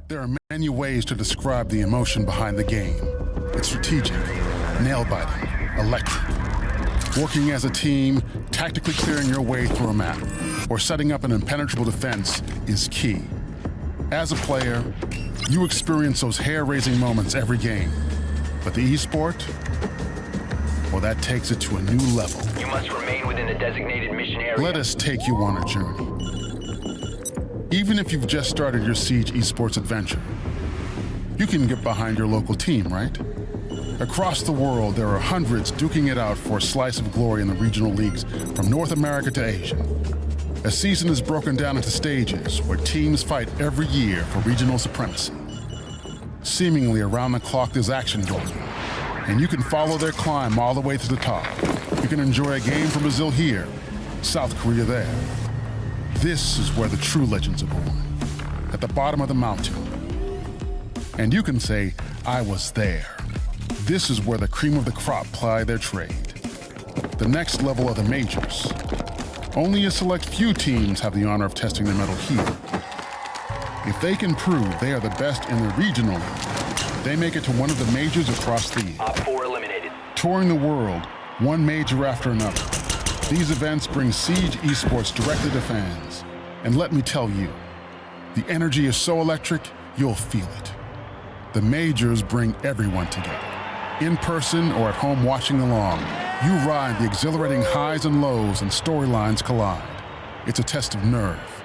There are many ways to describe the emotion behind the game. It's strategic, nail-biting, electric. Working as a team, tactically clearing your way through a map, or setting up an impenetrable defense is key. As a player, you experience those hair-raising moments every game. But the esport, well, that takes it to a new level. You must remain within the designated mission area. Let us take you on a journey. Even if you've just started your Siege esports adventure, you can get behind your local team, right? Across the world, there are hundreds duking it out for a slice of glory in the regional leagues from North America to Asia. A season is broken down into stages where teams fight every year for regional supremacy. Seemingly around the clock, there's action going on, and you can follow their climb all the way to the top. You can enjoy a game from Brazil here, South Korea there. This is where the true legends are born, at the bottom of the mountain. And you can say, I was there. This is where the cream of the crop ply their trade. The next level are the majors. Only a select few teams have the honor of testing their mettle here. If they can prove they are the best in the regional league, they make it to one of the majors across the year. Op 4 eliminated. Touring the world, one major after another. These events bring Siege esports directly to fans. And let me tell you, the energy is so electric, you'll feel it. The majors bring everyone together. In person or at home watching along, you ride the exhilarating highs and lows and storylines collide. It's a test of nerve,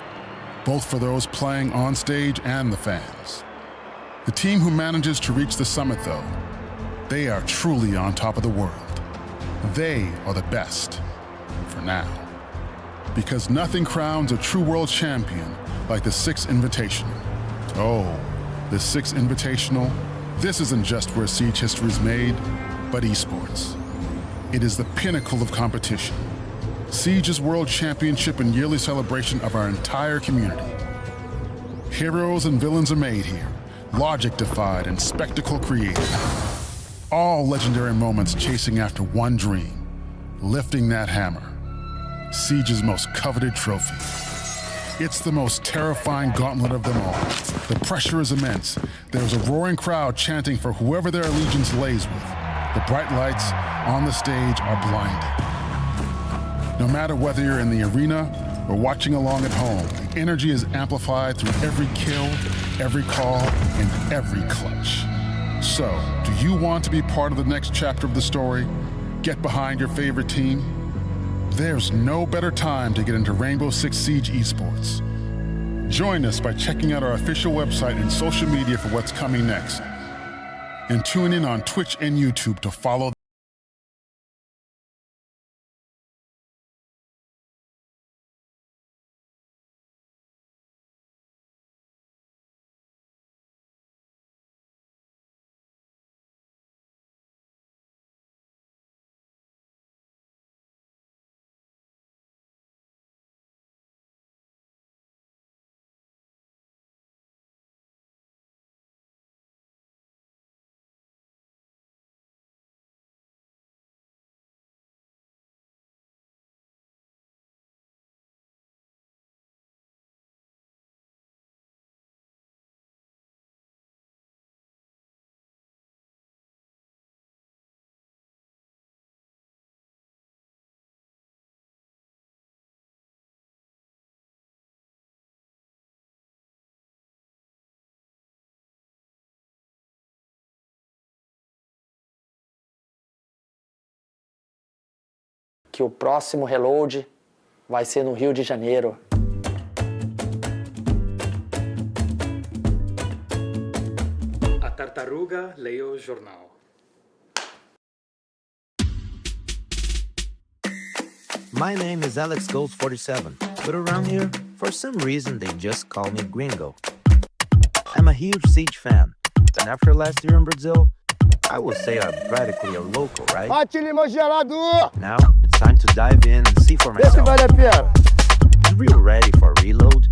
both for those playing on stage and the fans. The team who manages to reach the summit, though, they are truly on top of the world. They are the best. For now. Because nothing crowns a true world champion like the Six Invitational. Oh, the Six Invitational, this isn't just where Siege history is made, but esports. It is the pinnacle of competition. Siege's world championship and yearly celebration of our entire community. Heroes and villains are made here, logic defied and spectacle created. All legendary moments chasing after one dream, lifting that hammer. Siege's most coveted trophy. It's the most terrifying gauntlet of them all. The pressure is immense. There's a roaring crowd chanting for whoever their allegiance lays with. The bright lights on the stage are blinding. No matter whether you're in the arena or watching along at home, the energy is amplified through every kill, every call, and every clutch. So, do you want to be part of the next chapter of the story? Get behind your favorite team? There's no better time to get into Rainbow Six Siege esports. Join us by checking out our official website and social media for what's coming next. And tune in on Twitch and YouTube to follow que o próximo reload vai ser no Rio de Janeiro. A tartaruga leu o jornal. My name is Alex Goals 47, but around here, for some reason, they just call me Gringo. I'm a huge Siege fan, and after last year in Brazil, I would say I'm practically a local, right? Bate limão gelado! Now, it's time to dive in and see for Vê se myself. vale a pena. Is Rio ready for reload?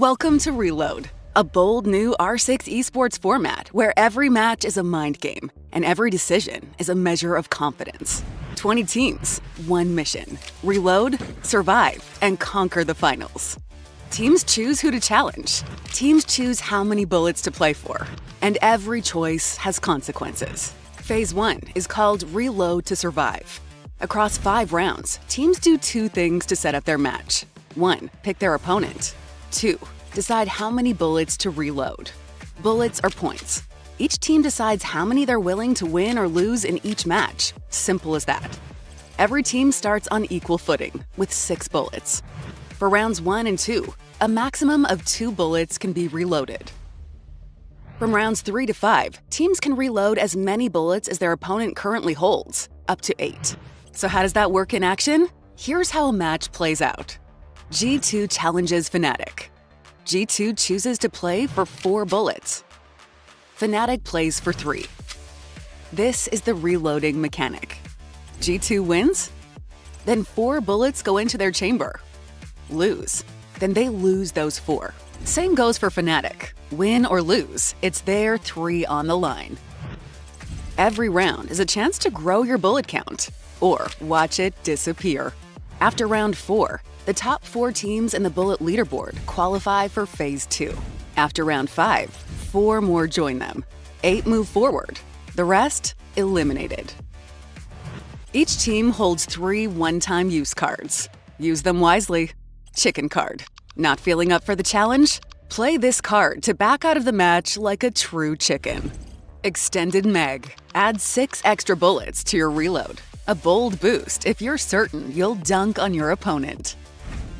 Welcome to Reload, a bold new R6 esports format where every match is a mind game and every decision is a measure of confidence. 20 teams, one mission. Reload, survive, and conquer the finals. Teams choose who to challenge. Teams choose how many bullets to play for. And every choice has consequences. Phase 1 is called Reload to Survive. Across 5 rounds, teams do 2 things to set up their match. 1, pick their opponent. 2, decide how many bullets to reload. Bullets are points. Each team decides how many they're willing to win or lose in each match. Simple as that. Every team starts on equal footing, with 6 bullets. For rounds 1 and 2, a maximum of 2 bullets can be reloaded. From rounds 3 to 5, teams can reload as many bullets as their opponent currently holds, up to 8. So how does that work in action? Here's how a match plays out. G2 challenges Fnatic. G2 chooses to play for 4 bullets. Fnatic plays for 3. This is the reloading mechanic. G2 wins? Then 4 bullets go into their chamber. Lose? Then they lose those 4. Same goes for Fnatic. Win or lose, it's their 3 on the line. Every round is a chance to grow your bullet count, or watch it disappear. After round 4, the top 4 teams in the bullet leaderboard qualify for Phase 2. After round 5, 4 more join them. 8 move forward. The rest, eliminated. Each team holds 3 one-time use cards. Use them wisely. Chicken card. Not feeling up for the challenge? Play this card to back out of the match like a true chicken. Extended Meg. Add 6 extra bullets to your reload. A bold boost if you're certain you'll dunk on your opponent.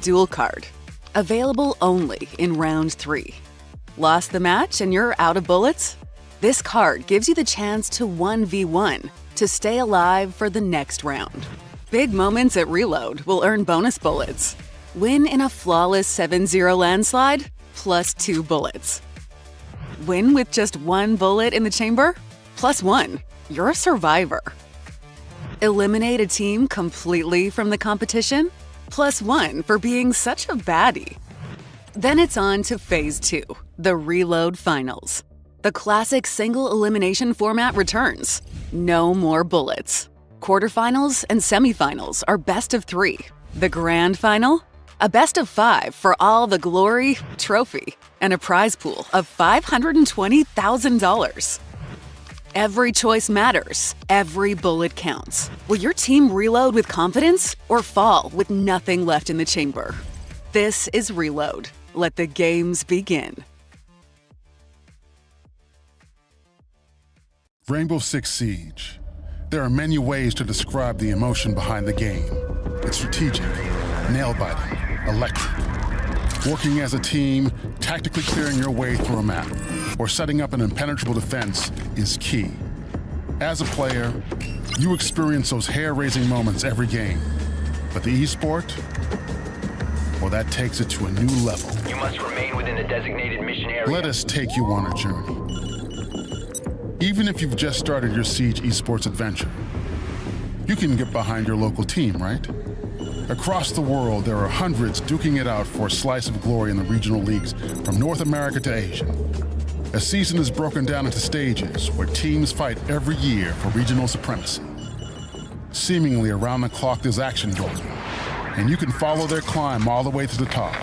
Dual card. Available only in round 3. Lost the match and you're out of bullets? This card gives you the chance to 1v1 to stay alive for the next round. Big moments at Reload will earn bonus bullets. Win in a flawless 7-0 landslide, plus 2 bullets. Win with just 1 bullet in the chamber, plus 1. You're a survivor. Eliminate a team completely from the competition, plus 1 for being such a baddie. Then it's on to Phase 2, the Reload Finals. The classic single elimination format returns. No more bullets. Quarterfinals and semifinals are best of 3. The grand final? A best of 5 for all the glory, trophy, and a prize pool of $520,000. Every choice matters. Every bullet counts. Will your team reload with confidence or fall with nothing left in the chamber? This is Reload. Let the games begin. Rainbow Six Siege. There are many ways to describe the emotion behind the game. It's strategic, nail-biting, electric. Working as a team, tactically clearing your way through a map, or setting up an impenetrable defense is key. As a player, you experience those hair-raising moments every game. But the esport, well, that takes it to a new level. You must remain within the designated mission area. Let us take you on a journey. Even if you've just started your Siege esports adventure, you can get behind your local team, right? Across the world, there are hundreds duking it out for a slice of glory in the regional leagues from North America to Asia. A season is broken down into stages where teams fight every year for regional supremacy. Seemingly around the clock, there's action going on, and you can follow their climb all the way to the top.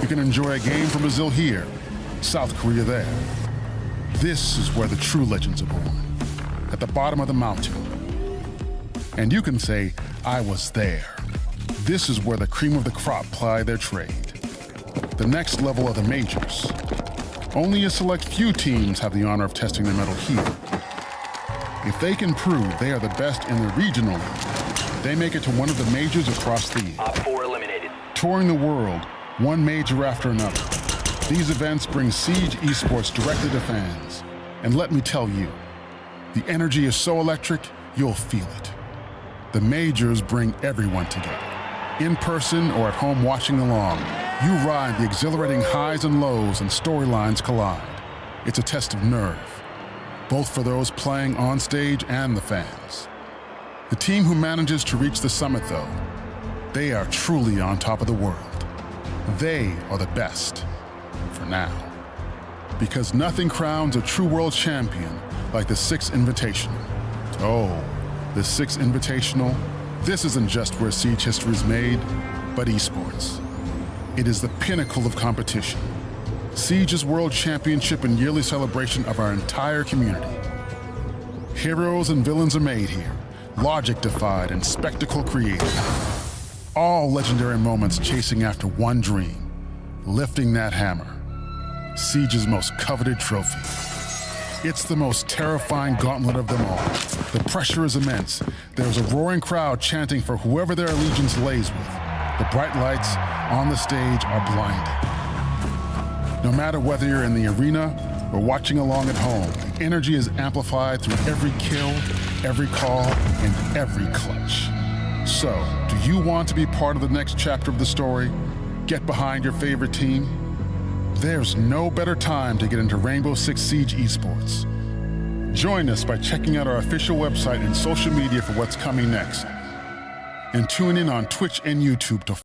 You can enjoy a game from Brazil here, South Korea there. This is where the true legends are born, at the bottom of the mountain. And you can say, I was there. This is where the cream of the crop ply their trade. The next level are the majors. Only a select few teams have the honor of testing their mettle here. If they can prove they are the best in the regional league, they make it to one of the majors across the year. Op 4 eliminated. Touring the world, one major after another, these events bring Siege esports directly to fans. And let me tell you, the energy is so electric, you'll feel it. The majors bring everyone together. In person or at home watching along, you ride the exhilarating highs and lows and storylines collide. It's a test of nerve, both for those playing on stage and the fans. The team who manages to reach the summit, though, they are truly on top of the world. They are the best, for now. Because nothing crowns a true world champion like the Six Invitational. Oh, the Six Invitational, this isn't just where Siege history is made, but esports. It is the pinnacle of competition. Siege's world championship and yearly celebration of our entire community. Heroes and villains are made here, logic defied and spectacle created. All legendary moments chasing after one dream, lifting that hammer. Siege's most coveted trophy. It's the most terrifying gauntlet of them all. The pressure is immense. There's a roaring crowd chanting for whoever their allegiance lays with. The bright lights on the stage are blinding. No matter whether you're in the arena or watching along at home, the energy is amplified through every kill, every call, and every clutch. So, do you want to be part of the next chapter of the story? Get behind your favorite team? There's no better time to get into Rainbow Six Siege esports. Join us by checking out our official website and social media for what's coming next. And tune in on Twitch and YouTube to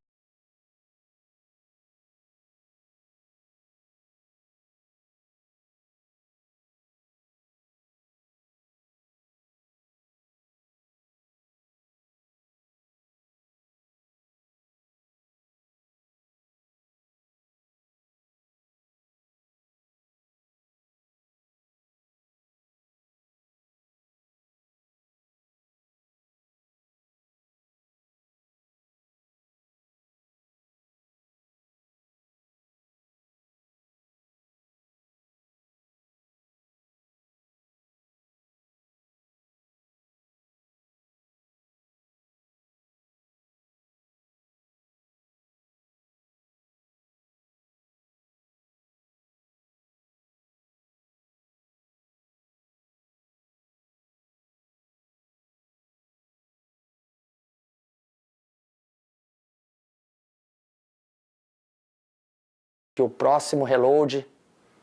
Que o próximo reload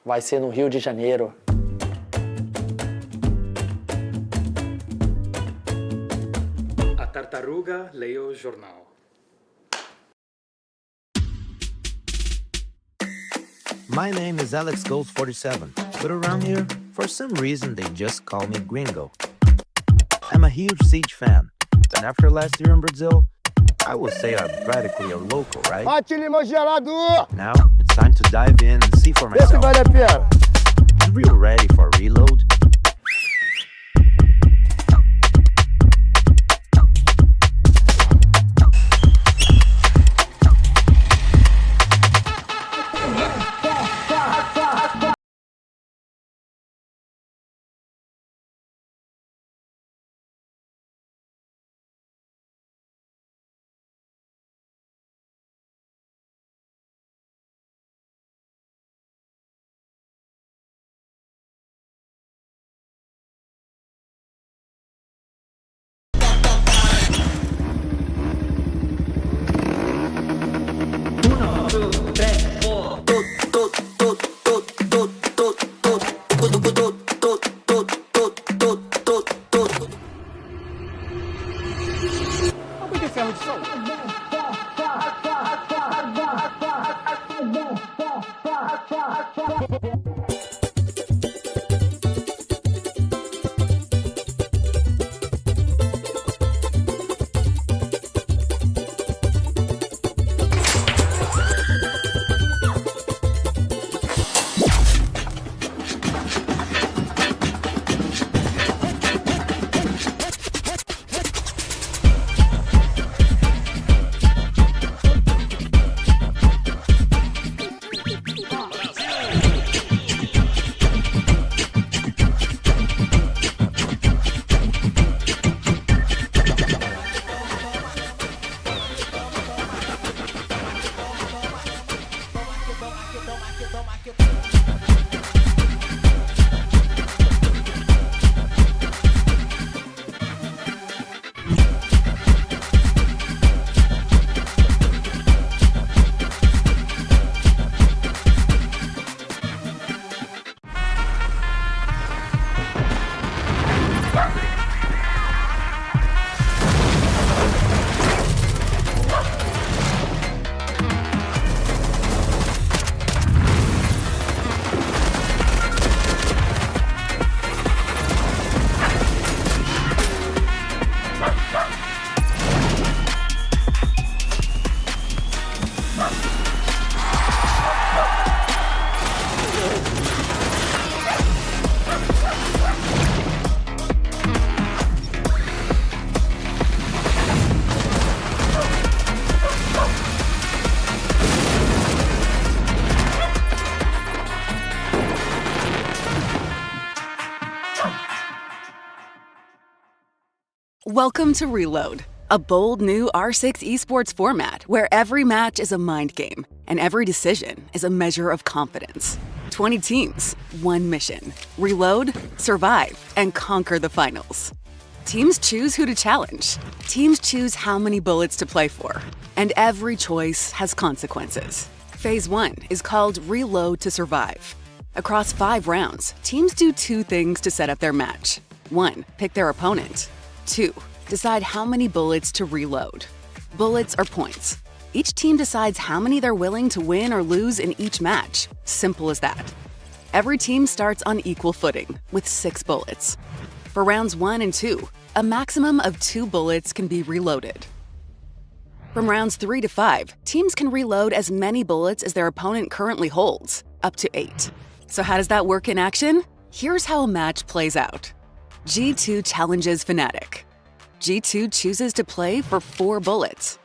vai ser no Rio de Janeiro. A tartaruga leu o jornal. My name is Alex Gold 47, but around here, for some reason, they just call me Gringo. I'm a huge Siege fan, and after last year in Brazil, I would say I'm practically a local, right? Bate limão gelado! Now, it's time to dive in and see for Vê se myself. vale a pena. Are you ready for reload? Welcome to Reload, a bold new R6 esports format where every match is a mind game and every decision is a measure of confidence. 20 teams, one mission. Reload, survive, and conquer the finals. Teams choose who to challenge. Teams choose how many bullets to play for. And every choice has consequences. Phase 1 is called Reload to Survive. Across 5 rounds, teams do 2 things to set up their match. 1, pick their opponent. 2, decide how many bullets to reload. Bullets are points. Each team decides how many they're willing to win or lose in each match. Simple as that. Every team starts on equal footing, with 6 bullets. For rounds 1 and 2, a maximum of 2 bullets can be reloaded. From rounds 3 to 5, teams can reload as many bullets as their opponent currently holds, up to 8. So how does that work in action? Here's how a match plays out. G2 challenges Fnatic. G2 chooses to play for 4 bullets.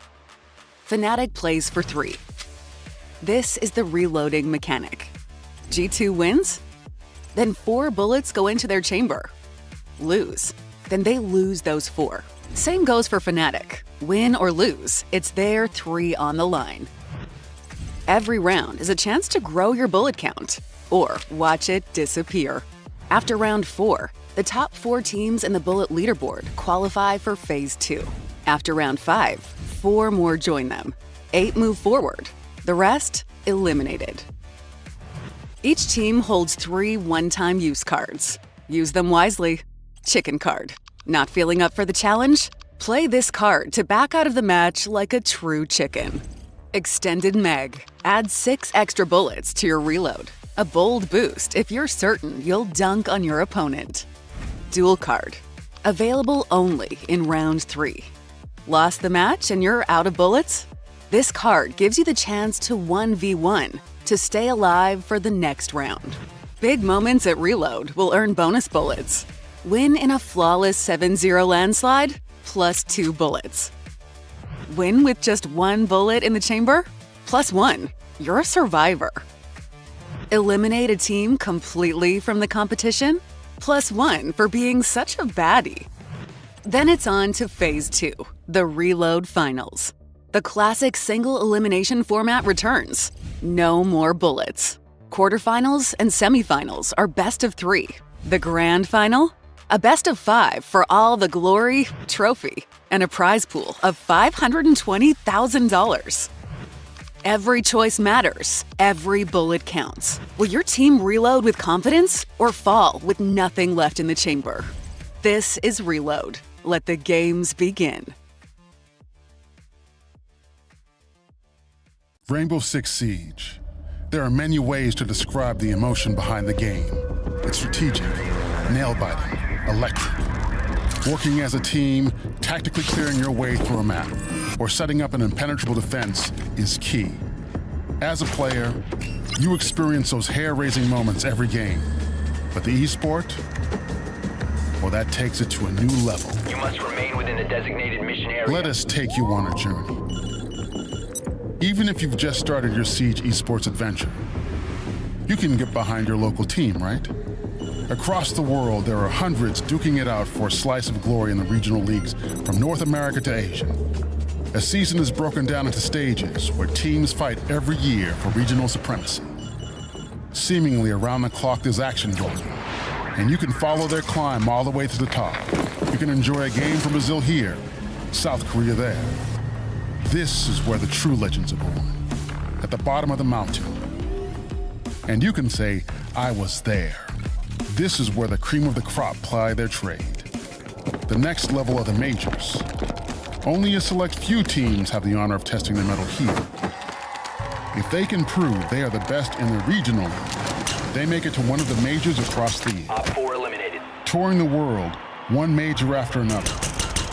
Fnatic plays for 3. This is the reloading mechanic. G2 wins? Then 4 bullets go into their chamber. Lose? Then they lose those 4. Same goes for Fnatic. Win or lose, it's their 3 on the line. Every round is a chance to grow your bullet count, or watch it disappear. After round 4, the top 4 teams in the bullet leaderboard qualify for Phase 2. After round 5, 4 more join them. 8 move forward. The rest, eliminated. Each team holds 3 one-time use cards. Use them wisely. Chicken card. Not feeling up for the challenge? Play this card to back out of the match like a true chicken. Extended Meg. Add 6 extra bullets to your reload. A bold boost if you're certain you'll dunk on your opponent. Dual card. Available only in round 3. Lost the match and you're out of bullets? This card gives you the chance to 1v1 to stay alive for the next round. Big moments at Reload will earn bonus bullets. Win in a flawless 7-0 landslide, plus 2 bullets. Win with just 1 bullet in the chamber? Plus 1. You're a survivor. Eliminate a team completely from the competition? Plus 1 for being such a baddie. Then it's on to Phase 2, the Reload Finals. The classic single elimination format returns. No more bullets. Quarterfinals and semifinals are best of 3. The grand final? A best of 5 for all the glory, trophy, and a prize pool of $520,000. Every choice matters. Every bullet counts. Will your team reload with confidence or fall with nothing left in the chamber? This is Reload. Let the games begin. Rainbow Six Siege. There are many ways to describe the emotion behind the game. It's strategic, nail-biting, electric. Working as a team, tactically clearing your way through a map, or setting up an impenetrable defense is key. As a player, you experience those hair-raising moments every game. But the esport, well, that takes it to a new level. You must remain within the designated mission area. Let us take you on a journey. Even if you've just started your Siege esports adventure, you can get behind your local team, right? Across the world, there are hundreds duking it out for a slice of glory in the regional leagues from North America to Asia. A season is broken down into stages where teams fight every year for regional supremacy. Seemingly around the clock, there's action going on, and you can follow their climb all the way to the top. You can enjoy a game from Brazil here, South Korea there. This is where the true legends are born, at the bottom of the mountain. And you can say, I was there. This is where the cream of the crop ply their trade. The next level are the majors. Only a select few teams have the honor of testing their mettle here. If they can prove they are the best in the regional league, they make it to one of the majors across the year. Op 4 eliminated. Touring the world, one major after another,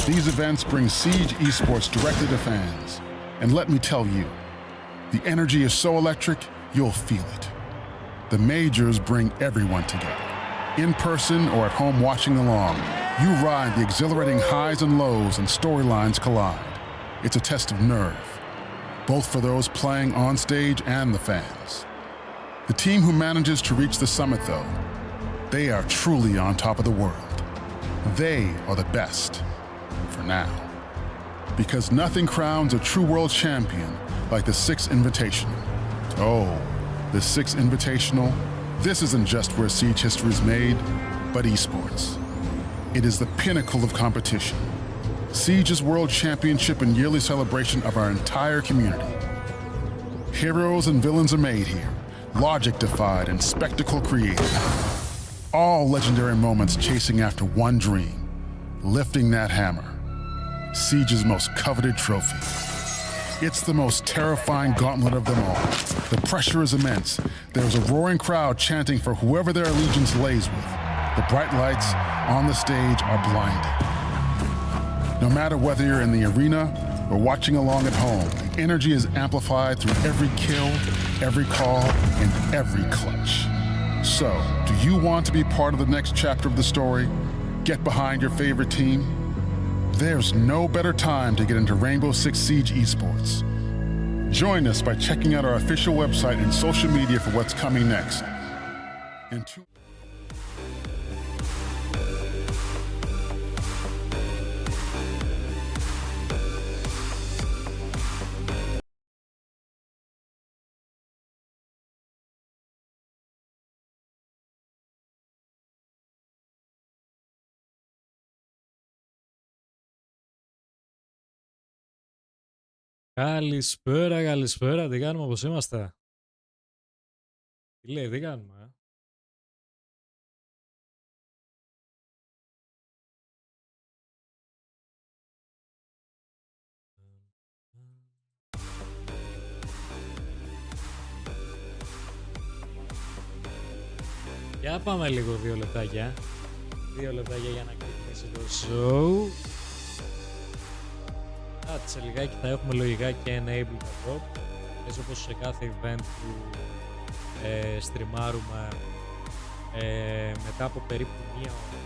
these events bring Siege esports directly to fans. And let me tell you, the energy is so electric, you'll feel it. The majors bring everyone together. In person or at home watching along, you ride the exhilarating highs and lows and storylines collide. It's a test of nerve, both for those playing on stage and the fans. The team who manages to reach the summit, though, they are truly on top of the world. They are the best, for now. Because nothing crowns a true world champion like the Six Invitational. Oh, the Six Invitational, this isn't just where Siege history is made, but esports. It is the pinnacle of competition. Siege's world championship and yearly celebration of our entire community. Heroes and villains are made here, logic defied and spectacle created. All legendary moments chasing after one dream, lifting that hammer. Siege's most coveted trophy. It's the most terrifying gauntlet of them all. The pressure is immense. There's a roaring crowd chanting for whoever their allegiance lays with. The bright lights on the stage are blinding. No matter whether you're in the arena or watching along at home, the energy is amplified through every kill, every call, and every clutch. So, do you want to be part of the next chapter of the story? Get behind your favorite team? There's no better time to get into Rainbow Six Siege esports. Join us by checking out our official website and social media for what's coming next. Καλησπέρα, καλησπέρα. Τι κάνουμε, πώς είμαστε? Τι λέει, τι κάνουμε? Για πάμε λίγο 2 λεπτάκια. 2 λεπτάκια για να ξεκινήσει το show. Σε λιγάκι θα έχουμε λογικά και enable τα drop. Έτσι όπως σε κάθε event που στριμάρουμε μετά από περίπου μία ώρα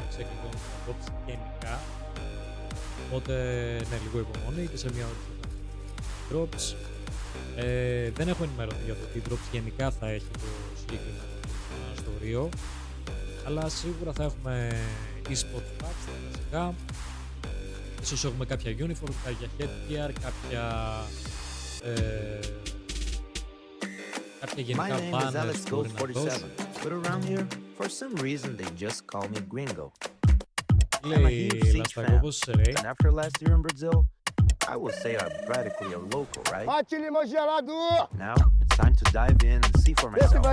ξεκινούν τα drops γενικά. Οπότε ναι, λίγο υπομονή και σε μία ώρα drops. Δεν έχω ενημερωθεί για το τι drops γενικά θα έχει το συγκεκριμένο στο RIO, αλλά σίγουρα θα έχουμε e-sport packs τα βασικά. Ίσως έχουμε κάποια uniform, κάποια headgear, κάποια γενικά banners που μπορεί να δώσουν. But around here, for some reason, they just call me Gringo. Λέει Λαστακό, πώς είσαι ρε? And after last year in Brazil, I would say I'm practically a local, right? Now, it's time to dive in and see for myself.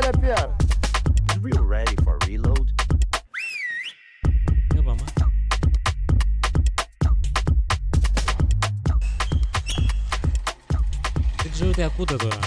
Is Rio ready for reload? Για πάμε. Δεν ξέρω τι ακούτε τώρα.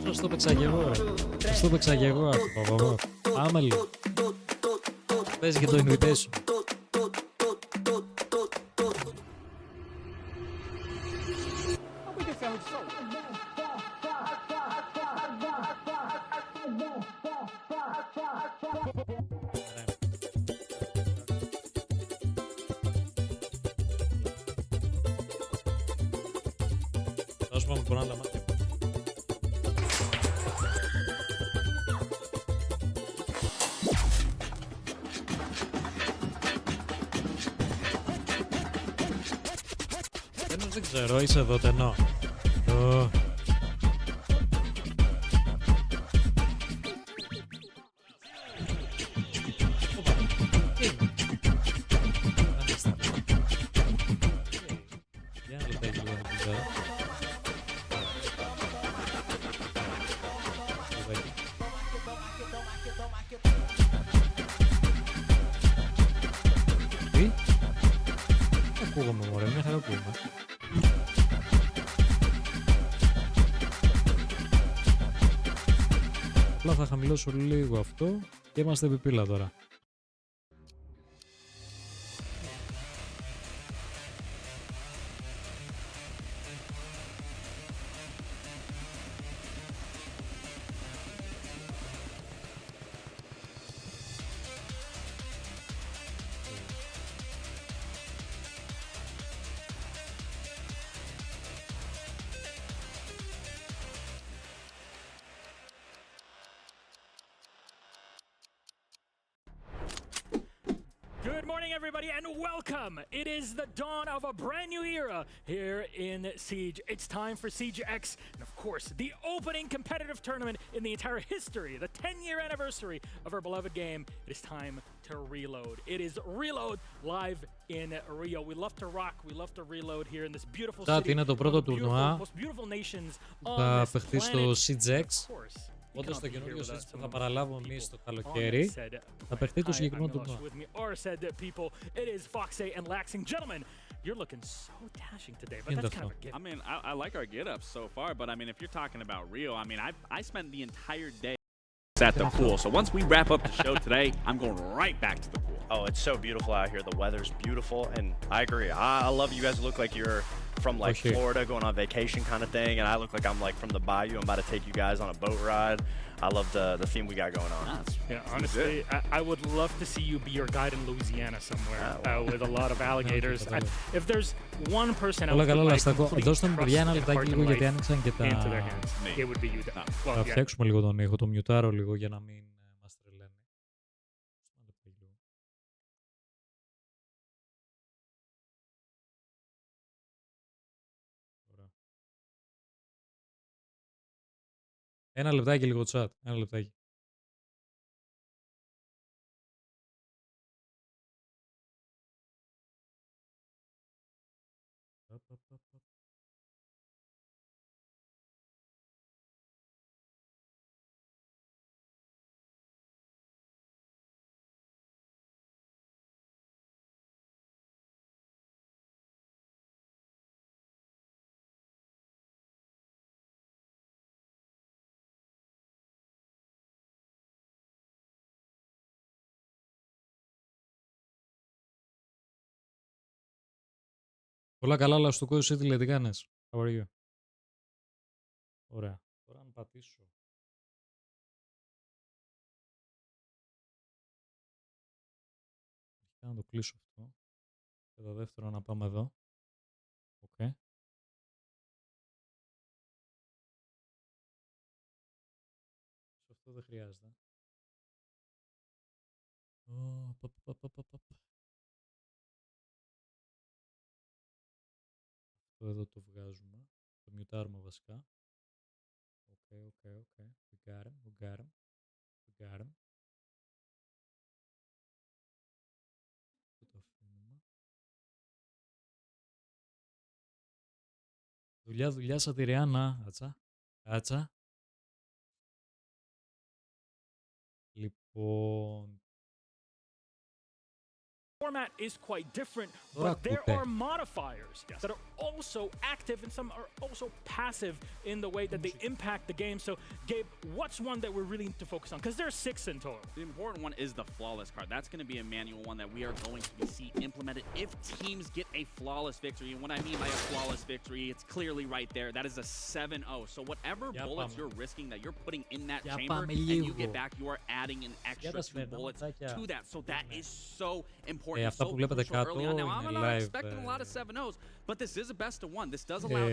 Πώς το παίξα και εγώ, ρε. Πώς το παίξα και εγώ αυτό. Πάμε λίγο. Παίζει και το invitation. Θα σου πάμε πονάνε τα μάτια. Δεν ξέρω, είσαι εδώ τενό. Τι? Ακούγομαι μωρέ, μια χαρά ακούγομαι. Απλά θα χαμηλώσω λίγο αυτό και είμαστε επιπύλα τώρα. Good morning, everybody, and welcome! It is the dawn of a brand new era here in Siege. It's time for Siege X, and of course, the opening competitive tournament in the entire history, the 10-year anniversary of our beloved game. It is time to reload. It is Reload live in Rio. We love to rock, we love to reload here in this beautiful city. Είναι το πρώτο τουρνουά most beautiful nations που on θα this παιχτεί στο planet. Siege X. Of course. Όντως το καινούριο Siege που θα παραλάβουμε εμείς το καλοκαίρι θα παιχτεί το συγκεκριμένο τουρνουά. It is Foxe and Laxing. Gentlemen, you're looking so dashing today, but that's kind of a gift. I mean, I like our get-ups so far, but I mean, if you're talking about Rio, I mean, I spent the entire day at the pool. So once we wrap up the show today, I'm going right back to the pool. Oh, it's so beautiful out here. The weather's beautiful, and I agree. I love you guys look like you're from like Florida going on vacation kind of thing, and I look like I'm like from the bayou. I'm about to take you guys on a boat ride. I love the theme we got going on. Yeah, honestly, I would love to see you be your guide in Louisiana somewhere with a lot of alligators. If there's one person out there who complete trust and heart and life into their hands, it would be you. Θα φτιάξουμε λίγο τον ήχο, το μιουτάρω λίγο για να μην μας τρελαίνει. Ένα λεπτάκι λίγο chat. Ένα λεπτάκι. Όλα καλά, αλλά στο κόδιο City λέει τι κάνεις. How are you? Ωραία. Τώρα αν πατήσω. Αρχικά να το κλείσω αυτό. Και το δεύτερο να πάμε εδώ. Okay. Αυτό δεν χρειάζεται. Αυτό εδώ το βγάζουμε. Το μιουτάρουμε βασικά. Okay. We got him. Δουλειά σατυριάνα. Κάτσα. Λοιπόν... Format is quite different, Τώρα but there ακούτε. are modifiers that are also active and some are also passive in the way that they impact the game. So, Gabe, what's one that we're really need to focus on? Because there's 6 in total. The important one is the flawless card. That's going to be a manual one that we are going to see implemented if teams get a flawless victory. And what I mean by a flawless victory, it's clearly right there. That is a 7-0. So whatever bullets you're risking that you're putting in that chamber and you get back, you are adding an extra 2 bullets to that. So that is so important. Αυτά που βλέπετε κάτω είναι live,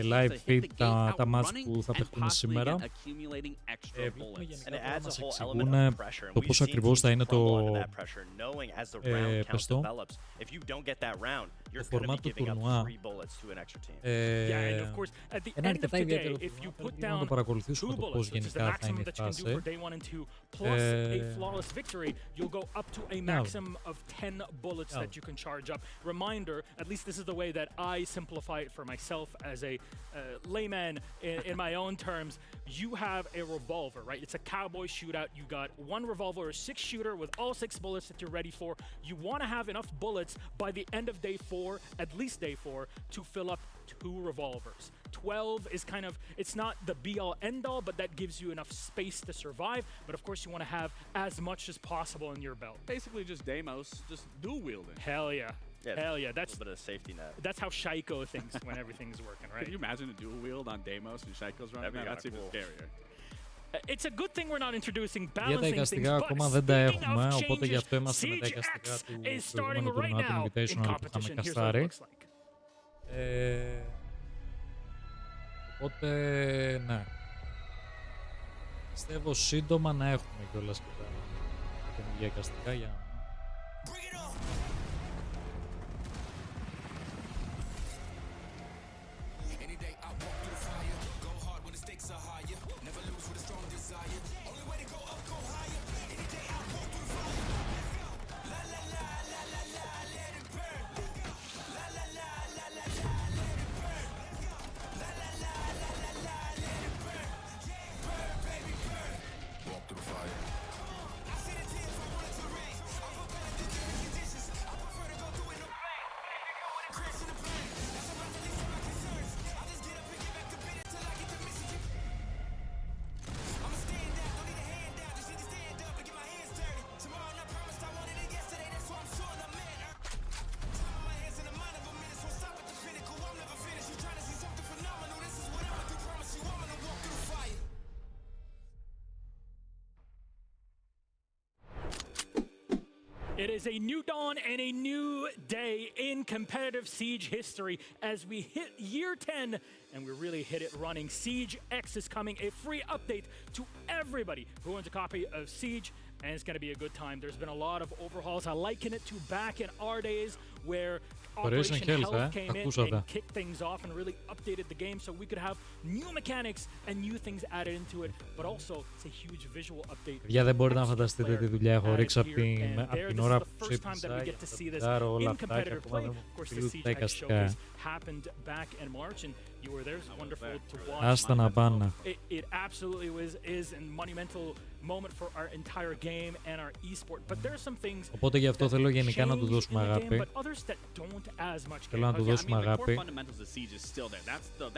live feed τα match που θα παιχτούν σήμερα. Βλέπουμε γενικά να μας εξηγούν το πώς ακριβώς θα είναι το format του τουρνουά. Ένα αρκετά ιδιαίτερο τουρνουά, πρέπει να το παρακολουθήσουμε το πώς γενικά θα είναι η φάση. That you can charge up. Reminder, at least this is the way that I simplify it for myself as a layman in my own terms. You have a revolver, right? It's a cowboy shootout. You got one revolver, a 6-shooter with all 6 bullets that you're ready for. You want to have enough bullets by the end of day 4, at least day 4, to fill up 2 revolvers. 12 is kind of, it's not the be-all end-all, but that gives you enough space to survive. But of course, you want to have as much as possible in your belt. Basically just Deimos, just dual wielding. Hell yeah. Hell yeah. That's a bit of a safety net. That's how Shaiko thinks when everything's working, right? Can you imagine a dual wield on Deimos and Shaiko's running? That's even scarier. It's a good thing we're not introducing balancing things, εικαστικά ακόμα δεν τα έχουμε, οπότε γι' αυτό είμαστε με τα εικαστικά του προηγούμενου τουρνουά του Invitational που είχαμε καστάρει. Οπότε, ναι. Πιστεύω σύντομα να έχουμε κιόλας και τα καινούργια εικαστικά για... It is a new dawn and a new day in competitive Siege history as we hit year 10 and we really hit it running. Siege X is coming, a free update to everybody who owns a copy of Siege, and it's going to be a good time. There's been a lot of overhauls. I liken it to back in our days where Operation Health came in and kicked things off and really updated the game so we could have new mechanics and new things added into it, but also it's a huge visual update. Για δεν μπορείτε να φανταστείτε τι δουλειά έχω ρίξει από την ώρα που ψήφισα για το πεντάρο όλα αυτά και ακόμα δεν μου φιλούν τα εικαστικά. Άστα να πάνε. It absolutely is a monumental moment for our entire game and our esport, but there are some things. Οπότε γι' αυτό θέλω γενικά να του δώσουμε αγάπη. Θέλω να του δώσουμε αγάπη.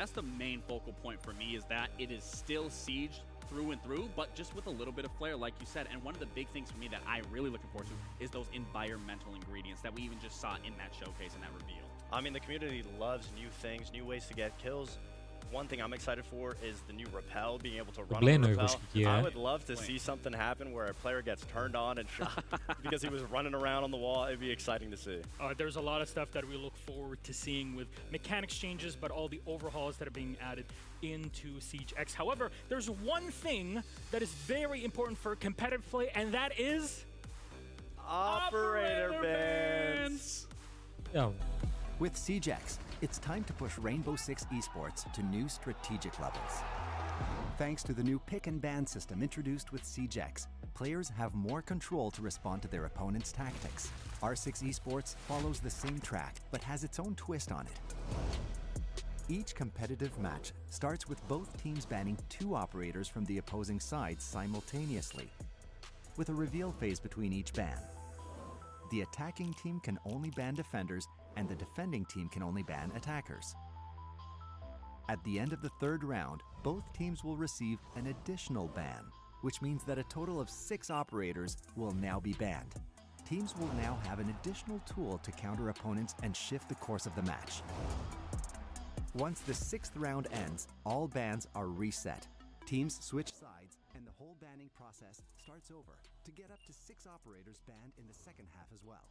That's the main focal point for me is that it is still Siege through and through, but just with a little bit of flair, like you said. And one of the big things for me that I'm really looking forward to is those environmental ingredients that we even just saw in that showcase and that reveal. I mean, the community loves new things, new ways to get kills. One thing I'm excited for is the new rappel, being able to run on the rappel. I would love to see something happen where a player gets turned on and shot because he was running around on the wall. It'd be exciting to see. There's a lot of stuff that we look forward to seeing with mechanics changes, but all the overhauls that are being added into Siege X. However, there's one thing that is very important for competitive play, and that is... Operator bans! Yeah. With Siege X, it's time to push Rainbow Six Esports to new strategic levels. Thanks to the new pick and ban system introduced with Siege X, players have more control to respond to their opponent's tactics. R6 Esports follows the same track, but has its own twist on it. Each competitive match starts with both teams banning 2 operators from the opposing side simultaneously, with a reveal phase between each ban. The attacking team can only ban defenders, and the defending team can only ban attackers. At the end of the 3rd round, both teams will receive an additional ban, which means that a total of 6 operators will now be banned. Teams will now have an additional tool to counter opponents and shift the course of the match. Once the 6th round ends, all bans are reset. Teams switch sides, and the whole banning process starts over to get up to 6 operators banned in the second half as well.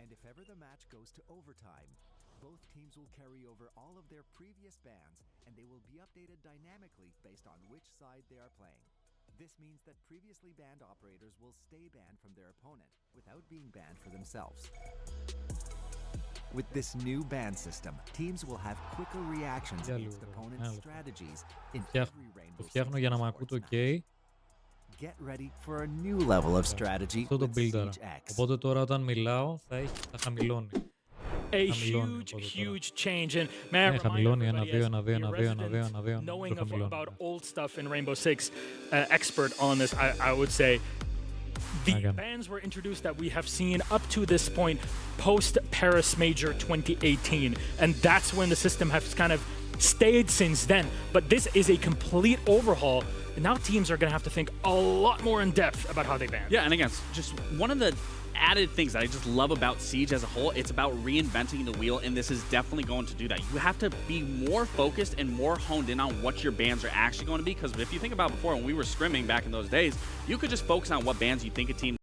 And if ever the match goes to overtime, both teams will carry over all of their previous bans, and they will be updated dynamically based on which side they are playing. This means that previously banned operators will stay banned from their opponent without being banned for themselves. With this new ban system, teams will have quicker reactions against opponents' strategies in every Rainbow Six Esports. Get ready for a new level of strategy with Siege X. Οπότε τώρα όταν μιλάω θα χαμηλώνει. A huge change, and man, knowing about old stuff in Rainbow Six, expert on this, I would say the bans were introduced that we have seen up to this point post Paris Major 2018, and that's when the system has kind of stayed since then. But this is a complete overhaul. Now teams are going to have to think a lot more in depth about how they ban. Yeah, and again, just one of the added things that I just love about Siege as a whole, it's about reinventing the wheel, and this is definitely going to do that. You have to be more focused and more honed in on what your bans are actually going to be, because if you think about before when we were scrimming back in those days, you could just focus on what bans you think a team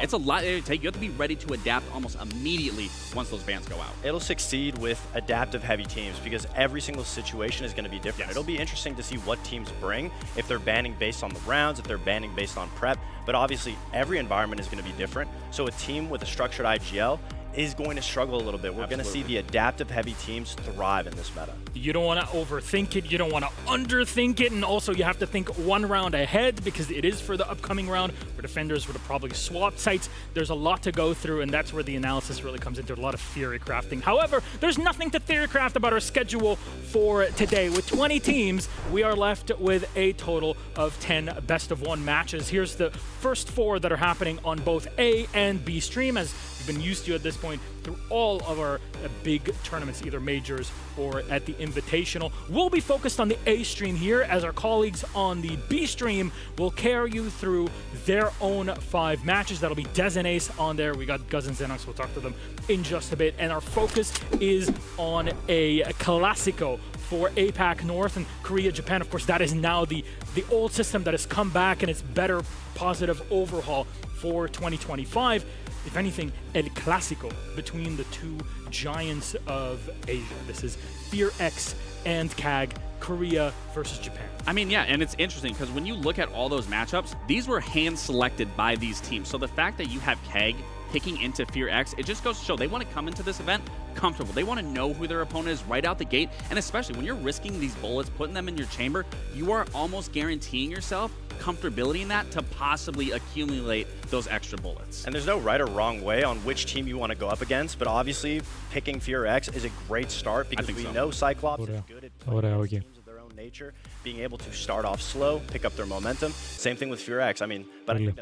It's a lot to take. You have to be ready to adapt almost immediately once those bans go out. It'll succeed with adaptive heavy teams because every single situation is going to be different. Yes. It'll be interesting to see what teams bring, if they're banning based on the rounds, if they're banning based on prep, but obviously every environment is going to be different. So a team with a structured IGL is going to struggle a little bit. We're going to see the adaptive heavy teams thrive in this meta. You don't want to overthink it, you don't want to underthink it, and also you have to think one round ahead because it is for the upcoming round where defenders would have probably swapped sites. There's a lot to go through, and that's where the analysis really comes into a lot of theory crafting. However, there's nothing to theory craft about our schedule for today. With 20 teams, we are left with a total of 10 best-of-1 matches. Here's the first 4 that are happening on both A and B stream, as we've been used to at this point through all of our big tournaments, either majors or at the Invitational. We'll be focused on the A stream here, as our colleagues on the B stream will carry you through their own 5 matches. That'll be Dez and Ace on there. We got Guz and Xenox. We'll talk to them in just a bit. And our focus is on a Classico for APAC North and Korea, Japan. Of course, that is now the old system that has come back, and it's better, positive overhaul for 2025. If anything, El Clasico between the 2 giants of Asia. This is FearX and CAG, Korea versus Japan. I mean, yeah, and it's interesting because when you look at all those matchups, these were hand-selected by these teams. So the fact that you have CAG picking into FearX, it just goes to show they want to come into this event comfortable. They want to know who their opponent is right out the gate, and especially when you're risking these bullets, putting them in your chamber, you are almost guaranteeing yourself comfortability in that to possibly accumulate those extra bullets. And there's no right or wrong way on which team you want to go up against, but obviously picking FearX is a great start because we know Cyclops is good at playing teams of their own nature, being able to start off slow, pick up their momentum. Same thing with FearX. I mean, but I think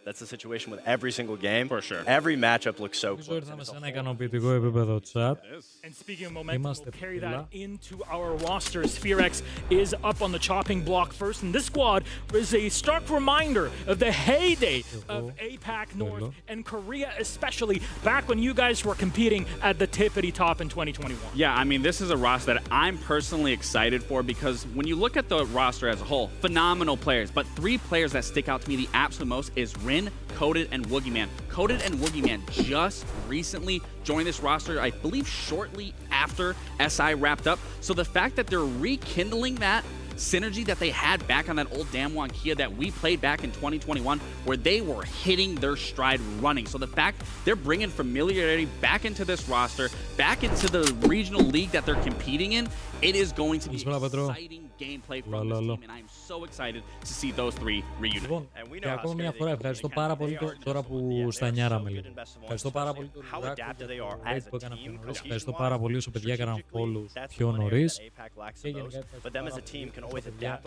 that's the situation with every single game. For sure. Every matchup looks so close. And speaking of momentum, we'll carry that into our rosters. FearX is up on the chopping block first, and this squad is a stark reminder of the heyday of APAC North and Korea, especially back when you guys were competing at the tippity top in 2021. Yeah, I mean, this is a roster that I'm personally excited for because when you look at the roster as a whole, phenomenal players, but 3 players that stick out to me the absolute most is Rin, Coded, and Woogieman. Coded and Woogieman just recently joined this roster, I believe shortly after SI wrapped up. So the fact that they're rekindling that synergy that they had back on that old Damwon Kia that we played back in 2021, where they were hitting their stride running. So the fact they're bringing familiarity back into this roster, back into the regional league that they're competing in, it is going to be exciting gameplay from this team, and I'm so excited to see those three reunite. Και ακόμα μια φορά ευχαριστώ πάρα πολύ τώρα που στα νιάραμε λίγο. Ευχαριστώ πάρα πολύ τον Ράκο για το raid που έκανα πιο νωρίς. Ευχαριστώ πάρα πολύ όσο παιδιά έκαναν follow πιο νωρίς. Και γενικά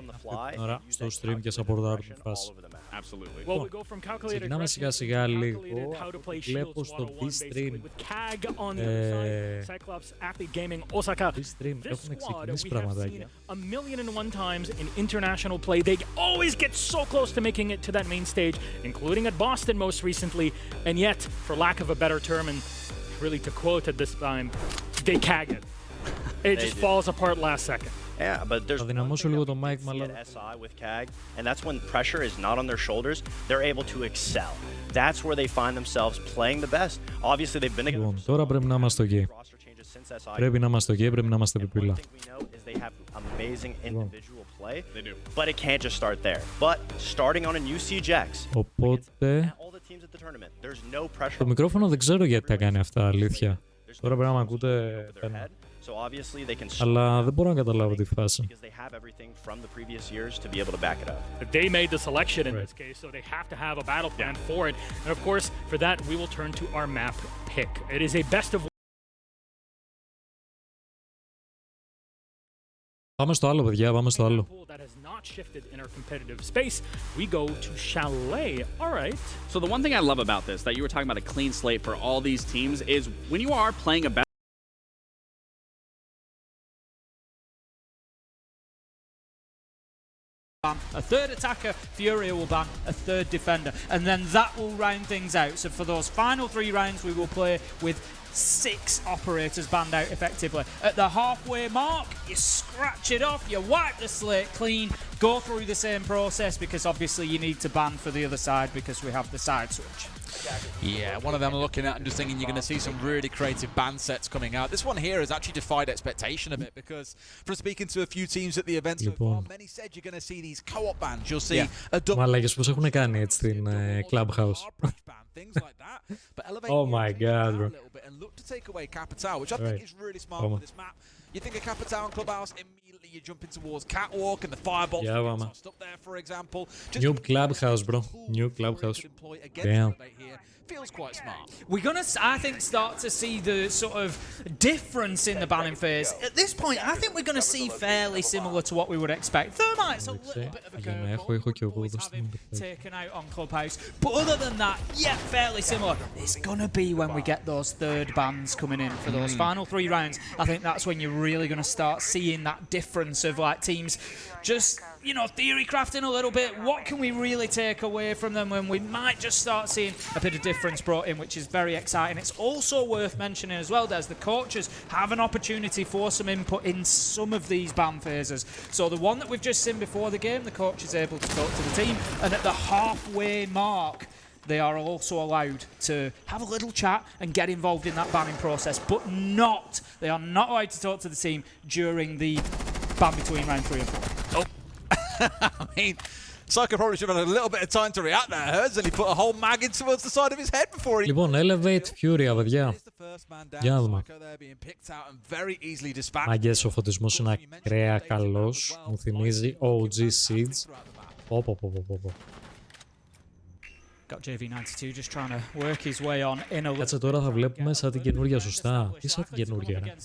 τώρα στο stream και supportάρουν τη φάση. Ξεκινάμε σιγά σιγά λίγο. Βλέπω στο B-stream. B-stream έχουμε ξεκινήσει πραγματάκια. A million and one times in international play. They always get so close to making it to that main stage, including at Boston most recently. And yet, for lack of a better term, and really to quote at this time, they cag it. It just falls apart last second. Yeah, but there's SI with CAG, and that's when pressure is not on their shoulders. They're able to excel. That's where they find themselves playing the best. Obviously, they've been together. Τώρα πρέπει να είμαστε εκεί. Πρέπει να είμαστε εκεί, πρέπει να είμαστε πιπίλα. They have amazing individual play, but it can't just start there. But starting on a new CGX, οπότε το μικρόφωνο δεν ξέρω γιατί τα κάνει αυτά, αλήθεια. Τώρα πρέπει να με ακούτε πένα. Αλλά δεν μπορώ να καταλάβω τη φάση. They made the selection in this case, so they have to have a battle plan for it. And of course, for that, we will turn to our map pick. It is a best of. Πάμε στο άλλο, παιδιά, πάμε στο άλλο. So the one thing I love about this, that you were talking about a clean slate for all these teams, is when you are playing a a third attacker, Furia will ban a third defender, and then that will round things out. So for those final 3 rounds, we will play with 6 operators banned out effectively. At the halfway mark, you scratch it off, you wipe the slate clean, go through the same process, because obviously you need to ban for the other side because we have the side switch. Yeah, one of them looking at and just thinking you're going to see some really creative ban sets coming out. This one here has actually defied expectation a bit, because from speaking to a few teams at the event so far, many said you're going to see these co-op bans. You'll see a double. Μαλάκες πώς έχουν κάνει έτσι στην Clubhouse. Oh my god, bro. And look to take away Capital, which I think is really smart for this map. You think of Capital and Clubhouse, immediately you're jumping towards Catwalk and the Firebolt up there, for example. New Clubhouse, bro. New Clubhouse. Damn. Feels quite smart. We're going to, I think, start to see the sort of difference in the banning phase. At this point, I think we're going to see fairly similar to what we would expect. Thermite's a little bit of a curveball, having taken out on Clubhouse. But other than that, yeah, fairly similar. It's going to be when we get those third bans coming in for those final 3 rounds. I think that's when you're really going to start seeing that difference of like teams just, you know, theory crafting a little bit. What can we really take away from them when we might just start seeing a bit of difference brought in, which is very exciting. It's also worth mentioning as well, Des, the coaches have an opportunity for some input in some of these ban phases. So the one that we've just seen before the game, the coach is able to talk to the team, and at the halfway mark, they are also allowed to have a little chat and get involved in that banning process, but they are not allowed to talk to the team during the ban between round 3 and 4. Oh. I mean, Psycho probably should have had a little bit of time to react there, Herds, and he put a whole mag in towards the side of his head before he... Λοιπόν, Elevate Furia, παιδιά. Για να δούμε. Μάγκες, ο φωτισμός είναι ακραία καλός. Μου θυμίζει OG Siege. Πω. Got JV92 just trying to work his way on in a... Κάτσε τώρα θα βλέπουμε σαν την καινούργια, σωστά. Τι σαν την καινούργια, ρε.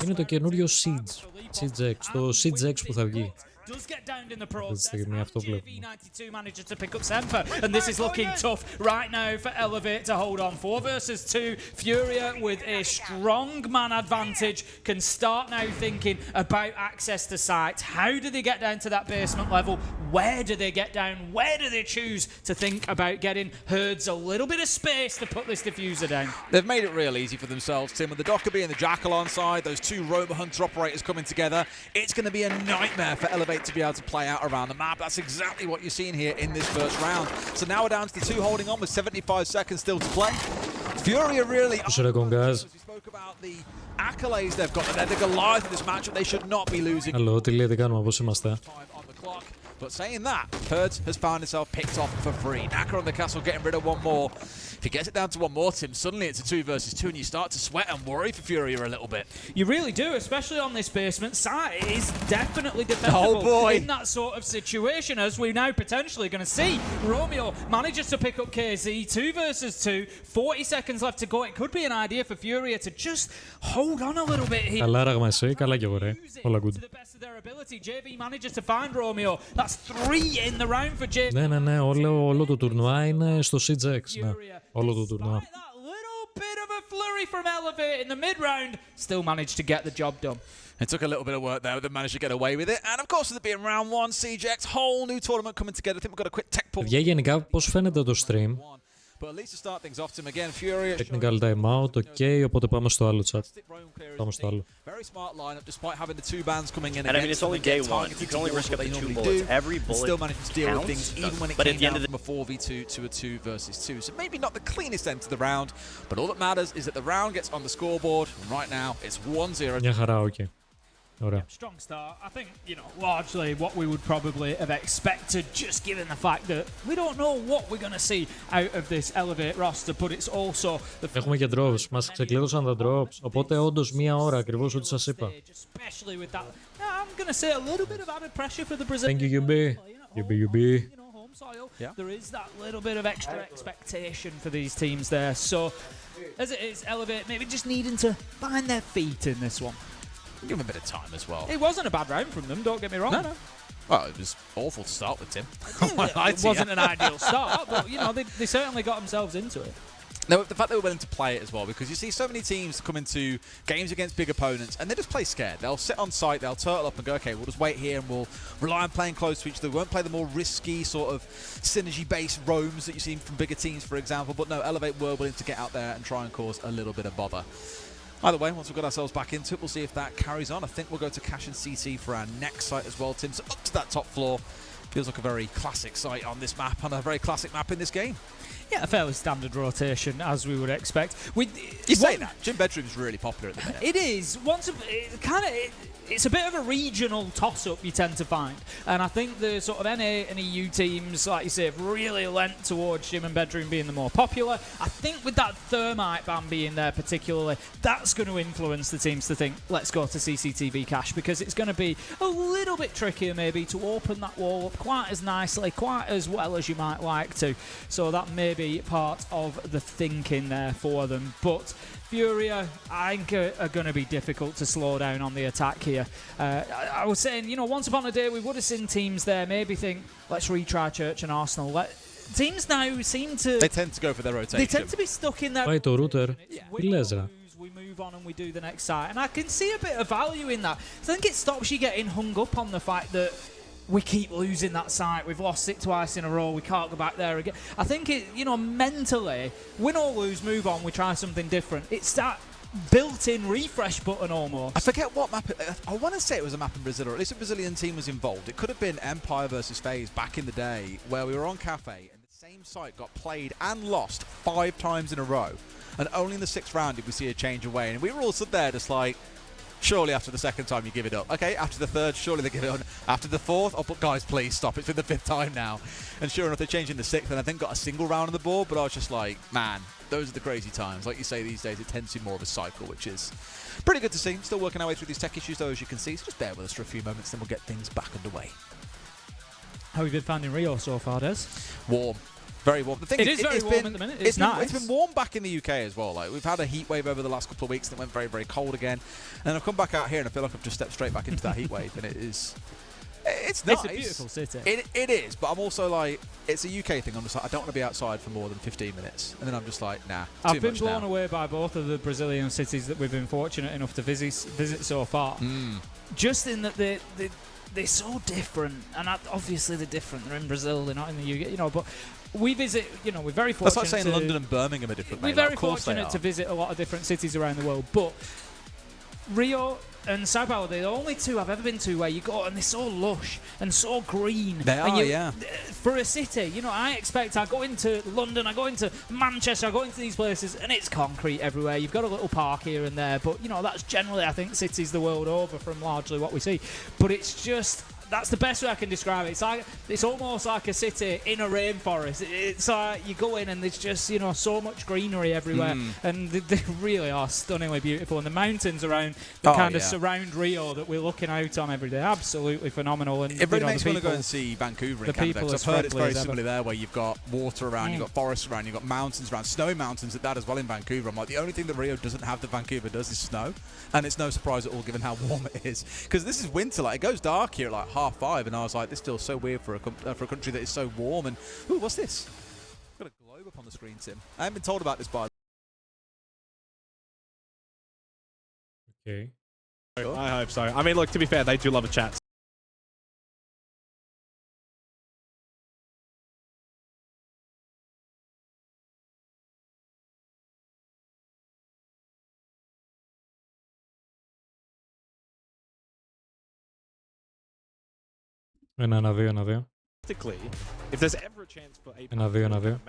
Είναι το καινούριο Siege X, το Siege X που θα βγει. Does get downed in the process. JV92 manages to pick up Semper, and this is looking tough right now for Elevate to hold on. 4 versus 2. Furia with a strong man advantage can start now thinking about access to sites. How do they get down to that basement level? Where do they get down? Where do they choose to think about getting Herds a little bit of space to put this diffuser down? They've made it real easy for themselves, Tim, with the Dockerbee and the Jackal on side, those 2 Rover Hunter operators coming together. It's going to be a nightmare for Elevate to be able to play out around the map. That's exactly what you're seeing here in this first round. So now we're down to the 2 holding on with 75 seconds still to play. Furia really... Dragon Gas. We spoke about the accolades they've got, and they're Goliath in this matchup. They should not be losing. Hello, τι λέτε, κάνουμε, πώς είμαστε? But saying that, Purds has found himself picked off for free. Naka on the castle getting rid of one more. If he gets it down to one more, Tim, suddenly it's a 2 versus 2 and you start to sweat and worry for Furia a little bit. You really do, especially on this basement site. It is definitely defendable in that sort of situation, as we're now potentially going to see. Romeo manages to pick up KZ, 2 versus 2, 40 seconds left to go. It could be an idea for Furia to just hold on a little bit here. Καλά ράγμα εσύ, καλά κι εγώ ρε. Όλα good. JV manages to find Romeo. That's 3 in the round for JV. Ναι, όλο το τουρνουά είναι στο CGX. Ναι, όλο το τουρνουά. Bit of a flurry from Elevate in the mid-round, still managed to get the job done. It took a little bit of work there, but they managed to get away with it. And of course, with it being round 1, CGX, whole new tournament coming together. I think we've got a quick tech pause. Παιδιά, γενικά, πώς φαίνεται το stream? But at least to start things off, Tim, again, Furia... Technical timeout, ok, οπότε πάμε στο άλλο chat. Πάμε στο άλλο. Very smart lineup, despite having the 2 bans coming in. And I mean, it's only day 1. You can only risk up to 2 bullets. Every bullet still managed to deal with things, even when it but came down from a 4v2 to a 2 versus 2. So maybe not the cleanest end to the round, but all that matters is that the round gets on the scoreboard. And right now, it's 1-0. Μια χαρά, ok. Ωραία. Strong start. I think, largely what we would probably have expected, just given the fact that we don't know what we're going to see out of this Elevate roster, but it's also... Έχουμε και drops. Μας ξεκλείδωσαν τα drops. Οπότε όντως 1 ώρα, ακριβώς ό,τι σας είπα. Especially with that, I'm going to say a little bit of added pressure for the Brazilian. Thank you, UB. UB. There is that little bit of extra expectation for these teams there. So, as it is, Elevate maybe just needing to find their feet in this one. Give him a bit of time as well. It wasn't a bad round from them, don't get me wrong. No. Well, it was awful to start with, Tim. It wasn't an ideal start, but, they certainly got themselves into it. No, the fact they were willing to play it as well, because you see so many teams come into games against big opponents and they just play scared. They'll sit on site, they'll turtle up and go, okay, we'll just wait here and we'll rely on playing close to each other. We won't play the more risky sort of synergy-based roams that you've seen from bigger teams, for example. But no, Elevate were willing to get out there and try and cause a little bit of bother. Either way, once we've got ourselves back into it, we'll see if that carries on. I think we'll go to Cash and CT for our next site as well, Tim. So up to that top floor. Feels like a very classic site on this map and a very classic map in this game. Yeah, a fairly standard rotation, as we would expect. You say that. Gym Bedroom's really popular at the minute. It is. It's a bit of a regional toss-up you tend to find. And I think the sort of NA and EU teams, like you say, have really lent towards Gym and Bedroom being the more popular. I think with that Thermite ban being there particularly, that's going to influence the teams to think, let's go to CCTV Cash, because it's going to be a little bit trickier maybe to open that wall up quite as nicely, quite as well as you might like to. So that may be part of the thinking there for them. But Furia, I think, are going to be difficult to slow down on the attack here. I was saying, once upon a day we would have seen teams there maybe think, let's retry Church and Arsenal. Teams now seem to... They tend to go for their rotation. They tend to be stuck in their... Πάει το router. Τι λες, ρε? We move on and we do the next side. And I can see a bit of value in that. I think it stops you getting hung up on the fact that we keep losing that site. We've lost it twice in a row. We can't go back there again. I think it, mentally, win or lose, move on. We try something different. It's that built-in refresh button almost. I forget what map. I want to say it was a map in Brazil, or at least a Brazilian team was involved. It could have been Empire versus FaZe back in the day, where we were on Cafe and the same site got played and lost 5 times in a row, and only in the 6th round did we see a change away. And we were all stood there just like, surely after the 2nd time you give it up. Okay, after the 3rd, surely they give it up. After the 4th, oh, but guys, please stop. It's been the 5th time now. And sure enough, they changed in the 6th, and I think got a single round on the board, but I was just like, man, those are the crazy times. Like you say, these days, it tends to be more of a cycle, which is pretty good to see. Still working our way through these tech issues, though, as you can see. So just bear with us for a few moments, then we'll get things back underway. How have you been finding Rio so far, Des? Warm. Very warm. The thing is very warm at the minute. It's nice. It's been warm back in the UK as well. Like, we've had a heat wave over the last couple of weeks and it went very, very cold again. And I've come back out here and I feel like I've just stepped straight back into that heat wave, and it is... It's nice. It's a beautiful city. It is, but I'm also like, it's a UK thing. I'm just like, I don't want to be outside for more than 15 minutes. And then I'm just like, nah, I've been blown away by both of the Brazilian cities that we've been fortunate enough to visit so far. Just in that they're so different, and obviously they're different. They're in Brazil, they're not in the UK, but we visit, we're very fortunate. That's like saying London and Birmingham are different. We're very fortunate to visit a lot of different cities around the world, but Rio and Sao are the only two I've ever been to where you go and they're so lush and so green. They are, yeah. For a city, you know, I expect I go into London, I go into Manchester, I go into these places and it's concrete everywhere. You've got a little park here and there, but, you know, that's generally, I think, cities the world over from largely what we see. But it's just... That's the best way I can describe it. It's almost like a city in a rainforest. It's like you go in and there's just, you know, so much greenery everywhere, and they really are stunningly beautiful. And the mountains around surround Rio that we're looking out on every day, absolutely phenomenal. And it really makes me want to go and see Vancouver in Canada. Because I've heard it's very similar there, where you've got water around, you've got forests around, you've got mountains around, snowy mountains at that as well in Vancouver. I'm like, the only thing that Rio doesn't have that Vancouver does is snow, and it's no surprise at all given how warm it is. Because this is winter, like it goes dark here at like 5:30, and I was like, this feels so weird for a country that is so warm. And ooh, what's this? Got a globe up on the screen, Tim. I haven't been told about this by. Okay. I hope so. I mean, look, to be fair, they do love a chat. Ένα-δύο. If there's ever a chance for a to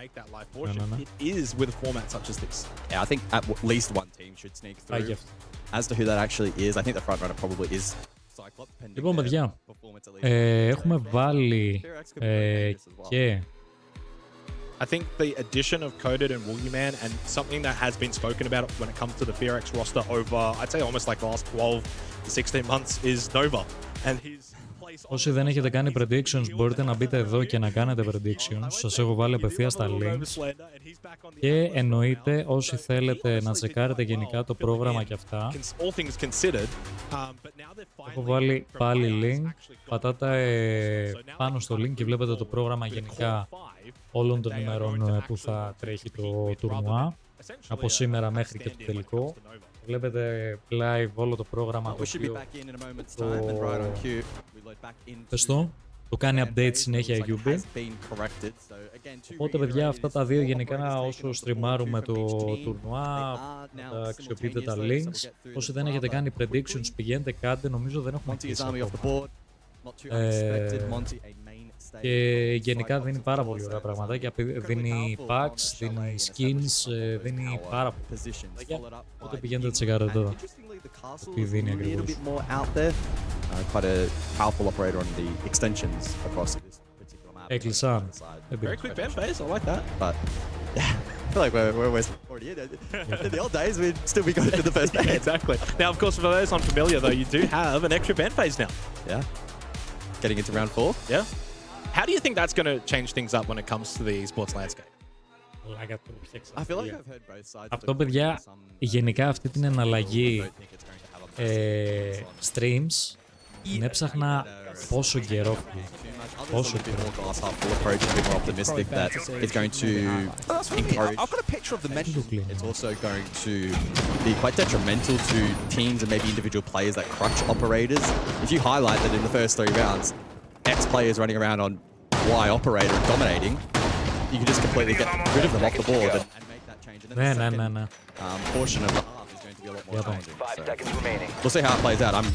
make that live portion, it is with a format such as this. Yeah, I think at least one team should sneak through. As to who that actually is, I think the front runner probably is Cyclops. Λοιπόν, παιδιά, έχουμε βάλει και... I think the addition of Coded and Woogieman and something that has been spoken about when it comes to the FearX roster over, I'd say almost like the last 12 to 16 months is Nova. And his Όσοι δεν έχετε κάνει predictions μπορείτε να μπείτε εδώ και να κάνετε predictions. Σας έχω βάλει απευθείας τα links. Και εννοείται όσοι θέλετε να τσεκάρετε γενικά το πρόγραμμα και αυτά. Έχω βάλει πάλι link. Πατάτε πάνω στο link και βλέπετε το πρόγραμμα γενικά όλων των ημερών που θα τρέχει το τουρνουά. Από σήμερα μέχρι και το τελικό. Βλέπετε live όλο το πρόγραμμα το οποίο το κάνει update συνέχεια η Ubi. Οπότε παιδιά αυτά τα δύο γενικά όσο στριμάρουμε το τουρνουά θα αξιοποιείτε τα links. Όσοι δεν έχετε κάνει predictions πηγαίνετε κάντε, νομίζω δεν έχουμε αρχίσει ακόμα. Και γενικά δίνει πάρα πολύ ωραία πραγματάκια, δίνει packs, δίνει skins, δίνει πάρα πολλά. Οπότε πηγαίνετε τσεκάρετε τώρα τι δίνει ακριβώς. Έκλεισαν. Very quick ban phase, I like that. But yeah, I feel like we're already in it. In the old days, we'd still be going for the first ban. Exactly. Now, of course, for those unfamiliar, though, you do have an extra ban phase now. Yeah. Getting into round 4. Yeah. How do you think that's going to change things up when it comes to the esports landscape? I feel like I've heard both sides. Αυτό, παιδιά, γενικά αυτή την εναλλαγή streams την έψαχνα πόσο καιρό. Πόσο καιρό. I've got a picture of the mental. It's also going to be quite detrimental to teams and maybe individual players that crutch operators. If you highlight that in the first 3 rounds, X players running around on Y operator and dominating, you can just completely get rid of them off the board and make that change. And then the second portion of the half is going to be a lot more challenging. 5 seconds remaining. We'll see how it plays out. I'm,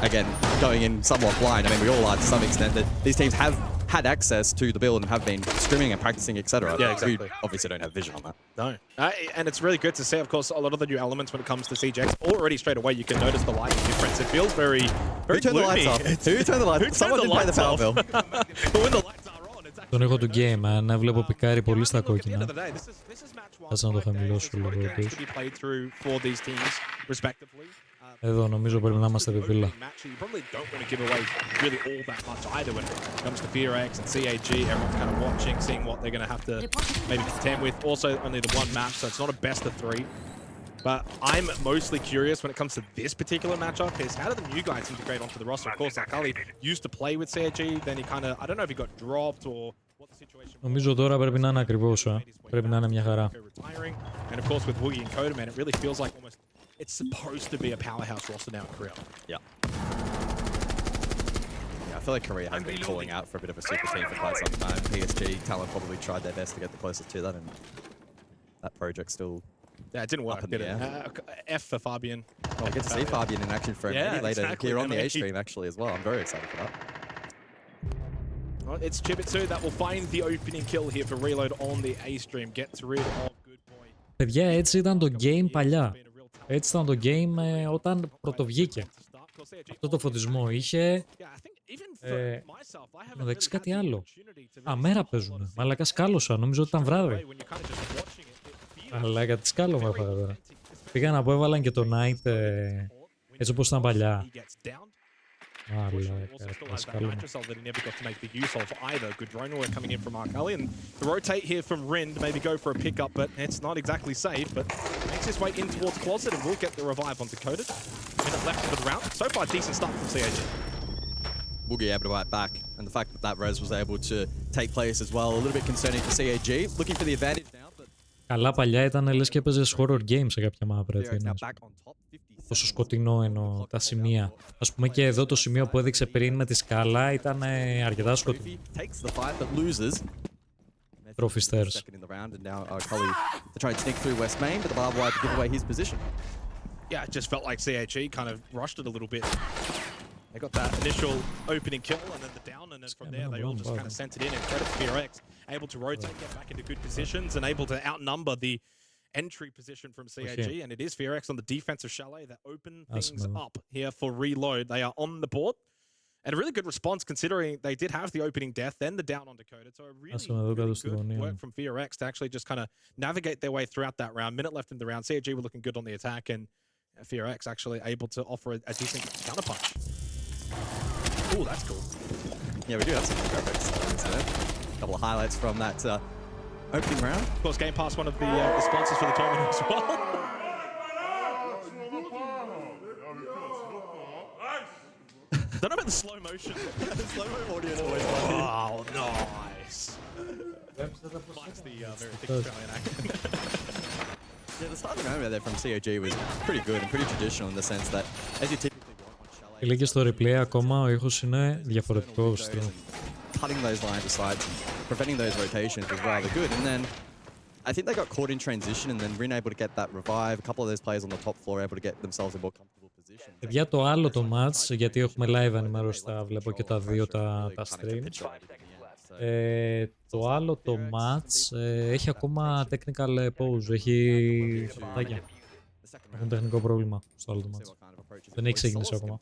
again, going in somewhat blind. I mean, we all are to some extent that these teams have had access to the build and have been streaming and practicing, etc. Yeah, exactly. We obviously don't have vision on that. No. And it's really good to see, of course, a lot of the new elements when it comes to CJX. Already straight away, you can notice the lighting difference. It feels very, very Who turned the lights off? Who turned the lights off? Someone didn't pay the power bill. But when the lights are on, it's Τον ήχο του game, να βλέπω πικάρει πολύ στα κόκκινα. Κάτσε να το χαμηλώσω λίγο τους. Εδώ νομίζω πρέπει να είμαστε πιπίλα. But I'm mostly curious when it comes to this particular matchup is how do the new guys integrate onto the roster? Of course, Akali used to play with CAG, then he kind of, I don't know if he got dropped or what the situation was. Νομίζω τώρα πρέπει να είναι ακριβώς, πρέπει να είναι μια χαρά. And of course with Woogie and Coda, man, it really feels like almost it's supposed to be a powerhouse roster now in Korea. Yeah. Yeah, I feel like Korea has been calling out for a bit of a super team for quite some time. PSG, Talon probably tried their best to get the closest to that, and that project still. Yeah, it didn't work, did it? F for Fabian. I get to see Fabian in action for a minute later here on the A stream actually as well. I'm very excited for that. Well, it's Chibitsu that will find the opening kill here for Reload on the A stream. Gets rid of Good Boy. Παιδιά, έτσι ήταν το game παλιά. Έτσι ήταν το game όταν πρωτοβγήκε. Αυτό το φωτισμό είχε... μεταξύ κάτι άλλο. Μέρα παίζουνε. Μαλάκα σκάλωσα. Νομίζω ότι ήταν βράδυ. Μαλάκα τι σκάλωμα έφαγα τώρα. Πήγα να πω έβαλαν και το Night έτσι όπως ήταν παλιά. That he never got to make the use of either. Good drone work coming in from Arkali, and the rotate here from Rind, maybe go for a pickup, but it's not exactly safe, but makes his way in towards Closet and will get the revive on Decoded. Minute left for the round. So far, decent start from CAG. Woogie able to fight back, and the fact that that res was able to take place as well, a little bit concerning for CAG. Looking for the advantage now, but... Καλά παλιά ήταν λες και έπαιζες horror games σε κάποια μάπρα. Τόσο σκοτεινό εννοώ τα σημεία. Ας πούμε και εδώ το σημείο που έδειξε πριν με τη σκάλα ήταν αρκετά σκοτεινό. Trophy stairs. Yeah, it just felt like CAG kind of rushed it a little bit. They got that initial opening kill and then the down, and then from there they all just kind of sent it in. And credit to FearX, able to rotate, get back into good positions, and able to outnumber the entry position from CAG. And it is FearX on the defensive chalet that open things up here for Reload. They are on the board. And a really good response considering they did have the opening death, then the down on Decoded. So a really good work from FearX to actually just kind of navigate their way throughout that round. Minute left in the round. CAG were looking good on the attack, and FearX actually able to offer a decent counterpunch. Oh, that's cool. Yeah, we do have some graphics. A couple of highlights from that opening round. Of course, Game Pass, one of the sponsors for the tournament as well. Don't know about the slow motion. The slow-mo audio is always funny. Oh, nice. Likes the very thick Australian accent. Yeah, the start of the round there from COG was pretty good and pretty traditional in the sense that as you typically Λέει και στο replay ακόμα ο ήχος είναι διαφορετικός. Cutting those lines aside, preventing those rotations was rather good. And then I think they got caught in transition and then Rin able to get that revive. A couple of those players on the top floor able to get themselves in more comfortable position. Για το άλλο το match, γιατί έχουμε live ενημέρωση, τα βλέπω και τα δύο τα stream. Το άλλο το match έχει ακόμα technical pause, έχει φωτάκια. Έχουν τεχνικό πρόβλημα στο άλλο το match. Δεν έχει ξεκινήσει ακόμα.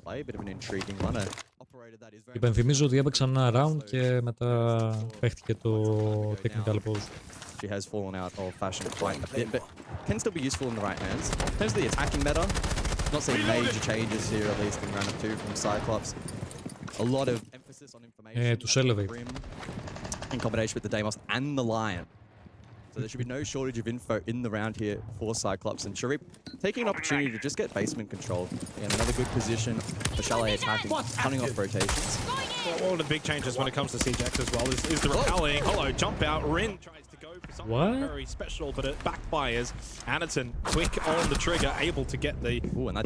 Υπενθυμίζω ότι έπαιξαν ένα round και μετά παίχτηκε το technical pause. She has fallen out of fashion quite a bit, but can still be useful in the right hands. In terms of the attacking meta, not seeing major changes here, at least in round of 2 from Cyclops. A lot of emphasis on information in combination with the Deimos and the Lion. So there should be no shortage of info in the round here for Cyclops, and Sharif taking an opportunity to just get basement control. Again, another good position for Chalet attacking, cutting off rotations. Well, one of the big changes when it comes to CJX as well is the repelling. Hello, jump out. Rin tries to go for something very special, but it backfires. Anderton quick on the trigger, able to get the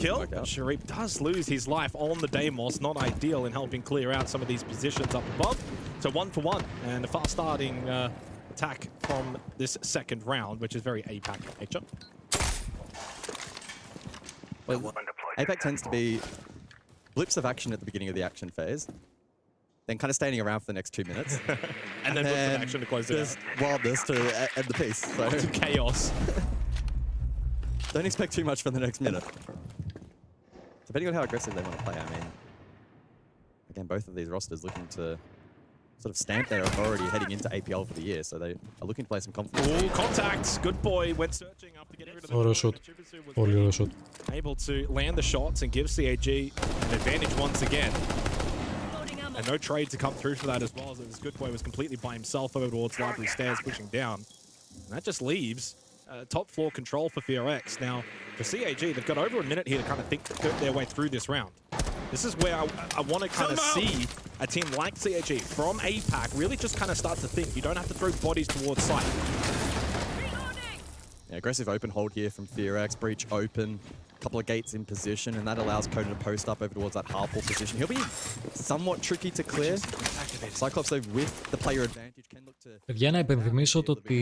kill. Sharif does lose his life on the Deimos, not ideal in helping clear out some of these positions up above. So 1-for-1, and a fast starting attack from this second round, which is very APAC in nature. Well, APAC tends to be blips of action at the beginning of the action phase, then kind of standing around for the next 2 minutes. and then blips of action to close it out. Wildness to end the piece. So. To chaos. Don't expect too much for the next minute. Depending on how aggressive they want to play, I mean, again, both of these rosters looking to sort of stamp their authority heading into APL for the year, so they are looking to play some confidence. Oh, contact! Good boy, went searching after getting rid of the Ωραίο shot. Πολύ ωραίο shot. Able to land the shots and give CAG an advantage once again. And no trade to come through for that as well, as Good Boy was completely by himself over towards Library Stairs, pushing down. And that just leaves top floor control for FearX. Now, for CAG, they've got over a minute here to kind of think their way through this round. This is where I want to kind of see a team like CAG from APAC really just kind of start to think. You don't have to throw bodies towards sight. Yeah, aggressive open hold here from FearX, breach open, couple of gates in position, and that allows Coda to post up over towards that hardball position. He'll be somewhat tricky to clear. Cyclops, though, with the player advantage, can look to... Για να υπενθυμίσω το ότι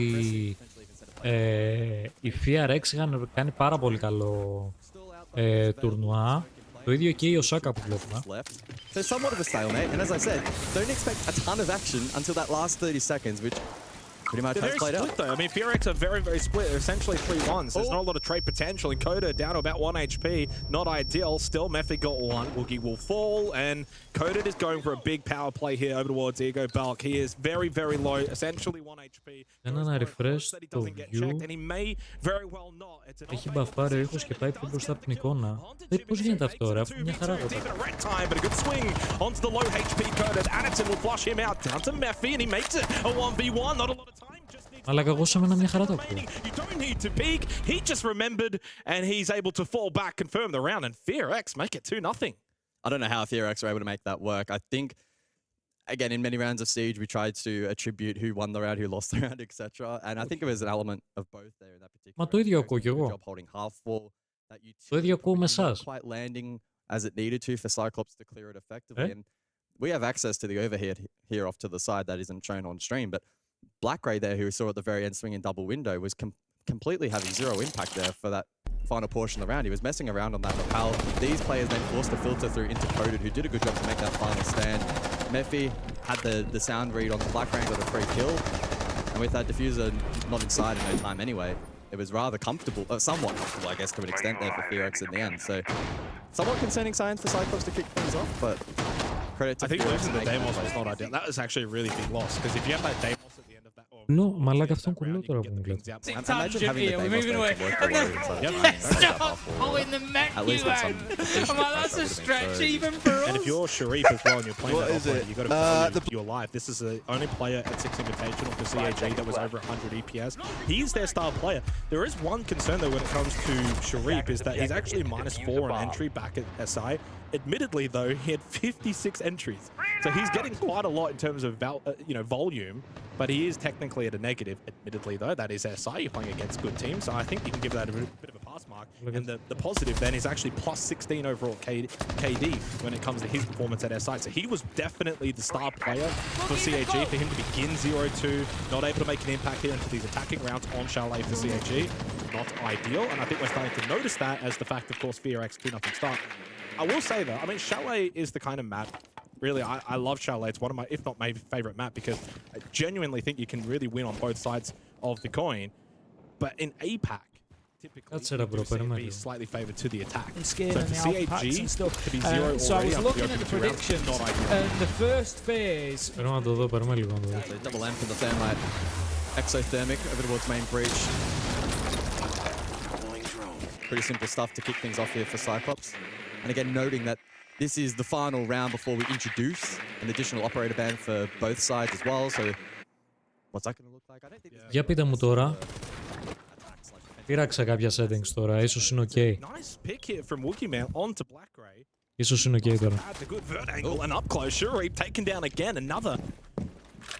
οι FearX είχαν κάνει πάρα πολύ καλό τουρνουά. Το ίδιο και η Οσάκα που βλέπουμε. So somewhat of a stalemate, and as I said, don't expect a ton of action until that last 30 seconds, which pretty much has played out. Though. I mean, FearX are very, very split. They're essentially 3-1s. There's not a lot of trade potential. And Coda down to about 1 HP. Not ideal. Still, Mephi got one. Woogie will fall. And Coda is going for a big power play here over towards Ego Bulk. He is very, very low. Essentially 1 HP. Ένα refresh το view. Έχει μπαφάρει ο ήχος και πάει πιο μπροστά από την εικόνα. Πώς γίνεται αυτό, ρε, αφού μια χαρά γότα. Αλλά εγώ σε μένα μια χαρά το ακούω. He just remembered and he's able to fall back, confirm the round, and FearX make it 2-0. I don't know how FearX are able to make that work. I think, again, in many rounds of Siege, we tried to attribute who won the round, who lost the round, etc. And I think it was an element of both there in that particular. Μα το ίδιο ακούω κι εγώ. Το ίδιο ακούω με εσάς. Quite landing as it needed to for Cyclops to clear it effectively. And we have access to the overhead here off to the side that isn't shown on stream, but Black Ray there, who we saw at the very end swing in double window, was completely having zero impact there for that final portion of the round. He was messing around on that lapel. These players then forced to filter through into Coded, who did a good job to make that final stand. Mephi had the sound read on the Black Ray, got a free kill. And with that diffuser not inside in no time anyway, it was rather comfortable, somewhat comfortable, I guess, to an extent there for FearX in the end. So somewhat concerning signs for Cyclops to kick things off, but credit to I think losing the Deimos was not ideal. That was actually a really big loss, because if you have that Deimos at the end of that... No, μαλάκα αυτόν κουλό τώρα που μου κλαίει. Imagine having the Deimos to work away Stop pulling the mech you out. Well, that's a stretch even for us. And if you're Sharif as well and you're playing that operator, you've got to value your life. This is the only player at 6 Invitational for CAG that was over 100 EPS. He's their star player. There is one concern though when it comes to Sharif, is that he's actually -4 on entry back at SI. Admittedly though, he had 56 entries. So he's getting quite a lot in terms of volume, but he is technically at a negative. Admittedly though, that is SI, you're playing against good teams, so I think you can give that a bit of a pass mark. And the positive then is actually +16 overall KD when it comes to his performance at SI. So he was definitely the star player for CAG. For him to begin 0-2, not able to make an impact here into these attacking rounds on Chalet for CAG, not ideal. And I think we're starting to notice that as the fact, of course, FearX 2-0 start. I will say though, I mean, Chalet is the kind of map, really, I love Chalet. It's one of my, if not my favorite map, because I genuinely think you can really win on both sides of the coin. But in APAC, typically, be slightly favored to the attack. So for CAG to be 0 so I was already looking at the predictions, and the first phase... Double M for the Thermite. Exothermic over towards main breach. Pretty simple stuff to kick things off here for Cyclops. And again, noting that this is the final round before we introduce an additional operator ban for both sides as well. So, what's that going to look like? I don't think. Για πείτε μου τώρα. Πήραξα κάποια settings τώρα, ίσως είναι ok. Nice pick here from Wookieman onto Black Ray. Ίσως είναι ok τώρα. Had the good vert angle and up close. Sharif taken down again. Another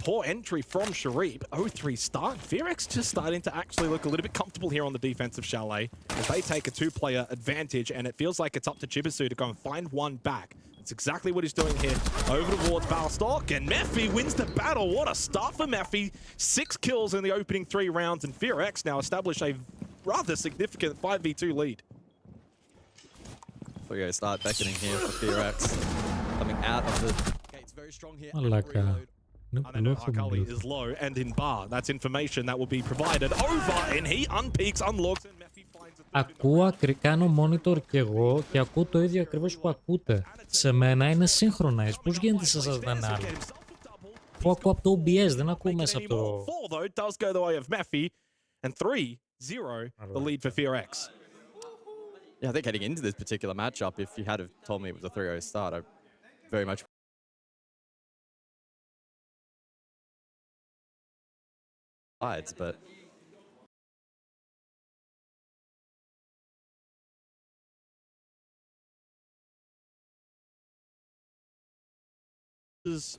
poor entry from Sharif. 0-3 start. FearX just starting to actually look a little bit comfortable here on the defense of Chalet as they take a 2-player advantage, and it feels like it's up to Chibisu to go and find one back. That's exactly what he's doing here. Over towards Balstock, and Mephi wins the battle. What a start for Mephi. 6 kills in the opening 3 rounds, and FearX now establish a rather significant 5v2 lead. So we go start beckoning here for FearX. Coming out of the gates very strong here. Μαλάκα. And Akali is low and in bar. That's information that will be provided over, and he unpeaks, unlocks, and Mephi finds it. Ακούω, κάνω monitor κι εγώ και ακούω το ίδιο ακριβώς που ακούτε. Σε μένα είναι synchronize. Πώς γίνεται σε εσάς να είναι άλλο? Που ακούω από το OBS, δεν ακούω μέσα από το... 4 though does go the way of Mephi, and 3-0 the lead for FearX. Yeah, I think heading into this particular matchup, if you had have told me it was a 3-0 start, I very much but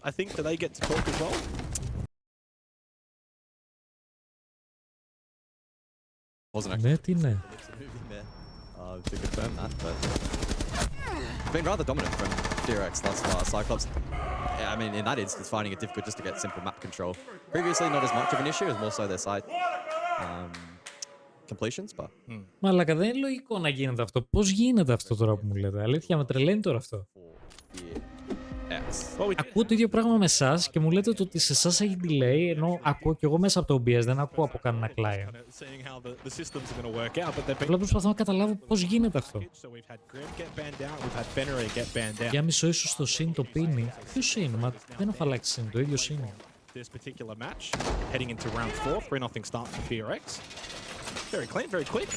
I think, do they get to talk as well? Wasn't actually. Ναι, τι ναι. To confirm that, but been rather dominant from FearX thus far. Cyclops, I mean, in that instance, finding it difficult just to get simple map control. Previously, not as much of an issue, as more so their side completions, but... Μαλάκα, δεν είναι λογικό να γίνεται αυτό. Πώς γίνεται αυτό τώρα που μου λέτε? Αλήθεια, με τρελαίνει τώρα αυτό. Ακούω το ίδιο πράγμα με εσάς και μου λέτε ότι σε εσάς έχει delay, ενώ ακούω και εγώ μέσα από το OBS, δεν ακούω από κανένα client. Απλά προσπαθώ να καταλάβω πώς γίνεται αυτό. Για μισό ίσως το συν το πίνει. Ποιο συν? Μα δεν έχω αλλάξει συν, το ίδιο συν. This particular match, heading into round 4, 3-0 start for FearX. Very clean, very quick.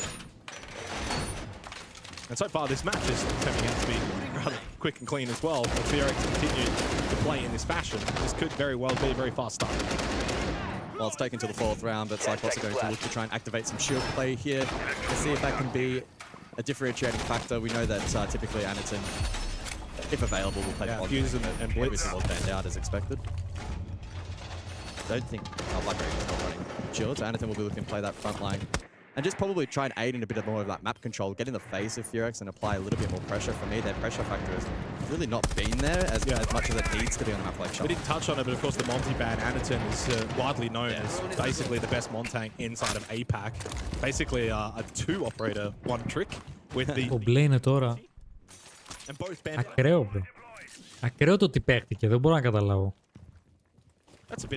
And so far this match is turning out to be rather quick and clean as well. If FearX continue to play in this fashion, this could very well be a very fast start. Well, it's taken to the 4th round, but Cyclops are going to look to try and activate some shield play here to see if that can be a differentiating factor. We know that typically Anaton, if available, will play Fuse and everything was banned out as expected. Don't think Black Raven is not running shields. Anaton will be looking to play that front line and just probably try and aid in a bit more of that map control, get in the face of FearX and apply a little bit more pressure. For me, their pressure factor has really not been there as much as it needs to be on a map like Shark. We didn't touch on it, but of course the Monty ban, Anaton is widely known as basically the best Montang inside of APAC. Basically a 2-operator, 1 trick with the... Το μπλε είναι τώρα. Ακραίο, bro. Ακραίο το τι παίχτηκε, δεν μπορώ να καταλάβω.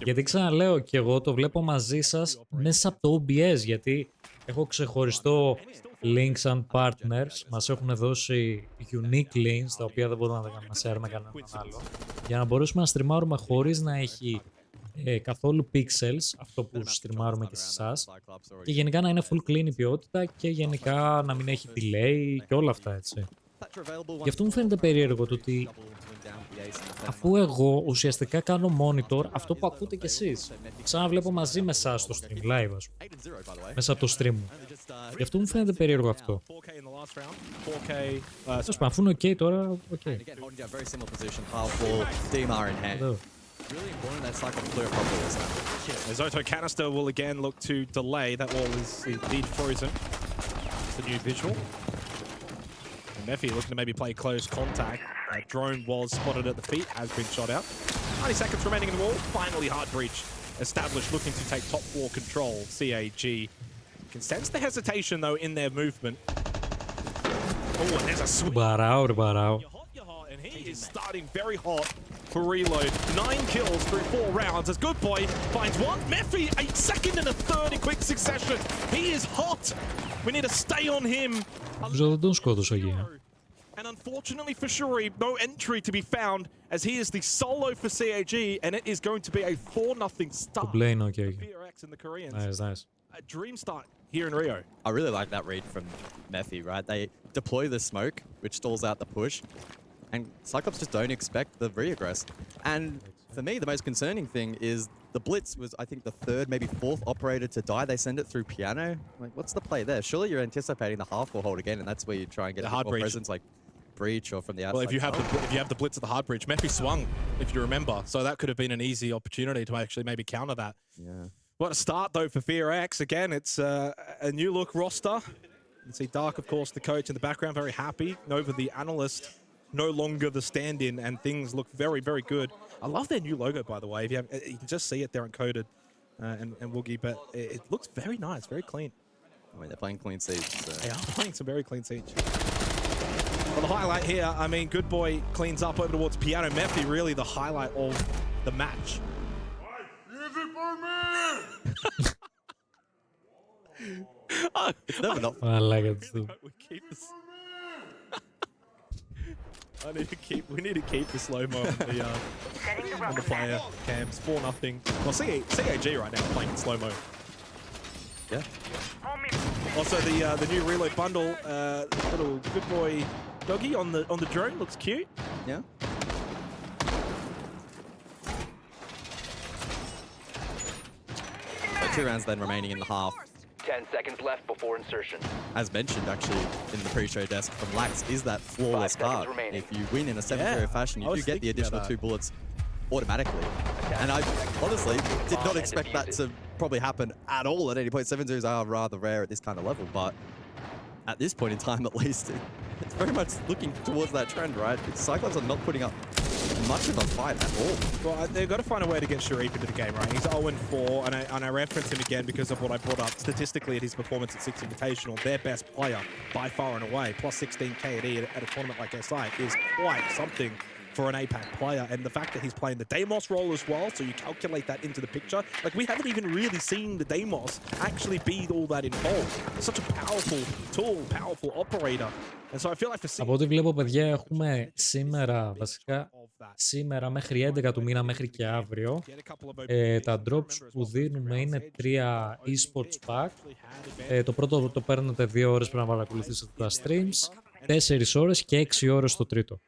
Γιατί ξαναλέω και εγώ το βλέπω μαζί σας μέσα από το OBS, γιατί έχω ξεχωριστό links and partners, μας έχουν δώσει unique links, τα οποία δεν μπορούμε να τα κάνουμε share με κανέναν άλλο, για να μπορέσουμε να στριμάρουμε χωρίς να έχει καθόλου pixels, αυτό που στριμάρουμε και σε εσάς, και γενικά να είναι full clean η ποιότητα και γενικά να μην έχει delay και όλα αυτά, έτσι. Γι' αυτό μου φαίνεται περίεργο το ότι αφού εγώ ουσιαστικά κάνω monitor αυτό που ακούτε κι εσείς, σαν να βλέπω μαζί με εσάς στο stream live, ας πούμε, μέσα από το stream μου. Γι' αυτό μου φαίνεται περίεργο αυτό. Ας πούμε, αφού είναι ok τώρα, ok. Really important that Cyclops clear properly this time. As Zoto Canister will again look to delay. That wall is indeed frozen. It's the new visual. And Mephi looking to maybe play close contact. Drone was spotted at the feet, has been shot out. 90 seconds remaining in the wall. Finally, hard breach established, looking to take top 4 control. CAG can sense the hesitation though in their movement. Oh, and there's a switch. And he is starting very hot for reload. 9 kills through 4 rounds as Good Boy finds one. Mephi, a second and a third in quick succession. He is hot. We need to stay on him. And unfortunately for Shuri, no entry to be found as he is the solo for CAG, and it is going to be a 4-0 start for FearX and the Koreans. Nice. A dream start here in Rio. I really like that read from Mephi, right? They deploy the smoke, which stalls out the push, and Cyclops just don't expect the reaggress. And for me, the most concerning thing is the Blitz was, I think, the 3rd, maybe 4th operator to die. They send it through Piano. Like, what's the play there? Surely you're anticipating the half-wall hold again, and that's where you try and get a bit more presence, like breach or from the outside. Well, if you have the Blitz at the hard breach, Mephi swung, if you remember. So that could have been an easy opportunity to actually maybe counter that. Yeah. What a start, though, for FearX. Again, it's a new-look roster. You can see Dark, of course, the coach in the background, very happy. Nova, the analyst, no longer the stand-in, and things look very, very good. I love their new logo, by the way. If you can just see it there encoded, and Woogie, but it looks very nice, very clean. I mean, they're playing clean siege. So. They are playing some very clean siege. Well, the highlight here, I mean, Good Boy cleans up over towards Piano. Mephi, really the highlight of the match. It's never not. I like it too. We keep this. We need to keep the slow-mo on the player cams. 4-0. Well, CAG right now playing in slow-mo. Yeah. Also, the new reload bundle, little Good Boy doggy on the drone looks cute. Yeah. So 2 rounds then remaining in the half. 10 seconds left before insertion. As mentioned, actually, in the pre-show desk from Lax, is that flawless card. If you win in a 7-0 fashion, you do get the additional 2 bullets automatically. And I honestly did not expect that to probably happen at all at any point. 7-0s are rather rare at this kind of level, but at this point in time, at least, it's very much looking towards that trend, right? Cyclops are not putting up much of a fight at all. Well, they've got to find a way to get Sharif into the game, right? He's 0-4, and I reference him again because of what I brought up. Statistically, at his performance at 6 Invitational, their best player by far and away, plus 16 KD at a tournament like SI, is quite something for an APAC player. And the fact that he's playing the Deimos role as well, so you calculate that into the picture. Like, we haven't even really seen the Deimos actually be all that involved. It's such a powerful tool, powerful operator. And so I feel like for Από ό,τι βλέπω, παιδιά, έχουμε σήμερα, βασικά, σήμερα μέχρι 11 του μήνα, μέχρι και αύριο, τα drops που δίνουμε είναι 3 eSports pack. Το πρώτο το παίρνετε 2 ώρες, πρέπει να παρακολουθήσετε τα streams, 4 ώρες και 6 ώρες το τρίτο.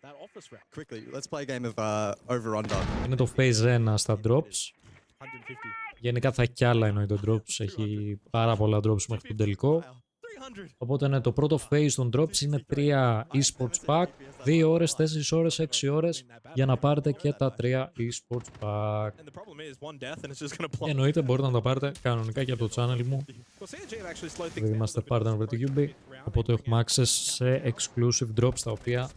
Είναι το phase 1 στα drops. Γενικά θα έχει κι άλλα εννοεί το drops, έχει πάρα πολλά drops μέχρι τον τελικό. Οπότε το πρώτο phase των drops είναι 3 eSports pack, 2 ώρες, 4 ώρες, 6 ώρες για να πάρετε και τα 3 eSports pack. Εννοείται μπορείτε να τα πάρετε κανονικά και από το channel μου, επειδή είμαστε partner με τη Ubi, οπότε έχουμε access σε exclusive drops τα οποία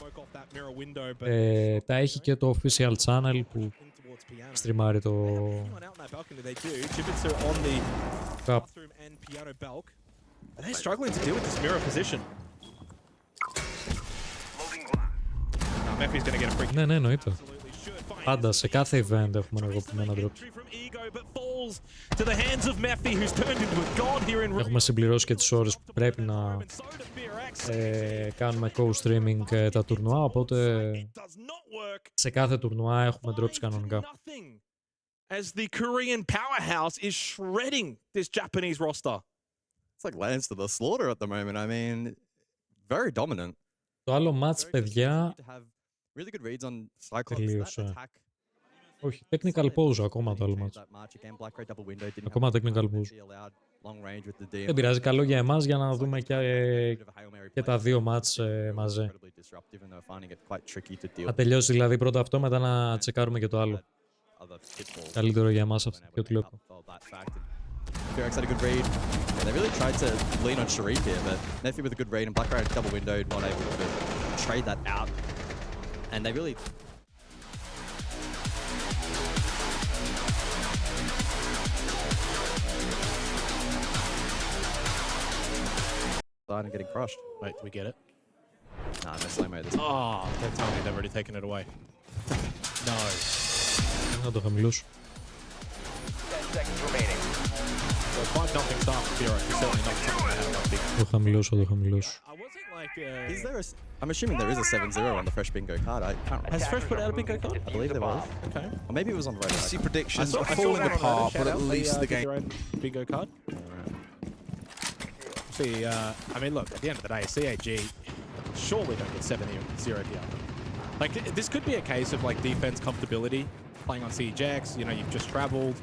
τα έχει και το official channel που στριμάρει το Cup. They're struggling to deal with this mirror position. Mephi's going to get a free. Ναι, εννοείται. Πάντα σε κάθε event έχουμε ενεργοποιημένα drops. Έχουμε συμπληρώσει και τις ώρες που πρέπει να κάνουμε co-streaming τα τουρνουά, οπότε σε κάθε τουρνουά έχουμε drops κανονικά. As the Korean powerhouse is shredding this Japanese roster. It's like lands to the slaughter at the moment. I mean, very dominant. Το άλλο match, παιδιά, Really good reads on Cyclops. τελείωσε. Όχι, technical pause ακόμα το άλλο match. Ακόμα technical pause. Δεν πειράζει, καλό για εμάς για να δούμε και τα δύο match μαζί. Θα τελειώσει δηλαδή πρώτα αυτό, μετά να τσεκάρουμε και το άλλο. Καλύτερο για εμάς αυτό και ό,τι λέω. Ferex had a good read. And they really tried to lean on Sharif here, but Nephi with a good read and Black Riot double windowed, not able to trade that out. And they really... Starting getting crushed. Wait, do we get it? Nah, no slow-mo this time. Oh, don't tell me they've already taken it away. No. Να το χαμηλώσω. 10 seconds remaining. Το χαμηλώσω, το χαμηλώσω. Is there a... I'm assuming there is a 7-0 on the Fresh Bingo card. I can't remember. Has Fresh put out a bingo card? I believe there was. Okay. Or maybe it was on Road. I see predictions are falling apart, but at least the game... Bingo card. See, I mean, look, at the end of the day, CAG surely don't get 7-0 here. Like, this could be a case of, like, defense comfortability. Playing on CJX, you know, you've just traveled.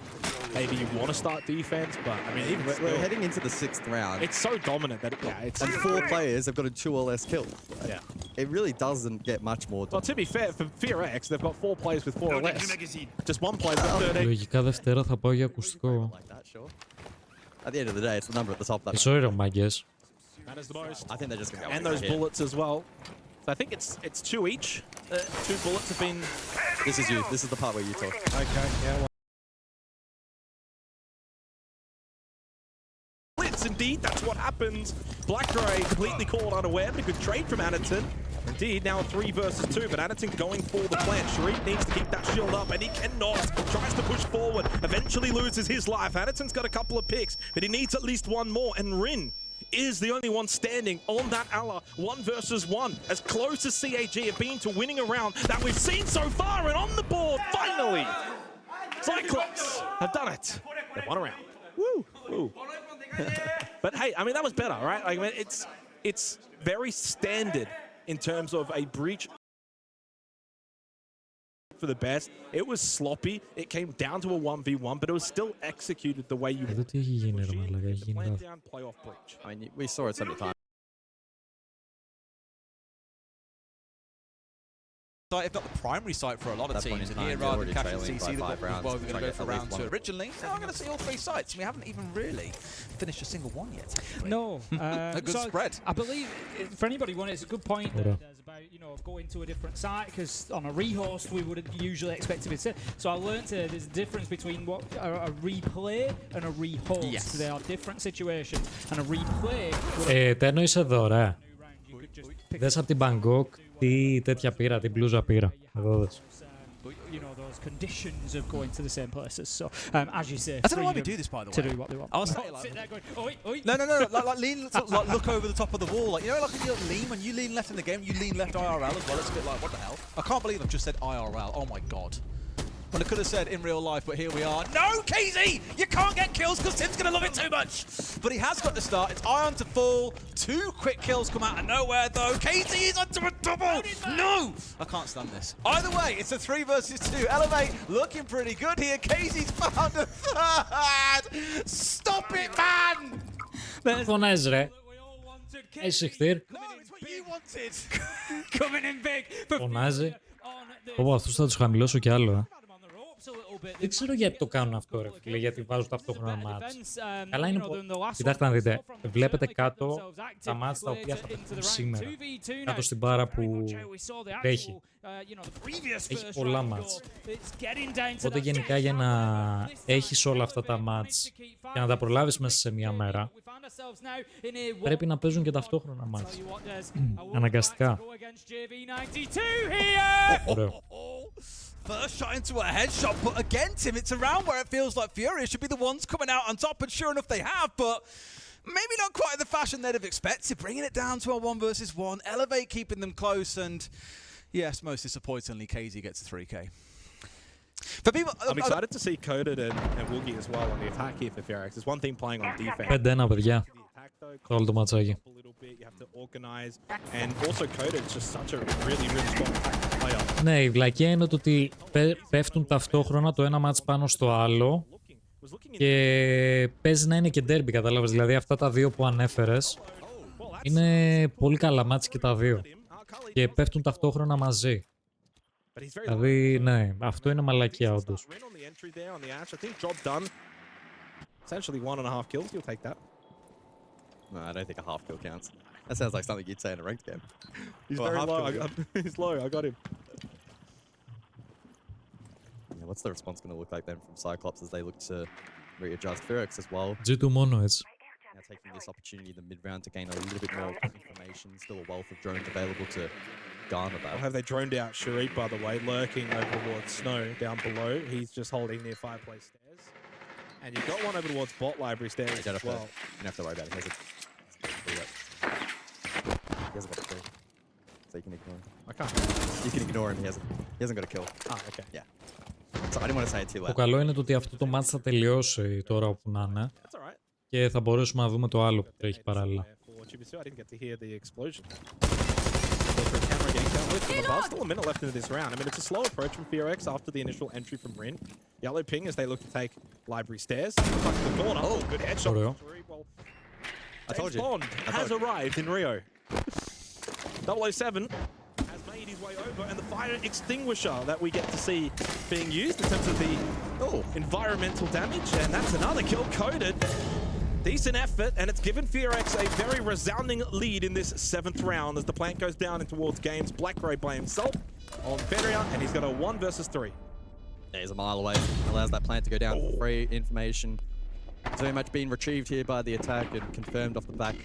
Maybe you want to start defense, but I mean, even we're heading into the 6th round. It's so dominant that it's... And 4 players have got a 2 or less kill. Yeah. It really doesn't get much more. Well, to be fair, for FearX, they've got 4 players with 4 or less. Just 1 player with 13. Λογικά Δευτέρα θα πάω για ακουστικό. At the end of the day, it's the number at the top that Sorry, μάγκες. That is the most. I think they're just going to go and those bullets as well. So I think it's 2 each. 2 bullets have been... This is you. This is the part where you talk. Okay, yeah. Well. Indeed, that's what happens. Black Gray completely caught unaware, but a good trade from Anatton. Indeed, now 3 versus 2, but Anatton going for the plant. Sharif needs to keep that shield up, and he cannot. Tries to push forward, eventually loses his life. Anatton's got a couple of picks, but he needs at least 1 more, and Rin is the only one standing on that Allah. 1 versus 1, as close as CAG have been to winning a round that we've seen so far, and on the board, finally, Cyclops have done it. They've won a round. Woo! Woo! But hey, I mean, that was better, right? Like, I mean, it's very standard in terms of a breach for the best. It was sloppy. It came down to a 1v1, but it was still executed the way you want. Down playoff breach. I mean, we saw it so many times. If not the primary site for a lot of teams, and here rather than catching CC, well, we're going to go for round 2 originally. Now I'm going to see all 3 sites. We haven't even really finished a single one yet. No. A good spread. I believe, for anybody, it's a good point that about, you know, going to a different site, because on a rehost we would usually expect to be set. So I learned there's a difference between what a replay and a rehost. Yes. They are different situations, and a replay. Τι εννοείς εδώ, ρε? Δες από την Bangkok τι τέτοια πήρα, την μπλούζα πήρα. Εδώ δες. You know, those conditions of going to the same places. So, as you say, I don't know why we do this, by the way. To do what they want. I was saying, sit there going, oi, oi. No, like lean, like look over the top of the wall, like, you know, like when you lean left in the game, you lean left IRL as well. It's a bit like, what the hell? I can't believe I've just said IRL. Oh my god. Well, I could have said in real life, but here we are. No, KZ! You can't get kills because Tim's going to love it too much. But he has got to start. It's Ion to full. 2 quick kills come out of nowhere, though. KZ is onto a double. No! I can't stand this. Either way, it's a 3 versus 2. Elevate looking pretty good here. KZ's found a third. Stop it, man! Φωνάζει, ρε. Έχει χτύρ. No, it's what you wanted. Coming in big. Φωνάζει. Πω, αυτούς θα τους χαμηλώσω κι άλλο, Δεν ξέρω γιατί το κάνουν αυτό, ρε φίλε, γιατί βάζουν ταυτόχρονα μάτς. Καλά είναι Κοιτάξτε να δείτε, βλέπετε κάτω τα μάτς τα οποία θα παίξουν σήμερα. Κάτω στην μπάρα που έχει. Έχει πολλά μάτς. Οπότε γενικά για να έχεις όλα αυτά τα μάτς και να τα προλάβεις μέσα σε μία μέρα, πρέπει να παίζουν και ταυτόχρονα μάτς. Αναγκαστικά. Ωραίο. First shot into a headshot, but again, Tim, it's a round where it feels like Fury should be the ones coming out on top, and sure enough they have, but maybe not quite in the fashion they'd have expected, bringing it down to a 1 versus 1, Elevate keeping them close, and yes, most disappointingly, KZ gets a 3K. For people, I'm excited to see Coded and Woogie as well on the attack here for Ferox. There's one thing playing on defense. 5-1, παιδιά. Το όλο το ματσάκι. Ναι, η βλακία είναι το ότι πέφτουν ταυτόχρονα το ένα μάτς πάνω στο άλλο και παίζει να είναι και ντέρμπι, κατάλαβες. Δηλαδή αυτά τα δύο που ανέφερες είναι πολύ καλά μάτς και τα δύο και πέφτουν ταυτόχρονα μαζί. Δηλαδή, ναι, αυτό είναι μαλακία όντως. No, I don't think a half kill counts. That sounds like something you'd say in a ranked game. He's very low. He's low. I got him. Yeah, what's the response going to look like then from Cyclops as they look to readjust Ferox as well? G2 μόνο έτσι. Now taking this opportunity in the mid-round to gain a little bit more information. Still a wealth of drones available to garner that. Have they droned out Sharif, by the way, lurking over towards Snow down below. He's just holding near fireplace stairs. And you've got one over towards bot library stairs as well. You don't have to worry about it. He hasn't got a kill. So you can ignore him. I can't. You can ignore him. He hasn't got a kill. Ah, okay. Yeah. So I didn't want to say it too loud. Το καλό είναι το ότι αυτό το match θα τελειώσει τώρα όπου να είναι και θα μπορέσουμε να δούμε το άλλο που τρέχει παράλληλα. Still a minute left into this round. I mean, it's a slow approach from Ferox after the initial entry from Rin. Yellow ping as they look to take library stairs. Oh, good headshot. I told you. Bond has arrived in Rio. 007 has made his way over, and the fire extinguisher that we get to see being used in terms of the environmental damage, and that's another kill coded. Decent effort, and it's given Ferox a very resounding lead in this 7th round as the plant goes down in towards games. Blackray by himself on Feria, and he's got a 1 versus 3. He's a mile away. Allows that plant to go down for free information. It's very much been retrieved here by the attack and confirmed off the back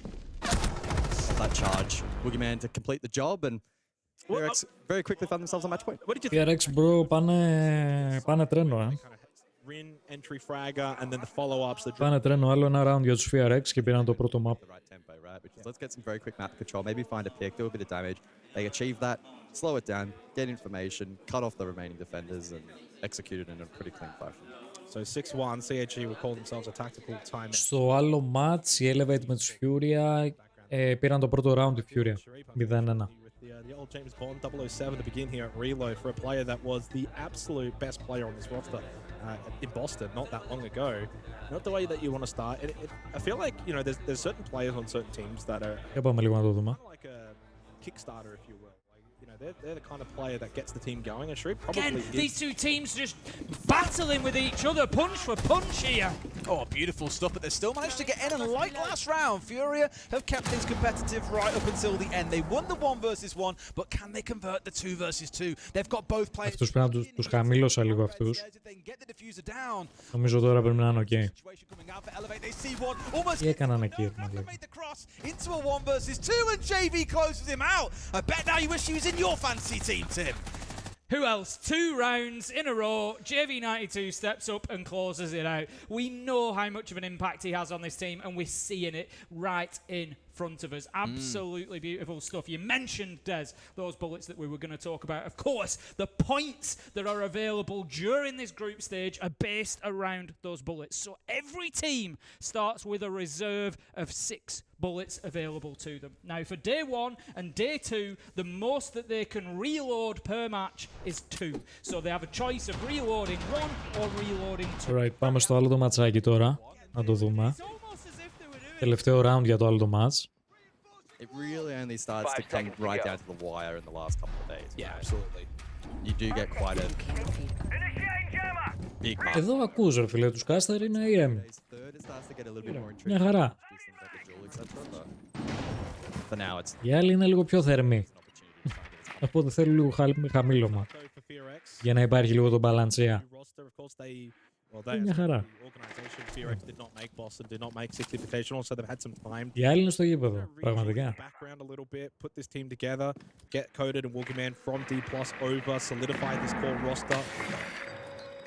of that charge. Boogeyman to complete the job, and Ferox very quickly found themselves a match point. What did you think? Ferox, bro, πάνε τρένο, Rin, entry fragger, and then the follow-ups. Πάνε τρένο, άλλο ένα round για τους Ferox και πήραν το πρώτο map. Let's get some very quick map control, maybe find a pick, do a bit of damage. They achieve that, slow it down, get information, cut off the remaining defenders, and execute it in a pretty clean fashion. So 6-1, CHG will call themselves a tactical timeout. Στο άλλο match, η Elevate με τους Furia πήραν το πρώτο round η Furia, 0-1. The old James Bond 007 to begin here at Reload for a player that was the absolute best player on this roster in Boston not that long ago. Not the way that you want to start. I feel like, you know, there's certain players on certain teams that are πάμε λίγο να το δούμε. Like a Kickstarter, if you will. Like, you know, they're the kind of player that gets the team going, and Sharif probably Again, these two teams just battling with each other, punch for punch here. Oh, beautiful stuff, but they still managed to get in, and like last round, Furia have kept things competitive right up until the end. They won the 1 versus 1, but can they convert the 2 versus 2? They've got both players. Αυτούς πρέπει να τους χαμήλωσα λίγο αυτούς. Νομίζω τώρα πρέπει να είναι οκ. Τι έκαναν εκεί, Into a 1 versus 2, and JV closes him out. I bet now you wish he was in your fantasy team, Tim. Who else? 2 rounds in a row. JV92 steps up and closes it out. We know how much of an impact he has on this team, and we're seeing it right in front of us. Absolutely beautiful stuff. You mentioned, Des, those bullets that we were going to talk about. Of course, the points that are available during this group stage are based around those bullets. So every team starts with a reserve of 6 bullets available to them. Now, for day 1 and day 2, the most that they can reload per match is 2. So they have a choice of reloading 1 or reloading 2. Alright, πάμε στο άλλο το ματσάκι τώρα. Να το δούμε. Τελευταίο round για το άλλο το match. It really only starts to come right down to the wire in the last couple of days. Yeah, absolutely. You do get quite a big mark. Εδώ ακούς ρε φίλε, τους Caster είναι ήρεμοι. Μια χαρά. Οι άλλοι είναι λίγο πιο θερμοί. Οπότε θέλουν λίγο χαμήλωμα. Για να υπάρχει λίγο το μπαλανσία. Μια χαρά. Οι άλλοι είναι στο γήπεδο, πραγματικά.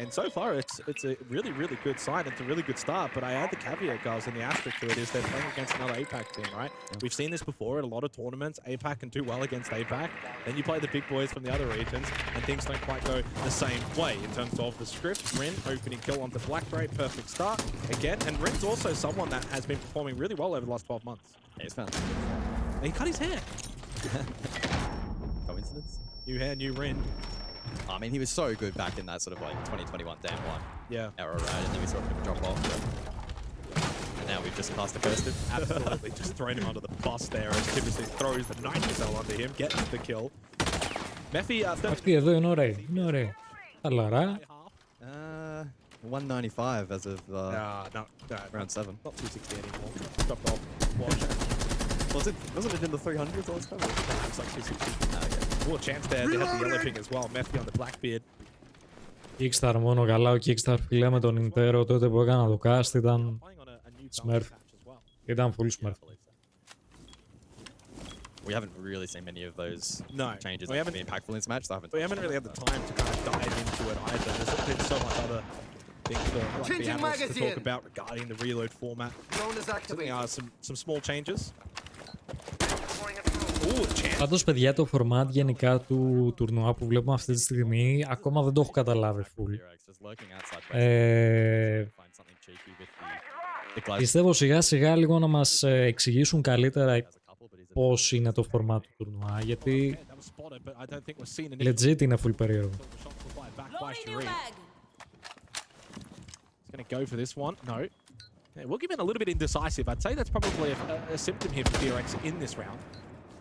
And so far, it's a really, really good sign. It's a really good start, but I add the caveat, guys, and the asterisk to it is they're playing against another APAC team, right? We've seen this before at a lot of tournaments. APAC can do well against APAC. Then you play the big boys from the other regions, and things don't quite go the same way in terms of the script. Rin, opening kill onto Blackberry, perfect start again. And Rin's also someone that has been performing really well over the last 12 months. Yeah, he's found. He cut his hair. Coincidence? New hair, new Rin. I mean, he was so good back in that sort of like 2021 Dam 1 era, right? And then we saw him drop off. And now we've just passed the first him. Absolutely, just thrown him under the bus there as Timothy throws the Nitro onto him, gets the kill. Mephi, Αυτοί εδώ είναι ωραίοι, είναι ωραίοι. Χαλαρά. 195 as of no, round 7. Not 260 anymore. Dropped off. Watch. Wasn't it in the 300s or something? No, it's like 260. Oh, a chance there. They had the yellow ping as well. Mephi on the Blackbeard. Kickstar μόνο καλά. Ο Kickstar φίλε με τον Intero τότε που έκανα το cast ήταν Smurf. Ήταν full Smurf. We haven't really seen many of those changes that can be impactful in this match. We haven't really had the time to kind of dive into it either. There's been so much other things for the analysts to talk about regarding the reload format. There are some small changes. Πάντως παιδιά το format γενικά του τουρνουά που βλέπουμε αυτή τη στιγμή ακόμα δεν το έχω καταλάβει full. Πιστεύω σιγά σιγά λίγο να μας εξηγήσουν καλύτερα πώς είναι το format του τουρνουά, γιατί legit είναι full περίεργο. Going to go for this one. No. Yeah, we'll give it a little bit indecisive. I'd say that's probably a symptom here for DRX in this round.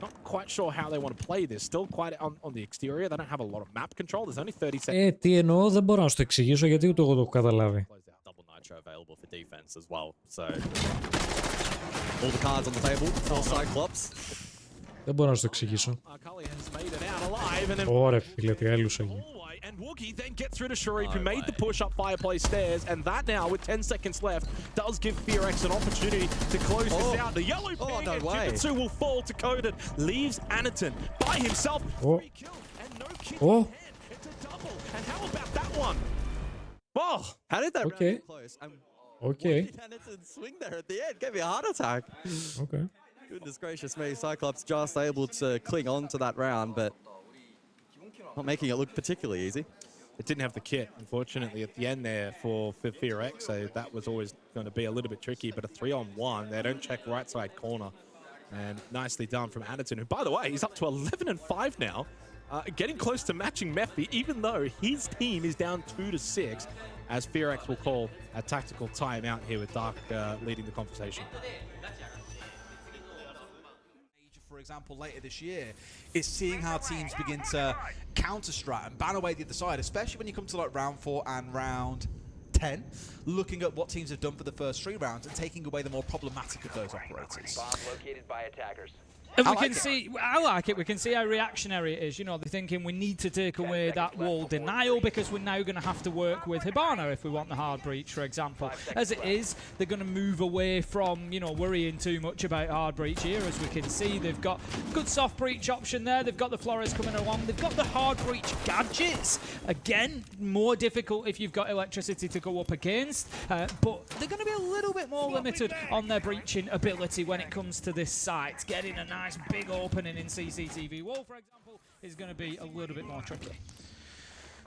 Not quite sure how they want to play this. Still quite on the exterior. They don't have a lot of map control. There's only 30 seconds. Τι εννοώ, δεν μπορώ να σου το εξηγήσω γιατί ούτε εγώ το έχω καταλάβει. Double nitro available for defense as well. So all the cards on the table for Cyclops. Δεν μπορώ να σου το εξηγήσω. Ωραία φίλε, τι έλουσα εκεί. And Woogie then gets through to Sharif, who made the push up fireplace stairs, and that now, with 10 seconds left, does give FearX an opportunity to close this out. The yellow ping and Jujutsu will fall to Coded, leaves Aniton by himself. Free kill and no kill. It's a double, and how about that one? Oh, how did that round get close? Okay. Why did Aniton swing there at the end? Gave me a heart attack. Okay. Goodness gracious me, Cyclops just able to cling on to that round, but not making it look particularly easy. It didn't have the kit, unfortunately, at the end there for FearX, so that was always going to be a little bit tricky, but a 3-on-1, they don't check right side corner, and nicely done from Aniton, who, by the way, he's up to 11-5 now, getting close to matching Mephi, even though his team is down 2-6, as FearX will call a tactical timeout here with Dark leading the conversation. For example, later this year, is seeing how teams begin to counter-strat and ban away the other side, especially when you come to like round 4 and round 10, looking at what teams have done for the first 3 rounds and taking away the more problematic of those operators. Bomb located by attackers. And we can see, I like it, we can see how reactionary it is. You know, they're thinking we need to take away that wall denial because we're now going to have to work with Hibana if we want the hard breach, for example. As it is, they're going to move away from, you know, worrying too much about hard breach here. As we can see, they've got good soft breach option there. They've got the Flores coming along. They've got the hard breach gadgets. Again, more difficult if you've got electricity to go up against. But they're going to be a little bit more limited on their breaching ability when it comes to this site. Getting a nice big opening in CCTV wall, for example, is going to be a little bit more tricky.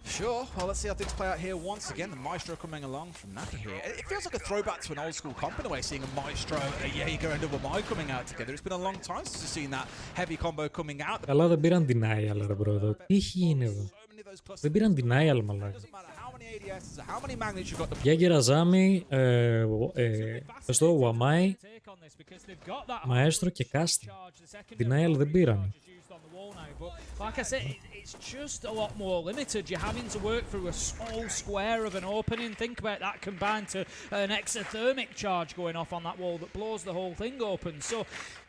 Sure. Well, let's see how things play out here once again. The Maestro coming along from Naka here. It feels like a throwback to an old school comp in a way, seeing a Maestro, a Jaeger and a Wamai coming out together. It's been a long time since we've seen that heavy combo coming out. Καλά δεν πήραν denial, ρε bro, εδώ. Τι έχει γίνει εδώ. Δεν πήραν denial, μαλάκα. Jaeger Azami, πες το, Wamai, Maestro και Cast. Denial δεν πήραν. But like I said, it's just a lot more limited. You're having to work through a small square of an opening. Think about that combined to an exothermic charge going off on that wall that blows the whole thing open. So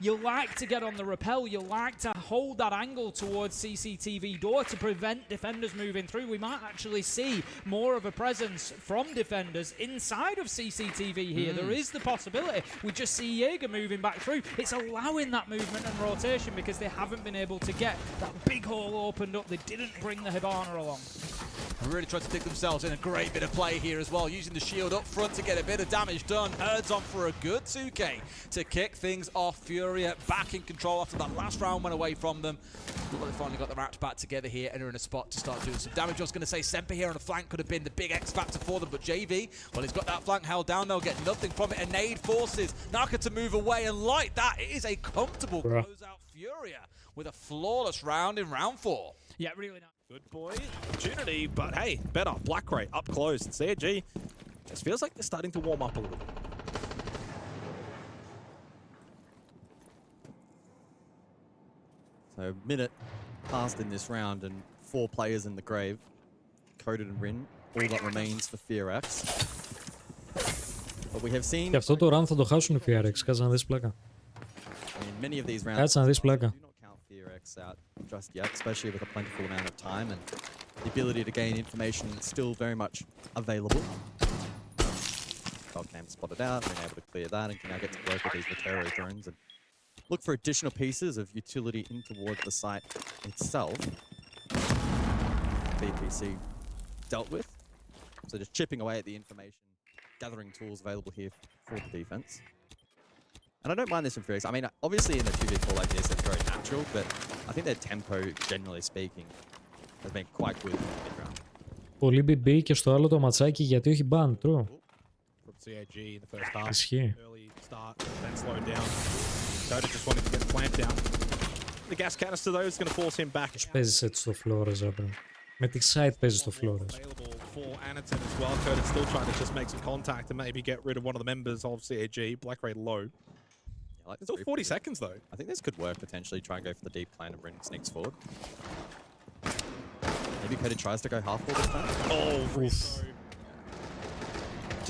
you like to get on the rappel. You like to hold that angle towards CCTV door to prevent defenders moving through. We might actually see more of a presence from defenders inside of CCTV here. There is the possibility. We just see Jaeger moving back through. It's allowing that movement and rotation because they haven't been able to get that big hole opened up. They didn't bring the Hibana along. Really tried to dig themselves in. A great bit of play here as well, using the shield up front to get a bit of damage done. Erd's on for a good 2K to kick things off. Furia back in control after that last round went away from them. Look like they finally got the wrapped back together here and are in a spot to start doing some damage. I was going to say Semper here on the flank could have been the big X factor for them, but JV, well, he's got that flank held down. They'll get nothing from it. And Nade forces Naka to move away, and like that, it is a comfortable closeout Furia with a flawless round in round 4. Yeah, really nice. Good boy, opportunity, but hey, better. Black Ray up close. CG just feels like they're starting to warm up a little bit. So minute passed in this round and 4 players in the grave. Coded and Rin, all that remains for FearX. But we have seen... Και αυτό το round θα το χάσουν οι FearX, κάτσε να δεις πλάκα. In many of these rounds, Κάτσε να δεις πλάκα. FearX out just yet, especially with a plentiful amount of time and the ability to gain information still very much available. Cam spotted out, been able to clear that and can now get to work with these Latero drones and look for additional pieces of utility in towards the site itself. BPC dealt with. So just chipping away at the information, gathering tools available here for the defense. And I don't mind this from FearX. I mean, obviously in a 2v4 like this, it's very natural, but I think their tempo, generally speaking, has been quite good in the mid-round. Πολύ BB και στο άλλο το ματσάκι γιατί όχι ban, true. From CAG in the first half. Ισχύει. Early start, then slowed down. Doda just wanted to get the plant down. The gas canister though is going to force him back. Τους παίζεις έτσι στο Flores, άπρα. Με τη side παίζεις στο Flores. For Anaton as well. Coda still trying to just make some contact and maybe get rid of one of the members of CAG. Black Ray low. Like still 40 seconds though. I think this could work potentially. Try and go for the deep plan and Rin sneaks forward. Maybe Coda tries to go half wall this time. Oh, oof.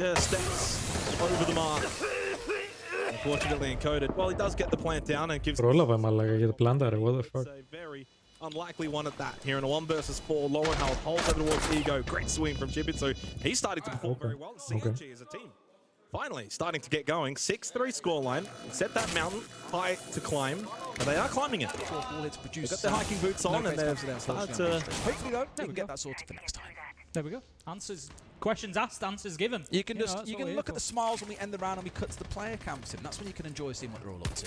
Just steps over the mark. Unfortunately encoded. Well, he does get the plant down and gives... Πρόλαβα μαλάκα για το πλάνταρε, what the fuck. It's a very unlikely one at that. Here in a 1 versus 4, Lowenheld holds over towards Ego. Great swing from Shibitsu. He's starting to perform very well. CNG as a team. Finally, starting to get going. 6-3 scoreline. Set that mountain high to climb, and they are climbing it. They've got their hiking boots on, and they've started to... Hopefully, though, we can get that sorted for next time. There we go. Answers, questions asked, answers given. You can just you can look at the smiles when we end the round and we cut to the player camps, and that's when you can enjoy seeing what they're all up to.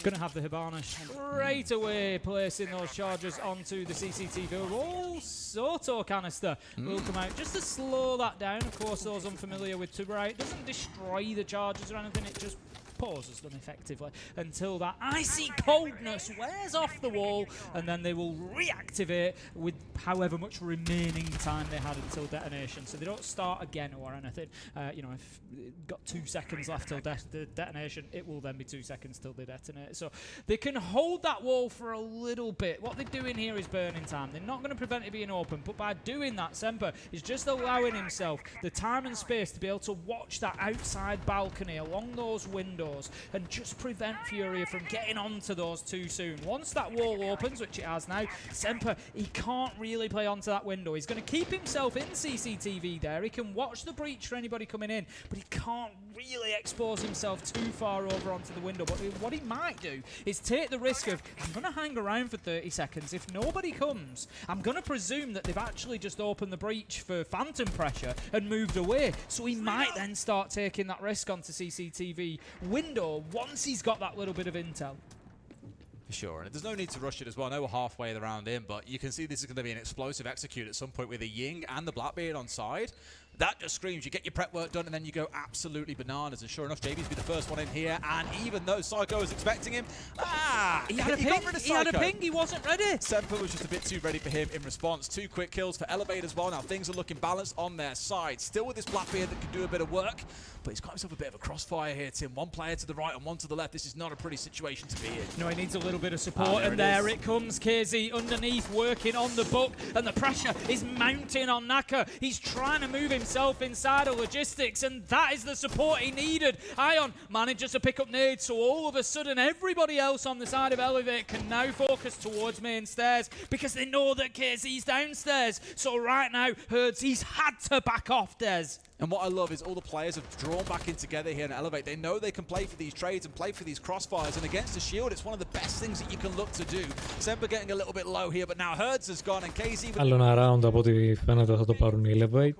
Going to have the Hibana straight away placing those charges onto the CCTV. Also, Auto canister will come out just to slow that down. Of course, those unfamiliar with Tuberite, it doesn't destroy the charges or anything, it just pause has done effectively until that icy coldness wears off the wall, and then they will reactivate with however much remaining time they had until detonation. So they don't start again or anything. You know, if got 2 seconds left till the detonation, it will then be 2 seconds till they detonate. So they can hold that wall for a little bit. What they're doing here is burning time. They're not going to prevent it being open, but by doing that, Semper is just allowing himself the time and space to be able to watch that outside balcony along those windows and just prevent Furia from getting onto those too soon. Once that wall opens, which it has now, Semper, he can't really play onto that window. He's going to keep himself in CCTV there. He can watch the breach for anybody coming in, but he can't really expose himself too far over onto the window. But what he might do is take the risk of, I'm going to hang around for 30 seconds. If nobody comes, I'm going to presume that they've actually just opened the breach for phantom pressure and moved away. So he might then start taking that risk onto CCTV window once he's got that little bit of intel. For sure, and there's no need to rush it as well. I know we're halfway the round in, but you can see this is going to be an explosive execute at some point with the Ying and the Blackbeard on side. That just screams, you get your prep work done and then you go absolutely bananas. And sure enough, JB's be the first one in here, and even though Psycho was expecting him, he had a ping, he had a ping, he wasn't ready. Semper was just a bit too ready for him in response. 2 quick kills for Elevate as well. Now things are looking balanced on their side. Still with this Blackbeard that can do a bit of work, but he's got himself a bit of a crossfire here, Tim. One player to the right and one to the left. This is not a pretty situation to be in. No, he needs a little bit of support, and there it comes. KZ underneath, working on the book, and the pressure is mounting on Naka. He's trying to move himself inside of logistics, and that is the support he needed. Ion manages to pick up nades, so all of a sudden everybody else on the side of Elevate can now focus towards main stairs because they know that KZ's downstairs. So right now, Herds, he's had to back off, Des. And what I love is all the players have drawn back in together here in Elevate. They know they can play for these trades and play for these crossfires, and against the shield, it's one of the best things that you can look to do. Semper getting a little bit low here, but now Herds has gone and KZ... Άλλο ένα round από ό,τι φαίνεται θα το πάρουν οι Elevate.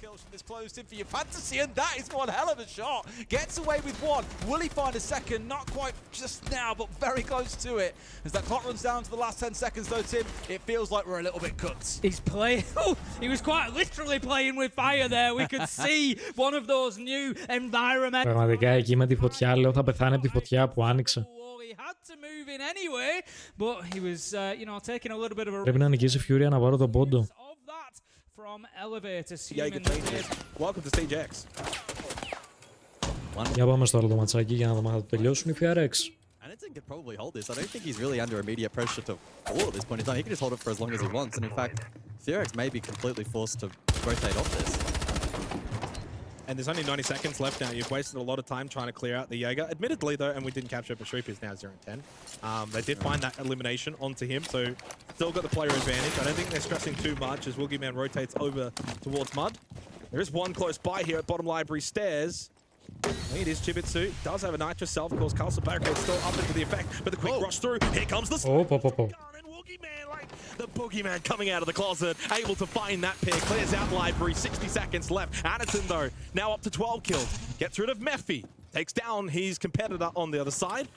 Kills from this closed in for your fantasy, and that is one hell of a shot. Gets away with one. Will he find a second? Not quite just now, but very close to it. As that clock runs down to the last 10 seconds though, Tim, it feels like we're a little bit cooked. He's playing... he was quite literally playing with fire there. We could see one of those new environments. Πραγματικά εκεί με τη φωτιά, λέω θα πεθάνει από τη φωτιά που άνοιξε. He had to move in anyway, but he was, you know, taking a little bit of a... Πρέπει να νικήσει Furia να πάρω τον πόντο. From Elevate, Welcome to Stage X. Για πάμε στο άλλο το ματσάκι για να δούμε αν θα το τελειώσουν οι FRX. Anything could probably hold this. I don't think he's really under immediate pressure to fall at this point in time. He can just hold it for as long as he wants, and in fact, FRX may be completely forced to rotate off this. And there's only 90 seconds left now. You've wasted a lot of time trying to clear out the Jaeger. Admittedly, though, and we didn't capture it, but Shreep is now 0-10. They did find that elimination onto him, so still got the player advantage. I don't think they're stressing too much as Woogieman rotates over towards Mud. There is one close by here at bottom library stairs. It is Chibitsu. Does have a nitrous self. Of course, Castle Barricade still up into the effect, but the quick rush through. Here comes the... The Boogeyman coming out of the closet, able to find that pick, clears out library, 60 seconds left. Anderton, though, now up to 12 kills. Gets rid of Mephi, takes down his competitor on the other side.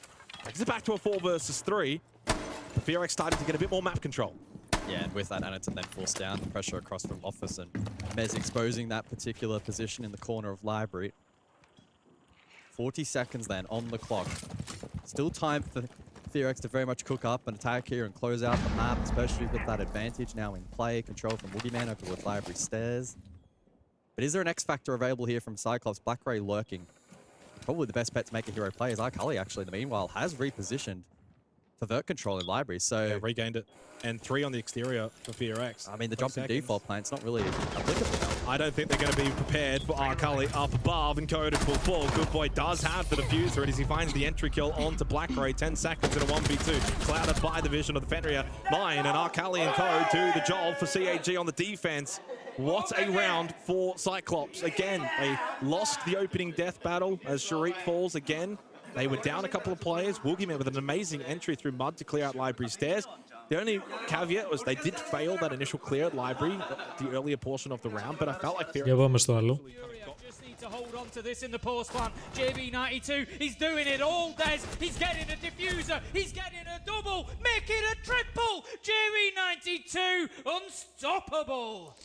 Takes it back to a 4 versus 3. The FRX starting to get a bit more map control. Yeah, and with that, Anderton then forced down the pressure across from Office, and Mez exposing that particular position in the corner of library. 40 seconds then on the clock. Still time for FRX to very much cook up and attack here and close out the map, especially with that advantage now in play. Control from Woogieman over towards library stairs. But is there an X Factor available here from Cyclops? Black Ray lurking. Probably the best bet to make a hero play is Arkali, actually, in the meanwhile, has repositioned for Vert control in library. So yeah, regained it. And 3 on the exterior for FRX. I mean, the jump in default plant's not really applicable now. I don't think they're going to be prepared for Arkali up above and coded full full. Good Boy does have the diffuser, and as he finds the entry kill onto Black Ray, 10 seconds in a 1v2. Clouded by the vision of the Fenrir. 9, and Arkali and Code to the job for CAG on the defense. What a round for Cyclops. Again, they lost the opening death battle as Sharik falls again. They were down a couple of players. Woogieman with an amazing entry through Mud to clear out library stairs. The only caveat was they did fail that initial clear at library, the earlier portion of the round, but I felt like Για πάμε στο άλλο. Just need to hold on to this in the post plan. JB92, he's doing it all, Des. He's getting a diffuser. He's getting a double. Make it a triple. JB92, unstoppable.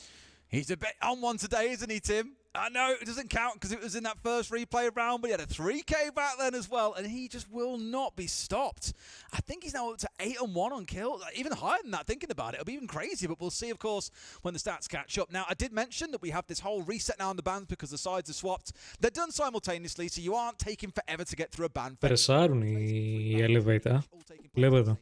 He's a bit on one today, isn't he, Tim? I know it doesn't count because it was in that first replay round, but he had a 3K back then as well, and he just will not be stopped. I think he's now up to 8-1 on kill, even higher than that. Thinking about it, it'll be even crazier, but we'll see, of course, when the stats catch up. Now, I did mention that we have this whole reset now on the bans because the sides are swapped. They're done simultaneously, so you aren't taking forever to get through a ban. Περσάρουν οι Elevate. Βλέπω εδώ.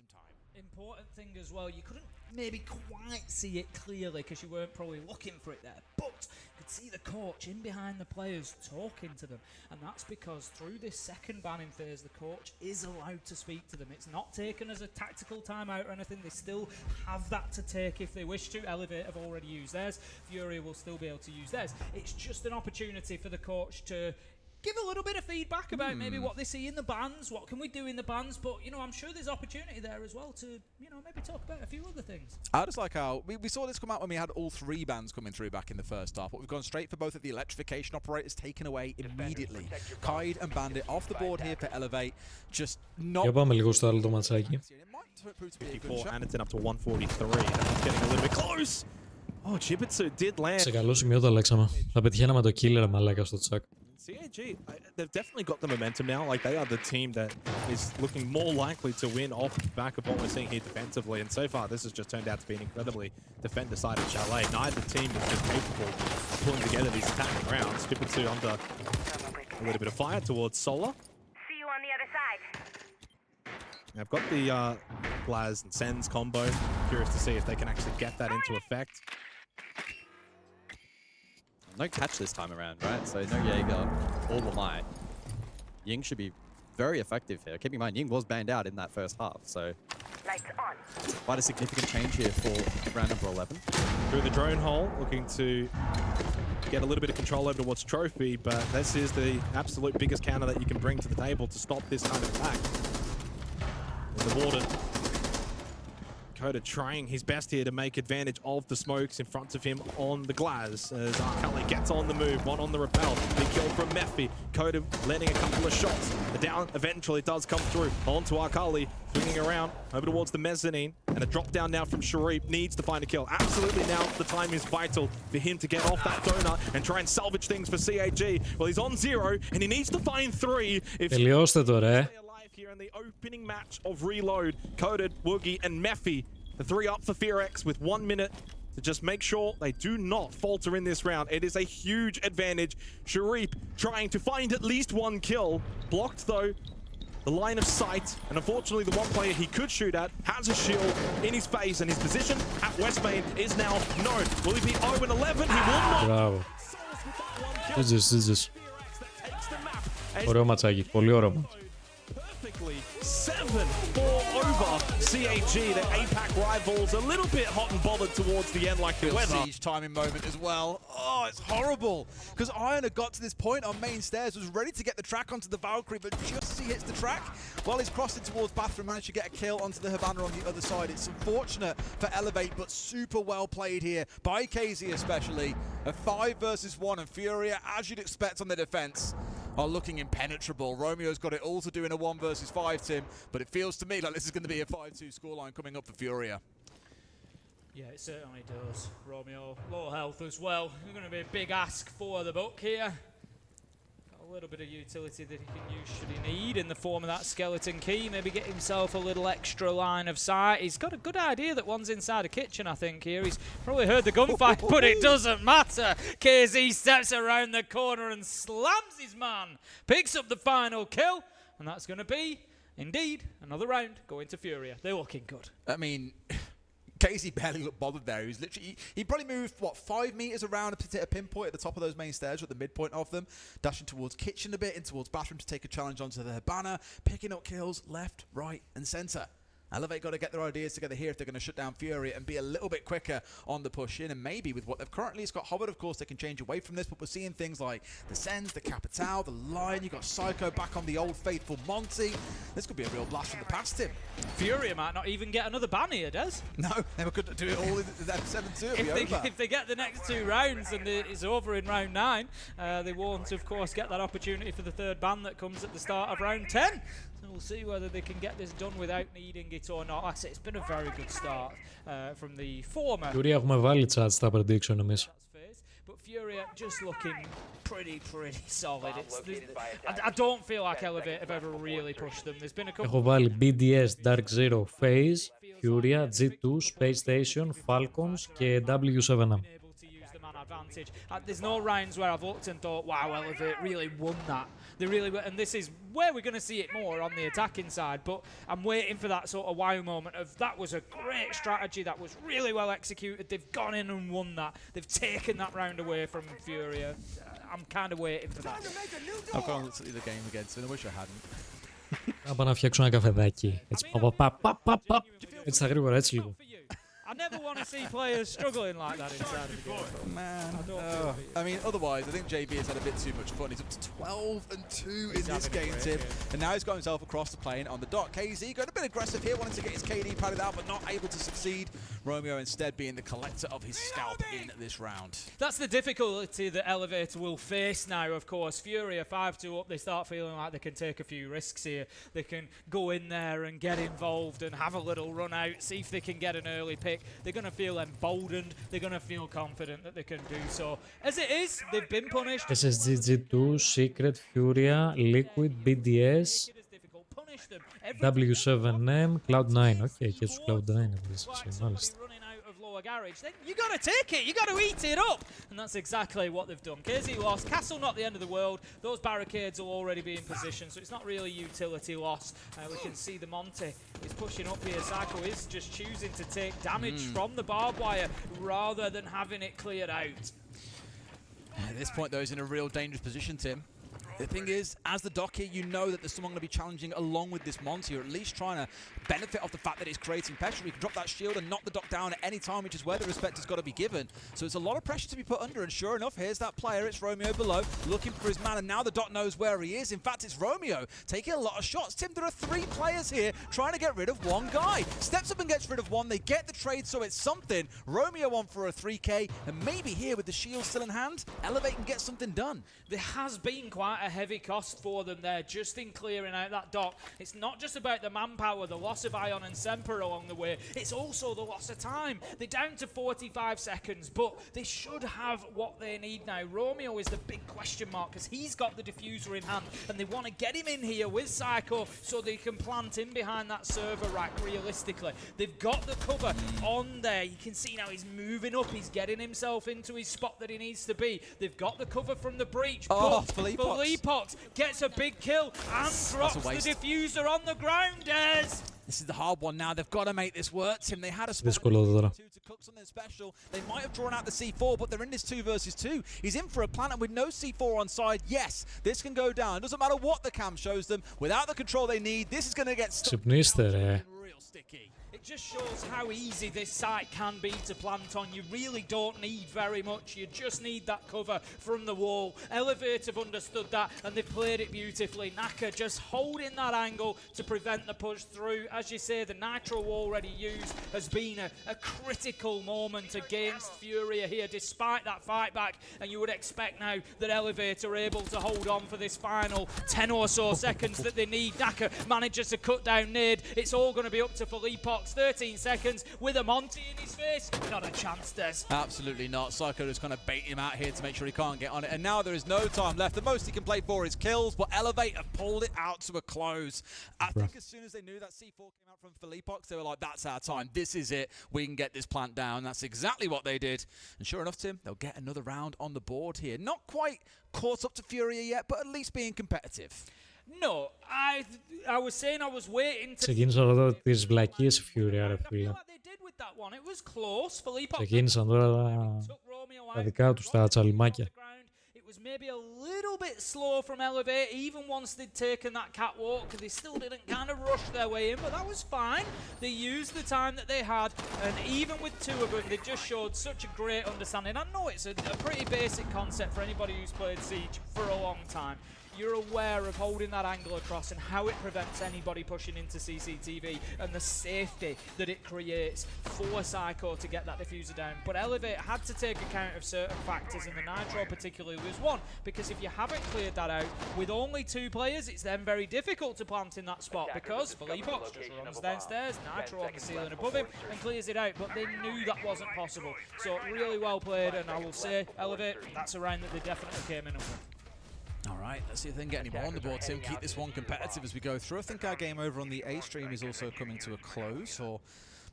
Important thing as well, you couldn't maybe quite see it clearly because you weren't probably looking for it there, but you could see the coach in behind the players talking to them, and that's because through this second banning phase the coach is allowed to speak to them. It's not taken as a tactical timeout or anything. They still have that to take if they wish to. Elevate have already used theirs. Furia will still be able to use theirs. It's just an opportunity for the coach to give a little bit of feedback about maybe what they see in the bans, what can we do in the bans, but, you know, I'm sure there's opportunity there as well to, you know, maybe talk about a few other things. I just like how we saw this come out when we had all 3 bans coming through back in the first half, but we've gone straight for both of the electrification operators taken away immediately. Kaid and Bandit off the board here for Elevate, just not... Για πάμε λίγο στο άλλο το ματσάκι. 54 and it's up to 143. Getting a little bit close. Oh, Jibitsu did land. Σε καλό σημείο το αλλάξαμε. Θα πετυχαίναμε το killer μαλάκα στο τσακ. CAG, they've definitely got the momentum now. Like, they are the team that is looking more likely to win off the back of what we're seeing here defensively. And so far, this has just turned out to be an incredibly defender-sided chalet. Neither team is just capable of pulling together these attacking rounds. Jibitsu under a little bit of fire towards Solar. See you on the other side. I've got the Blaz and Sens combo. Curious to see if they can actually get that into effect. No catch this time around, right? So no Jaeger or Lamai. Ying should be very effective here. Keep in mind, Ying was banned out in that first half, so Lights on. quite a significant change here for round number 11. Through the drone hole, looking to get a little bit of control over towards Trophy, but this is the absolute biggest counter that you can bring to the table to stop this kind of attack. With the Warden. Coda trying his best here to make advantage of the smokes in front of him on the glass as Arkali gets on the move, one on the rappel. Big kill from Mephi. Coda landing a couple of shots. The down eventually does come through onto Arkali, swinging around over towards the mezzanine, and a drop down now from Sharif. Needs to find a kill. Absolutely now the time is vital for him to get off that donut and try and salvage things for CAG. Well, he's on 0 and he needs to find 3 if Τελειώστε τώρα, here in the opening match of Reload. Coded, Woogie, and Mephi. The 3 up for FearX with 1 minute to just make sure they do not falter in this round. It is a huge advantage. Sharif trying to find at least 1 kill. Blocked though, the line of sight. And unfortunately the one player he could shoot at has a shield in his face, and his position at West Main is now known. Will he be 0-11? He will not. Μπράβο. Ζεις. Ωραίο ματσάκι. Πολύ ωραίο ματσάκι. 7-4 over CAG, the APAC rivals, a little bit hot and bothered towards the end like the weather. Siege timing moment as well. Oh, it's horrible. Because Iron had got to this point on main stairs, was ready to get the track onto the Valkyrie, but just as he hits the track, while he's crossing towards Bathroom, managed to get a kill onto the Havana on the other side. It's unfortunate for Elevate, but super well played here by KZ especially. A 5 versus 1, and Furia, as you'd expect on the defense, are looking impenetrable. Romeo's got it all to do in a 1 versus 5, Tim, but it feels to me like this is going to be a 5-2 scoreline coming up for Furia. Yeah, it certainly does. Romeo, low health as well. It's going to be a big ask for the book here. Got a little bit of utility that he can use should he need in the form of that skeleton key. Maybe get himself a little extra line of sight. He's got a good idea that one's inside a kitchen, I think, here. He's probably heard the gunfight, but it doesn't matter. KZ steps around the corner and slams his man. Picks up the final kill, and that's going to be, indeed, another round going to Furia. They're looking good. I mean, Casey barely looked bothered there. He was literally, he probably moved, what, 5 meters around a pinpoint at the top of those main stairs, or at the midpoint of them, dashing towards kitchen a bit, in towards bathroom to take a challenge onto the Habana, picking up kills left, right, and center. Elevate got to get their ideas together here if they're going to shut down Fury and be a little bit quicker on the push in, and maybe with what they've currently, it's got Hobbit, of course, they can change away from this, but we're seeing things like the Sens, the Capital, the Lion, you've got Psycho back on the old faithful Monty. This could be a real blast from the past, Tim. Fury might not even get another ban here, Des. No, they could do it all in that 7-2. If they get the next 2 rounds and it's over in round 9, they won't, of course, get that opportunity for the 3rd ban that comes at the start of round 10. So we'll see whether they can get this done without needing it or not. Like I say, it's been a very good start from the former. Fury έχουμε βάλει chat στα prediction εμείς. Furia just looking pretty solid. I don't feel like Elevate have ever really pushed them. There's been a couple. Έχω βάλει BDS, Dark Zero, FaZe, Furia, G2, Space Station, Falcons και W7M. Advantage. There's no rounds where I've looked and thought, wow, Elevate really won that. They really were, and this is where we're going to see it more on the attacking side, but I'm waiting for that sort of wow moment of that was a great strategy, that was really well executed, they've gone in and won that, they've taken that round away from Furia. I'm kind of waiting for that. I've gone to the game again, so I wish I hadn't. Θα πάω να φτιάξω ένα καφεδάκι. Έτσι, έτσι θα γρήγορα, έτσι λίγο. I never want to see players struggling like that inside of the game. Man, I mean, otherwise, I think JB has had a bit too much fun. He's up to 12-2 in this game, Tim. And now he's got himself across the plane on the dot. KZ going a bit aggressive here, wanting to get his KD padded out, but not able to succeed. Romeo instead being the collector of his scalp in this round. That's the difficulty that Elevator will face now, of course. Furia 5-2 up, they start feeling like they can take a few risks here. They can go in there and get involved and have a little run out, see if they can get an early pick. They're going to feel emboldened, they're going to feel confident that they can do so. As it is, they've been punished. SSG G2, Secret, Furia, Liquid, BDS, W7M, Cloud9. Okay, και τους Cloud9 επίσης, μάλιστα. Garage, then you got to take it, you got to eat it up, and that's exactly what they've done. KZ lost, Castle not the end of the world, those barricades will already be in position, so it's not really utility loss. We can see the Monty is pushing up here, Psycho is just choosing to take damage from the barbed wire rather than having it cleared out. At this point though, he's in a real dangerous position, Tim. The thing is, as the dock here, you know that there's someone going to be challenging along with this Monty, or at least trying to benefit off the fact that it's creating pressure. He can drop that shield and knock the dock down at any time, which is where the respect has got to be given. So it's a lot of pressure to be put under, and sure enough, here's that player. It's Romeo below, looking for his man, and now the dock knows where he is. In fact, it's Romeo taking a lot of shots. Tim, there are 3 players here trying to get rid of one guy. Steps up and gets rid of one. They get the trade, so it's something. Romeo on for a 3k, and maybe here with the shield still in hand, Elevate can get something done. There has been quite a heavy cost for them there just in clearing out that dock. It's not just about the manpower, the loss of Ion and Semper along the way, it's also the loss of time. They're down to 45 seconds, but they should have what they need now. Romeo is the big question mark because he's got the diffuser in hand, and they want to get him in here with Psycho so they can plant him behind that server rack realistically. They've got the cover on there. You can see now he's moving up, he's getting himself into his spot that he needs to be. They've got the cover from the breach, but Philippox gets a big kill and drops the diffuser on the ground, Des. This is the hard one now. They've got to make this work, Tim. They had a spot to cook something special. They might have drawn out the C4, but they're in this 2 versus 2. He's in for a planet with no C4 on side. Yes, this can go down. Doesn't matter what the cam shows them. Without the control they need, this is going to get stuck. Real sticky. It just shows how easy this site can be to plant on. You really don't need very much. You just need that cover from the wall. Elevate have understood that, and they've played it beautifully. Naka just holding that angle to prevent the push through. As you say, the nitro already used has been a critical moment against Furia here, despite that fight back. And you would expect now that Elevate are able to hold on for this final 10 or so seconds that they need. Naka manages to cut down Nade. It's all going to be up to Philippox. 13 seconds with a Monty in his face. Not a chance, Des. Absolutely not. Psycho is going to bait him out here to make sure he can't get on it. And now there is no time left. The most he can play for is kills, but Elevate have pulled it out to a close. I think as soon as they knew that C4 came out from Philippox, they were like, that's our time. This is it. We can get this plant down. That's exactly what they did. And sure enough, Tim, they'll get another round on the board here. Not quite caught up to Furia yet, but at least being competitive. No, I was saying I was waiting to... Ξεκίνησαν εδώ τις βλακίες Furia, ρε φίλε. Ξεκίνησαν τώρα τα δικά τους τα τσαλιμάκια. It was maybe a little bit slow from Elevate, even once they'd taken that catwalk. They still didn't kind of rush their way in, but that was fine. They used the time that they had, and even with 2 of them, they just showed such a great understanding. I know it's a pretty basic concept for anybody who's played Siege for a long time. you're aware of holding that angle across and how it prevents anybody pushing into CCTV and the safety that it creates for Psycho to get that diffuser down. But Elevate had to take account of certain factors, and the Nitro particularly was one, because if you haven't cleared that out with only 2 players, it's then very difficult to plant in that spot, because Philippox just runs downstairs, Nitro on the ceiling above him and clears it out, but they knew that wasn't possible. So really well played, and I will say, Elevate, that's a round that they definitely came in and won. All right, let's see if they can get any more on the board, Tim. Keep this one competitive as we go through. I think our game over on the A stream is also coming to a close, or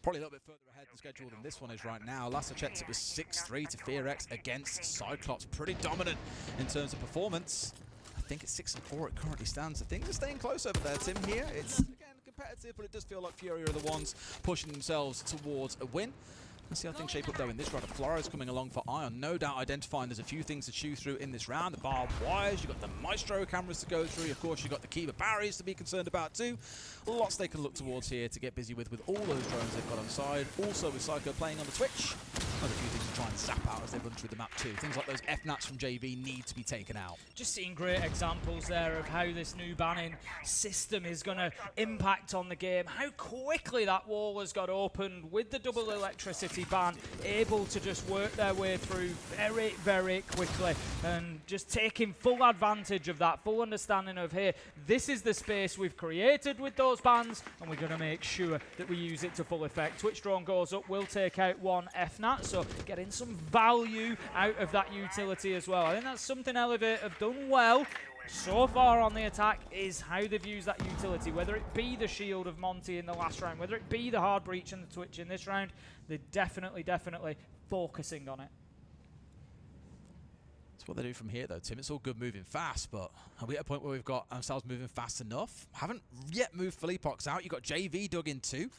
probably a little bit further ahead than schedule than this one is right now. Last I checked, it was 6-3 to FearX against Cyclops. Pretty dominant in terms of performance. I think it's 6-4 it currently stands. So things are staying close over there, Tim, here. It's, again, competitive, but it does feel like Fury are the ones pushing themselves towards a win. Let's see how things shape up though in this round. Flores coming along for Ion, no doubt identifying there's a few things to chew through in this round. The barbed wires, you've got the Maestro cameras to go through, of course you've got the Kiva barriers to be concerned about too. Lots they can look towards here to get busy with all those drones they've got on side. Also with Psycho playing on the Twitch, another few things to try and zap out as they run through the map too. Things like those FNATs from JV need to be taken out. Just seeing great examples there of how this new banning system is going to impact on the game, how quickly that wall has got opened with the double electricity ban, able to just work their way through very, very quickly, and just taking full advantage of that, full understanding of, hey, this is the space we've created with those bans, and we're going to make sure that we use it to full effect. Twitch drone goes up, will take out one FNAT, so getting some value out of that utility as well. I think that's something Elevate have done well so far on the attack, is how they've used that utility, whether it be the shield of Monty in the last round, whether it be the hard breach and the Twitch in this round. They're definitely focusing on it. That's what they do from here though, Tim. It's all good moving fast, but are we at a point where we've got ourselves moving fast enough? Haven't yet moved Philippox out. You've got JV dug in too.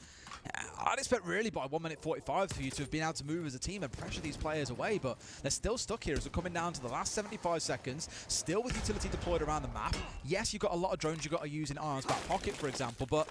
I'd expect really by 1 minute 45 for you to have been able to move as a team and pressure these players away, but they're still stuck here as we're coming down to the last 75 seconds, still with utility deployed around the map. Yes, you've got a lot of drones you've got to use in Ion's back pocket, for example, but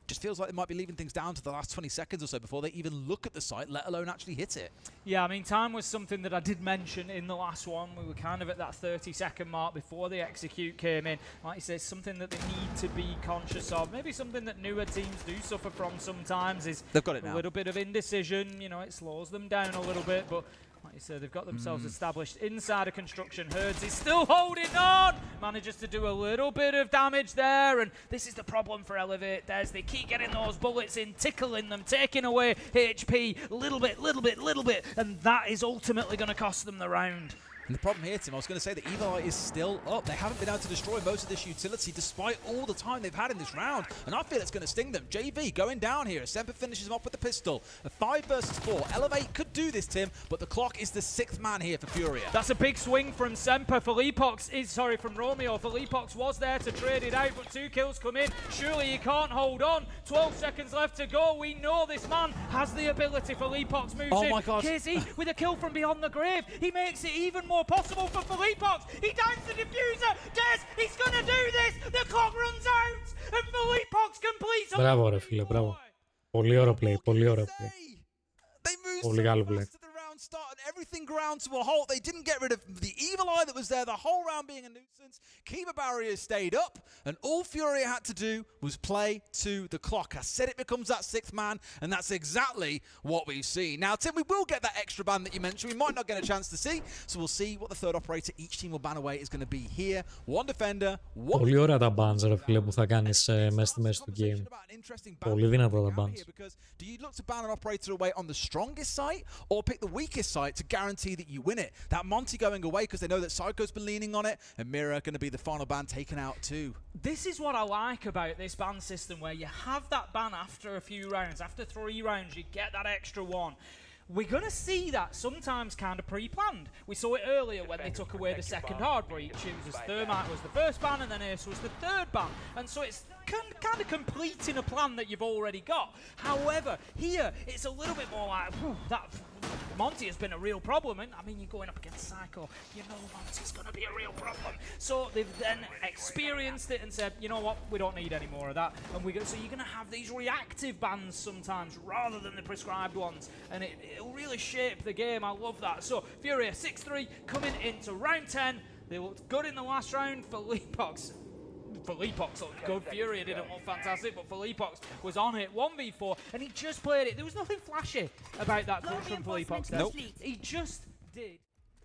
just feels like they might be leaving things down to the last 20 seconds or so before they even look at the site, let alone actually hit it. Yeah, I mean, time was something that I did mention in the last one. We were kind of at that 30-second mark before the execute came in. Like you say, something that they need to be conscious of. Maybe something that newer teams do suffer from sometimes is they've got it now. A little bit of indecision. You know, it slows them down a little bit, but like you said, they've got themselves established inside a construction. Herds is still holding on! Manages to do a little bit of damage there, and this is the problem for Elevate. They keep getting those bullets in, tickling them, taking away HP, little bit, and that is ultimately going to cost them the round. And the problem here, Tim, I was going to say that Evil Eye is still up. They haven't been able to destroy most of this utility despite all the time they've had in this round. And I feel it's going to sting them. JV going down here. Semper finishes him off with the pistol. A 5 versus 4. Elevate could do this, Tim, but the clock is the 6th man here for Furia. That's a big swing from Semper. From Romeo. Philippox was there to trade it out, but 2 kills come in. Surely he can't hold on. 12 seconds left to go. We know this man has the ability. Philippox moves in. Oh my God. Casey with a kill from beyond the grave. He makes it even more possible for Philippox. He downs the diffuser. Des, he's gonna do this. The clock runs out, and Philippox completes. Μπράβο ρε φίλε, μπράβο. Πολύ ωραίο play, πολύ ωραίο play. Πολύ καλό play. Start and everything ground to a halt. They didn't get rid of the Evil Eye that was there the whole round being a nuisance. Kiva barriers stayed up, and all Furia had to do was play to the clock. I said it becomes that 6th man, and that's exactly what we've seen. Now, Tim, we will get that extra ban that you mentioned. We might not get a chance to see, so we'll see what the 3rd operator each team will ban away is going to be here. One defender, one... Πολύ ωραία τα bans, ρε φίλε, που θα κάνεις μέσα στη μέση του game. Πολύ δυνατά τα bans. Do you look to ban an operator away on the strongest site, or pick the weakest site to guarantee that you win it? That Monty going away because they know that Psycho's been leaning on it, and Mira going to be the final ban taken out too. This is what I like about this ban system, where you have that ban after a few rounds. After 3 rounds, you get that extra one. We're going to see that sometimes kind of pre-planned. We saw it earlier when they took away the 2nd hard breach. It was Thermite was the 1st ban, and then Ace was the 3rd ban. And so it's kind of completing a plan that you've already got. However, here, it's a little bit more like, that Monty has been a real problem. And I mean, you're going up against Psycho. You know Monty's going to be a real problem. So they've then experienced it and said, you know what, we don't need any more of that. And so you're going to have these reactive bans sometimes rather than the prescribed ones. And it'll really shape the game. I love that. So Furia 6-3 coming into round 10. They looked good in the last round. Felipox looked good. Furia didn't look fantastic, but Felipox was on it 1v4, and he just played it. There was nothing flashy about that clutch from Felipox there. Nope. He just did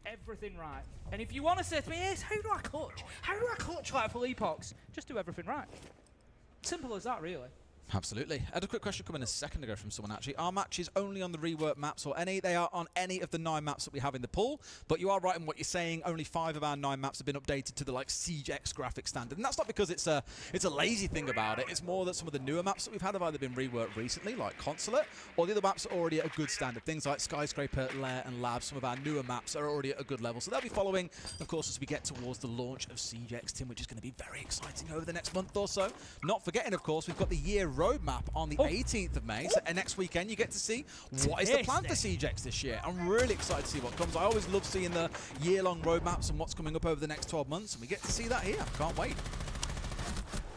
everything right. And if you want to say to me, Ace, how do I clutch? How do I clutch like Felipox? Just do everything right. Simple as that, really. Absolutely. I had a quick question come in a second ago from someone, actually. Are matches only on the rework maps or any? They are on any of the 9 maps that we have in the pool, but you are right in what you're saying. Only 5 of our 9 maps have been updated to the like Siege X graphic standard, and that's not because it's a lazy thing about it. It's more that some of the newer maps that we've had have either been reworked recently, like Consulate, or the other maps are already at a good standard. Things like Skyscraper, Lair, and Lab, some of our newer maps are already at a good level, so they'll be following, of course, as we get towards the launch of Siege X, Tim, which is going to be very exciting over the next month or so. Not forgetting, of course, we've got the year roadmap on the 18th of May, so next weekend you get to see what is the plan for Siege X this year. I'm really excited to see what comes. I always love seeing the year-long roadmaps and what's coming up over the next 12 months, and we get to see that here. Can't wait.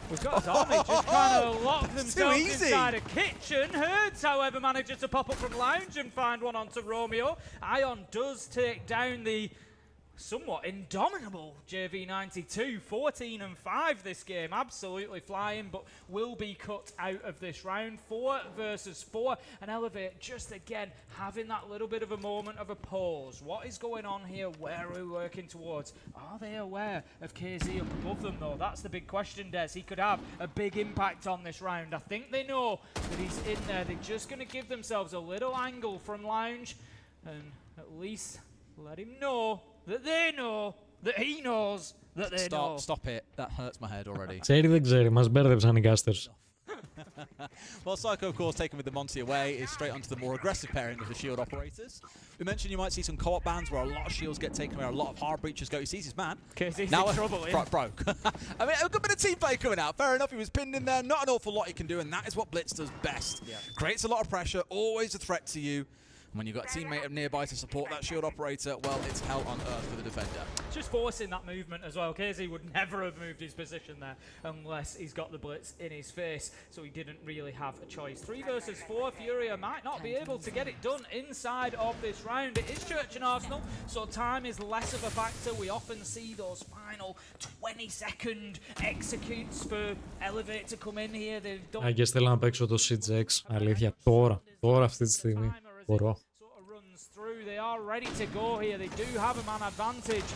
We've got Tommy just trying to lock themselves inside a kitchen. Herds, however, manages to pop up from Lounge and find one onto Romeo. Ion does take down the somewhat indomitable JV92, 14-5 this game, absolutely flying, but will be cut out of this round. 4 versus 4, and Elevate just again having that little bit of a moment of a pause. What is going on here? Where are we working towards? Are they aware of KZ up above them though? That's the big question, Des. He could have a big impact on this round. I think they know that he's in there. They're just going to give themselves a little angle from Lounge and at least let him know that they know that he knows that they know. Stop it. That hurts my head already. Ξέρει δεν ξέρει, μας μπέρδεψαν οι Gasters. Well, Psycho, of course, taken with the Monty away, is straight onto the more aggressive pairing of the shield operators. We mentioned you might see some co-op bans where a lot of shields get taken away, a lot of hard breaches go. He sees his man. KZ's now in trouble, broke. I mean, a good bit of team play coming out. Fair enough, he was pinned in there. Not an awful lot he can do, and that is what Blitz does best. Yeah. Creates a lot of pressure, always a threat to you. When you've got a teammate nearby to support that shield operator, well, it's hell on earth for the defender. Just forcing that movement as well. KZ would never have moved his position there unless he's got the blitz in his face, so he didn't really have a choice. 3 versus 4, Furia might not be able to get it done inside of this round. It is Church and Arsenal, so time is less of a factor. We often see those final 20-second executes for Elevate to come in here. They've done... Και θέλω να παίξω το Siege X, αλήθεια, τώρα αυτή τη στιγμή. They are ready to go here. They do have a man advantage.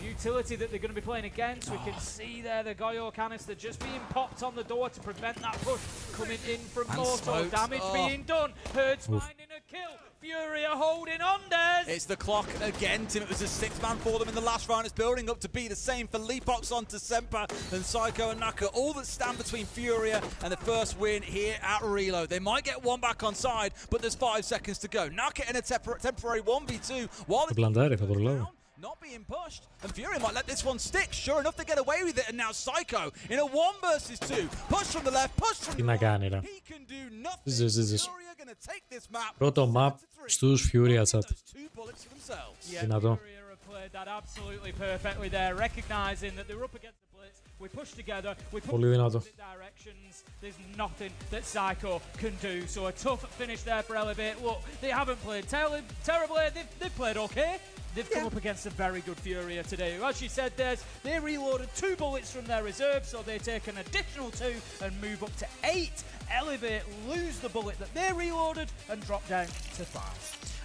Utility that they're going to be playing against. We can see there the Goyo canister just being popped on the door to prevent that push coming in from Moto. Damage being done. Herds finding a kill. Furia holding on, Des. It's the clock again, Tim. It was a 6-man for them in the last round. It's building up to be the same for Leapox onto Semper and Psycho and Naka. All that stand between Furia and the first win here at Reload. They might get one back on side, but there's 5 seconds to go. Naka in a temporary 1v2 while the not being pushed, and Furia might let this one stick. Sure enough, they get away with it, and now Psycho in a 1 versus 2. Push from the left, push from the right. He can do nothing. Furia gonna take this map. Πρώτο map στους Furia chat. Δυνατό. Played that absolutely perfectly there, recognizing that they're up against the blitz. We push together, we push in opposite directions. There's nothing that Psycho can do. So a tough finish there for Elevate. Look, they haven't played terribly. They've played okay. They've come up against a very good Furia today. As she said, they reloaded 2 bullets from their reserve, so they take an additional 2 and move up to 8. Elevate lose the bullet that they reloaded and drop down to 5.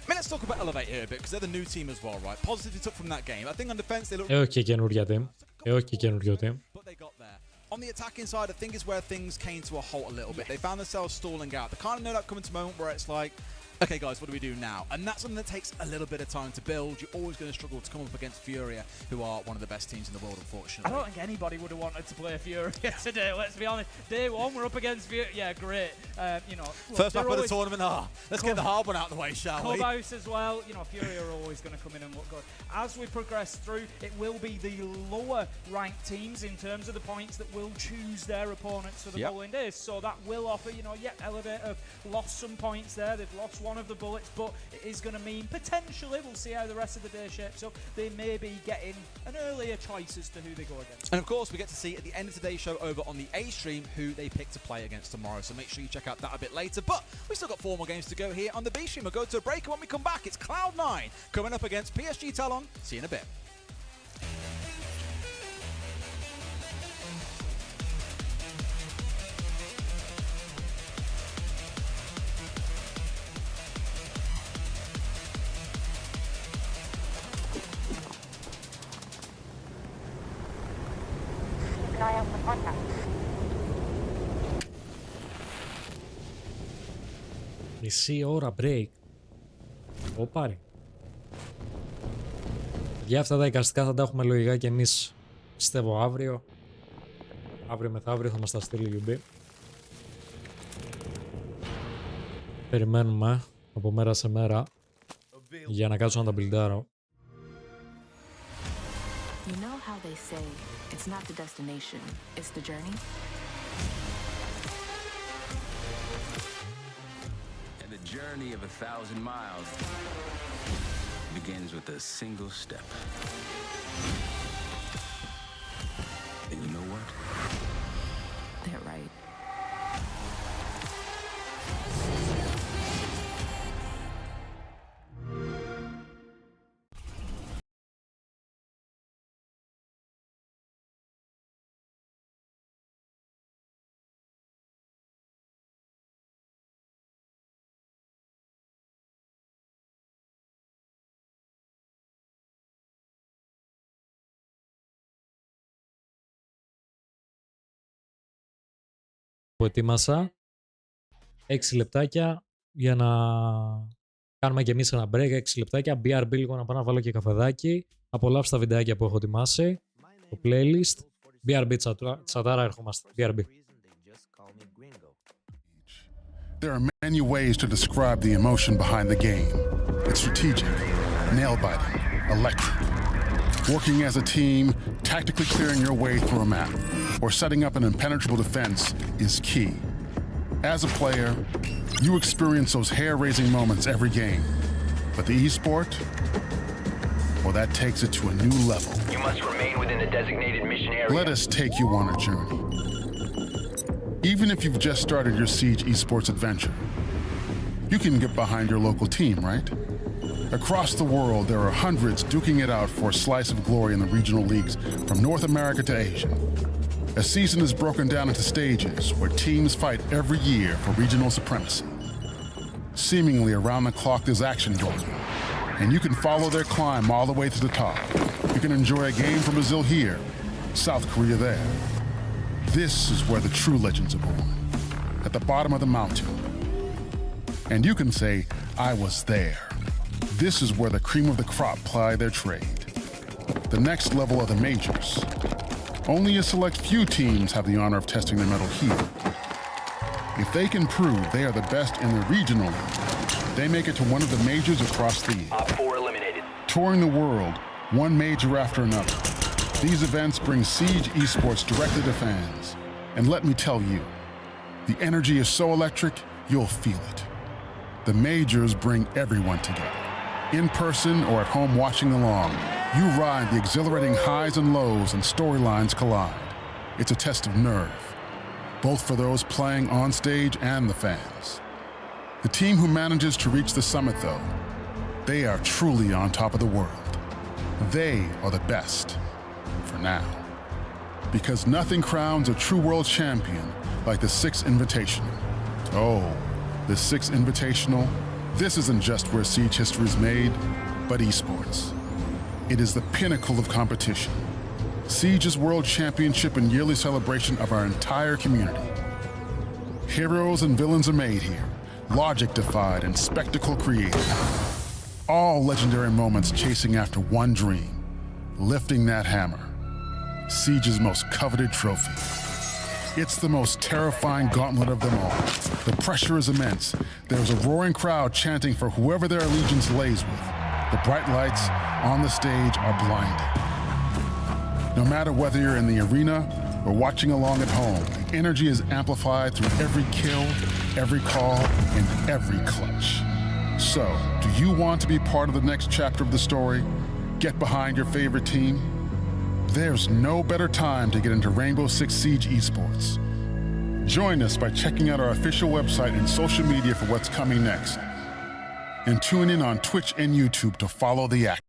I mean, let's talk about Elevate here a bit, because they're the new team as well, right? Positively took from that game. I think on defense they look... και καινούργια team. Και καινούργιο team. But they got there. On the attacking side, I think is where things came to a halt a little bit. They found themselves stalling out. They kind of know that coming to a moment where it's like, okay guys, what do we do now? And that's something that takes a little bit of time to build. You're always going to struggle to come up against Furia, who are one of the best teams in the world, unfortunately. I don't think anybody would have wanted to play Furia today, let's be honest. Day 1, we're up against Furia. Yeah, great. You know, look, first map of the tournament. Let's get the hard one out of the way, shall we? Clubhouse as well. You know, Furia are always going to come in and look good. As we progress through, it will be the lower ranked teams in terms of the points that will choose their opponents for the following days. So that will offer, you know, Elevate have lost some points there. They've lost one of the bullets, but it is going to mean potentially, we'll see how the rest of the day shapes up, they may be getting an earlier choice as to who they go against. And of course, we get to see at the end of today's show over on the A stream who they pick to play against tomorrow. So make sure you check out that a bit later. But we've still got 4 more games to go here on the B stream. We'll go to a break, and when we come back, it's Cloud9 coming up against PSG Talon. See you in a bit. Μισή ώρα break. Ω πάρει. Για αυτά τα εικαστικά θα τα έχουμε λογικά και εμείς, πιστεύω, αύριο. Αύριο μεθαύριο θα μας τα στείλει UB. Περιμένουμε από μέρα σε μέρα για να κάτσω να τα μπιλντάρω. You know how they say it's not the destination, it's the journey? And the journey of 1,000 miles begins with a single step. And you know what? They're right. Που ετοίμασα 6 λεπτάκια για να κάνουμε και εμείς ένα break. 6 λεπτάκια, BRB λίγο να πάω να βάλω και καφεδάκι. Απολαύστε τα βιντεάκια που έχω ετοιμάσει, το playlist. BRB τσατάρα, ερχόμαστε. BRB. There are many ways to describe the emotion behind the game. It's strategic, nail-biting, electric. Working as a team, tactically clearing your way through a map, or setting up an impenetrable defense is key. As a player, you experience those hair-raising moments every game. But the esport, well, that takes it to a new level. You must remain within the designated mission area. Let us take you on a journey. Even if you've just started your Siege esports adventure, you can get behind your local team, right? Across the world, there are hundreds duking it out for a slice of glory in the regional leagues from North America to Asia. A season is broken down into stages where teams fight every year for regional supremacy. Seemingly around the clock, there's action going on, and you can follow their climb all the way to the top. You can enjoy a game from Brazil here, South Korea there. This is where the true legends are born, at the bottom of the mountain. And you can say, I was there. This is where the cream of the crop ply their trade. The next level are the majors. Only a select few teams have the honor of testing their mettle here. If they can prove they are the best in the regional league, they make it to one of the majors across the year. Op 4 eliminated. Touring the world, one major after another, these events bring Siege esports directly to fans. And let me tell you, the energy is so electric, you'll feel it. The majors bring everyone together. In person or at home watching along, you ride the exhilarating highs and lows and storylines collide. It's a test of nerve, both for those playing on stage and the fans. The team who manages to reach the summit, though, they are truly on top of the world. They are the best, for now. Because nothing crowns a true world champion like the Six Invitational. Oh, the Six Invitational. This isn't just where Siege history is made, but esports. It is the pinnacle of competition. Siege's world championship and yearly celebration of our entire community. Heroes and villains are made here, logic defied and spectacle created. All legendary moments chasing after one dream, lifting that hammer. Siege's most coveted trophy. It's the most terrifying gauntlet of them all. The pressure is immense. There's a roaring crowd chanting for whoever their allegiance lays with. The bright lights on the stage are blinding. No matter whether you're in the arena or watching along at home, the energy is amplified through every kill, every call, and every clutch. So, do you want to be part of the next chapter of the story? Get behind your favorite team? There's no better time to get into Rainbow Six Siege esports. Join us by checking out our official website and social media for what's coming next. And tune in on Twitch and YouTube to follow the action.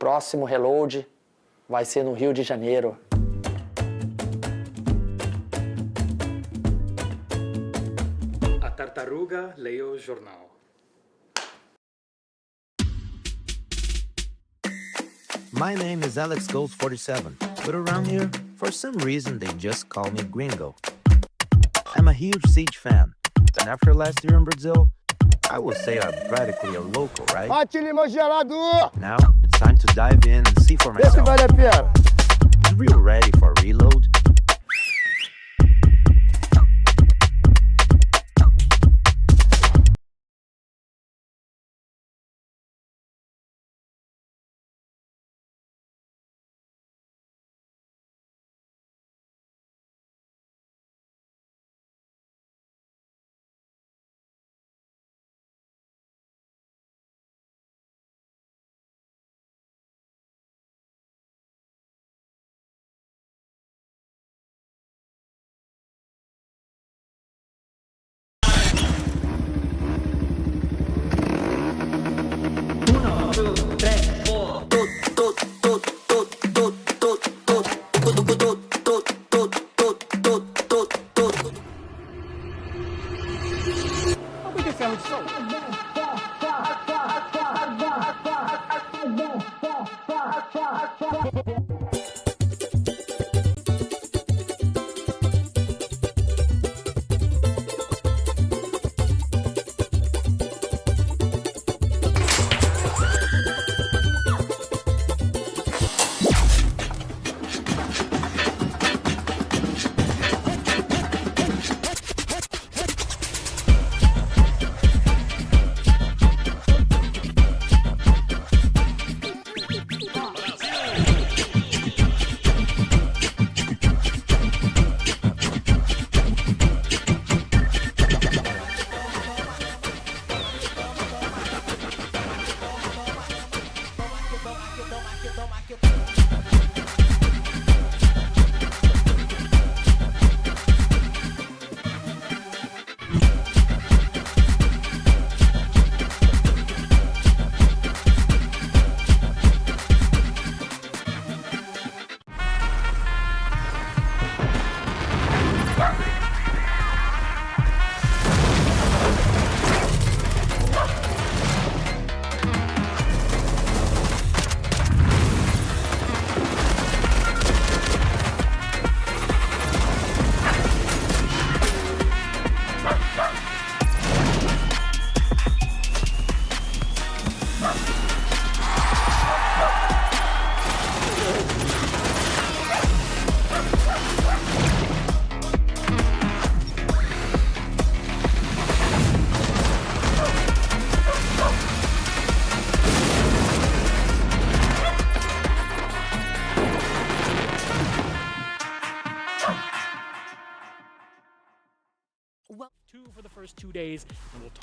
próximo reload vai ser no Rio de Janeiro. A tartaruga lê o jornal. My name is Alex Gold 47, but around here, for some reason, they just call me Gringo. I'm a huge Siege fan, and after last year in Brazil, I would say I'm practically a local, right? Now, it's time to dive in and see for myself. Is Rio ready for a reload?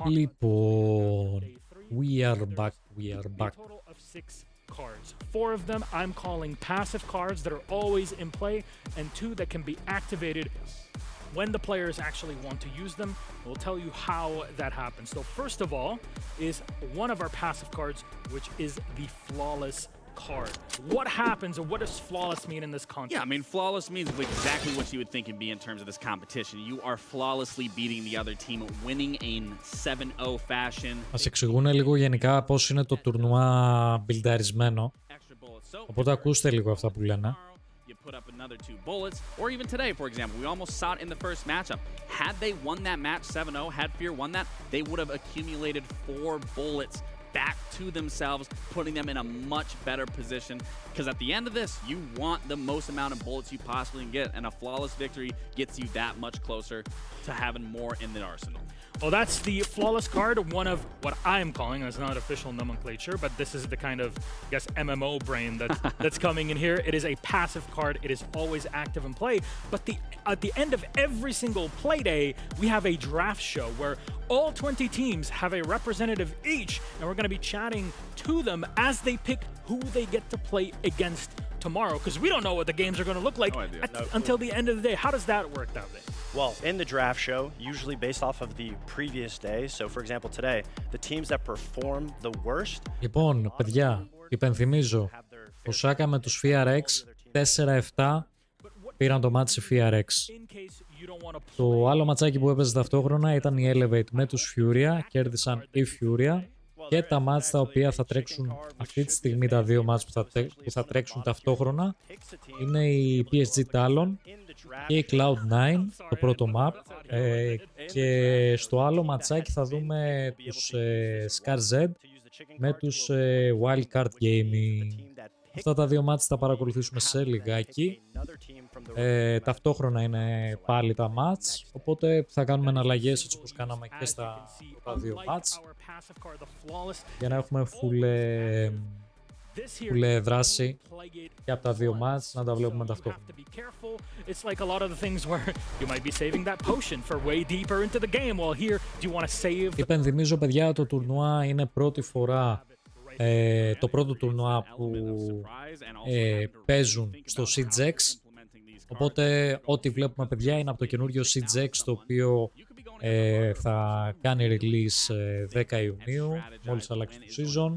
Λοιπόν, we are back, we are back. A total of 6 cards. 4 of them I'm calling passive cards that are always in play, and 2 that can be activated when the players actually want to use them. We'll tell you how that happens. So first of all is one of our passive cards, which is the Flawless card. What happens, or what does flawless mean in this context? Yeah, I mean, flawless means exactly what you would think it'd be in terms of this competition. You are flawlessly beating the other team, winning in 7-0 fashion. Μας εξηγούν λίγο γενικά πώς είναι το τουρνουά μπιλνταρισμένο. Οπότε ακούστε λίγο αυτά που λένε. You put up another 2 bullets, or even today, for example, we almost saw it in the first matchup. Had they won that match 7-0, had Fear won that, they would have accumulated 4 bullets back to themselves, putting them in a much better position. Because at the end of this, you want the most amount of bullets you possibly can get, and a flawless victory gets you that much closer to having more in the arsenal. Well, that's the Flawless card, one of what I'm calling, it's not official nomenclature, but this is the kind of, I guess, MMO brain that's coming in here. It is a passive card. It is always active in play. But at the end of every single play day, we have a draft show where all 20 teams have a representative each, and we're going to be chatting to them as they pick who they get to play against tomorrow, because we don't know what the games are going to look like until the end of the day. How does that work out there? Well, in the draft show, usually based off of the previous day, so for example today, the teams that perform the worst. Λοιπόν, παιδιά, Υπενθυμίζω, ο Σάκα με τους FRX 4-7 πήραν το μάτι σε FRX. Το άλλο ματσάκι που έπαιζε ταυτόχρονα ήταν η Elevate με τους Furia, κέρδισαν οι Furia. Και τα μάτς τα οποία θα τρέξουν αυτή τη στιγμή, τα δύο μάτς που θα τρέξουν ταυτόχρονα, είναι η PSG Talon και η Cloud9, το πρώτο map. Και στο άλλο ματσάκι θα δούμε τους Scar Z με τους Wildcard Gaming. Αυτά τα δύο μάτς θα παρακολουθήσουμε σε λιγάκι. Ταυτόχρονα είναι πάλι τα μάτς, οπότε θα κάνουμε εναλλαγές έτσι όπως κάναμε και στα δύο μάτς, για να έχουμε full δράση και από τα δύο μάτς, να τα βλέπουμε ταυτόχρονα. Υπενθυμίζω, παιδιά, το τουρνουά είναι πρώτη φορά, το πρώτο τουρνουά που παίζουν στο SiegeX, οπότε ό,τι βλέπουμε, παιδιά, είναι από το καινούριο SiegeX, το οποίο θα κάνει release 10 Ιουνίου, μόλις αλλάξει το season.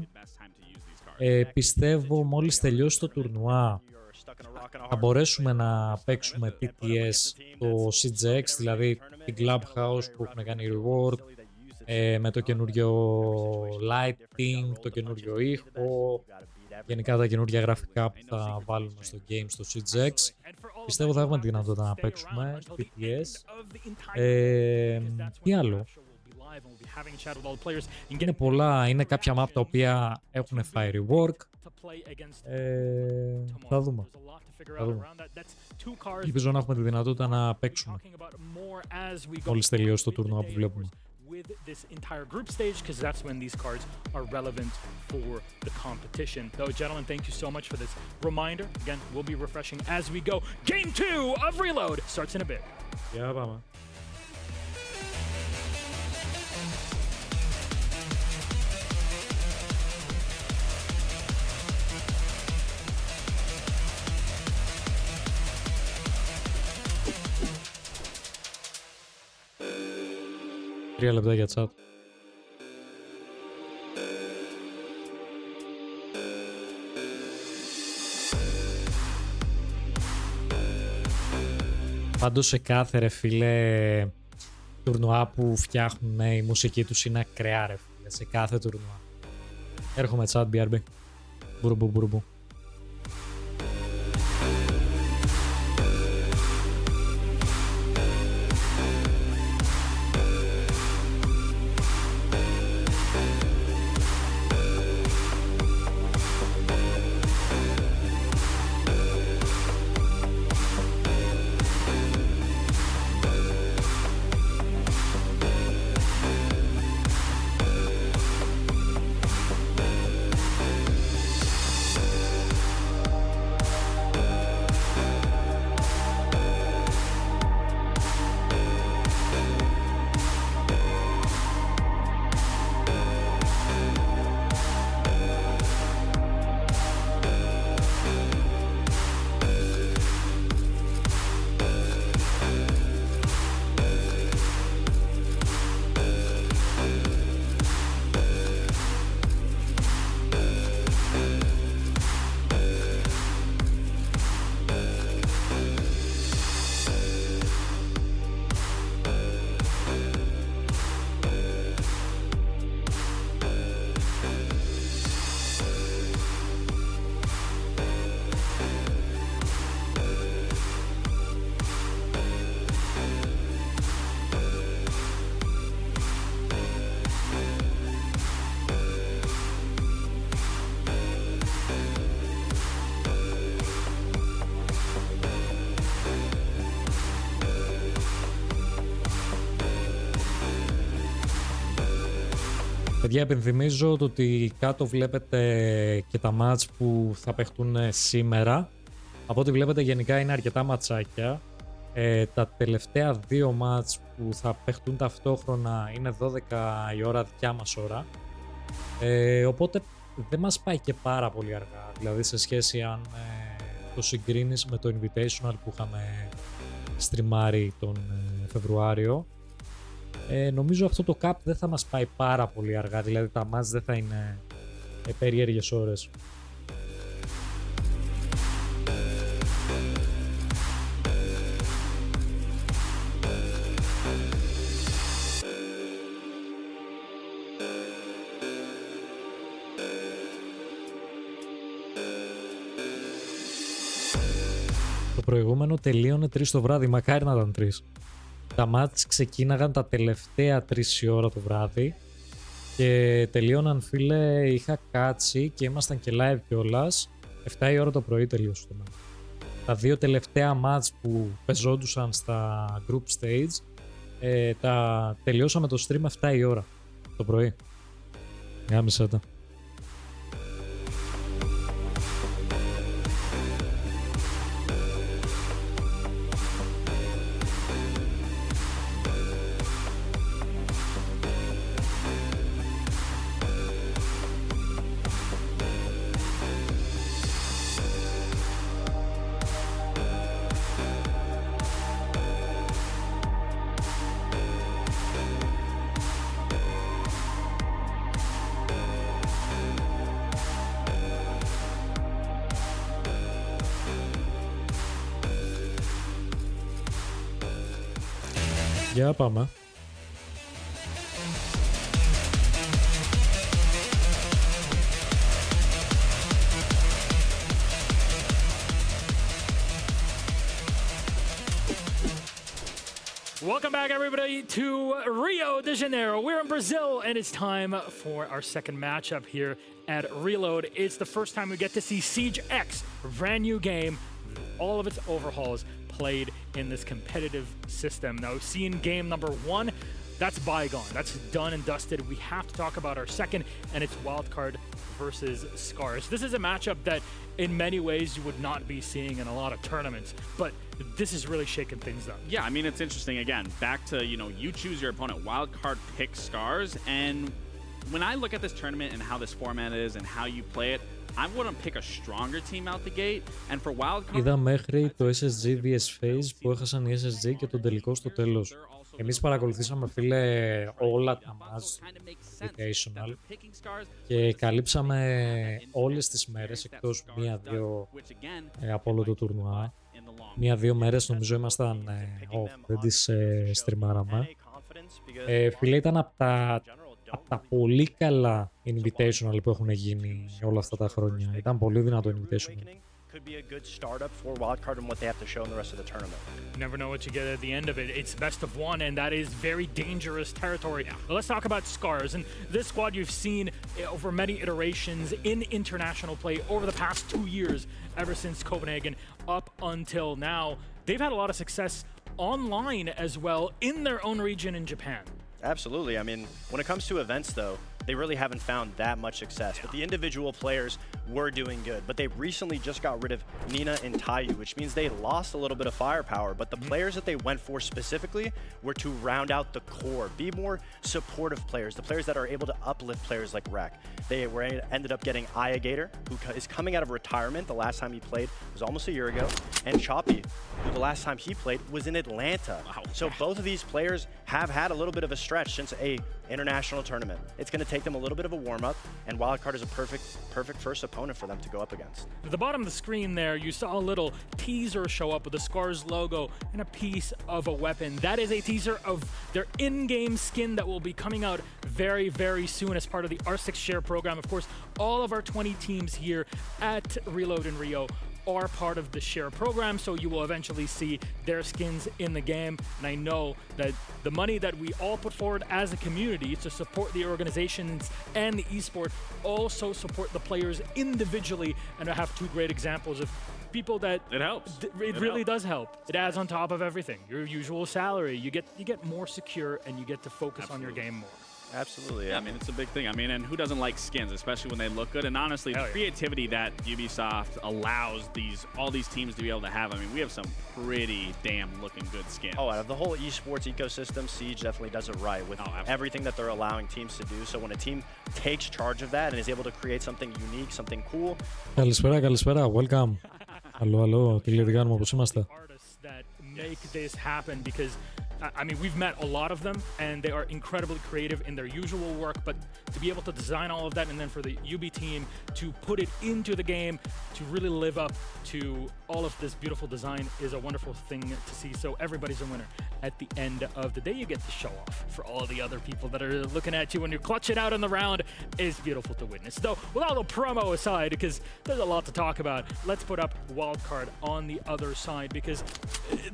Πιστεύω μόλις τελειώσει το τουρνουά θα μπορέσουμε να παίξουμε TTS το SiegeX, δηλαδή την Clubhouse που έχουν κάνει reward, με το καινούριο lighting, το καινούριο ήχο, γενικά τα καινούργια γραφικά που θα βάλουμε στο game στο SiegeX. Πιστεύω θα έχουμε τη δυνατότητα να παίξουμε TTS. Τι άλλο? Είναι πολλά, είναι κάποια map τα οποία έχουν fire rework. Θα δούμε. Ελπίζω να έχουμε τη δυνατότητα να παίξουμε μόλις τελειώσει το τουρνουά που βλέπουμε. With this entire group stage, because that's when these cards are relevant for the competition. Though, gentlemen, thank you so much for this reminder. Again, we'll be refreshing as we go. Game 2 of Reload starts in a bit. Yeah, πάμε. Τρία λεπτά για chat. Πάντως σε κάθε, ρε φίλε, τουρνουά που φτιάχνουν, η μουσική τους είναι ακραία, ρε φίλε, σε κάθε τουρνουά. Έρχομαι chat, BRB. Μπουρμπου, μπουρμπου. Παιδιά, επενθυμίζω το ότι κάτω βλέπετε και τα μάτς που θα παιχτούν σήμερα. Από ό,τι βλέπετε γενικά είναι αρκετά ματσάκια. Τα τελευταία δύο μάτς που θα παιχτούν ταυτόχρονα είναι 12 η ώρα, δικιά μας ώρα. Οπότε δεν μας πάει και πάρα πολύ αργά. Δηλαδή σε σχέση αν το συγκρίνεις με το Invitational που είχαμε στριμάρει τον Φεβρουάριο. Νομίζω αυτό το Cup δεν θα μας πάει πάρα πολύ αργά, δηλαδή τα μάτς δεν θα είναι περίεργες ώρες. Το προηγούμενο τελείωνε 3 το βράδυ, μακάρι να ήταν 3. Τα μάτς ξεκίναγαν τα τελευταία 3 η ώρα το βράδυ και τελείωναν, φίλε, είχα κάτσει και ήμασταν και live κιόλας. 7 η ώρα το πρωί τελείωσε το μάτς. Τα 2 τελευταία μάτς που πεζόντουσαν στα group stage τα τελειώσαμε το stream 7 η ώρα το πρωί. Γάμισα τα. Για πάμε. Welcome back, everybody, to Rio de Janeiro. We're in Brazil, and it's time for our second matchup here at Reload. It's the first time we get to see Siege X, a brand new game, all of its overhauls played in this competitive system. Now, we've seen game number 1. That's bygone. That's done and dusted. We have to talk about our second, and it's Wildcard versus Scars. This is a matchup that, in many ways, you would not be seeing in a lot of tournaments, but this is really shaking things up. Yeah, I mean, it's interesting. Again, back to, you choose your opponent. Wildcard picks Scars, and when I look at this tournament and how this format is and how you play it, I wouldn't pick a stronger team out the gate, and for Wildcard... Είδα μέχρι το SSG vs FaZe που έχασαν οι SSG και τον τελικό στο τέλος. Εμείς παρακολουθήσαμε, φίλε, όλα τα match Invitational και καλύψαμε όλες τις μέρες εκτός μία-δύο από όλο το τουρνουά. Μία-δύο μέρες νομίζω ήμασταν off, δεν τις στριμάραμε. Φίλε, ήταν από τα πολύ καλά Invitational που έχουν γίνει όλα αυτά τα χρόνια. Ήταν πολύ δυνατό Invitational. Could be a good startup for Wildcard and what they have to show in the rest of the tournament. You never know what you get at the end of it. It's best of one, and that is very dangerous territory. But let's talk about Scars. And this squad you've seen over many iterations in international play over the past 2 years, ever since Copenhagen up until now. They've had a lot of success online as well in their own region in Japan. Absolutely. I mean, when it comes to events, though, they really haven't found that much success. But the individual players were doing good. But they recently just got rid of Nina and Taiyu, which means they lost a little bit of firepower. But the players that they went for specifically were to round out the core, be more supportive players, the players that are able to uplift players like Rek. They ended up getting Aya Gator, who is coming out of retirement. The last time he played was almost a year ago. And Choppy, who the last time he played was in Atlanta. Wow. So both of these players have had a little bit of a stretch since a international tournament. It's going to take them a little bit of a warm-up, and Wildcard is a perfect first opponent for them to go up against. At the bottom of the screen there, you saw a little teaser show up with the Scars logo and a piece of a weapon. That is a teaser of their in-game skin that will be coming out very, very soon as part of the R6 Share program. Of course, all of our 20 teams here at Reload in Rio are part of the Share program, so you will eventually see their skins in the game. And I know that the money that we all put forward as a community to support the organizations and the esport also support the players individually, and I have 2 great examples of people that it helps. It really does help. It adds on top of everything. Your usual salary, you get more secure and you get to focus on your game more. Absolutely. Yeah, I mean, it's a big thing. I mean, and who doesn't like skins, especially when they look good? And honestly, the creativity that Ubisoft allows all these teams to be able to have, I mean, we have some pretty damn looking good skins. Oh, out of the whole esports ecosystem, Siege definitely does it right with everything that they're allowing teams to do. So when a team takes charge of that and is able to create something unique, something cool. Καλησπέρα. Welcome. Αλλό, τι λέει, πώς είμαστε? That make this happen, because I mean, we've met a lot of them, and they are incredibly creative in their usual work, but to be able to design all of that and then for the UB team to put it into the game, to really live up to all of this beautiful design is a wonderful thing to see. So everybody's a winner. At the end of the day, you get to show off for all the other people that are looking at you when you clutch it out in the round. It's beautiful to witness. Though, with all the promo aside, because there's a lot to talk about, let's put up Wildcard on the other side, because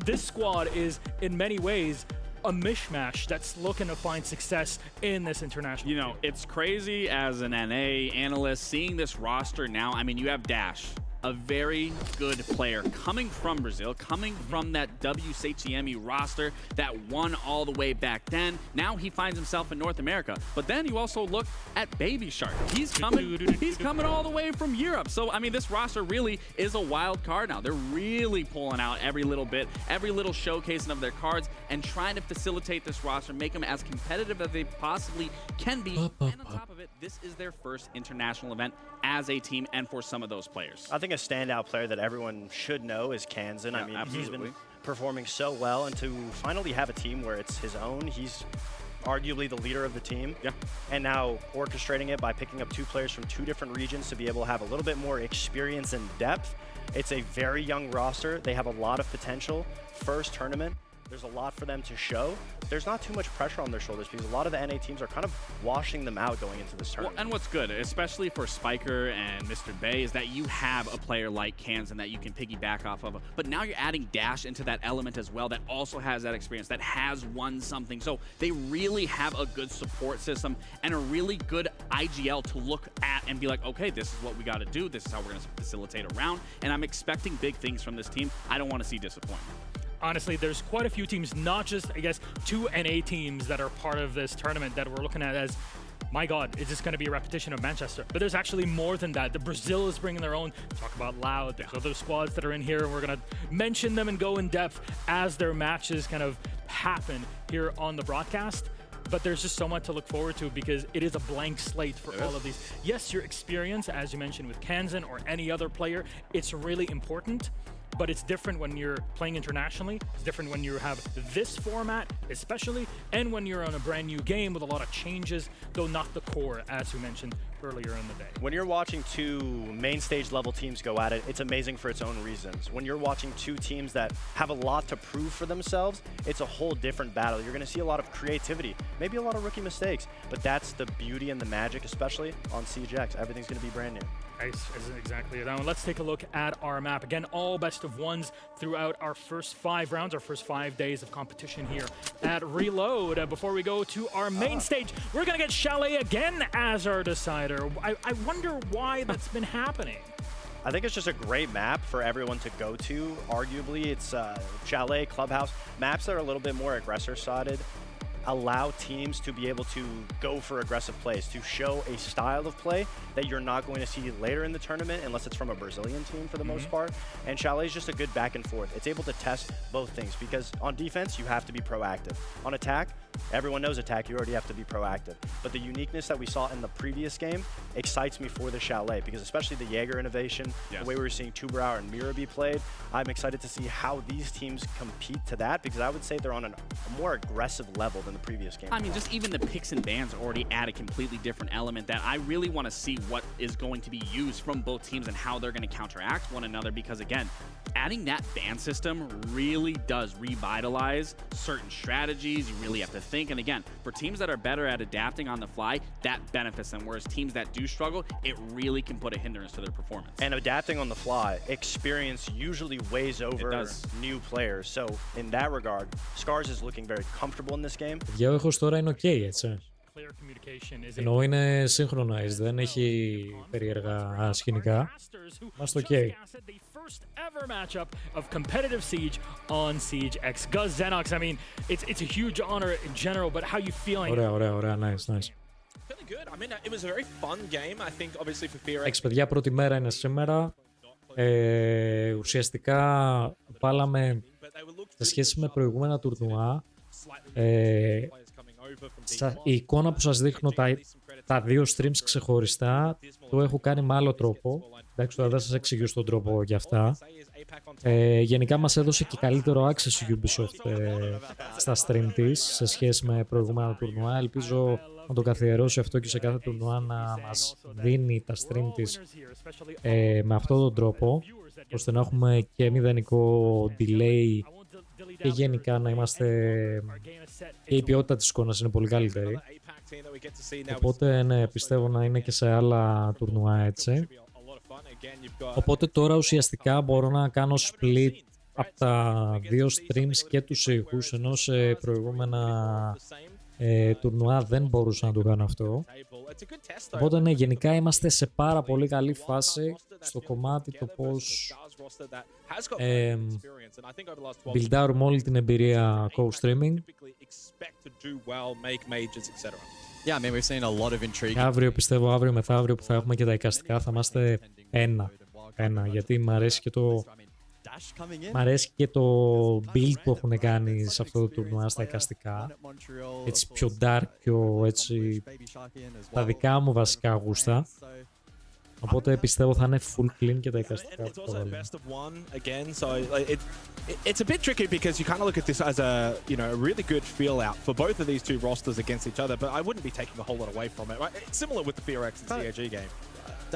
this squad is, in many ways, a mishmash that's looking to find success in this international. You know, it's crazy as an NA analyst seeing this roster now. I mean, you have Dash, a very good player coming from Brazil, coming from that WCHEME roster that won all the way back then. Now he finds himself in North America. But then you also look at Baby Shark. He's coming all the way from Europe. So, I mean, this roster really is a wild card now. They're really pulling out every little bit, every little showcasing of their cards and trying to facilitate this roster, make them as competitive as they possibly can be. And on top of it, this is their first international event as a team and for some of those players. I think a standout player that everyone should know is Kansan. I mean, he's been performing so well, and to finally have a team where it's his own, he's arguably the leader of the team. Yeah. And now orchestrating it by picking up 2 players from 2 different regions to be able to have a little bit more experience and depth. It's a very young roster. They have a lot of potential. First tournament. There's a lot for them to show. There's not too much pressure on their shoulders because a lot of the NA teams are kind of washing them out going into this tournament. Well, and what's good, especially for Spiker and Mr. Bay, is that you have a player like Kansan that you can piggyback off of. But now you're adding Dash into that element as well that also has that experience, that has won something. So they really have a good support system and a really good IGL to look at and be like, okay, this is what we got to do. This is how we're going to facilitate a round. And I'm expecting big things from this team. I don't want to see disappointment. Honestly, there's quite a few teams, not just, I guess, 2 NA teams that are part of this tournament that we're looking at as, my God, is this going to be a repetition of Manchester? But there's actually more than that. The Brazil is bringing their own. Talk about Loud. There's other squads that are in here, and we're going to mention them and go in depth as their matches kind of happen here on the broadcast. But there's just so much to look forward to because it is a blank slate for all of these. Yes, your experience, as you mentioned with Kansan or any other player, it's really important. But it's different when you're playing internationally. It's different when you have this format, especially, and when you're on a brand new game with a lot of changes, though not the core, as you mentioned earlier in the day. When you're watching 2 main stage level teams go at it, it's amazing for its own reasons. When you're watching 2 teams that have a lot to prove for themselves, it's a whole different battle. You're going to see a lot of creativity, maybe a lot of rookie mistakes, but that's the beauty and the magic, especially on CGX. Everything's going to be brand new. Exactly. Now let's take a look at our map. Again, all best of ones throughout our first 5 rounds, our first 5 days of competition here at Reload. Before we go to our main stage, we're going to get Chalet again as our decider. I wonder why that's been happening. I think it's just a great map for everyone to go to. Arguably, it's Chalet, Clubhouse, maps that are a little bit more aggressor-sided, allow teams to be able to go for aggressive plays, to show a style of play that you're not going to see later in the tournament unless it's from a Brazilian team for the most part. And Chalet is just a good back and forth. It's able to test both things because on defense, you have to be proactive. On attack, everyone knows attack, you already have to be proactive. But the uniqueness that we saw in the previous game excites me for the Chalet because especially the Jaeger innovation, the way we were seeing Tuberauer and Mira be played, I'm excited to see how these teams compete to that because I would say they're on a more aggressive level than the previous game. I mean, just even the picks and bans already add a completely different element that I really want to see what is going to be used from both teams and how they're going to counteract one another because, again, adding that ban system really does revitalize certain strategies. You really have to think. And again, for teams that are better at adapting on the fly, that benefits them. Whereas teams that do struggle, it really can put a hindrance to their performance. And adapting on the fly, experience usually weighs over new players. So in that regard, Scars is looking very comfortable in this game. Για ο ήχος τώρα είναι ok, έτσι. Ενώ είναι synchronized, δεν έχει περίεργα σκηνικά. Μας το ok. Ever matchup of competitive Siege on Siege X. Guz Xenox, I mean, it's a huge honor in general, but how are you feeling? Ωραία, nice. Feeling good. I mean, it was a very fun game. I think obviously for Fear. Εντάξει, παιδιά, πρώτη μέρα είναι σήμερα. Ουσιαστικά βάλαμε σε σχέση με προηγούμενα τουρνουά. Η εικόνα που σας δείχνω, τα δύο streams ξεχωριστά το έχω κάνει με άλλο τρόπο. Εντάξει, τώρα δεν σας εξηγήσω τον τρόπο για αυτά. Γενικά μας έδωσε και καλύτερο access η Ubisoft στα stream της σε σχέση με προηγούμενα τουρνουά. Ελπίζω να το καθιερώσει αυτό και σε κάθε τουρνουά να μας δίνει τα stream της με αυτόν τον τρόπο, ώστε να έχουμε και μηδενικό delay και γενικά να είμαστε και η ποιότητα της εικόνας είναι πολύ καλύτερη. Οπότε ναι, πιστεύω να είναι και σε άλλα τουρνουά έτσι. Οπότε τώρα ουσιαστικά μπορώ να κάνω split από τα δύο streams και τους ήχους, ενώ σε προηγούμενα τουρνουά δεν μπορούσα να το κάνω αυτό. Οπότε ναι, γενικά είμαστε σε πάρα πολύ καλή φάση στο κομμάτι το πώς build-άρουμε όλη την εμπειρία co-streaming. Yeah, I mean, we've seen a lot of intrigue. Αύριο, πιστεύω αύριο μεθαύριο που θα έχουμε και τα εικαστικά θα είμαστε ένα, γιατί μου αρέσει και το build που έχουν κάνει σε αυτό το τουρνουά στα εικαστικά. Έτσι πιο dark, πιο έτσι τα δικά μου βασικά γούστα. Οπότε πιστεύω θα είναι full clean και τα εικαστικά που θα βάλουμε. It's a bit tricky because you kind of look at this as a really good feel out for both of these two rosters against each other, but I wouldn't be taking a whole lot away from it. Right? It's similar with the FearX and COG game.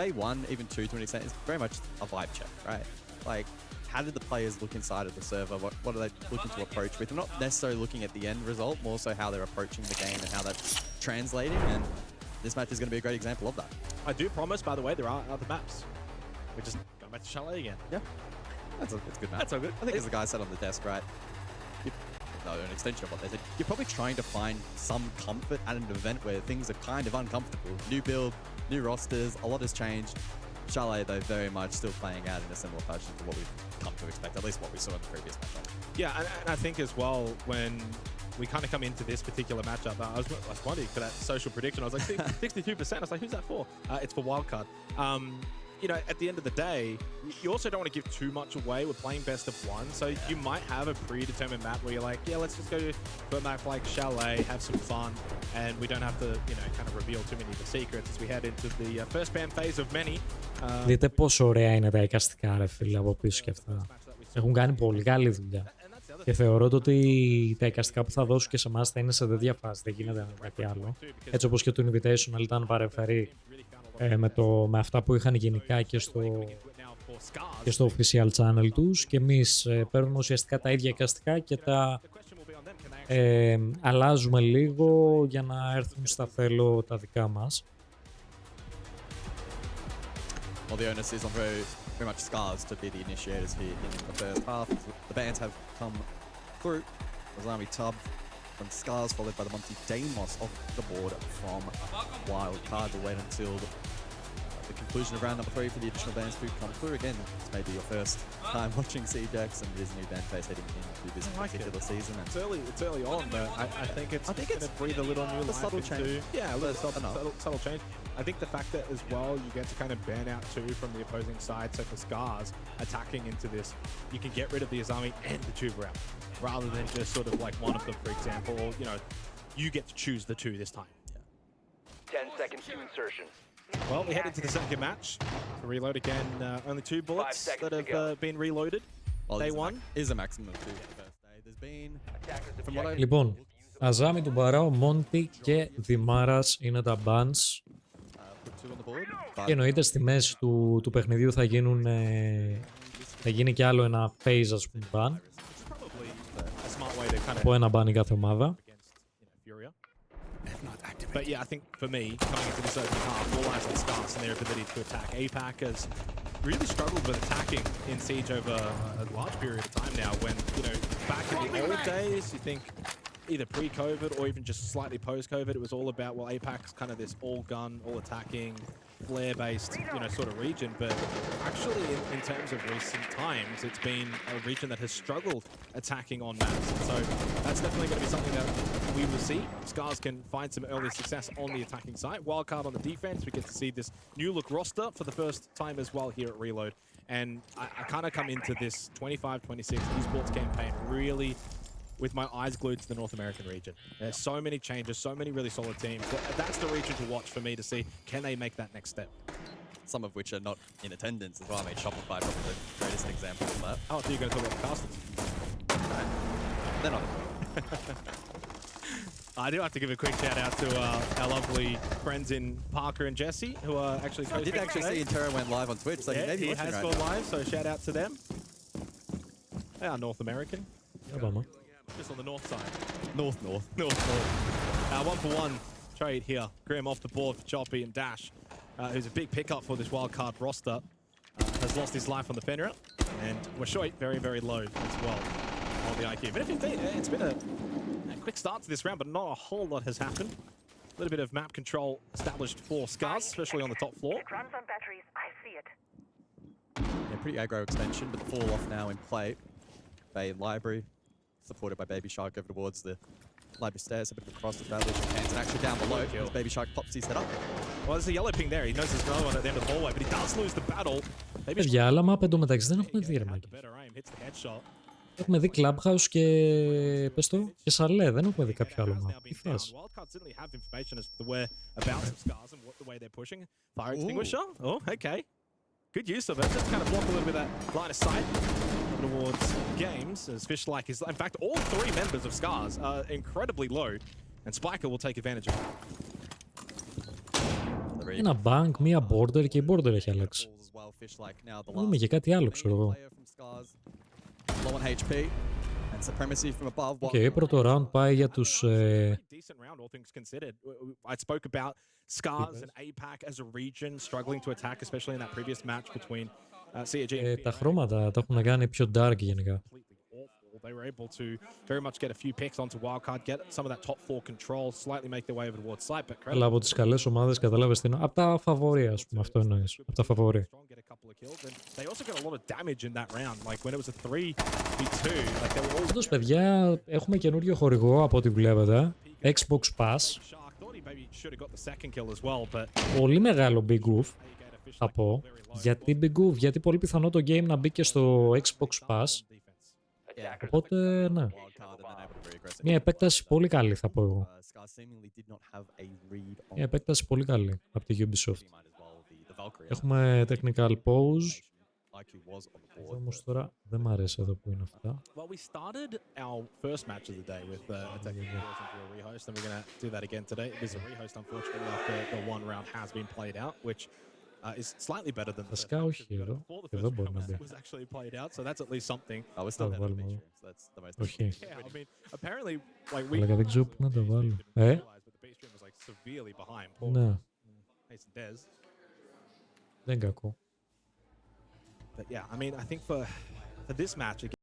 Day one, even two to an extent, is very much a vibe check, right? Like, how did the players look inside of the server? What are they looking to approach with? They're not necessarily looking at the end result, more so how they're approaching the game and how that's translating, and this match is going to be a great example of that. I do promise, by the way, there are other maps. We're just going back to Chalet again. Yeah. That's a good map. That's all good. I think as the guy said on the desk, right? An extension of what they said. You're probably trying to find some comfort at an event where things are kind of uncomfortable. New build, new rosters, a lot has changed. Chalet, though, very much still playing out in a similar fashion to what we've come to expect, at least what we saw in the previous matchup. Yeah, and I think as well, when we kind of come into this particular matchup, I was wondering for that social prediction. I was like, 62%. I was like, who's that for? It's for wildcard. At the end of the day, you also don't want to give too much away. We're playing best of one, so you might have a predetermined map where you're like, yeah, let's just go to a map like Chalet, have some fun, and we don't have to, kind of reveal too many of the secrets as we head into the first ban phase of many. Δείτε πόσο ωραία είναι τα εικαστικά, ρε φίλε, από πίσω και αυτά. Έχουν κάνει πολύ καλή δουλειά. Και θεωρώ ότι τα εικαστικά που θα δώσουν και σε εμάς θα είναι σε τέτοια φάση, δεν γίνεται κάτι άλλο. Έτσι όπως και το Invitational ήταν παρεμφερή με αυτά που είχαν γενικά και στο official channel τους, και εμείς παίρνουμε ουσιαστικά τα ίδια εικαστικά και τα αλλάζουμε λίγο για να έρθουν στα θέλω τα δικά μας. Well, the onus is on very much Scars to be the initiators here in the first half. The bans have come through. Azami Tub from Scars, followed by the Monty Damos off the board from Wildcard. We'll wait until the conclusion of round number 3 for the additional bans to come through. Again, this may be your first time watching CJax, and it is a new ban phase heading into this particular season. And It's early on, but I think it's going to breathe a little new life subtle change. Yeah, a little subtle change. I think the fact that as well you get to kind of ban out two from the opposing side, so for Scars attacking into this, you can get rid of the Azami and the Tube route, rather than just sort of like one of them, for example, or, you get to choose the two this time. 10 seconds to insertion. Well, we head into the second match. For reload again, only 2 bullets that have been reloaded. Well, Day one is a maximum of 2 for the first day. There's been, from what I... Λοιπόν, Αζάμι του Μπαράου, Μόντι και Δημάρας είναι τα bans. Και εννοείται στη μέση του παιχνιδιού θα γίνει και άλλο ένα phase, ας πούμε, ban. Από ένα ban η κάθε ομάδα. But yeah, I think for me, coming into this opening half, all eyes on Scars and their ability to attack. APAC has really struggled with attacking in Siege over a large period of time now, when, back in the old days, you think either pre-COVID or even just slightly post-COVID, it was all about, well, APAC's kind of this all-gun, all-attacking, flare-based, sort of region. But actually, in terms of recent times, it's been a region that has struggled attacking on maps. So that's definitely going to be something that we will see. Scars can find some early success on the attacking side. Wildcard on the defense. We get to see this new-look roster for the first time as well here at Reload. And I kind of come into this 25-26 esports campaign really with my eyes glued to the North American region. There's so many changes, so many really solid teams. That's the region to watch for me to see, can they make that next step? Some of which are not in attendance as well. I mean, Shopify probably the greatest example of that. Oh, so you're going to talk about the casters? They're not. I do have to give a quick shout out to our lovely friends in Parker and Jesse, who are actually. I did actually see Intero went live on Twitch, so yeah, maybe he has right gone now. live. So shout out to them. They are North American. Just on the north side. North. 1-for-1 trade here. Grim off the board for Choppy and Dash, who's a big pickup for this wildcard roster. Has lost his life on the Fenrir, and Washoit very, very low as well on the IQ. But it's been a quick start to this round, but not a whole lot has happened. A little bit of map control established for Scars, especially on the top floor. It runs on batteries. I see it. Yeah, pretty aggro extension, but fall off now in play. Bay Library, supported by Baby Shark over towards the library stairs, a bit of a cross established, and actually down below as Baby Shark pops his head up. Well, there's a yellow ping there. He knows there's another one at the end of the hallway, but he does lose the battle. Παιδιά, άλλα map εντωμεταξύ δεν έχουμε δει, ρε μάγκες. Έχουμε δει Clubhouse και... πες το, και Σαλέ, δεν έχουμε δει κάποιο άλλο map. Τι φας. Oh, okay. Good use of it. Just kind of block a little bit of that line of sight towards games, as Fishlike is... In fact, all three members of Scars are incredibly low, and Spiker will take advantage of it. Ένα bank, μία border και η border έχει αλλάξει. Δούμε και κάτι άλλο, ξέρω εγώ. Οκ, πρώτο round πάει για τους... I spoke about Scars and APAC as a region struggling to attack, especially in that previous match between CAG. Τα χρώματα τα έχουν κάνει πιο dark γενικά. They were able to very much get a few picks onto Wildcard, get some of that top 4 control, slightly make their way over towards site, but Αλλά από τις καλές ομάδες καταλάβες τι εννοώ. Από τα φαβορί, ας πούμε, αυτό εννοείς. Από τα φαβορί. They also got a lot of damage in that round, like when it was a 3v2, like they were all... Όντως, παιδιά, έχουμε καινούριο χορηγό από ό,τι βλέπετε. Xbox Pass. Πολύ μεγάλο Big Goof, θα πω. Γιατί Big Goof, γιατί πολύ πιθανό το game να μπει και στο Xbox Pass. Οπότε, ναι. Μια επέκταση πολύ καλή, θα πω εγώ. Μια επέκταση πολύ καλή από τη Ubisoft. Έχουμε technical pause. Όμως τώρα δεν μ' αρέσει εδώ που είναι αυτά. Well, we started our first match of the day with a technical pause into a rehost, and we're going to do that again today. There's a rehost, unfortunately, after the one round has been played out, which is slightly better than the Βασικά όχι εδώ. Εδώ μπορεί να μπει. was actually played out, so that's at least something. Θα το βάλουμε εδώ. Όχι. Yeah, I mean, apparently, like we... Αλλά δεν ξέρω πού να το βάλω. Ναι. Δεν είναι κακό. But yeah, I mean, I think for this match, again,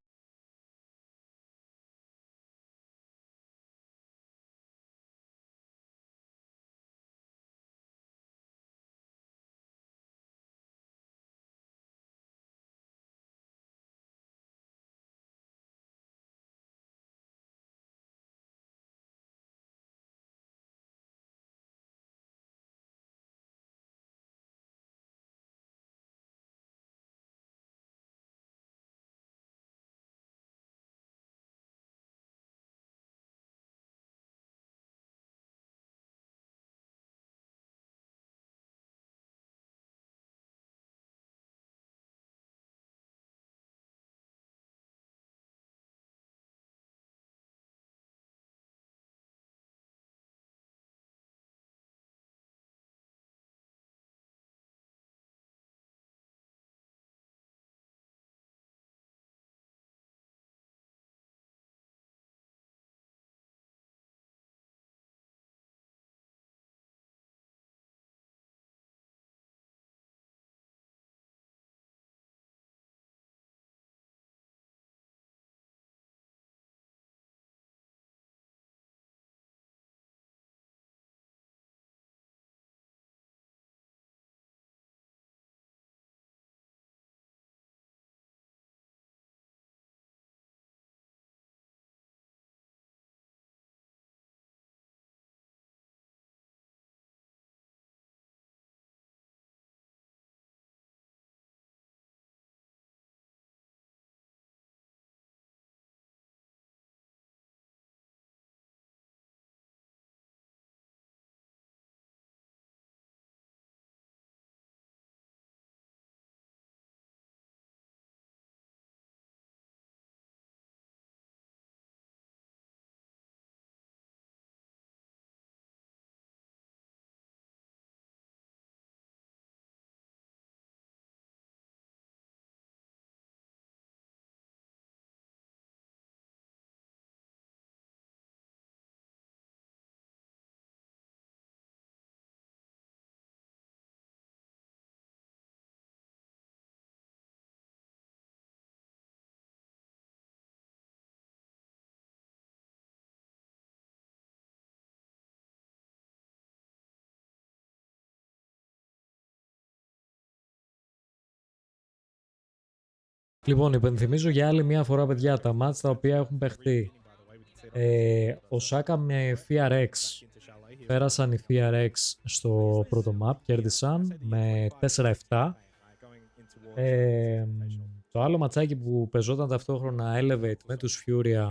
Λοιπόν, υπενθυμίζω για άλλη μια φορά, παιδιά, τα μάτς τα οποία έχουν παιχτεί. Ο Σάκα με FRX. Πέρασαν οι FRX στο πρώτο map, κέρδισαν με 4-7. Το άλλο ματσάκι που πεζόταν ταυτόχρονα Elevate με τους Furia,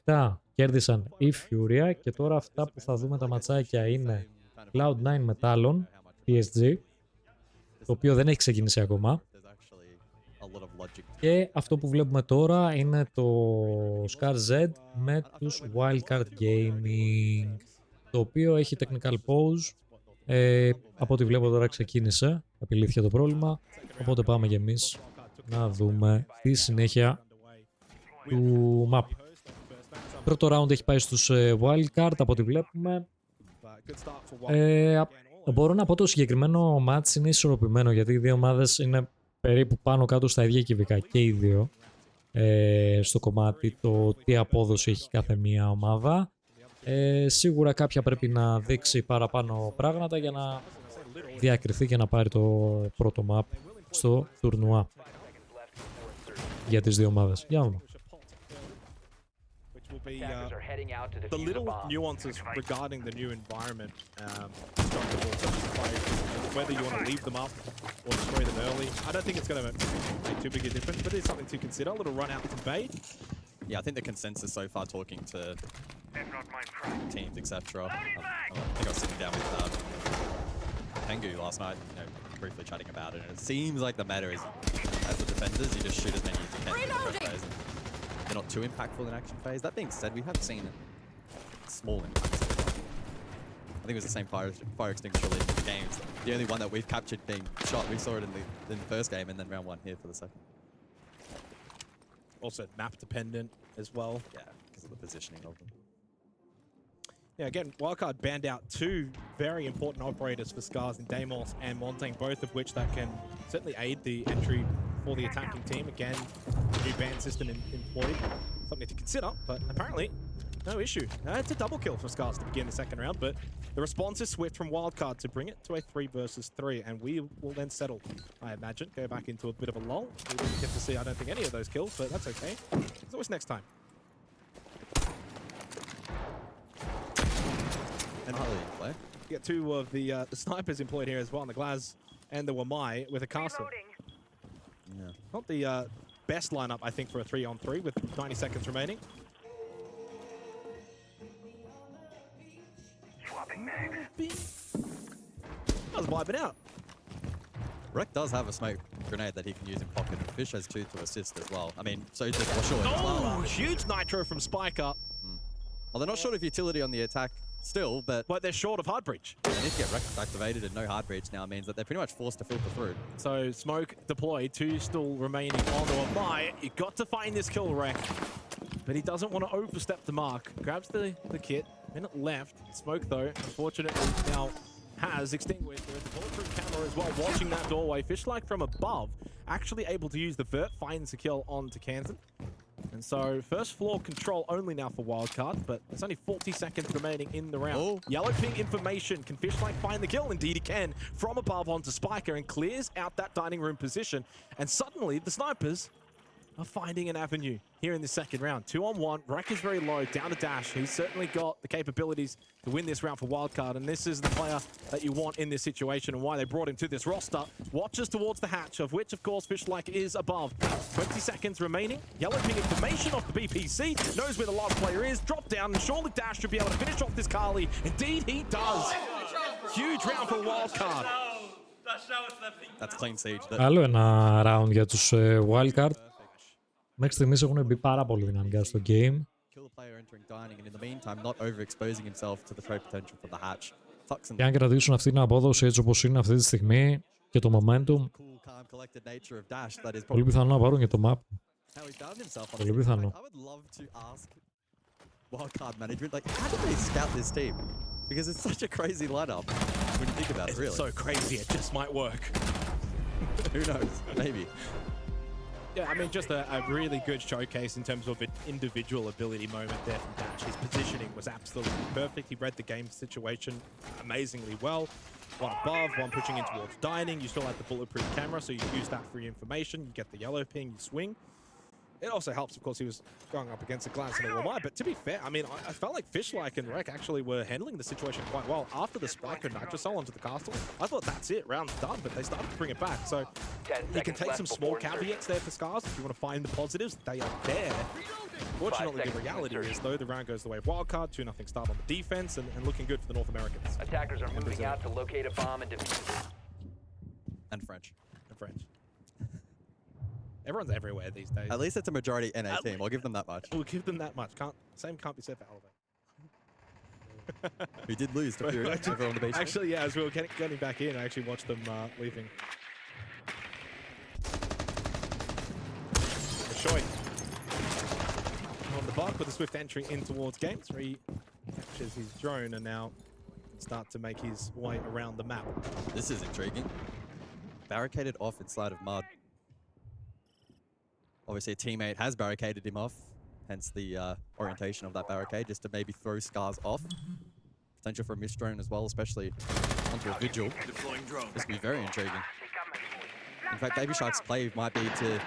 3-7 κέρδισαν οι Furia, και τώρα αυτά που θα δούμε τα ματσάκια είναι Cloud9 με Talon, PSG, το οποίο δεν έχει ξεκινήσει ακόμα. Και αυτό που βλέπουμε τώρα είναι το Scar Z με τους Wildcard Gaming, το οποίο έχει technical pause. Από ό,τι βλέπω τώρα ξεκίνησε, επιλύθηκε το πρόβλημα, οπότε πάμε και εμείς να δούμε τη συνέχεια του map. Πρώτο round έχει πάει στους Wildcard, από ό,τι βλέπουμε. Μπορώ να πω το συγκεκριμένο match είναι ισορροπημένο, γιατί οι δύο ομάδες είναι περίπου πάνω κάτω στα ίδια κυβικά και οι δύο, στο κομμάτι το τι απόδοση έχει κάθε μία ομάδα. Σίγουρα κάποια πρέπει να δείξει παραπάνω πράγματα για να διακριθεί και να πάρει το πρώτο map στο τουρνουά για τις δύο ομάδες. Για δούμε. Be the little nuances regarding the new environment, whether you want to leave them up or destroy them early. I don't think it's going to make too big a difference, but it's something to consider. A little run out to bait. Yeah, I think the consensus so far, talking to teams, etc. I think I was sitting down with Tengu last night, you know, briefly chatting about it, and it seems like the meta is, as the defenders, you just shoot as many as you can in the first phase. They're not too impactful in action phase. That being said, we have seen small impacts. I think it was the same fire extinguisher lead in the games. The only one that we've captured being shot, we saw it in the first game, and then round one here for the second. Also map dependent as well. Yeah, because of the positioning of them. Yeah, again, Wildcard banned out two very important operators for Scars in Deimos and Montaigne, both of which that can certainly aid the entry for the attacking team. Again, new ban system employed. Something to consider, but apparently no issue. It's a double kill for Scars to begin the second round, but the response is swift from Wildcard to bring it to a 3 versus 3, and we will then settle, I imagine, go back into a bit of a lull. We didn't get to see, I don't think, any of those kills, but that's okay. There's always next time. And you get two of the snipers employed here as well, the Glaz and the Wamai with a castle. Yeah. Not the best lineup, I think, for a 3-on-3 with 90 seconds remaining. I was vibing out. Rek does have a smoke grenade that he can use in pocket, and Fish has 2 to assist as well. I mean, so just for sure. Oh, huge nitro from Spiker. Well, they're not short of utility on the attack still, but they're short of hard breach. They need to get Rek activated, and no hard breach now means that they're pretty much forced to filter through. So smoke deployed, 2 still remaining on the Wamai. You got to find this kill, Rek, but he doesn't want to overstep the mark. Grabs the kit. Minute left. Smoke though, unfortunately now has extinguished. There's a bulletproof camera as well watching that doorway. Fishlike from above, actually able to use the vert, finds the kill onto Kansan. And so first floor control only now for Wildcard, but there's only 40 seconds remaining in the round. Yellow ping information. Can Fishlike find the kill? Indeed he can. From above onto Spiker and clears out that dining room position. And suddenly the snipers are finding an avenue here in the second round. 2-on-1. Rek is very low, down to Dash. He's certainly got the capabilities to win this round for Wildcard, and this is the player that you want in this situation and why they brought him to this roster. Watches towards the hatch, of which, of course, Fishlike is above. 20 seconds remaining. Yellow ping information off the BPC. Knows where the last player is. Drop down, and surely Dash should be able to finish off this Kali. Indeed, he does. Huge round for Wildcard. That's clean siege. Άλλο ένα round για τους Wildcard. Μέχρι στιγμής έχουν μπει πάρα πολύ δυναμικά στο game. Και αν κρατήσουν αυτή την απόδοση έτσι όπως είναι αυτή τη στιγμή και το momentum, πολύ πιθανό να πάρουν και το map. Πολύ πιθανό. Wildcard management, like, how did they scout this team? Because it's such a crazy lineup when you think about it, really. It's so crazy, it just might work. Who knows? Maybe. Yeah, I mean, just a really good showcase in terms of an individual ability moment there from Dash. His positioning was absolutely perfect. He read the game situation amazingly well. one above, one pushing in towards dining. You still have the bulletproof camera, so you use that for your information. You get the yellow ping, you swing. It also helps, of course, he was going up against a glance and a wall. But to be fair, I mean, I felt like Fishlike and Rek actually were handling the situation quite well. After the spike of Nitrocell onto the castle, I thought that's it, round's done, but they started to bring it back. So he can take some small caveats there for Scars. If you want to find the positives, they are there. Fortunately, the reality is, though, the round goes the way of wildcard, 2-0 start on the defense, and looking good for the North Americans. Attackers are moving out to locate a bomb and defuse it. And French. And French. Everyone's everywhere these days. At least it's a majority NA team. I'll give them that much. We'll give them that much. Same can't be said for Elevate. We did lose to Fury over on the base. Actually, yeah, as we were getting back in, I actually watched them leaving. Shoy on the block with a swift entry in towards game 3. Captures his drone and now start to make his way around the map. This is intriguing. Barricaded off inside of mud. Obviously, a teammate has barricaded him off, hence the orientation of that barricade, just to maybe throw Scars off. Potential for a missed drone as well, especially onto a Vigil. This could be very intriguing. In fact, Baby Shark's play might be to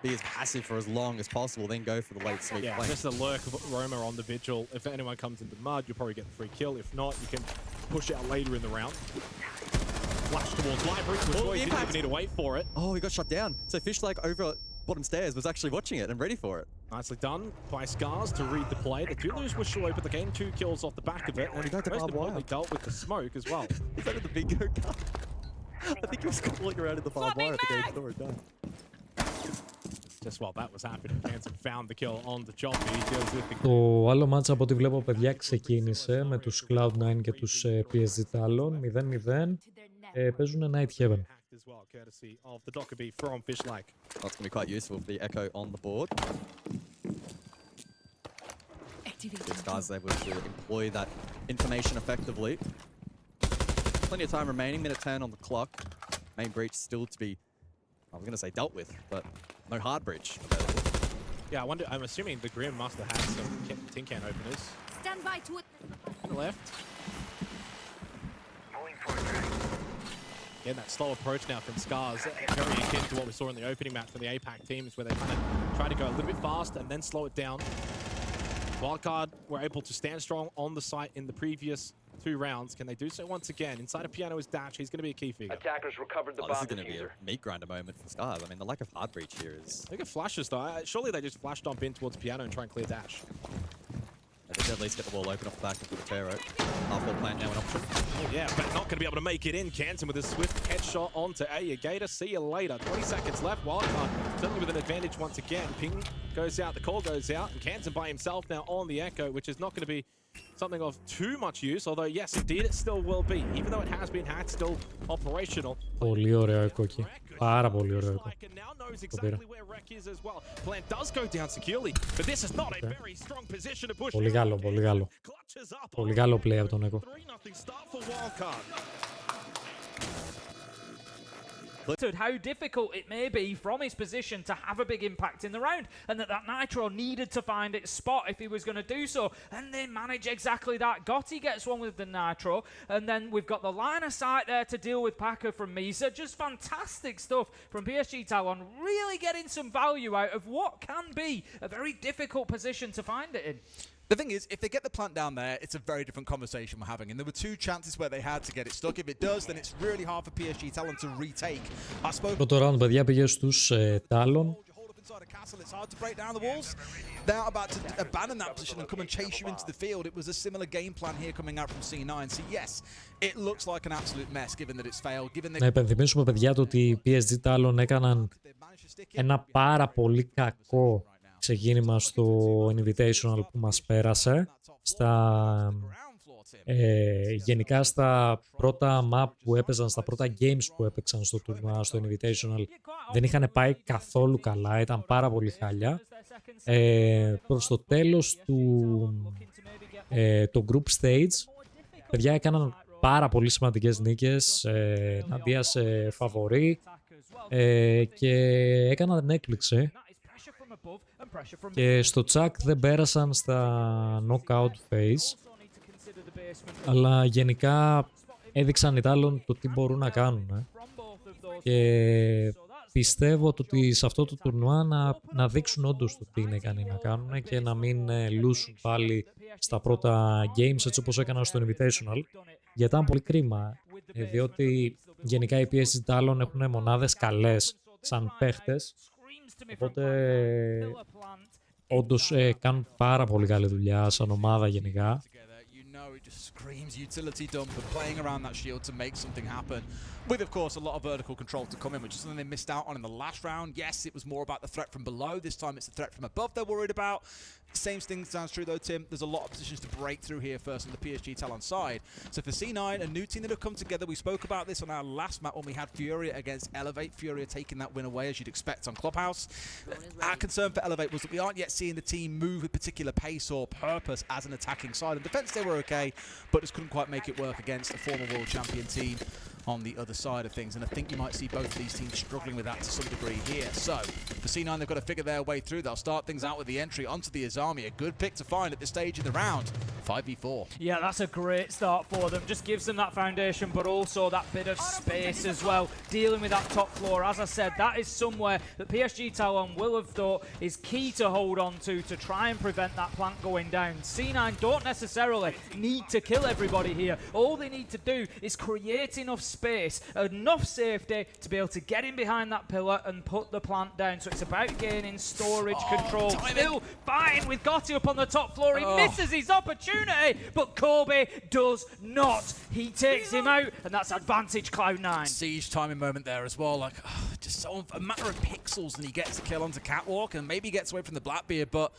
be as passive for as long as possible, then go for the late sweep flank. Just a lurk of Roma on the Vigil. If anyone comes into mud, you'll probably get the free kill. If not, you can push out later in the round. Flash towards library, which you didn't even need to wait for it. Oh, he got shot down. So Fishlike over bottom stairs was actually watching it and ready for it. Nicely done by Scars to read the play. They do lose with Shoy, but they gain 2 kills off the back of it. And he most importantly dealt with the smoke as well. He's under the bingo card. I think he was calling around in the barbed wire at the game before it done. Just while that was happening, Hansen found the kill on the Choppy. Το άλλο μάτσα από ό,τι βλέπω, παιδιά, ξεκίνησε με τους Cloud9 και τους PSG Talon 0-0. Παίζουν Night Heaven. That's going to be quite useful for the Echo on the board. This guy's able to employ that information effectively. Plenty of time remaining, minute 10 on the clock. Main breach still to be, I was going to say dealt with, but no hard breach available. Yeah, I wonder, I'm assuming the Grim must have had some tin can openers. Stand by to it. On the left. Again, that slow approach now from Scars, very akin to what we saw in the opening match from the APAC teams, where they kind of try to go a little bit fast and then slow it down. Wildcard were able to stand strong on the site in the previous 2 rounds. Can they do so once again? Inside of Piano is Dash. He's going to be a key figure. Attackers recovered the bomb. This is going to be a meat grinder moment for Scars. I mean, the lack of hard breach here is... Look at flashes, though. Surely they just flash dump in towards Piano and try and clear Dash. They should at least get the wall open off the back of the Tero. Half-wall plant now an option. Oh, yeah, but not going to be able to make it in. Canton with a swift headshot onto Gator. See you later. 20 seconds left. Wildcard certainly with an advantage once again. Ping goes out, the call goes out, and Canton by himself now on the Echo, which is not going to be something of too much use, although yes, indeed it still will be. Even though it has been hacked, still operational. Πολύ ωραίο echo εκεί. Πάρα πολύ ωραίο echo. Το πήρα. Plant does go down securely, but this is not a very strong position to push. Πολύ καλό, πολύ καλό. Πολύ καλό play από τον echo. 3-0 start for Wildcard. How difficult it may be from his position to have a big impact in the round, and that Nitro needed to find its spot if he was going to do so, and they manage exactly that. Gotti gets one with the Nitro, and then we've got the line of sight there to deal with Packer from Misa. Just fantastic stuff from PSG Talon, really getting some value out of what can be a very difficult position to find it in. The thing is, if they get the plant down there, it's a very different conversation we're having. And there were 2 chances where they had to get it stuck. If it does, then it's really hard for PSG Talon to retake. I suppose. Πρώτο round, παιδιά, πήγε στους Talon. It's hard to break down the walls. They're about to abandon that position and come and chase you into the field. It was a similar game plan here coming out from C9. So yes, it looks like an absolute mess given that it's failed. Να υπενθυμίσουμε, παιδιά, το ότι οι PSG Talon έκαναν ένα πάρα πολύ κακό ξεκίνημα στο Invitational που μας πέρασε. Γενικά στα πρώτα map που έπαιζαν, στα πρώτα games που έπαιξαν στο τουρνουά, στο Invitational, δεν είχαν πάει καθόλου καλά, ήταν πάρα πολύ χάλια. Προς το τέλος το group stage, παιδιά έκαναν πάρα πολύ σημαντικές νίκες εναντία σε φαβορί και έκαναν την έκπληξη. Και στο τσακ δεν πέρασαν στα knockout phase, αλλά γενικά έδειξαν οι Talon το τι μπορούν να κάνουν. Και πιστεύω ότι σε αυτό το τουρνουά να δείξουν όντως το τι είναι ικανοί να κάνουν και να μην λούσουν πάλι στα πρώτα games έτσι όπως έκαναν στο Invitational. Γιατί ήταν πολύ κρίμα, διότι γενικά οι PSG Talon έχουν μονάδες καλές σαν παίχτες, οπότε όντως κάνουν πάρα πολύ καλή δουλειά σαν ομάδα γενικά. It just screams utility dump and playing around that shield to make something happen. With, of course, a lot of vertical control to come in, which is something they missed out on in the last round. Yes, it was more about the threat from below. This time it's the threat from above they're worried about. Same thing sounds true though, Tim. There's a lot of positions to break through here first on the PSG Talon side. So for C9, a new team that have come together. We spoke about this on our last map when we had Furia against Elevate. Furia taking that win away, as you'd expect on Clubhouse. Our concern for Elevate was that we aren't yet seeing the team move with particular pace or purpose as an attacking side. In defense, they were okay, but just couldn't quite make it work against a former world champion team on the other side of things, and I think you might see both of these teams struggling with that to some degree here. So, for C9, they've got to figure their way through. They'll start things out with the entry onto the Azami. A good pick to find at this stage in the round. 5v4. Yeah, that's a great start for them. Just gives them that foundation, but also that bit of space as well. Dealing with that top floor, as I said, that is somewhere that PSG Talon will have thought is key to hold on to try and prevent that plant going down. C9 don't necessarily need to kill everybody here. All they need to do is create enough space, enough safety to be able to get in behind that pillar and put the plant down. So it's about gaining storage control. Still fighting with Gotti up on the top floor. He misses his opportunity, but Kobe does not. He takes him out, and that's advantage Cloud9. Siege timing moment there as well. Like, just so a matter of pixels, and he gets a kill onto Catwalk, and maybe gets away from the Blackbeard, but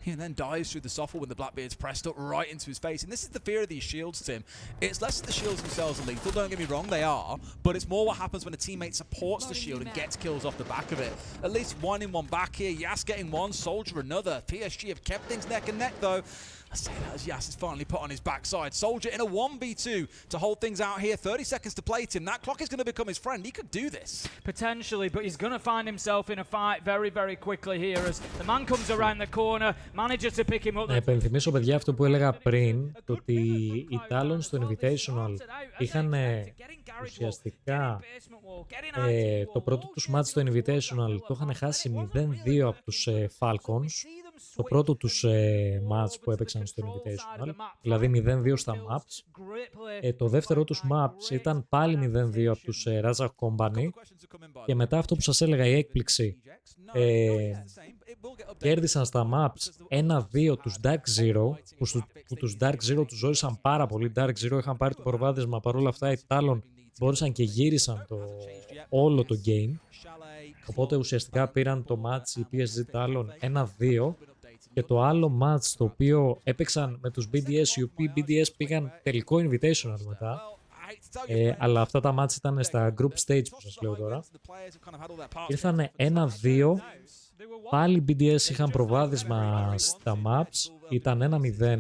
he then dives through the software when the Blackbeard's pressed up right into his face. And this is the fear of these shields, Tim. It's less that the shields themselves are lethal, don't get me wrong, they are, but it's more what happens when a teammate supports the shield and gets kills off the back of it. At least one in, one back here. Yas getting one, Soldier another. PSG have kept things neck and neck, though. I say that as Yas is finally put on his backside. Soldier in a 1v2 to hold things out here. 30 seconds to play, Tim. That clock is going to become his friend. He could do this. Potentially, but he's going to find himself in a fight very, very quickly here as the man comes around the corner, manages to pick him up. Να επενθυμίσω, παιδιά, αυτό που έλεγα πριν, το ότι οι Talon στο Invitational είχαν ουσιαστικά το πρώτο τους match στο Invitational το είχαν χάσει 0-2 από τους Falcons. Το πρώτο τους match που έπαιξαν στο Invitational, δηλαδή 0-2 στα maps. Το δεύτερο τους maps ήταν πάλι 0-2 από τους Razak Company. Και μετά αυτό που σας έλεγα, η έκπληξη, κέρδισαν στα maps 1-2 τους Dark Zero, που τους Dark Zero τους ζόρισαν πάρα πολύ. Dark Zero είχαν πάρει το προβάδισμα, παρόλα αυτά οι Talon μπόρεσαν και γύρισαν όλο το game. Οπότε ουσιαστικά πήραν το match οι PSG Talon 1-2. Και το άλλο match το οποίο έπαιξαν με τους BDS, οι οποίοι BDS πήγαν τελικό Invitational μετά. Αλλά αυτά τα match ήταν στα group stage που σας λέω τώρα. Ήρθανε 1-2. Πάλι BDS είχαν προβάδισμα στα maps. Ήταν 1-0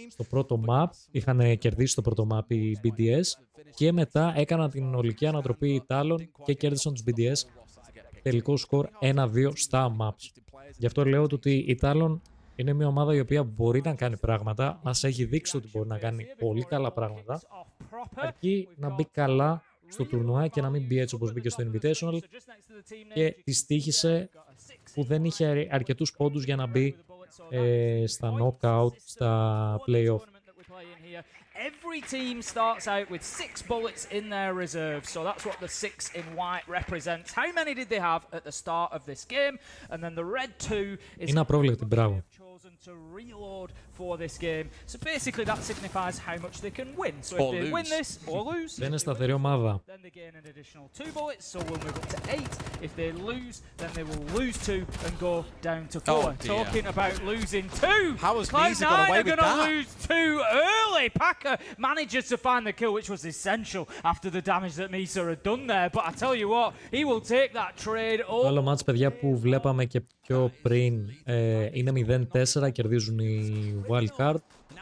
στο πρώτο map. Είχαν κερδίσει το πρώτο map οι BDS. Και μετά έκαναν την ολική ανατροπή οι Talon και κέρδισαν τους BDS. Τελικό σκορ 1-2 στα maps. Γι' αυτό λέω ότι η Talon είναι μια ομάδα η οποία μπορεί να κάνει πράγματα. Μας έχει δείξει ότι μπορεί να κάνει πολύ καλά πράγματα. Αρκεί να μπει καλά στο τουρνουά και να μην μπει έτσι όπως μπήκε στο Invitational. Και της τύχησε που δεν είχε αρκετούς πόντους για να μπει στα knockout, στα play-off. Every team starts out with 6 bullets in their reserve, so that's what the 6 in white represents. How many did they have at the start of this game? And then the red 2 is είναι απρόβλεπτη, μπράβο. chosen to reload for this game. So basically that signifies how much they can win. So if they win this or lose, δεν είναι σταθερή ομάδα. then they gain an additional 2 bullets, so we'll move up to 8. If they lose, then they will lose 2 and go down to 4. Talking about losing 2, how has Cloud9 got away are with going to that? lose 2 early. Packer manages to find the kill, which was essential after the damage that Misa had done there. But I tell you what, he will take that trade. Το άλλο match, παιδιά, που βλέπαμε και πιο πριν είναι 0-4, κερδίζουν οι Wildcard.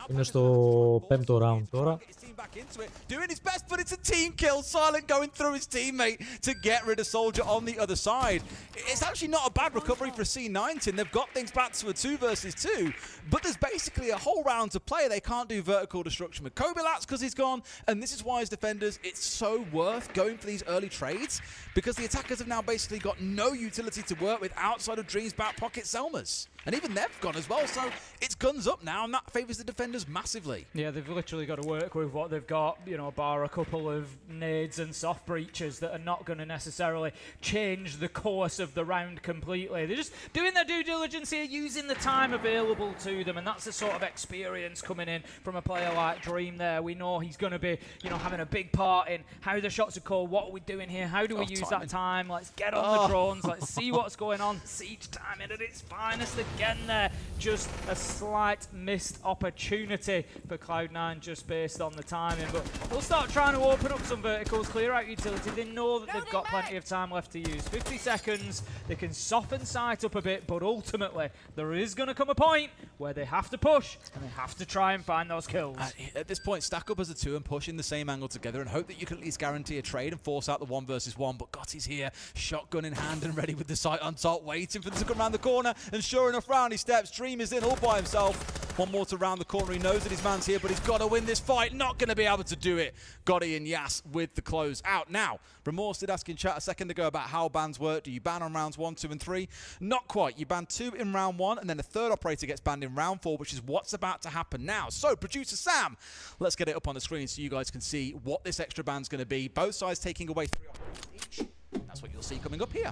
Είναι στο 5ο round τώρα. back into it, doing his best, but it's a team kill. Silent going through his teammate to get rid of Soldier on the other side. It's actually not a bad recovery for a C19. They've got things back to a 2 versus 2, but there's basically a whole round to play. They can't do vertical destruction with Kobilats because he's gone, and this is why as defenders, it's so worth going for these early trades, because the attackers have now basically got no utility to work with outside of Dream's back pocket Selmas. And even they've gone as well, so it's guns up now, and that favours the defenders massively. Yeah, they've literally got to work with what they've got, you know, bar a couple of nades and soft breaches that are not going to necessarily change the course of the round completely. They're just doing their due diligence here, using the time available to them, and that's the sort of experience coming in from a player like Dream there. We know he's going to be, you know, having a big part in how the shots are called, what are we doing here, how do we use that time, let's get on the drones, let's see what's going on. Siege timing at its finest again there. Just a slight missed opportunity for Cloud9 just based on the timing, but they'll start trying to open up some verticals, clear out utility. They know that they've got plenty of time left to use. 50 seconds, they can soften sight up a bit, but ultimately there is going to come a point where they have to push and they have to try and find those kills. At this point, stack up as a 2 and push in the same angle together and hope that you can at least guarantee a trade and force out the 1 versus 1, but Gotti's here, shotgun in hand and ready with the sight on top, waiting for them to come around the corner, and sure enough, round he steps. Dream is in all by himself. One more to round the corner. He knows that his man's here, but he's got to win this fight. Not going to be able to do it. Gotti and Yas with the close out. Now, Remorse did ask in chat a second ago about how bans work. Do you ban on rounds 1, 2, and 3? Not quite. You ban 2 in round 1, and then a third operator gets banned in round 4, which is what's about to happen now. So, producer Sam, let's get it up on the screen so you guys can see what this extra ban's going to be. Both sides taking away 3 operators each. That's what you'll see coming up here.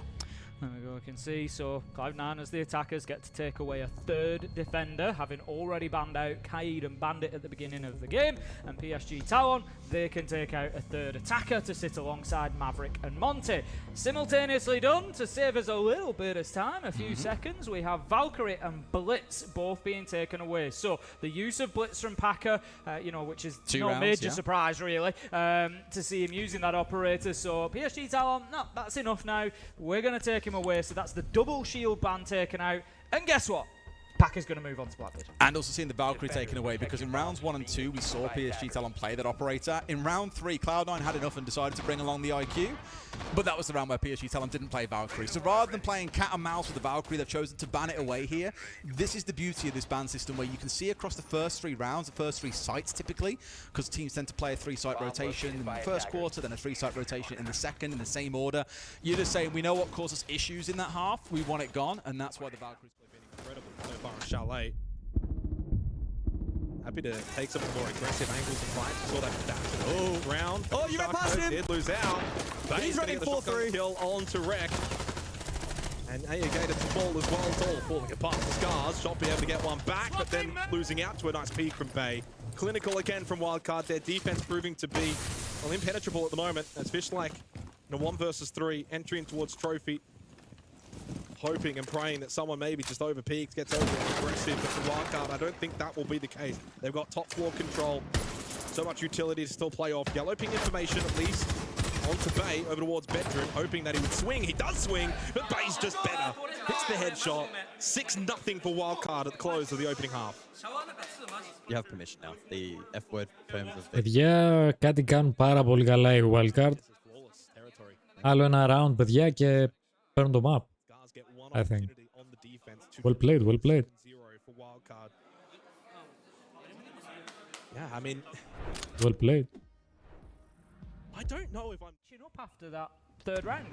There we go, we can see, so Cloud9 as the attackers get to take away a third defender, having already banned out Kaid and Bandit at the beginning of the game, and PSG Talon, they can take out a third attacker to sit alongside Maverick and Monty. Simultaneously done, to save us a little bit of time, a few seconds, we have Valkyrie and Blitz both being taken away. So the use of Blitz from Packer, you know, which is no major surprise really, to see him using that operator. So PSG Talon, no, that's enough now. We're going to take him away, so that's the double shield ban taken out, and guess what? Packer's going to move on to Blackbeard. And also seeing the Valkyrie taken away, because in rounds 1 and 2 we saw PSG Talon play that operator. In round 3 Cloud9 had enough and decided to bring along the IQ, but that was the round where PSG Talon didn't play Valkyrie. So rather than playing cat and mouse with the Valkyrie, they've chosen to ban it away here. This is the beauty of this ban system, where you can see across the first 3 rounds, the first 3 sites typically, because teams tend to play a 3-site rotation in the first quarter, then a 3-site rotation in the second, in the same order. You're just saying, we know what causes issues in that half, we want it gone, and that's why the Valkyrie's been incredible so far on Chalet. Happy to take some more aggressive angles and fights. Saw that dash. Round. Oh, you ran past him. Did lose out. But he's running 4-3. Kill on to Wreck. And Again, it's a fall as well. It's all falling apart for Scars. Shot be able to get one back, but then losing out to a nice peek from Bay. Clinical again from Wildcard. Their defense proving to be, well, impenetrable at the moment. As Fishlike in a 1 versus 3, entering towards Trophy. Hoping and praying that someone maybe just over peaks, gets over aggressive, but for Wildcard, I don't think that will be the case. They've got top floor control, so much utility to still play off. Yellow ping information at least onto Bay over towards Bedroom, hoping that he would swing. He does swing, but Bay's just better. Hits the headshot. 6-0 for Wildcard at the close of the opening half. You have permission now. The F word terms of Παιδιά, κάτι κάνουν πάρα πολύ καλά οι Wildcard. Άλλο ένα round, παιδιά, και παίρνουν το map. I think. Well played, well played. Yeah, I mean, well played. I don't know if I'm up after that third round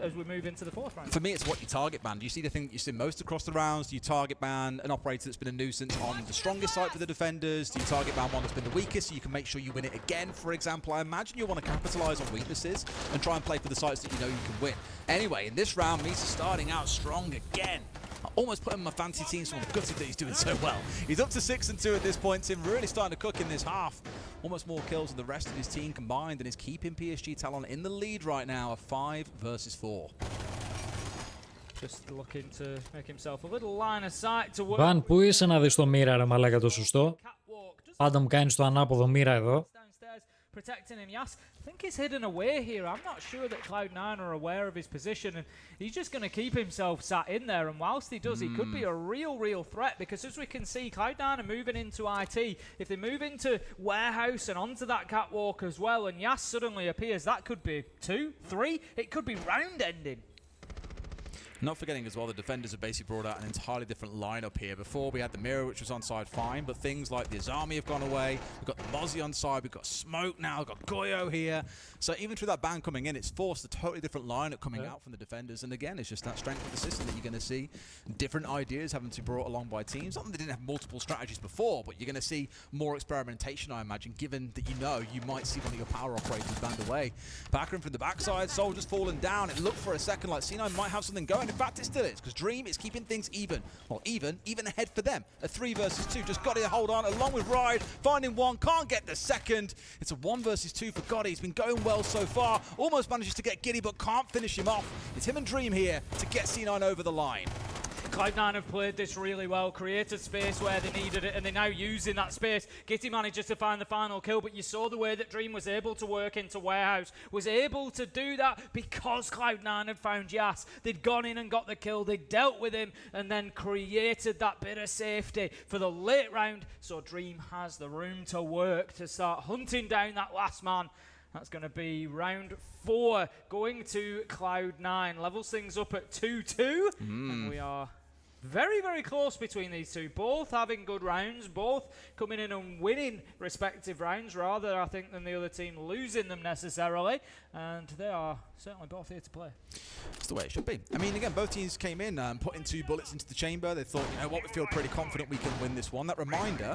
as we move into the fourth round. For me, it's what you target ban. Do you see the thing that you see most across the rounds? Do you target ban an operator that's been a nuisance on the strongest side for the defenders? Do you target ban one that's been the weakest so you can make sure you win it again, for example? I imagine you'll want to capitalize on weaknesses and try and play for the sites that you know you can win. Anyway, in this round, Misa starting out strong again. I almost put him in my fantasy team, so I'm gutted that he's doing so well. He's up to 6-2 at this point. Tim really starting to cook in this half. Almost more kills than the rest of his team combined, and is keeping PSG Talon in the lead right now of 5 versus 4. Just looking to make himself a little line of sight to work. Βαν, πού είσαι να δεις το μοίρα, ρε μαλάκα, το σωστό? Πάντα μου κάνεις το ανάποδο μοίρα εδώ. protecting him. Yas, I think he's hidden away here. I'm not sure that Cloud9 are aware of his position, and he's just going to keep himself sat in there. And whilst he does, he could be a real threat, because as we can see, Cloud9 are moving into IT. If they move into Warehouse and onto that catwalk as well, and Yas suddenly appears, that could be 2, 3, it could be round ending. Not forgetting as well, the defenders have basically brought out an entirely different lineup here. Before we had the Mirror, which was on side fine, but things like the Azami have gone away. We've got the Mozzie on side, we've got Smoke now, we've got Goyo here. So even through that ban coming in, it's forced a totally different lineup coming out from the defenders. And again, it's just that strength of the system that you're going to see. Different ideas having to be brought along by teams. Not that they didn't have multiple strategies before, but you're going to see more experimentation, I imagine, given that you might see one of your power operators banned away. Packering from the backside, Soldier's fallen down. It looked for a second like C9 might have something going. In fact, it still is, because Dream is keeping things even. Well, even ahead for them. A 3 versus 2. Just got to hold on along with Ride. Finding one, can't get the second. It's a 1 versus 2 for Gotti. He's been going well so far. Almost manages to get Giddy, but can't finish him off. It's him and Dream here to get C9 over the line. Cloud9 have played this really well, created space where they needed it, and they're now using that space. Gitty manages to find the final kill, but you saw the way that Dream was able to work into Warehouse, was able to do that because Cloud9 had found Yas. They'd gone in and got the kill, they dealt with him, and then created that bit of safety for the late round, so Dream has the room to work to start hunting down that last man. That's going to be round 4, going to Cloud9. Levels things up at 2-2, and we are very close between these two. Both having good rounds, both coming in and winning respective rounds, rather, I think, than the other team losing them necessarily. And they are certainly both here to play. That's the way it should be. I mean, again, both teams came in putting 2 bullets into the chamber. They thought, you know what, we feel pretty confident we can win this one. That reminder,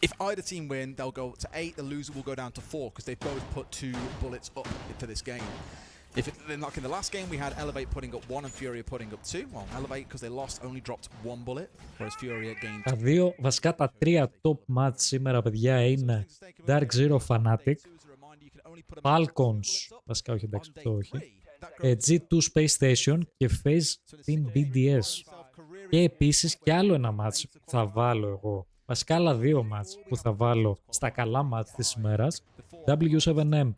if either team win, they'll go to 8. The loser will go down to 4, because they both put 2 bullets up for this game. Like in the last game, we had Elevate putting up 1 and Furia putting up 2. Well, Elevate, because they lost, only dropped 1 bullet, whereas Furia gained 2. Τα δύο, βασικά τα 3 top match σήμερα, παιδιά, είναι Dark Zero Fnatic, Falcons, βασικά όχι, εντάξει, αυτό όχι, G2 Space Station και FaZe Team BDS. Και επίσης και άλλο ένα match που θα βάλω εγώ, βασικά άλλα 2 match που θα βάλω στα καλά match της ημέρας, W7M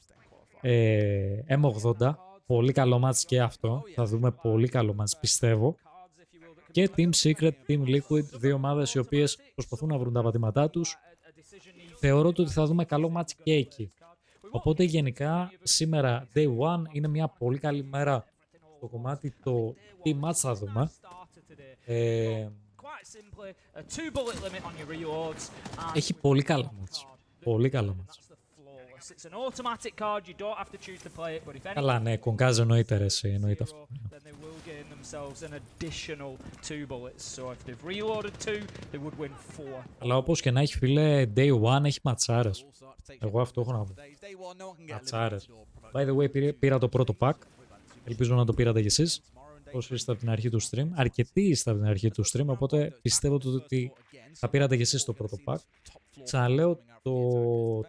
M80, πολύ καλό match και αυτό, θα δούμε πολύ καλό match πιστεύω, και Team Secret, Team Liquid, 2 ομάδες οι οποίες προσπαθούν να βρουν τα πατήματά τους. Θεωρώ ότι θα δούμε καλό match και εκεί. Οπότε γενικά σήμερα Day 1 είναι μια πολύ καλή μέρα στο κομμάτι το τι match θα δούμε. Έχει πολύ καλά match. Πολύ καλά match. Καλά, ναι, κονκάζ εννοείται ρε, εννοείται αυτό. Αλλά όπως και να έχει, φίλε, Day 1 έχει ματσάρες. Εγώ αυτό έχω να πω. Ματσάρες. By the way, πήρα το πρώτο pack. Ελπίζω να το πήρατε κι εσείς. Όσοι είστε από την αρχή του stream. Αρκετοί είστε από την αρχή του stream, οπότε πιστεύω ότι θα πήρατε κι εσείς το πρώτο pack. Ξαναλέω,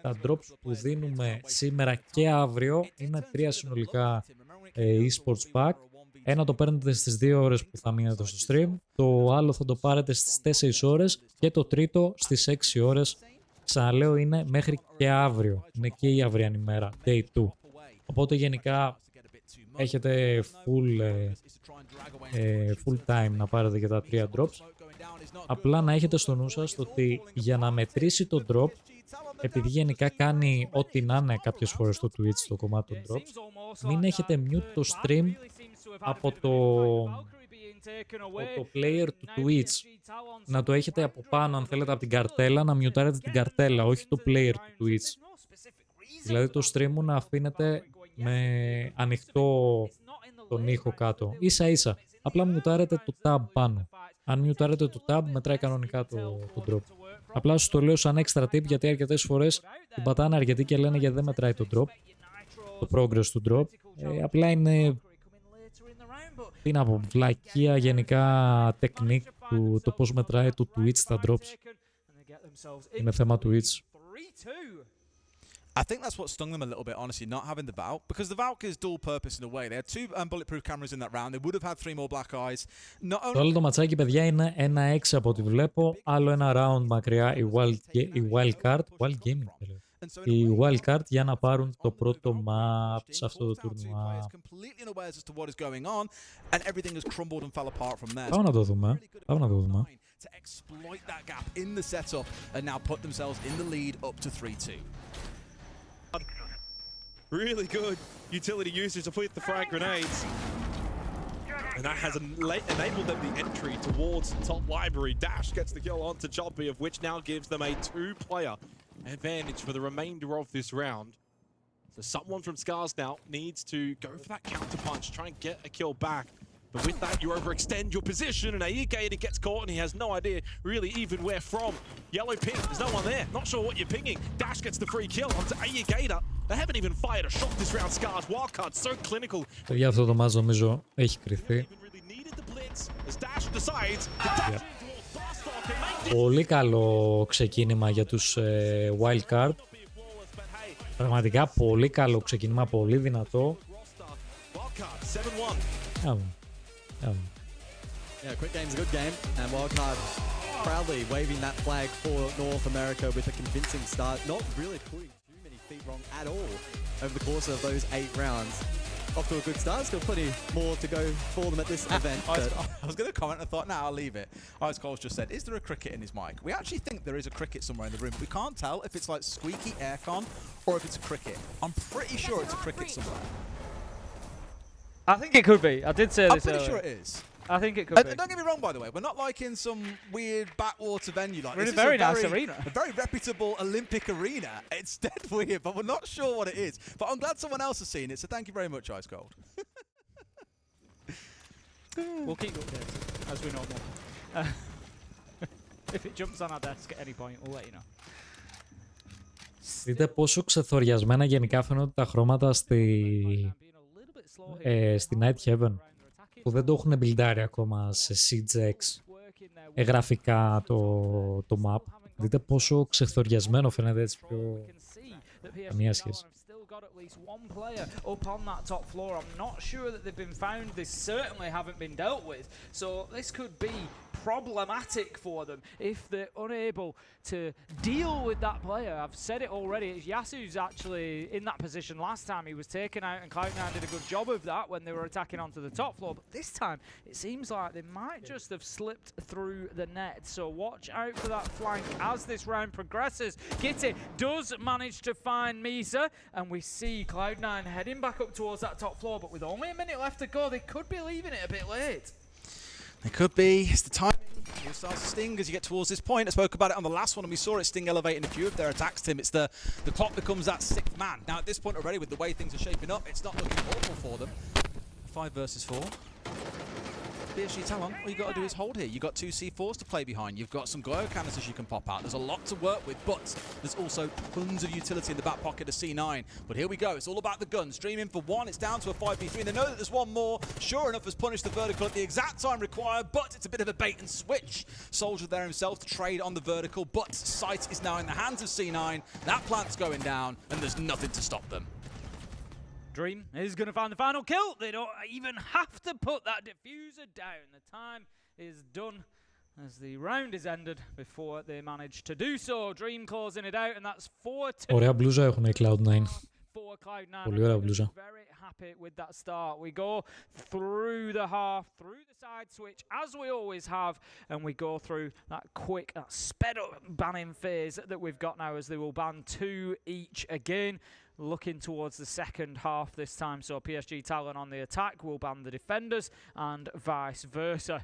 τα drops που δίνουμε σήμερα και αύριο είναι 3 συνολικά eSports pack. Ένα το παίρνετε στις 2 ώρες που θα μείνετε στο stream, το άλλο θα το πάρετε στις 4 ώρες και το τρίτο στις 6 ώρες. Ξαναλέω, είναι μέχρι και αύριο. Είναι και η αυριανή μέρα, day 2. Οπότε γενικά έχετε full time να πάρετε και τα 3 drops. Απλά να έχετε στο νου σας ότι για να μετρήσει το drop, επειδή γενικά κάνει ό,τι να είναι κάποιες φορές στο Twitch το κομμάτι των drops, μην έχετε mute το stream από το player του Twitch. Να το έχετε από πάνω, αν θέλετε, από την καρτέλα, να μιουτάρετε την καρτέλα, όχι το player του Twitch. Δηλαδή το stream μου να αφήνετε με ανοιχτό τον ήχο κάτω. Ίσα ίσα. Απλά μιουτάρετε το tab πάνω. Αν μιουτάρετε το tab, μετράει κανονικά το drop. Απλά σου το λέω σαν extra tip, γιατί αρκετές φορές την πατάνε αρκετοί και λένε γιατί δεν μετράει το drop. Το progress του drop. Απλά είναι, τι να πω, βλακεία γενικά technique του το πώς μετράει το Twitch τα drops. Είναι θέμα Twitch. I think that's what stung them a little bit, honestly, not having the Valk. Because the Valk is dual purpose in a way. They had 2 bulletproof cameras in that round. They would have had 3 more black eyes. Το άλλο το ματσάκι, παιδιά, είναι 1-6 από ό,τι βλέπω. Άλλο ένα round μακριά η wild card. Wild gaming, η wildcard για να πάρουν το πρώτο map σε αυτό το τουρνουά. Πάμε να το δούμε. Πάμε να το δούμε. To exploit that gap in the setup and now put themselves in the lead up to 3-2. Really good utility usage to put the frag grenades. And that has enabled them the entry towards top library. Dash gets the kill onto Choppy, of which now gives them a 2-player advantage for the remainder of this round. So someone from Scars now needs to go for that counter punch, try and get a kill back. But with that, you overextend your position, and Gasterat gets caught, and he has no idea really even where from. Yellow ping, there's no one there. Not sure what you're pinging. Dash gets the free kill onto Gasterat. They haven't even fired a shot this round. Scars wildcard so clinical. Για αυτό το μάζο νομίζω έχει κρυφθεί. Πολύ καλό ξεκίνημα για τους wildcard. Πραγματικά πολύ καλό ξεκίνημα, πολύ δυνατό. Yeah, quick game's a good game, and Wildcard proudly waving that flag for North America with a convincing start, not really putting too many feet wrong at all over the course of those 8 rounds. Off to a good start, still plenty more to go for them at this event. I was going to comment, I thought, nah, I'll leave it. Ice Cole's just said, is there a cricket in his mic? We actually think there is a cricket somewhere in the room, but we can't tell if it's like squeaky aircon or if it's a cricket. I'm pretty sure it's a cricket somewhere. I think it could be. I did say this I'm pretty sure it is. I think it could be. Don't get me wrong, by the way. We're not like in some weird backwater venue. Like we're this in a very nice arena. A very reputable Olympic arena. It's dead weird, but we're not sure what it is. But I'm glad someone else has seen it, so thank you very much, Ice Cold. We'll keep updated, as we normal. If it jumps on our desk at any point, we'll let you know. Δείτε πόσο ξεθοριασμένα γενικά φαίνονται τα χρώματα στη Night Heaven, που δεν το έχουν μπιλντάρει ακόμα σε Siege X γραφικά το map. Δείτε πόσο ξεθοριασμένο φαίνεται, έτσι πιο καμία σχέση. Got at least one player up on that top floor. I'm not sure that they've been found. They certainly haven't been dealt with. So this could be problematic for them if they're unable to deal with that player. I've said it already. It's Yasu's actually in that position last time. He was taken out, and Cloud9 did a good job of that when they were attacking onto the top floor. But this time, it seems like they might just have slipped through the net. So watch out for that flank as this round progresses. Kitty does manage to find Misa, and we see Cloud9 heading back up towards that top floor. But with only a minute left to go, they could be leaving it a bit late. It could be. It's the timing. It starts to sting as you get towards this point. I spoke about it on the last one, and we saw it sting elevating a few of their attacks, Tim. It's the clock becomes that 6th man. Now, at this point already, with the way things are shaping up, it's not looking awful for them. 5 versus 4. PSG Talon, all you got to do is hold here. You've got 2 C4s to play behind. You've got some glow canisters you can pop out. There's a lot to work with, but there's also tons of utility in the back pocket of C9. But here we go. It's all about the guns. Streaming for 1. It's down to a 5v3. And they know that there's one more. Sure enough, has punished the vertical at the exact time required, but it's a bit of a bait and switch. Soldier there himself to trade on the vertical, but sight is now in the hands of C9. That plant's going down, and there's nothing to stop them. Dream is going to find the final kill. They don't even have to put that diffuser down. The time is done as the round is ended before they manage to do so. Dream closing it out, and that's 4-2. Ωραία μπλούζα έχουν οι Cloud9. Πολύ ωραία μπλούζα. Happy with that start. We go through the half, through the side switch, as we always have, and we go through that quick, that sped up banning phase that we've got now, as they will ban 2 each again. Looking towards the second half this time, so PSG Talon on the attack will ban the defenders and vice versa.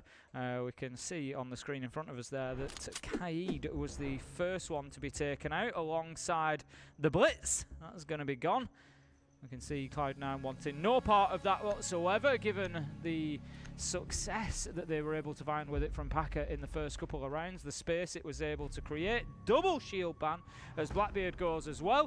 We can see on the screen in front of us there that Kaid was the first one to be taken out alongside the Blitz. That's going to be gone. We can see Cloud9 wanting no part of that whatsoever, given the success that they were able to find with it from Paka in the first couple of rounds, the space it was able to create. Double shield ban as Blackbeard goes as well,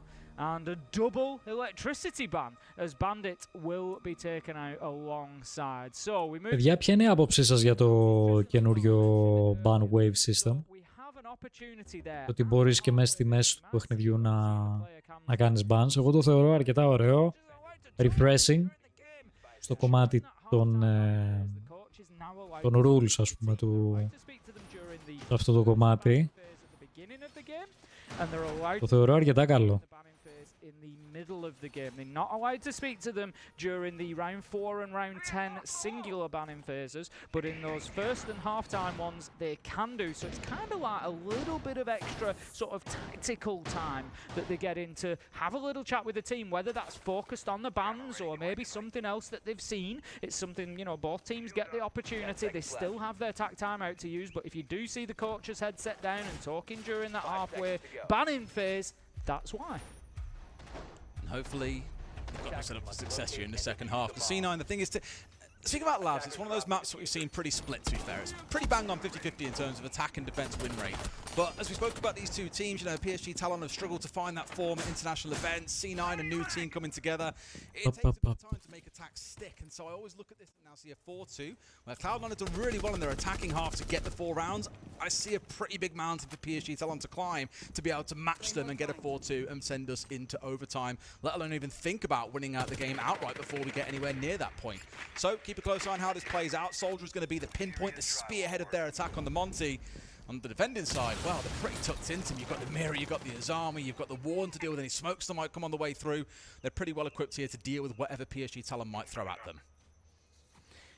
and a double electricity ban as Bandit will be taken out alongside. So we move. Παιδιά, ποια είναι η άποψή σας για το καινούριο ban wave system? Ότι μπορείς και μέσα στη μέση του παιχνιδιού να κάνεις bans. Εγώ το θεωρώ αρκετά ωραίο, refreshing στο κομμάτι των rules, ας πούμε, αυτό το κομμάτι. Το θεωρώ αρκετά καλό. in the middle of the game. They're not allowed to speak to them during the round 4 and round 10 singular banning phases, but in those first and halftime ones, they can do. So it's kind of like a little bit of extra sort of tactical time that they get in to have a little chat with the team, whether that's focused on the bans or maybe something else that they've seen. It's something, you know, both teams get the opportunity. They still have their tack timeout to use, but if you do see the coach's headset down and talking during that halfway banning phase, that's why. And hopefully they've got some sort of success here in the second half. Because C9, the thing is to... Speaking about Labs, it's one of those maps that we've seen pretty split, to be fair. It's pretty bang on 50-50 in terms of attack and defense win rate. But as we spoke about these two teams, you know, PSG Talon have struggled to find that form at international events. C9, a new team coming together. It takes a bit of time to make attacks stick. And so I always look at this and now see a 4-2, where Cloud9 have done really well in their attacking half to get the 4 rounds. I see a pretty big mountain for PSG Talon to climb to be able to match them and get a 4-2 and send us into overtime, let alone even think about winning out the game outright before we get anywhere near that point. So keep a close eye on how this plays out. Soldier is going to be the pinpoint, the spearhead of their attack on the Monty. On the defending side, well, they're pretty tucked into them. You've got the Mirror, you've got the Azami, you've got the Warden to deal with any smokes that might come on the way through. They're pretty well equipped here to deal with whatever PSG Talon might throw at them.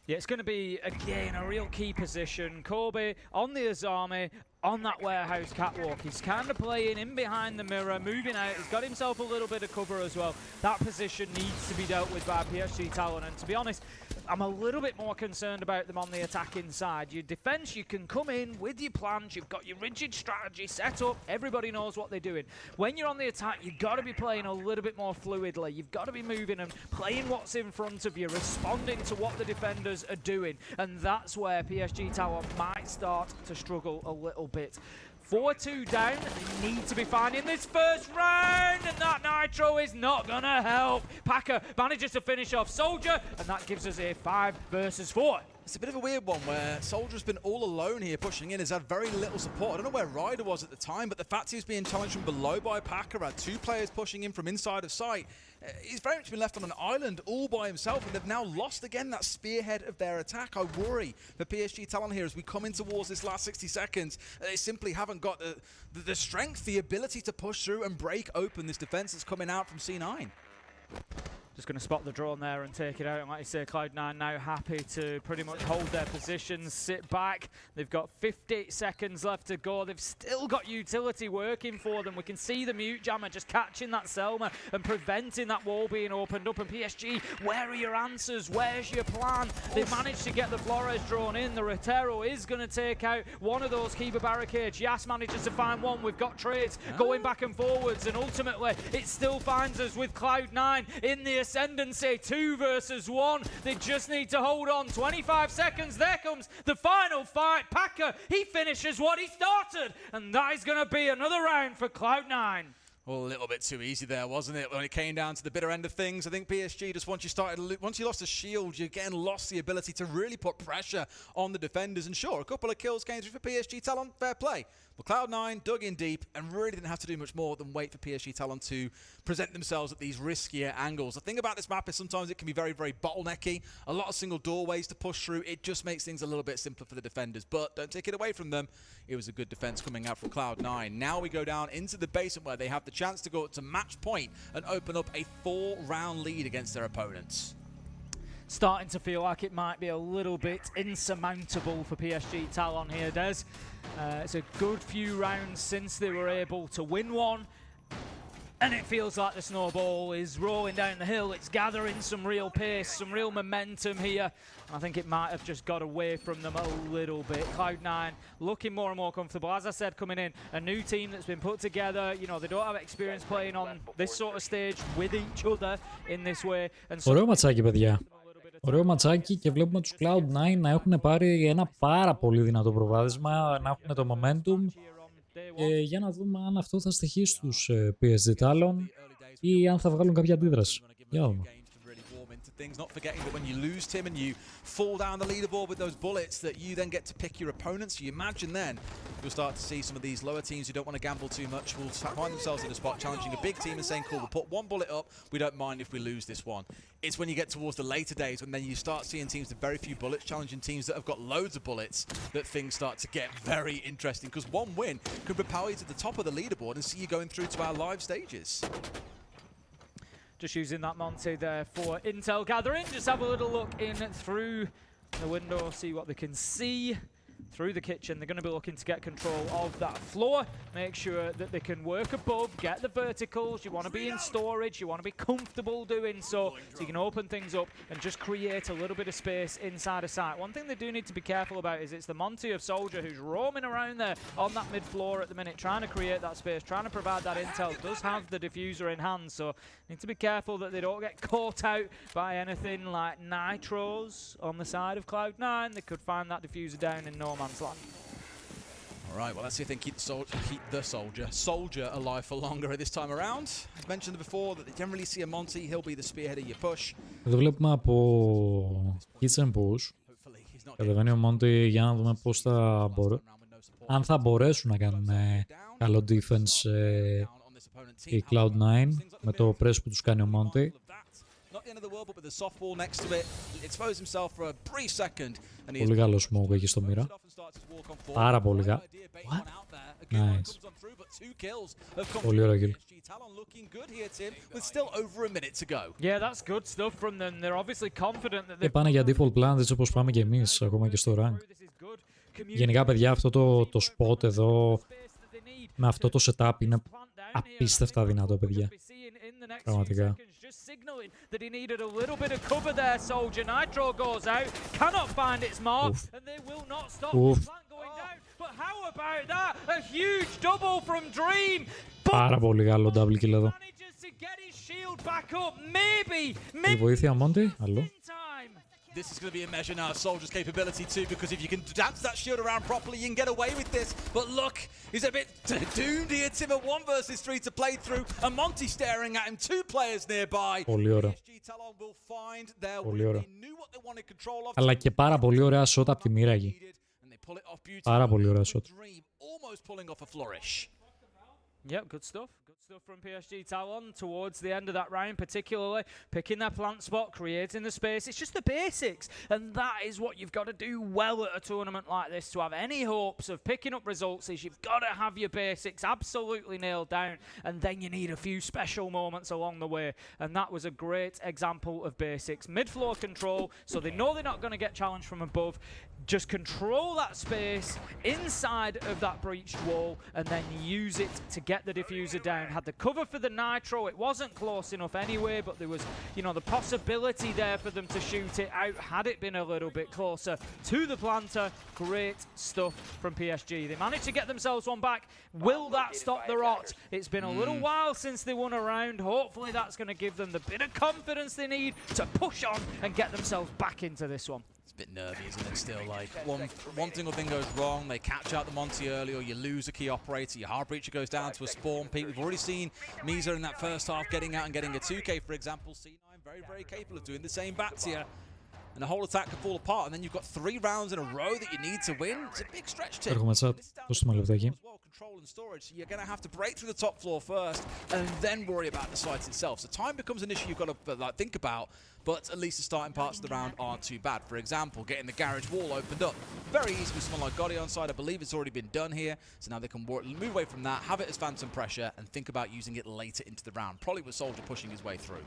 Yeah, it's going to be, again, a real key position. Kobe on the Azami, on that warehouse catwalk. He's kind of playing in behind the Mirror, moving out. He's got himself a little bit of cover as well. That position needs to be dealt with by PSG Talon. And to be honest, I'm a little bit more concerned about them on the attacking side. Your defense, you can come in with your plans. You've got your rigid strategy set up. Everybody knows what they're doing. When you're on the attack, you've got to be playing a little bit more fluidly. You've got to be moving and playing what's in front of you, responding to what the defenders are doing. And that's where PSG Talon might start to struggle a little bit. 4-2 down, they need to be fine in this first round, and that Nitro is not going to help. Packer manages to finish off Soldier, and that gives us a 5 versus 4. It's a bit of a weird one where Soldier's been all alone here pushing in, has had very little support. I don't know where Ryder was at the time, but the fact he was being challenged from below by Packer, had 2 players pushing in from inside of sight. He's very much been left on an island all by himself, and they've now lost again that spearhead of their attack. I worry for PSG Talon here as we come in towards this last 60 seconds. They simply haven't got the strength, the ability to push through and break open this defense that's coming out from C9. Just going to spot the drone there and take it out. And like you say, Cloud9 now happy to pretty much hold their positions, sit back. They've got 50 seconds left to go. They've still got utility working for them. We can see the mute jammer just catching that Selma and preventing that wall being opened up. And PSG, where are your answers? Where's your plan? They've managed to get the Flores drone in. The Rotero is going to take out one of those Kiba barricades. Yas manages to find one. We've got trades going back and forwards. And ultimately, it still finds us with Cloud9 in the ascendancy. 2 versus 1. They just need to hold on. 25 seconds. There comes the final fight. Packer, he finishes what he started. And that is going to be another round for Cloud9. Well, a little bit too easy there, wasn't it? When it came down to the bitter end of things, I think PSG just once you lost the shield, you again lost the ability to really put pressure on the defenders. And sure, a couple of kills came through for PSG Talon, fair play. But Cloud9 dug in deep and really didn't have to do much more than wait for PSG Talon to present themselves at these riskier angles. The thing about this map is sometimes it can be very, very bottlenecky. A lot of single doorways to push through. It just makes things a little bit simpler for the defenders. But don't take it away from them. It was a good defense coming out from Cloud9. Now we go down into the basement where they have the chance to go to match point and open up a 4-round lead against their opponents. Starting to feel like it might be a little bit insurmountable for PSG Talon here, Des. It's a good few rounds since they were able to win one. And it feels like the snowball is rolling down the hill. It's gathering some real pace, some real momentum here. And I think it might have just got away from them a little bit. Cloud9 looking more and more comfortable. As I said, coming in, a new team that's been put together. You know, they don't have experience playing on this sort of stage with each other in this way. And so ωραίο ματσάκι, παιδιά. Ωραίο ματσάκι και βλέπουμε τους Cloud9 να έχουν πάρει ένα πάρα πολύ δυνατό προβάδισμα, να έχουν το momentum. Για να δούμε αν αυτό θα στοιχήσει στους PSG Talon ή αν θα βγάλουν κάποια αντίδραση. Για να δούμε. Things, not forgetting that when you lose Tim and you fall down the leaderboard with those bullets that you then get to pick your opponents. So you imagine then you'll start to see some of these lower teams who don't want to gamble too much will find themselves in a spot challenging a big team and saying, cool, we'll put 1 bullet up, we don't mind if we lose this one. It's when you get towards the later days when then you start seeing teams with very few bullets challenging teams that have got loads of bullets that things start to get very interesting, because 1 win could propel you to the top of the leaderboard and see you going through to our live stages. Just using that Monty there for intel gathering. Just have a little look in through the window, see what they can see. Through the kitchen, they're going to be looking to get control of that floor, make sure that they can work above, get the verticals. You want to be in storage, you want to be comfortable doing so you can open things up and just create a little bit of space inside a site. One thing they do need to be careful about is it's the Monty of Soldier who's roaming around there on that mid floor at the minute, trying to create that space, trying to provide that intel. Does have the diffuser in hand, so need to be careful that they don't get caught out by anything like nitros on the side of Cloud9. They could find that diffuser down in no man's land. All right, well, let's see if they can keep the soldier alive for longer this time around. I've mentioned before that they generally see a Monty, he'll be the spearhead of your push. Εδώ βλέπουμε από Kitchen Push. Κατεβαίνει ο Monty για να δούμε πώς αν θα μπορέσουν να κάνουν καλό defense η Cloud9 με το press που τους κάνει ο Monty. Πολύ καλό smoke εκεί στο μοίρα. Πάρα πολύ καλό. What? Nice. Πολύ ωραίο kill. Και πάνε για default plans έτσι όπως πάμε και εμείς ακόμα και στο rank. Γενικά παιδιά αυτό το spot εδώ με αυτό το setup είναι απίστευτα δυνατό παιδιά. Πραγματικά. Signaling that he needed a little bit of cover there, Soldier. Nitro goes out, cannot find its mark, and they will not stop the plant going down. But how about that? A huge double from Dream. Πάρα πολύ καλό double kill εδώ. Manages to get his shield back up. Maybe. Η βοήθεια Monty, άλλο. This is going to be a measure now of Soldier's capability too, because if you can dance that shield around properly, you can get away with this. But look, he's a bit doomed here, Tim, at 1 versus 3 to play through. And Monty staring at him, 2 players nearby. Πολύ ωραία. Πολύ ωραία. Αλλά και πάρα πολύ ωραία shot από τη μοίρα εκεί. Πάρα πολύ ωραία shot. Yep, good stuff. Good stuff from PSG Talon towards the end of that round, particularly picking their plant spot, creating the space. It's just the basics, and that is what you've got to do well at a tournament like this to have any hopes of picking up results. Is you've got to have your basics absolutely nailed down, and then you need a few special moments along the way. And that was a great example of basics. Mid-floor control, so they know they're not going to get challenged from above. Just control that space inside of that breached wall, and then use it to get the diffuser down. Had the cover for the nitro, it wasn't close enough anyway, but there was, you know, the possibility there for them to shoot it out had it been a little bit closer to the planter. Great stuff from PSG. They managed to get themselves one back. Will that stop the rot? It's been a little while since they won a round. Hopefully that's going to give them the bit of confidence they need to push on and get themselves back into this one. It's a bit nervy, isn't it, still? Like, one single thing goes wrong, they catch out the Monty early, or you lose a key operator, your hard breacher goes down to a spawn peak. We've already seen Misa in that first half getting out and getting a 2K, for example. C9 very, very capable of doing the same back to you. And the whole attack can fall apart, and then you've got 3 rounds in a row that you need to win. It's a big stretch, Tim. Control and storage, so you're going to have to break through the top floor first, and then worry about the site itself. So time becomes an issue you've got to think about, but at least the starting parts of the round aren't too bad. For example, getting the garage wall opened up. Very easy with someone like Gotti on side. I believe it's already been done here, so now they can move away from that, have it as phantom pressure, and think about using it later into the round. Probably with Soldier pushing his way through.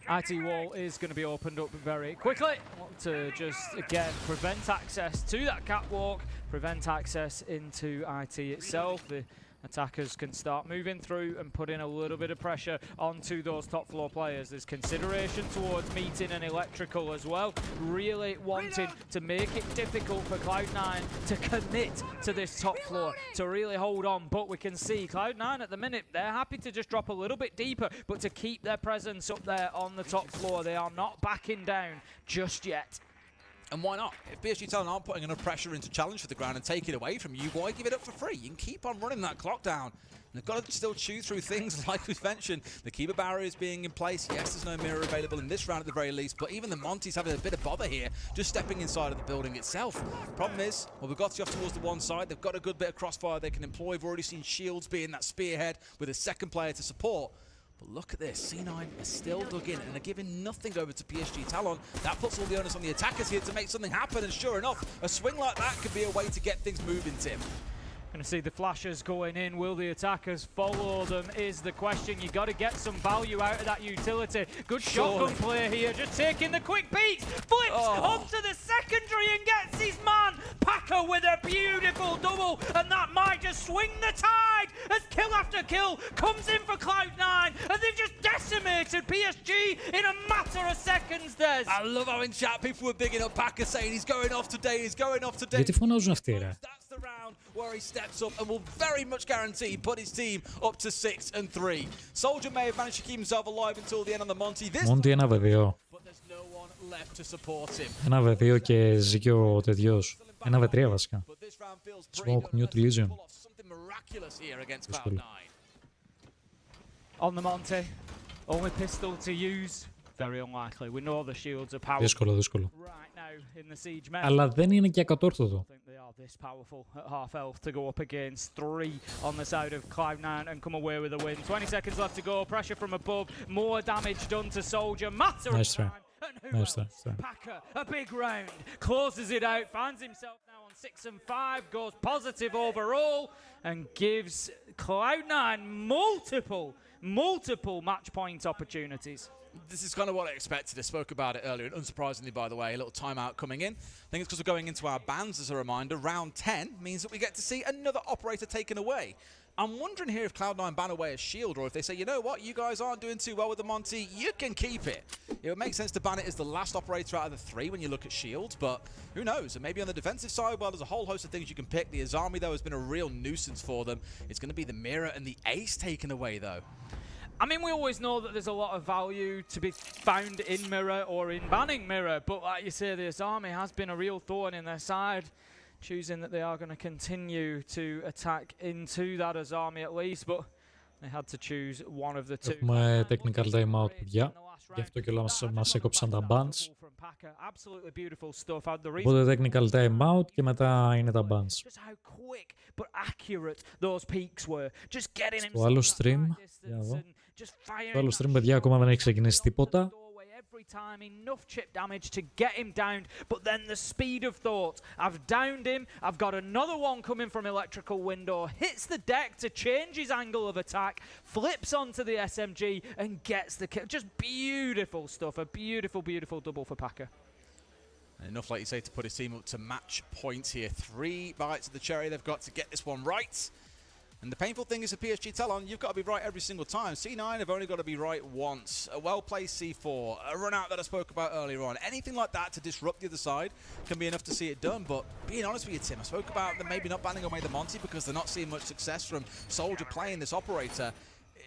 IT wall is going to be opened up very quickly to just, again, prevent access to that catwalk, prevent access into IT itself. The attackers can start moving through and putting a little bit of pressure onto those top floor players. There's consideration towards meeting and electrical as well, really wanting to make it difficult for Cloud9 to commit to this top floor, to really hold on. But we can see Cloud9 at the minute, they're happy to just drop a little bit deeper, but to keep their presence up there on the top floor. They are not backing down just yet. And why not? If PSG Talon aren't putting enough pressure into challenge for the ground and take it away from you, why give it up for free? You can keep on running that clock down. And they've got to still chew through things like we've mentioned. The keeper barrier is being in place. Yes, there's no mirror available in this round at the very least, but even the Monty's having a bit of bother here, just stepping inside of the building itself. Problem is, well, we've got you off towards the one side. They've got a good bit of crossfire they can employ. We've already seen Shields being that spearhead with a second player to support. But look at this, C9 is still dug in and are giving nothing over to PSG Talon. That puts all the onus on the attackers here to make something happen, and sure enough, a swing like that could be a way to get things moving, Tim. Gonna see the flashers going in. Will the attackers follow them is the question. You got to get some value out of that utility. Good shotgun play here, just taking the quick peeks. Flips onto the secondary and gets his man. Packer with a beautiful double, and that might just swing the tide as kill after kill comes in for Cloud9, and they've just decimated PSG in a matter of seconds, Des. I love how in chat people were bigging up Packer, saying he's going off today, he's going off today. Γιατί φωνάζουν αυτοί, ρε? That's the round where he steps up and will very much guarantee put his team up to 6-3. Soldier may have managed to keep himself alive until the end of the Monty. This Monty ένα βεβαιό. but there's no one left to support him. Ένα βεβαιό και ζει και ο τέτοιος. Ένα β3 βασικά. Smoke, Mute, Legion. Something miraculous here against Δύσκολο. On the Monty, only pistol to use. Very unlikely. We know the shields are powerful. Δύσκολο, δύσκολο. Right now in the siege meta. Αλλά δεν είναι και ακατόρθωτο. I think they are this powerful at half health to go up against 3 on the side of Cloud9 and come away with a win. 20 seconds left to go. Pressure from above. More damage done to Soldier. Matter of Nice try. time. And who else? Packer, a big round, closes it out, finds himself now on 6-5, goes positive overall, and gives Cloud9 multiple match point opportunities. This is kind of what I expected. I spoke about it earlier, and unsurprisingly, by the way, a little timeout coming in. I think it's because we're going into our bans as a reminder. Round 10 means that we get to see another operator taken away. I'm wondering here if Cloud9 ban away a shield, or if they say, you know what, you guys aren't doing too well with the Monty, you can keep it. It would make sense to ban it as the last operator out of the 3 when you look at shields, but who knows? And maybe on the defensive side, well, there's a whole host of things you can pick. The Azami, though, has been a real nuisance for them. It's going to be the Mirror and the Ace taken away, though. I mean, we always know that there's a lot of value to be found in Mirror or in banning Mirror, but like you say, the Azami has been a real thorn in their side, choosing that they are going to continue to attack into that Azami at least, but they had to choose one of the two. Έχουμε technical timeout, παιδιά. Γι' αυτό και όλα μας έκοψαν τα bans. Οπότε technical timeout και μετά είναι τα bans. Στο άλλο stream, για να δω. Στο άλλο stream, παιδιά, ακόμα δεν έχει ξεκινήσει τίποτα. Every time, enough chip damage to get him downed, but then the speed of thought. I've downed him, I've got another one coming from electrical window, hits the deck to change his angle of attack, flips onto the SMG and gets the kill. Just beautiful stuff, a beautiful double for Packer. And enough, like you say, to put his team up to match points here. 3 bites of the cherry they've got to get this one right. And the painful thing is for PSG Talon, you've got to be right every single time. C9 have only got to be right once. A well-placed C4, a run-out that I spoke about earlier on. Anything like that to disrupt the other side can be enough to see it done. But being honest with you, Tim, I spoke about them maybe not banning away the Monty because they're not seeing much success from Soldier playing this operator.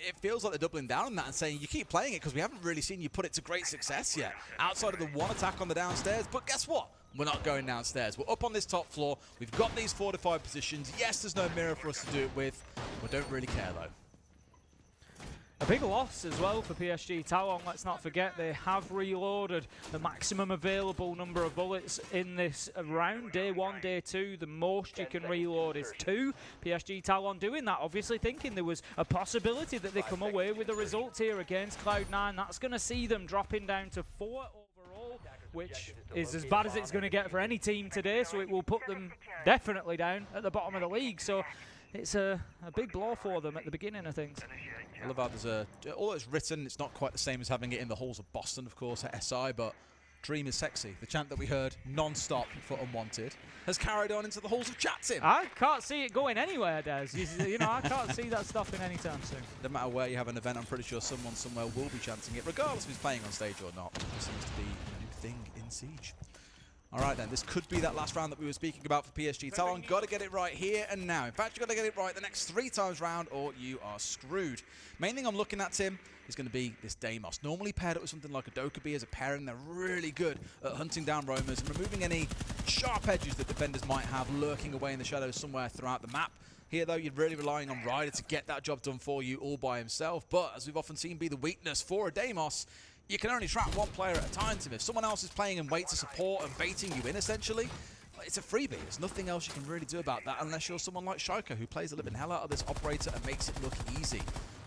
It feels like they're doubling down on that and saying, you keep playing it because we haven't really seen you put it to great success yet. Outside of the one attack on the downstairs. But guess what? We're not going downstairs. We're up on this top floor. We've got these fortified positions. Yes, there's no mirror for us to do it with. We don't really care, though. A big loss as well for PSG Talon. Let's not forget they have reloaded the maximum available number of bullets in this round. Day 1, day 2, the most you can reload is 2. PSG Talon doing that, obviously thinking there was a possibility that they come away with a result here against Cloud9. That's going to see them dropping down to 4 overall, which is as bad as it's going to get for any team today, so it will put them definitely down at the bottom of the league. So it's a big blow for them at the beginning of things. I love how there's although it's written, it's not quite the same as having it in the halls of Boston, of course, at SI, but Dream is sexy. The chant that we heard non-stop for Unwanted has carried on into the halls of chat, Tim. I can't see it going anywhere, Des. You know, I can't see that stopping anytime soon. No matter where you have an event, I'm pretty sure someone somewhere will be chanting it, regardless if he's playing on stage or not. It seems to be a new thing in Siege. All right, then. This could be that last round that we were speaking about for PSG Talon. Got to get it right here and now. In fact, you've got to get it right the next 3 times round or you are screwed. Main thing I'm looking at, Tim, is going to be this Deimos. Normally paired up with something like a Dokkaebi as a pairing. They're really good at hunting down roamers and removing any sharp edges that defenders might have lurking away in the shadows somewhere throughout the map. Here, though, you're really relying on Ryder to get that job done for you all by himself. But, as we've often seen be the weakness for a Deimos, you can only trap one player at a time, Tim. If someone else is playing in wait to support and baiting you in, essentially, it's a freebie. There's nothing else you can really do about that unless you're someone like Shaika, who plays the living hell out of this operator and makes it look easy.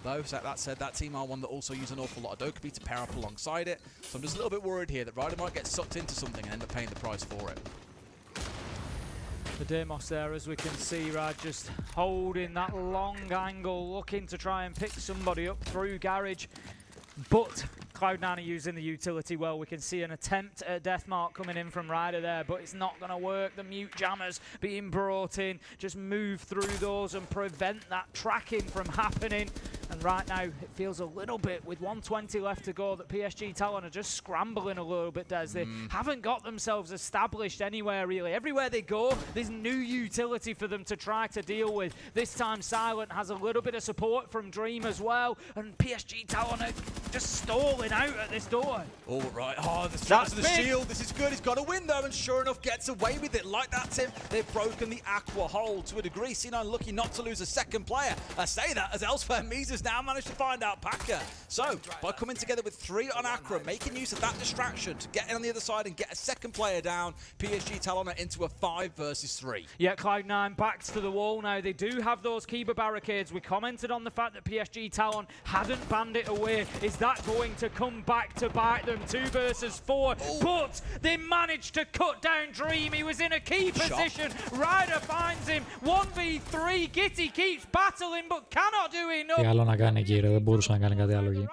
Though, that said, that team are one that also use an awful lot of Dokkaebi to pair up alongside it. So I'm just a little bit worried here that Ryder might get sucked into something and end up paying the price for it. The Deimos there, as we can see, right, just holding that long angle, looking to try and pick somebody up through garage. But Cloud9 are using the utility well. We can see an attempt at Deathmark coming in from Ryder there, but it's not going to work. The mute jammers being brought in, just move through those and prevent that tracking from happening. And right now, it feels a little bit, with 120 left to go, that PSG Talon are just scrambling a little bit, Des. They haven't got themselves established anywhere, really. Everywhere they go, there's new utility for them to try to deal with. This time, Silent has a little bit of support from Dream as well, and PSG Talon are just stalling out at this door. All right. Oh, the straps of the shield. This is good. He's got a window, and sure enough, gets away with it. Like that, Tim. They've broken the Aqua hold to a degree. C9 lucky not to lose a second player. I say that as Elsewhere Mises now managed to find out Packer. So, by coming together with 3 on Aqua, making use of that distraction to get in on the other side and get a second player down, PSG Talon are into a 5 versus 3. Yeah, Cloud9 backs to the wall now. They do have those Kiba barricades. We commented on the fact that PSG Talon hadn't banned it away. Is that going to come back to bite them? 2 versus 4. But they managed to cut down Dream. He was in a key position. Ryder finds him. 1v3. Gitty keeps battling but cannot do enough. Τι άλλο να κάνει εκεί, ρε, δεν μπορούσε να κάνει κάτι άλλο εκεί.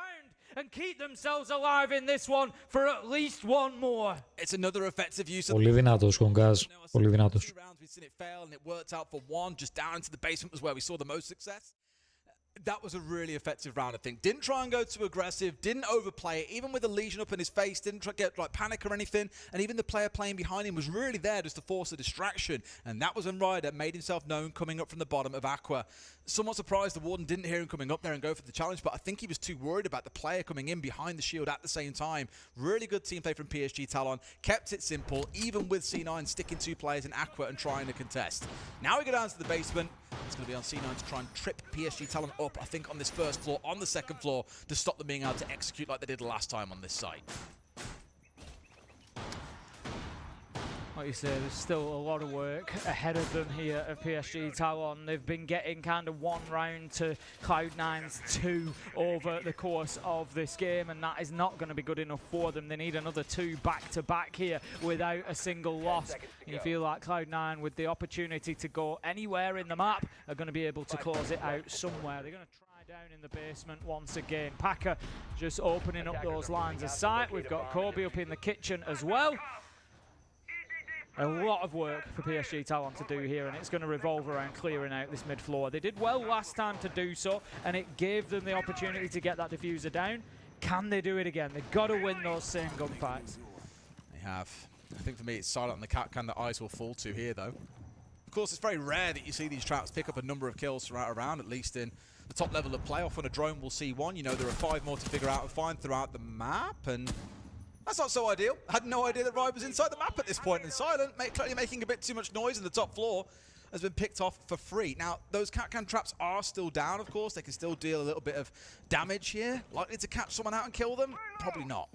And keep themselves alive in this one for at least one more. It's another effective use of Πολύ δυνατός Κονγκάζ, πολύ δυνατός. We've seen it fail and it worked out for one. Just down into the basement was where we saw the most success. That was a really effective round, I think. Didn't try and go too aggressive, didn't overplay it, even with the lesion up in his face, didn't try to get like panic or anything, and even the player playing behind him was really there just to force a distraction, and that was when Ryder made himself known coming up from the bottom of Aqua. Somewhat surprised the Warden didn't hear him coming up there and go for the challenge, but I think he was too worried about the player coming in behind the shield at the same time. Really good team play from PSG Talon, kept it simple, even with C9 sticking 2 players in Aqua and trying to contest. Now we go down to the basement. It's going to be on C9 to try and trip PSG Talon up, I think, on this first floor, on the second floor, to stop them being able to execute like they did last time on this site. Like you say, there's still a lot of work ahead of them here at PSG Talon. They've been getting kind of 1 round to Cloud9's 2 over the course of this game, and that is not going to be good enough for them. They need another 2 back-to-back here without a single loss. And you feel like Cloud9, with the opportunity to go anywhere in the map, are going to be able to close it out somewhere. They're going to try down in the basement once again. Packer just opening up those lines of sight. We've got Kobe up in the kitchen as well. A lot of work for PSG Talon to do here, and it's going to revolve around clearing out this mid-floor. They did well last time to do so, and it gave them the opportunity to get that diffuser down. Can they do it again? They've got to win those same gunfights. They have. I think for me, it's Silent on the Cat Can that eyes will fall to here, though. Of course, it's very rare that you see these traps pick up a number of kills throughout a round, at least in the top level of play. Often a drone will see 1. You know, there are 5 more to figure out and find throughout the map, and that's not so ideal. I had no idea that Ryder was inside the map at this point, and Silent, clearly making a bit too much noise in the top floor, has been picked off for free. Now, those Cat-Can traps are still down, of course. They can still deal a little bit of damage here. Likely to catch someone out and kill them? Probably not.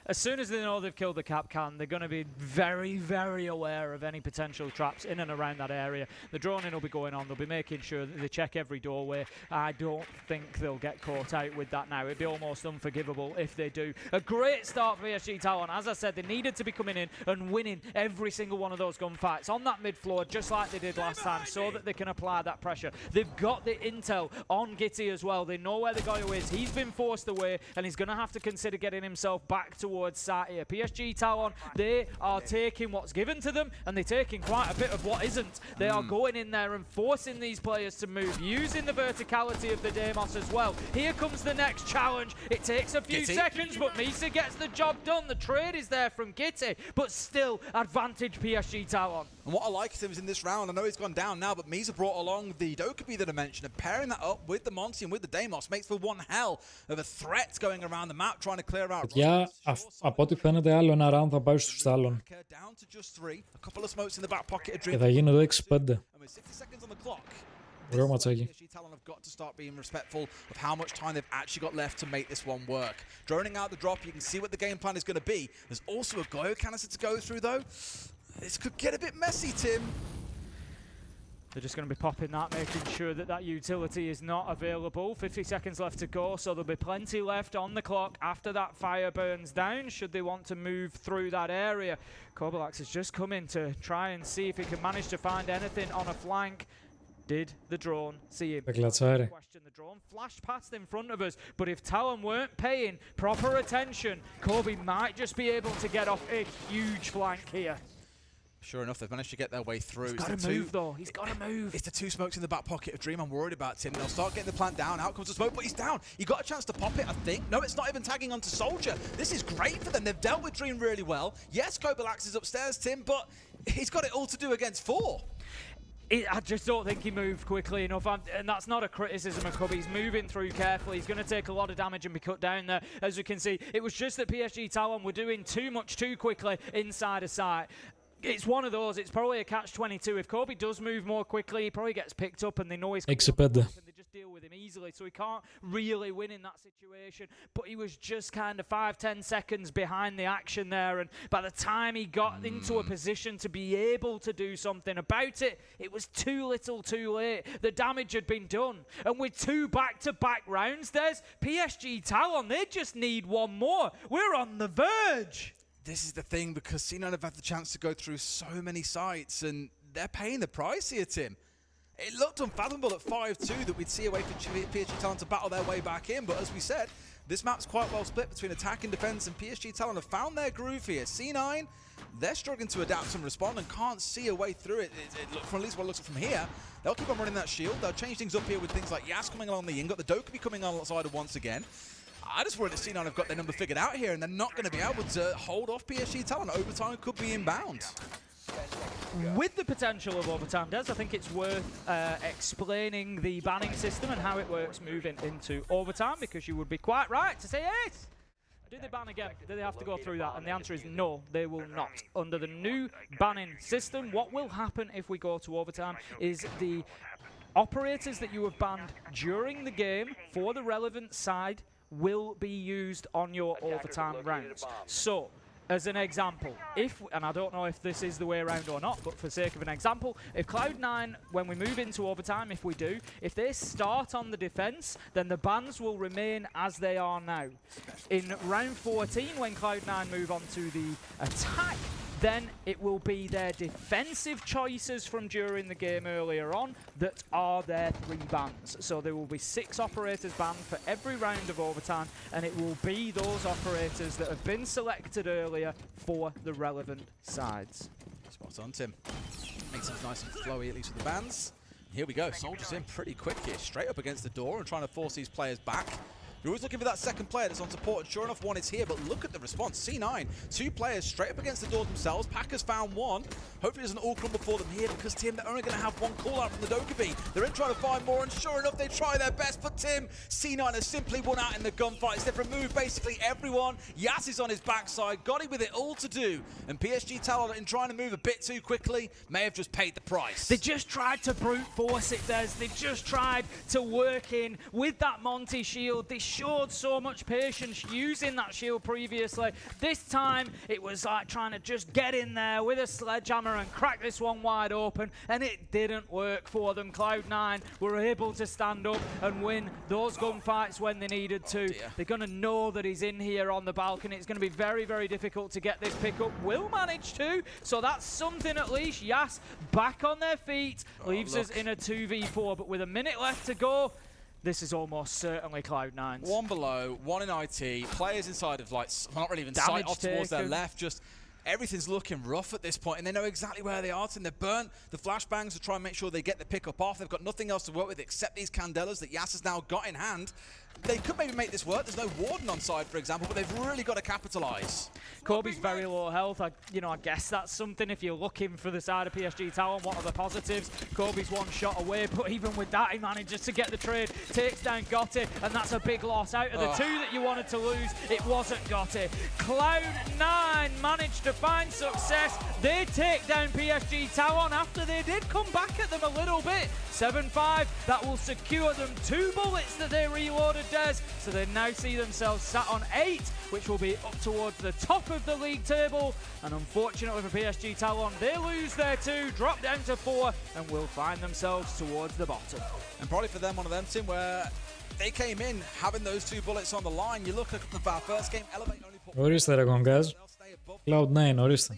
As soon as they know they've killed the Cap-Can, they're going to be very, very aware of any potential traps in and around that area. The droning will be going on. They'll be making sure that they check every doorway. I don't think they'll get caught out with that now. It'd be almost unforgivable if they do. A great start for PSG Talon. As I said, they needed to be coming in and winning every single one of those gunfights on that mid-floor, just like they did last time, so that they can apply that pressure. They've got the intel on Gitty as well. They know where the guy is. He's been forced away, and he's going to have to consider getting himself back towards Satia. PSG Talon, they are taking what's given to them, and they're taking quite a bit of what isn't. They are going in there and forcing these players to move, using the verticality of the Deimos as well. Here comes the next challenge. It takes a few seconds, but Misa gets the job done. The trade is there from Gitty, but still advantage PSG Talon. And what I like is in this round, I know he's gone down now, but Misa brought along the Dokkaebi that I mentioned, and pairing that up with the Monty and with the Deimos makes for one hell of a threat going around the map, trying to clear out. Yeah, από ό,τι φαίνεται άλλο ένα round θα πάει στους Talon. Και θα γίνει το 6-5. Ωραίο ματσάκι. Talon have got to start being respectful of how much time they've actually got left to make this one work. Droning out the drop, you can see what the game plan is going to be. There's also a Goyo canister to go through, though. This could get a bit messy, Tim. They're just going to be popping that, making sure that that utility is not available. 50 seconds left to go, so there'll be plenty left on the clock after that fire burns down, should they want to move through that area. Kobalax has just come in to try and see if he can manage to find anything on a flank. Did the drone see him? Question, the drone flashed past in front of us, but if Talon weren't paying proper attention, Kobe might just be able to get off a huge flank here. Sure enough, they've managed to get their way through. He's got to move, though. He's got to move. It's the two smokes in the back pocket of Dream I'm worried about, Tim. They'll start getting the plant down. Out comes the smoke, but he's down. He got a chance to pop it, I think. No, it's not even tagging onto Soldier. This is great for them. They've dealt with Dream really well. Yes, Kobalax is upstairs, Tim, but he's got it all to do against 4. I just don't think he moved quickly enough, and that's not a criticism of Cubby. He's moving through carefully. He's going to take a lot of damage and be cut down there, as we can see. It was just that PSG Talon were doing too much too quickly inside a site. It's one of those. It's probably a catch-22. If Kobe does move more quickly, he probably gets picked up and they know he's coming and they just deal with him easily, so he can't really win in that situation. But he was just kind of 5-10 seconds behind the action there, and by the time he got into a position to be able to do something about it, it was too little too late. The damage had been done, and with 2 back-to-back rounds, there's PSG Talon. They just need one more. We're on the verge. This is the thing, because C9 have had the chance to go through so many sites, and they're paying the price here, Tim. It looked unfathomable at 5-2 that we'd see a way for PSG Talon to battle their way back in, but as we said, this map's quite well split between attack and defense, and PSG Talon have found their groove here. C9, they're struggling to adapt and respond and can't see a way through it. From at least what it looks like from here, they'll keep on running that shield. They'll change things up here with things like Yas coming along the in, got the Dokkaebi coming on outside once again. I just worry that C9 have got their number figured out here, and they're not going to be able to hold off PSG Talon. Overtime could be inbound. With the potential of overtime, Des, I think it's worth explaining the banning system and how it works moving into overtime, because you would be quite right to say, hey, do they ban again? Do they have to go through that? And the answer is no, they will not. Under the new banning system, what will happen if we go to overtime is the operators that you have banned during the game for the relevant side will be used on your overtime rounds. So, as an example, and I don't know if this is the way around or not, but for the sake of an example, if Cloud9, when we move into overtime, if we do, if they start on the defense, then the bans will remain as they are now. In round 14, when Cloud9 move on to the attack, then it will be their defensive choices from during the game earlier on that are their 3 bans. So there will be 6 operators banned for every round of overtime, and it will be those operators that have been selected earlier for the relevant sides. Spot on, Tim. Makes things nice and flowy, at least with the bans. Here we go. Soldiers in pretty quick here, straight up against the door and trying to force these players back. You're always looking for that second player that's on support, and sure enough, one is here, but look at the response. C9, 2 players straight up against the door themselves. Packers found one. Hopefully it doesn't all crumble for them here, because Tim, they're only going to have one call out from the Dokkaebi. They're in trying to find more, and sure enough, they try their best, but Tim, C9 has simply won out in the gunfights. They've removed basically everyone. Yas is on his backside, got him with it all to do, and PSG Talon, in trying to move a bit too quickly, may have just paid the price. They just tried to brute force it, Des. They just tried to work in with that Monty shield. They showed so much patience using that shield previously. This time, it was like trying to just get in there with a sledgehammer and crack this one wide open, and it didn't work for them. Cloud9 were able to stand up and win those gunfights when they needed to. They're going to know that he's in here on the balcony. It's going to be very, very difficult to get this pickup. Will manage to, so that's something at least. Yas back on their feet, leaves us in a 2v4, but with a minute left to go, this is almost certainly Cloud9's. One below, one in IT, players inside of, like, not really even sight, off towards their left, just everything's looking rough at this point, and they know exactly where they are. And they've burnt the flashbangs to try and make sure they get the pickup off. They've got nothing else to work with except these Candelas that Yas has now got in hand. They could maybe make this work. There's no Warden on side, for example, but they've really got to capitalise. Kobe's very low health. I guess that's something if you're looking for the side of PSG Talon. What are the positives? Kobe's one shot away, but even with that, he manages to get the trade, takes down Gotti, and that's a big loss. Out of the 2 that you wanted to lose, it wasn't Gotti. Cloud9 managed to find success. They take down PSG Talon after they did come back at them a little bit. 7-5, that will secure them 2 bullets that they reloaded Des, so they now see themselves sat on 8, which will be up towards the top of the league table. And unfortunately for PSG Talon, they lose their 2, drop down to 4, and will find themselves towards the bottom. And probably for them, one of them, Tim, where they came in having those 2 bullets on the line. You look at our first game, Elevate only put... Ορίστε ρε κονγκάζ. Cloud9, ορίστε.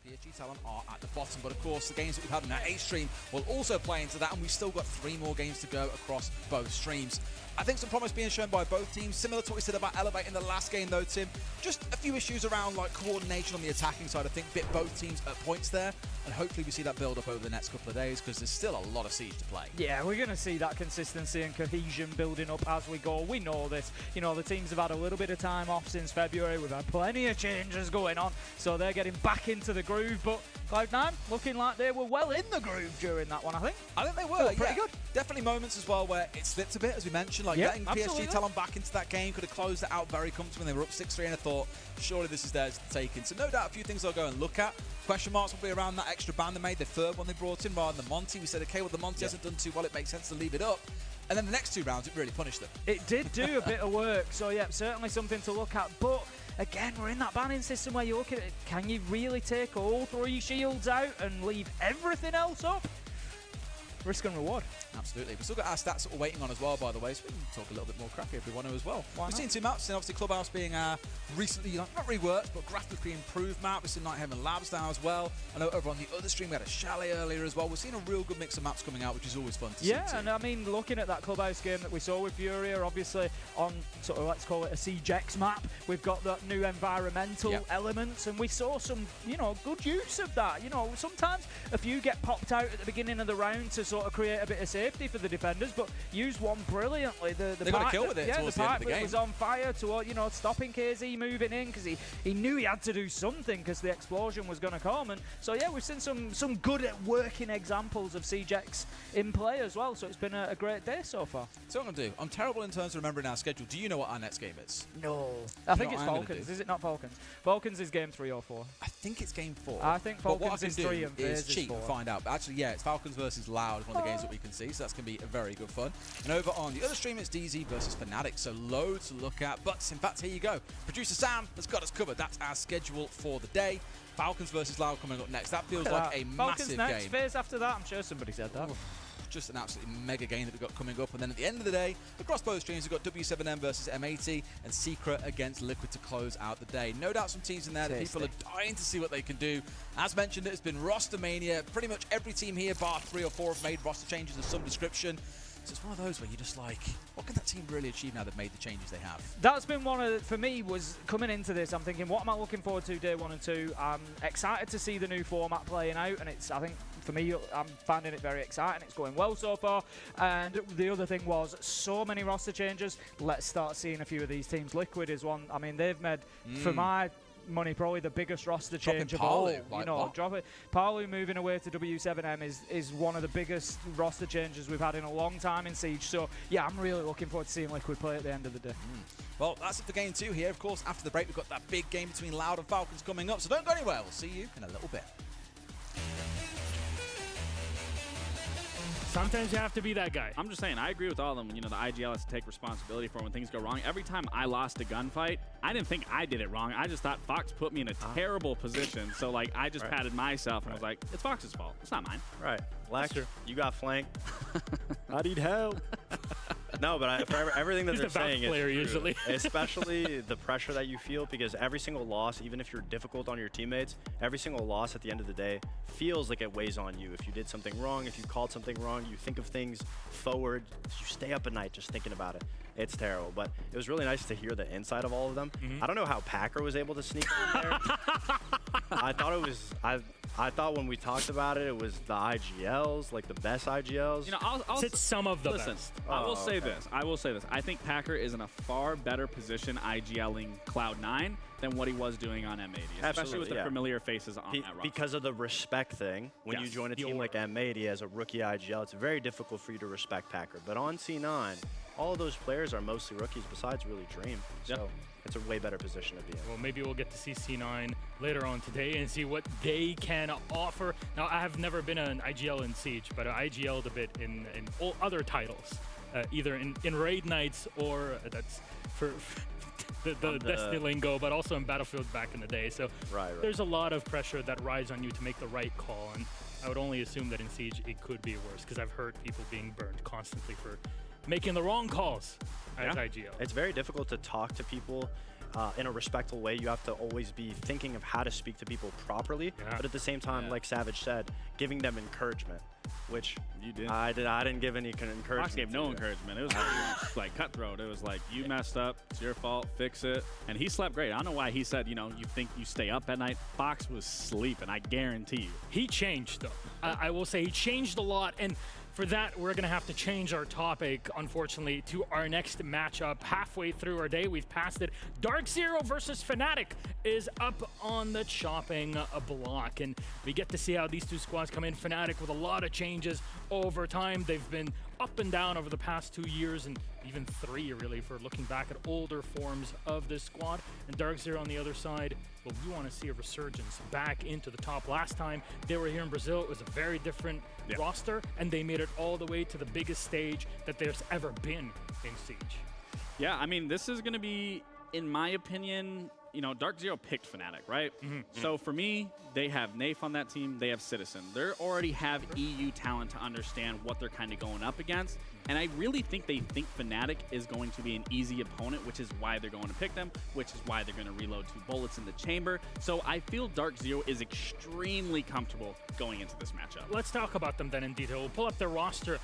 PSG Talon are at the bottom, but of course the games that we've had in our A stream will also play into that, and we've still got 3 more games to go across both streams. I think some promise being shown by both teams, similar to what we said about Elevate in the last game though, Tim. Just a few issues around like coordination on the attacking side. I think bit both teams at points there, and hopefully we see that build up over the next couple of days because there's still a lot of Siege to play. Yeah, we're going to see that consistency and cohesion building up as we go. We know this. You know, the teams have had a little bit of time off since February. We've had plenty of changes going on, so they're getting back into the groove. But Cloud9 looking like they were well in the groove during that one, I think. I think they were, pretty good. Definitely moments as well where it slipped a bit, as we mentioned, like getting PSG Talon back into that game could have closed it out very comfortably. They were up 6-3 and I thought, surely this is theirs to take in. So no doubt a few things I'll go and look at. Question marks will be around that extra ban they made, the third one they brought in rather than Monty. We said, okay, well the Monty hasn't done too well, it makes sense to leave it up. And then the next 2 rounds, it really punished them. It did do a bit of work, so yeah, certainly something to look at. But again, we're in that banning system where you look at it, can you really take all 3 shields out and leave everything else up? Risk and reward. Absolutely. We've still got our stats that we're waiting on as well, by the way, so we can talk a little bit more crappy if we want to as well. We've seen 2 maps, and obviously Clubhouse being recently, not reworked, but graphically improved map. We've seen Nighthaven Labs now as well. I know over on the other stream we had a chalet earlier as well. We're seeing a real good mix of maps coming out, which is always fun to see. Yeah, and I mean, looking at that Clubhouse game that we saw with Furia, obviously on sort of, let's call it a CJX map, we've got that new environmental elements, and we saw some, you know, good use of that. You know, sometimes a few get popped out at the beginning of the round to sort of create a bit of safety for the defenders, but used one brilliantly. They got a kill with it towards the end of the game. Was on fire to, you know, stopping KZ moving in because he knew he had to do something because the explosion was going to come. And so yeah, we've seen some good at working examples of CJX in play as well. So it's been a great day so far. So what I'm going to do, I'm terrible in terms of remembering our schedule. Do you know what our next game is? No. I think it's Falcons. Is it not Falcons? Falcons is game 3 or 4. I think it's game 4. I think Falcons is 3 and FaZe is cheat and find out. But actually, yeah, it's Falcons versus Loud, one of the games that we can see. So that's going to be very good fun. And over on the other stream, it's DZ versus Fnatic. So loads to look at. But in fact, here you go. Producer Sam has got us covered. That's our schedule for the day. Falcons versus Loud coming up next. That feels like a massive next, game. FaZe after that. I'm sure somebody said that. Just an absolutely mega game that we've got coming up. And then at the end of the day, across both streams, we've got W7M versus M80 and Secret against Liquid to close out the day. No doubt some teams in there that people are dying to see what they can do. As mentioned, it's been roster mania. Pretty much every team here, bar 3 or 4, have made roster changes of some description. So it's one of those where you're just like, what can that team really achieve now they've made the changes they have? That's been one of, for me, was coming into this, I'm thinking, what am I looking forward to day 1 and 2? I'm excited to see the new format playing out, and it's, I think, for me, I'm finding it very exciting. It's going well so far. And the other thing was so many roster changes. Let's start seeing a few of these teams. Liquid is one. I mean, they've made, for my money, probably the biggest roster change of all. You know, Palu moving away to W7M is one of the biggest roster changes we've had in a long time in Siege. So yeah, I'm really looking forward to seeing Liquid play at the end of the day. Well, that's it for game 2 here. Of course, after the break, we've got that big game between Loud and Falcons coming up. So don't go anywhere. We'll see you in a little bit. Sometimes you have to be that guy. I'm just saying, I agree with all of them. You know, the IGL has to take responsibility for when things go wrong. Every time I lost a gunfight, I didn't think I did it wrong. I just thought Fox put me in a terrible position. So, like, I just patted myself and was like, it's Fox's fault. It's not mine. Right. Lex, you got flanked. I need help. No, but for everything that they're saying player is true. usually. Especially the pressure that you feel, because every single loss, even if you're difficult on your teammates, every single loss at the end of the day feels like it weighs on you. If you did something wrong, if you called something wrong, you think of things forward, you stay up at night just thinking about it. It's terrible, but it was really nice to hear the inside of all of them. I don't know how Packer was able to sneak in there. I thought it was, I thought when we talked about it, it was the IGLs, like the best IGLs. You know, I'll it's some of the listen, best. I will say this. I will say this. I think Packer is in a far better position IGLing Cloud9 than what he was doing on M80, especially with the familiar faces on that roster. Because of the respect thing, when you join a team like M80 as a rookie IGL, it's very difficult for you to respect Packer. But on C9, all of those players are mostly rookies besides really Dream. So it's a way better position to be in. Well, maybe we'll get to see C9 later on today and see what they can offer. Now, I have never been an IGL in Siege, but I IGL'd a bit in all other titles. either in raid nights or that's for the Destiny lingo, but also in Battlefield back in the day. So there's a lot of pressure that rides on you to make the right call, and I would only assume that in Siege it could be worse, because I've heard people being burned constantly for making the wrong calls at IGL. It's very difficult to talk to people in a respectful way. You have to always be thinking of how to speak to people properly, but at the same time, like Savage said, giving them encouragement, which you did. I didn't give any encouragement. Fox gave no encouragement. It was like cutthroat. It was like, you messed up, it's your fault, fix it. And he slept great. I don't know why he said, you know, you think you stay up at night. Fox was sleeping, I guarantee you. He changed, though. I will say he changed a lot, and for that, we're going to have to change our topic, unfortunately, to our next matchup. Halfway through our day, we've passed it. Dark Zero versus Fnatic is up on the chopping block, and we get to see how these two squads come in. Fnatic with a lot of changes over time. They've been up and down over the past 2 years, and even 3 really, for looking back at older forms of this squad. And Dark Zero on the other side, well, we want to see a resurgence back into the top. Last time they were here in Brazil, it was a very different roster, and they made it all the way to the biggest stage that there's ever been in Siege. Yeah, I mean, this is going to be, in my opinion, you know, Dark Zero picked Fnatic, right? So for me, they have Nafe on that team, they have Citizen. They already have EU talent to understand what they're kind of going up against. And I really think they think Fnatic is going to be an easy opponent, which is why they're going to pick them, which is why they're going to reload 2 bullets in the chamber. So I feel Dark Zero is extremely comfortable going into this matchup. Let's talk about them then in detail. We'll pull up their roster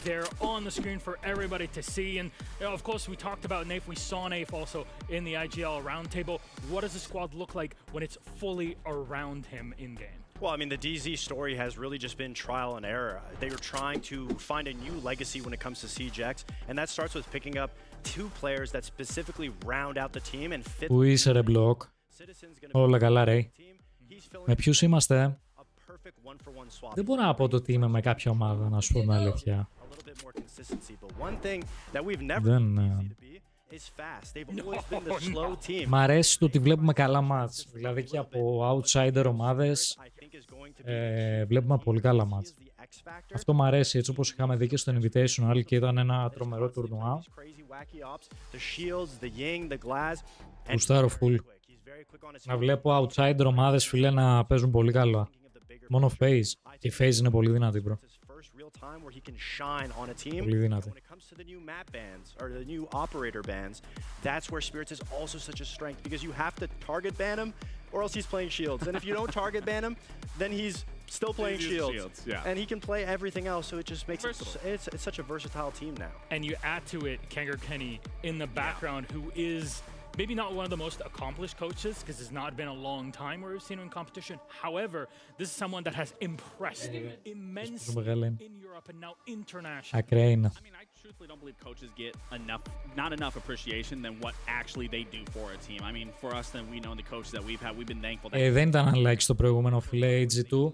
there on the screen for everybody to see. And you know, of course, we talked about Nafe. We saw Nafe also in the IGL roundtable. What does the squad look like when it's fully around him in-game? Well, I mean, the DZ story has really just been trial and error. They were trying to find a new legacy when it comes to CGX, and that starts with picking up 2 players that specifically round out the team and fit. Πού είσαι ρε Block? Όλα καλά ρε. Με ποιους είμαστε? Δεν μπορώ να πω ότι είμαι με κάποια ομάδα, να σου πω την αλήθεια. Δεν... Μ' αρέσει το ότι βλέπουμε καλά μάτς. Δηλαδή και από outsider ομάδες βλέπουμε πολύ καλά μάτς. Αυτό μ' αρέσει, έτσι όπως είχαμε δει και στο Invitational και ήταν ένα τρομερό τουρνουά. Γουστάρω full. Να βλέπω outsider ομάδες, φίλε, να παίζουν πολύ καλά. Μόνο FaZe. Και η FaZe είναι πολύ δυνατή, bro. Πολύ δυνατή. To the new map bans or the new operator bans, that's where Spirits is also such a strength, because you have to target ban him or else he's playing shields, and if you don't target ban him, then he's still playing shields, and he can play everything else, so it just makes it's such a versatile team now. And you add to it Kanger Kenny in the background, who is maybe not one of the most accomplished coaches, because it's not been a long time where we've seen him in competition. However, this is someone that has impressed immensely in Europe and now internationally. Ακραία είναι. I truthfully don't believe coaches get not enough appreciation than what actually they do for a team. I mean, for us, then we know the coaches that we've had, we've been thankful that... Δεν ήταν unlike στο προηγούμενο, φίλε, η G2.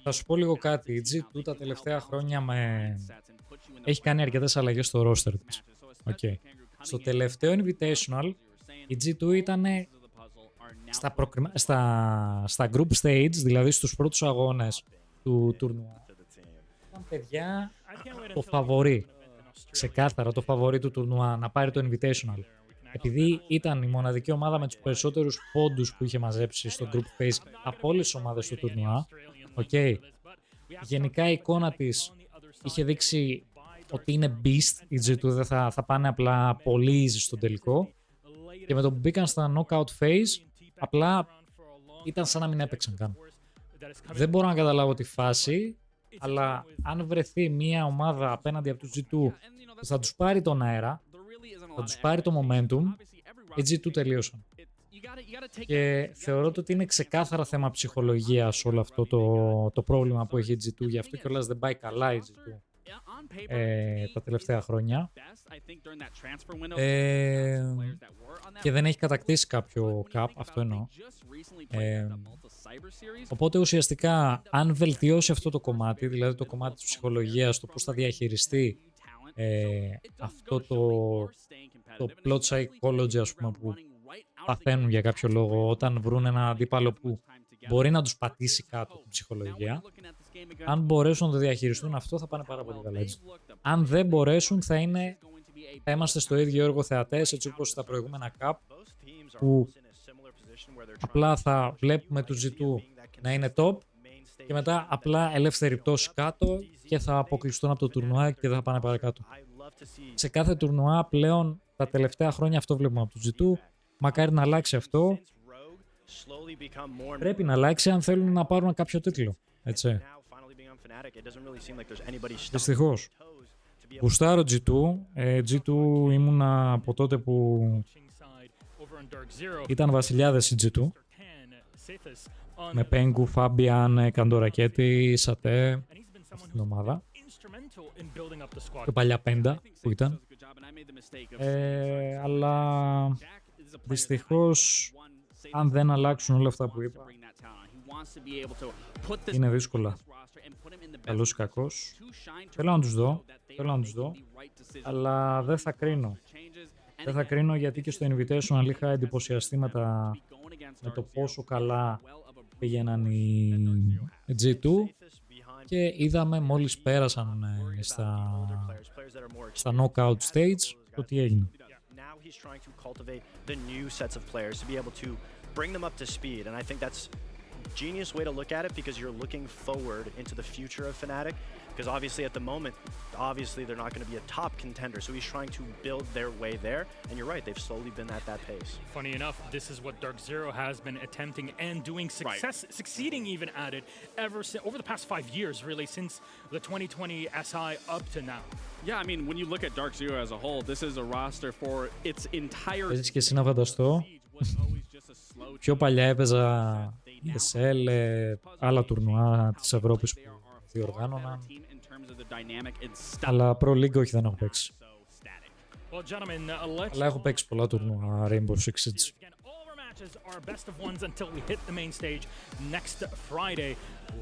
Θα σου πω λίγο κάτι. Η G2 τα τελευταία χρόνια έχει κάνει αρκετές αλλαγές στο roster της. Okay. Στο τελευταίο Invitational, η G2 ήταν στα group stage, δηλαδή στους πρώτους αγώνες του τουρνουά. Ήταν, παιδιά, το φαβορί. Ξεκάθαρα το φαβορί του τουρνουά να πάρει το Invitational. Επειδή ήταν η μοναδική ομάδα με τους περισσότερους πόντους που είχε μαζέψει στο group phase από όλες τις ομάδες του τουρνουά. Okay. Γενικά η εικόνα της είχε δείξει ότι είναι beast, η G2 δεν θα πάνε απλά πολύ easy στον τελικό. Και με το που μπήκαν στα knockout phase, απλά ήταν σαν να μην έπαιξαν καν. Δεν μπορώ να καταλάβω τη φάση, αλλά αν βρεθεί μια ομάδα απέναντι από τους G2 που θα τους πάρει τον αέρα, θα τους πάρει το momentum, οι G2 τελείωσαν. Και θεωρώ ότι είναι ξεκάθαρα θέμα ψυχολογίας όλο αυτό το πρόβλημα που έχει η G2, γι' αυτό κιόλας δεν πάει καλά η G2 τα τελευταία χρόνια. Και δεν έχει κατακτήσει κάποιο cap, αυτό εννοώ. Οπότε ουσιαστικά αν βελτιώσει αυτό το κομμάτι, δηλαδή το κομμάτι της ψυχολογίας, το πώς θα διαχειριστεί αυτό το plot psychology, ας πούμε, που παθαίνουν για κάποιο λόγο όταν βρουν ένα αντίπαλο που μπορεί να τους πατήσει κάτω την ψυχολογία, αν μπορέσουν να το διαχειριστούν αυτό, θα πάνε πάρα πολύ καλά έτσι. αν δεν μπορέσουν θα είμαστε στο ίδιο έργο θεατές, έτσι όπως στα προηγούμενα Cup, που απλά θα βλέπουμε του G2 να είναι top και μετά απλά ελεύθερη πτώση κάτω και θα αποκλειστούν από το τουρνουά και δεν θα πάνε παρακάτω. Σε κάθε τουρνουά πλέον τα τελευταία χρόνια αυτό βλέπουμε από το G2. Μακάρι να αλλάξει αυτό. Πρέπει να αλλάξει αν θέλουν να πάρουν κάποιο τίτλο. Έτσι. Δυστυχώς. Γουστάρω G2. G2 ήμουνα από τότε που ήταν βασιλιάδες η G2. Με Πέγκου, Φάμπιαν, Καντορακέτη, Σατέ, αυτή την ομάδα. Και παλιά Πέντα που ήταν. Αλλά δυστυχώς αν δεν αλλάξουν όλα αυτά που είπα, είναι δύσκολα. Καλός ή κακός. Θέλω να τους δω, αλλά δεν θα κρίνω. Δεν θα κρίνω γιατί και στο Invitational είχα εντυπωσιαστεί με το πόσο καλά πήγαιναν οι G2 και είδαμε μόλις πέρασαν στα knockout stage το τι έγινε. He's trying to cultivate the new sets of players to be able to bring them up to speed, and I think that's a genius way to look at it because you're looking forward into the future of Fnatic, because obviously at the moment, they're not going to be a top contender, so he's trying to build their way there, and you're right, they've slowly been at that pace. Funny enough, this is what Dark Zero has been attempting and doing succeeding even at it over the past 5 years, really, since the 2020 SI up to now. Yeah, I mean, when you look at Dark Zero as a whole, this is a roster for its entire... Έτσι και εσύ να φανταστώ, πιο παλιά έπαιζα ESL, άλλα τουρνουά της Ευρώπης που διοργάνωναν, αλλά Pro League όχι, δεν έχω παίξει. Αλλά έχω παίξει πολλά τουρνουά Rainbow Six Siege. Are best of ones until we hit the main stage next Friday.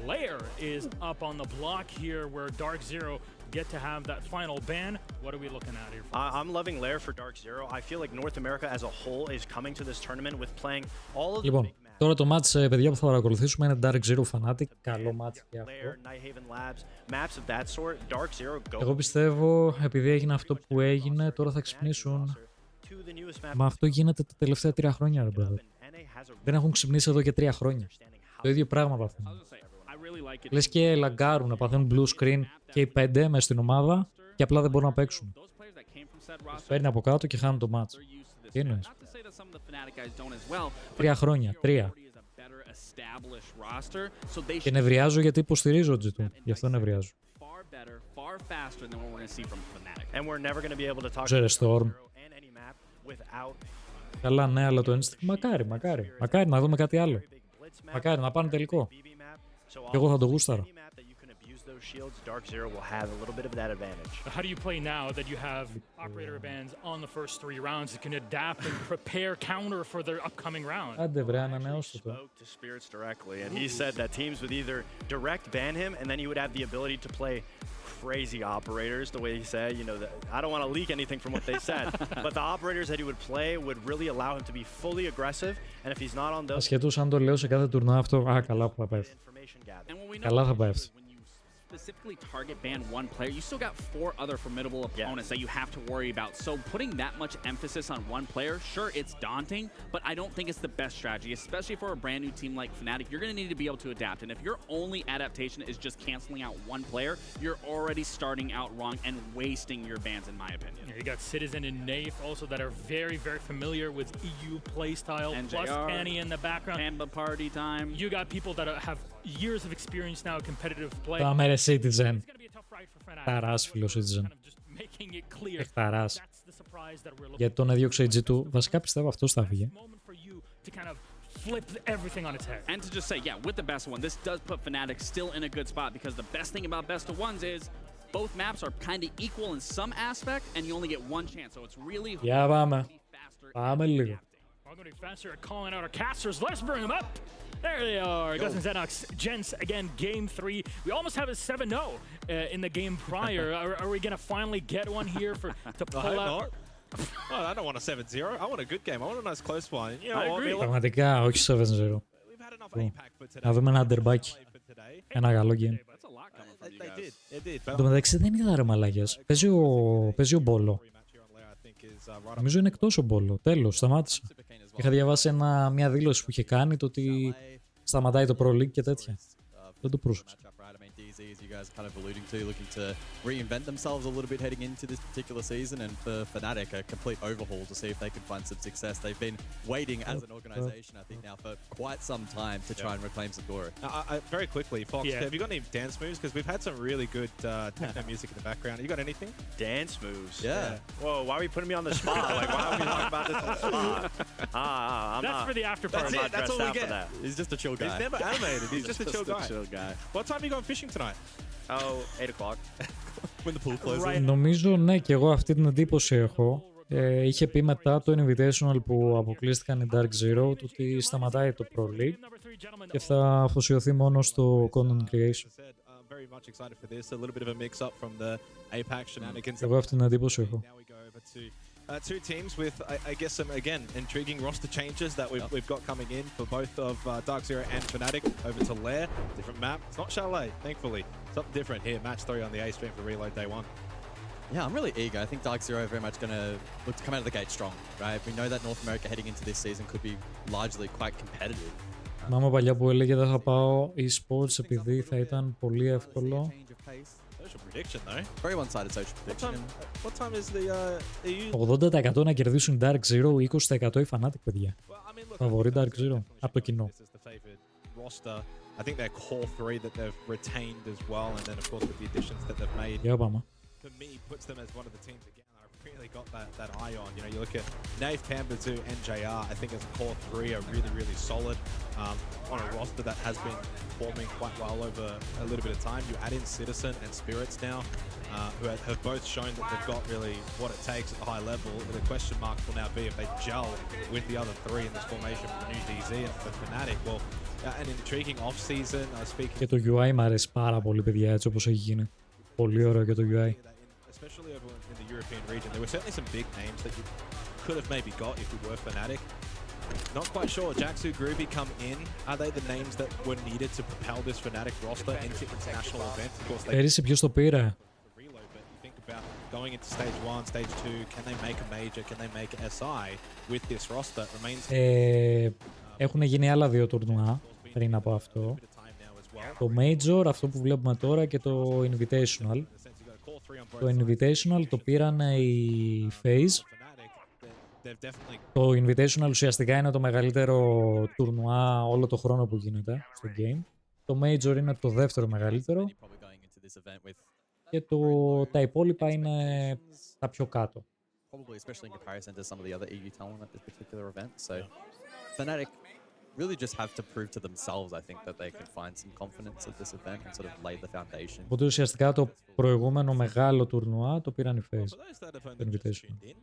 Lair is up on the block here where Dark Zero get to have that final ban. What are we looking at here? I'm loving Lair for Dark Zero. I feel like North America as a whole is coming to this tournament with playing all of the Λοιπόν, τώρα το match, παιδιά, που θα παρακολουθήσουμε είναι Dark Zero Fnatic. Καλό match και αυτό. Εγώ πιστεύω, επειδή έγινε αυτό που έγινε, τώρα θα ξυπνήσουν. Μα αυτό γίνεται τα τελευταία 3 χρόνια, ρε brother. Δεν έχουν ξυπνήσει εδώ και 3 χρόνια. Το ίδιο πράγμα παθαίνουν. Λες και λαγκάρουν, παθαίνουν blue screen και οι 5 μες στην ομάδα και απλά δεν μπορούν να παίξουν. Παίρνει από κάτω και χάνουν το match. Τι εννοείς? 3 χρόνια, 3. Και νευριάζω γιατί υποστηρίζω G2. Γι' αυτό νευριάζω. Ξέρε Storm. Καλά, ναι, αλλά το ένστικτ. Μακάρι να δούμε κάτι άλλο. Μακάρι να πάνε τελικό. Και εγώ θα το γούσταρα. How do you play now that you have operator bans on the first 3 rounds that can adapt and prepare counter for their upcoming round? Άντε βρε, ανανεώστε το. And he said that teams would either direct ban him and then he would have the ability to play crazy operators, the way he said, you know, I don't want to leak anything from what they said, but the operators that he would play would really allow him to be fully aggressive, and if he's not on those... Ασχετούς αν το λέω σε κάθε τουρνουά αυτό, καλά που θα πέφτει. Καλά θα πέφτει. Specifically target ban one player, you still got 4 other formidable opponents that you have to worry about. So putting that much emphasis on one player, sure, it's daunting, but I don't think it's the best strategy, especially for a brand new team like Fnatic. You're going to need to be able to adapt, and if your only adaptation is just canceling out one player, you're already starting out wrong and wasting your bans, in my opinion. Yeah, you got Citizen and Nafe also that are very, very familiar with EU playstyle, plus Kenny in the background. Panda party time. You got people that have years of experience now, competitive play. Πάμε Citizen. Εκταράς, φίλο Citizen. Εκταράς. Γιατί τον έδιωξε η G2. Βασικά πιστεύω αυτός θα φύγε. And to just say, yeah, with the best one, this does put Fnatic still in a good spot because the best thing about best of ones is both maps are kind of equal in some aspect and you only get one chance, so it's really Για πάμε. Πάμε λίγο. Faster at calling out our casters. Let's bring them up. There they are. Gus and Xenox, Gents, again, game 3. We almost have a 7-0 in the game prior. Are we going to finally get one here to pull out? Oh, I don't want a 7-0. I want a good game. I want a nice close one. You know, I agree. Πραγματικά, όχι 7-0. Να δούμε ένα underback. Ένα καλό game. Εν τω μεταξύ δεν είδα ρε μαλάκες. Παίζει ο Μπόλο. Νομίζω είναι εκτός ο Μπόλο. Τέλος, σταμάτησε. Είχα διαβάσει μια δήλωση που είχε κάνει το ότι σταματάει το Pro League και τέτοια. Δεν το πρόσεξα. DZ, as you guys are kind of alluding to, looking to reinvent themselves a little bit heading into this particular season, and for Fnatic, a complete overhaul to see if they can find some success. They've been waiting as an organization, I think, now for quite some time to try and reclaim some glory. Very quickly, Fox, have you got any dance moves? Because we've had some really good techno music in the background. You got anything? Dance moves? Yeah. Whoa, why are we putting me on the spot? Like, why are we talking about this on the spot? That's for the after party. That's all we get. He's just a chill guy. He's never animated. He's just a chill guy. What time are you going fishing tonight? Oh, 8 o'clock. When the pool closes. Νομίζω ναι, και εγώ αυτή την εντύπωση έχω. Είχε πει μετά το Invitational που αποκλείστηκαν οι Dark Zero ότι σταματάει το Pro League και θα αφοσιωθεί μόνο στο content creation. Εγώ αυτή την εντύπωση έχω. Two teams with, I guess, some, again, intriguing roster changes that we've got coming in for both of Dark Zero and Fnatic over to Lair. Different map. It's not Chalet, thankfully. Something different here. Match 3 on the A stream for Reload Day 1. Yeah, I'm really eager. I think Dark Zero are very much going to look to come out of the gate strong, right? We know that North America heading into this season could be largely quite competitive. Μάμα παλιά που έλεγε δεν θα πάω e-sports επειδή θα ήταν πολύ εύκολο. Social prediction, though. Very one-sided social prediction. What time is the 80% να κερδίσουν Dark Zero, 20% οι Fnatic, παιδιά. Φαβορεί Dark Zero από το κοινό. I think their core three that they've retained as well, and then of course with the additions that they've made. Για πάμε. For me, puts them as one of the teams again that I've really got that eye on. You know, you look at Nave, Pambazu, and JR. I think as a core three are really solid on a roster that has been performing quite well over a little bit of time. You add in Citizen and Spirits now, who have both shown that they've got really what it takes at the high level. The question mark will now be if they gel with the other three in this formation for the new DZ and for Fnatic. Well, an intriguing off-season. Speaking. Και το UI μου αρέσει πάρα πολύ, παιδιά, έτσι όπως έχει γίνει. Πολύ ωραίο και το UI. Especially over in the European region, there were certainly some big names that you could have maybe got if we were Fnatic. Not quite sure. Jaxu, Groovy come in. Are they the names that were needed to propel this Fnatic roster into international events? Of course, they Πέρυσι ποιος το πήρε? think about going into stage 1, stage 2. Can they make a major? Can they make SI with this roster? Remains. Έχουν γίνει άλλα δύο τουρνουά πριν από αυτό. Το Major, αυτό που βλέπουμε τώρα, και το Invitational. Το Invitational το πήραν οι FaZe. Το Invitational ουσιαστικά είναι το μεγαλύτερο τουρνουά όλο το χρόνο που γίνεται στο game. Το Major είναι το δεύτερο μεγαλύτερο. Και τα υπόλοιπα είναι τα πιο κάτω. Probably, especially in comparison to some of the other EU talent at this particular event. So, Fnatic really just have to prove to themselves, I think, that they can find some confidence at this event and sort of lay the foundation. Οπότε ουσιαστικά το προηγούμενο μεγάλο τουρνουά το πήραν οι FaZe. Το Invitational.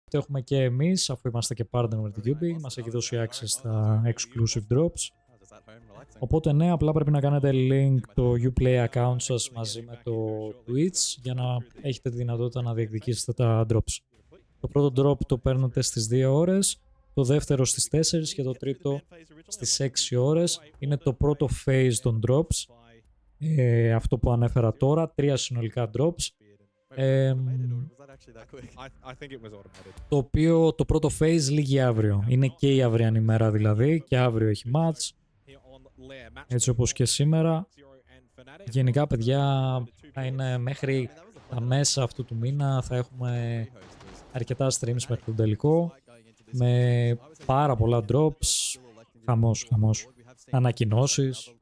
Το έχουμε και εμείς, αφού είμαστε και partner με την Ubi, μας έχει δώσει access στα exclusive drops. Οπότε ναι, απλά πρέπει να κάνετε link το Uplay account σας μαζί με το Twitch για να έχετε τη δυνατότητα να διεκδικήσετε τα drops. Το πρώτο drop το παίρνετε στις 2 ώρες, το δεύτερο στις 4 και το τρίτο στις 6 ώρες. Είναι το πρώτο phase των drops, αυτό που ανέφερα τώρα, 3 συνολικά drops. Το οποίο το πρώτο phase λήγει αύριο. Είναι και η αυριανή μέρα δηλαδή, και αύριο έχει match. Έτσι όπως και σήμερα. Γενικά, παιδιά, θα είναι μέχρι τα μέσα αυτού του μήνα. Θα έχουμε αρκετά streams μέχρι τον τελικό. Με πάρα πολλά drops. Χαμός, χαμός. Ανακοινώσεις.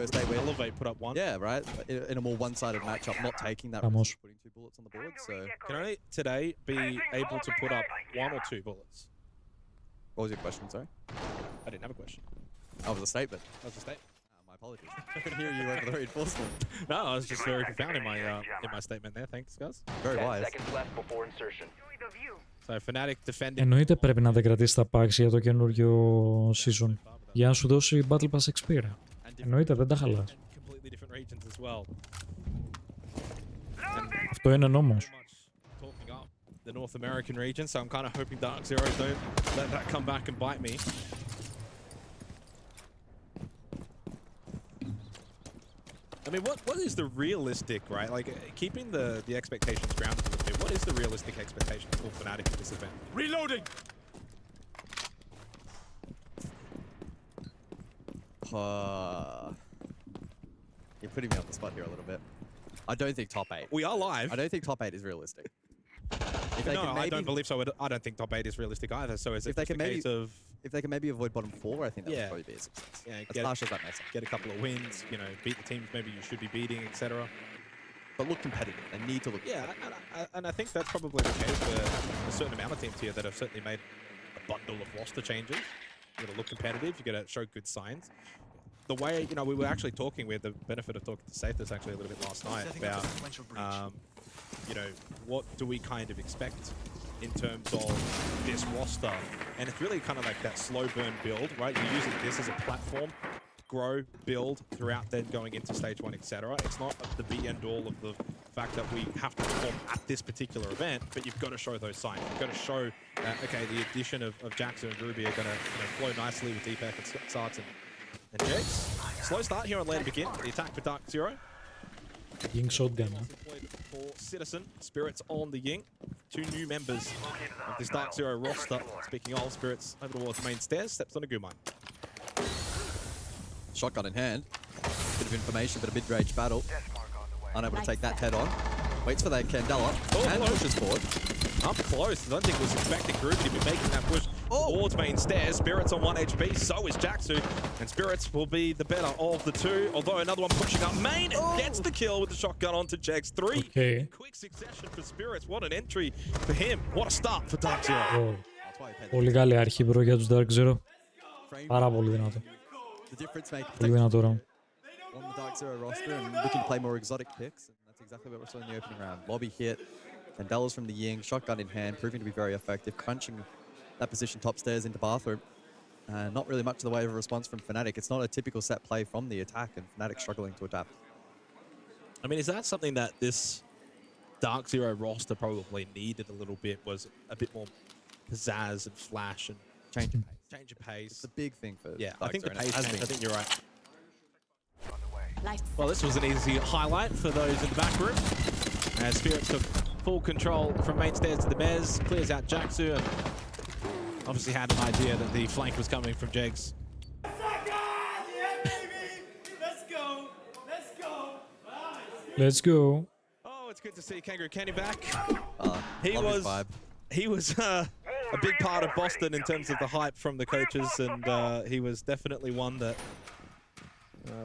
First day win. Elevate put up one. Yeah, right. In a more one-sided matchup, not taking that Vamos. risk, putting 2 bullets on the board. So can only today be able to put up 1 or 2 bullets. What was your question? Sorry, I didn't have a question. that was a statement. That was a statement. My apologies. I couldn't hear you over the reinforcement. No, I was just very profound in my statement there. Thanks, guys. Very wise. 10 seconds left before insertion. So Fnatic defending. Εννοείται πρέπει να τα κρατήσει τα packs για το καινούριο season. Για να σου δώσει Battle Pass XP. Εννοείται, δεν τα χαλάς. Αυτό είναι νόμος. The North American region, so I'm kind of hoping Dark Zero don't let that come back and bite me. I mean, what is the realistic, right? Like, keeping the expectations grounded a little bit, what is the realistic expectation for Fnatic in this event? Reloading! You're putting me on the spot here a little bit. I don't think top 8. We are live. I don't think top 8 is realistic. No, I don't believe so. I don't think top 8 is realistic either. So is it just a case of... If they can maybe avoid bottom 4, I think that would probably be a success. Yeah, as harsh as that may sound. Get a couple of wins, you know, beat the teams maybe you should be beating, etc. But look competitive. They need to look competitive. And I think that's probably the case for a certain amount of teams here that have certainly made a bundle of roster changes. You got to look competitive. You got to show good signs. The way, you know, we were actually talking, we had the benefit of talking to Sathis actually a little bit last night about, you know, what do we kind of expect in terms of this roster? And it's really kind of like that slow burn build, right? You're using this as a platform, grow, build throughout then going into stage 1, etc. It's not the be and all of the fact that we have to perform at this particular event, but you've got to show those signs. You've got to show, okay, the addition of Jackson and Ruby are going to flow nicely with Deepak and Sarts and Jegs. Slow start here on Lane to begin. The attack for Dark Zero. Ying shotgun. For Citizen, Spirits on the Ying. 2 new members of this Dark Zero roster. Speaking of, Spirits over towards the main stairs, steps on a Gumine. Shotgun in hand. Bit of information, bit of mid-range battle. Unable to take that head on. Waits for that Candela and pushes forward. Up close. I don't think was expecting Groovy to be making that push towards main stairs. Spirits on 1 HP, so is Jaxu. And Spirits will be the better of the 2. Although another one pushing up main gets the kill with the shotgun onto Jegs. 3 in quick succession for Spirits. What an entry for him. What a start for Dark Zero. Πολύ καλή αρχή bro για τους Dark Zero. Πάρα πολύ δυνατό. Πολύ δυνατό round. On the Dark Zero roster and looking to play more exotic picks. And that's exactly what we saw in the opening round. Lobby hit. Candela's from the Ying, shotgun in hand, proving to be very effective, crunching that position top stairs into bathroom. Not really much of the way of a response from Fnatic. It's not a typical set play from the attack, and Fnatic struggling to adapt. I mean, is that something that this Dark Zero roster probably needed a little bit, was a bit more pizzazz and flash and change of pace. Change of pace. It's a big thing for I think the pace change, I think you're right. Life. Well, this was an easy highlight for those in the back room. As Spirits took full control from main stairs to the Mez, clears out Jaxu, and obviously had an idea that the flank was coming from Jegs. Let's go. Oh, it's good to see Kangaroo Kenny back. He was a big part of Boston in terms of the hype from the coaches, and he was definitely one that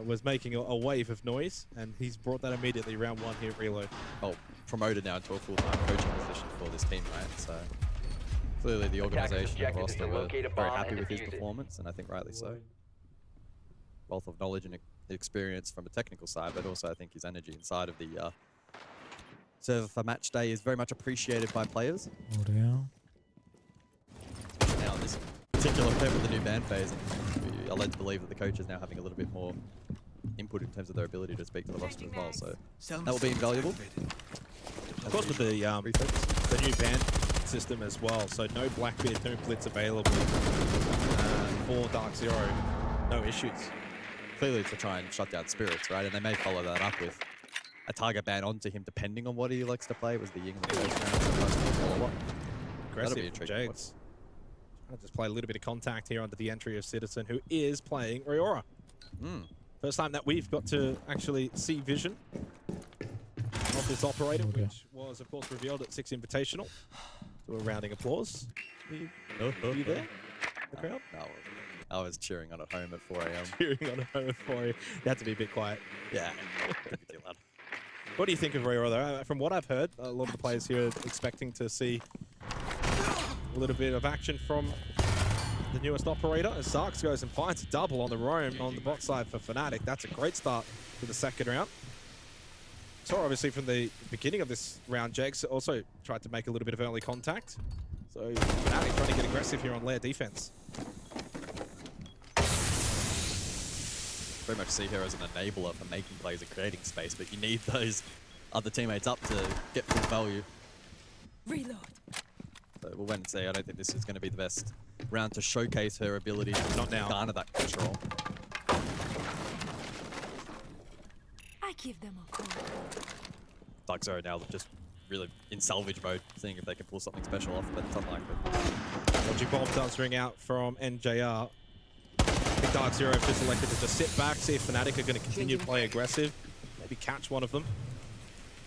was making a wave of noise, and he's brought that immediately round 1 here at Reload. Oh, promoted now into a full-time coaching position for this team, right? So clearly the organization and roster were very happy with his performance, and I think rightly so. Wealth of knowledge and experience from a technical side, but also I think his energy inside of the server for match day is very much appreciated by players. Ωραία. Now, this particular event with the new ban phase, we are led to believe that the coach is now having a little bit more input in terms of their ability to speak to the roster as well, so that will be invaluable. Of course, with the new ban system as well, so no Blackbeard, no Blitz available for Dark Zero, no issues. Clearly to try and shut down Spirits, right? And they may follow that up with a target ban onto him depending on what he likes to play. It was the Ying in the first round, sometimes the follow-up. Aggressive from Jags. I'll just play a little bit of contact here onto the entry of Citizen, who is playing Riora. First time that we've got to actually see vision of this operator, which was, of course, revealed at 6 Invitational. So a rounding applause. Were you there? The crowd? No, I was cheering on at home at 4 a.m. Cheering on at home at 4 a.m. You had to be a bit quiet. Yeah. What do you think of Riora, though? From what I've heard, a lot of the players here are expecting to see a little bit of action from the newest operator, as Zarx goes and finds a double on the roam on the bot side for Fnatic. That's a great start to the second round. So obviously from the beginning of this round, Jags also tried to make a little bit of early contact. So Fnatic trying to get aggressive here on layer defense. Very much see her as an enabler for making plays and creating space, but you need those other teammates up to get full value. Reload. So we'll wait and see. I don't think this is going to be the best round to showcase her ability to garner that control. I give them a call. Dark Zero now just really in salvage mode, seeing if they can pull something special off, but it's unlikely. Logic Bomb does ring out from NJR. I think Dark Zero have just elected to just sit back, see if Fnatic are going to continue to play aggressive, maybe catch one of them.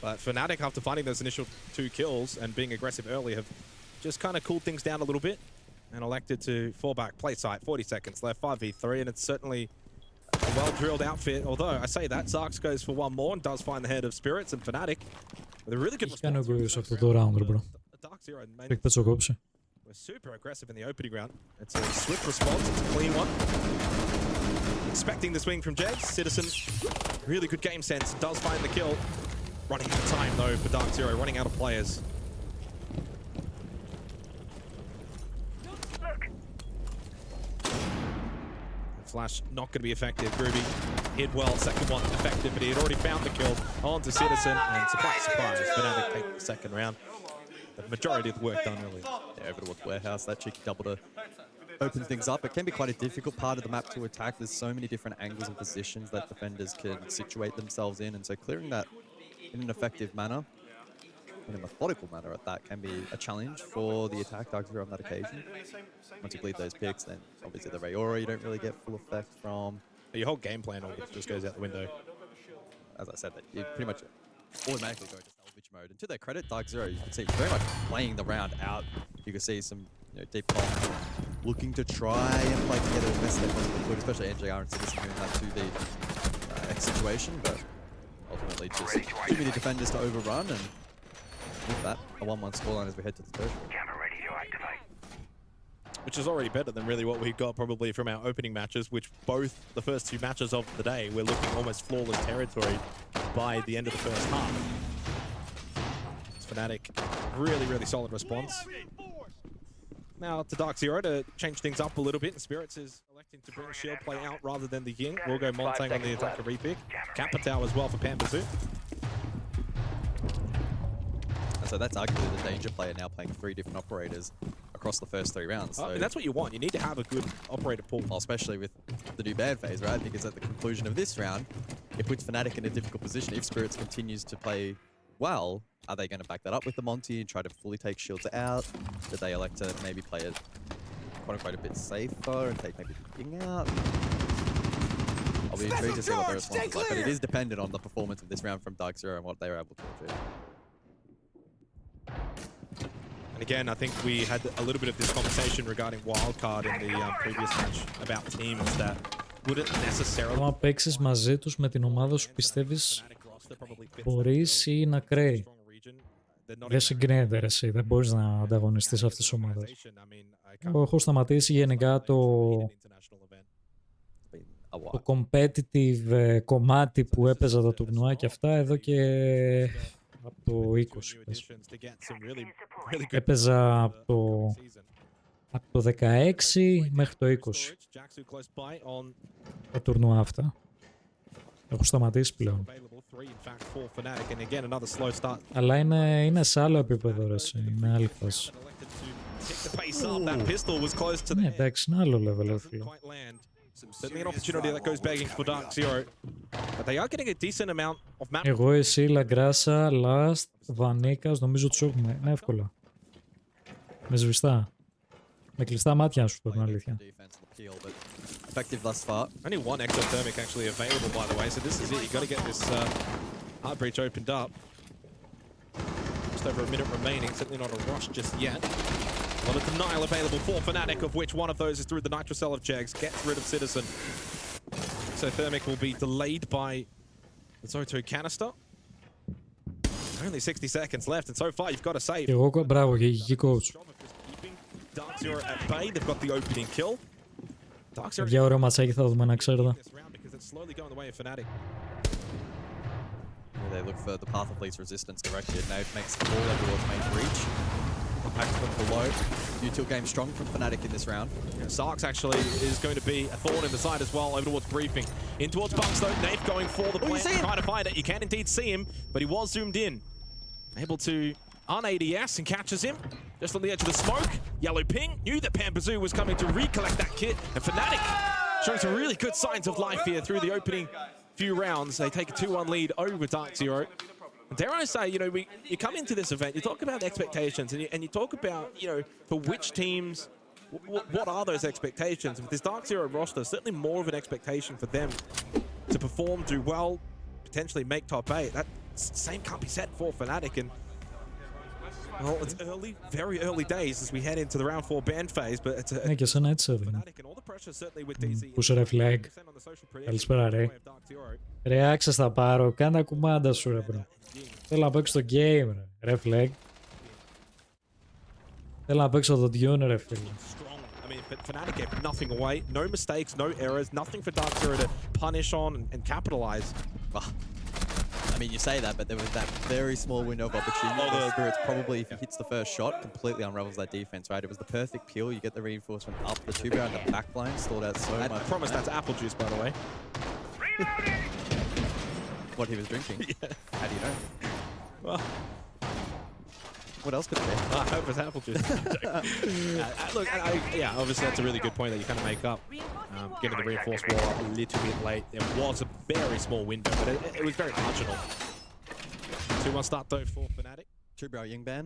But Fnatic, after finding those initial 2 kills and being aggressive early, have just kind of cooled things down a little bit and elected to fall back, play site, 40 seconds left, 5v3, and it's certainly a well-drilled outfit. Although, I say that, Zarx goes for one more and does find the head of Spirits, and Fnatic with a really good response. Dark Zero we're super aggressive in the opening round. It's a swift response, it's a clean one. Expecting the swing from Jags. Citizen, really good game sense, does find the kill. Running out of time though for Dark Zero, running out of players. Flash not going to be effective. Groovy hit well, second one effective, but he had already found the kill onto Citizen, and surprise, surprise, Fnatic take the second round. The majority of the work done early. Yeah, over towards Warehouse, that cheeky double to open things up. It can be quite a difficult part of the map to attack. There's so many different angles and positions that defenders can situate themselves in, and so clearing that in an effective manner, in a methodical manner at that, can be a challenge for the attack Dark Zero on that occasion. Once you bleed those picks, then obviously the Riora you don't really get full effect from. Your whole game plan just goes out the window. As I said, that you pretty much automatically go to salvage mode. And to their credit, Dark Zero, you can see very much playing the round out. You can see some deep comp looking to try and play together as best they possibly could, especially NJR and Citizen doing that to the X situation, but ultimately just too many defenders to overrun, and with that, a 1-1 scoreline as we head to the third. Camera ready to activate. Which is already better than really what we got probably from our opening matches, which both the first 2 matches of the day, we're looking almost flawless territory by the end of the first half. It's Fnatic, really, really solid response. Now to Dark Zero to change things up a little bit, and Spirits is electing to bring shield play out rather than the Ying. We'll go Montang on the attacker repick. Capitao as well for Pambazu. And so that's arguably the danger player now playing 3 different operators across the first 3 rounds. So and that's what you want. You need to have a good operator pool. Well, especially with the new ban phase, right? Because at the conclusion of this round, it puts Fnatic in a difficult position. If Spirits continues to play well, are they going to back that up with the Monty and try to fully take shields out? Do they elect to maybe play it quote-unquote a bit safer and take maybe the Ying out? I'll be intrigued to see what their response is like, but it is dependent on the performance of this round from Dark Zero and what they were able to achieve. And again, I think we had a little bit of this conversation regarding wildcard in the previous match about teams that wouldn't necessarily... Αν παίξεις μαζί τους με την ομάδα σου, πιστεύεις μπορείς ή είναι ακραίοι? Δεν συγκρίνεται ρε εσύ, δεν μπορείς να ανταγωνιστείς αυτές τις ομάδες. Εγώ έχω σταματήσει γενικά το competitive κομμάτι που έπαιζα τα τουρνουά και αυτά εδώ και Από το 20. Έπαιζα από το 16 μέχρι το 20. Τα τουρνουά αυτά. Έχω σταματήσει πλέον. Αλλά είναι σε άλλο επίπεδο, ρε. Είναι άλλη φάση. Ναι, εντάξει, είναι άλλο level, φίλο. Εγώ, εσύ, Λαγκράσα, Last, Βανίκας, νομίζω τους έχουμε. Είναι εύκολα. Με σβηστά. Με κλειστά μάτια σου, το είναι αλήθεια. Effective thus far. Only one exothermic actually available, by the way, so this is it. You got to get this heart breach opened up. Just over a minute remaining, certainly not a rush just yet. A lot of denial available for Fnatic, of which one of those is through the Nitrocell of Jegs. Gets rid of Citizen. Exothermic will be delayed by the Zoto canister. Only 60 seconds left, and so far you've got to save. Εγώ, μπράβο, γεγική coach. Dark Zero at bay, they've got the opening kill. Για ωραίο ματσάκι θα δούμε, να ξέρετε. They look for the path of least resistance directed. Nave makes the call over towards main breach. Impact from below. Util game strong from Fnatic in this round. Yeah, Sarks actually is going to be a thorn in the side as well, over towards briefing. In towards Bunks though, Nave going for the plant, trying to find it. You can indeed see him, but he was zoomed in. Able to un-ADS and catches him. Just on the edge of the smoke. Yellow ping. Knew that Pampazoo was coming to recollect that kit. And Fnatic showing some really good signs of life here through the opening few rounds. They take a 2-1 lead over Dark Zero. And dare I say, you know, you come into this event, you talk about the expectations, and you talk about, you know, for which teams, what are those expectations? With this Dark Zero roster, certainly more of an expectation for them to perform, do well, potentially make top 8. That same can't be said for Fnatic. And well, it's early, very early days as we head into the round 4 ban phase, but it's a... Ναι, και εσένα έτσι έβαινε. Πού σε ρε flag. Καλησπέρα ρε. Ρε άξες θα πάρω, κάνε τα κουμάντα σου ρε bro. Θέλω να παίξω το game ρε flag. Θέλω να παίξω το tune ρε φίλε. I mean, Fnatic gave nothing away, no mistakes, no errors, nothing for Dark Zero to punish on and capitalize. I mean, you say that, but there was that very small window of opportunity. The Spirits probably, if he hits the first shot, completely unravels that defense, right? It was the perfect peel. You get the reinforcement up the two around the back line, stalled out so much. I promise that's apple juice, by the way. What he was drinking? Yeah. How do you know? Well, what else could it be? I hope it's apple juice. Look, yeah, obviously that's a really good point that you kind of make up. Getting the reinforced wall a little bit late. There was a very small window, but it was very marginal. 2-1 start though for Fnatic. Two-brow Ying ban.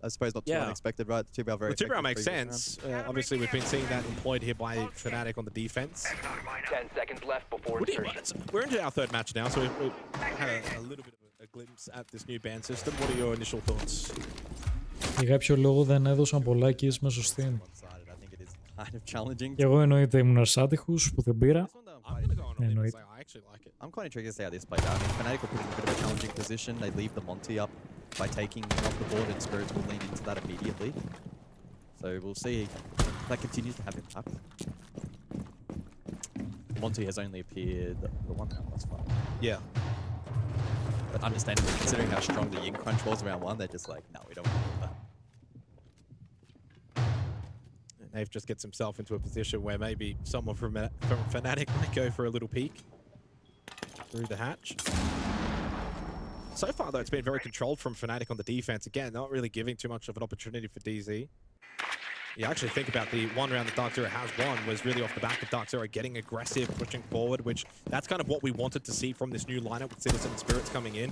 I suppose not too unexpected, right? The two-brow very two-brow makes sense. Obviously, we've been seeing that employed here by Fnatic on the defense. 10 seconds left before insertion. We're into our third match now, so we've had a little bit of a glimpse at this new ban system. What are your initial thoughts? Για κάποιο λόγο δεν έδωσαν πολλά keys μέσω Steam. Kind of challenging. Και εγώ εννοείται ήμουν αρσάτιχους που δεν πήρα. Εννοείται. I'm quite intrigued to see how this plays out. I mean, Fnatic will put in a bit of a challenging position. They leave the Monty up by taking off the board, and Spirits will lean into that immediately. So we'll see if that continues to have impact. Monty has only appeared the one round thus far. Yeah. But understandably, considering how strong the Ying crunch was around one, they're just like, no, we don't want to do that. Nave just gets himself into a position where maybe someone from Fnatic might go for a little peek through the hatch. So far, though, it's been very controlled from Fnatic on the defense. Again, not really giving too much of an opportunity for DZ. You actually think about the one round that Dark Zero has won was really off the back of Dark Zero getting aggressive, pushing forward, which that's kind of what we wanted to see from this new lineup with Citizen and Spirits coming in.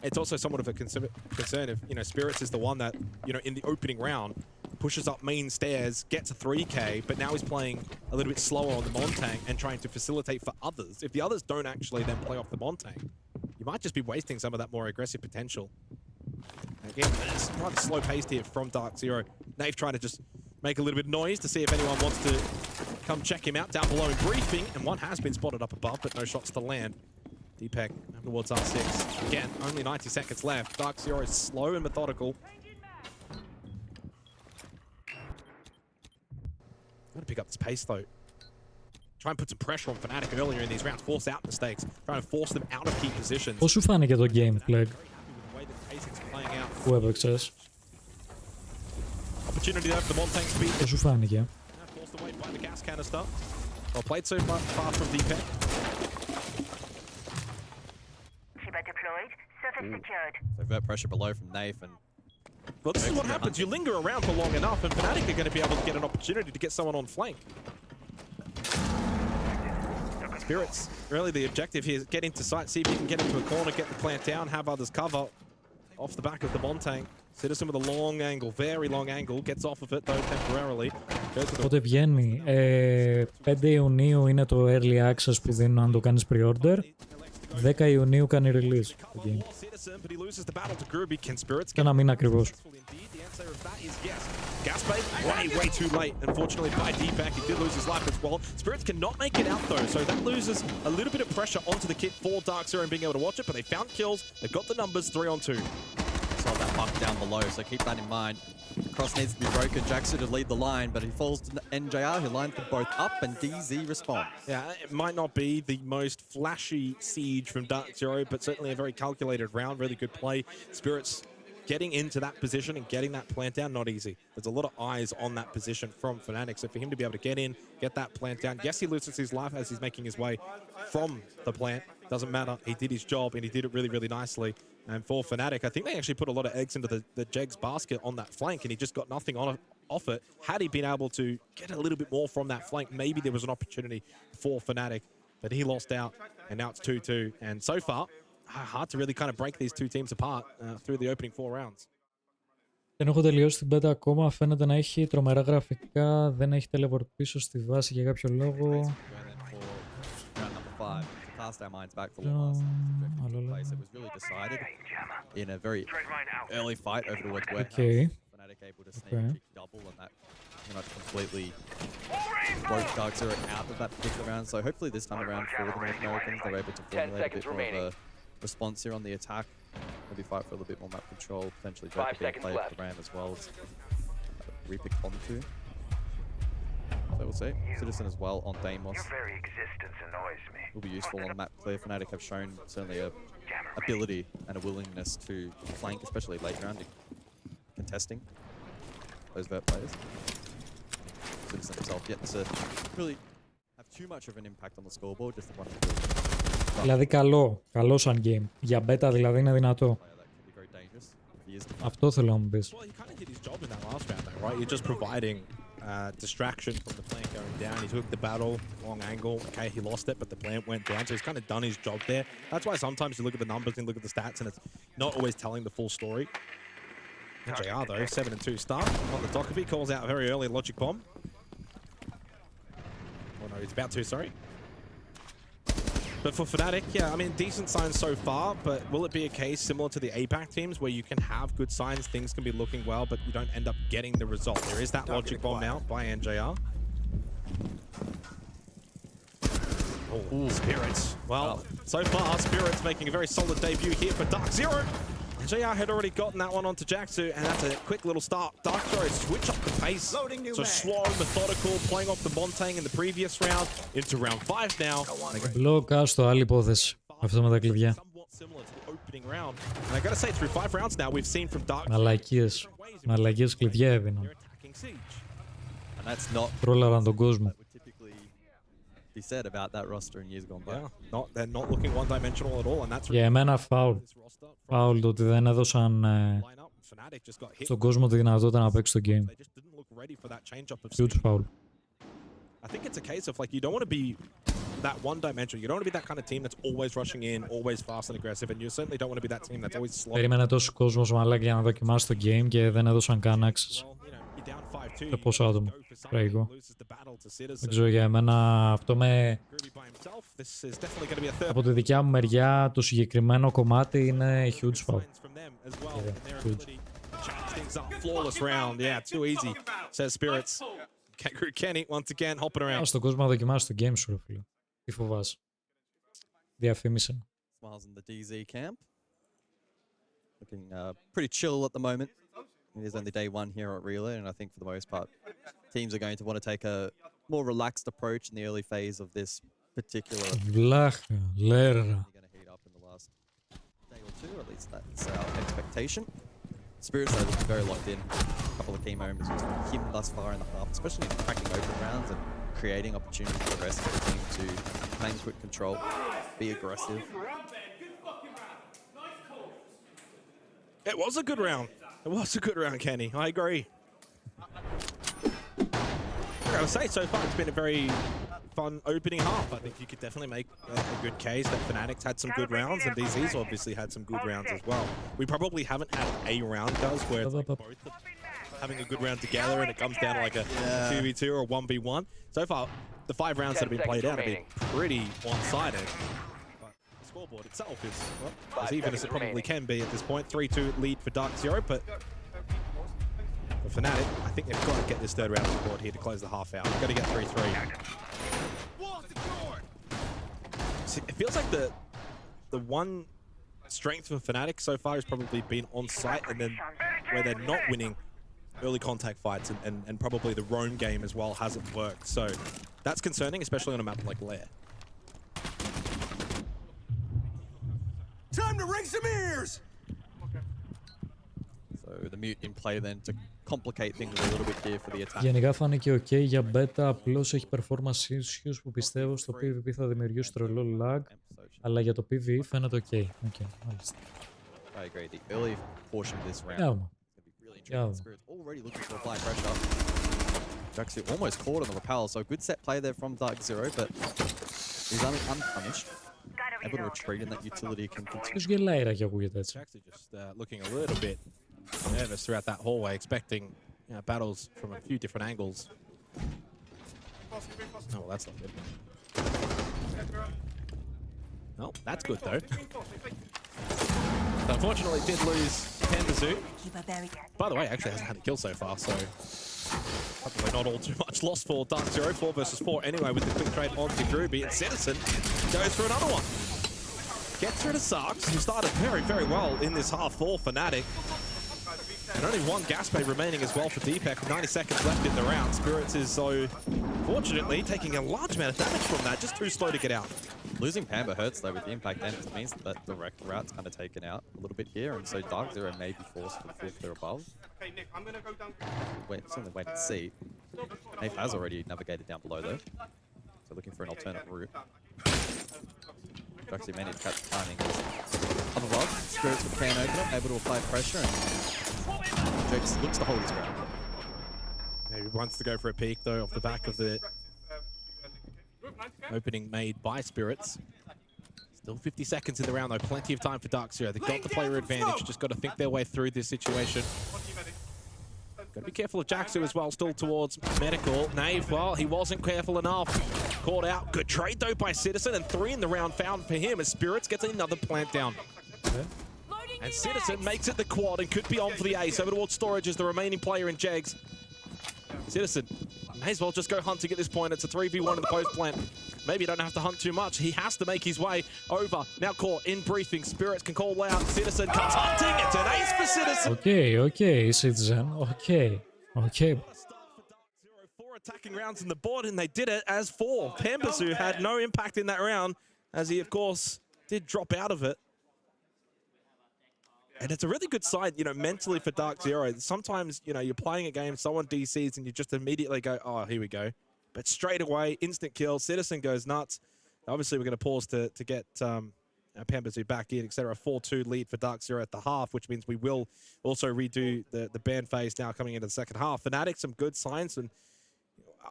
It's also somewhat of a concern if, you know, Spirits is the one that, you know, in the opening round, pushes up main stairs, gets a 3k, but now he's playing a little bit slower on the Montang and trying to facilitate for others. If the others don't actually then play off the Montang, you might just be wasting some of that more aggressive potential. Again, it's rather slow-paced here from Dark Zero. Nave trying to just make a little bit of noise to see if anyone wants to come check him out down below in briefing, and one has been spotted up above, but no shots to land. Deepak towards R6. Again, only 90 seconds left. Dark Zero is slow and methodical. Got to pick up this pace though. Try and put some pressure on Fnatic earlier in these rounds, force out mistakes, trying to force them out of key positions. Πώς σου φάνηκε το game, Flag? Πού έπαιξες? Opportunity there for the Montang speed. Πώς σου φάνηκε? Forced away by the gas canister. Well played so far from DPEC. Shiba deployed. Surface secured. Overt pressure below from Nath, and Well, this is what happens. You linger around for long enough, and Fnatic are going to be able to get an opportunity to get someone on flank. Spirits, really the objective here is get into sight, see if you can get into a corner, get the plant down, have others cover off the back of the Montang. Citizen with a long angle, very long angle, gets off of it though temporarily. Πότε βγαίνει? 5 Ιουνίου είναι το Early Access που δίνουν αν το κάνεις pre-order. 10 Ιουνίου κάνει release το game. Και ένα μήνα ακριβώς. Gasbait, way too late, unfortunately, by DPEC. He did lose his life as well. Spirits cannot make it out, though, so that loses a little bit of pressure onto the kit for Dark Zero and being able to watch it, but they found kills. They've got the numbers 3-on-2. saw that buck down below, so keep that in mind. Cross needs to be broken. Jackson to lead the line, but he falls to NJR, who lines them both up, and DZ responds. Yeah, it might not be the most flashy siege from Dark Zero, but certainly a very calculated round, really good play. Spirits getting into that position and getting that plant down, not easy. There's a lot of eyes on that position from Fnatic, so for him to be able to get in, get that plant down, yes, he loses his life as he's making his way from the plant. Doesn't matter. He did his job, and he did it really, really nicely. And for Fnatic, I think they actually put a lot of eggs into the Jegs basket on that flank, and he just got nothing off it. Had he been able to get a little bit more from that flank, maybe there was an opportunity for Fnatic, but he lost out, and now it's 2-2. And so far, hard to really kind of break these two teams apart through the opening 4 rounds. Δεν έχω τελειώσει την beta ακόμα. Φαίνεται να έχει τρομερά γραφικά. Δεν έχει teleport πίσω στη βάση για κάποιο λόγο. Cast our minds back for one last place. It was really decided in a very early fight over towards Wet House. Okay. Fnatic able to sneak double, and that pretty much completely broke Dark Zero out of that particular round. So hopefully this time around for the North Americans, they're able to formulate a bit more of a response here on the attack. Maybe fight for a little bit more map control, potentially try to play the Ram as well as repick onto. So we'll see. Citizen as well on Deimos. Your very existence annoys me. Will be useful on the map clear. Fnatic have shown certainly a ability and a willingness to flank, especially late round, contesting those vert players. Citizen himself yet to really have too much of an impact on the scoreboard, just the one. Δηλαδή καλό σαν game. Για beta δηλαδή είναι δυνατό. Αυτό θέλω να μου πεις. Well, he kind of did his job in that last round, though, right? You're just providing distraction from the plant going down. He took the battle, long angle. Okay, he lost it, but the plant went down, so he's kind of done his job there. That's why sometimes you look at the numbers and look at the stats, and it's not always telling the full story. NJR, though, 7-2 start. On the dock of it, calls out very early Logic Bomb. Oh, no, he's about to, sorry. But for Fnatic, yeah, I mean, decent signs so far, but will it be a case similar to the APAC teams where you can have good signs, things can be looking well, but you don't end up getting the result? There is that Logic Bomb now by NJR. Oh, Spirits. Well, so far, Spirits making a very solid debut here for Dark Zero. NJR had already gotten that one onto Jaxu, and that's a quick little start. Dark Zero switch up the pace. So slow, methodical, playing off the Montang in the previous round into round 5 now. Block άστο, άλλη υπόθεση. Αυτό με τα κλειδιά. And I gotta say, through 5 rounds now, we've seen from Dark. Μαλακίες. Μαλακίες κλειδιά έδιναν. Τρόλαραν τον κόσμο. Be said about that roster in years gone by. Yeah, they're not looking one-dimensional at all, and that's. Για εμένα φάουλ. Φάουλ το ότι δεν έδωσαν στον κόσμο τη δυνατότητα να παίξει το game. Huge foul. I think it's a case of like you don't want to be that one-dimensional. You don't want to be that kind of team that's always rushing in, always fast and aggressive, and you certainly don't want to be that team that's always slow. Περίμενε τόσο κόσμος μαλάκι για να δοκιμάσει το game και δεν έδωσαν καν access. Σε πόσο άτομο. Τραγικό. Δεν ξέρω, για εμένα αυτό με... Από τη δικιά μου μεριά το συγκεκριμένο κομμάτι είναι huge foul. Ας τον κόσμο να δοκιμάσει το game σου, ρε φίλε. Τι φοβάσαι. Διαφήμισε. Smiles in the DZ camp. Looking pretty chill at the moment. It is only day 1 here at RIO, and I think for the most part, teams are going to want to take a more relaxed approach in the early phase of this particular. Βλάχα, λέρα. Going to heat up in the last day or two, or at least that's our expectation. Spirits are looking very locked in. A couple of key moments with him thus far in the half, especially in cracking open rounds and creating opportunities for the rest of the team to claim quick control, be aggressive. It was a good round. It was a good round, Kenny. I agree. I gotta say, so far it's been a very fun opening half. I think you could definitely make a good case that Fnatic's had some good rounds, and DZ's obviously had some good rounds as well. We probably haven't had a round, guys, where it's like both having a good round together and it comes down to like a 2v2 or a 1v1. So far, the 5 rounds that have been played out have been pretty one-sided. The scoreboard itself is well, as even as it probably can be at this point. 3-2 lead for Dark Zero, but for Fnatic, I think they've got to get this third round on the board here to close the half out. They've got to get 3-3. It feels like the one strength for Fnatic so far has probably been on site, and then where they're not winning early contact fights, and probably the roam game as well hasn't worked. So that's concerning, especially on a map like Lair. Time to ring some ears! So the mute in play then to complicate things a little bit here for the attack. Γενικά φάνηκε ok για beta, απλώς έχει performance issues που πιστεύω στο PvP θα δημιουργήσει τρελό lag, αλλά για το PvE φαίνεται ok. Okay, μάλιστα. I agree. The early portion of this round Yeah. is going to be really intriguing. Spirit's already looking to apply pressure. Actually almost caught on the rappel, so a good set play there from Dark Zero, but he's only unpunished. Able to retreat in that utility can continue. Ποιος γελάει ρε και ακούγεται έτσι. Just looking a little bit nervous throughout that hallway, expecting battles from a few different angles. Oh, well, that's not good. Oh, that's good though. Unfortunately, did lose Pambazoo. By the way, actually hasn't had a kill so far, so probably not all too much loss for Dark Zero. 4 versus 4 anyway with the quick trade on to Groovy, and Citizen goes for another one. Gets through to Sarks, who started very, very well in this half for Fnatic. And only one gas pay remaining as well for Deepak, 90 seconds left in the round. Spirits is so, fortunately, taking a large amount of damage from that, just too slow to get out. Losing Pamba hurts though with the impact, and it means that direct route's kind of taken out a little bit here, and so Dark Zero may be forced to the 5th or above. Certainly wait and see. Nate has already navigated down below though, so looking for an alternate route. Actually managed to catch the timing. Up above, Spirits with can opener, able to apply pressure, and Jakes looks to hold his ground. He wants to go for a peek though off the back of the opening made by Spirits. Still 50 seconds in the round though, plenty of time for Dark Zero. They've got the player advantage, just got to think their way through this situation. Got to be careful of Jaxu as well, still towards Medical. Nave, well, he wasn't careful enough. Caught out. Good trade though by Citizen, and 3 in the round found for him as Spirits gets another plant down. Okay. And Citizen makes it the quad and could be on for the ace. Over towards Storage as the remaining player in Jegs. Citizen may as well just go hunting at this point. It's a 3v1 in the post plant. Maybe you don't have to hunt too much. He has to make his way over. Now caught in briefing. Spirits can call out. Citizen comes hunting. It's an ace for Citizen. Okay, Citizen. Okay. 4 attacking rounds in the board, and they did it as 4. Pambazoo had no impact in that round, as he, of course, did drop out of it. And it's a really good sign, mentally for Dark Zero. Sometimes, you're playing a game, someone DCs, and you just immediately go, oh, here we go. But straight away, instant kill. Citizen goes nuts. Obviously, we're going to pause to get Pambazoo back in, etc. 4-2 lead for Dark Zero at the half, which means we will also redo the ban phase now coming into the second half. Fnatic, some good signs, and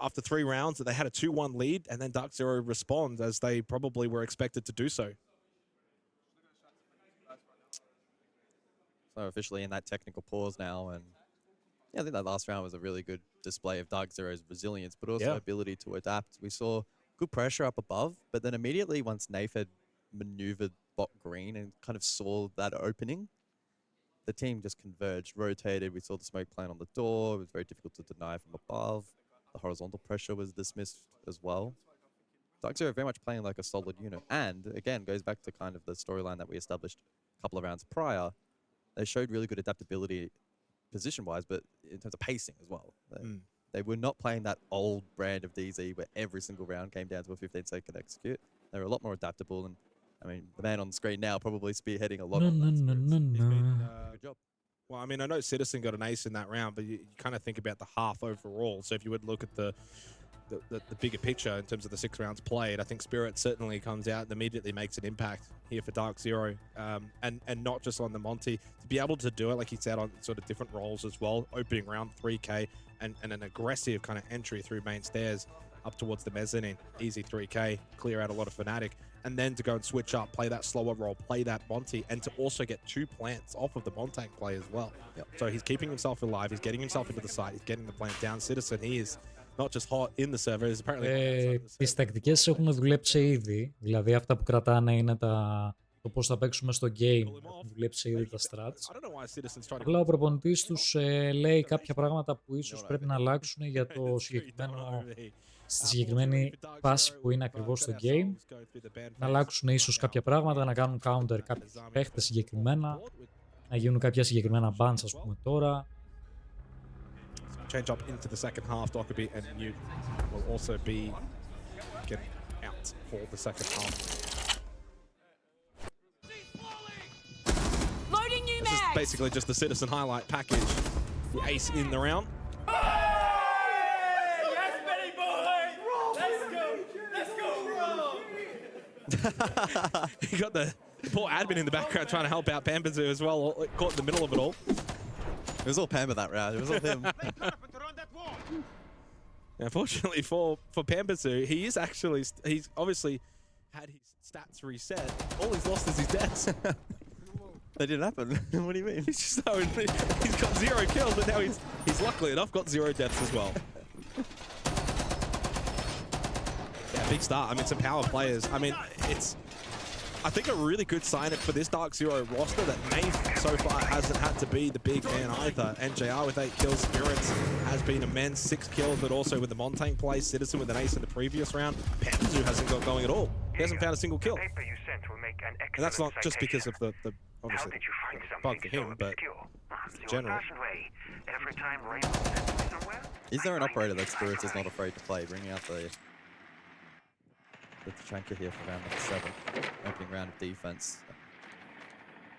after 3 rounds, they had a 2-1 lead, and then Dark Zero respond as they probably were expected to do so. So officially in that technical pause now, and yeah, I think that last round was a really good display of Dark Zero's resilience, but also ability to adapt. We saw good pressure up above, but then immediately once Nafe had maneuvered bot green and kind of saw that opening, the team just converged, rotated. We saw the smoke plant on the door. It was very difficult to deny from above. The horizontal pressure was dismissed as well. Dark Zero very much playing like a solid unit, and again goes back to kind of the storyline that we established a couple of rounds prior. They showed really good adaptability position-wise, but in terms of pacing as well. They were not playing that old brand of DZ where every single round came down to a 15-second execute. They were a lot more adaptable, and I mean, the man on the screen now probably spearheading a lot of that. He's been, good job. Well, I mean, I know Citizen got an ace in that round, but you kind of think about the half overall. So if you would look at the bigger picture in terms of the 6 rounds played, I think Spirit certainly comes out and immediately makes an impact here for Dark Zero. And not just on the Monty, to be able to do it, like he said, on sort of different roles as well, opening round 3K and an aggressive kind of entry through main stairs up towards the mezzanine. Easy 3K, clear out a lot of Fnatic. And then to go and switch up, play that slower role, play that Monty, and to also get 2 plants off of the Montang play as well. Yep. So he's keeping himself alive, he's getting himself into the site, he's getting the plant down. Citizen, he is not just hot in the server, he's apparently... Τις τακτικές έχουν δουλέψει ήδη, δηλαδή αυτά που κρατάνε είναι το πώς θα παίξουμε στο game. Έχουν δουλέψει ήδη τα strats. Απλά ο προπονητής τους λέει κάποια πράγματα που ίσως πρέπει να αλλάξουν για το συγκεκριμένο... στη συγκεκριμένη φάση που είναι ακριβώς στο game, να αλλάξουν ίσως κάποια πράγματα, να κάνουν counter κάποιοι παίχτες συγκεκριμένα, να γίνουν κάποια συγκεκριμένα bans, ας πούμε τώρα. Change up into the second half, Dockerby and Mute will also be getting out for the second half. Loading new This is basically just the Citizen highlight package. The ace in the round. You got the poor admin in the background trying to help out Pambazu as well, caught in the middle of it all. It was all Pamba that round, it was all him. Unfortunately for Pambazu, he's obviously had his stats reset. All he's lost is his deaths. That didn't happen. What do you mean? He's got 0 kills, but now he's luckily enough got 0 deaths as well. Yeah, big start. I mean, some power players. I mean, it's, I think, a really good sign for this Dark Zero roster that Nath so far hasn't had to be the big man either. NJR with 8 kills, Spirits has been immense, 6 kills, but also with the Montang play, Citizen with an ace in the previous round. Pambazu hasn't got going at all. He hasn't found a single kill. And that's not just because of the obviously bug for him, but in general. Is there an operator that Spirits is not afraid to play, bringing out the Tachanka here for round number 7, opening round of defense.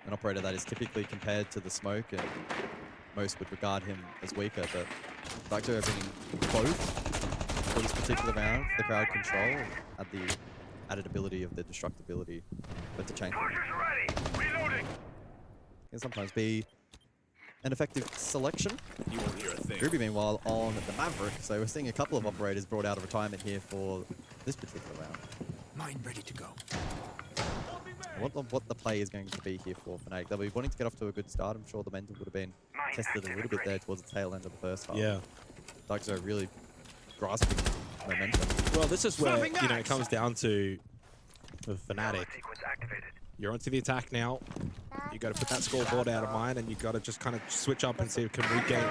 An operator that is typically compared to the Smoke, and most would regard him as weaker, but Dark Zero bringing both for this particular round, the crowd control, and the added ability of the destructibility with Tachanka. Can sometimes be an effective selection. Ruby, meanwhile, on the Maverick, so we're seeing a couple of operators brought out of retirement here for this particular round. Mine ready to go. What the play is going to be here for Fnatic. They'll be wanting to get off to a good start. I'm sure the mental would have been tested a little bit there towards the tail end of the first half. Yeah. Dark Zero really grasping momentum. Well, this is where, you know, it comes down to Fnatic. You're onto the attack now. You got to put that scoreboard out of mind, and you got to just kind of switch up and see if can we gain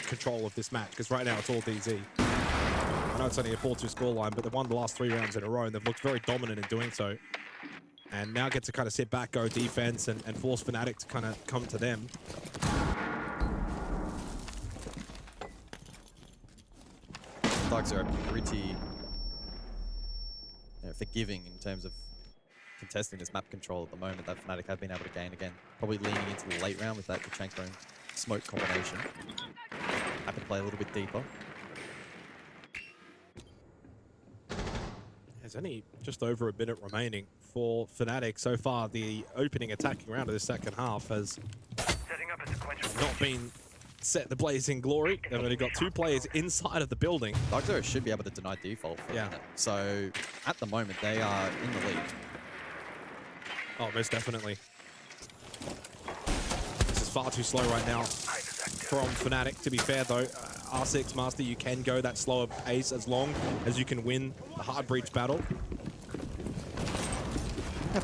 control of this match, because right now it's all DZ. I know it's only a 4-2 scoreline, but they've won the last 3 rounds in a row, and they've looked very dominant in doing so. And now get to kind of sit back, go defense, and force Fnatic to kind of come to them. Dark Zero pretty forgiving in terms of contesting this map control at the moment that Fnatic have been able to gain again. Probably leaning into the late round with that Tachanka and Smoke combination. Happy to play a little bit deeper. There's only just over a minute remaining for Fnatic. So far, the opening attacking round of the second half has not been set the blaze in glory. They've only got 2 players inside of the building. Dark Zero should be able to deny default for a minute. So, at the moment, they are in the lead. Oh, most definitely. This is far too slow right now from Fnatic. To be fair, though, R6 Master, you can go that slower pace as long as you can win the hard breach battle.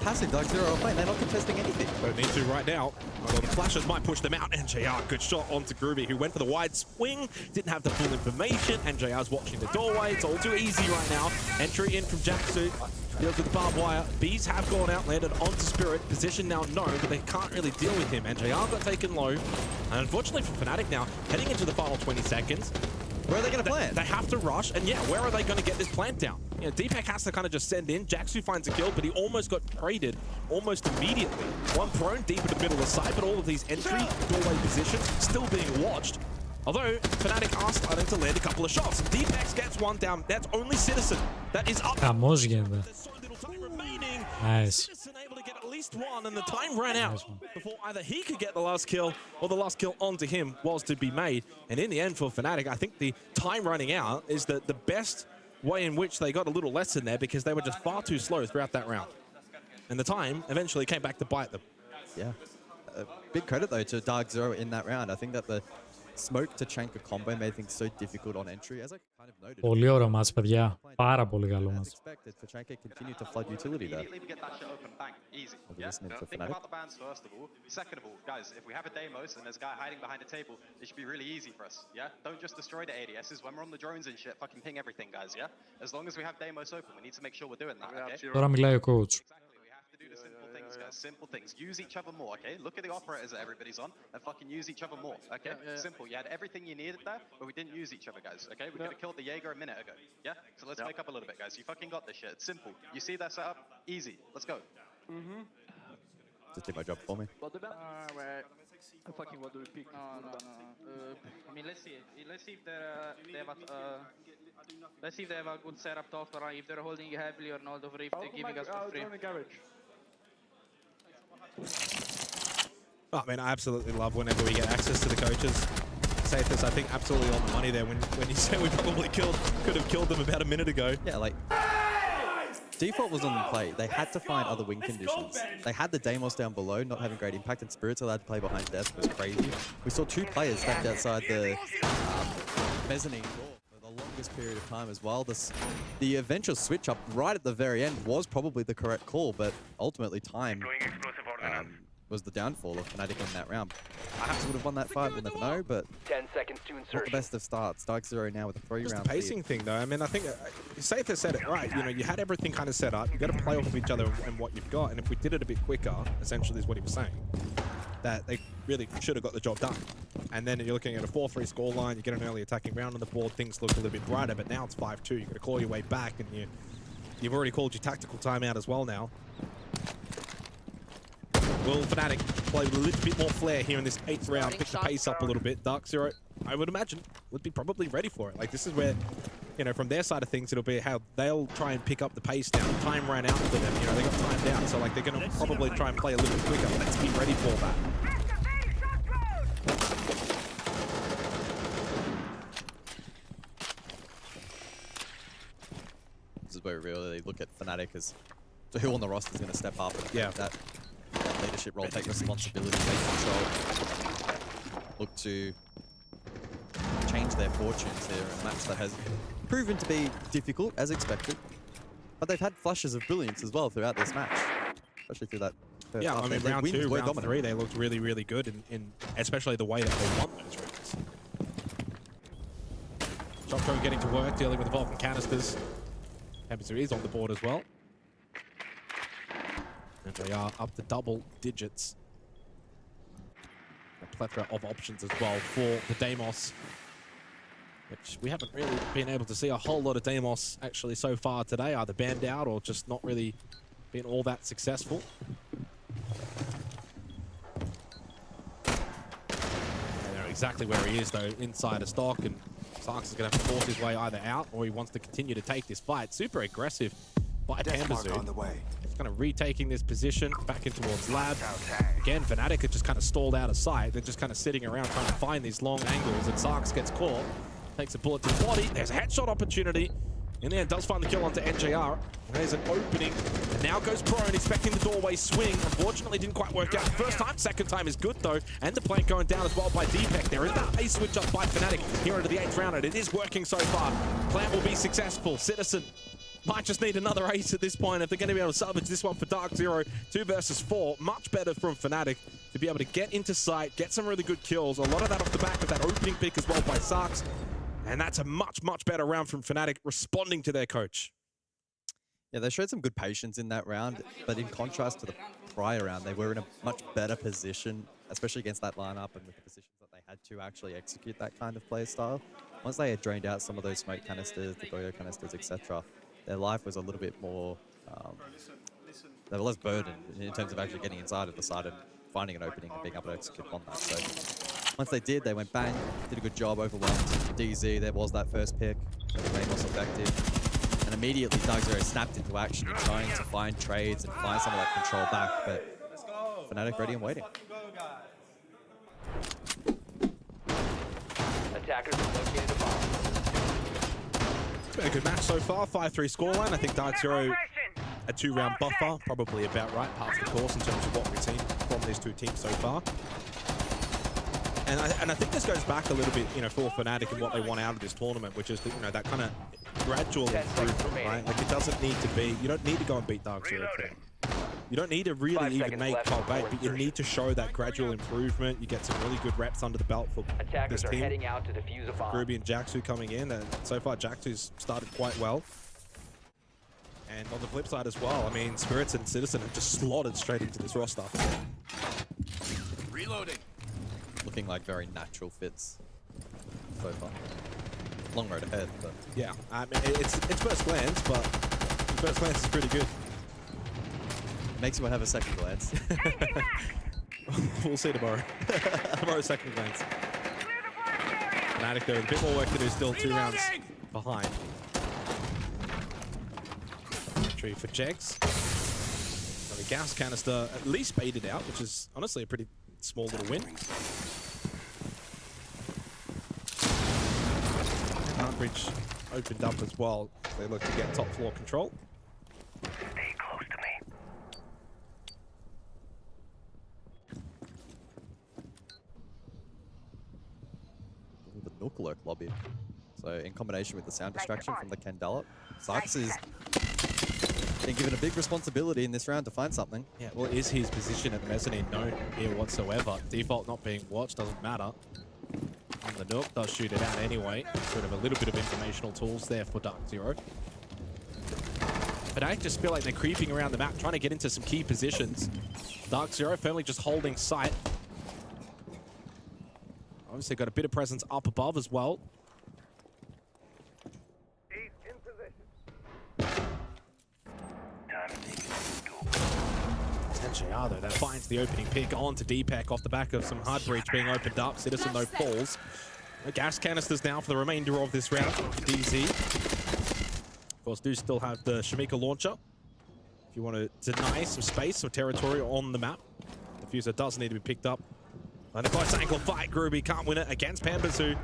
Passive Dark Zero are playing. They're not contesting anything. Don't need to right now. Although the flashes might push them out. NJR, good shot onto Groovy, who went for the wide swing. Didn't have the full information. NJR's watching the doorway. It's all too easy right now. Entry in from Jacksu. Deals with the barbed wire. Bees have gone out, landed onto Spirit. Position now no, but they can't really deal with him. NJR got taken low. And unfortunately for Fnatic now, heading into the final 20 seconds. Where are they going to plant? They have to rush. And yeah, where are they going to get this plant down? You know, Deepak has to kind of just send in. Jaxu finds a kill, but he almost got traded almost immediately. One prone deep in the middle of the site, but all of these entry doorway positions still being watched. Although, Fnatic are starting to land a couple of shots. And Deepak gets one down. That's only Citizen. That is up. Χαμός γίνεται. Nice. Citizen able to get at least one, and the time ran out before either he could get the last kill or the last kill onto him was to be made. And in the end for Fnatic, I think the time running out is the best way in which they got a little lesson there, because they were just far too slow throughout that round. And the time eventually came back to bite them. Yeah. Big credit, though, to Dark Zero in that round. I think that the smoke to Chanka combo made things so difficult on entry, as I kind of noted. Πολύ ωραίο μάτς, παιδιά. Πάρα πολύ καλό μάτς. Expected for Chanka continue to flood utility there. Get that shit open, bang, easy. Think about the bans first of all. Second of all, guys, if we have a Deimos and there's a guy hiding behind a table, it should be really easy for us, yeah? Don't just destroy the ADSs. When we're on the drones and shit, fucking ping everything, guys, yeah? As long as we have Deimos open, we need to make sure we're doing that, okay? Τώρα μιλάει ο coach. Do the simple things, guys. Simple things. Use each other more, okay? Look at the operators that everybody's on and fucking use each other more, okay? Simple. You had everything you needed there, but we didn't use each other, guys, okay? We could have killed the Jaeger a minute ago, yeah? So let's make up a little bit, guys. You fucking got this shit. It's simple. You see that setup? Easy. Let's go. Just did my job for me. Fucking what do we pick? No. I mean, let's see. Let's see if they have a... let's see if they have a good setup top, or if they're holding heavily or not over if they're giving us for free. I mean, I absolutely love whenever we get access to the coaches. Sathis, I think, absolutely on the money there when you said we probably could have killed them about a minute ago. Yeah, like, default was on the play. They had to find other win conditions. They had the Deimos down below, not having great impact, and Spirits allowed to play behind death was crazy. We saw two players stacked outside the mezzanine door for the longest period of time as well. The eventual switch up right at the very end was probably the correct call, but ultimately time was the downfall of Fnatic in that round. Perhaps would have won that fight, we'll never know, but 10 seconds to insertion. Not the best of starts. Dark Zero now with a 3-round Just the pacing thing, though. I mean, I think Sathis said it right. You know, you had everything kind of set up. You got to play off of each other and what you've got. And if we did it a bit quicker, essentially is what he was saying, that they really should have got the job done. And then you're looking at a 4-3 scoreline. You get an early attacking round on the board. Things look a little bit brighter, but now it's 5-2. You've got to claw your way back, and you've already called your tactical timeout as well now. Will Fnatic play with a little bit more flair here in this 8th round, pick the pace up a little bit? Dark Zero, I would imagine, would be probably ready for it. Like, this is where, you know, from their side of things, it'll be how they'll try and pick up the pace now. Time ran out for them, you know, they got timed out, so like they're going to probably try and play a little bit quicker. Let's be ready for that. This is where really they look at Fnatic as to who on the roster is going to step up and that leadership role, take responsibility, take control, look to change their fortunes here in a match that has proven to be difficult as expected, but they've had flashes of brilliance as well throughout this match, especially through that first half. I mean, round 2, round 3, they looked really, really good in especially the way that they won those rounds. Shotco getting to work, dealing with the Vulcan canisters. Temperature is on the board as well. And they are up to double digits. A plethora of options as well for the Deimos, which we haven't really been able to see a whole lot of Deimos actually so far today, either banned out or just not really been all that successful. They know exactly where he is though, inside a stock, and Sarks is going to have to force his way either out or he wants to continue to take this fight. Super aggressive by Pambazu. Kind of retaking this position back in towards Lab. Again, Fnatic are just kind of stalled out of sight. They're just kind of sitting around trying to find these long angles, and Sarks gets caught. Takes a bullet to the body. There's a headshot opportunity. In the end, does find the kill onto NJR. There's an opening. And now goes prone, expecting the doorway swing. Unfortunately, didn't quite work out. First time, second time is good, though. And the plant going down as well by Deepak. There is that pace switch up by Fnatic here into the 8th round, and it is working so far. Plant will be successful. Citizen might just need another ace at this point if they're going to be able to salvage this one for Dark Zero. 2 versus 4. Much better from Fnatic to be able to get into sight, get some really good kills. A lot of that off the back of that opening pick as well by Sarks. And that's a much, much better round from Fnatic responding to their coach. Yeah, they showed some good patience in that round, but in contrast to the prior round, they were in a much better position, especially against that lineup and with the positions that they had to actually execute that kind of play style. Once they had drained out some of those smoke canisters, the Goyo canisters, etc., their life was a little bit more, they were less burdened in terms of actually getting inside of the side and finding an opening and being able to execute on that. So once they did, they went bang, did a good job, overwhelmed DZ. There was that first pick, very most effective. And immediately Dark0 snapped into action in trying to find trades and find some of that control back, but Fnatic ready and waiting. Attackers have located a bomb. It's been a good match so far, 5-3 scoreline. I think Dark0 a 2-round buffer, probably about right, half the course in terms of what we've seen from these two teams so far. And I think this goes back a little bit, you know, for Fnatic and what they want out of this tournament, which is, you know, that kind of gradual improvement, right? Like, it doesn't need to be, you don't need to go and beat Dark0 today. You don't need to really even make top 8, but you need to show that gradual improvement. You get some really good reps under the belt for Attackers this team. are heading out to defuse a bomb. Groovy and Jaxu coming in, and so far Jaxu's started quite well. And on the flip side as well, I mean, Spirits and Citizen have just slotted straight into this roster. Reloading. Looking like very natural fits so far. Long road ahead, but yeah, I mean, it's first glance, but first glance is pretty good. Makes you want to have a second glance. We'll see tomorrow. Tomorrow's second glance. Fnatic though, a bit more work to do, still 2 rounds behind. Tree for Jegs. So the gas canister at least baited out, which is honestly a pretty small little win. Bridge opened up as well. They look to get top floor control. Stay close to me. The Nook Lurk lobby. So in combination with the sound distraction from the Candela, Sykes is being given a big responsibility in this round to find something. Yeah, well, is his position at the mezzanine known here whatsoever? Default not being watched doesn't matter. And the Nook does shoot it out anyway. Sort of a little bit of informational tools there for Dark0. But I just feel like they're creeping around the map, trying to get into some key positions. Dark0 firmly just holding sight. Obviously got a bit of presence up above as well. NJR though, that finds the opening pick onto Deepak off the back of some hard breach being opened up. Citizen though falls. No gas canisters now for the remainder of this round for DZ. Of course, do still have the Shamika launcher. If you want to deny some space, some territory on the map. The Fuser does need to be picked up. And a close ankle fight, Groovy can't win it against Pambazu.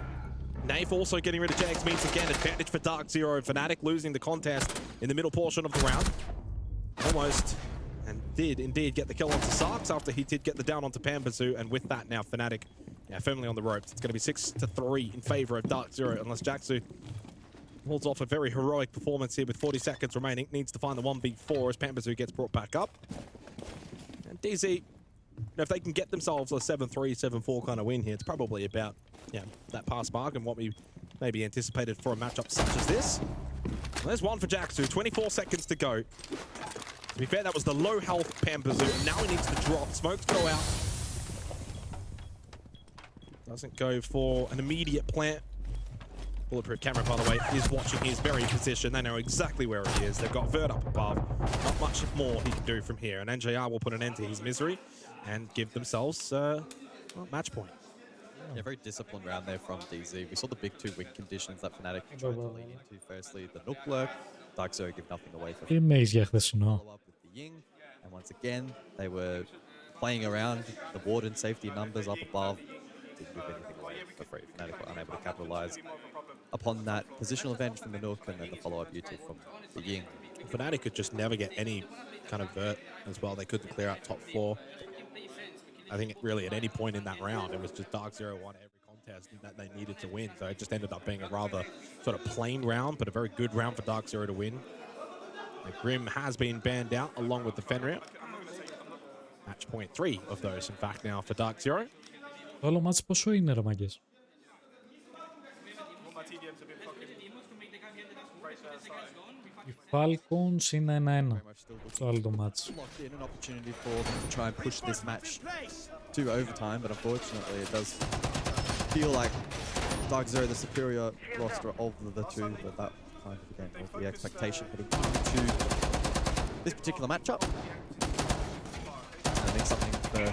Naif also getting rid of Jags means again advantage for Dark0. Fnatic losing the contest in the middle portion of the round. Almost. And did indeed get the kill onto Sarks after he did get the down onto Pambazu. And with that now, Fnatic firmly on the ropes. It's going to be 6-3 in favor of Dark0 unless Jaxu holds off a very heroic performance here with 40 seconds remaining. Needs to find the 1v4 as Pambazu gets brought back up. And DZ, if they can get themselves a 7-3, 7-4 kind of win here, it's probably about that pass mark and what we maybe anticipated for a matchup such as this. Well, there's one for Jaxu, 24 seconds to go. To be fair, that was the low health Pambazu, and now he needs to drop. Smokes go out. Doesn't go for an immediate plant. Bulletproof camera, by the way, is watching his very position. They know exactly where he is. They've got Vert up above. Not much more he can do from here. And NJR will put an end to his misery and give themselves match point. Yeah, very disciplined round there from DZ. We saw the big 2 win conditions that Fnatic tried to lean into. Firstly, the Nook Lurk. Dark0 give nothing away for follow up with the Ying. And once again, they were playing around the Warden safety numbers up above. Didn't give anything away for free. Fnatic were unable to capitalize upon that positional advantage from the Nook and then the follow-up util from the Ying. Fnatic could just never get any kind of vert as well. They couldn't clear out top 4. I think really at any point in that round, it was just Dark0 won every contest that they needed to win. So it just ended up being a rather sort of plain round, but a very good round for Dark0 to win. The Grim has been banned out along with the Fenrir. Match point 3 of those, in fact, now for Dark0. Το άλλο μάτς πόσο είναι ρε μάγκες? Οι Falcons είναι 1-1 το άλλο το μάτς. An opportunity for them to try and push this match to overtime, but unfortunately it does feel like Dark0 the superior roster of the two, but that kind of again of the expectation heading into this particular matchup. I think something for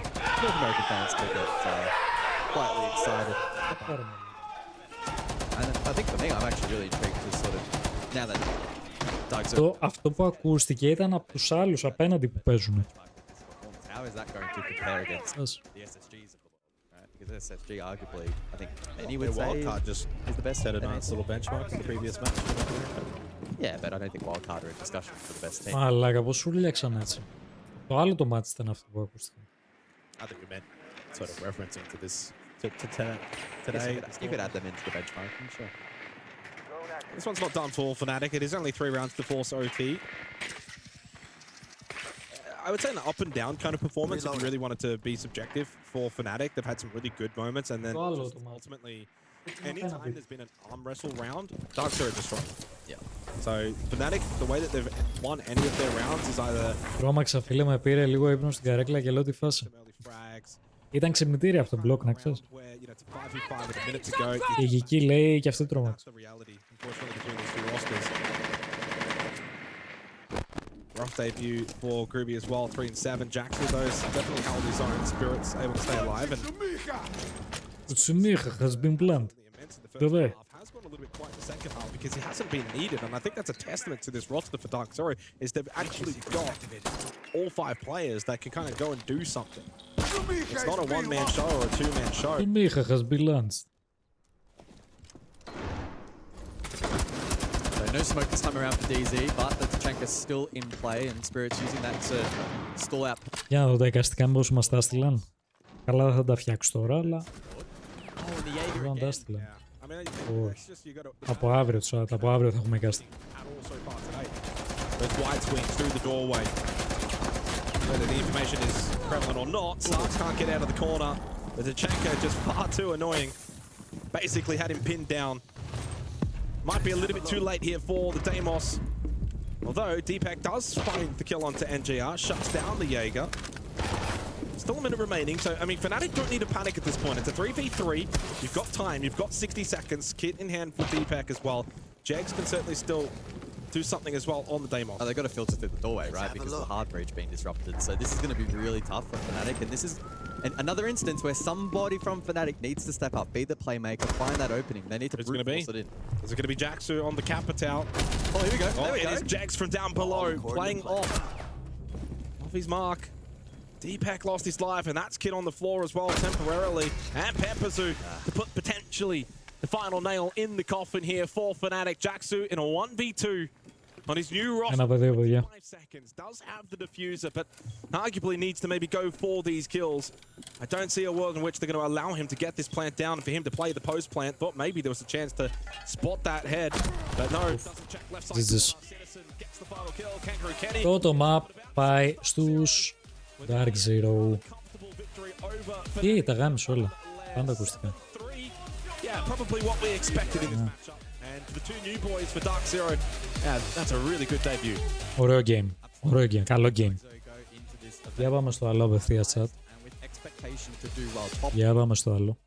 North American fans to get quietly excited. And I think for me, I'm actually really intrigued to sort of now that αυτό που ακούστηκε ήταν από τους άλλους απέναντι που παίζουν. How is that going to compare against the SSGs? Right? Because SSG, arguably, I think many would say Wildcard just is the best. set a nice little benchmark in the previous match. Yeah, but I don't think Wildcard are in discussion for the best team. Αλλά πώς σου λέξαν έτσι. Το άλλο το μάτι ήταν αυτό που ακούστηκε. I think we meant sort of referencing to this today. You could add them into the benchmark, I'm sure. This one's not done for Fnatic. It is only 3 rounds to force OT. I would say an up and down kind of performance if you really wanted to be subjective for Fnatic. They've had some really good moments, and then ultimately, anytime there's been an arm wrestle round, Darkseid are destroyed. Yeah. So Fnatic, the way that they've won any of their rounds is either... Τρώμαξα φίλε, με πήρε λίγο ύπνο στην καρέκλα και λέω τη φάση. Ήταν ξυπνητήρια αυτό το μπλοκ, να ξέρεις. Και η Γική λέει και αυτή τρώμαξε. Rough debut for Groovy as well, 3-7. Jackson, though, definitely held his own spirits, able to stay alive. And Tsumiha has been planned. Today. Has gone a little bit quiet in the second half because he hasn't been needed, and I think that's a testament to this roster for Dark Zero, is they've actually got all 5 players that can kind of go and do something. It's not a one-man show or a two-man show. Tsumiha has been launched. No smoke this time around for DZ, but the Tachanka's still in play and Spirit's using that to stall out. Για να δω τα εικαστικά μήπως μας τα έστειλαν. Καλά δεν θα τα φτιάξω τώρα, αλλά... Δεν τα έστειλαν. Όχι. Από αύριο, από αύριο θα έχουμε εικαστικά. Those wide swings through the doorway. Whether the information is prevalent or not, Sarks can't get out of the corner. The Tachanka just far too annoying. Basically had him pinned down. Might be a little bit too late here for the Deimos. Although Deepak does find the kill onto NJR, shuts down the Jaeger. Still a minute remaining, so I mean Fnatic don't need to panic at this point. It's a 3v3. You've got time, you've got 60 seconds. Kit in hand for Deepak as well. Jags can certainly still do something as well on the Deimos. Oh, they've got to filter through the doorway, right? Because the hard breach being disrupted. So this is going to be really tough for Fnatic, and this is another instance where somebody from Fnatic needs to step up, be the playmaker, find that opening. They need to brute force it in. Is it going to be Jaxu on the Capitao? Oh, here we go. Oh, it is Jax from down below, playing off his mark. Deepak lost his life, and that's Kid on the floor as well temporarily. And Pepperzu to put potentially the final nail in the coffin here for Fnatic. Jaxu in a 1v2 on his new roster. 5 seconds. Does have the diffuser, but arguably needs to maybe go for these kills. I don't see a world in which they're going to allow him to get this plant down and for him to play the post plant. Thought maybe there was a chance to spot that head, but no. Doesn't check left side. Citizen gets the final kill. Kangaroo Kenny. Το map πάει στους Dark Zero. Τι, τα γάμισε όλα. Πάντα ακουστικά. Yeah, probably what we expected in this matchup. And the 2 new boys for Dark Zero, yeah, that's a really good debut. Ωραίο game. Ωραίο game. Καλό game. Για πάμε στο άλλο απευθείας chat. Για πάμε στο άλλο.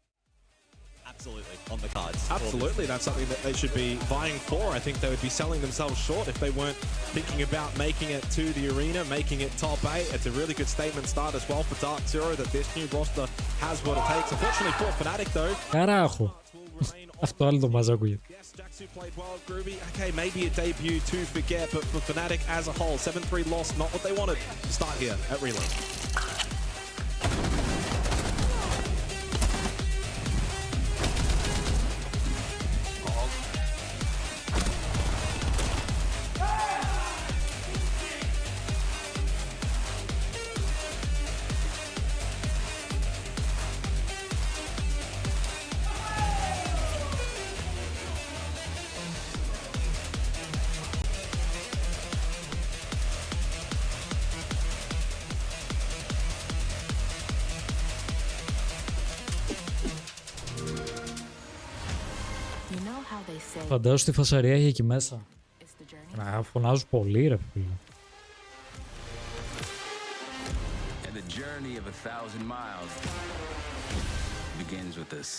Absolutely, on the cards. Absolutely, that's something that they should be vying for. I think they would be selling themselves short if they weren't thinking about making it to the arena, making it top 8. It's a really good statement start as well for Dark Zero that this new roster has what it takes. Unfortunately for Fnatic though. Καράχο. Αυτό άλλο το μας ακούγεται. Jaxu played well, Groovy. Okay, maybe a debut to forget, but for Fnatic as a whole, 7-3 loss, not what they wanted to start here at Relay. Φαντάζομαι τη φασαρία έχει εκεί μέσα. Να φωνάζουν πολύ ρε φίλε.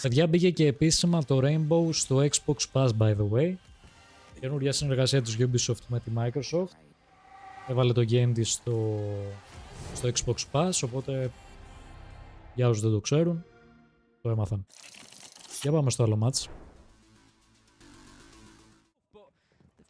Παιδιά μπήκε και επίσημα το Rainbow στο Xbox Pass by the way. Καινούργια συνεργασία της Ubisoft με τη Microsoft. Έβαλε το game της στο Xbox Pass, οπότε για όσους δεν το ξέρουν, το έμαθαν. Για πάμε στο άλλο match.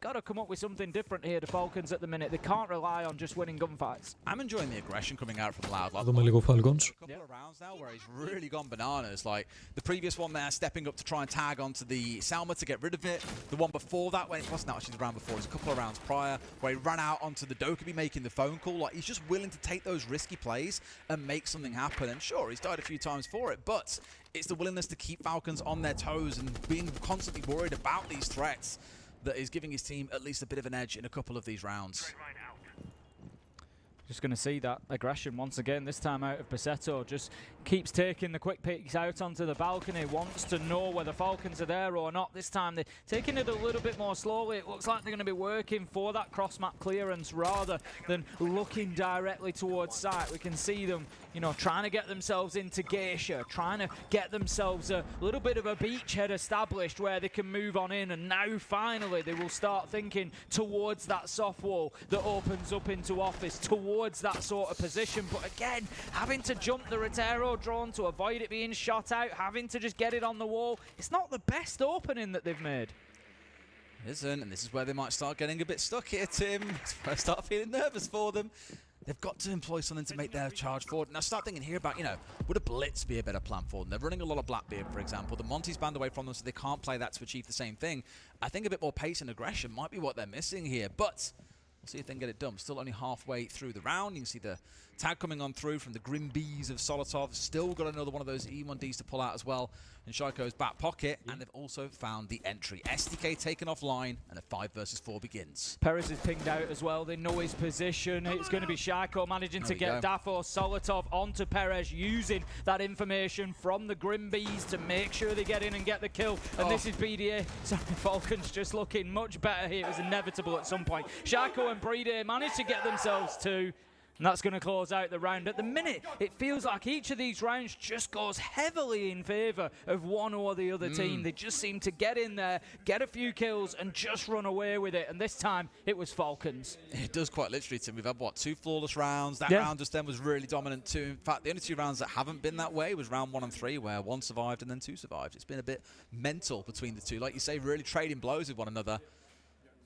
Got to come up with something different here, the Falcons at the minute. They can't rely on just winning gunfights. I'm enjoying the aggression coming out from Loud. Θα δούμε λίγο Falcons. A couple of rounds now where he's really gone bananas. Like the previous one there, stepping up to try and tag onto the Salma to get rid of it. The one before that, when it wasn't actually the round before, it was a couple of rounds prior, where he ran out onto the Dokkaebi making the phone call. Like he's just willing to take those risky plays and make something happen. And sure, he's died a few times for it, but it's the willingness to keep Falcons on their toes and being constantly worried about these threats that is giving his team at least a bit of an edge in a couple of these rounds. Just going to see that aggression once again, this time out of Pasetto. Just keeps taking the quick peeks out onto the balcony, wants to know whether Falcons are there or not. This time they're taking it a little bit more slowly. It looks like they're going to be working for that cross-map clearance rather than looking directly towards sight. We can see them, you know, trying to get themselves into geisha, trying to get themselves a little bit of a beachhead established where they can move on in, and now finally they will start thinking towards that soft wall that opens up into office, towards that sort of position. But again, having to jump the Rotero drone to avoid it being shot out, having to just get it on the wall, it's not the best opening that they've made. It isn't, and this is where they might start getting a bit stuck here, Tim. It's where I start feeling nervous for them. They've got to employ something to make their charge forward. Now start thinking here about, you know, would a blitz be a better plan for them? They're running a lot of Blackbeard, for example. The Monty's banned away from them, so they can't play that to achieve the same thing. I think a bit more pace and aggression might be what they're missing here, but we'll see if they can get it done. Still only halfway through the round. You can see the tag coming on through from the Grim Bees of Solotov. Still got another one of those E1Ds to pull out as well in Shaiko's back pocket. And they've also found the entry. STK taken offline, and a 5 versus 4 begins. Perez is pinged out as well. They know his position. It's going to be Shaiko managing to get Dafo Solotov onto Perez, using that information from the Grim Bees to make sure they get in and get the kill. And this is BDA. Sorry, Falcons just looking much better here. It was inevitable at some point. Shaiko and BDA managed to get themselves two. And that's going to close out the round. At the minute, it feels like each of these rounds just goes heavily in favour of one or the other team. They just seem to get in there, get a few kills, and just run away with it. And this time, it was Falcons. It does quite literally, Tim. We've had, what, 2 flawless rounds? That round just then was really dominant too. In fact, the only 2 rounds that haven't been that way was round 1 and 3, where 1 survived and then 2 survived. It's been a bit mental between the two. Like you say, really trading blows with one another.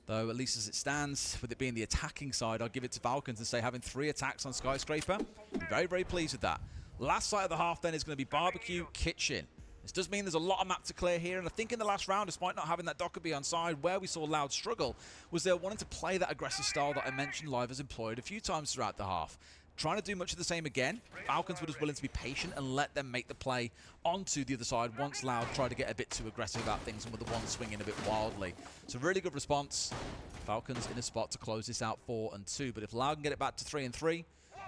Though, at least as it stands, with it being the attacking side, I'll give it to Falcons and say having 3 attacks on Skyscraper. I'm very, very pleased with that. Last side of the half then is going to be Barbecue Kitchen. This does mean there's a lot of map to clear here, and I think in the last round, despite not having that Dokkaebi on side, where we saw Loud struggle, was they're wanting to play that aggressive style that I mentioned Live has employed a few times throughout the half. Trying to do much of the same again. Falcons were just willing to be patient and let them make the play onto the other side once Loud tried to get a bit too aggressive about things and with the one swinging a bit wildly. So really good response. Falcons in a spot to close this out 4-2. But if Loud can get it back to 3-3,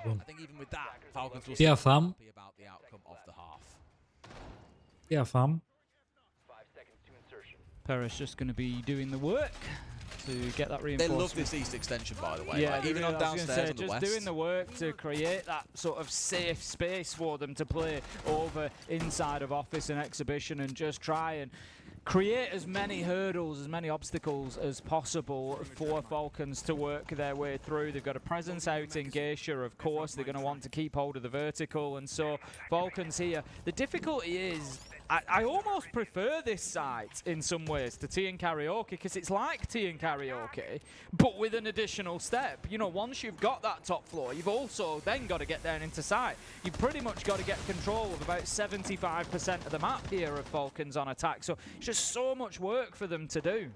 I think even with that, Falcons will still be happy about the outcome of the half. Yeah, fam. 5 seconds to insertion. Perez just going to be doing the work to get that reinforcement. They love this east extension, by the way. Yeah, like, even on downstairs on the just west. doing the work to create that sort of safe space for them to play over inside of Office and Exhibition, and just try and create as many hurdles, as many obstacles as possible for Falcons to work their way through. They've got a presence out in Geisha, of course. They're going to want to keep hold of the vertical, and so Falcons here. The difficulty is, I almost prefer this site in some ways to Tea and Karaoke, because it's like Tea and Karaoke, but with an additional step. You know, once you've got that top floor, you've also then got to get down into sight. You've pretty much got to get control of about 75% of the map here of Falcons on attack. So it's just so much work for them to do.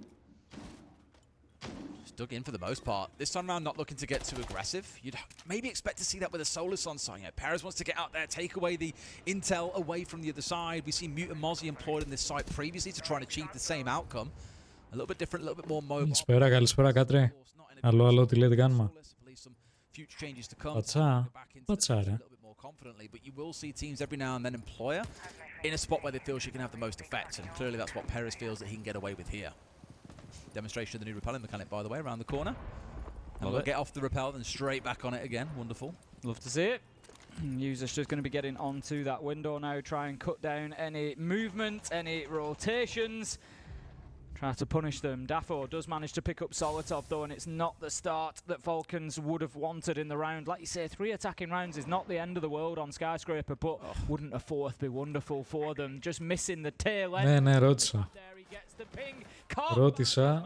Dug in for the most part. This time around, not looking to get too aggressive. You'd maybe expect to see that with a Solus on side. You know, Perez wants to get out there, take away the intel away from the other side. We've seen Mute and Mozzie employed in this site previously to try and achieve the same outcome. A little bit different, a little bit more mobile. Καλησπέρα Κάτρε. Αλλό, τι λέτε κάνουμε. Future changes to come. Πατσά ρε. Confidently, but you will see teams every now and then employer in a spot where they feel she can have the most effect, and clearly that's what Perez feels that he can get away with here. Demonstration of the new repelling mechanic, by the way, around the corner. And we'll get off the repel, then straight back on it again. Wonderful. Love to see it. User's just going to be getting onto that window now, try and cut down any movement, any rotations. Try to punish them. Dafo does manage to pick up Solotov though, and it's not the start that Falcons would have wanted in the round. Like you say, 3 attacking rounds is not the end of the world on Skyscraper, but wouldn't a 4th be wonderful for them? Just missing the tail end. Ναι, ρώτησα. Ρώτησα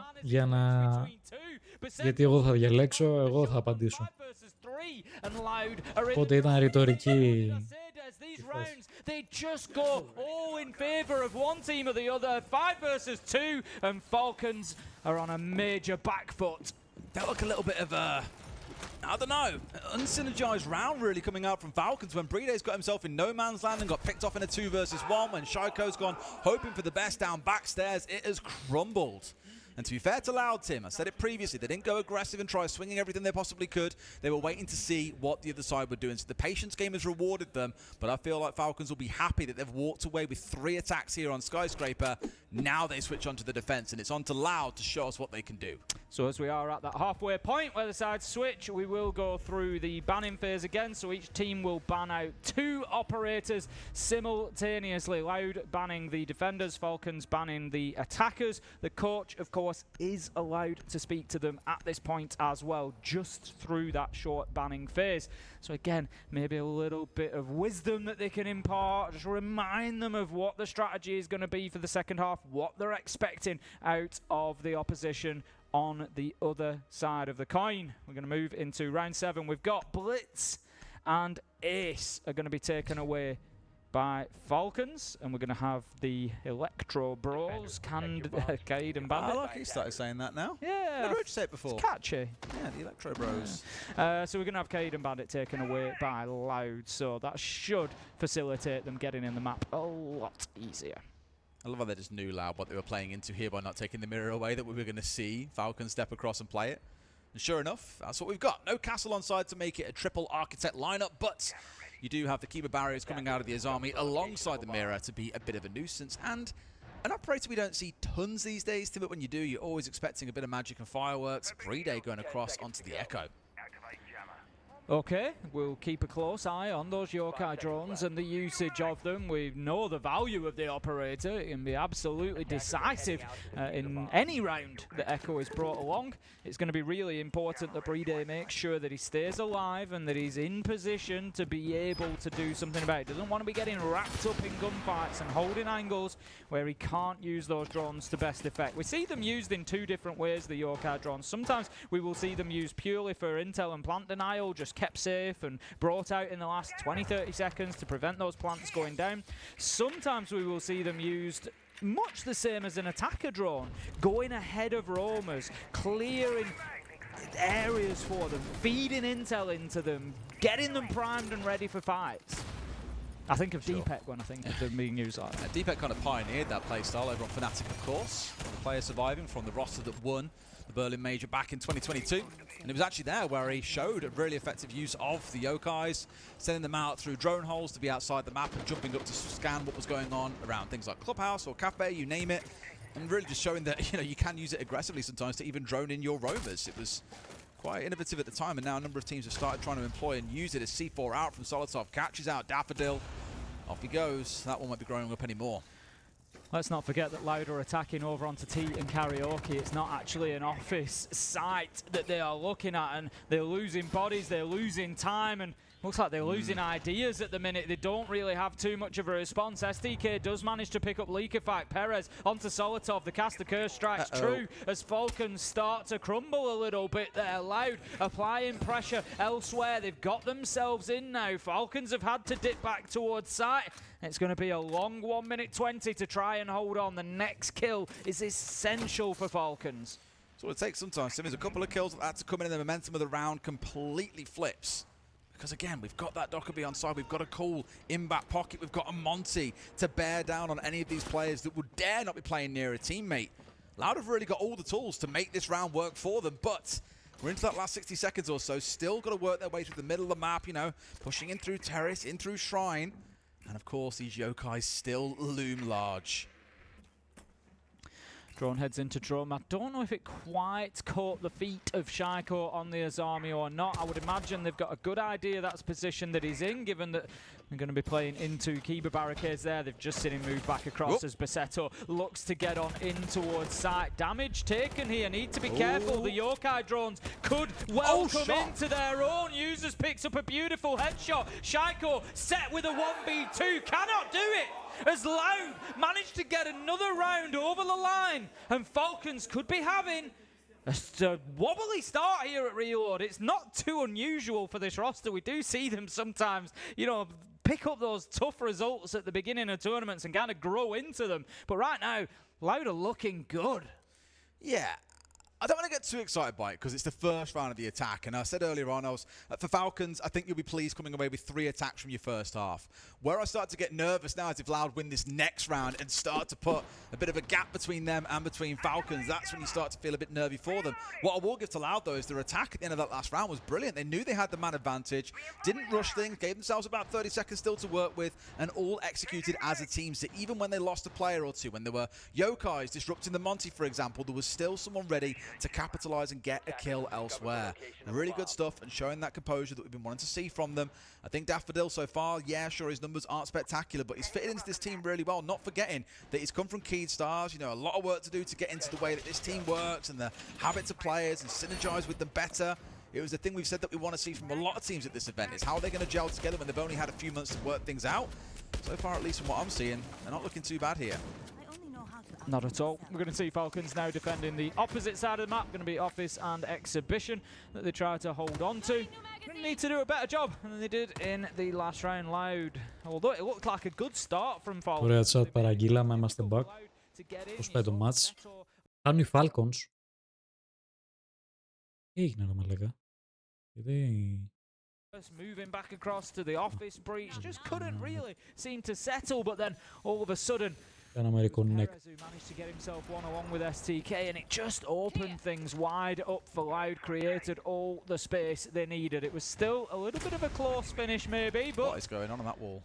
γιατί εγώ θα διαλέξω, εγώ θα απαντήσω. Οπότε ήταν ρητορική. They just go all in favour of one team or the other. 5 versus 2, and Falcons are on a major back foot. Felt like a little bit of a, I don't know, unsynergized round really coming out from Falcons when Bride's got himself in no man's land and got picked off in a 2 versus 1. When Shaiko's gone hoping for the best down backstairs, it has crumbled. And to be fair to Loud Team, I said it previously, they didn't go aggressive and try swinging everything they possibly could. They were waiting to see what the other side were doing. So the patience game has rewarded them, but I feel like Falcons will be happy that they've walked away with 3 attacks here on Skyscraper. Now they switch onto the defense, and it's on to Loud to show us what they can do. So as we are at that halfway point where the sides switch, we will go through the banning phase again. So each team will ban out 2 operators simultaneously. Loud banning the defenders, Falcons banning the attackers. The coach, of course, is allowed to speak to them at this point as well, just through that short banning phase. So again, maybe a little bit of wisdom that they can impart, just remind them of what the strategy is going to be for the second half, what they're expecting out of the opposition on the other side of the coin. We're going to move into round 7. We've got Blitz and Ace are going to be taken away by Falcons, and we're going to have the Electro Bros, Cade and Bandit. I like you started saying that now. Yeah. Never heard you say it before. It's catchy. Yeah, the Electro Bros. So we're going to have Cade and Bandit taken away by Loud, so that should facilitate them getting in the map a lot easier. I love how they just knew Loud what they were playing into here by not taking the mirror away, that we were going to see Falcons step across and play it. And sure enough, that's what we've got. No Castle on side to make it a triple Architect lineup, but you do have the Kiba barriers coming out of the Azami alongside the mirror to be a bit of a nuisance. And an operator we don't see tons these days, Tim, but when you do, you're always expecting a bit of magic and fireworks. Bride going across onto the Echo. Okay, we'll keep a close eye on those yokai drones and the usage of them. We know the value of the operator. It can be absolutely decisive in any round that Echo is brought along. It's going to be really important that Bride makes sure that he stays alive and that he's in position to be able to do something about it. Doesn't want to be getting wrapped up in gunfights and holding angles where he can't use those drones to best effect. We see them used in 2 different ways, the yokai drones. Sometimes we will see them used purely for intel and plant denial, just kept safe and brought out in the last 20-30 seconds to prevent those plants going down. Sometimes we will see them used much the same as an attacker drone, going ahead of roamers, clearing areas for them, feeding intel into them, getting them primed and ready for fights. I think of Deepek when I think of them being used like that. Deepek kind of pioneered that playstyle over on Fnatic, of course. The player surviving from the roster that won the Berlin Major back in 2022. And it was actually there where he showed a really effective use of the yokais, sending them out through drone holes to be outside the map and jumping up to scan what was going on around things like Clubhouse or Cafe, you name it. And really just showing that, you know, you can use it aggressively sometimes to even drone in your roamers. It was quite innovative at the time, and now a number of teams have started trying to employ and use it as C4 out from Solotov, catches out Daffodil. Off he goes. That one won't be growing up anymore. Let's not forget that Loud are attacking over onto T and Karaoke. It's not actually an office site that they are looking at, and they're losing bodies, they're losing time, and looks like they're losing ideas at the minute. They don't really have too much of a response. SDK does manage to pick up Liquefied. Perez onto Solotov. The caster curse strikes true as Falcons start to crumble a little bit there. Loud applying pressure elsewhere. They've got themselves in now. Falcons have had to dip back towards site. It's going to be a long 1 minute 20 to try and hold on. The next kill is essential for Falcons. So it takes sometimes. There's a couple of kills that had to come in, and the momentum of the round completely flips. Because again, we've got that Dockerby on side, we've got a cool in-back pocket, we've got a Monty to bear down on any of these players that would dare not be playing near a teammate. Loud have really got all the tools to make this round work for them, but we're into that last 60 seconds or so, still got to work their way through the middle of the map, you know, pushing in through Terrace, in through Shrine, and of course these yokais still loom large. Drone heads into drum. I don't know if it quite caught the feet of Shaiko on the Azami or not. I would imagine they've got a good idea that's position that he's in, given that They're going to be playing into Kiba barricades there. They've just seen him move back across as Basetto looks to get on in towards site. Damage taken here. Need to be careful. The Yokai drones could well come into their own. Users picks up a beautiful headshot. Shaiko set with a 1v2. Cannot do it. As Loud managed to get another round over the line. And Falcons could be having a wobbly start here at RIO. It's not too unusual for this roster. We do see them sometimes, you know, pick up those tough results at the beginning of tournaments and kind of grow into them. But right now, Loud are looking good. Yeah. I don't want to get too excited by it because it's the first round of the attack. And I said earlier on, for Falcons, I think you'll be pleased coming away with 3 attacks from your first half. Where I start to get nervous now is if Loud win this next round and start to put a bit of a gap between them and between Falcons. That's when you start to feel a bit nervy for them. What I will give to Loud, though, is their attack at the end of that last round was brilliant. They knew they had the man advantage, didn't rush things, gave themselves about 30 seconds still to work with, and all executed as a team. So even when they lost a player or two, when there were Yokais disrupting the Monty, for example, there was still someone ready to capitalize and get a kill elsewhere. Really good stuff and showing that composure that we've been wanting to see from them. I think Daffodil so far, yeah, sure, his numbers aren't spectacular, but he's fitted into this team really well, not forgetting that he's come from Keyed Stars. You know, a lot of work to do to get into the way that this team works and the habits of players and synergize with them better. It was the thing we've said that we want to see from a lot of teams at this event, is how they're going to gel together when they've only had a few months to work things out. So far, at least from what I'm seeing, they're not looking too bad here. Not at all. We're going to see Falcons now defending the opposite side of the map. Going to be Office and Exhibition that they try to hold on to. Going to need to do a better job than they did in the last round. Loud. Although it looked like a good start from Falcons. Ωραία chat, παραγγείλαμε, είμαστε back. Πώς πάει το match. Κάνουν οι Falcons. Τι έγινε να με λέγα. Moving back across to the Office breach. Just couldn't really seem to settle, but then all of a sudden Κάναμε reconnect. managed to get himself one-on-one with STK, and it just opened things wide up for Loud, created all the space they needed. It was still a little bit of a close finish maybe, but What is going on that wall?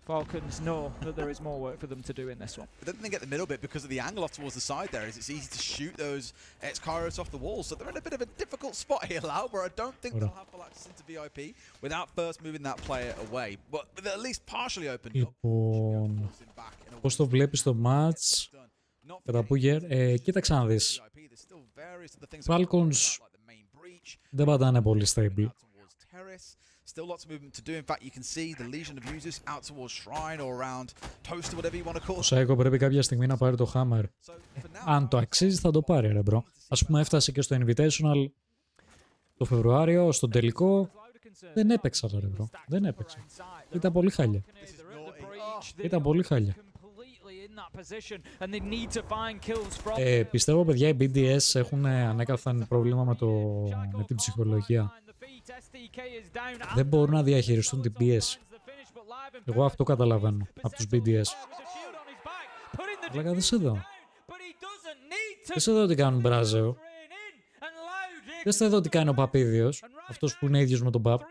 Falcons know that there is more work for them to do in this one. But then they get the middle bit because of the angle off towards the side there. Is it's easy to shoot those X-Kairos off the wall. So they're in a bit of a difficult spot here, Loud, where I don't think they'll have full access into VIP without first moving that player away. But they're at least partially opened up. Λοιπόν, πώς το βλέπεις το match, κατά Πούγερ, κοίταξε να δεις. Falcons δεν πατάνε πολύ stable. Still lots of movement to do. In fact, you can see the legion of users out towards Shrine or around Toaster, whatever you want to call it. Ο Σάικο πρέπει κάποια στιγμή να πάρει το Hammer. Αν το αξίζει θα το πάρει, ρε μπρο. Ας πούμε έφτασε και στο Invitational το Φεβρουάριο, στον τελικό. Δεν έπαιξα ρε μπρο. Δεν έπαιξα. Ήταν πολύ χάλια. Ήταν πολύ χάλια. Πιστεύω, παιδιά, οι BDS έχουν ανέκαθεν πρόβλημα με την ψυχολογία. Δεν μπορούν να διαχειριστούν την πίεση. Εγώ αυτό καταλαβαίνω από τους BDS. Αλλά δεν σε δω. Δεν σε δω τι κάνουν Μπράζεο. Δεν σε δω τι κάνει ο Παπίδιος. Αυτός που είναι ίδιος με τον Παπ.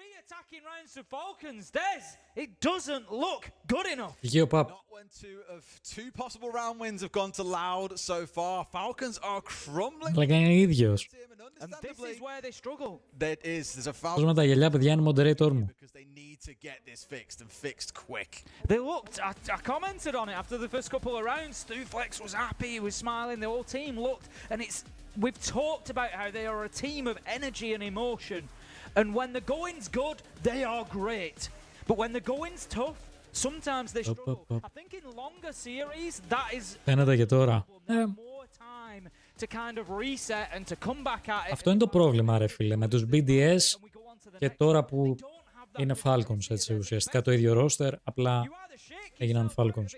Βγήκε ο Παπ. Two possible round wins have gone to Loud so far. Falcons are crumbling. Αλλά είναι ίδιος. And this is where they struggle. That is, there's a Falcons. Με τα γελιά, παιδιά, είναι moderator μου. They need to get this fixed and fixed quick. They looked, I commented on it after the first couple of rounds. Stuflex was happy, he was smiling, the whole team looked, and we've talked about how they are a team of energy and emotion. And when the going's good, they are great. But when the going's tough, sometimes they struggle. I think in longer series, that is Φαίνεται και τώρα. more time to kind of reset and to come back at it. Αυτό είναι το πρόβλημα, ρε φίλε, με τους BDS και τώρα που είναι Falcons, έτσι, ουσιαστικά το ίδιο roster, απλά έγιναν Falcons.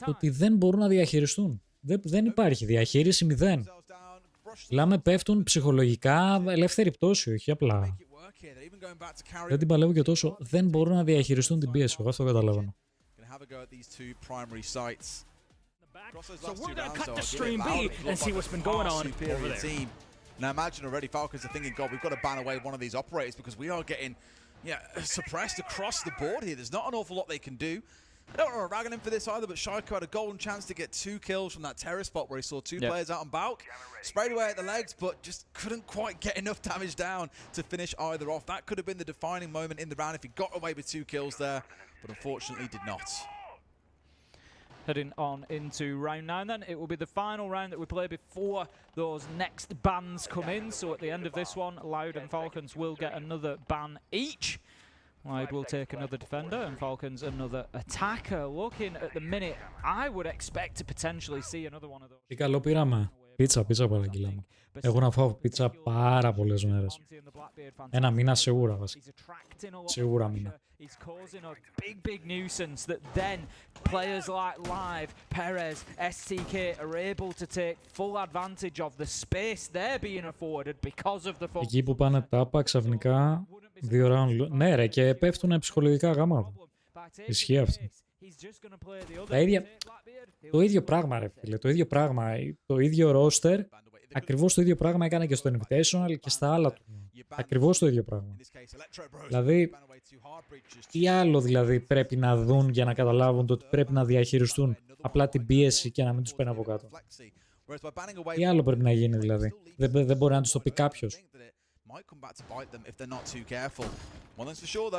Το ότι δεν μπορούν να διαχειριστούν. Δεν υπάρχει διαχείριση, μηδέν. Μιλάμε, πέφτουν ψυχολογικά, ελεύθερη πτώση, όχι απλά. Δεν την παλεύω και τόσο. Δεν μπορούν να διαχειριστούν την πίεση. Εγώ αυτό καταλαβαίνω. So we're going to cut to stream B and see what's been going on over there. Now imagine already Falcons are thinking, God, we've got to ban away one of these operators because we are getting suppressed across the board here. There's not an awful lot they can do. I don't want to rag on him for this either, but Shaiko had a golden chance to get 2 kills from that terrace spot where he saw 2 players out on Balk. Sprayed away at the legs, but just couldn't quite get enough damage down to finish either off. That could have been the defining moment in the round if he got away with 2 kills there, but unfortunately did not. Heading on into round 9 then, it will be the final round that we play before those next bans come in. So at the end of this one, Loud and Falcons will get another ban each. Loud will take another defender and Falcons another attacker. Looking at the minute, I would expect to potentially see another one of those. Τι καλό πήραμε. Πίτσα παραγγείλαμε. Έχω να φάω πίτσα πάρα πολλές μέρες. Ένα μήνα σίγουρα βασικά. Σίγουρα μήνα. He's causing a big nuisance that then players like Live, Perez, STK are able to take full advantage of the space they're being afforded because of the... Εκεί που πάνε τάπα ξαφνικά 2 round... Ναι ρε, και πέφτουν ψυχολογικά γαμάδα. Ισχύει αυτό. Το ίδιο πράγμα ρε φίλε, το ίδιο πράγμα. Το ίδιο roster, ακριβώς το ίδιο πράγμα έκανε και στο Invitational και στα άλλα του. Ακριβώς το ίδιο πράγμα. Δηλαδή, τι άλλο δηλαδή πρέπει να δουν για να καταλάβουν το ότι πρέπει να διαχειριστούν απλά την πίεση και να μην τους παίρνει από κάτω. Τι άλλο πρέπει να γίνει δηλαδή. Δεν μπορεί να τους το πει κάποιος.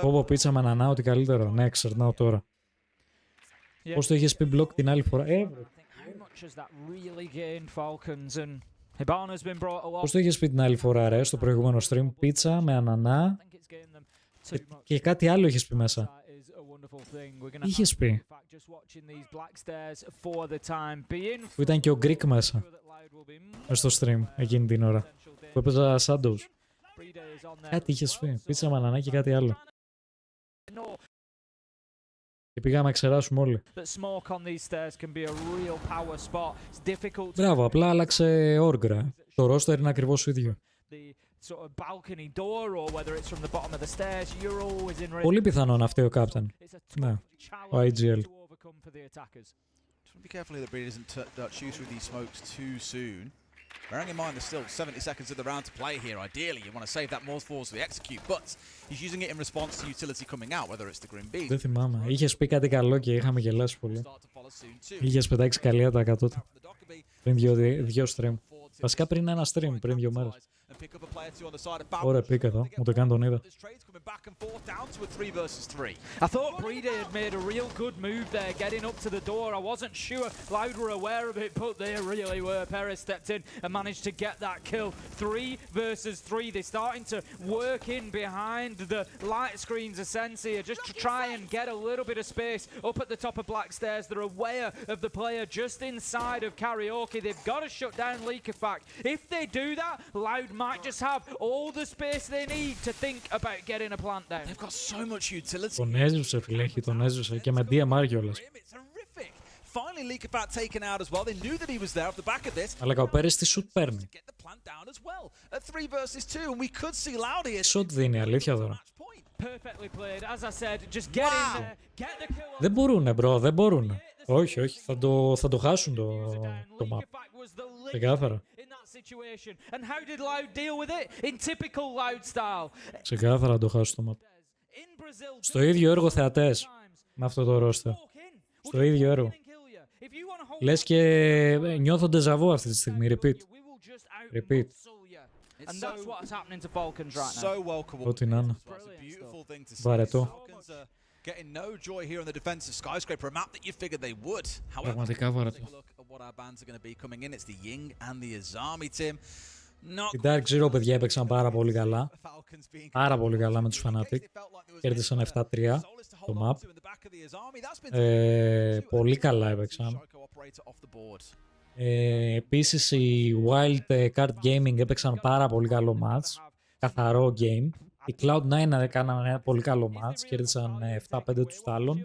Πω πίτσα με ανανά ότι καλύτερο. Ναι, ξερνάω τώρα. Πώς το είχες πει μπλοκ την άλλη φορά. Πώς το είχες πει την άλλη φορά ρε, στο προηγούμενο stream, πίτσα με ανανά και κάτι άλλο είχες πει μέσα. Είχες πει. Που ήταν και ο Greek μέσα στο stream εκείνη την ώρα που έπαιζα Shadows. Κάτι είχες πει, πίτσα με ανανά και κάτι άλλο. Και πήγαμε να ξεράσουμε όλοι. Μπράβο, απλά άλλαξε όργρα. Το roster είναι ακριβώς το ίδιο. Πολύ πιθανό να φταίει ο Captain. Ναι, ο IGL. Bearing in mind there's still 70 seconds of the round to play here. Ideally, you want to save that more force for the execute, but he's using it in response to utility coming out, whether it's the Grim Beam. Δεν θυμάμαι. Είχες πει κάτι καλό και είχαμε γελάσει πολύ. Είχες πετάξει καλή ατάκα τότε. Πριν δύο stream. Βασικά πριν ένα stream, πριν 2 μέρες. Ωραία πήκα εδώ, ούτε καν τον είδα. I thought Breda had made a real good move there, getting up to the door. I wasn't sure Loud were aware of it, but they really were. Perez stepped in and managed to get that kill. 3 versus 3. They're starting to work in behind the light screens of Sensia just to try and get a little bit of space up at the top of Black Stairs. They're aware of the player just inside of Karaoke. They've got to shut down Leakerfact. If they do that, Loud might just have all the space they need to think about getting a plant down. They've got so much utility. Τον έζησε φιλέχη, τον έζησε και με DMR κιόλας. Finally, Leakerfact taken out as well. They knew that he was there off the back of this. Αλλά ο Πέρες τι σουτ παίρνει. Σουτ δίνει, αλήθεια τώρα. Δεν μπορούνε, μπρο, δεν μπορούνε. Όχι, θα το χάσουν το map. Ξεκάθαρα. Ξεκάθαρα να το χάσουν το map. Στο ίδιο έργο θεατές με αυτό το roster. Στο ίδιο έργο. Λες και νιώθω ντεζαβού αυτή τη στιγμή. Repeat. Ό,τι να είναι. Βαρετό. Πραγματικά βαρετό. Οι Dark Zero, παιδιά, έπαιξαν πάρα πολύ καλά. Πάρα πολύ καλά με τους Fnatic. Κέρδισαν 7-3 το map. Πολύ καλά έπαιξαν. Επίσης οι Wild Card Gaming έπαιξαν πάρα πολύ καλό match. Καθαρό game. Οι Cloud9 έκαναν ένα πολύ καλό match. Κέρδισαν 7-5 τους Talon.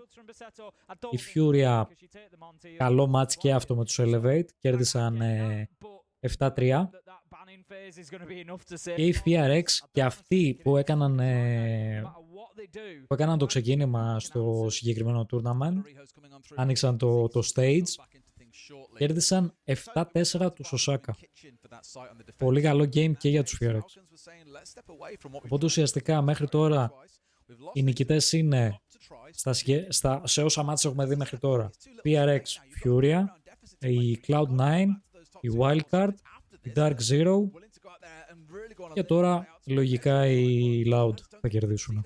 Η Furia, καλό match και αυτό με τους Elevate. Κέρδισαν 7-3. Και οι FRX και αυτοί που έκαναν το ξεκίνημα στο συγκεκριμένο tournament, άνοιξαν το stage, κέρδισαν 7-4 τους Osaka. Πολύ καλό game και για τους FRX. Οπότε ουσιαστικά μέχρι τώρα οι νικητές είναι σε όσα μάτς έχουμε δει μέχρι τώρα. PRX Furia, η Cloud9, η Wildcard, η Dark Zero και τώρα λογικά οι Loud θα κερδίσουν.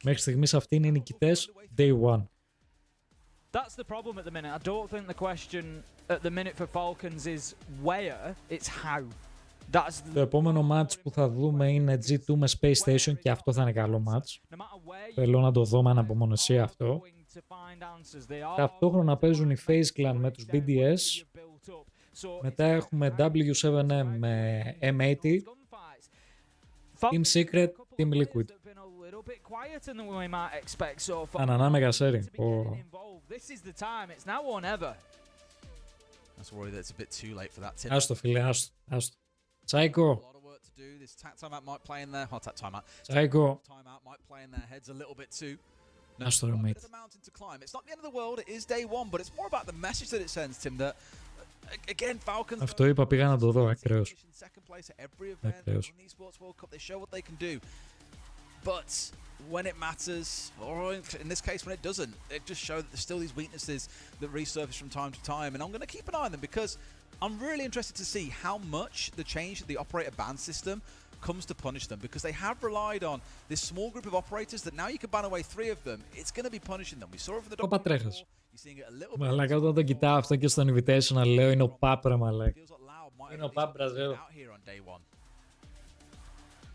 Μέχρι στιγμής αυτοί είναι οι νικητές Day One. That's the problem at the minute. I don't think the question at the minute for Falcons is where, it's how. Το επόμενο match που θα δούμε είναι G2 με Space Station και αυτό θα είναι καλό match. Θέλω να το δω με αναπομονωσία αυτό. Ταυτόχρονα παίζουν οι FaZe Clan με τους BDS. Μετά έχουμε W7M με M80. Team Secret, Team Liquid. Ανανά με Gasterat. Άστο φίλε, άστο. Psycho. Psycho. Άστο ρε mate. Αυτό είπα, πήγα να το δω, ακραίος. Ακραίος. But when it matters, or in this case when it doesn't, it just shows that there's still these weaknesses that resurface from time to time, and I'm going to keep an eye on them because I'm really interested to see how much the change to the operator ban system comes to punish them, because they have relied on this small group of operators that now you can ban away 3 of them. It's going to be punishing them. We saw it for the Παπατρέχας. Μαλάκα, όταν το κοιτάω αυτό και στον Invitational λέω είναι ο Πάπρα, μαλάκα. Είναι ο Πάπρας, λέω.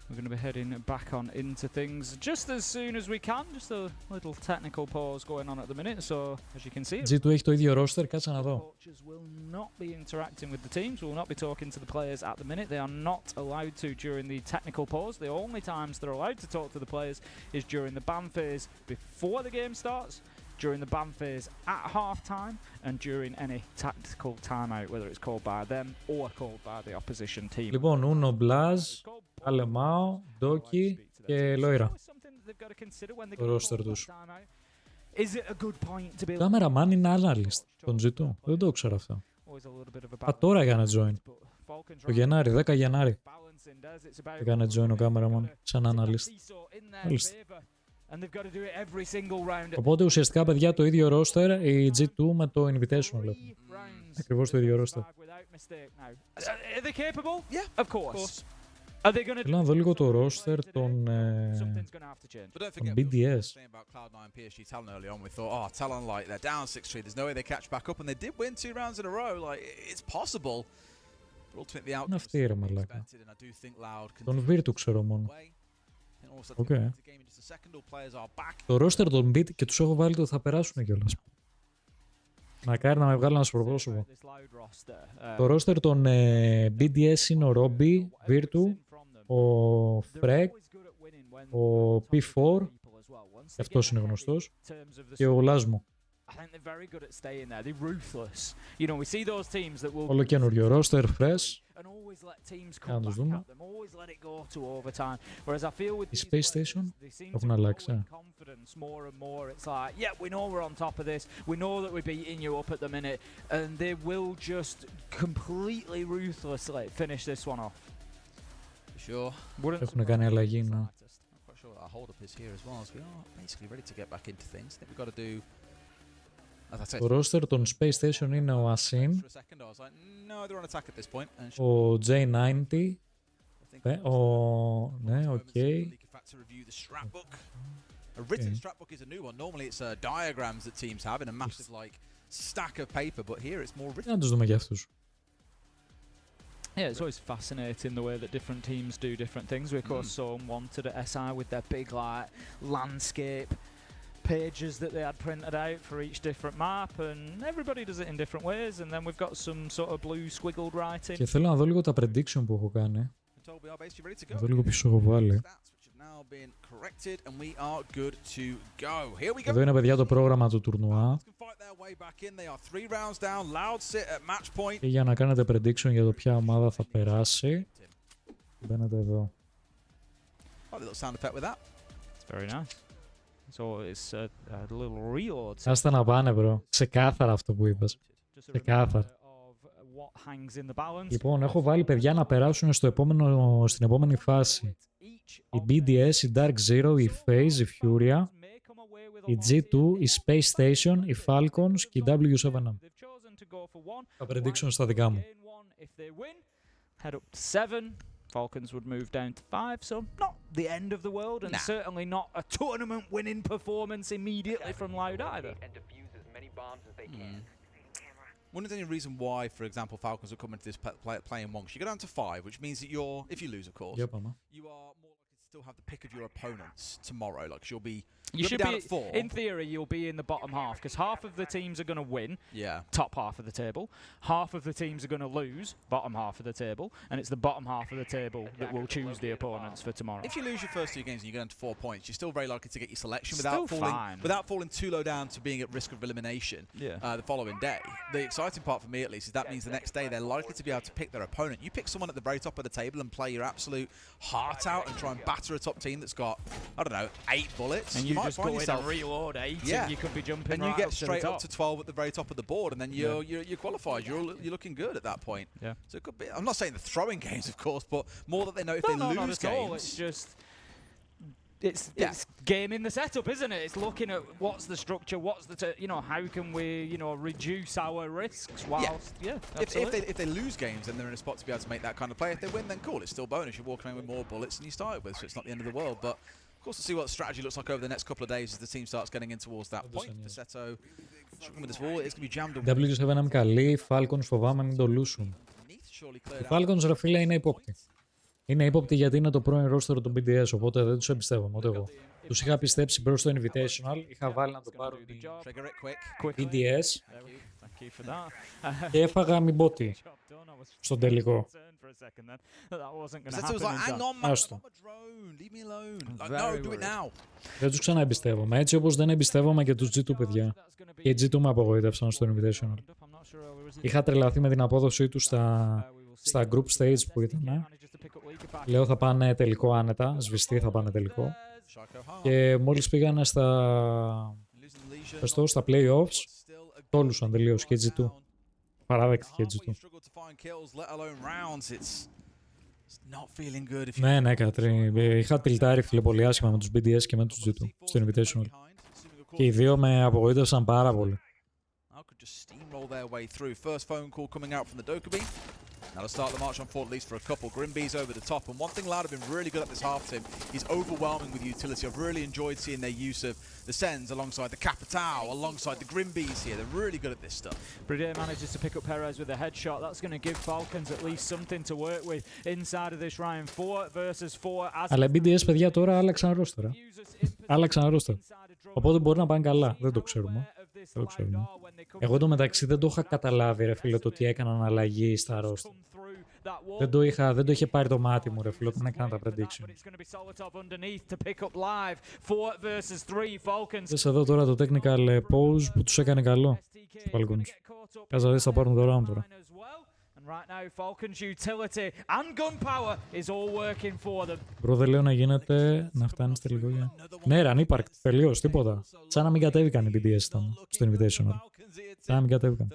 We're going to be heading back on into things just as soon as we can. Just a little technical pause going on at the minute, so as you can see, G2 έχει το ίδιο roster, κάτσε να δω. coaches will not be interacting with the teams, will not be talking to the players at the minute. They are not allowed to during the technical pause. The only times they're allowed to talk to the players is during the ban phase before the game starts, during the ban phase at half-time, and during any tactical timeout, whether it's called by them or called by the opposition team. Λοιπόν, Uno, Blaz, Alemao, Doki και Loira. Το roster τους. Το cameraman είναι analyst των G2. Δεν το ξέρω αυτό. Α, τώρα έκανε join. Το Γενάρη, 10 Γενάρη. Έκανε join ο cameraman σαν analyst. Μάλιστα. Οπότε ουσιαστικά, παιδιά, το ίδιο roster, η G2 με το Invitational. Ακριβώς το ίδιο roster. Θέλω να δω λίγο το roster των BDS. Είναι αυτή ρε μαλάκα. Τον Virtu ξέρω μόνο. Okay. Το roster των Beat και τους έχω βάλει το θα περάσουν κιόλας. Μακάρι να με βγάλω ένα σπροπρόσωπο. Το roster των BDS είναι ο Robbie, Virtu, ο Freck, ο P4, και αυτός είναι γνωστός, και ο Lasmo. Όλο καινούριο roster, fresh. Να τους δούμε. Οι Space Station έχουν αλλάξει. Έχουν κάνει αλλαγή, ναι. Το roster των Space Station είναι ο Asin, ο J90, ναι, οκ. A written strat book is a new one. Normally it's diagrams that teams have in a massive like stack of paper, but here it's more written. Να τους δούμε για αυτούς. Yeah, it's always fascinating the way that different teams do different things. We of course saw Wanted at SI with their big like landscape pages that they had printed out for each different map, and everybody does it in different ways, and then we've got some sort of blue squiggled writing. Και θέλω να δω λίγο τα prediction που έχω κάνει. Να δω λίγο πίσω έχω βάλει. Εδώ είναι, παιδιά, το πρόγραμμα του τουρνουά. Και για να κάνετε prediction για το ποια ομάδα θα περάσει, μπαίνετε εδώ. Άστα να πάνε, bro. Ξεκάθαρα αυτό που είπες. Ξεκάθαρα. Λοιπόν, έχω βάλει, παιδιά, να περάσουν στην επόμενη φάση. Η BDS, η Dark Zero, η FaZe, η Furia. η G2, η Space Station, οι Falcons και η W7M. Τα prediction στα δικά μου. Head up to 7. Falcons would move down to 5, so not the end of the world, and certainly not a tournament-winning performance immediately from Loud either. One of the only reason why, for example, Falcons are coming to this playing one, you go down to 5, which means that you're, if you lose, of course, you are more likely to still have the pick of your opponents tomorrow. Like you'll be. You should down be, at 4. in theory, you'll be in the bottom half, because half of the teams are going to win, top half of the table. Half of the teams are going to lose, bottom half of the table, and it's the bottom half of the table that will choose the opponents for tomorrow. If you lose your first 2 games and you go down to 4 points, you're still very likely to get your selection without falling too low down to being at risk of elimination the following day. The exciting part for me, at least, is that means the next day they're likely to be able to pick their opponent. You pick someone at the very top of the table and play your absolute heart out and try and batter a top team that's got, I don't know, 8 bullets. And you just go in and reload 8, and you could be jumping and you right get up straight to the up top. to 12 at the very top of the board, and then you're qualified. You're looking good at that point. Yeah. So it could be. I'm not saying they're throwing games, of course, but more that they know if they lose not at games. all. It's just. It's gaming the setup, isn't it? It's looking at what's the structure, what's the how can we reduce our risks whilst If they lose games, then they're in a spot to be able to make that kind of play. If they win, then cool, it's still bonus. You're walking around with more bullets than you started with, so it's not the end of the world. But of course, we'll see what the strategy looks like over the next couple of days as the team starts getting in towards that point. Paceto struggling with this wall, it's going to be jammed away. W7M καλή, Falcons φοβάμαι μην το λούσουν. Οι Falcons, ρε φίλε, είναι ύποπτοι. Είναι ύποπτοι γιατί είναι το πρώην roster του BDS, οπότε δεν τους εμπιστεύομαι ούτε εγώ. Τους είχα πιστέψει μπρος στο Invitational, είχα βάλει να το πάρουν οι BDS και έφαγα μη μπότι στον τελικό. Άστο. Δεν τους ξαναεμπιστεύομαι, έτσι όπως δεν εμπιστεύομαι και τους G2 παιδιά. Και οι G2 με απογοήτευσαν στο Invitational. Είχα τρελαθεί με την απόδοσή τους στα group stage που ήταν. Λέω θα πάνε τελικό άνετα, σβηστή θα πάνε τελικό. Και μόλις πήγανε στα playoffs, τόλουσαν τελείως και G2. Παράδεκτη και G2. Ναι, Κατρί. Είχα τιλτάρει φίλε πολύ άσχημα με τους BDS και με τους G2 στο Invitational. Και οι δύο με απογοήτευσαν πάρα πολύ. Now to start the march on foot, at least for a couple. Grimby's over the top, and one thing Loud have been really good at this half, Tim, is overwhelming with utility. I've really enjoyed seeing their use of the Sens alongside the Capitao, alongside the Grimby's here. They're really good at this stuff. Bridier manages to pick up Perez with a headshot. That's going to give Falcons at least something to work with inside of this round. 4 versus 4. Αλλά οι BDS, παιδιά, τώρα άλλαξαν roster. Οπότε μπορεί να πάνε καλά. Δεν το ξέρουμε. Εγώ εντωμεταξύ δεν το είχα καταλάβει, ρε φίλε, το ότι έκαναν αλλαγή στα roster. Δεν το είχε πάρει το μάτι μου, ρε φίλε, όταν έκανα τα prediction. Δες εδώ τώρα το technical pause που τους έκανε καλό στους Falcons. Κάτσε να δεις θα πάρουν το round τώρα. Μπρο, δεν λέω να γίνεται να φτάνει στη τελικό. Ναι, ρε, ανύπαρκτη, τελείως, τίποτα. Σαν να μην κατέβηκαν οι BDS ήταν στο Invitational. Σαν να μην κατέβηκαν.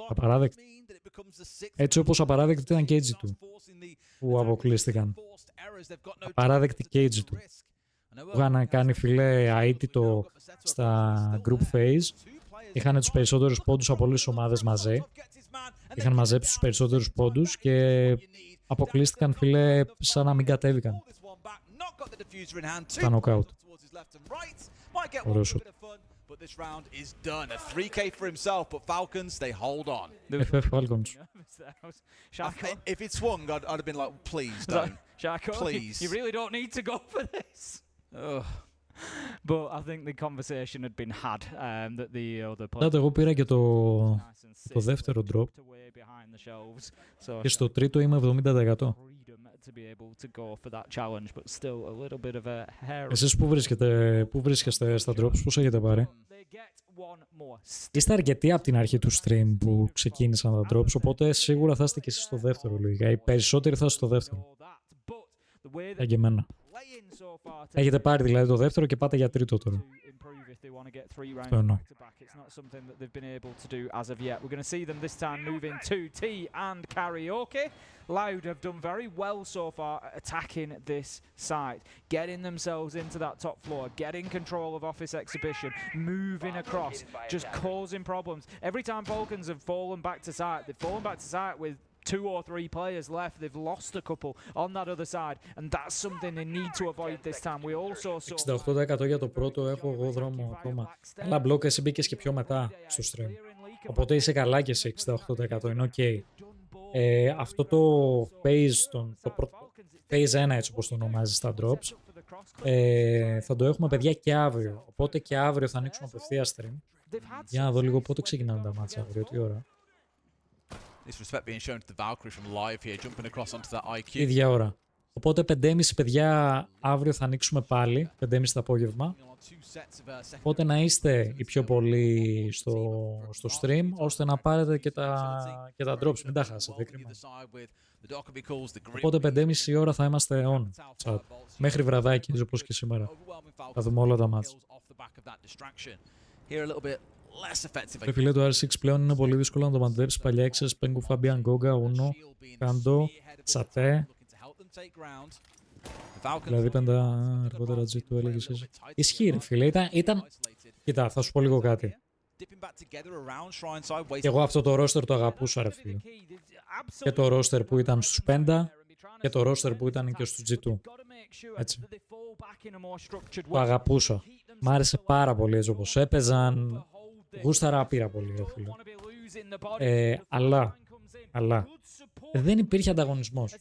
Απαράδεκτη. Έτσι όπως απαράδεκτη ήταν και η G2 που αποκλείστηκαν. Απαράδεκτη και η G2. Που είχαν κάνει φιλέ αίτητο στα group phase. Είχαν τους περισσότερους πόντους από όλες τις ομάδες μαζί. Είχαν μαζέψει τους περισσότερους πόντους και αποκλείστηκαν φίλε σαν να μην κατέβηκαν. Στα knockout. Ωραίο σουτ. FF Falcons. If it swung, I'd have been like, please don't. Please. You really don't need to go for this. But I think the conversation had been had that the other players. Εγώ πήρα και το δεύτερο drop και στο τρίτο είμαι 70%. Εσείς πού βρίσκεστε στα drops, πώς έχετε πάρει? Είστε αρκετοί από την αρχή του stream που ξεκίνησαν τα drops, οπότε σίγουρα θα είστε και εσείς στο δεύτερο λογικά. Οι περισσότεροι θα είστε στο δεύτερο. Και εμένα. Έχετε πάρει δηλαδή το δεύτερο και πάτε για τρίτο τώρα. if they want to get 3 rounds Αυτό εννοώ. back to back. It's not something that they've been able to do as of yet. We're going to see them this time move into T and Karaoke. Loud have done very well so far at attacking this site, getting themselves into that top floor, getting control of Office Exhibition, moving across, just causing problems. Every time Falcons have fallen back to site, they've fallen back to site with 2 or 3 players left. They've lost a couple on that other side, and that's something they need to avoid this time. We also saw 68% για το πρώτο, έχω εγώ δρόμο ακόμα. Αλλά μπλοκ, εσύ μπήκες και πιο μετά στο stream. Οπότε είσαι καλά και σε 68%, είναι ok. Αυτό το phase, phase 1 έτσι όπως το ονομάζει στα drops, θα το έχουμε παιδιά και αύριο. Οπότε και αύριο θα ανοίξουμε απευθείας stream. Για να δω λίγο πότε ξεκινάνε τα μάτσα αύριο, τι ώρα. Ίδια ώρα. Οπότε 5.30 παιδιά αύριο θα ανοίξουμε πάλι, 5.30 το απόγευμα. Οπότε να είστε οι πιο πολλοί στο stream, ώστε να πάρετε και τα drops, μην τα χάσετε. Οπότε 5.30 ώρα θα είμαστε on chat. Μέχρι βραδάκι, όπως και σήμερα. Θα δούμε όλα τα μάτς. Το φιλέ του R6 πλέον είναι πολύ δύσκολο να το μαντέψει. Παλιά έξερες Πέγκου, Φαμπιάν, Γκόγκα, Ούνο, Κάντο, Τσατέ. Δηλαδή 5 αργότερα G2 έλεγες εσύ. Ισχύει ρε φίλε, ήταν... Κοίτα, θα σου πω λίγο κάτι. Και εγώ αυτό το roster το αγαπούσα ρε φίλε. Και το roster που ήταν στους 5 και το roster που ήταν και στους G2. Έτσι. Το αγαπούσα. Μ' άρεσε πάρα πολύ έτσι όπως έπαιζαν. Γούσταρα πήρα πολύ ρε φίλε. Αλλά δεν υπήρχε ανταγωνισμός.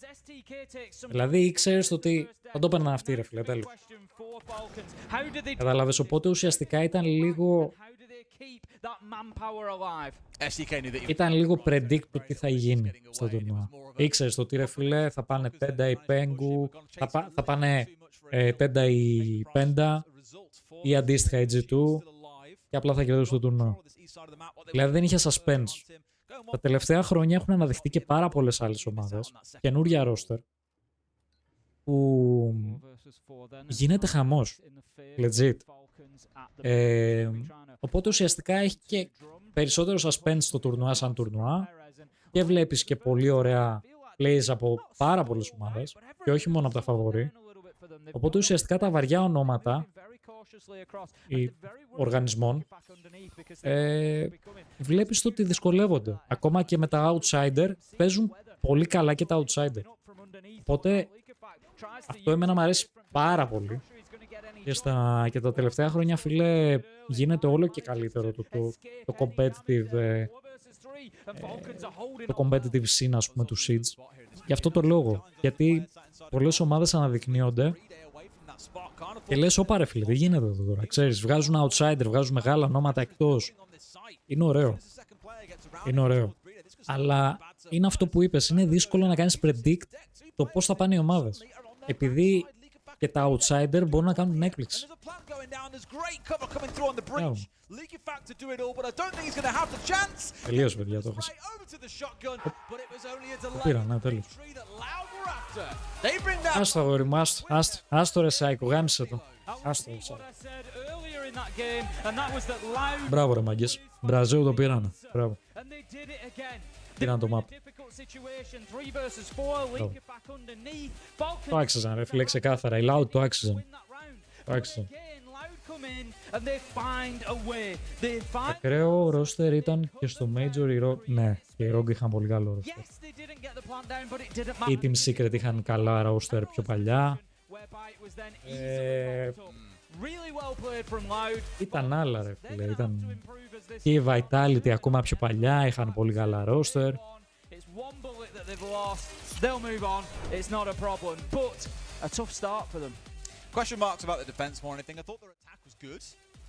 Δηλαδή ήξερες ότι θα το έπαιρναν αυτοί ρε φίλε, τέλος. Καταλάβες, οπότε ουσιαστικά ήταν λίγο... Ήταν λίγο predict το τι θα γίνει στο τουρνουά. Ήξερες το ότι ρε φίλε θα πάνε 5 η Πέγκου, θα πάνε 5 η Πέντα ή αντίστοιχα η G2 και απλά θα κερδίσουν το τουρνουά. Δηλαδή δεν είχε suspense. Τα τελευταία χρόνια έχουν αναδειχθεί και πάρα πολλές άλλες ομάδες, καινούρια roster, που γίνεται χαμός. Legit. Οπότε ουσιαστικά έχει και περισσότερο suspense στο τουρνουά σαν τουρνουά και βλέπεις και πολύ ωραία plays από πάρα πολλές ομάδες και όχι μόνο από τα φαβορί. Οπότε ουσιαστικά τα βαριά ονόματα οργανισμών βλέπεις ότι δυσκολεύονται. Ακόμα και με τα outsider παίζουν πολύ καλά και τα outsider. Οπότε αυτό εμένα μου αρέσει πάρα πολύ. Και τα τελευταία χρόνια, φίλε, γίνεται όλο και καλύτερο το competitive scene, ας πούμε, του Siege. Γι' αυτό το λόγο. Γιατί πολλές ομάδες αναδεικνύονται και λες, όπα ρε φίλε, δεν γίνεται εδώ τώρα. Ξέρεις, βγάζουν outsider, βγάζουν μεγάλα ονόματα εκτός. Είναι ωραίο. Είναι ωραίο. Αλλά είναι αυτό που είπες, είναι δύσκολο να κάνεις predict το πώς θα πάνε οι ομάδες. Επειδή και τα outsider μπορούν να κάνουν έκπληξη. Τελείωσε, παιδιά, το έχασα. Το πήρα, ναι, τέλος. Άστο, αγόρι μου, άστο ρε Σάικο, γάμισε το. Άστο ρε Σάικο. Μπράβο ρε μάγκες, Μπραζέου το πήρανε. Μπράβο. Πήραν το map. Το άξιζαν ρε φίλε, ξεκάθαρα. Οι Loud το άξιζαν. Το άξιζαν. Ακραίο roster ήταν και στο Major οι Rogue. Ναι, και οι Rogue είχαν πολύ καλό roster. Οι Team Secret είχαν καλά roster πιο παλιά. Ήταν άλλα ρε φίλε, ήταν και η Vitality ακόμα πιο παλιά, είχαν πολύ καλά roster. Question marks about the defense more than anything. I thought their attack was good.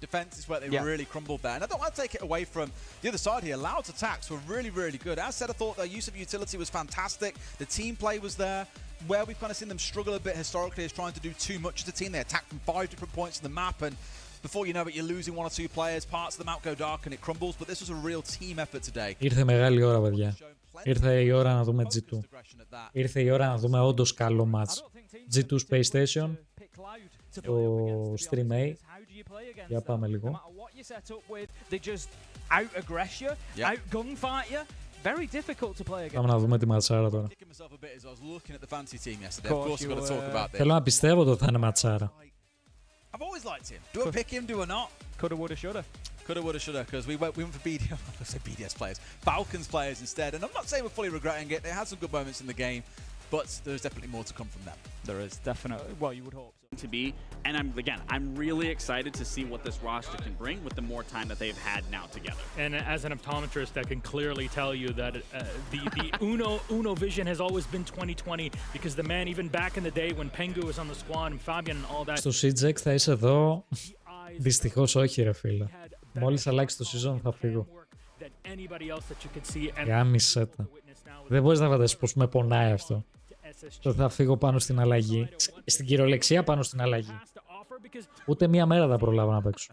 Defense is where they really crumbled there. And I don't want to take it away from the other side here. Loud's attacks were really, really good. As said, I thought their use of utility was fantastic. The team play was there. Where we've kind of seen them struggle a bit historically is trying to do too much as a team. They attack from 5 different points of the map, and before you know it, you're losing 1 or 2 players. Parts of the map go dark and it crumbles. But this was a real team effort today. Ήρθε μεγάλη ώρα, παιδιά. Ήρθε η ώρα να δούμε G2. Ήρθε η ώρα να δούμε όντως καλό match. G2 Space Station. το Stream A. Για πάμε λίγο. Πάμε να δούμε τη ματσάρα τώρα. Θέλω να πιστεύω ότι θα είναι ματσάρα. I've always liked him. Do I pick him? Do I not? Coulda, woulda, shoulda. Coulda, woulda, shoulda. Because we went for BDS. I say BDS players, Falcons players instead. And I'm not saying we're fully regretting it. They had some good moments in the game, but there's definitely more to come from them. There is definitely. Well, you would hope so. To be, and I'm really excited to see what this roster can bring with the more time that they've had now together. And as an optometrist, I can clearly tell you that the Uno vision has always been 2020 because the man, even back in the day when Pengu was on the squad and Fabian and all that. Στο CJX θα είσαι εδώ. Δυστυχώς όχι ρε φίλε. Μόλις αλλάξει το season θα φύγω. Γάμισε τα. Δεν μπορείς να φανταστείς πως με πονάει αυτό. Το θα φύγω πάνω στην αλλαγή. Στην κυριολεξία πάνω στην αλλαγή. Ούτε μία μέρα θα προλάβω να παίξω.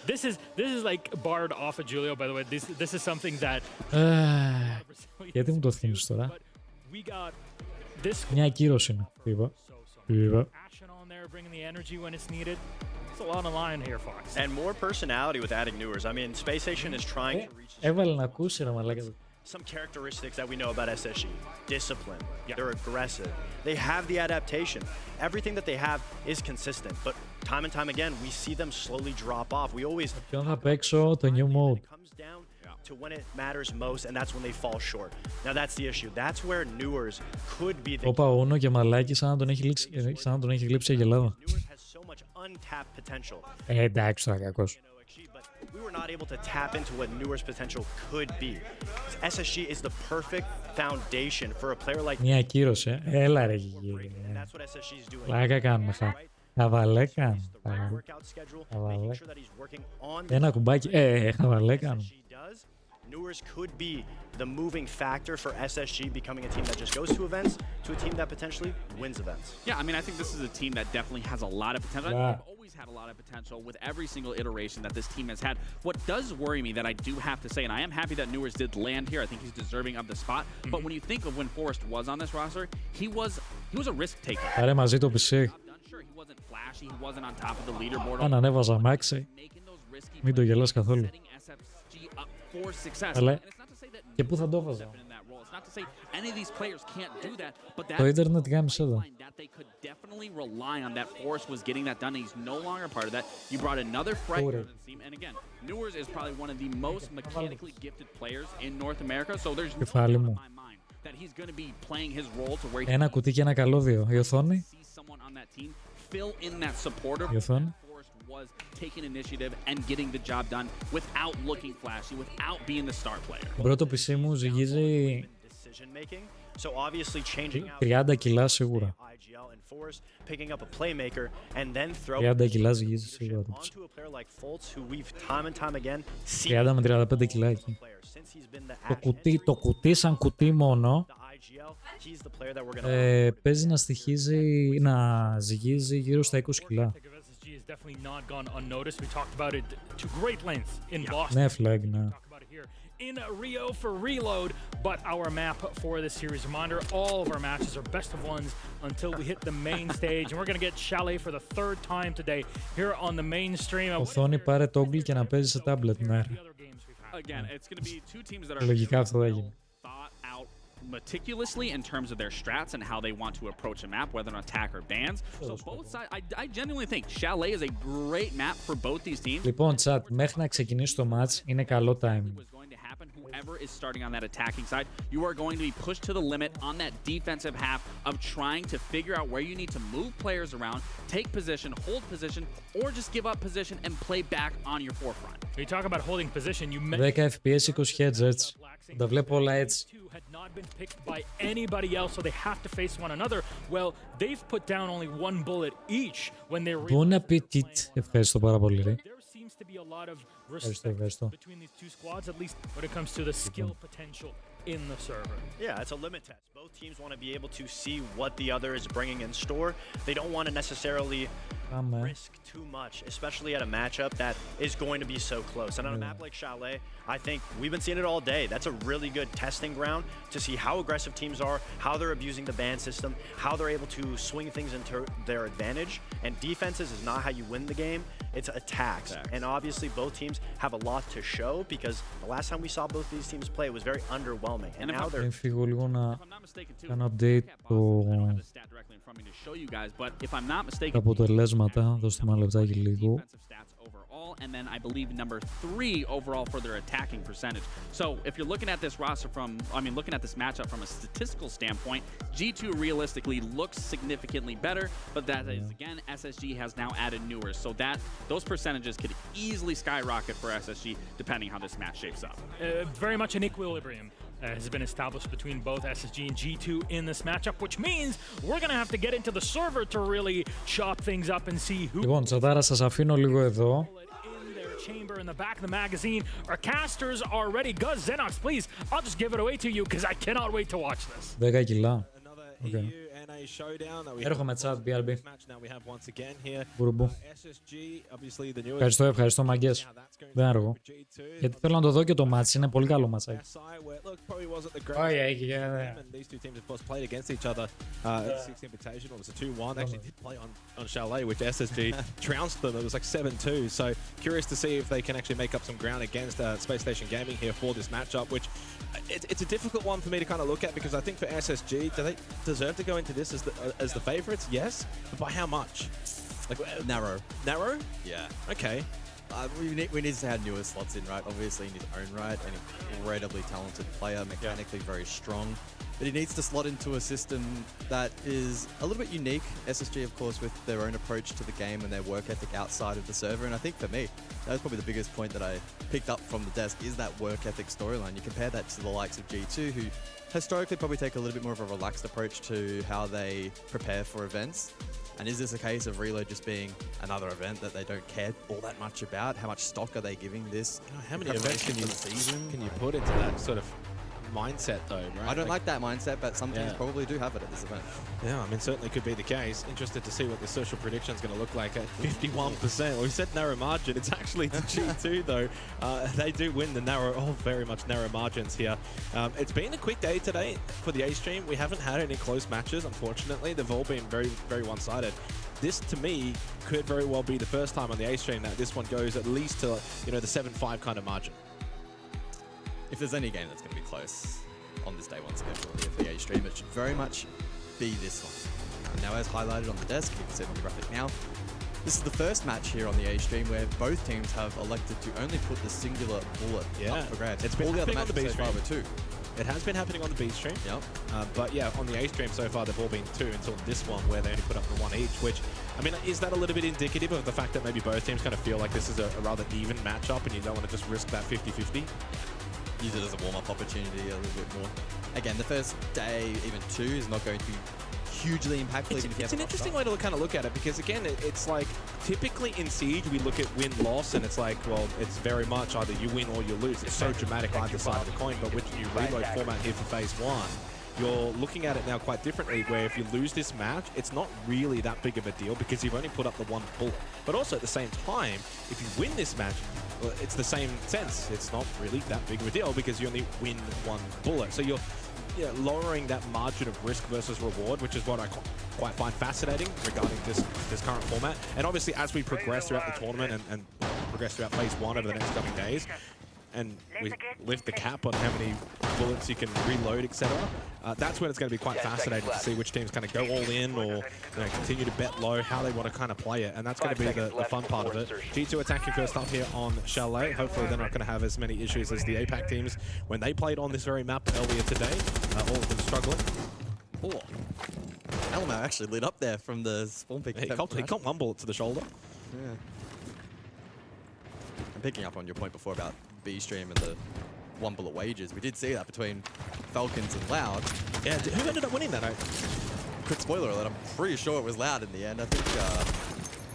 This is like barred off of Julio, by the way. This is something that. Γιατί μου το θύμισες τώρα? Μια ακύρωση είναι. Είπα. And more personality with adding newers. I mean, Space Station is trying to reach. Έβαλε να ακούσει ρε μαλάκα. Some characteristics that we know about SSG. Discipline. They're aggressive. They have the adaptation. Everything that they have is consistent. But time and time again, we see them slowly drop off. We always. Ποιον θα παίξω το new mode. To when it matters most, and that's when they fall short. Now that's the issue. That's where newers could be the. Όπα Ούνο και μαλάκι σαν να τον έχει γλύψει η Ελλάδα. So much untapped potential. Εντάξει τώρα κακός. We were not able to tap into what Newer's potential could be. SSG is the perfect foundation for a player like. Μια ακύρωση. Έλα ρε γίγη. Λάκα κάνουμε. Χαβαλέ κάνουμε. Ένα κουμπάκι. Χαβαλέ κάνουμε. Newers could be the moving factor for SSG becoming a team that just goes to events to a team that potentially wins events. Yeah, I mean, I think this is a team that definitely has a lot of potential. They've always had a lot of potential with every single iteration that this team has had. What does worry me that I do have to say, and I am happy that Newers did land here. I think he's deserving of the spot. But when you think of when Forrest was on this roster, he was a risk taker. Άρε μαζί το PC. I'm sure he wasn't flashy. He wasn't on top of the leaderboard. Αν ανέβαζα μάξι. Μην το γελάς καθόλου. Αλλά και πού θα το έβαζα? Το ίντερνετ γάμισε εδώ. Κεφάλι μου. Ένα κουτί και ένα καλώδιο. Η οθόνη. Η οθόνη. Was taking initiative and getting the job done without looking flashy, without being the star player. Το πρώτο PC μου ζυγίζει 30 κιλά σίγουρα. 30 κιλά ζυγίζει σίγουρα. 30 με 35 κιλά εκεί. Το κουτί σαν κουτί μόνο παίζει να στοιχίζει, να ζυγίζει γύρω στα 20 κιλά. Definitely not gone unnoticed. We talked about it to great length in Boston. Ναι, flag, ναι. In Rio for Reload, but our map for this series reminder, all of our matches are best of ones until we hit the main stage, and we're going to get Chalet for the third time today here on the main stream. Οθόνη πάρε toggle και να παίζει σε tablet, ναι. Again, it's going to be two teams that are λογικά αυτό θα γίνει. Meticulously in terms of their strats and how they want to approach a map, whether on attack or bans. So both sides, I genuinely think Chalet is a great map for both these teams. Λοιπόν, chat, μέχρι να ξεκινήσει το match είναι καλό timing. Whoever is starting on that attacking side, you are going to be pushed to the limit on that defensive half of trying to figure out where you need to move players around, take position, hold position, or just give up position and play back on your forefront. You talk about holding position, you 10 FPS, 20 Hz έτσι. Τα βλέπω όλα έτσι. Had not been picked by anybody else, so they have to face one another. Well, they've put down only one bullet each when they were. Bon appetit. Ευχαριστώ πάρα πολύ. There seems to be a lot of respect between these two squads, at least when it comes to the skill potential in the server. Yeah, it's a limit test. Both teams want to be able to see what the other is bringing in store. They don't want to necessarily risk too much, especially at a matchup that is going to be so close. And on a map like Chalet, I think we've been seeing it all day. That's a really good testing ground to see how aggressive teams are, how they're abusing the ban system, how they're able to swing things into their advantage. And defenses is not how you win the game, it's attacks. And obviously both teams have a lot to show because the last time we saw both these teams play it was very underwhelming. And now they're... Φύγω λίγο να κάνω update τα αποτελέσματα. Δώστε μου ένα λεπτάκι λίγο. And then I believe number 3 overall for their attacking percentage. So if you're looking at this roster looking at this matchup from a statistical standpoint, G2 realistically looks significantly better, but that is, again, SSG has now added newer, so that those percentages could easily skyrocket for SSG depending how this match shapes up. Very much an equilibrium has been established between both SSG and G2 in this matchup, which means we're going to have to get into the server to really chop things up and see who... Λοιπόν, τσατάρα, σας αφήνω λίγο εδώ. Chamber in the back of the magazine. Our casters are ready. Gus, Xenox, please, I'll just give it away to you because I cannot wait to watch this. 10 κιλά. Okay. Έρχομαι chat, BRB. Μπουρουμπού. Ευχαριστώ μαγκές. Δεν αργώ. Γιατί θέλω να το δω και το μάτς, είναι πολύ καλό μάτσάκι. These two teams, of course, played against each other. 16 Invitational was a 2-1. Actually did play on Chalet, which SSG trounced them. It was like 7-2. So curious to see if they can actually make up some ground against Space Station Gaming here for this matchup, which it's a difficult one for me to kind of look at because I think for SSG, do they deserve to go into this as the favorites? Yes, but by how much? Like narrow. Narrow? Yeah. Okay. We need to see how newer slots in, right? Obviously in his own right, an incredibly talented player, mechanically very strong. But he needs to slot into a system that is a little bit unique. SSG, of course, with their own approach to the game and their work ethic outside of the server. And I think for me, that was probably the biggest point that I picked up from the desk is that work ethic storyline. You compare that to the likes of G2, who historically probably take a little bit more of a relaxed approach to how they prepare for events. And is this a case of RIO just being another event that they don't care all that much about? How much stock are they giving this? How many events can you put into that sort of mindset though, right? I don't like that mindset, but some teams probably do have it at this event. Yeah, I mean, certainly could be the case. Interested to see what the social prediction is going to look like at 51%. Well, we said narrow margin. It's actually to G2 though. They do win the very much narrow margins here. It's been a quick day today for the A stream. We haven't had any close matches, unfortunately. They've all been very, very one-sided. This, to me, could very well be the first time on the A stream that this one goes at least to, the 7-5 kind of margin. If there's any game that's going to be close on this day one schedule for the A stream, it should very much be this one. Now, as highlighted on the desk, you can see it on the graphic now, this is the first match here on the A stream where both teams have elected to only put the singular bullet up for grabs. It's been all the other happening matches on the B so far stream. were 2. It has been happening on the B stream. Yep. But yeah, on the A stream so far, they've all been 2 until this one where they only put up the 1 each, which, I mean, is that a little bit indicative of the fact that maybe both teams kind of feel like this is a rather even matchup and you don't want to just risk that 50-50? Use it as a warm-up opportunity a little bit more. Again, the first day, even 2, is not going to be hugely impactful. It's an interesting way to kind of look at it because, again, it's like typically in Siege we look at win-loss and it's like, well, it's very much either you win or you lose. It's so dramatic either side of the coin, but with the new reload format here for Phase 1, you're looking at it now quite differently where if you lose this match, it's not really that big of a deal because you've only put up the 1 bullet. But also at the same time, if you win this match, well, it's the same sense. It's not really that big of a deal because you only win 1 bullet. So you're lowering that margin of risk versus reward, which is what I quite find fascinating regarding this current format. And obviously as we progress throughout the tournament and progress throughout Phase 1 over the next coming days, and we lift the cap on how many bullets you can reload, etc. That's when it's going to be quite fascinating to see which teams kind of go all in or continue to bet low, how they want to kind of play it. And that's going to be the fun part of it. G2 attacking first up here on Chalet. Hopefully they're not going to have as many issues as the APAC teams when they played on this very map earlier today. All of them struggling. Oh. Elmo actually lit up there from the spawn pick. He got 1 bullet to the shoulder. Yeah. I'm picking up on your point before about B stream and the 1 bullet wages. We did see that between Falcons and Loud. Yeah, who ended up winning that? Quick spoiler alert, I'm pretty sure it was Loud in the end. I think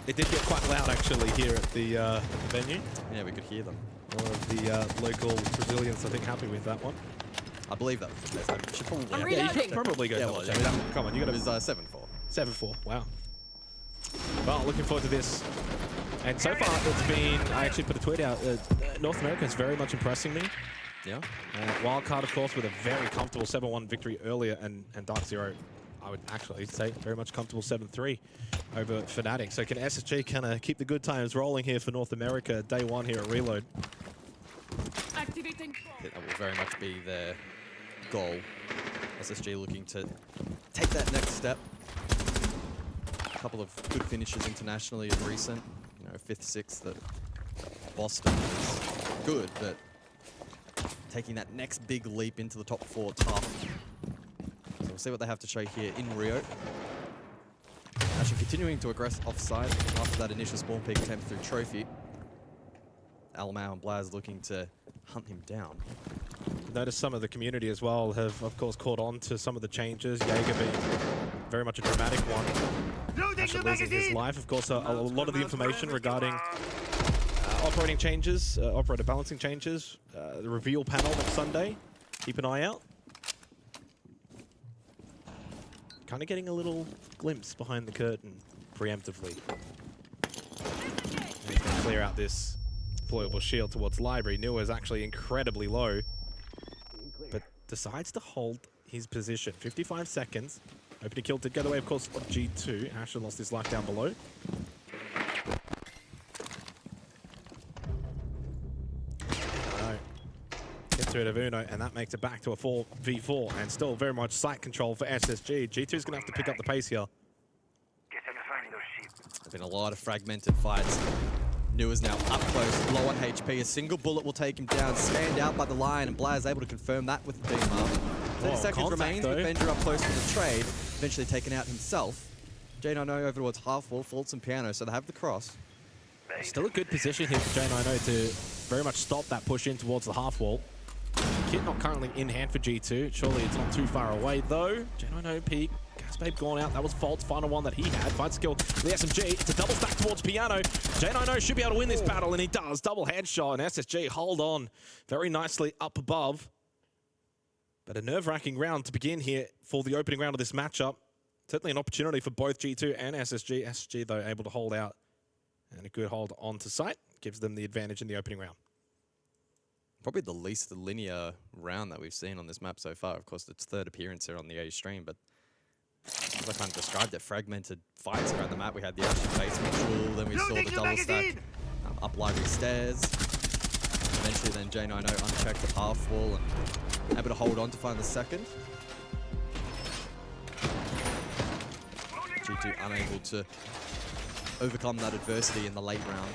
it did get quite loud actually here at the venue. Yeah, we could hear them. All of the local Brazilians, I think, happy with that one. I believe that was the best. I should probably you should probably go double check. Come on, you got to... It was 7-4. 7-4, wow. Well, looking forward to this. And so far, it's been, I actually put a tweet out, North America is very much impressing me. Yeah. Wildcard, of course, with a very comfortable 7-1 victory earlier, and Dark Zero, I would actually say, very much comfortable 7-3 over Fnatic. So can SSG kind of keep the good times rolling here for North America, day one here at Reload? Activating. That will very much be their goal. SSG looking to take that next step. A couple of good finishes internationally in recent. You know, 5th, 6th at Boston is good, but taking that next big leap into the top 4 tough. So we'll see what they have to show here in Rio. Actually continuing to aggress offside after that initial spawn peak attempt through Trophy. Alamau and Blaz looking to hunt him down. Notice some of the community as well have, of course, caught on to some of the changes. Jaeger being very much a dramatic one. Actually losing his life. Of course, a lot of the information regarding operating changes, operator balancing changes, the reveal panel next Sunday. Keep an eye out. Kind of getting a little glimpse behind the curtain preemptively. He's going to clear out this deployable shield towards Library. Nua is actually incredibly low, but decides to hold his position. 55 seconds. Opening kill did go the way, of course, of G2. Asher lost his life down below. Gets rid of Uno, and that makes it back to a 4v4, and still very much site control for SSG. G2's going to have to pick up the pace here. There's been a lot of fragmented fights. Nua's now up close, low on HP. A single bullet will take him down, scanned out by the line, and Blaz able to confirm that with the beam up. 30 seconds remains with Bender up close for the trade, eventually taken out himself. J9O over towards half wall, Fultz and Piano, so they have the cross. Still a good position here for J9O to very much stop that push in towards the half wall. Kit not currently in hand for G2. Surely it's not too far away though. J9O peak. Gasbabe gone out. That was Fultz, final one that he had. Finds skill with the SMG. It's a double stack towards Piano. J9O should be able to win this battle, and he does. Double headshot, and SSG hold on very nicely up above. But a nerve-wracking round to begin here for the opening round of this matchup. Certainly an opportunity for both G2 and SSG. SSG, though, able to hold out. And a good hold on to site. Gives them the advantage in the opening round. Probably the least linear round that we've seen on this map so far. Of course, it's 3rd appearance here on the A stream, but as I kind of described it, fragmented fights around the map. We had the Ashen basement jewel, then we saw the double stack up Library stairs. Eventually then J9O unchecked at half wall and able to hold on to find the second. G2 unable to overcome that adversity in the late round.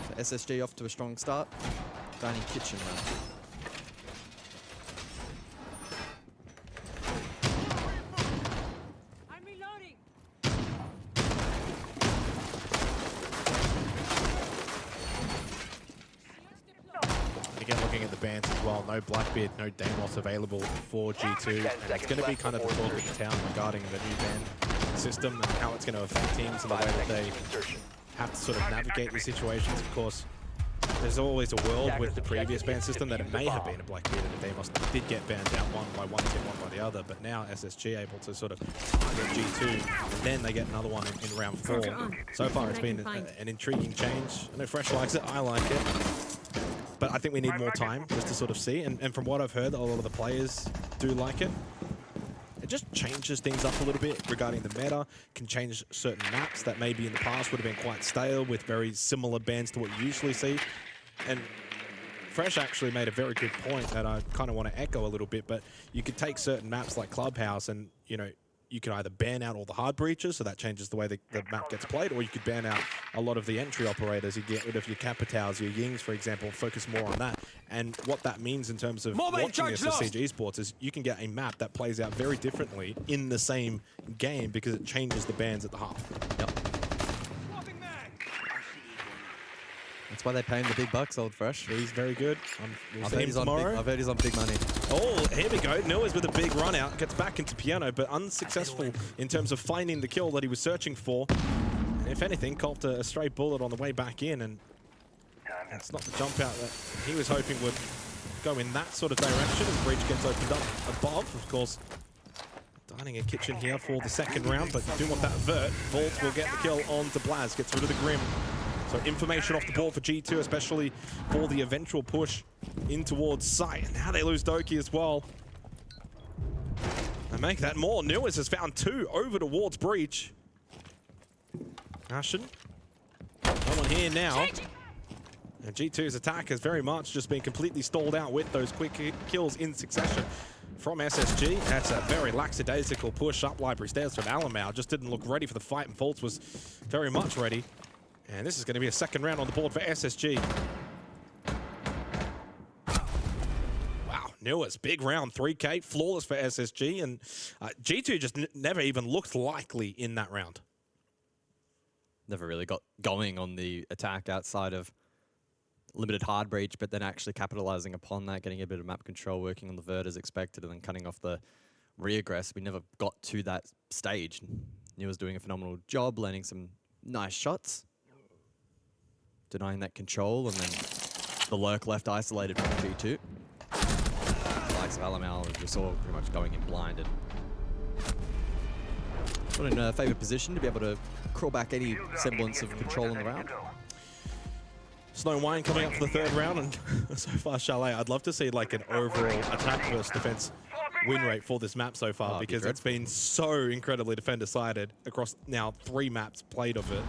So SSG off to a strong start. Dining kitchen now. I'm reloading. Again, looking at the bans as well, no Blackbeard, no Deimos available for G2. And it's going to be kind of the talk of the town regarding the new ban system and how it's going to affect teams and the way that they have to sort of navigate these situations. Of course, there's always a world with the previous ban system that it may have been a Blackbeard and a Deimos did get banned out one by one team, one by the other, but now SSG able to sort of target G2, and then they get another one in round 4. So far it's been an intriguing change. I know Fresh likes it, I like it, but I think we need more time just to sort of see, and from what I've heard, a lot of the players do like it. It just changes things up a little bit regarding the meta, can change certain maps that maybe in the past would have been quite stale with very similar bans to what you usually see. And Fresh actually made a very good point that I kind of want to echo a little bit, but you could take certain maps like Clubhouse and, you know, you can either ban out all the hard breaches, so that changes the way the map gets played, or you could ban out a lot of the entry operators. You get rid of your Capitals, your Yings, for example, focus more on that. And what that means in terms of watching SSG Esports is you can get a map that plays out very differently in the same game because it changes the bans at the half. Yep. That's why they pay him the big bucks, Old Fresh. He's very good. I've heard he's on big money. Oh, here we go. Nua's with a big run out. Gets back into Piano, but unsuccessful in terms of finding the kill that he was searching for. And if anything, copped a stray bullet on the way back in, and it's not the jump out that he was hoping would go in that sort of direction. As Breach gets opened up above, of course. Finding a kitchen here for the second round, but you do want that vert. Vault will get the kill onto Blaz, gets rid of the Grim. So information off the board for G2, especially for the eventual push in towards site. And now they lose Doki as well. And make that more. Newis has found 2 over towards Breach. Ashen. No one here now. And G2's attack has very much just been completely stalled out with those quick kills in succession from SSG. That's a very lackadaisical push up library stairs from Alamau. Just didn't look ready for the fight, and Volts was very much ready. And this is going to be a second round on the board for SSG. Wow, Newis, big round, 3K, flawless for SSG. And G2 just never even looked likely in that round. Never really got going on the attack outside of limited hard breach, but then actually capitalizing upon that, getting a bit of map control, working on the vert as expected, and then cutting off the reaggress. We never got to that stage. New was doing a phenomenal job, landing some nice shots, denying that control, and then the lurk left isolated from G2. The likes of Alamau, we saw pretty much going in blind, and not in a favoured position to be able to crawl back any semblance of control in the round. Snow Wine coming up for the third round, and so far Chalet, I'd love to see like an overall attack versus defense win rate for this map so far, because it's been so incredibly defender-sided across now 3 maps played of it.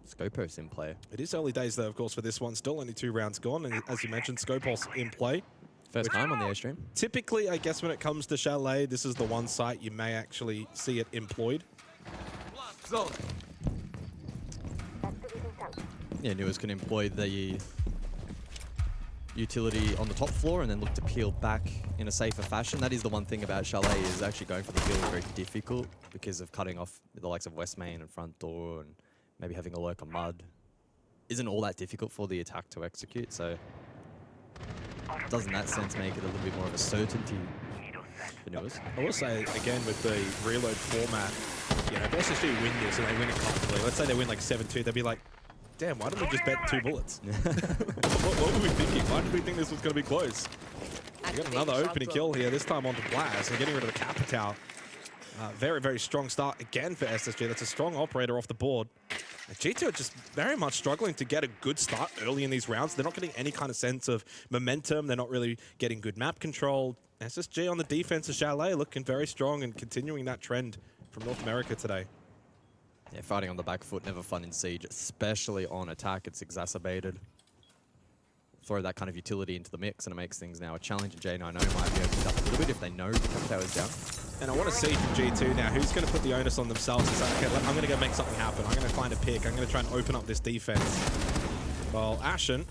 Scopos in play. It is early days though, of course, for this one. Still only 2 rounds gone, and as you mentioned, Scopos in play. First time on the A-stream. Typically, I guess when it comes to Chalet, this is the one site you may actually see it employed. Yeah, Newers can employ the utility on the top floor and then look to peel back in a safer fashion. That is the one thing about Chalet, is actually going for the peel is very difficult because of cutting off the likes of West Main and front door, and maybe having a lurk on mud isn't all that difficult for the attack to execute. So does in that sense make it a little bit more of a certainty for Newers. I will say, again, with the reload format, you know, if SSG win this and they win it comfortably, let's say they win like 7-2, they'd be like, damn, why didn't we just bet 2 bullets? what were we thinking? Why did we think this was going to be close? We got another opening kill here, this time onto Blaz, and getting rid of the Capitao. Very, very strong start again for SSG. That's a strong operator off the board. And G2 are just very much struggling to get a good start early in these rounds. They're not getting any kind of sense of momentum. They're not really getting good map control. SSG on the defense of Chalet looking very strong and continuing that trend from North America today. Yeah, fighting on the back foot, never fun in Siege, especially on attack. It's exacerbated. Throw that kind of utility into the mix, and it makes things now a challenge. And J90 might be opened up a little bit if they know the Capitao is down. And I want to see from G2 now, who's going to put the onus on themselves? Is like, okay, I'm going to go make something happen. I'm going to find a pick. I'm going to try and open up this defense. Well, Ashen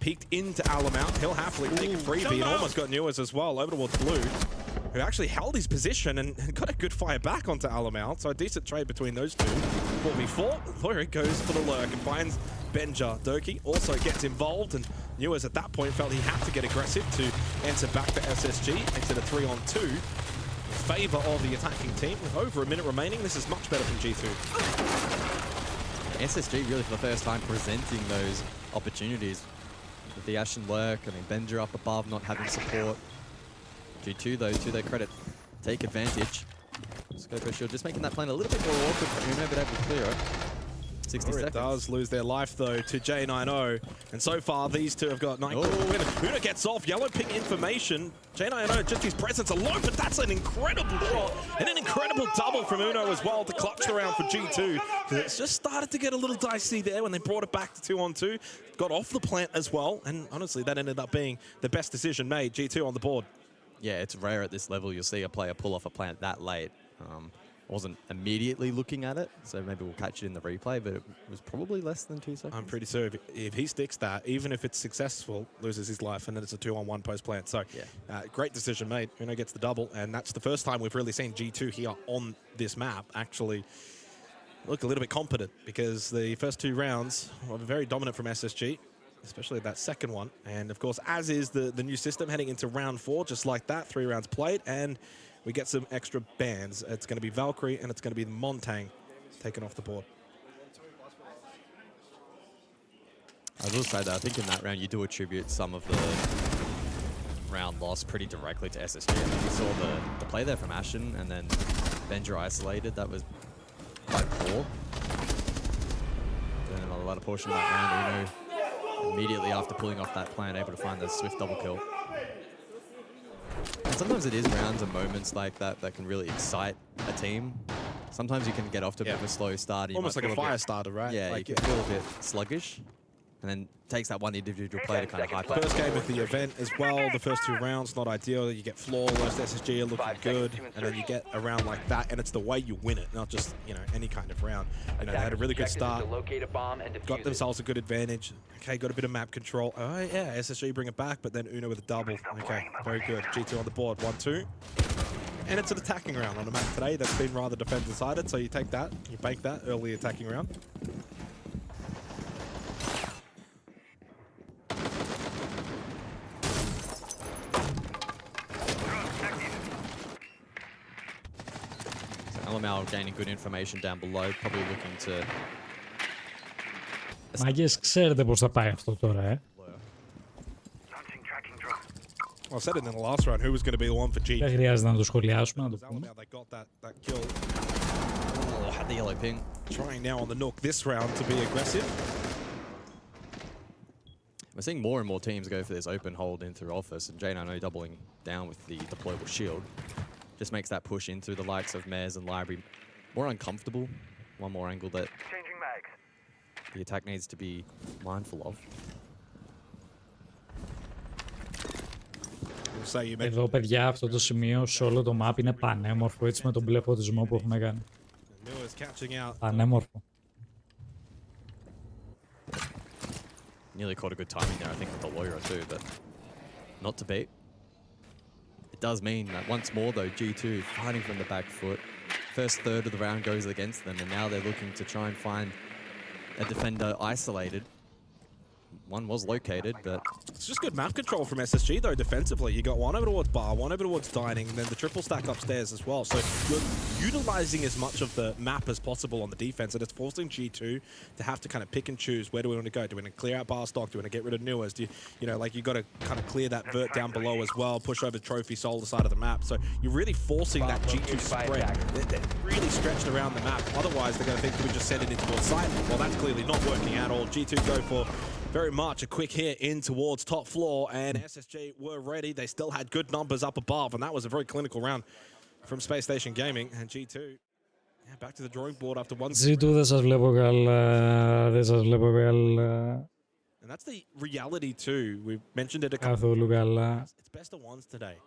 peeked into Alamau. He'll happily take a freebie and almost got Newers as well over towards Blue, who actually held his position and got a good fire back onto Alamau. So a decent trade between those two. 4v4, Lawyer goes for the lurk and finds Benja. Doki also gets involved, and Newers at that point felt he had to get aggressive to enter back for SSG. Into the 3-on-2 in favor of the attacking team. With over a minute remaining, this is much better from G2. SSG really for the first time presenting those opportunities. With the Ashen lurk, I mean, Benja up above, not having support. G2, though, to their credit, take advantage. Scopo Shield just making that plane a little bit more awkward for Uno, but able to clear it. 60 seconds. Does lose their life, though, to J90. And so far, these two have got 9 kills. Uno gets off. Yellow ping information. J90, just his presence alone, but that's an incredible shot. And an incredible double from Uno as well to clutch the round for G2. It's just started to get a little dicey there when they brought it back to 2-on-2. Got off the plant as well. And honestly, that ended up being the best decision made. G2 on the board. Yeah, it's rare at this level you'll see a player pull off a plant that late. Wasn't immediately looking at it, so maybe we'll catch it in the replay, but it was probably less than 2 seconds. I'm pretty sure if he sticks that, even if it's successful, loses his life, and then it's a 2-on-1 post plant. So, yeah. Great decision made. Uno gets the double, and that's the first time we've really seen G2 here on this map actually look a little bit competent, because the first 2 rounds were very dominant from SSG, especially that second one. And of course, as is the new system heading into round 4, just like that, 3 rounds played, and we get some extra bans. It's going to be Valkyrie and it's going to be the Montang taken off the board. I will say that I think in that round you do attribute some of round loss pretty directly to SSG. And then we saw the play there from Ashen, and then Benja isolated. That was quite poor. Then a lot of portion of that round, Uno immediately after pulling off that plan, able to find the swift double kill. And sometimes it is rounds and moments like that that can really excite a team. Sometimes you can get off to a bit of a slow start. Almost like a fire starter, right? Yeah, like you can feel a bit sluggish. And then takes that one individual player to kind of hype up. First game of the event as well, the first 2 rounds, not ideal. You get flawless, SSG are looking good, and then you get a round like that, and it's the way you win it, not just, you know, any kind of round. You know, they had a really good start, got themselves a good advantage. Okay, got a bit of map control. Oh yeah, SSG bring it back, but then Uno with a double. Okay, very good. G2 on the board, 1-2. And it's an attacking round on the map today that's been rather defense-decided, so you take that, you bank that early attacking round. LML gaining good information down below, probably looking to... Μάγκες, ξέρετε πώς θα πάει αυτό τώρα, ε. Well, I said it in the last round, who was going to be the one for G. Δεν χρειάζεται να το σχολιάσουμε, να το πούμε. They got that kill. Oh, had the yellow ping. Trying now on the Nook this round to be aggressive. We're seeing more and more teams go for this open hold in through Office, and J9O doubling down with the deployable shield. Just makes that push in through the likes of Mares and Library more uncomfortable. One more angle that the attack needs to be mindful of. Εδώ, παιδιά, αυτό το σημείο σε όλο το map είναι πανέμορφο, έτσι με τον μπλε φωτισμό που έχουμε κάνει. Πανέμορφο. Nearly caught a good timing there, I think, with the Lawyer too, but not to beat. It does mean that once more, though, G2 fighting from the back foot. First third of the round goes against them, and now they're looking to try and find a defender isolated. One was located, but... It's just good map control from SSG, though, defensively. You got one over towards bar, one over towards dining, and then the triple stack upstairs as well. So you're utilizing as much of the map as possible on the defense, and it's forcing G2 to have to kind of pick and choose, where do we want to go? Do we want to clear out bar stock? Do we want to get rid of Newers? Do you know, like, you got to kind of clear that vert down below as well, push over trophy soul the side of the map. So you're really forcing that G2 spread. They're really stretched around the map. Otherwise, they're going to think, do we just send it in towards side? Well, that's clearly not working at all. G2 go for very much a quick hit in towards top floor, and SSG were ready. They still had good numbers up above, and that was a very clinical round from Space Station Gaming. And G2, yeah, back to the drawing board after one. G2 δεν σας βλέπω καλά, δεν σας βλέπω καλά. And that's the reality too. We've mentioned it a couple. Καθόλου καλά. It's best of ones today.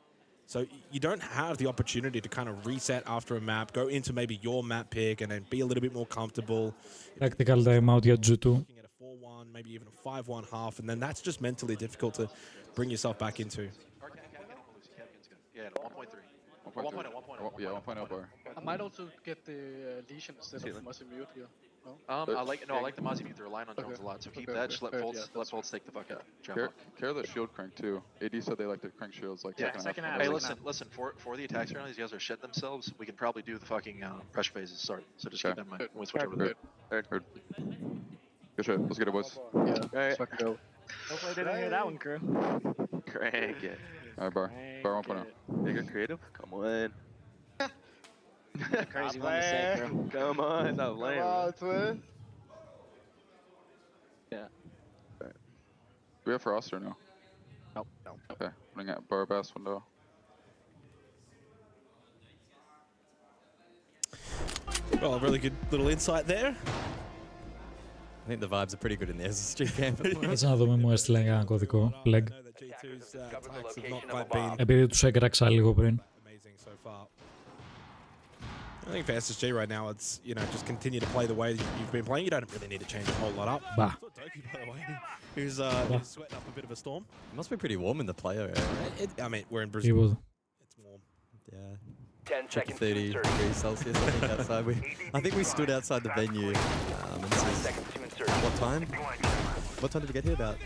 So you don't have the opportunity to kind of reset after a map, go into maybe your map pick, and then be a little bit more comfortable. Tactical timeout για G2. Maybe even a 5-1 half, and then that's just mentally difficult to bring yourself back into. Yeah, 1.3. 1.0. Yeah, 1.0 bar. I might also get the Legion instead of Mozzie Mute here. No? I like the Mozzie Mute. They're relying on drones a lot, so keep that. Just let Folds take the fuck out. Care of the shield crank too. AD said they like to crank shields like second half. Hey, listen. For the attacks right now, these guys are shitting themselves. We can probably do the fucking pressure phases. Sorry, so just keep that in mind when we switch over there. Heard. Good shit. Let's get it, boys. Yeah, let's fucking go. Hopefully I didn't hear that one, crew. Crank it. Alright, bar 1.0. Bigger creative? Come on. Crazy one to say, crew. Come on, not lame. Come on, twist. Yeah. Right. Do we have Frost or no? Nope. No. Okay, running at bar bass window. Well, really good little insight there. I think the vibes are pretty good in the SSG camp. Έτσι να δούμε, μου έστειλε ένα κωδικό, leg. Επειδή τους έκραξα λίγο πριν. I think for SSG right now, it's, you know, just continue to play the way you've been playing. You don't really need to change a whole lot up. Bah. Doki, by the way, who's sweating up a bit of a storm. It must be pretty warm in the player area. I mean, we're in Brazil. It's warm. Yeah. 10 seconds 30 degrees Celsius, I think, outside. I think we stood outside the venue. What time? What time did we get here about?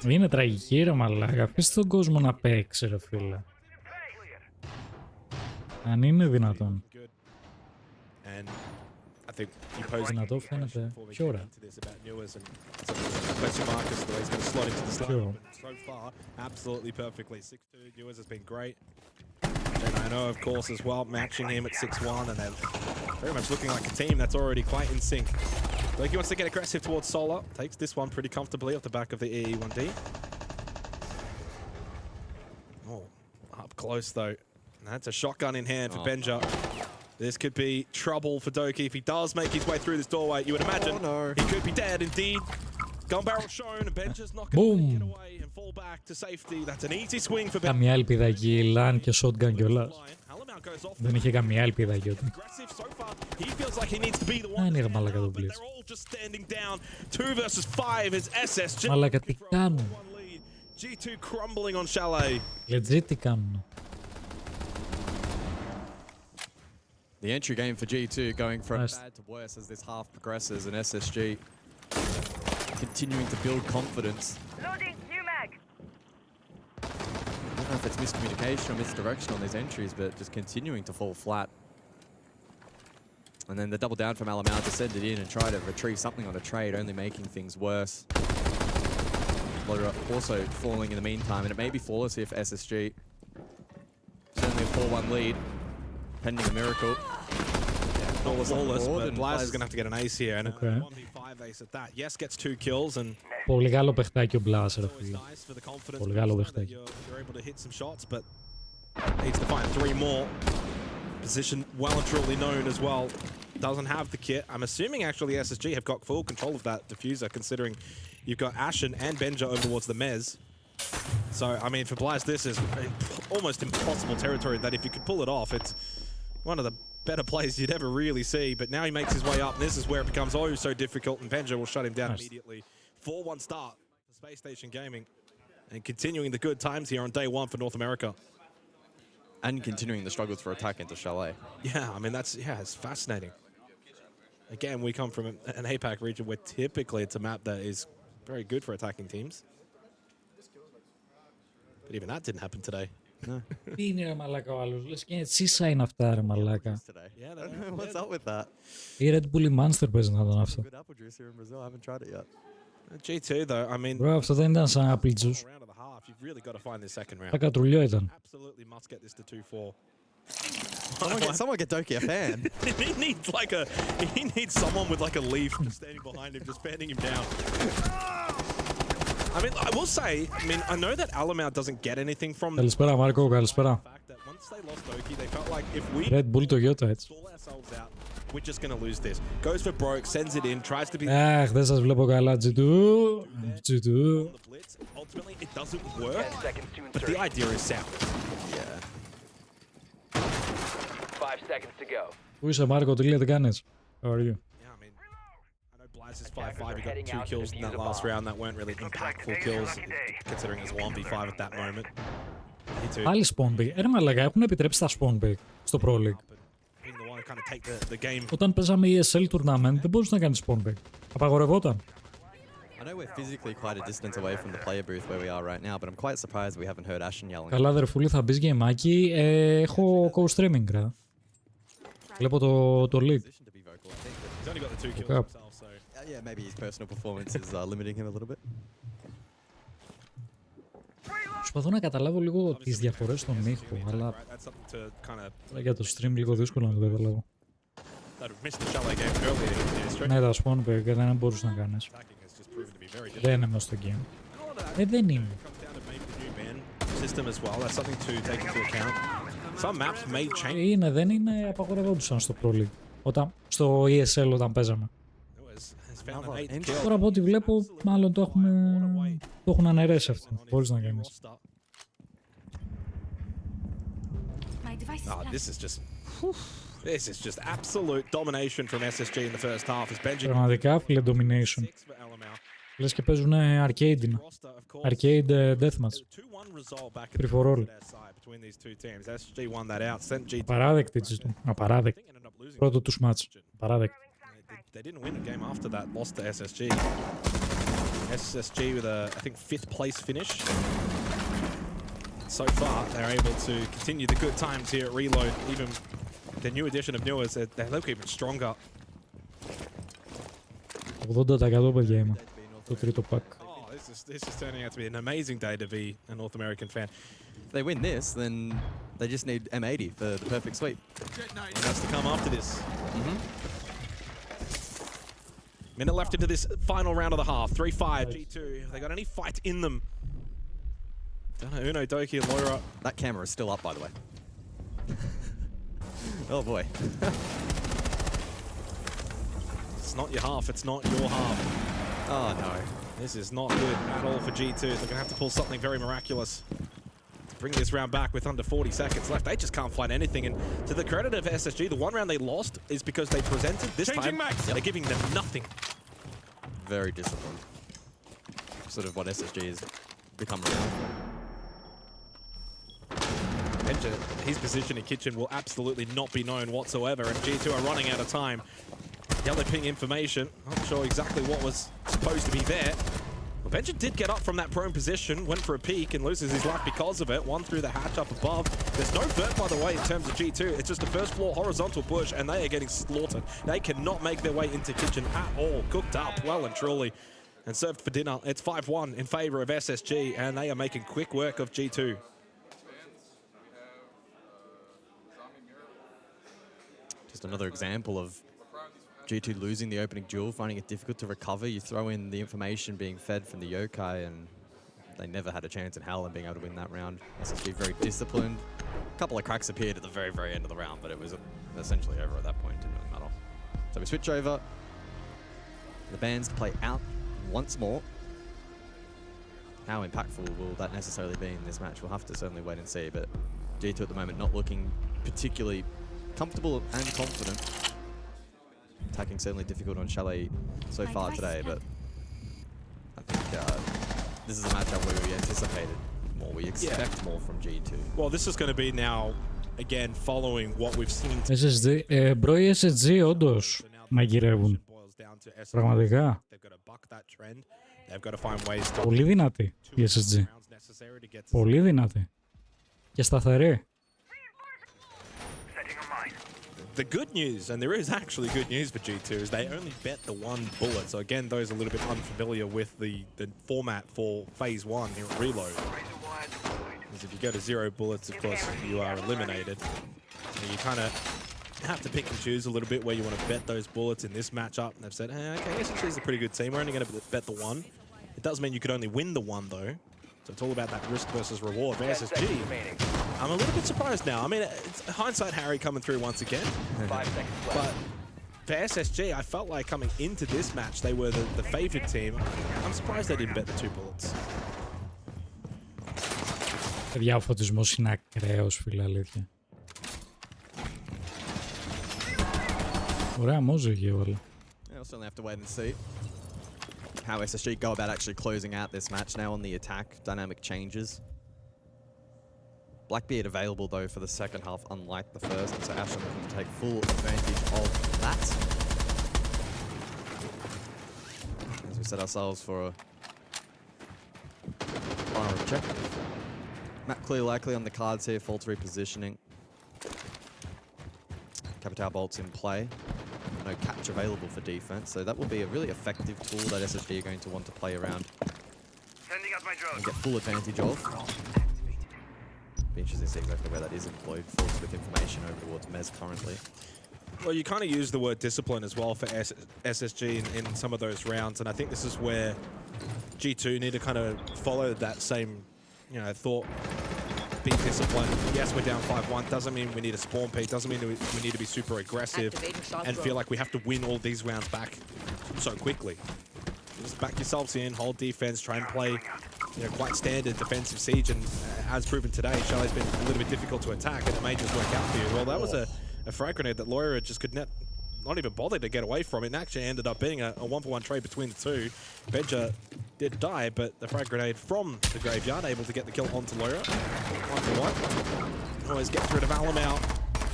Είναι τραγική ρε μαλάκα. Αφήστε τον κόσμο να παίξει ρε φίλε. Αν είναι δυνατόν. And I think he posed Δυνατό φαίνεται. Πιο ωραία. Question mark as the way he's going to slot into the slot. So far, absolutely perfectly. 6-2, Newers has been great. And I know, of course, as well, matching him at 6-1, and they're very much looking like a team that's already quite in sync. Loki wants to get aggressive towards Solar. Takes this one pretty comfortably off the back of the EE1D. Oh, up close, though. That's a shotgun in hand for Benja. This could be trouble for Doki. If he does make his way through this doorway, you would imagine he could be dead indeed. Gun barrel shown, and Benja's not going to get away and fall back to safety. That's an easy swing for Benja. Καμιά ελπίδα εκεί, LAN και shotgun κιόλας. Δεν είχε καμιά ελπίδα εκεί. Άνοιγε μαλάκα το Blitz. Μαλάκα τι κάνουν. G2 crumbling on Chalet. Legit τι κάνουν. The entry game for G2 going from bad to worse as this half progresses, and SSG continuing to build confidence. Loading new mag. I don't know if it's miscommunication or misdirection on these entries, but just continuing to fall flat. And then the double down from Alamau to send it in and try to retrieve something on a trade, only making things worse. Also falling in the meantime, and it may be flawless here for SSG. Certainly a 4-1 lead. Pending a miracle. Flawless, but Blaz is going to have to get an ace here. And a 1v5 ace at that. Yes, gets 2 kills. And πολύ καλό παιχτάκι ο Blaz, ρε φίλε. Πολύ καλό παιχτάκι. You're able to hit some shots, but needs to find 3 more. Position well and truly known as well. Doesn't have the kit. I'm assuming actually SSG have got full control of that diffuser, considering you've got Ashen and Benja over towards the Mez. So, I mean, for Blaz, this is almost impossible territory that if you could pull it off, it's one of the better plays you'd ever really see. But now he makes his way up, and this is where it becomes oh so difficult, and Benja will shut him down immediately. 4-1 start for Space Station Gaming, and continuing the good times here on day 1 for North America. And continuing the struggles for attack into Chalet. Yeah, I mean, it's fascinating. Again, we come from an APAC region where typically it's a map that is very good for attacking teams. But even that didn't happen today. No. Τι είναι ρε μαλάκα ο άλλος, λες και τσίσα είναι αυτά ρε μαλάκα. What's up with that? Η Red Bull Monster παίζει να ήταν αυτό. Good apple juice here in Brazil. I haven't tried it yet. G2 though, I mean. Bro, αυτό δεν ήταν σαν apple juice. You've really got to find this second round. Τα κατρουλιό ήταν. Absolutely must get this to 2-4. Someone get Doki a fan. he needs someone with like a leaf just standing behind him, just fanning him down. I mean, I will say, I mean, I know that Alamau doesn't get anything from Καλησπέρα Μάρκο, καλησπέρα. Red Bull το Yota έτσι. We're just going to lose this. Goes for broke, sends it in, tries to be... Αχ, δεν σας βλέπω καλά, G2. Ultimately, it doesn't work, but the idea is sound. Yeah. 5 seconds to go. Πού είσαι Μάρκο, τι λέτε κάνεις? How are you? Blaz is 5-5, he got 2 kills in that last round that weren't really impactful kills, considering it was 1v5 at that moment. Πάλι spawn pick. Ρε μαλάκα, έχουν επιτρέψει τα spawn pick στο Pro League. Όταν παίζαμε ESL tournament δεν μπορούσε να κάνει spawn pick. Απαγορευόταν. I know we're physically quite a distance away from the player booth where we are right now, but I'm quite surprised we haven't heard Ashen yelling. Καλά αδερφούλη, θα μπεις γεμάκι. Έχω co-streaming, ρε. Βλέπω το League. Yeah, maybe his personal performance is limiting him a little bit. Προσπαθώ να καταλάβω λίγο τις διαφορές στον ήχο, αλλά για το stream λίγο δύσκολο να το καταλάβω. Ναι, τα spawn pick δεν μπορούσε να κάνεις. Δεν είναι μέσα στο game. Δεν είναι. Είναι, δεν είναι, απαγορευόντουσαν στο Pro League. Στο ESL όταν παίζαμε. Τώρα από ό,τι βλέπω, μάλλον το έχουν αναιρέσει αυτό. Μπορείς να κάνεις. This is just absolute domination from SSG in the first half. Πραγματικά φίλε domination. Λες και παίζουν arcade. Arcade deathmatch. Free for all. Απαράδεκτη G2. Απαράδεκτη. Πρώτο τους match. Απαράδεκτη. They didn't win a game after that, lost to SSG. SSG with a, I think, 5th place finish. So far, they're able to continue the good times here at Reload. Even the new addition of Newers, they look even stronger. 80% παιδιά είμαι. Το τρίτο pack. This is turning out to be an amazing day to be a North American fan. If they win this, then they just need M80 for the perfect sweep. What has to come after this? Minute left into this final round of the half. 3-5, G2. Have they got any fight in them? Don't know, Uno, Doki, and Loira. That camera is still up, by the way. Oh boy. It's not your half, it's not your half. Oh no. This is not good at all for G2. They're going to have to pull something very miraculous to bring this round back with under 40 seconds left. They just can't find anything. And to the credit of SSG, the one round they lost is because they presented. This time, they're giving them nothing. Very disciplined. Sort of what SSG has become around. Benja, his position in kitchen will absolutely not be known whatsoever, and G2 are running out of time. Yellow ping information. Not sure exactly what was supposed to be there. Well, Benja did get up from that prone position, went for a peek, and loses his life because of it. One through the hatch up above. There's no vert, by the way, in terms of G2. It's just a first floor horizontal push, and they are getting slaughtered. They cannot make their way into kitchen at all. Cooked up well and truly, and served for dinner. It's 5-1 in favor of SSG, and they are making quick work of G2. Just another example of G2 losing the opening duel, finding it difficult to recover. You throw in the information being fed from the yokai, and they never had a chance in hell in being able to win that round. SSG very disciplined. A couple of cracks appeared at the very, very end of the round, but it was essentially over at that point. Didn't really matter. So we switch over. The bands to play out once more. How impactful will that necessarily be in this match? We'll have to certainly wait and see, but G2 at the moment not looking particularly comfortable and confident. Attacking certainly difficult on Chalet so far today, but I think this is a matchup where we anticipated more. We expect more from G2. Well, this is going to be now, again, following what we've seen. SSG, bro, οι SSG όντως μαγειρεύουν. Πραγματικά. Πολύ δυνατή η SSG. Πολύ δυνατή. Και σταθερή. The good news, and there is actually good news for G2, is they only bet the one bullet. So again, those a little bit unfamiliar with the format for Phase 1 here at Reload. Because if you go to 0 bullets, of course, you are eliminated. And you kind of have to pick and choose a little bit where you want to bet those bullets in this matchup. And they've said, hey, okay, SSG is a pretty good team. We're only going to bet the one. It does mean you could only win the one, though. So it's all about that risk versus reward for SSG. I'm a little bit surprised now. I mean, it's hindsight Harry coming through once again. 5 seconds left. But for SSG, I felt like coming into this match, they were the favored team. I'm surprised they didn't bet the 2 bullets. Παιδιά, ο φωτισμός είναι ακραίος, φίλε, αλήθεια. Ωραία μόζικη όλα. Yeah, we'll certainly have to wait and see how SSG go about actually closing out this match now on the attack. Dynamic changes. Blackbeard available though for the second half, unlike the first, and so Ashen looking to take full advantage of that. As we set ourselves for a final objective. Map clear likely on the cards here, false repositioning. Capital bolts in play. No catch available for defense, so that will be a really effective tool that SSG are going to want to play around and get full advantage of. Be interesting to see exactly where that is employed. Falls with information over towards Mez currently. Well, you kind of use the word discipline as well for SSG in some of those rounds, and I think this is where G2 need to kind of follow that same, thought. Be disciplined. Yes, we're down 5-1. Doesn't mean we need a spawn peak. Doesn't mean we need to be super aggressive and feel like we have to win all these rounds back so quickly. Just back yourselves in, hold defense, try and play quite standard defensive siege. And as proven today, Chalet's been a little bit difficult to attack, and it may just work out for you. Well, that was a frag grenade that Loira just could not even bother to get away from it, and actually ended up being a 1-for-1 trade between the two. Benja did die, but the frag grenade from the graveyard able to get the kill onto Loira. 1-for-1. Always gets rid of Alamau,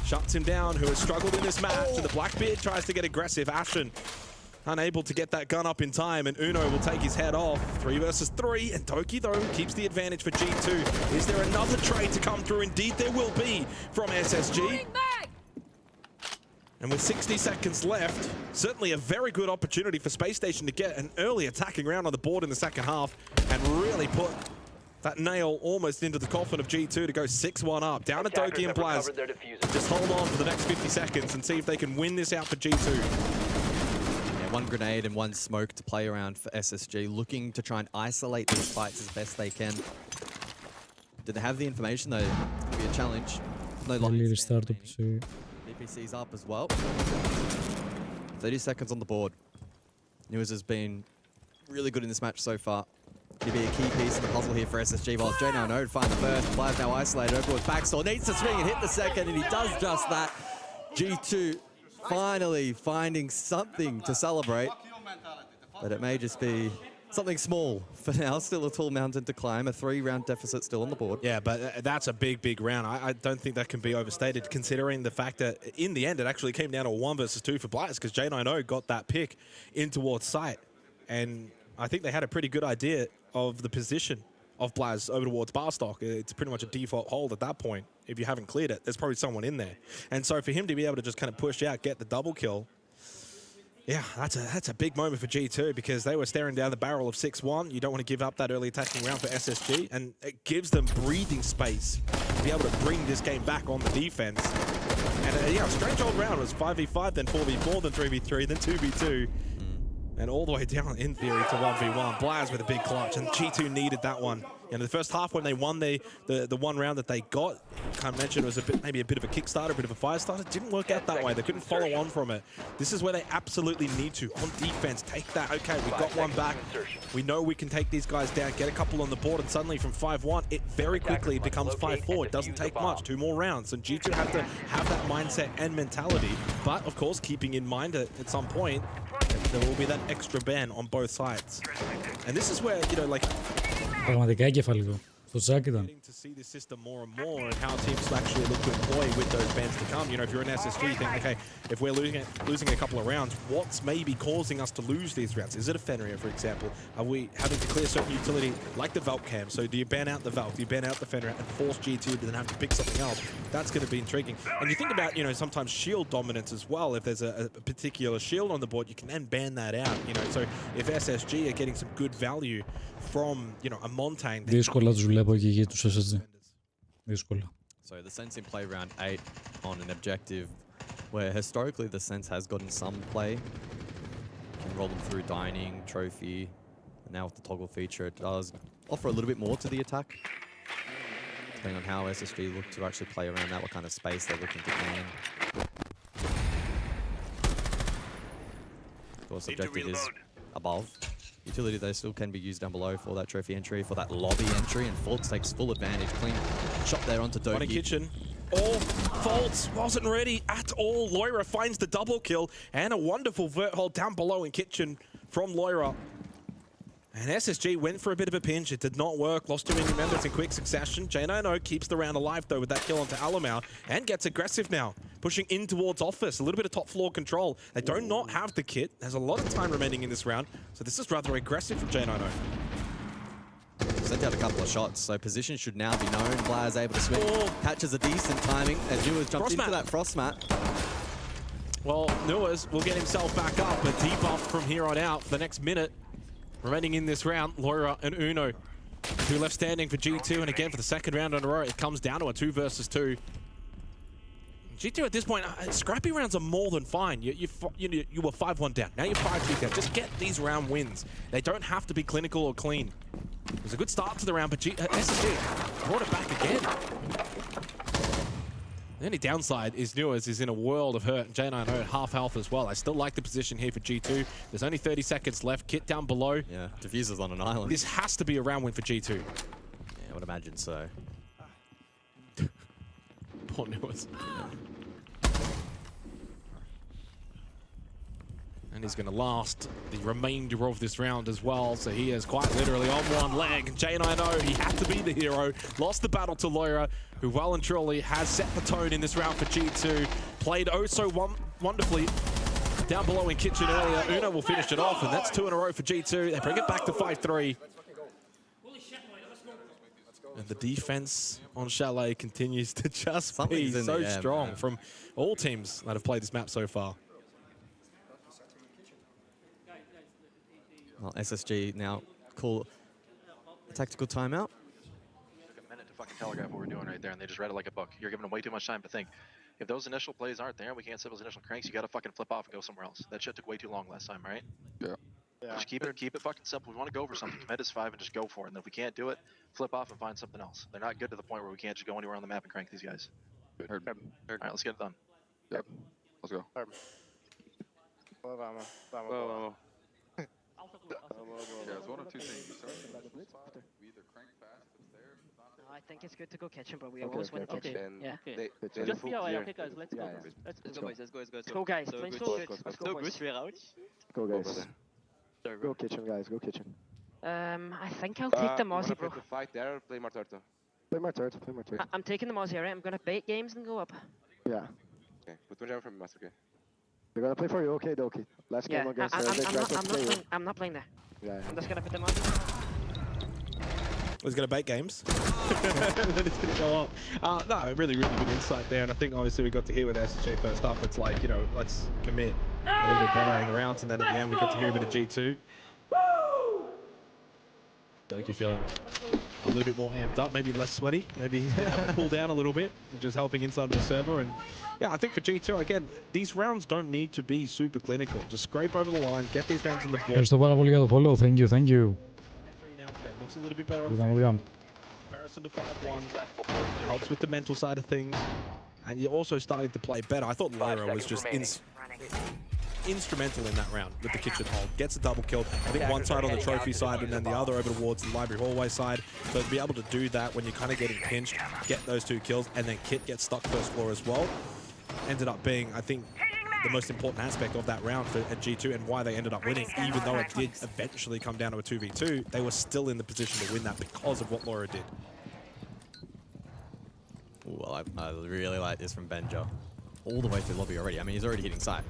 shuts him down, who has struggled in this match. And the Blackbeard tries to get aggressive. Ashen unable to get that gun up in time, and Uno will take his head off. 3 versus 3, and Toki, though, keeps the advantage for G2. Is there another trade to come through? Indeed, there will be from SSG. And with 60 seconds left, certainly a very good opportunity for Space Station to get an early attacking round on the board in the second half and really put that nail almost into the coffin of G2 to go 6-1 up. Down to Doki and Blaz. Just hold on for the next 50 seconds and see if they can win this out for G2. Yeah, one grenade and one smoke to play around for SSG, looking to try and isolate these fights as best they can. Did they have the information though? It could be a challenge. No longer. DPC's up as well. 30 seconds on the board. Newers has been really good in this match so far. He'll be a key piece in the puzzle here for SSG. While J9 would find the first. Blaz now isolated. Overwatch backstore. Needs to swing and hit the second, and he does just that. G2 finally finding something to celebrate. But it may just be something small for now. Still a tall mountain to climb. A 3-round deficit still on the board. Yeah, but that's a big, big round. I don't think that can be overstated, considering the fact that in the end it actually came down to a 1 versus 2 for Blaz, because J9 got that pick in towards site. And I think they had a pretty good idea of the position of Blaz over towards Barstock. It's pretty much a default hold at that point. If you haven't cleared it, there's probably someone in there. And so for him to be able to just kind of push out, get the double kill, yeah, that's a big moment for G2, because they were staring down the barrel of 6-1. You don't want to give up that early attacking round for SSG, and it gives them breathing space to be able to bring this game back on the defense. And yeah, a strange old round. It was 5v5, then 4v4, then 3v3, then 2v2. And all the way down, in theory, to 1v1. Blaz with a big clutch, and G2 needed that one. In the first half, when they won the one round that they got, kind of mentioned it was maybe a bit of a kickstarter, a bit of a fire starter. It didn't work out that way. They couldn't follow on from it. This is where they absolutely need to, on defense, take that. Okay, we got one back. We know we can take these guys down, get a couple on the board, and suddenly from 5-1, it very quickly becomes 5-4. It doesn't take much, 2 more rounds. And G2 have to have that mindset and mentality. But, of course, keeping in mind that at some point, there will be that extra ban on both sides. And this is where, you know, like... Πραγματικά εγκεφαλικό. Στο Ζάκ ήταν. To see this system more and more, and how teams actually look to employ with those bans to come. You know, if you're an SSG, you think, okay, if we're losing a couple of rounds, what's maybe causing us to lose these rounds? Is it a Fenrir, for example? Are we having to clear certain utility like the Valk cam? So do you ban out the Valk, do you ban out the Fenrir and force G2 to then have to pick something else? That's going to be intriguing. And you think about, you know, sometimes shield dominance as well. If there's a particular shield on the board, you can then ban that out. You know, so if SSG are getting some good value from, you know, a Montaigne. Δύσκολα τους βλέπω εκεί για τους SSG. Δύσκολα. So the Sense in play round 8 on an objective where historically the Sense has gotten some play. Can roll them through dining, trophy, and now with the toggle feature it does offer a little bit more to the attack. Depending on how SSG look to actually play around that, what kind of space they're looking to gain. Of course, objective is above. Utility though still can be used down below for that trophy entry, for that lobby entry, and Faults takes full advantage. Clean shot there onto Doki. Running kitchen. Oh, Faults wasn't ready at all. Loira finds the double kill, and a wonderful vert hold down below in kitchen from Loira. And SSG went for a bit of a pinch. It did not work. Lost 2 many members in quick succession. J9 keeps the round alive, though, with that kill onto Alamau, and gets aggressive now, pushing in towards Office. A little bit of top floor control. They do not have the kit. There's a lot of time remaining in this round, so this is rather aggressive from J9. Sent out a couple of shots, so position should now be known. Blaz able to swing, catches a decent timing as Newers jumps into that frost mat. Well, Newers will get himself back up, but debuff from here on out for the next minute. Remaining in this round, Loira and Uno, 2 left standing for G2, and again for the second round in a row, it comes down to a 2 versus 2. G2 at this point, scrappy rounds are more than fine. You were 5-1 down, now you're 5-2 down. Just get these round wins. They don't have to be clinical or clean. It was a good start to the round, but SSG brought it back again. The only downside is Newers is in a world of hurt, and J9 at half health as well. I still like the position here for G2. There's only 30 seconds left. Kit down below. Yeah, Diffuser's on an island. This has to be a round win for G2. Yeah, I would imagine so. Poor Newers. Yeah. And he's going to last the remainder of this round as well. So he is quite literally on one leg. J9, he had to be the hero. Lost the battle to Loira, who well and truly has set the tone in this round for G2. Played oh so wonderfully down below in kitchen earlier. Uno will finish it off, and that's 2 in a row for G2. They bring it back to 5-3. And the defense on Chalet continues to just Something's be in so the air, strong man. from all teams that have played this map so far. Well, SSG now call a tactical timeout. Took a minute to fucking telegraph what we're doing right there, and they just read it like a book. You're giving them way too much time to think. If those initial plays aren't there, and we can't set those initial cranks, you gotta fucking flip off and go somewhere else. That shit took way too long last time, right? Yeah. Just keep it fucking simple. We want to go for something. Commit as 5 and just go for it. And if we can't do it, flip off and find something else. They're not good to the point where we can't just go anywhere on the map and crank these guys. Heard. All right, let's get it done. Yep. Let's go. Yeah, it's one of two things. You start from the spot, we either crank fast if it's there, if it's not there. I think it's good to go kitchen, but we always win kitchen. Yeah. Just be aware, okay guys, let's go. Let's go boys, let's go. Let's go guys, let's go. Let's go boys. Go guys. Go kitchen guys, go kitchen. I think I'll take the Mozzie, bro. Fight there, play more turtle. Play my turret, play my turret. I'm taking the Mozzie, alright? I'm gonna bait games and go up. Yeah. Okay, put one down from master, okay? They're gonna play for you, okay, Doki. Last game against I'm not playing there. Yeah. I'm just gonna put the Mozzie. He's going to bait games. Then it's going to go up. No, really, really good insight there. And I think obviously we got to hear with SSG first up. It's like, you know, let's commit a little bit delaying rounds. And then at the end, we got to hear a bit of G2. Don't you feel a little bit more amped up, maybe less sweaty, maybe pull down a little bit, just helping inside the server. And yeah, I think for G2, again, these rounds don't need to be super clinical. Just scrape over the line, get these rounds on the board. Ευχαριστώ πάρα πολύ για το follow. Thank you, thank you. Looks a little bit better Είδαμε, είδαμε. comparison to 5-1. Helps with the mental side of things. And you're also starting to play better. I thought Lyra was just instrumental in that round with the kitchen hold. Gets a double kill. I think one side on the trophy side and then the other over towards the library hallway side. So to be able to do that when you're kind of getting pinched, get those 2 kills, and then Kit gets stuck first floor as well, ended up being, I think, the most important aspect of that round for at G2 and why they ended up winning. Even though it did eventually come down to a 2v2, they were still in the position to win that because of what Laura did. Well, I really like this from Benja. All the way through lobby already. I mean, he's already hitting sight.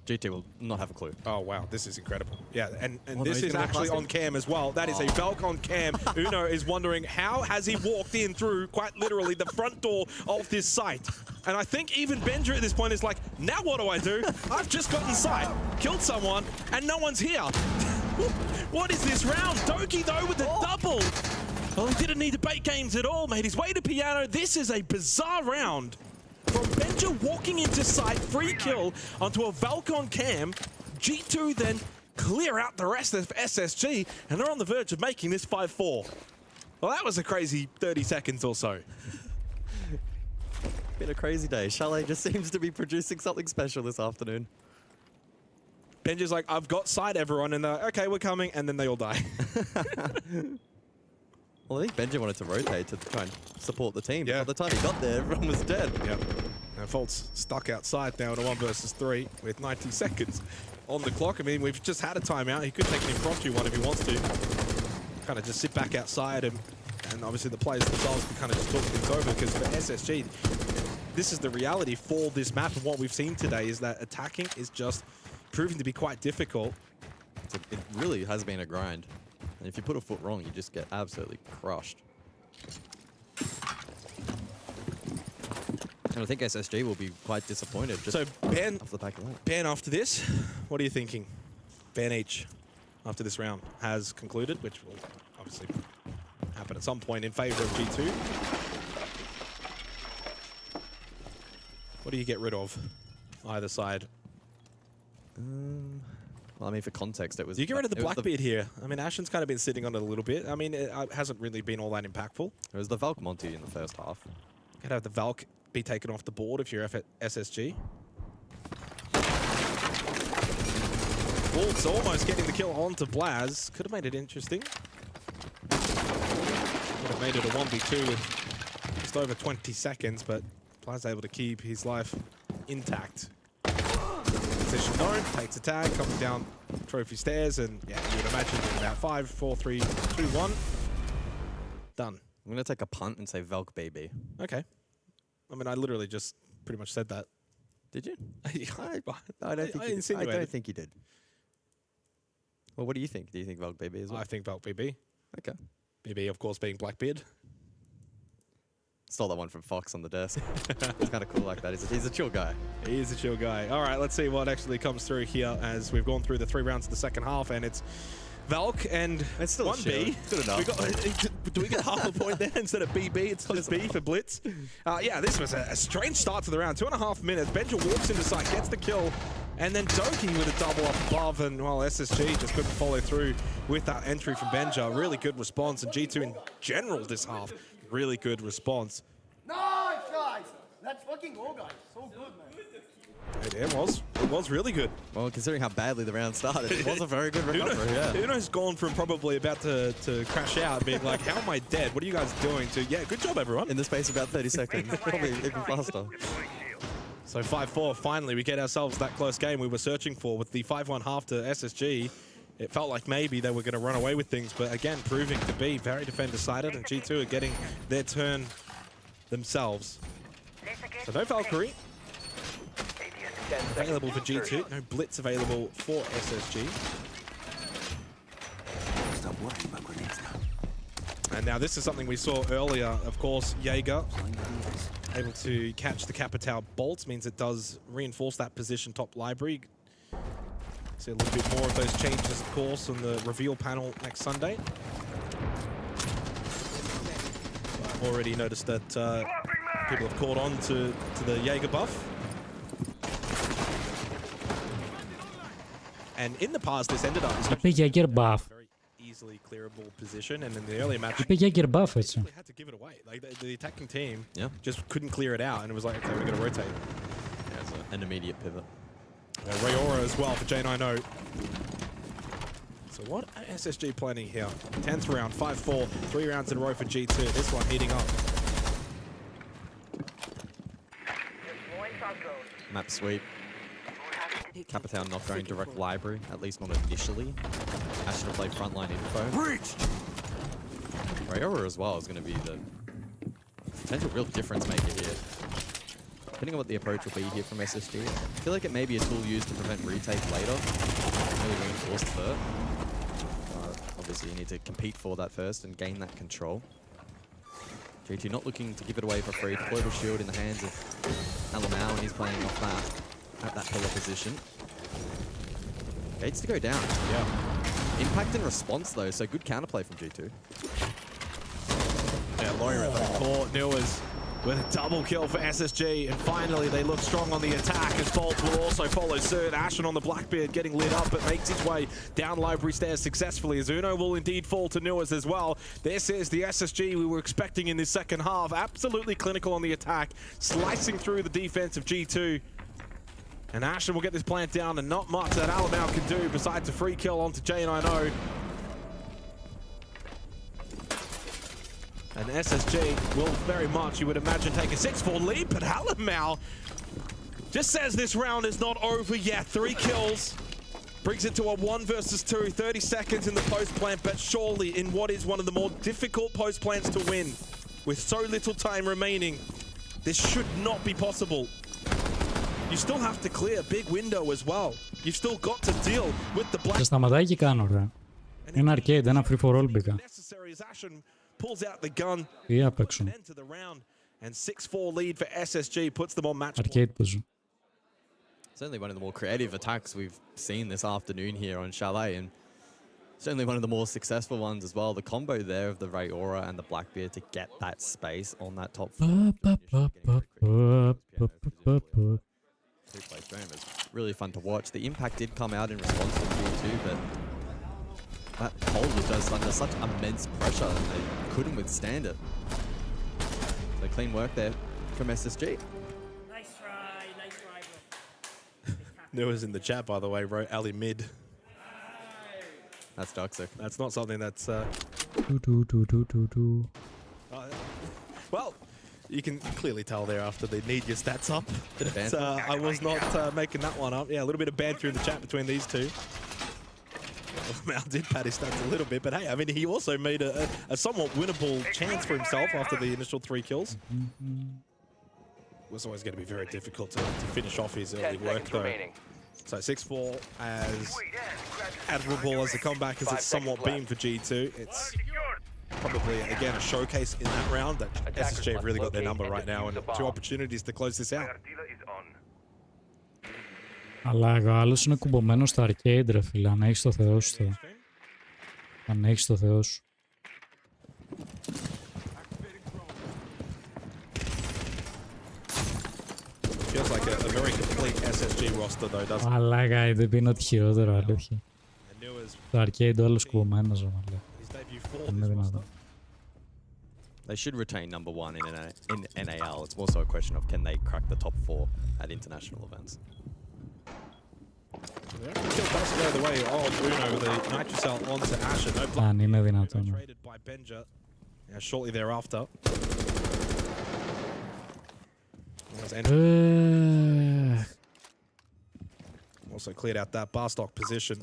GT will not have a clue. Oh, wow. This is incredible. Yeah, and this is actually on cam as well. That is a Valk on cam. Uno is wondering, how has he walked in through, quite literally, the front door of this site? And I think even Benja at this point is like, now what do I do? I've just gotten sight, killed someone, and no one's here. What is this round? Doki, though, with the double. Well, he didn't need to bait games at all, made his way to piano. This is a bizarre round. From Benja walking into sight, free kill onto a Valk on cam. G2 then clear out the rest of SSG, and they're on the verge of making this 5-4. Well, that was a crazy 30 seconds or so. Been a crazy day. Chalet just seems to be producing something special this afternoon. Benja's like, I've got sight, everyone, and they're like, okay, we're coming, and then they all die. Well, I think Benja wanted to rotate to try and support the team. Yeah. By the time he got there, everyone was dead. Yep. And Fault's stuck outside now in a 1 versus 3 with 90 seconds on the clock. I mean, we've just had a timeout. He could take an impromptu one if he wants to. Kind of just sit back outside, and obviously the players themselves can kind of just talk things over, because for SSG, this is the reality for this map, and what we've seen today is that attacking is just proving to be quite difficult. It really has been a grind. And if you put a foot wrong, you just get absolutely crushed. And I think SSG will be quite disappointed. Just so Ben, off the back of that. Ben, after this, what are you thinking? Ben each, after this round, has concluded, which will obviously happen at some point in favor of G2. What do you get rid of, either side? Well, I mean, for context, it was... You get rid of the Blackbeard here. I mean, Ashen's kind of been sitting on it a little bit. I mean, it hasn't really been all that impactful. It was the Valk Monty in the first half. Could have the Valk be taken off the board if you're SSG. Wolf's almost getting the kill onto Blaz. Could have made it interesting. Could have made it a 1v2 with just over 20 seconds, but Blaz able to keep his life intact. Position known, takes a tag, comes down trophy stairs, and yeah, you would imagine in about 5, 4, 3, 2, 1. Done. I'm going to take a punt and say Valk baby. Okay. I mean, I literally just pretty much said that. Did you? I don't think you did. Well, what do you think? Do you think Valk baby as well? I think Valk BB. Okay. BB, of course, being Blackbeard. Stole that one from Fox on the desk. It's kind of cool like that. He's a chill guy. He is a chill guy. All right, let's see what actually comes through here as we've gone through the 3 rounds of the second half, and it's Valk and it's still 1B. Good enough. Do we get half a point there instead of BB? It's just B for Blitz. Yeah, this was a strange start to the round. 2.5 minutes. Benja walks into sight, gets the kill, and then Doki with a double up above, and well, SSG just couldn't follow through with that entry from Benja. Really good response, and G2 in general this half, really good response. Nice, guys! Let's fucking go, guys. So good, man. It was really good. Well, considering how badly the round started, it was a very good recovery, yeah. Uno's gone from probably about to crash out, being like, how am I dead? What are you guys doing? To, yeah, good job, everyone. In the space of about 30 seconds, probably even faster. So 5-4, finally, we get ourselves that close game we were searching for with the 5-1 half to SSG. It felt like maybe they were going to run away with things, but again, proving to be very defender-sided, and G2 are getting their turn themselves. So no Valkyrie available for G2, no Blitz available for SSG. And now this is something we saw earlier, of course, Jaeger able to catch the Capitao bolts, means it does reinforce that position top library. See a little bit more of those changes, of course, on the reveal panel next Sunday. I've already noticed that people have caught on to the Jaeger buff. And in the past, this ended up as a very easily clearable position, and in the earlier match, they had to give it away. Like the attacking team just couldn't clear it out, and it was like, okay, we're going to rotate. Yeah, it's an immediate pivot. Rayora as well for J90. So what are SSG planning here? 10th round, 5-4, 3 rounds in a row for G2. This one heating up. Map sweep. Capitao not going direct library, at least not initially. Ash to play frontline info. Rayora as well is going to be the potential real difference maker here. Depending on what the approach will be here from SSG, I feel like it may be a tool used to prevent retake later. Really reinforced first. Obviously you need to compete for that first and gain that control. G2 not looking to give it away for free. Deployable shield in the hands of Alamau, and he's playing off that at that pillar position. Gates to go down. Yeah. Impact and response though, so good counterplay from G2. Yeah, Lawyer at the court. Newers with a double kill for SSG, and finally they look strong on the attack as Bolt will also follow suit. Ashen on the Blackbeard getting lit up, but makes his way down library stairs successfully, as Uno will indeed fall to Newers as well. This is the SSG we were expecting in this second half. Absolutely clinical on the attack, slicing through the defense of G2. And Ashen will get this plant down, and not much that Alamau can do besides a free kill onto J90. And SSG will very much, you would imagine, take a 6-4 lead, but Alamau just says this round is not over yet. 3 kills, brings it to a 1 versus 2, 30 seconds in the post plant, but surely in what is one of the more difficult post plants to win, with so little time remaining, this should not be possible. You still have to clear a big window as well. You've still got to deal with the black. Και σταματάει και κάνω, ρε. Ένα arcade, ένα free for all μπήκα. Pulls out the gun. Τι απ' And 6-4 lead for SSG puts them on match Arcade παίζω. Certainly one of the more creative attacks we've seen this afternoon here on Chalet, and certainly one of the more successful ones as well. The combo there of the Rayora and the Blackbeard to get that space on that top floor. Two-play stream is really fun to watch. The impact did come out in response to G2, but that hold was just under such immense pressure and they couldn't withstand it. So clean work there from SSG. Nice try, bro. Noah's in the chat, by the way, wrote Ali mid. That's toxic. That's not something that's... Well, you can clearly tell there after they need your stats up. I was not making that one up. Yeah, a little bit of banter in the chat between these two. Mal did pad his stats a little bit, but hey, I mean, he also made a somewhat winnable chance for himself after the initial 3 kills. It was always going to be very difficult to finish off his early work, though. So 6-4 as admirable as a comeback as it's somewhat beamed for G2. It's probably, again, a showcase in that round that SSG have really got their number right now, and 2 opportunities to close this out. Αλλά ο άλλος είναι κουμπωμένος στο arcade, ρε φίλε. Αν έχεις το Θεό σου τώρα. Αν έχεις το Θεό σου. Feels like a very complete SSG roster though, doesn't it? Αλλά δεν πει ότι χειρότερο, αλήθεια. Το arcade ο άλλος κουμπωμένος, ρε μαλέ. Δεν είναι δυνατόν. They should retain number 1 in NAL. It's more so a question of can they crack the top 4 at international events. Kill does go the way of Uno with the Nitrocell onto Asher. No blood. Αν είναι δυνατόν. Traded by Benja shortly thereafter. Also cleared out that Barstock position.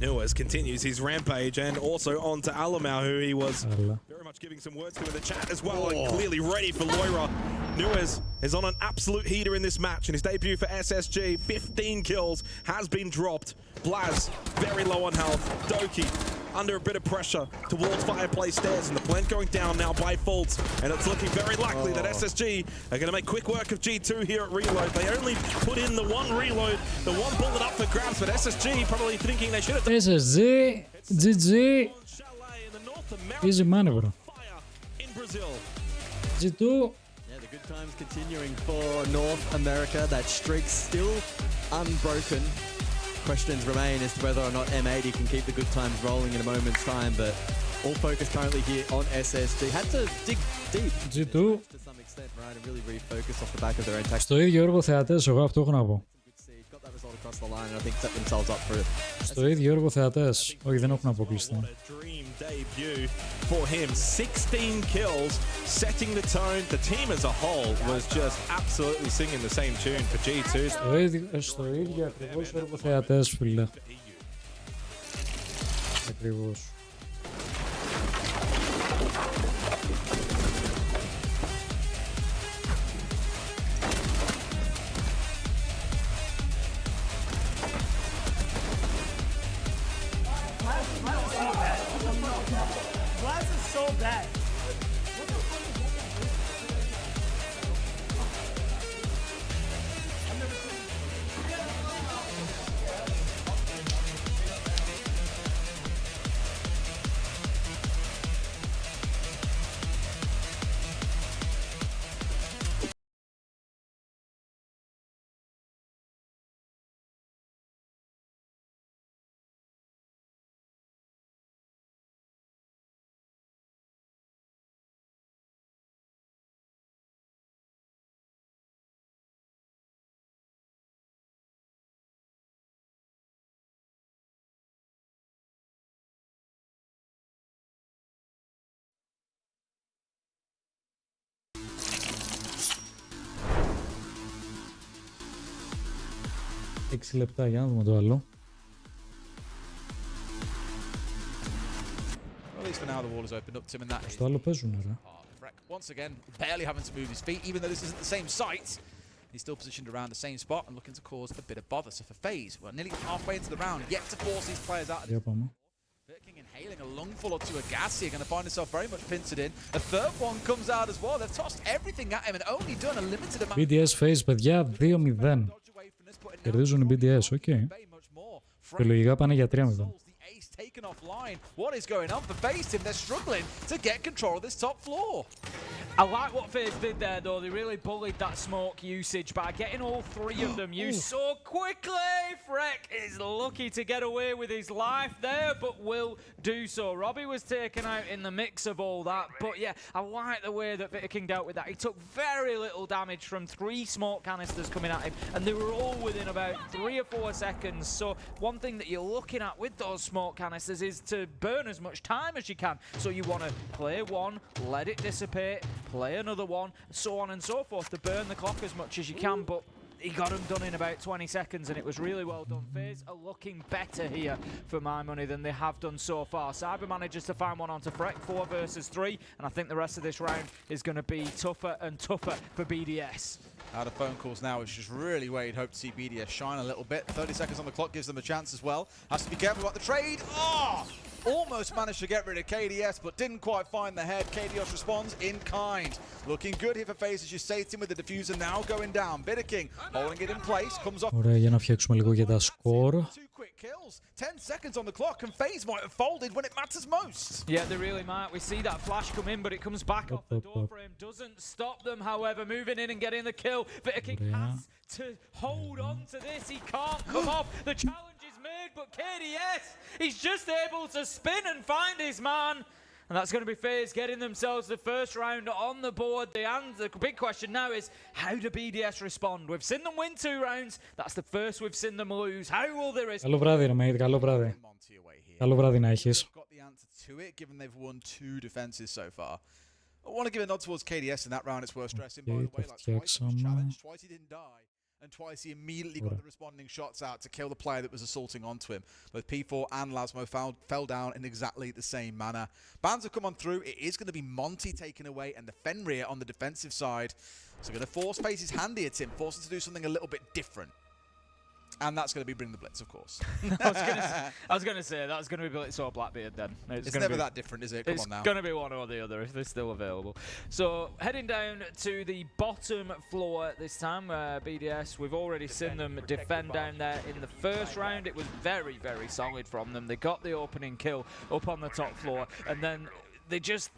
Nuez continues his rampage and also on to Alamau, who he was very much giving some words to in the chat as well, and clearly ready for Loira. Nuez is on an absolute heater in this match, and his debut for SSG, 15 kills, has been dropped. Blaz, very low on health. Doki, under a bit of pressure towards Fireplace Stairs, and the plant going down now by Fultz, and it's looking very likely that SSG are going to make quick work of G2 here at Reload. They only put in the 1 reload, the 1 bullet up for grabs, but SSG probably thinking they should have done SSG, GG, easy money, bro. in Brazil. G2. Yeah, the good times continuing for North America. That streak still unbroken. Questions remain as to whether or not M80 can keep the good times rolling in a moment's time, but all focus currently here on SSG. Had to dig deep G2 to some extent, right, and really refocus off the back of their own tactics. Στο ίδιο έργο θεατές, εγώ αυτό έχω να πω. Στο ίδιο έργο θεατές, όχι δεν έχουν αποκλειστεί. Debut for him, 16 kills, setting the tone. The team as a whole was just absolutely singing the same tune for G2. Στο ίδιο ακριβώς έργο θεατές, φίλε. Ακριβώς. Blaz is so bad. Έξι λεπτά για να δούμε το άλλο. Στο άλλο παίζουν, ρε. Once again, barely having to move his feet, even though this isn't the same site. He's still positioned around the same spot and looking to cause a bit of bother. So for FaZe, we're nearly halfway into the round, yet to force these players out. Birking inhaling a lungful or two of gas here, going to find himself very much pincered in. A third one comes out as well. They've tossed everything at him and only done a limited amount. BDS FaZe, παιδιά, 2-0. Κερδίζουν οι BDS, οκ. Και λογικά πάνε για 3-0. Taken offline. What is going on for FaZe team? They're struggling to get control of this top floor. I like what FaZe did there, though. They really bullied that smoke usage by getting all 3 of them used so quickly. Freck is lucky to get away with his life there, but will do so. Robbie was taken out in the mix of all that, but yeah, I like the way that Viking dealt with that. He took very little damage from 3 smoke canisters coming at him, and they were all within about 3 or 4 seconds. So one thing that you're looking at with those smoke canisters is to burn as much time as you can. So you want to play one, let it dissipate, play another one, so on and so forth, to burn the clock as much as you can. But he got them done in about 20 seconds, and it was really well done. FaZe are looking better here for my money than they have done so far. Cyber manages to find one onto Freck, 4 versus 3, and I think the rest of this round is going to be tougher and tougher for BDS. Out of phone calls now, which is really where you'd hope to see BDS shine a little bit. 30 seconds on the clock gives them a chance as well. Has to be careful about the trade. Oh! almost managed to get rid of KDS, but didn't quite find the head. KDS responds in kind. Looking good here for FaZe as you say him with the diffuser now going down. Bitter King holding it in place, comes off. Ωραία, για να φτιάξουμε λίγο για τα σκορ. 2 quick kills, 10 seconds on the clock, and FaZe might have folded when it matters most. Yeah, they really might. We see that flash come in, but it comes back off the door frame. Doesn't stop them, however, moving in and getting the kill. Bitter King has to hold on to this. He can't come off. The challenge is made, but KDS, he's just able to spin and find his man. And that's going to be FaZe getting themselves the first round on the board. The big question now is, how do BDS respond? We've seen them win 2 rounds. That's the first we've seen them lose. How will they respond? Καλό βράδυ, ρε mate. Καλό βράδυ. Καλό βράδυ να έχεις. Got the answer to it, given they've won 2 defenses so far. I want to give a nod towards KDS in that round. It's worth stressing. By the way, like twice he was challenged, twice he didn't die, and twice he immediately got the responding shots out to kill the player that was assaulting onto him. Both P4 and Lasmo fell down in exactly the same manner. Bans have come on through. It is going to be Monty taken away and the Fenrir on the defensive side. So going to force FaZe's hand here, Tim. Force him to do something a little bit different. And that's going to be Bring the Blitz, of course. I was going to say, that's going to be Blitz or Blackbeard then. It's never that different, is it? Come on now. It's going to be one or the other if they're still available. So, heading down to the bottom floor this time, BDS, we've already seen them defend down there in the first round. It was very, very solid from them. They got the opening kill up on the top floor, and then they just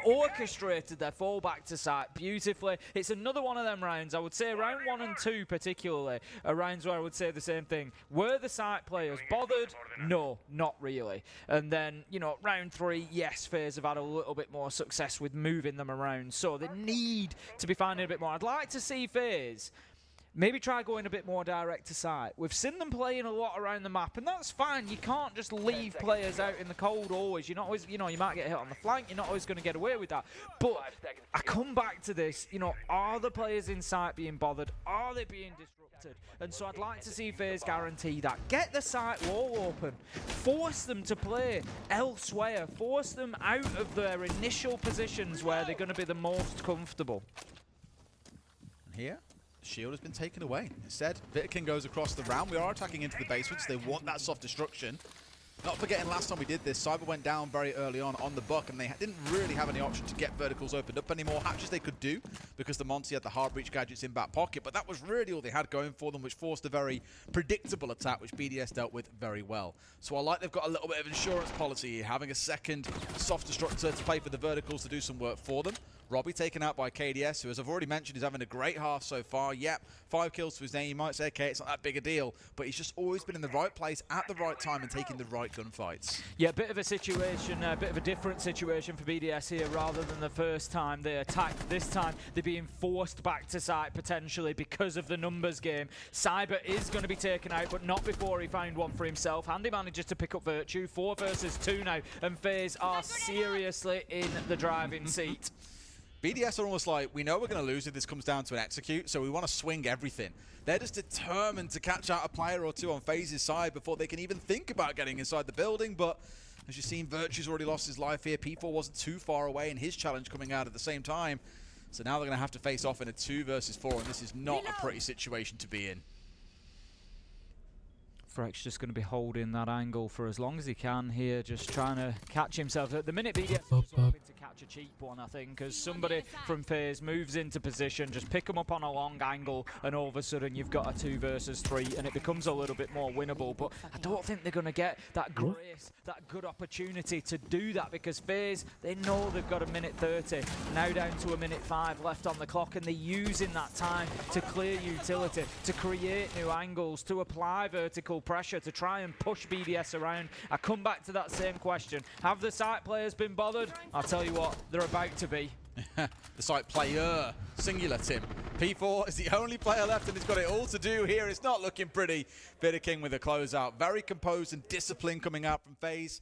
orchestrated their fall back to site beautifully. It's another one of them rounds. I would say round 1 and 2 particularly are rounds where I would say the same thing. Were the site players bothered? No, not really. And then, you know, round 3, yes, FaZe have had a little bit more success with moving them around. So they need to be finding a bit more. I'd like to see FaZe maybe try going a bit more direct to site. We've seen them playing a lot around the map, and that's fine. You can't just leave players out in the cold always. You're not always, you know, you might get hit on the flank. You're not always going to get away with that. But I come back to this, you know, are the players in site being bothered? Are they being disrupted? And so I'd like to see FaZe guarantee that. Get the site wall open. Force them to play elsewhere. Force them out of their initial positions where they're going to be the most comfortable. And here, shield has been taken away. Instead, Bitter King goes across the round. We are attacking into the basement, so they want that soft destruction. Not forgetting last time we did this, Cyber went down very early on the buck, and they didn't really have any option to get verticals opened up anymore. Hatches they could do, because the Monty had the hard breach gadgets in back pocket, but that was really all they had going for them, which forced a very predictable attack, which BDS dealt with very well. So I like they've got a little bit of insurance policy here, having a second soft destructor to play for the verticals to do some work for them. Robbie taken out by KDS, who, as I've already mentioned, is having a great half so far. Yep, 5 kills to his name. You might say, okay, it's not that big a deal, but he's just always been in the right place at the right time and taking the right gunfights. Yeah, a bit of a situation, a bit of a different situation for BDS here rather than the first time they attacked. This time, they're being forced back to site potentially because of the numbers game. Cyber is going to be taken out, but not before he found one for himself. Handy manages to pick up Virtue. 4 versus 2 now, and FaZe are seriously in the driving seat. BDS are almost like, we know we're going to lose if this comes down to an execute, so we want to swing everything. They're just determined to catch out a player or two on FaZe's side before they can even think about getting inside the building, but as you've seen, Virtue's already lost his life here. P4 wasn't too far away, and his challenge coming out at the same time. So now they're going to have to face off in a 2 versus 4, and this is not a pretty situation to be in. Freck's just going to be holding that angle for as long as he can here, just trying to catch himself. At the minute, BDS is hoping to catch a cheap one, I think, because somebody from FaZe moves into position, just pick them up on a long angle, and all of a sudden you've got a 2 versus 3, and it becomes a little bit more winnable. But I don't think they're going to get that grace, that good opportunity to do that, because FaZe, they know they've got a minute 30, now down to a minute 5 left on the clock, and they're using that time to clear utility, to create new angles, to apply vertical pressure, to try and push BDS around. I come back to that same question. Have the site players been bothered? I'll tell you what, they're about to be. The site player, singular, Tim. P4 is the only player left, and he's got it all to do here. It's not looking pretty. Bitter King with a closeout. Very composed and disciplined coming out from FaZe.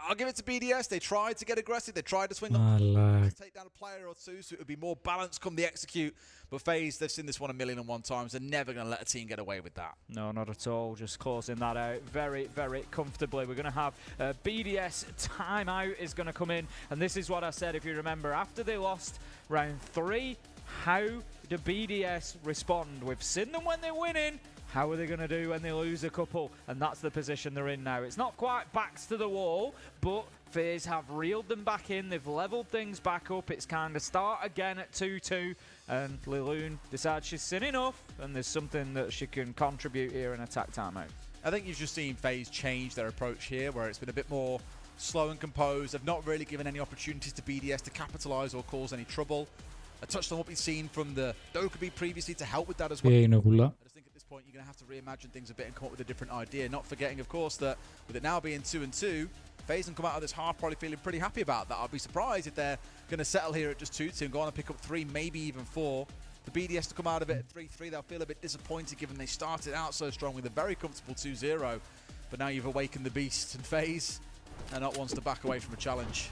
I'll give it to BDS. They tried to get aggressive. They tried to swing on, take down a player or two, so it would be more balanced come the execute. But FaZe, they've seen this one 1,000,001 times. They're never going to let a team get away with that. No, not at all. Just closing that out very, very comfortably. We're going to have BDS timeout is going to come in. And this is what I said, if you remember. After they lost round 3, how do BDS respond? We've seen them when they're winning. How are they going to do when they lose a couple? And that's the position they're in now. It's not quite backs to the wall, but FaZe have reeled them back in. They've leveled things back up. It's kind of start again at 2-2. And Liloon decides she's seen enough, and there's something that she can contribute here in attack timeout. I think you've just seen FaZe change their approach here, where it's been a bit more slow and composed. They've not really given any opportunities to BDS to capitalize or cause any trouble. I touched on what we've seen from the Dokkaebi previously to help with that as well. I just think at this point you're going to have to reimagine things a bit and come up with a different idea. Not forgetting, of course, that with it now being 2-2, FaZe can come out of this half probably feeling pretty happy about that. I'd be surprised if they're going to settle here at just 2-2 and go on and pick up 3, maybe even 4. The BDS to come out of it at 3-3, they'll feel a bit disappointed given they started out so strong with a very comfortable 2-0. But now you've awakened the beast, and FaZe are not wants to back away from a challenge.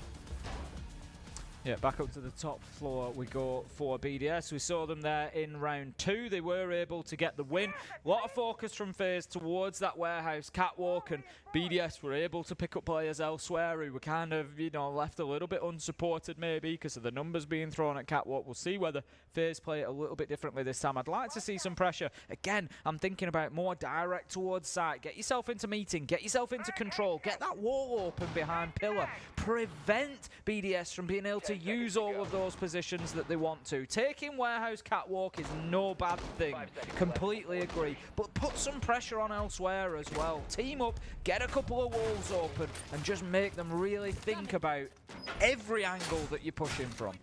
Yeah, back up to the top floor we go for BDS. We saw them there in round 2. They were able to get the win. A lot of focus from FaZe towards that warehouse catwalk, and BDS were able to pick up players elsewhere who were kind of, you know, left a little bit unsupported maybe because of the numbers being thrown at catwalk. We'll see whether FaZe play it a little bit differently this time. I'd like to see some pressure. Again, I'm thinking about more direct towards site. Get yourself into meeting. Get yourself into control. Get that wall open behind pillar. Prevent BDS from being able to use all of those positions that they want to. Taking warehouse catwalk is no bad thing. Completely agree. But put some pressure on elsewhere as well. Team up, get a couple of walls open, and just make them really think about every angle that you're pushing from.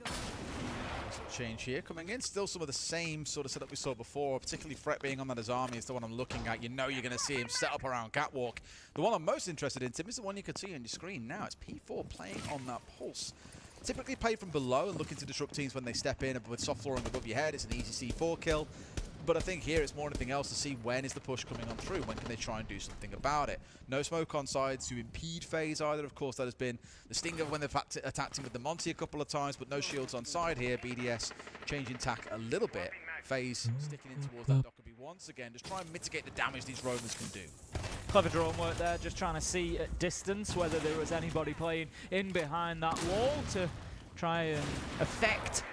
Change here coming in, still some of the same sort of setup we saw before, particularly Fret being on that as army is the one I'm looking at. You know you're going to see him set up around catwalk. The one I'm most interested in, Tim, is the one you can see on your screen now. It's P4 playing on that pulse. Typically played from below and looking to disrupt teams when they step in, and with soft flooring above your head, it's an easy C4 kill. But I think here it's more anything else to see when is the push coming on through, when can they try and do something about it. No smoke on sides to impede FaZe either. Of course, that has been the sting of when they've attacked him with the Monty a couple of times, but no shields on side here. BDS changing tack a little bit. FaZe sticking in towards that Dokkaebi once again, just try and mitigate the damage these roamers can do. Clever drone work there, just trying to see at distance whether there was anybody playing in behind that wall to try and affect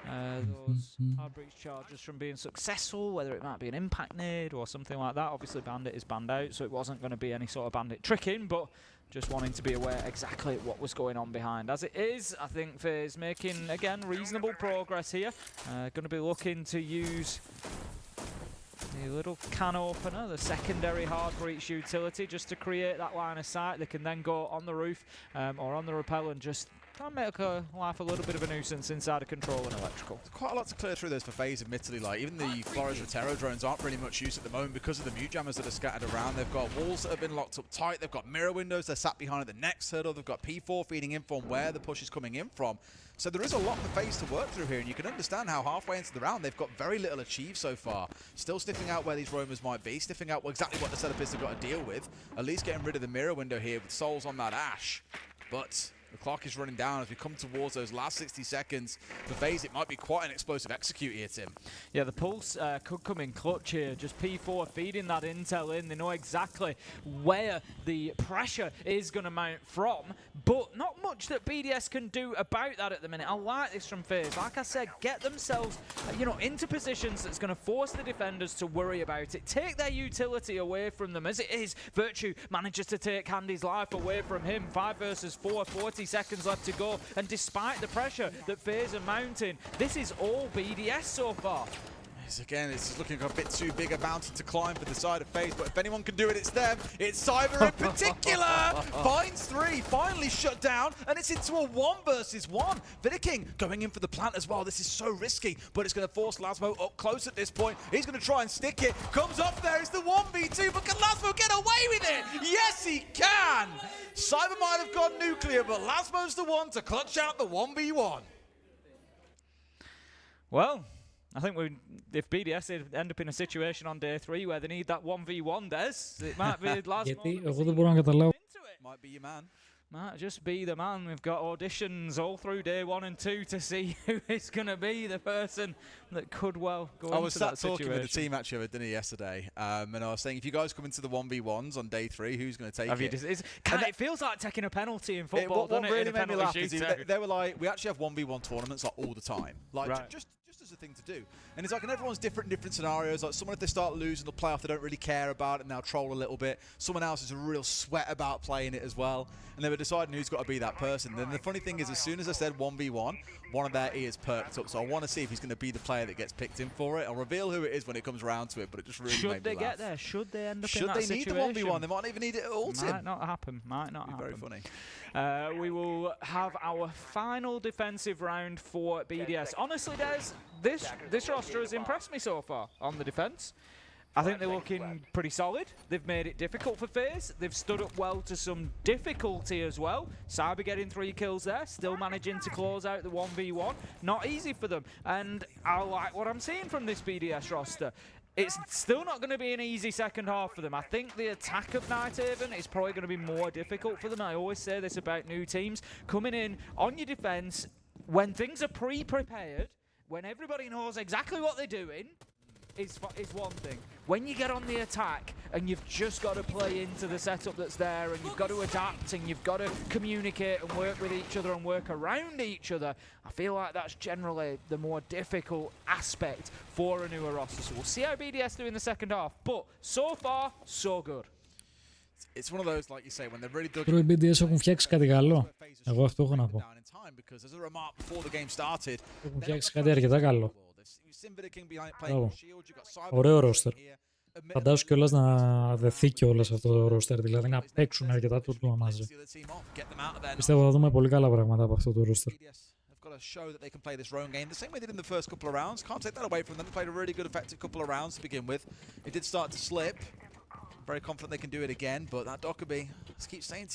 those hard breach charges from being successful, whether it might be an impact nade or something like that. Obviously Bandit is banned out, so it wasn't going to be any sort of Bandit tricking, but just wanting to be aware exactly what was going on behind. As it is, I think FaZe making, again, reasonable progress here. Going to be looking to use the little can opener, the secondary hard breach utility, just to create that line of sight. They can then go on the roof or on the rappel and just try and make life a little bit of a nuisance inside of control and electrical. There's quite a lot to clear through those for FaZe, admittedly. Like, even the Flores Rotero drones aren't really much use at the moment because of the mute jammers that are scattered around. They've got walls that have been locked up tight. They've got mirror windows. They're sat behind at the next hurdle. They've got P4 feeding in from where the push is coming in from. So there is a lot for FaZe to work through here, and you can understand how halfway into the round they've got very little achieved so far. Still sniffing out where these roamers might be, sniffing out exactly what the setup is they've got to deal with. At least getting rid of the mirror window here with souls on that Ash. But the clock is running down as we come towards those last 60 seconds. For FaZe, it might be quite an explosive execute here, Tim. Yeah, the pulse could come in clutch here. Just P4 feeding that intel in. They know exactly where the pressure is going to mount from, but not much that BDS can do about that at the minute. I like this from FaZe. Like I said, get themselves into positions that's going to force the defenders to worry about it. Take their utility away from them. As it is, Virtue manages to take Handy's life away from him. 5 versus 4, 40 seconds left to go, and despite the pressure that FaZe are mounting, this is all BDS so far. Again, it's looking like a bit too big a mountain to climb for the side of FaZe, but if anyone can do it, it's them. It's Cyber in particular. Finds 3, finally shut down, and it's into a 1 versus 1. Vidiking going in for the plant as well. This is so risky, but it's going to force Lasmo up close at this point. He's going to try and stick it. Comes up there. It's the 1v2, but can Lasmo get away with it? Yes, he can. Cyber might have gone nuclear, but Lasmo's the one to clutch out the 1v1. Well, I think if BDS end up in a situation on day 3 where they need that 1v1, Des, it might be Lasmo. Might be your man. Might just be the man. We've got auditions all through day 1 and 2 to see who is going to be the person that could well go into that situation. I was sat talking with the team actually over dinner yesterday, and I was saying, if you guys come into the 1v1s on day 3, who's going to take it? It feels like taking a penalty in football, what doesn't it? really made me laugh is they were like, we actually have 1v1 tournaments like all the time. Like, just as the thing to do. And it's like, and everyone's different in different scenarios. Like someone, if they start losing the playoff, they don't really care about it and they'll troll a little bit. Someone else is a real sweat about playing it as well. And they were deciding who's got to be that person. Then the funny thing is, as soon as I said 1v1, one of their ears perked up. So I want to see if he's going to be the player that gets picked in for it. I'll reveal who it is when it comes around to it, but it just really made me laugh. Should they get there? Should they end up in that situation? Should they need the 1v1? They might not even need it at all, Tim. Might not happen. Might not happen. Very funny. We will have our final defensive round for BDS. Honestly, Des, this roster has impressed me so far on the defense. I think they're looking pretty solid. They've made it difficult for FaZe. They've stood up well to some difficulty as well. Cyber getting 3 kills there, still managing to close out the 1v1. Not easy for them. And I like what I'm seeing from this BDS roster. It's still not going to be an easy second half for them. I think the attack of Nighthaven is probably going to be more difficult for them. I always say this about new teams. Coming in on your defense, when things are pre-prepared, when everybody knows exactly what they're doing, is one thing. When you get on the attack and you've just got to play into the setup that's there and you've got to adapt and you've got to communicate and work with each other and work around each other, I feel like that's generally the more difficult aspect for a newer roster. So we'll see how BDS do in the second half, but so far, so good. It's one of those, like you say, when they're really dug οι BDS έχουν φτιάξει κάτι καλό. Εγώ αυτό έχω να πω. Έχουν φτιάξει κάτι αρκετά καλό. Ωραίο ρόστερ. Φαντάζομαι κιόλας να δεθεί κιόλας αυτό το ρόστερ, δηλαδή να παίξουν αρκετά τουρνουά μαζί. Πιστεύω θα δούμε πολύ καλά πράγματα από αυτό το ρόστερ. Got to show that they can play this roam game the same way they did in the first couple of rounds. Can't take that away from them. They played a really good, effective couple of rounds to begin with. It did start to slip. Very confident they can do it again, but that Dockerby, let's keep saying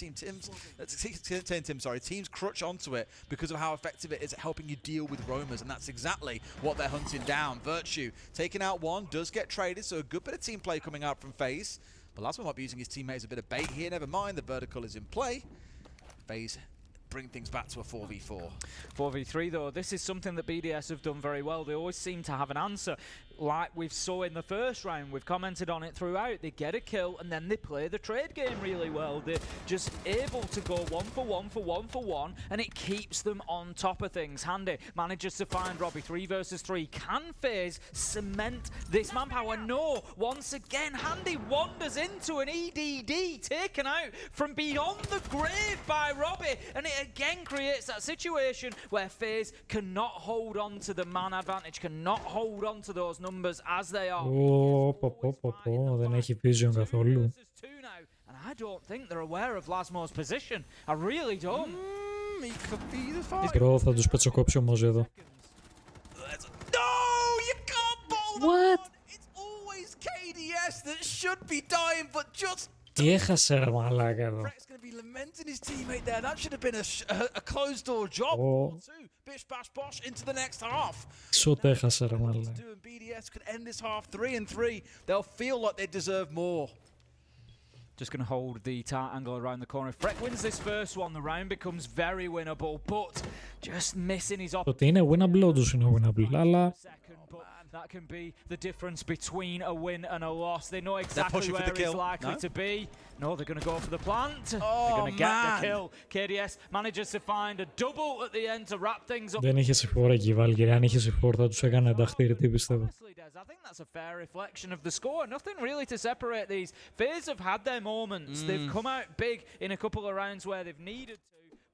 teams crutch onto it because of how effective it is at helping you deal with roamers, and that's exactly what they're hunting down. Virtue taking out one, does get traded, so a good bit of team play coming out from FaZe. But Lasma might be using his teammates a bit of bait here. Never mind, the vertical is in play. FaZe bring things back to a 4v4. 4v3 though, this is something that BDS have done very well. They always seem to have an answer. Like we saw in the first round, we've commented on it throughout. They get a kill and then they play the trade game really well. They're just able to go 1 for 1 for 1 for 1, and it keeps them on top of things. Handy manages to find Robbie 3 versus 3. Can FaZe cement this manpower? No. Once again, Handy wanders into an EDD taken out from beyond the grave by Robbie, and it again creates that situation where FaZe cannot hold on to the man advantage, cannot hold on to those numbers as they are. Δεν έχει vision καθόλου. And I don't think they're aware of Lasmo's position. I really don't. He could be the fight. Bro, θα τους πετσοκόψει όμως εδώ. No, you can't bowl What? It's always KDS that should be dying, but just Τι έχασε ρε μαλάκα εδώ. Brett's going to be lamenting his teammate there. That should have been a closed door job. Bish bash bosh into the next half. Σωτ έχασε ρε μαλάκα. BDS could end this half 3-3. They'll feel like they deserve more. Just going to hold the tight angle around the corner. If Freck wins this first one, the round becomes very winnable, but just missing his Το ότι είναι winnable όντως είναι winnable, αλλά that can be the difference between a win and a loss. They know exactly where it's likely to be. No, they're going to go for the plant. They're going to get the kill. KDS manages to find a double at the end to wrap things up. Δεν είχε C4 εκεί η Valkyrie. Αν είχε C4 θα τους έκανε ενταχτήρι, πιστεύω. I think that's a fair reflection of the score. Nothing really to separate these. FaZe have had their moments. They've come out big in a couple of rounds where they've needed to.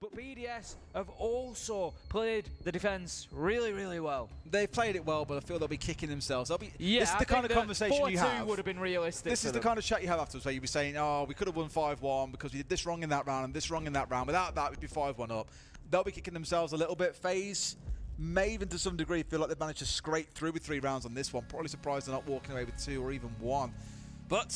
But BDS have also played the defense really, really well. They've played it well, but I feel they'll be kicking themselves. This is the kind of conversation you have. 4-2 would have been realistic. This is the kind of chat you have afterwards, where you'd be saying, "Oh, we could have won 5-1 because we did this wrong in that round and this wrong in that round. Without that, we'd be 5-1 up." They'll be kicking themselves a little bit. FaZe may even to some degree feel like they've managed to scrape through with 3 rounds on this one. Probably surprised they're not walking away with 2 or even 1. But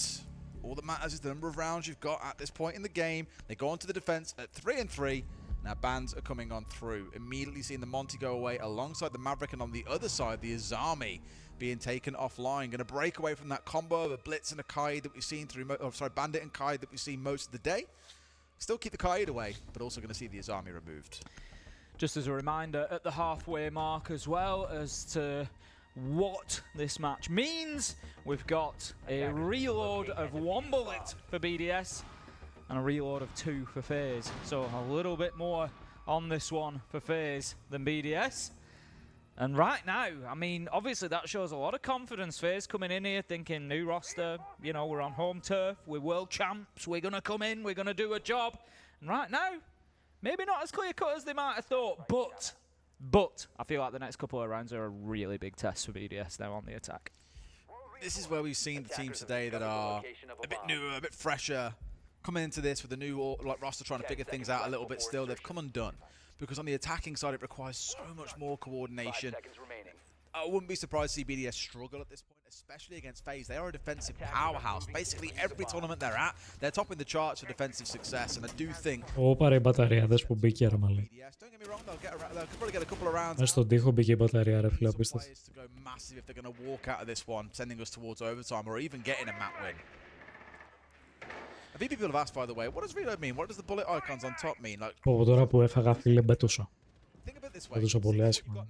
all that matters is the number of rounds you've got at this point in the game. They go on to the defense at 3-3. Now bans are coming on through. Immediately seeing the Monty go away alongside the Maverick, and on the other side, the Azami being taken offline. Going to break away from that combo of a Blitz and a Kaid that we've seen through, Bandit and Kaid that we've seen most of the day. Still keep the Kaid away, but also going to see the Azami removed. Just as a reminder, at the halfway mark as well as to what this match means, we've got a reload of 1 bullet for BDS. And a reload of 2 for FaZe. So a little bit more on this one for FaZe than BDS. And right now, I mean, obviously that shows a lot of confidence. FaZe coming in here thinking new roster, you know, we're on home turf, we're world champs, we're going to come in, we're going to do a job. And right now, maybe not as clear-cut as they might have thought, but I feel like the next couple of rounds are a really big test for BDS now on the attack. This is where we've seen the teams today that are a bit newer, a bit fresher, coming into this with a new roster trying to figure things out a little bit still. They've come undone. Because on the attacking side, it requires so much more coordination. I wouldn't be surprised to see BDS struggle at this point, especially against FaZe. They are a defensive powerhouse. Basically, every tournament they're at, they're topping the charts for defensive success, and I do think... Όπα ρε οι μπαταρίες που μπήκε ρε μάλλον. Μες στον τοίχο μπήκε η μπαταρία ρε φίλε, απίστευτο. Massive if they're going to walk out of this one, sending us towards overtime, or even getting a map win. A few people have asked, by the way, what does RIO mean? What does the bullet icons on top mean? Like, Από τώρα που έφαγα φίλε μπέτωσα. Μπέτωσα πολύ άσχημα.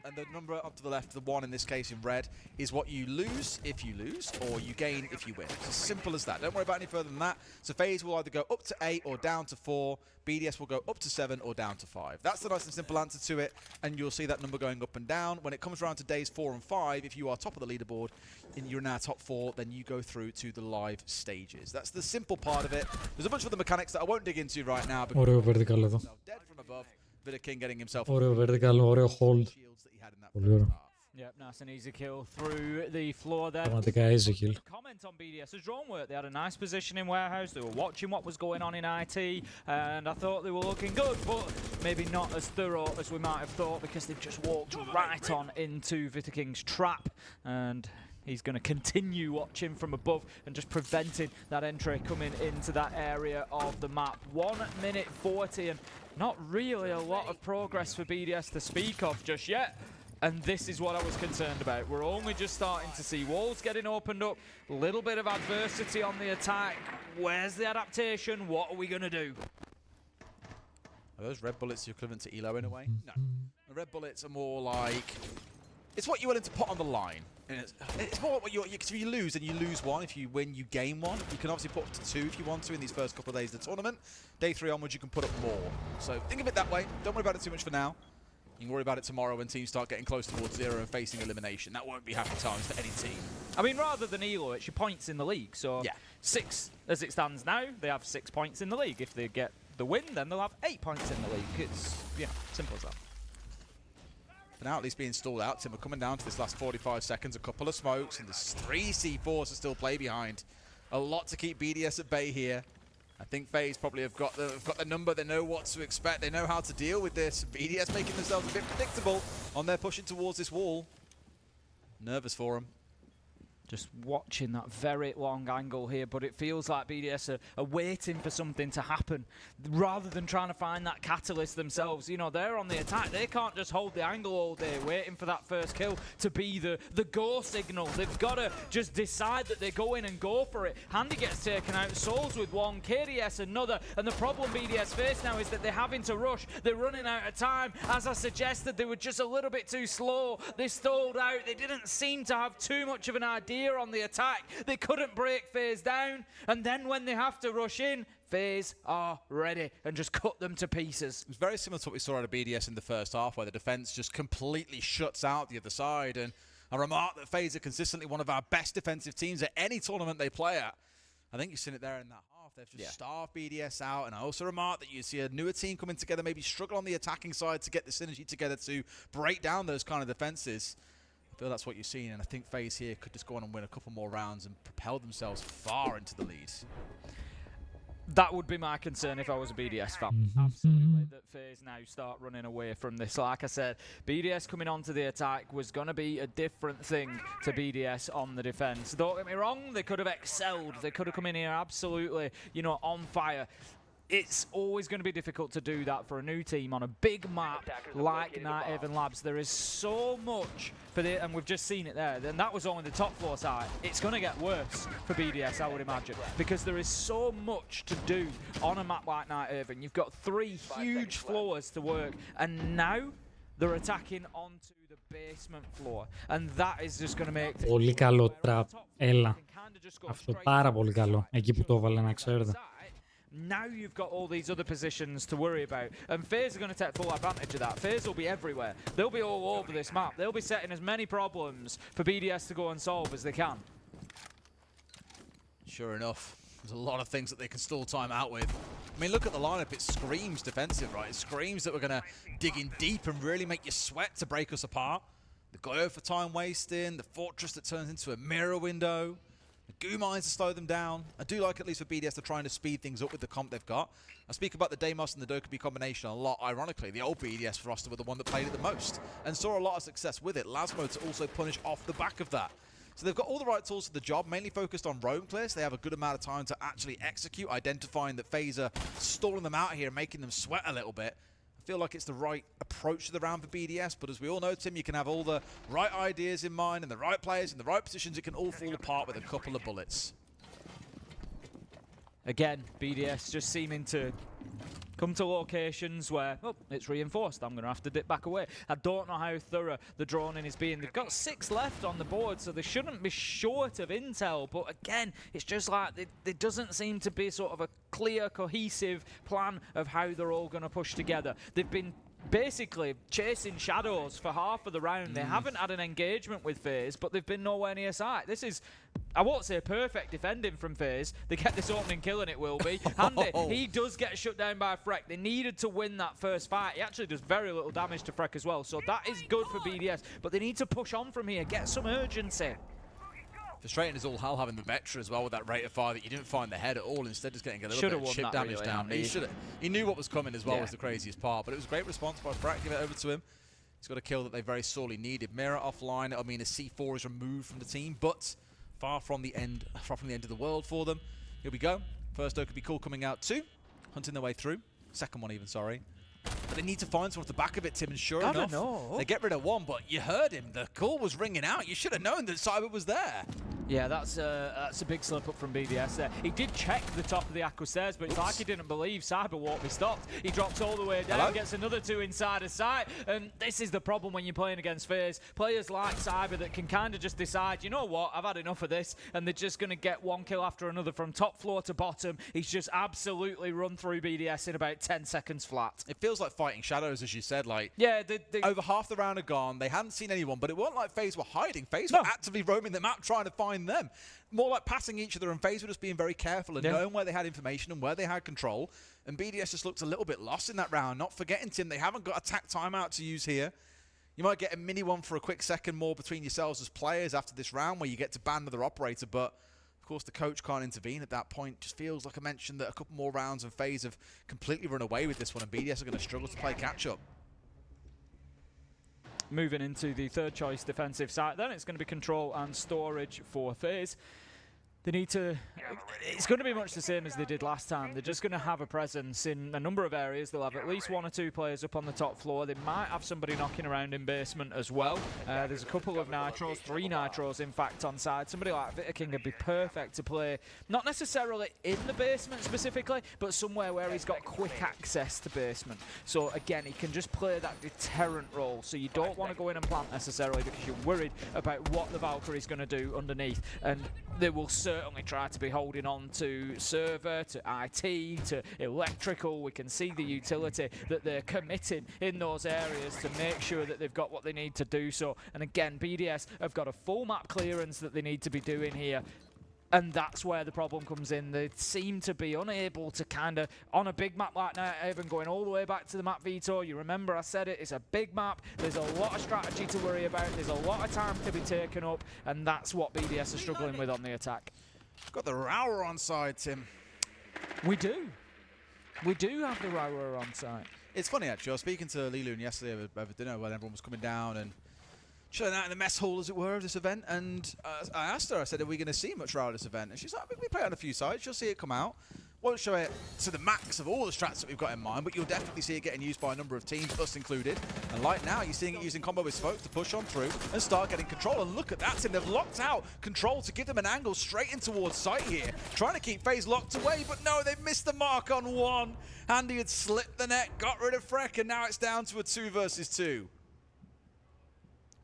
And the number up to the left, the one in this case in red, is what you lose if you lose, or you gain if you win. It's as simple as that. Don't worry about any further than that. So FaZe will either go up to 8 or down to 4. BDS will go up to 7 or down to 5. That's the nice and simple answer to it, and you'll see that number going up and down. When it comes around to days 4 and 5, if you are top of the leaderboard and you're in our top 4, then you go through to the live stages. That's the simple part of it. There's a bunch of other mechanics that I won't dig into right now. Ωραίο vertical εδώ. Dead from above. King getting himself. Ωραίο vertical, ωραίο hold. Πολύ ωραίο. Yep, nice and easy kill through the floor there. Πραγματικά easy kill. Comment on BDS's drone work. They had a nice position in warehouse. They were watching what was going on in IT, and I thought they were looking good, but maybe not as thorough as we might have thought, because they've just walked right on into King's trap, and he's going to continue watching from above and just preventing that entry coming into that area of the map. 1 minute 40, and not really a lot of progress for BDS to speak of just yet. And this is what I was concerned about. We're only just starting to see walls getting opened up, a little bit of adversity on the attack. Where's the adaptation? What are we going to do? Are those red bullets equivalent to Elo in a way? No. The red bullets are more like... It's what you're willing to put on the line. And it's more what if you lose, then you lose 1. If you win, you gain 1. You can obviously put up to 2 if you want to in these first couple of days of the tournament. Day 3 onwards, you can put up more. So think of it that way. Don't worry about it too much for now. You can worry about it tomorrow when teams start getting close towards 0 and facing elimination. That won't be happy times for any team. I mean, rather than Elo, it's your points in the league. So yeah. 6, as it stands now, they have 6 points in the league. If they get the win, then they'll have 8 points in the league. It's, you know, simple as that. For now, at least being stalled out. Tim are coming down to this last 45 seconds. A couple of smokes, and there's 3 C4s to still play behind. A lot to keep BDS at bay here. I think FaZe probably have got the number. They know what to expect. They know how to deal with this. BDS making themselves a bit predictable on their pushing towards this wall. Nervous for them. Just watching that very long angle here, but it feels like BDS are waiting for something to happen rather than trying to find that catalyst themselves. You know, they're on the attack. They can't just hold the angle all day waiting for that first kill to be the go signal. They've got to just decide that they go in and go for it. Handy gets taken out, Souls with 1, KDS another, and the problem BDS face now is that they're having to rush. They're running out of time. As I suggested, they were just a little bit too slow. They stalled out. They didn't seem to have too much of an idea on the attack. They couldn't break FaZe down, and then when they have to rush in, FaZe are ready and just cut them to pieces. It was very similar to what we saw out of BDS in the first half, where the defense just completely shuts out the other side, and I remark that FaZe are consistently one of our best defensive teams at any tournament they play at. I think you've seen it there in that half. They've just starved BDS out, and I also remark that you see a newer team coming together, maybe struggle on the attacking side to get the synergy together to break down those kind of defenses. I feel that's what you're seeing, and I think FaZe here could just go on and win a couple more rounds and propel themselves far into the lead. That would be my concern if I was a BDS fan. Absolutely, that FaZe now start running away from this. Like I said, BDS coming onto the attack was going to be a different thing to BDS on the defense. Don't get me wrong, they could have excelled. They could have come in here absolutely, you know, on fire. It's always going to be difficult to do that for a new team on a big map like Night Haven Labs. There is so much for the, and we've just seen it there. And that was only the top floor side. It's going to get worse for BDS, I would imagine, because there is so much to do on a map like Night Haven. You've got 3 huge floors to work, and now they're attacking onto the basement floor, and that is just going to make. Πολύ καλό trap. Έλα. Αυτό πάρα πολύ καλό. Εκεί που το έβαλε, να ξέρετε. Now you've got all these other positions to worry about. And FaZe are going to take full advantage of that. FaZe will be everywhere. They'll be all over this map. They'll be setting as many problems for BDS to go and solve as they can. Sure enough, there's a lot of things that they can stall time out with. I mean, look at the lineup. It screams defensive, right? It screams that we're going to dig in deep and really make you sweat to break us apart. The Glaive for time wasting, the Fortress that turns into a mirror window, the Goo Mines to slow them down. I do like, at least for BDS, they're trying to speed things up with the comp they've got. I speak about the Deimos and the Dokkaebi combination a lot. Ironically, the old BDS roster were the one that played it the most and saw a lot of success with it. Lasmo to also punish off the back of that. So they've got all the right tools for the job, mainly focused on roam clears. They have a good amount of time to actually execute, identifying that FaZe are stalling them out here and making them sweat a little bit. I feel like it's the right approach to the round for BDS, but as we all know, Tim, you can have all the right ideas in mind and the right players in the right positions. It can all fall apart with a couple of bullets. Again, BDS just seeming to come to locations where, oh, it's reinforced. I'm going to have to dip back away. I don't know how thorough the droning is being. They've got 6 left on the board, so they shouldn't be short of intel. But again, it's just like there doesn't seem to be sort of a clear, cohesive plan of how they're all going to push together. They've been basically chasing shadows for half of the round. They haven't had an engagement with FaZe, but they've been nowhere near sight. This is, I won't say perfect defending from FaZe. They get this opening kill and it will be. Handy, he does get shut down by Freck. They needed to win that first fight. He actually does very little damage to Freck as well, so that is good for BDS. But they need to push on from here, get some urgency. Frustrating as all hell having the Vectra as well with that rate of fire that you didn't find the head at all, instead just getting a little bit of chip damage down. He knew what was coming as well, was the craziest part, but it was a great response by Frack. Give it over to him. He's got a kill that they very sorely needed. Mirror offline. I mean, a C4 is removed from the team, but far from the end of the world for them. Here we go. First Dokkaebi call coming out too, hunting their way through. Second one even, sorry. But they need to find someone off the back of it, Tim, and sure enough, they get rid of one, but you heard him. The call was ringing out. You should have known that Cyber was there. Yeah, that's a big slip up from BDS there. He did check the top of the aqua stairs, but it's like he didn't believe Cyber won't be stopped. He drops all the way down, gets another 2 inside of sight, and this is the problem when you're playing against FaZe. Players like Cyber that can kind of just decide, you know what, I've had enough of this, and they're just going to get one kill after another from top floor to bottom. He's just absolutely run through BDS in about 10 seconds flat. It feels like fighting shadows, as you said. Like, yeah, over half the round are gone. They hadn't seen anyone, but it wasn't like FaZe were hiding. FaZe were actively roaming the map trying to find them. More like passing each other, and FaZe were just being very careful and knowing where they had information and where they had control. And BDS just looked a little bit lost in that round. Not forgetting, Tim, they haven't got a tack timeout to use here. You might get a mini one for a quick second more between yourselves as players after this round where you get to ban another operator, but of course the coach can't intervene at that point. Just feels like I mentioned that a couple more rounds and FaZe have completely run away with this one, and BDS are going to struggle to play catch-up. Moving into the third choice defensive side, then it's going to be control and storage for FaZe. They need to, it's going to be much the same as they did last time. They're just going to have a presence in a number of areas. They'll have at least 1 or 2 players up on the top floor. They might have somebody knocking around in basement as well. There's a couple of nitros, 3 nitros in fact on side. Somebody like Vitter King would be perfect to play, not necessarily in the basement specifically, but somewhere where he's got quick access to basement. So again, he can just play that deterrent role. So you don't want to go in and plant necessarily because you're worried about what the Valkyrie's going to do underneath. And they will certainly try to be holding on to server, to IT, to electrical. We can see the utility that they're committing in those areas to make sure that they've got what they need to do so. And again, BDS have got a full map clearance that they need to be doing here. And that's where the problem comes in. They seem to be unable to kind of, on a big map like that, even going all the way back to the map veto. You remember I said it, it's a big map. There's a lot of strategy to worry about. There's a lot of time to be taken up. And that's what BDS are struggling with on the attack. Got the Rower on side, Tim. We do. We do have the Rower on side. It's funny, actually. I was speaking to Liloon yesterday over dinner when everyone was coming down and chilling out in the mess hall, as it were, of this event, and I asked her, I said, are we going to see much Rower at this event? And she's like, we play on a few sides, you'll see it come out. Won't show it to the max of all the strats that we've got in mind, but you'll definitely see it getting used by a number of teams, us included. And like now, you're seeing it using combo with Smokes to push on through and start getting control. And look at that, Tim, they've locked out control to give them an angle straight in towards sight here. Trying to keep FaZe locked away, but no, they've missed the mark on one. Handy had slipped the net, got rid of Freck, and now it's down to a 2 versus 2.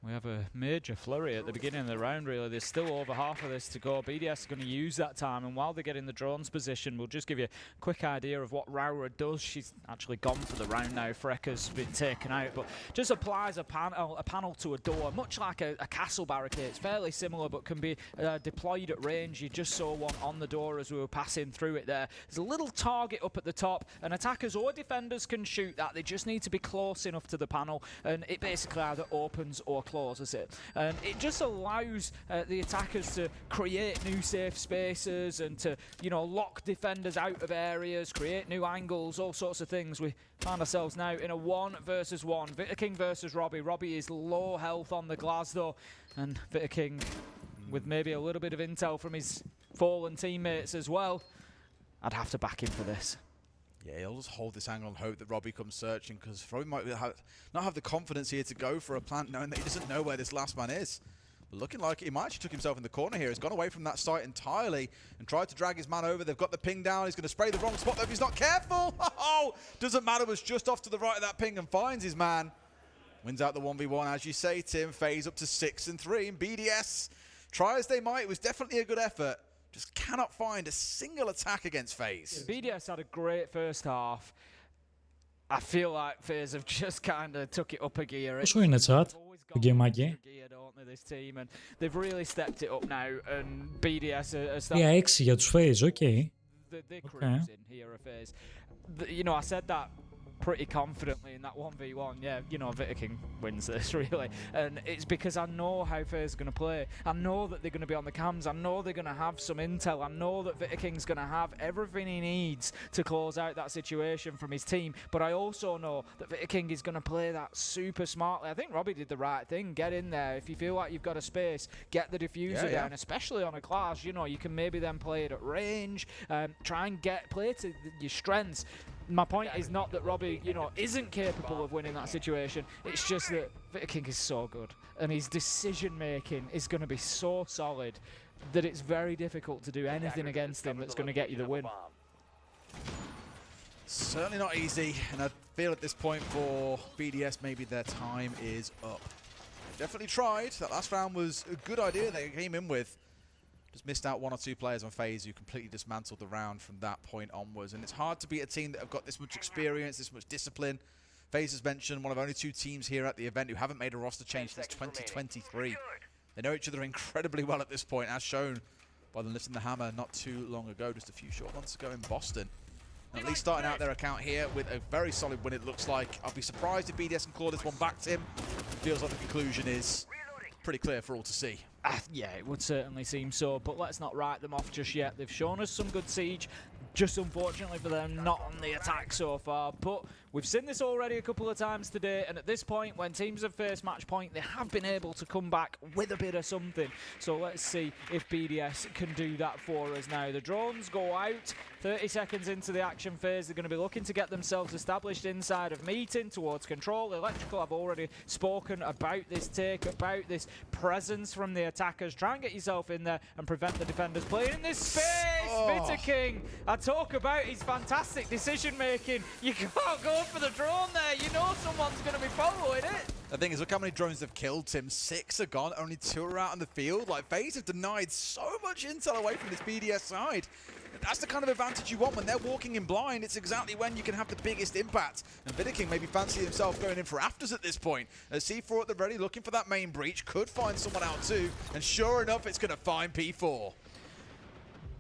We have a major flurry at the beginning of the round, really. There's still over half of this to go. BDS is going to use that time, and while they get in the drone's position, we'll just give you a quick idea of what Raura does. She's actually gone for the round now. Freka's been taken out, but just applies a panel to a door, much like a castle barricade. It's fairly similar, but can be deployed at range. You just saw one on the door as we were passing through it there. There's a little target up at the top, and attackers or defenders can shoot that. They just need to be close enough to the panel, and it basically either opens or closes it. And it just allows the attackers to create new safe spaces and to, you know, lock defenders out of areas, create new angles, all sorts of things. We find ourselves now in a 1 versus 1. Vittaking versus Robbie. Robbie is low health on the glass though, and Vittaking, with maybe a little bit of intel from his fallen teammates as well, I'd have to back him for this. Yeah, he'll just hold this angle and hope that Robbie comes searching, because Robbie might not have the confidence here to go for a plant, knowing that he doesn't know where this last man is. But looking like he might actually took himself in the corner here. He's gone away from that site entirely and tried to drag his man over. They've got the ping down. He's going to spray the wrong spot though if he's not careful. Oh, doesn't matter. Was just off to the right of that ping and finds his man. Wins out the 1v1, as you say, Tim. FaZe up to 6-3, and BDS, try as they might, it was definitely a good effort. Just cannot find a single attack against FaZe. BDS had a great first half. I feel like FaZe have just kind of took it up a gear. Πόσο είναι chat, το γκέιμάκι? This team, and they've really stepped it up now, and BDS are 3-6 για τους FaZe, okay. They're cruising here at FaZe. You know, I said that pretty confidently in that 1v1. Yeah, you know, Vittaking wins this, really. And it's because I know how FaZe are going to play. I know that they're going to be on the cams. I know they're going to have some intel. I know that Vittaking's going to have everything he needs to close out that situation from his team. But I also know that Vittaking is going to play that super smartly. I think Robbie did the right thing. Get in there. If you feel like you've got a space, get the diffuser down, especially on a class. You know, you can maybe then play it at range. Try and play to your strengths. My point is not that Robbie, you know, isn't capable of winning that situation. It's just that Vittaking is so good, and his decision-making is going to be so solid that it's very difficult to do anything against him that's going to get you the win. Certainly not easy, and I feel at this point for BDS maybe their time is up. They definitely tried. That last round was a good idea they came in with. Just missed out 1 or 2 players on FaZe who completely dismantled the round from that point onwards. And it's hard to beat a team that have got this much experience, this much discipline. FaZe has mentioned one of only 2 teams here at the event who haven't made a roster change since 2023. They know each other incredibly well at this point, as shown by them lifting the hammer not too long ago, just a few short months ago in Boston. And at least starting out their account here with a very solid win, it looks like. I'll be surprised if BDS can claw this one back, Tim. Feels like the conclusion is pretty clear for all to see. Yeah, it would certainly seem so, but let's not write them off just yet. They've shown us some good siege, just unfortunately for them, not on the attack so far. But we've seen this already a couple of times today, and at this point, when teams have faced match point, they have been able to come back with a bit of something. So let's see if BDS can do that for us now. The drones go out 30 seconds into the action phase. They're going to be looking to get themselves established inside of meeting towards control. Electrical, I've already spoken about this take, about this presence from the attackers. Try and get yourself in there and prevent the defenders playing in this space. Vittaking, I talk about his fantastic decision making. You can't go for the drone there. You know someone's going to be following it. The thing is, look how many drones they've killed, Tim. 6 are gone, only 2 are out on the field. Like, FaZe have denied so much intel away from this BDS side. That's the kind of advantage you want when they're walking in blind. It's exactly when you can have the biggest impact. And Vittaking maybe fancy himself going in for afters at this point. As C4 at the ready, looking for that main breach. Could find someone out too. And sure enough, it's going to find P4.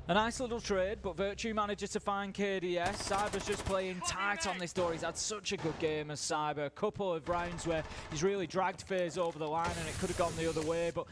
A nice little trade, but Virtue manages to find KDS. Cyber's just playing tight on this door. He's had such a good game as Cyber. A couple of rounds where he's really dragged FaZe over the line, and it could have gone the other way, but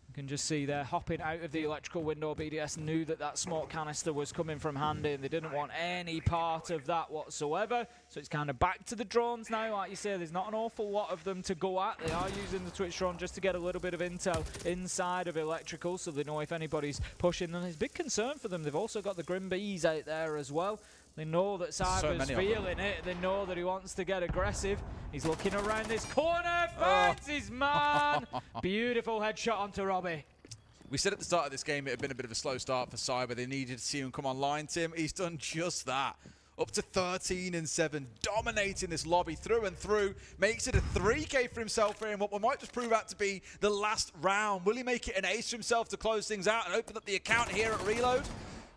you can just see they're hopping out of the electrical window. BDS knew that that smoke canister was coming from handy, and they didn't want any part of that whatsoever. So it's kind of back to the drones now. Like you say, there's not an awful lot of them to go at. They are using the Twitch drone just to get a little bit of intel inside of electrical, so they know if anybody's pushing them. It's a big concern for them. They've also got the Grim Bees out there as well. They know that Cyber's feeling it. They know that he wants to get aggressive. He's looking around this corner, finds his man. Beautiful headshot onto Robbie. We said at the start of this game it had been a bit of a slow start for Cyber. They needed to see him come online, Tim. He's done just that. up to 13-7, dominating this lobby through and through, makes it a 3K for himself here in what might just prove out to be the last round. Will he make it an ace for himself to close things out and open up the account here at Reload?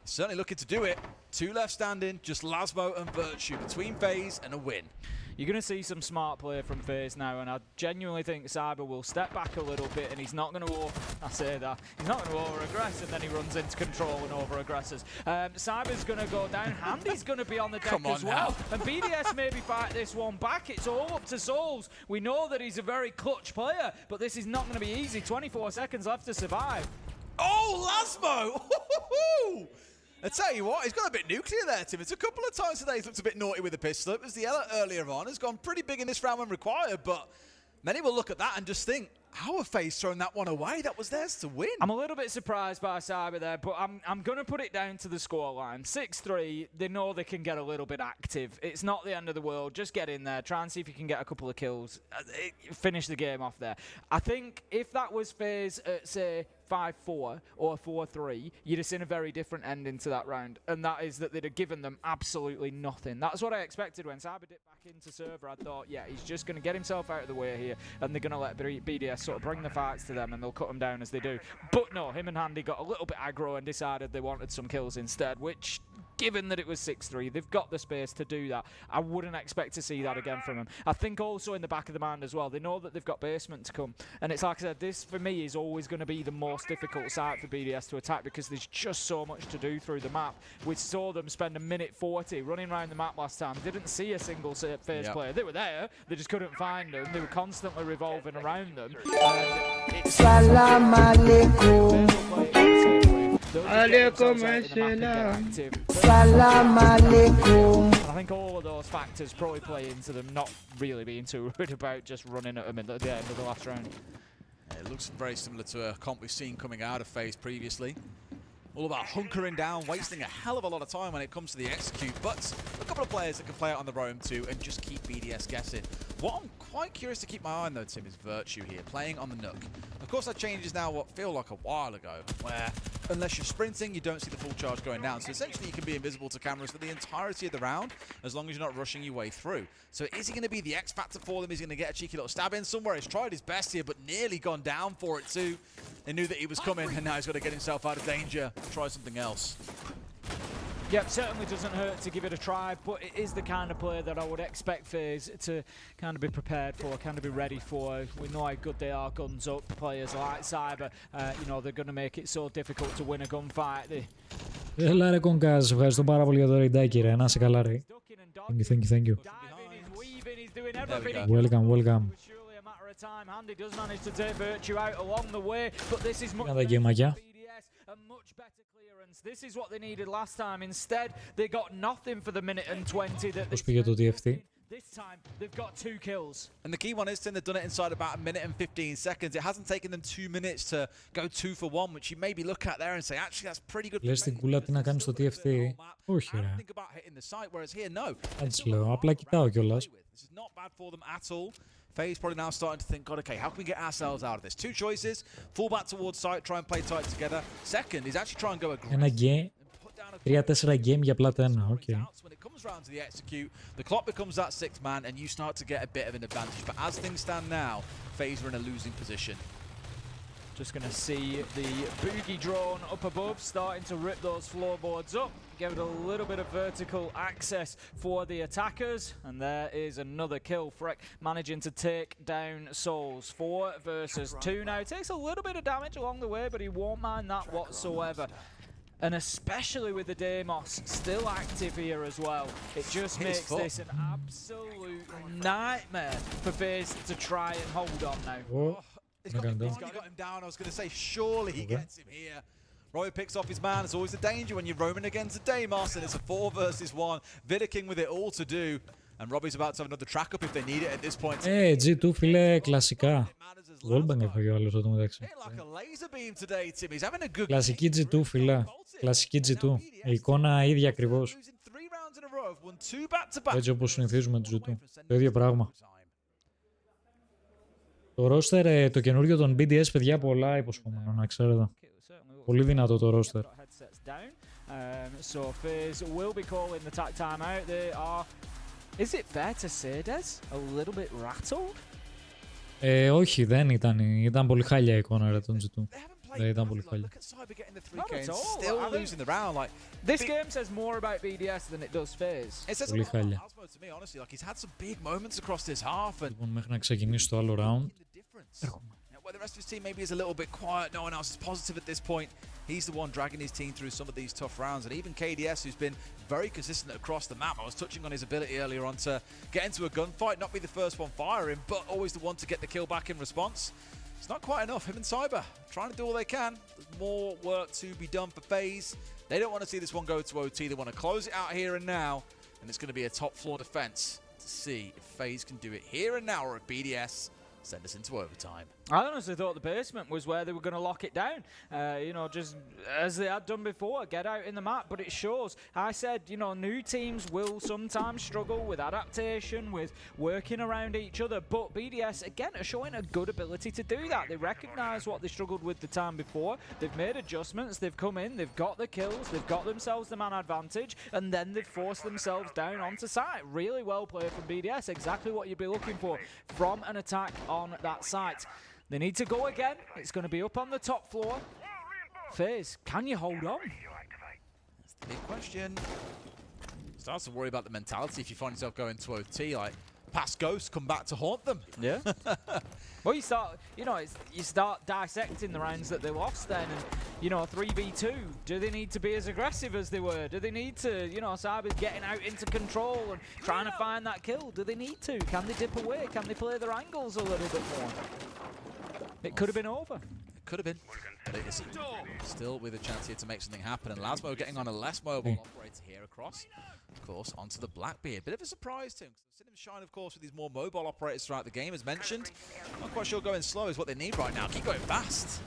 He's certainly looking to do it. 2 left standing, just Lasmo and Virtue between FaZe and a win. You're going to see some smart play from FaZe now, and I genuinely think Cyber will step back a little bit, and he's not going to he's not going to over-aggress, and then he runs into control and over-aggresses. Cyber's going to go down, Handy's going to be on the deck as well, and BDS maybe fight this one back. It's all up to Souls. We know that he's a very clutch player, but this is not going to be easy. 24 seconds left to survive. Oh, Lasmo! I tell you what, he's got a bit nuclear there, Tim. It's a couple of times today he's looked a bit naughty with the pistol. It was the Ella earlier on. Has gone pretty big in this round when required, but many will look at that and just think, how have FaZe thrown that one away? That was theirs to win. I'm a little bit surprised by Cyber there, but I'm going to put it down to the scoreline. 6-3, they know they can get a little bit active. It's not the end of the world. Just get in there. Try and see if you can get a couple of kills. Finish the game off there. I think if that was FaZe at, say, 5-4 or 4-3, you'd have seen a very different ending to that round, and that is that they'd have given them absolutely nothing. That's what I expected when Cyber dipped back into server. I thought, yeah, he's just going to get himself out of the way here, and they're going to let BDS sort of bring the fights to them, and they'll cut them down as they do. But no, him and Handy got a little bit aggro and decided they wanted some kills instead, which, given that it was 6-3, they've got the space to do that. I wouldn't expect to see that again from them. I think also in the back of the mind as well, they know that they've got basement to come, and it's like I said, this for me is always going to be the most difficult site for BDS to attack because there's just so much to do through the map. We saw them spend a minute 40 running around the map last time. Didn't see a single FaZe player. They were there, they just couldn't find them. They were constantly revolving around them. Salam alaikum. Alaikum Salam alaikum. I think all of those factors probably play into them not really being too worried about just running at them at the end of the last round. It looks very similar to a comp we've seen coming out of FaZe previously. All about hunkering down, wasting a hell of a lot of time when it comes to the execute, but a couple of players that can play it on their own too and just keep BDS guessing. What I'm quite curious to keep my eye on though, Tim, is Virtue here, playing on the Nook. Of course that changes now what feel like a while ago, where unless you're sprinting, you don't see the full charge going down. So essentially you can be invisible to cameras for the entirety of the round, as long as you're not rushing your way through. So is he going to be the X factor for them? Is he going to get a cheeky little stab in somewhere? He's tried his best here, but nearly gone down for it too. They knew that he was coming, and now he's got to get himself out of danger. Try something else. Yep, certainly doesn't hurt to give it a try, but it is the kind of play that I would expect FaZe to kind of be prepared for, kind of be ready for. We know how good they are, guns up, players like Cyber. You know, they're going to make it so difficult to win a gunfight. Έλα ρε κονκάζ, ευχαριστώ πάρα πολύ για το ρεϊντάκι ρε, να είσαι καλά ρε. Thank you. Welcome. Handy does manage to take Virtue out along the way, but this is much better for BDS, a much better clearance. This is what they needed last time. Instead, they got nothing for the minute and 20 that Πώς πήγε το TFT? This time, they've got 2 kills. And the key one is, Tim, they've done it inside about a minute and 15 seconds. It hasn't taken them 2 minutes to go 2 for 1, which you maybe look at there and say, actually, that's pretty good. Λες την κούλα τι να κάνει στο TFT? Όχι ρε. Έτσι λέω, απλά κοιτάω κιόλας. This is not bad for them at all. FaZe probably now starting to think, God, okay, how can we get ourselves out of this? 2 choices, fall back towards site, try and play tight together. Second is actually try and go aggressive. Ένα game, 3-4 game για πλάτα ένα, okay. When it comes round to the execute, the clock becomes that 6th man and you start to get a bit of an advantage. But as things stand now, FaZe are in a losing position. Just going to see the boogie drone up above, starting to rip those floorboards up. Give it a little bit of vertical access for the attackers. And there is another kill. Freck managing to take down Souls. 4 versus 2 now. Takes a little bit of damage along the way, but he won't mind that whatsoever. And especially with the Deimos still active here as well, it just makes this an absolute nightmare for FaZe to try and hold on now. He's got him down. I was going to say, surely he gets him here. RIO picks off his man. It's always a danger when you're roaming against a Deimos, and it's a 4 versus 1. Vidiking with it all to do. And Robbie's about to have another track up if they need it at this point. G2 φίλε, κλασικά. Wallbang έφαγε ο άλλος εδώ μεταξύ. Κλασική G2 φίλε. Κλασική G2. Η εικόνα ίδια ακριβώς. Έτσι όπως συνηθίζουμε τους G2. Το ίδιο πράγμα. Το roster, το καινούριο των BDS, παιδιά, πολλά υποσχόμενο, να ξέρετε. Πολύ δυνατό το roster. So FaZe will be calling the tack timeout. They are, is it fair to say, Des, a little bit rattled? Όχι, δεν ήταν. Ήταν πολύ χάλια η εικόνα ρε, των G2. Δεν ήταν πολύ χάλια. Not at all. Still losing the round. Like this game says more about BDS than it does FaZe. It says πολύ χάλια. to me, honestly, like he's had some big moments across this half. And Λοιπόν, μέχρι να ξεκινήσει το άλλο round. where the rest of his team maybe is a little bit quiet, no one else is positive at this point. He's the one dragging his team through some of these tough rounds, and even KDS, who's been very consistent across the map. I was touching on his ability earlier on to get into a gunfight, not be the first one firing, but always the one to get the kill back in response. It's not quite enough. Him and Cyber trying to do all they can. There's more work to be done for FaZe. They don't want to see this one go to OT. They want to close it out here and now, and it's going to be a top floor defense to see if FaZe can do it here and now, or if BDS send us into overtime. I honestly thought the basement was where they were going to lock it down. You know, just as they had done before, get out in the map. But it shows. I said, you know, new teams will sometimes struggle with adaptation, with working around each other. But BDS, again, are showing a good ability to do that. They recognise what they struggled with the time before. They've made adjustments. They've come in. They've got the kills. They've got themselves the man advantage. And then they've forced themselves down onto site. Really well played from BDS. Exactly what you'd be looking for from an attack on that site. They need to go again. It's going to be up on the top floor. FaZe, can you hold on? That's the big question. Starts to worry about the mentality if you find yourself going to OT, like past ghosts come back to haunt them. Yeah. Well, you start, you know, you start dissecting the rounds that they lost then, and you know, 3v2. Do they need to be as aggressive as they were? Do they need to, you know, Cyber's getting out into control and trying to find that kill? Do they need to? Can they dip away? Can they play their angles a little bit more? It could have been over. It could have been, but it isn't. Still with a chance here to make something happen, and Lasmo getting on a less mobile operator here across, of course, onto the Blackbeard. Bit of a surprise to him. I've seen him shine, of course, with these more mobile operators throughout the game, as mentioned. Not quite sure going slow is what they need right now. Keep going fast.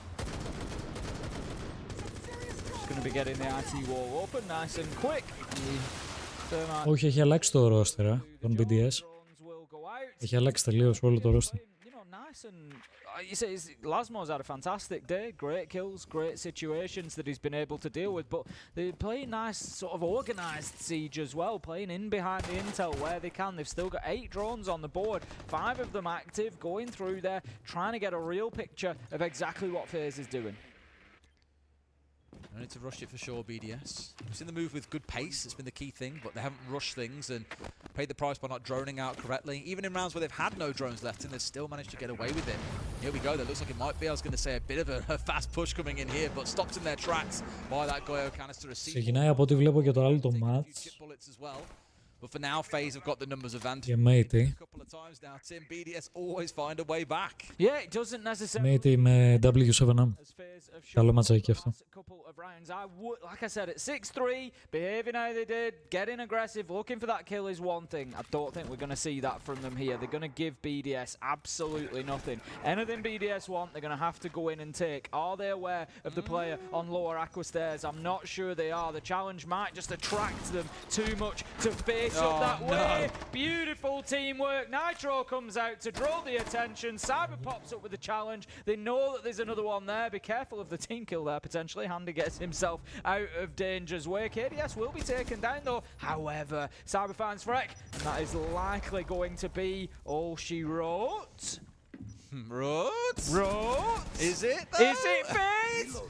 Just going to be getting the IT wall open nice and quick. Όχι, έχει αλλάξει το roster των BDS. Έχει αλλάξει τελείως όλο το roster. Nice and you say Lasmo's had a fantastic day, great kills, great situations that he's been able to deal with, but they're playing nice sort of organised Siege as well, playing in behind the intel where they can. They've still got 8 drones on the board, 5 of them active, going through there, trying to get a real picture of exactly what FaZe is doing. No need to rush it for sure, BDS. We've seen the move with good pace, it's been the key thing, but they haven't rushed things and paid the price by not droning out correctly. Even in rounds where they've had no drones left in, they've still managed to get away with it. Here we go, that looks like it might be, I was going to say, a bit of a fast push coming in here, but stopped in their tracks by that Goyo canister. Ξεκινάει από ό,τι βλέπω και το άλλο το match. But for now, FaZe have got the numbers advantage. Και Matey. A couple of times now, Tim, BDS always find a way back. Yeah, it doesn't necessarily. Matey με W7M. Καλό ματσάκι αυτό. Like I said, at 6-3, behaving how they did, getting aggressive, looking for that kill is one thing. I don't think we're going to see that from them here. They're going to give BDS absolutely nothing. Anything BDS want, they're going to have to go in and take. Are they aware of the player on lower aqua stairs? I'm not sure they are. The challenge might just attract them too much to face up that way. Beautiful teamwork. Nitro comes out to draw the attention. Cyber pops up with the challenge. They know that there's another one there. Be careful of the team kill there, potentially. Handy gets himself out of danger's way. KDS will be taken down, though. However, Cyber finds Freck, and that is likely going to be all she wrote. Wrote? Is it, though? Is it FaZe?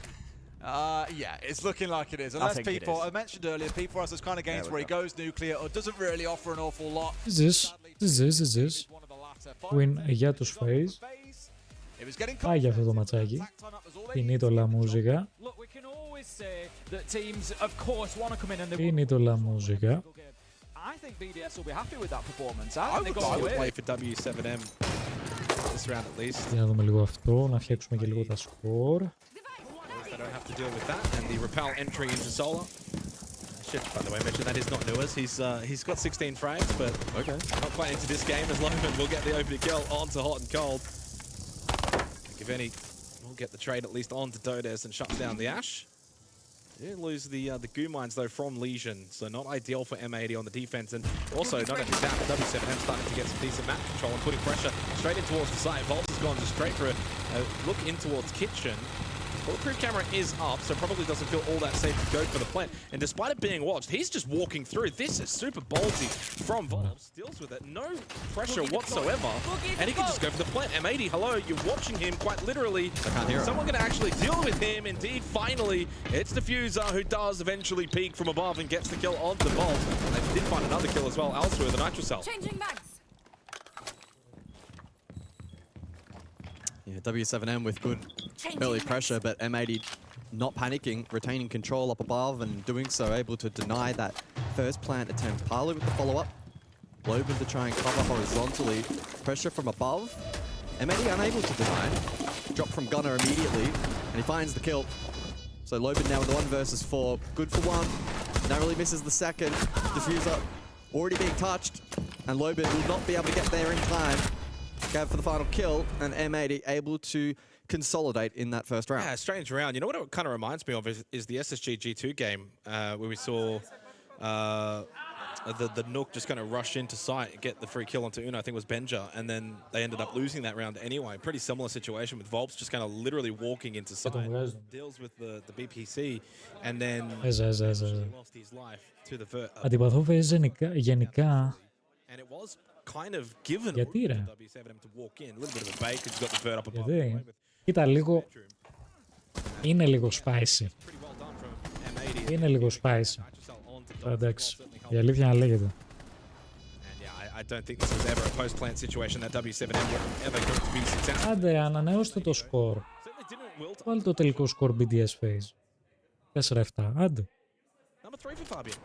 Yeah, it's looking like it is. Unless P4, I mentioned earlier, P4 has those kind of games where he goes nuclear or doesn't really offer an awful lot. This is win για τους FaZe. Πάει για αυτό το ματσάκι. Finito la musica. Finito la musica. I think BDS will be happy with that performance. I would play for W7M this round at least. Για να δούμε λίγο αυτό, να φτιάξουμε και λίγο τα σκορ. They don't have to deal with that, and the repel entry into Solar. Shit, by the way, mention that is not Nuas. He's got 16 frags, but not quite into this game as Loman will get the opening kill onto Hot and Cold. If any, we'll get the trade at least onto Dodes and shuts down the Ash. They lose the goo mines though from Legion, so not ideal for M80 on the defense. And also not only that, but W7M starting to get some decent map control and putting pressure straight in towards the site. Volts has gone just straight for a look in towards Kitchen. Bulletproof camera is up, so probably doesn't feel all that safe to go for the plant. And despite it being watched, he's just walking through. This is super ballsy from Volps. Deals with it. No pressure whatsoever. And he can just go for the plant. M80, hello, you're watching him quite literally. I can't hear him. Someone going to actually deal with him. Indeed, finally, it's Diffuser who does eventually peek from above and gets the kill onto Bolt. And they did find another kill as well elsewhere, the Nitro Cell. Changing mags. Yeah, W7M with good early pressure, but M80 not panicking, retaining control up above, and doing so able to deny that first plant attempt. Parley with the follow-up. Loban to try and cover horizontally. Pressure from above. M80 unable to deny. Drop from Gunner immediately, and he finds the kill. So Loban now with the 1 versus 4. Good for 1. Narrowly misses the second. Diffuser already being touched, and Loban will not be able to get there in time. Go for the final kill, and M80 able to consolidate in that first round. Yeah, strange round. You know what it kind of reminds me of is the SSG G2 game where we saw the Nook just kind of rush into sight, get the free kill onto Uno, I think it was Benja, and then they ended up losing that round anyway. Pretty similar situation with Volps just kind of literally walking into sight. Deals with the BPC, and then lost his life to the first. Αντιπαθώ γενικά. And it was kind of given Γιατί ρε? W7M to walk in. A little bit of a bait because he's got the bird up above. Γιατί? Κοίτα λίγο. Είναι λίγο spicy. Είναι λίγο spicy. Εντάξει. Η αλήθεια να λέγεται. I don't think this was ever a post-plant situation that W7M were ever going to be successful. Άντε, ανανεώστε το σκορ. Βάλτε το τελικό σκορ BDS phase. 4-7. Άντε. Number 3 for Fabian.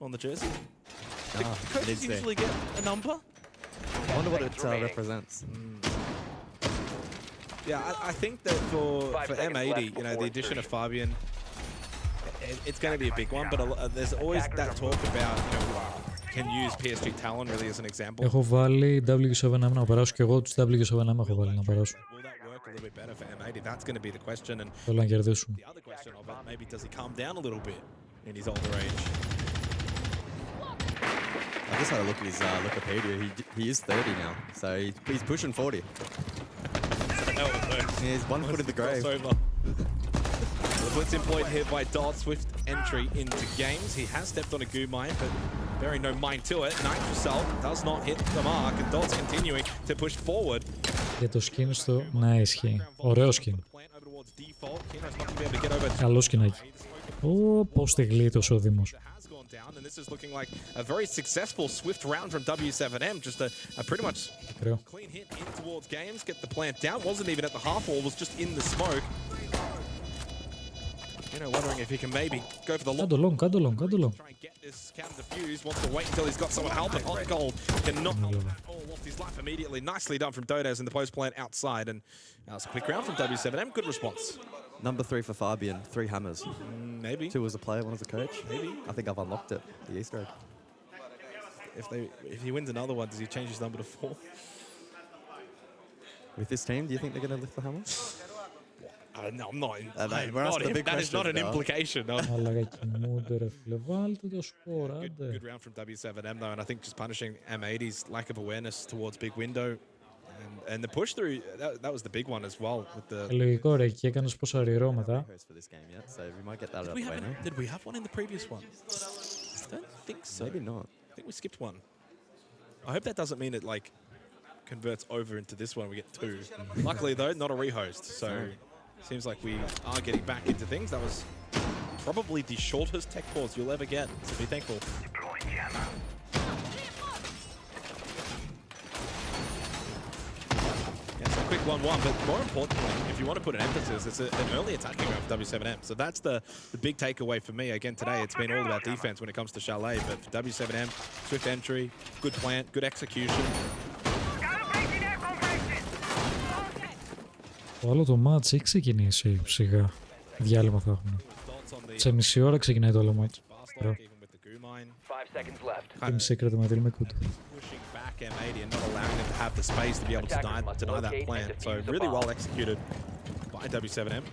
On the jersey. The coaches usually get a number. I wonder what it represents. Yeah, I think that for M80, you know, the addition of Fabian, it's going to be a big one, but there's always that talk about, you know, can use PSG Talon really as an example. Έχω βάλει W7M να περάσω και εγώ τους W7M έχω βάλει να περάσω. Will that work a little bit better for M80? That's going to be the question. And θέλω να κερδίσουμε. The other question of it, maybe does he calm down a little bit in his older age? I just had a look at his Wikipedia. He is 30 now, so he's pushing 40. Yeah, he's 1 foot in the grave. The blitz employed here by Dot. Swift entry into games. He has stepped on a goo mine, but very no mind to it. Nitro Cell does not hit the mark, and Dot's continuing to push forward. Για το skin στο... Ναι, ισχύει. Ωραίο skin. Καλό σκηνάκι. Ω, πώς τη γλίτωσε ο Δήμος. And this is looking like a very successful Swift round from W7M. Just a pretty much clean hit in towards games. Get the plant down. Wasn't even at the half wall. Was just in the smoke. You know, wondering if he can maybe go for the long. Κάντο long. Try and get this counter defuse. Wants to wait until he's got someone helping. On gold. Cannot all off his life immediately. Nicely done from Dodes in the post plant outside. And that was a quick round from W7M. Good response. Number 3 for Fabian, 3 hammers. Maybe. 2 as a player, 1 as a coach. Maybe. I think I've unlocked it, the Easter egg. If he wins another one, does he change his number to 4? With this team, do you think they're going to lift the hammer? No, I'm not. That is not an implication. No. Αλλά κοιμούνται ρε φίλε, βάλτε το σκορ, άντε. Good round from W7M though, and I think just punishing M80's lack of awareness towards big window. And the push through, that was the big one as well. With the λογικό ρε, εκεί έκανες πόσα ριρό μετά. Did we have one in the previous one? I don't think so. Maybe not. I think we skipped one. I hope that doesn't mean it like converts over into this one. We get 2. Luckily though, not a rehost. So seems like we are getting back into things. That was probably the shortest tech pause you'll ever get. So be thankful. It's a quick 1-1, but more importantly, if you want to put an emphasis, it's an early attacking round for W7M. So that's the big takeaway for me. Again, today it's been all about defense when it comes to Chalet, but for W7M, swift entry, good plant, good execution. Το άλλο το match έχει ξεκινήσει σιγά. Διάλειμμα θα έχουμε. Σε μισή ώρα ξεκινάει το άλλο match. Και μισή κρατήμα δίλημα κούτου. M80 and not allowing them to have the space to be able to deny that plant. So really well executed by W7M.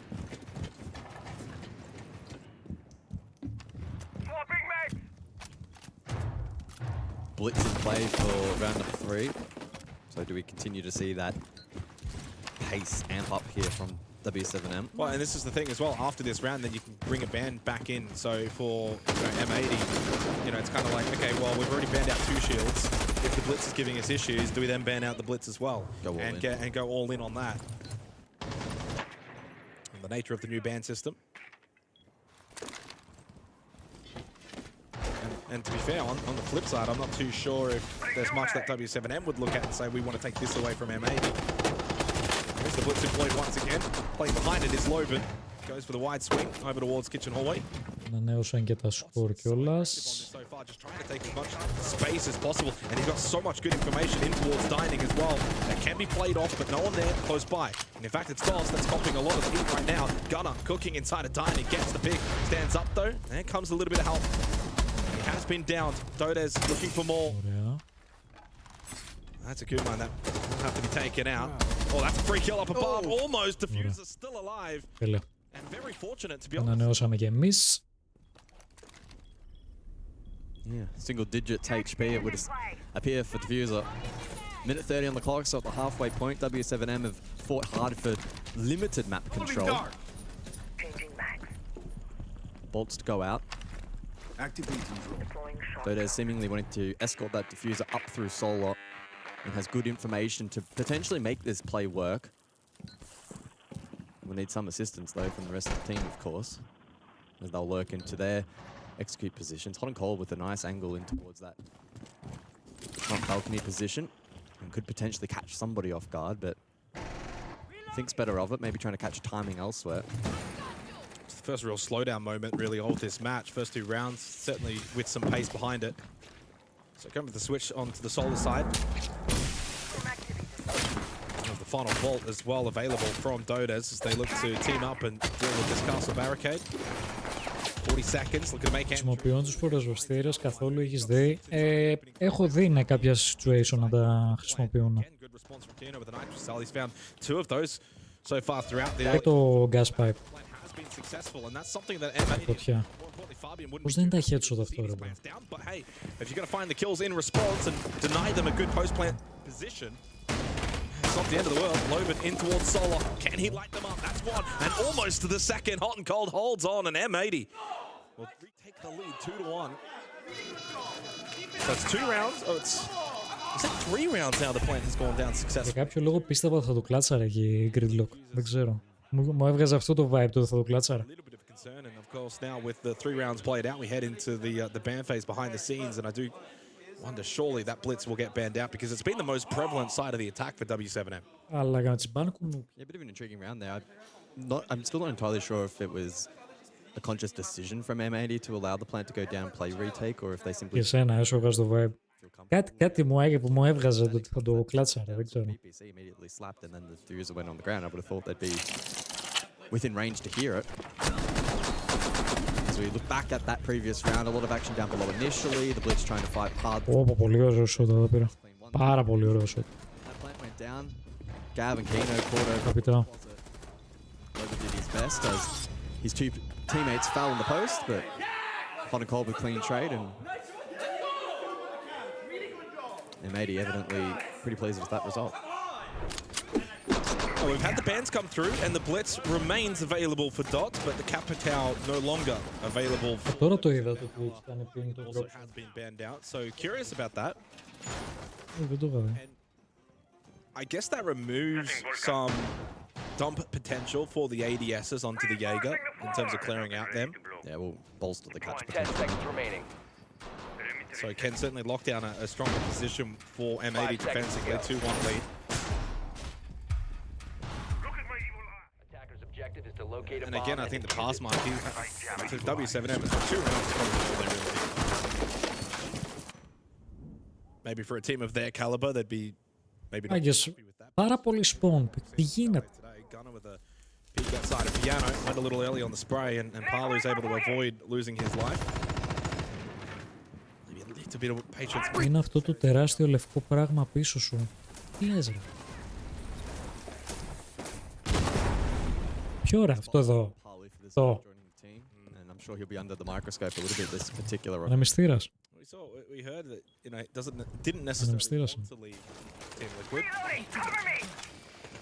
Blitz in play for round number 3. So do we continue to see that pace amp up here from W7M. Well, and this is the thing as well. After this round, then you can bring a ban back in. So for M80, it's kind of like, okay, well, we've already banned out 2 shields. If the blitz is giving us issues, do we then ban out the blitz as well? Go all in on that. And the nature of the new ban system. And to be fair, on the flip side, I'm not too sure if there's much that W7M would look at and say, we want to take this away from M80. There's the blitz employed once again. Playing behind it is Loban. Goes for the wide swing over towards kitchen hallway. Ανανέωσαν και τα σκορ κιόλας. So far, just trying to take as much space as possible, and he's got so much good information in towards dining as well that can be played off, but no one there close by. And in fact, it's Dos that's copying a lot of heat right now. Gunner cooking inside of dining, gets the pick, stands up though. There comes a little bit of help. He has been downed. Dodes looking for more. That's a good one. That will have to be taken out. Oh, that's a free kill up above. Almost. Diffuser still alive. And very fortunate to be honest. Ανανεώσαμε και εμείς. Yeah, single digits HP it would appear for Diffuser. Minute 30 on the clock, so at the halfway point, W7M have fought hard for limited map control. Bolts to go out. Dodes seemingly wanting to escort that Diffuser up through Solar and has good information to potentially make this play work. We'll need some assistance though from the rest of the team, of course, as they'll lurk into their execute positions. Hot and cold with a nice angle in towards that front balcony position and could potentially catch somebody off guard, but thinks better of it, maybe trying to catch timing elsewhere. It's the first real slowdown moment really of this match. First 2 rounds, certainly with some pace behind it. So going with the switch onto the Solar side. The final vault as well available from Dodes as they look to team up and deal with this castle barricade. 40 seconds, looking to make it. Χρησιμοποιούν τους φορεσβοστήρες καθόλου, έχεις δει. Έχω δει κάποια situation να τα χρησιμοποιούν. Και το gas pipe. Φωτιά. Πώς δεν τα headshot αυτό ρε μπα. If you're going to find the kills in response and deny them a good post-plant position, it's not the end of the world. Loban in towards Solar. Can he light them up? That's one. And almost to the second. Hot and cold holds on. And M80 will retake the lead 2-1. So it's 2 rounds. Oh, is it 3 rounds now the plant has gone down successfully. Για κάποιο λόγο πίστευα ότι θα το κλάτσαρα εκεί Gridlock. Δεν ξέρω. Μου έβγαζε αυτό το vibe το ότι θα το κλάτσαρα. And of course now with the 3 rounds played out, we head into the ban phase behind the scenes, and I do wonder surely that blitz will get banned out because it's been the most prevalent side of the attack for W7M. Αλλά για να τις μπάνε κουνού. Yeah, a bit of an intriguing round there. I'm still not entirely sure if it was a conscious decision from M80 to allow the plant to go down play retake or if they simply... Και εσένα, έσω έβγαζε το vibe. Κάτι μου έγε που μου έβγαζε ότι θα το κλάτσαρα, δεν ξέρω. PPC immediately slapped and then the Diffuser went on the ground. I would have thought they'd be within range to hear it. As we look back at that previous round, a lot of action down below initially. The Blitz trying to fight hard. Πολύ ωραίο shot εδώ πέρα. Πάρα πολύ ωραίο shot. That plant went down. Gav and Kino caught over. Καπιτά. Logan did his best as his 2 teammates fell in the post, but Hot and Cold with clean trade and M80 evidently pretty pleased with that result. Well, we've had the bans come through and the Blitz remains available for Dots, but the Capitao no longer available for... Τώρα το είδα το Twitch, ήταν πριν το also has been banned out, so curious about that. Δεν το είδα. I guess that removes some dump potential for the ADSs onto the Jaeger in terms of clearing out them. Yeah, we'll bolster the catch 10 seconds remaining. So can certainly lock down a stronger position for M80 defensively, 2-1 lead. Attacker's objective is to locate a And again, I think the pass mark, W7M has got 2 rounds before they really need. Maybe for a team of their caliber, they'd be maybe not happy with that. Πάρα πολύ spawn, τι γίνεται. Gunner with a peek outside of Piano, went a little early on the spray, and Palu's able to avoid losing his life. Maybe a little bit of patience. Είναι αυτό το τεράστιο λευκό πράγμα πίσω σου. Τι λες ρε. Ποιο ρε, αυτό εδώ. Το. Ανεμιστήρας. We heard that, it didn't necessarily want to leave Team Liquid.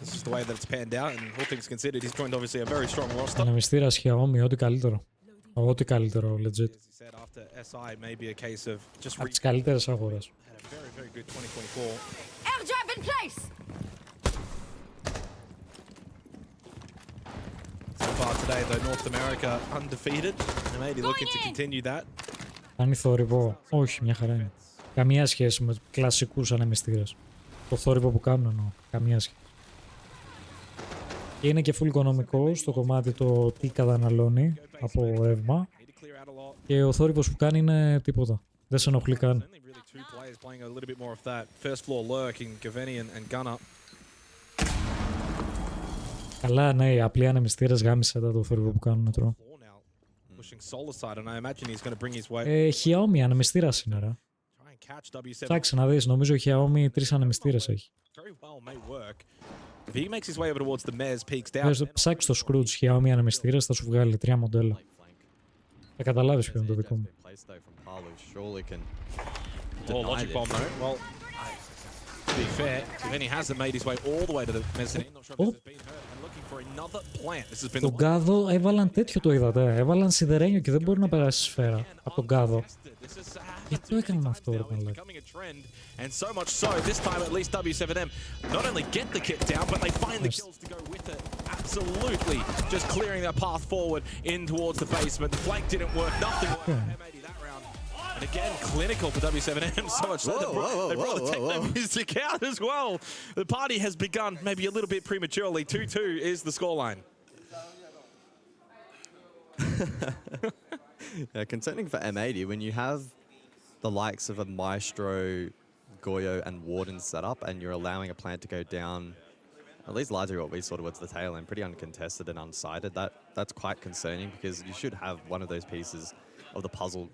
It's just the way that it's panned out, and all things considered, he's joined obviously a very strong roster. Ανεμιστήρας Xiaomi, ό,τι καλύτερο. Ό,τι καλύτερο, legit. After SI, maybe a case of just Από τις καλύτερες αγορές. very, very good 2024. Airdrop in place! So far today, though, North America undefeated, and maybe looking to continue that. Κάνει θόρυβο. Όχι, μια χαρά είναι. Καμία σχέση με κλασικούς ανεμιστήρες. Το θόρυβο που κάνουν εννοώ. Καμία σχέση. Και είναι και full οικονομικό στο κομμάτι το τι καταναλώνει από ρεύμα. Και ο θόρυβος που κάνει είναι τίποτα. Δεν σε ενοχλεί καν. Καλά, ναι, οι απλοί ανεμιστήρες γάμισε το θόρυβο που κάνουν τώρα. Xiaomi ανεμιστήρας είναι, ρε. Ψάξε να δεις, νομίζω η Xiaomi 3 ανεμιστήρες έχει. Ψάξε το Scrooge, Xiaomi ανεμιστήρες, θα σου βγάλει 3 μοντέλα. Θα καταλάβεις ποιο είναι το δικό μου. Logic bomb though. Well, to be fair, Giovanni hasn't made his way all the way to the mezzanine. Not sure if this has been heard. And looking for another plant. This has been Τον κάδο έβαλαν τέτοιο, το είδατε. Έβαλαν σιδερένιο και δεν μπορεί να περάσει σφαίρα από τον κάδο. Γιατί το έκαναν αυτό, ρε μαλάκα. And so much so, this time at least W7M not only get the kit down, but they find the kills to go with it. Absolutely, just clearing that path forward in towards the basement. The flank didn't work, nothing worked for M80 that round. And again, clinical for W7M, so much so they brought the techno music out as well. The party has begun maybe a little bit prematurely. 2-2 is the scoreline. Yeah, concerning for M80, when you have the likes of a Maestro, Goyo, and Warden set up, and you're allowing a plant to go down, at least largely what we saw towards the tail end, pretty uncontested and unsighted, that's quite concerning, because you should have one of those pieces of the puzzle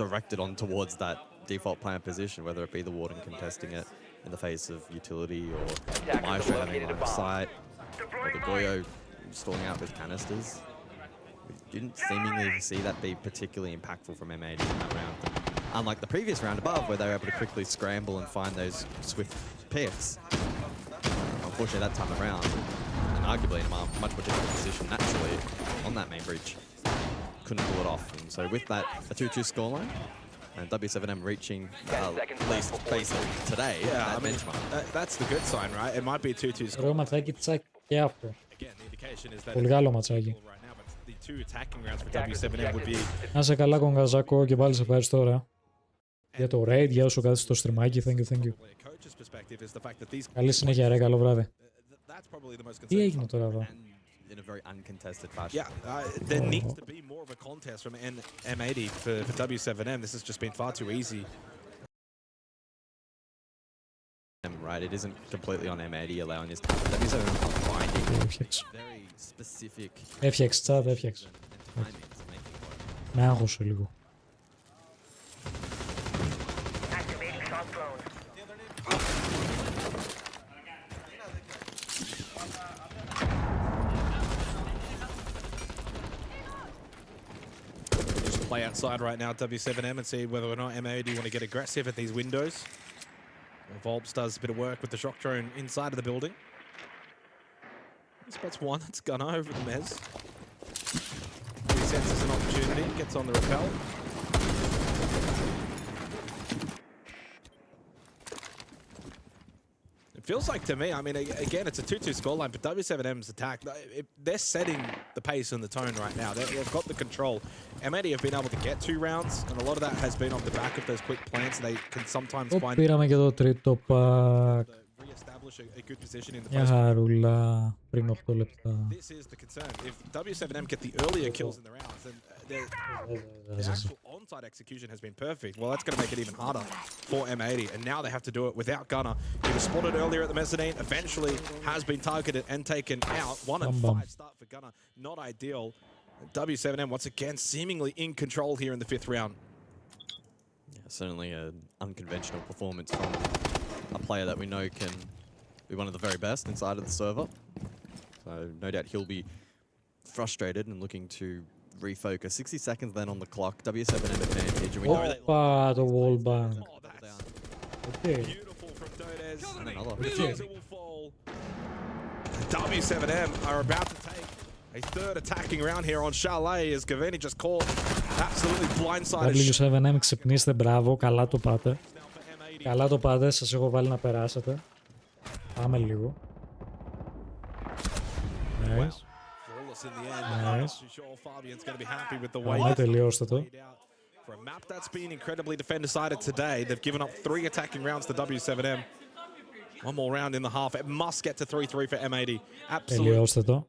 directed on towards that default plant position, whether it be the Warden contesting it in the face of utility, or the Maestro having line of sight, or the Goyo stalling out with canisters. We didn't seemingly see that be particularly impactful from M80 in that round. Unlike the previous round above, where they were able to quickly scramble and find those swift picks. Unfortunately, that time around, and arguably in a much more difficult position naturally on that main bridge, couldn't pull it off. And so with that, a 2-2 scoreline, and W7M reaching at least basically today that benchmark. That's the good sign, right? It might be a 2-2 score. Ωραίο ματσάκι τσακ και αυτό. Again, the indication is that Πολύ καλό ματσάκι. the two attacking rounds for W7M would be. Να είσαι καλά, Κονγκαζάκο, και πάλι σε ευχαριστώ, ρε. Για το raid, για όσο κάθεσαι στο στριμάκι, thank you, thank you. Καλή συνέχεια, ρε, καλό βράδυ. Τι έγινε τώρα εδώ? In a very uncontested fashion. Yeah, there needs to be more of a contest from M80 for W7M. This has just been far too easy. Right, it isn't completely on M80 allowing this to happen. W7M not finding very specific. Έφτιαξε, τσάτ, έφτιαξε. Με άγχωσε λίγο. Play outside right now at W7M and see whether or not M80 want to get aggressive at these windows. Volps does a bit of work with the shock drone inside of the building. He spots one, it's Gunner over the Mez. He senses an opportunity, gets on the rappel. It feels like to me, I mean, again, it's a 2-2 scoreline, but W7M's attack, they're setting the pace and the tone right now. They've got the control. M80 have been able to get 2 rounds, and a lot of that has been off the back of those quick plants. They can sometimes find... Πήραμε και το τρίτο pack. Μια χαρούλα πριν 8 λεπτά. This is the concern. If W7M get the earlier kills in the rounds, then the actual on-site execution has been perfect. Well, that's going to make it even harder for M80, and now they have to do it without Gunner. He was spotted earlier at the mezzanine, eventually has been targeted and taken out. 1-5 start for Gunner, not ideal. W7M once again seemingly in control here in the 5th round. Yeah, certainly an unconventional performance from a player that we know can be one of the very best inside of the server. So no doubt he'll be frustrated and looking to refocus. 60 seconds then on the clock. W7M advantage. And we know Oppa, the wall bang. Okay. Beautiful from Dodes. And another. Refusal will fall. W7M are about to take a third attacking round here on Chalet as Gavini just caught absolutely blindsided. W7M, ξυπνήστε, μπράβο, καλά το πάτε. Καλά το πάτε, σας έχω βάλει να περάσετε. Πάμε λίγο. Nice. Nice. Πάμε, τελειώστε το. For a map that's been incredibly defender-sided today, they've given up 3 attacking rounds to W7M. One more round in the half. It must get to 3-3 for M80. Absolutely. Τελειώστε το.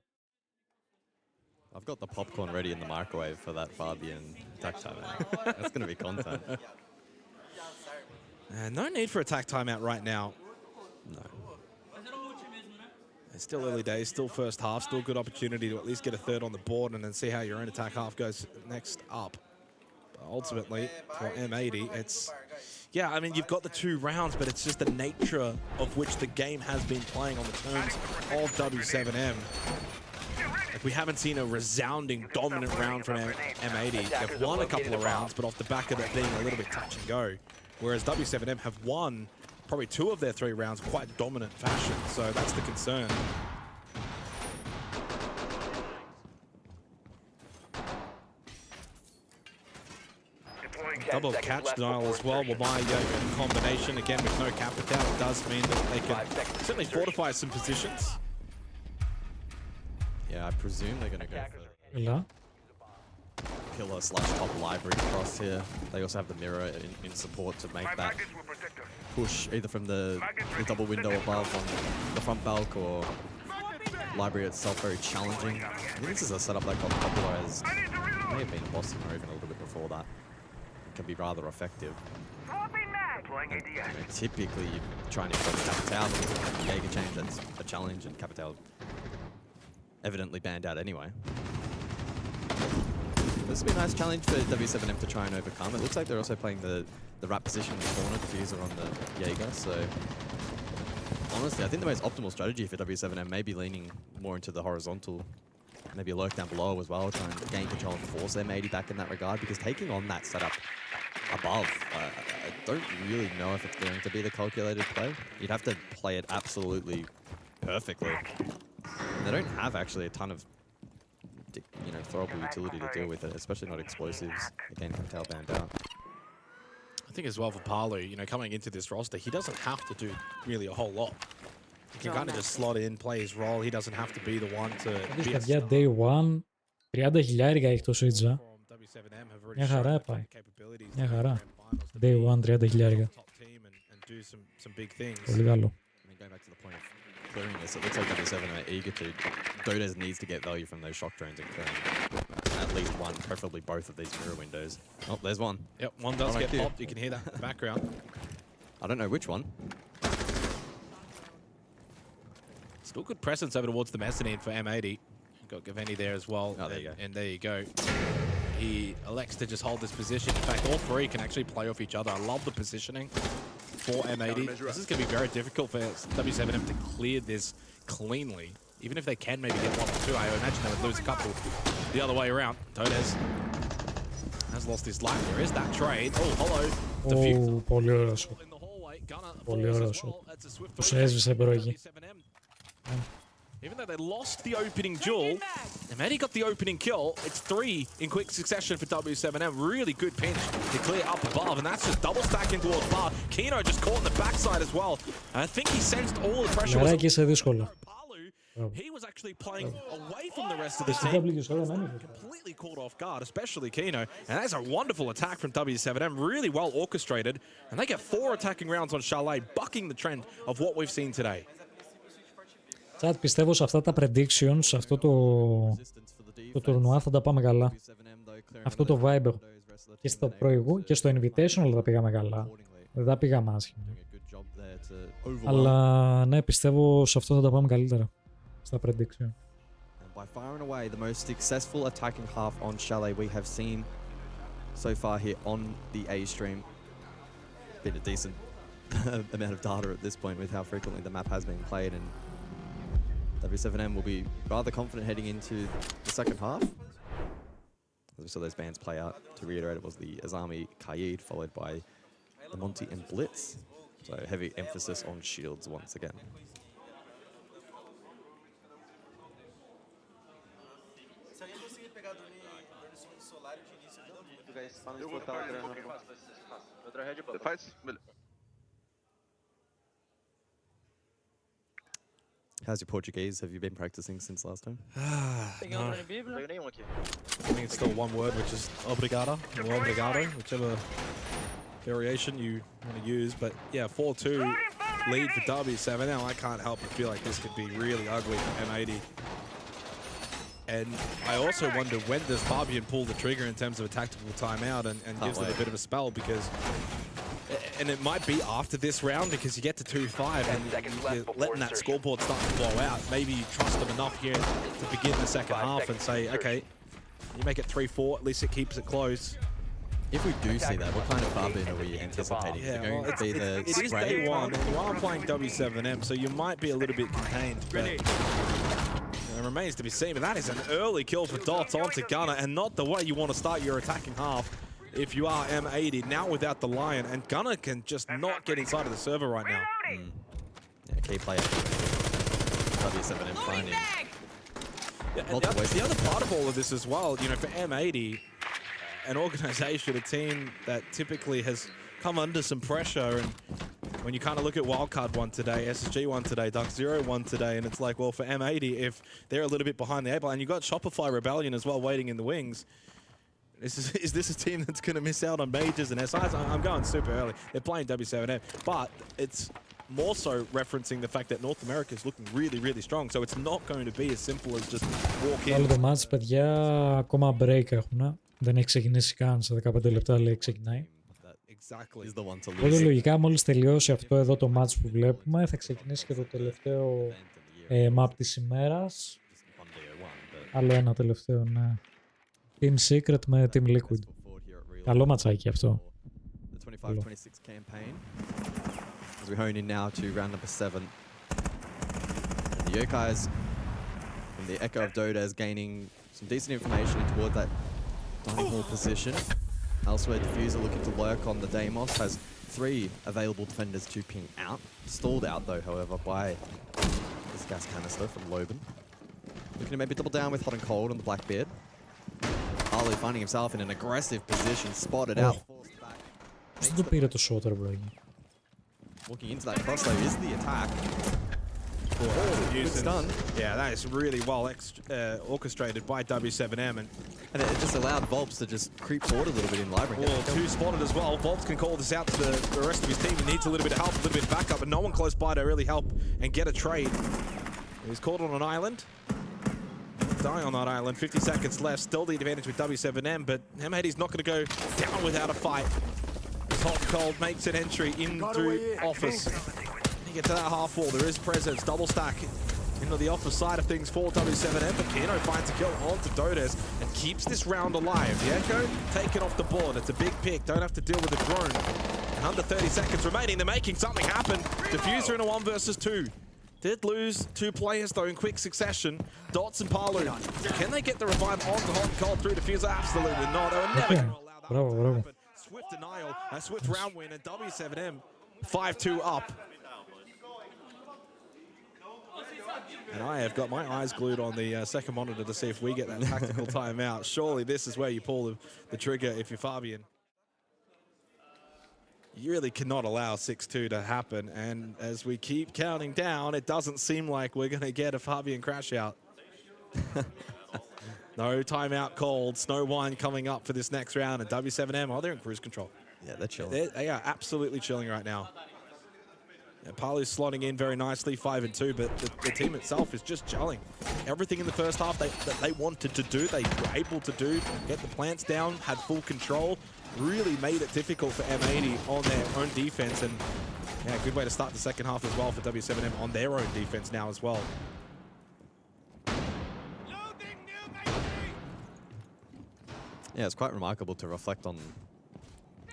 I've got the popcorn ready in the microwave for that Fabian attack timeout. That's going to be content. No need for attack timeout right now. No. It's still early days, still first half, still good opportunity to at least get a third on the board and then see how your own attack half goes next up. But ultimately, for M80, it's... Yeah, I mean, you've got the 2 rounds, but it's just the nature of which the game has been playing on the terms of W7M. Like, we haven't seen a resounding, dominant round from M80. They've won a couple of rounds, but off the back of it being a little bit touch and go. Whereas W7M have won probably 2 of their 3 rounds quite dominant fashion. So that's the concern. Double catch denial as well will buy a combination. Again, with no capital, it does mean that they can certainly fortify some positions. Yeah, I presume they're going to go for Έλα. killer / top library cross here. They also have the mirror in support to make that push either from the double window above on the front bulk or library itself very challenging. I think this is a setup that got popularized, may have been Boston or even a little bit before that. It can be rather effective. And, you know, typically you're trying to get Capital, the Jaeger change, that's a challenge, and Capital evidently banned out anyway. This will be a nice challenge for W7M to try and overcome. It looks like they're also playing the wrap position in the corner diffuser on the Jaeger, so honestly, I think the most optimal strategy for W7M may be leaning more into the horizontal, maybe a lurk down below as well, try and gain control and force M80 back in that regard, because taking on that setup above, I don't really know if it's going to be the calculated play. You'd have to play it absolutely perfectly. And they don't have actually a ton of, you know, throwable utility to deal with it, especially not explosives. Again, Capital banned out. I think as well for Palu, you know, coming into this roster, he doesn't have to do really a whole lot. He can kind of just slot in, play his role. He doesn't have to be the one to be a Για day one, 30.000 έχει το Switch. Μια χαρά πάει. Μια χαρά. Day one, 30.000. Πολύ καλό. Clearing this, it looks like W7 are eager to. Dodes needs to get value from those shock drones and clearing at least one, preferably both of these mirror windows. Oh, there's one. Yep, one does get popped. You can hear that in the background. I don't know which one. Still good presence over towards the mezzanine for M80. Got Gavini there as well. Oh, there you go. And there you go. He elects to just hold this position. In fact, all 3 can actually play off each other. I love the positioning for M80. This is going to be very difficult for W7M to clear this cleanly. Even if they can maybe get 1 or 2, I imagine they would lose a couple the other way around. Dodes has lost his life. There is that trade. Oh, hollow. Oh, πολύ ωραίο σου. Πολύ ωραίο σου. Τους έσβησε μπρόγι. Even though they lost the opening duel, M80 got the opening kill. It's 3 in quick succession for W7M. Really good pinch to clear up above, and that's just double stacking towards bar. Kino just caught in the backside as well. I think he sensed all the pressure was on Palu. He was actually playing away from the rest of the team. Completely caught off guard, especially Kino. And that's a wonderful attack from W7M, really well orchestrated. And they get 4 attacking rounds on Chalet, bucking the trend of what we've seen today. Τσάτ, πιστεύω σε αυτά τα predictions, σε αυτό το τουρνουά θα τα πάμε καλά. Αυτό το vibe έχω. Και στο προηγούμενο και στο Invitational τα πήγαμε καλά. Δεν τα πήγαμε άσχημα. Αλλά ναι, πιστεύω σε αυτό θα τα πάμε καλύτερα. Στα prediction. By far and away the most successful attacking half on Chalet we have seen so far here on the A stream. Been a decent amount of data at this point with how frequently the map has been played, and W7M will be rather confident heading into the second half. As we saw those bans play out, to reiterate, it was the Azami Kaid followed by the Monty and Blitz. So heavy emphasis on shields once again. How's your Portuguese? Have you been practicing since last time? No. I think it's still one word, which is obrigado, or obrigado, whichever variation you want to use. But yeah, 4-2 lead for W7. Now I can't help but feel like this could be really ugly for M80. And I also wonder, when does Fabian pull the trigger in terms of a tactical timeout and gives it a bit of a spell, because... And it might be after this round, because you get to 2-5 and you're letting that scoreboard start to blow out. Maybe you trust them enough here to begin the second half and say, okay, you make it 3-4, at least it keeps it close. If we do see that, what kind of Fabian are we anticipating? Yeah, well, it is day one, and you are playing W7M, so you might be a little bit contained. But it remains to be seen. But that is an early kill for Dots onto Gunner, and not the way you want to start your attacking half if you are M80, now without the Lion. And Gunner can just not get inside of the server right now. Yeah, key player. W7M finding. Yeah, and the other part of all of this as well, you know, for M80, an organization, a team that typically has come under some pressure, and when you kind of look at Wildcard won today, SSG won today, Duck Zero won today, and it's like, well, for M80, if they're a little bit behind the eight ball, and you've got Shopify Rebellion as well waiting in the wings, is this a team that's going to miss out on majors and SIs? I'm going super early. They're playing W7M, but it's more so referencing the fact that North America is looking really, really strong, so it's not going to be as simple as just walk in. Όλο το match, παιδιά, ακόμα break έχουν. Δεν έχει ξεκινήσει καν, σε 15 λεπτά λέει ξεκινάει. Πολύ λογικά μόλις τελειώσει αυτό εδώ το match που βλέπουμε, θα ξεκινήσει και το τελευταίο map της ημέρας. Άλλο ένα τελευταίο, ναι. Team Secret με Team Liquid. Καλό ματσάκι αυτό. The 25-26 campaign. As we hone in now to round number 7. And the Yokais from the Echo of Dodez gaining some decent information toward that dining hall position. Elsewhere, Diffuser looking to lurk on the Deimos, has 3 available defenders to ping out. Stalled out though, however, by this gas canister from Loban. Looking to maybe double down with Hot and Cold on the Blackbeard. Ali finding himself in an aggressive position, spotted out. Δεν το πήρε το shooter, bro. Walking into that cross though is the attack. Good stun. Yeah, that is really well orchestrated by W7M, and it just allowed Volps to just creep forward a little bit in library. Oh, 2 spotted as well. Volps can call this out to the rest of his team. He needs a little bit of help, a little bit of backup, but no one close by to really help and get a trade. He's caught on an island. Die on that island. 50 seconds left. Still the advantage with W7M, but M80's not going to go down without a fight. Hot and Cold makes an entry into office. You get to that half wall. There is presence. Double stack into the office side of things for W7M, but Kino finds a kill onto Dodez and keeps this round alive. The Echo taken off the board. It's a big pick. Don't have to deal with the drone. And under 30 seconds remaining, they're making something happen. Diffuser in a 1 versus 2. Did lose 2 players though in quick succession. Dots and Palu. Can they get the revive onto Hot and Cold through Diffuser? Absolutely not. They were never going to allow that. Bravo. Swift denial, a swift round win, and W7M 5-2 up. And I have got my eyes glued on the second monitor to see if we get that tactical timeout. Surely this is where you pull the trigger if you're Fabian. You really cannot allow 6-2 to happen, and as we keep counting down, it doesn't seem like we're going to get a Fabian crash out. No timeout called. Snow Wine coming up for this next round, and W7M, oh, they're in cruise control. Yeah, they're chilling. They are absolutely chilling right now. Yeah, Palu's slotting in very nicely, 5-2, but the team itself is just gelling. Everything in the first half that they wanted to do, they were able to do. Get the plants down, had full control, really made it difficult for M80 on their own defense, and yeah, good way to start the second half as well for W7M on their own defense now as well. Yeah, it's quite remarkable to reflect on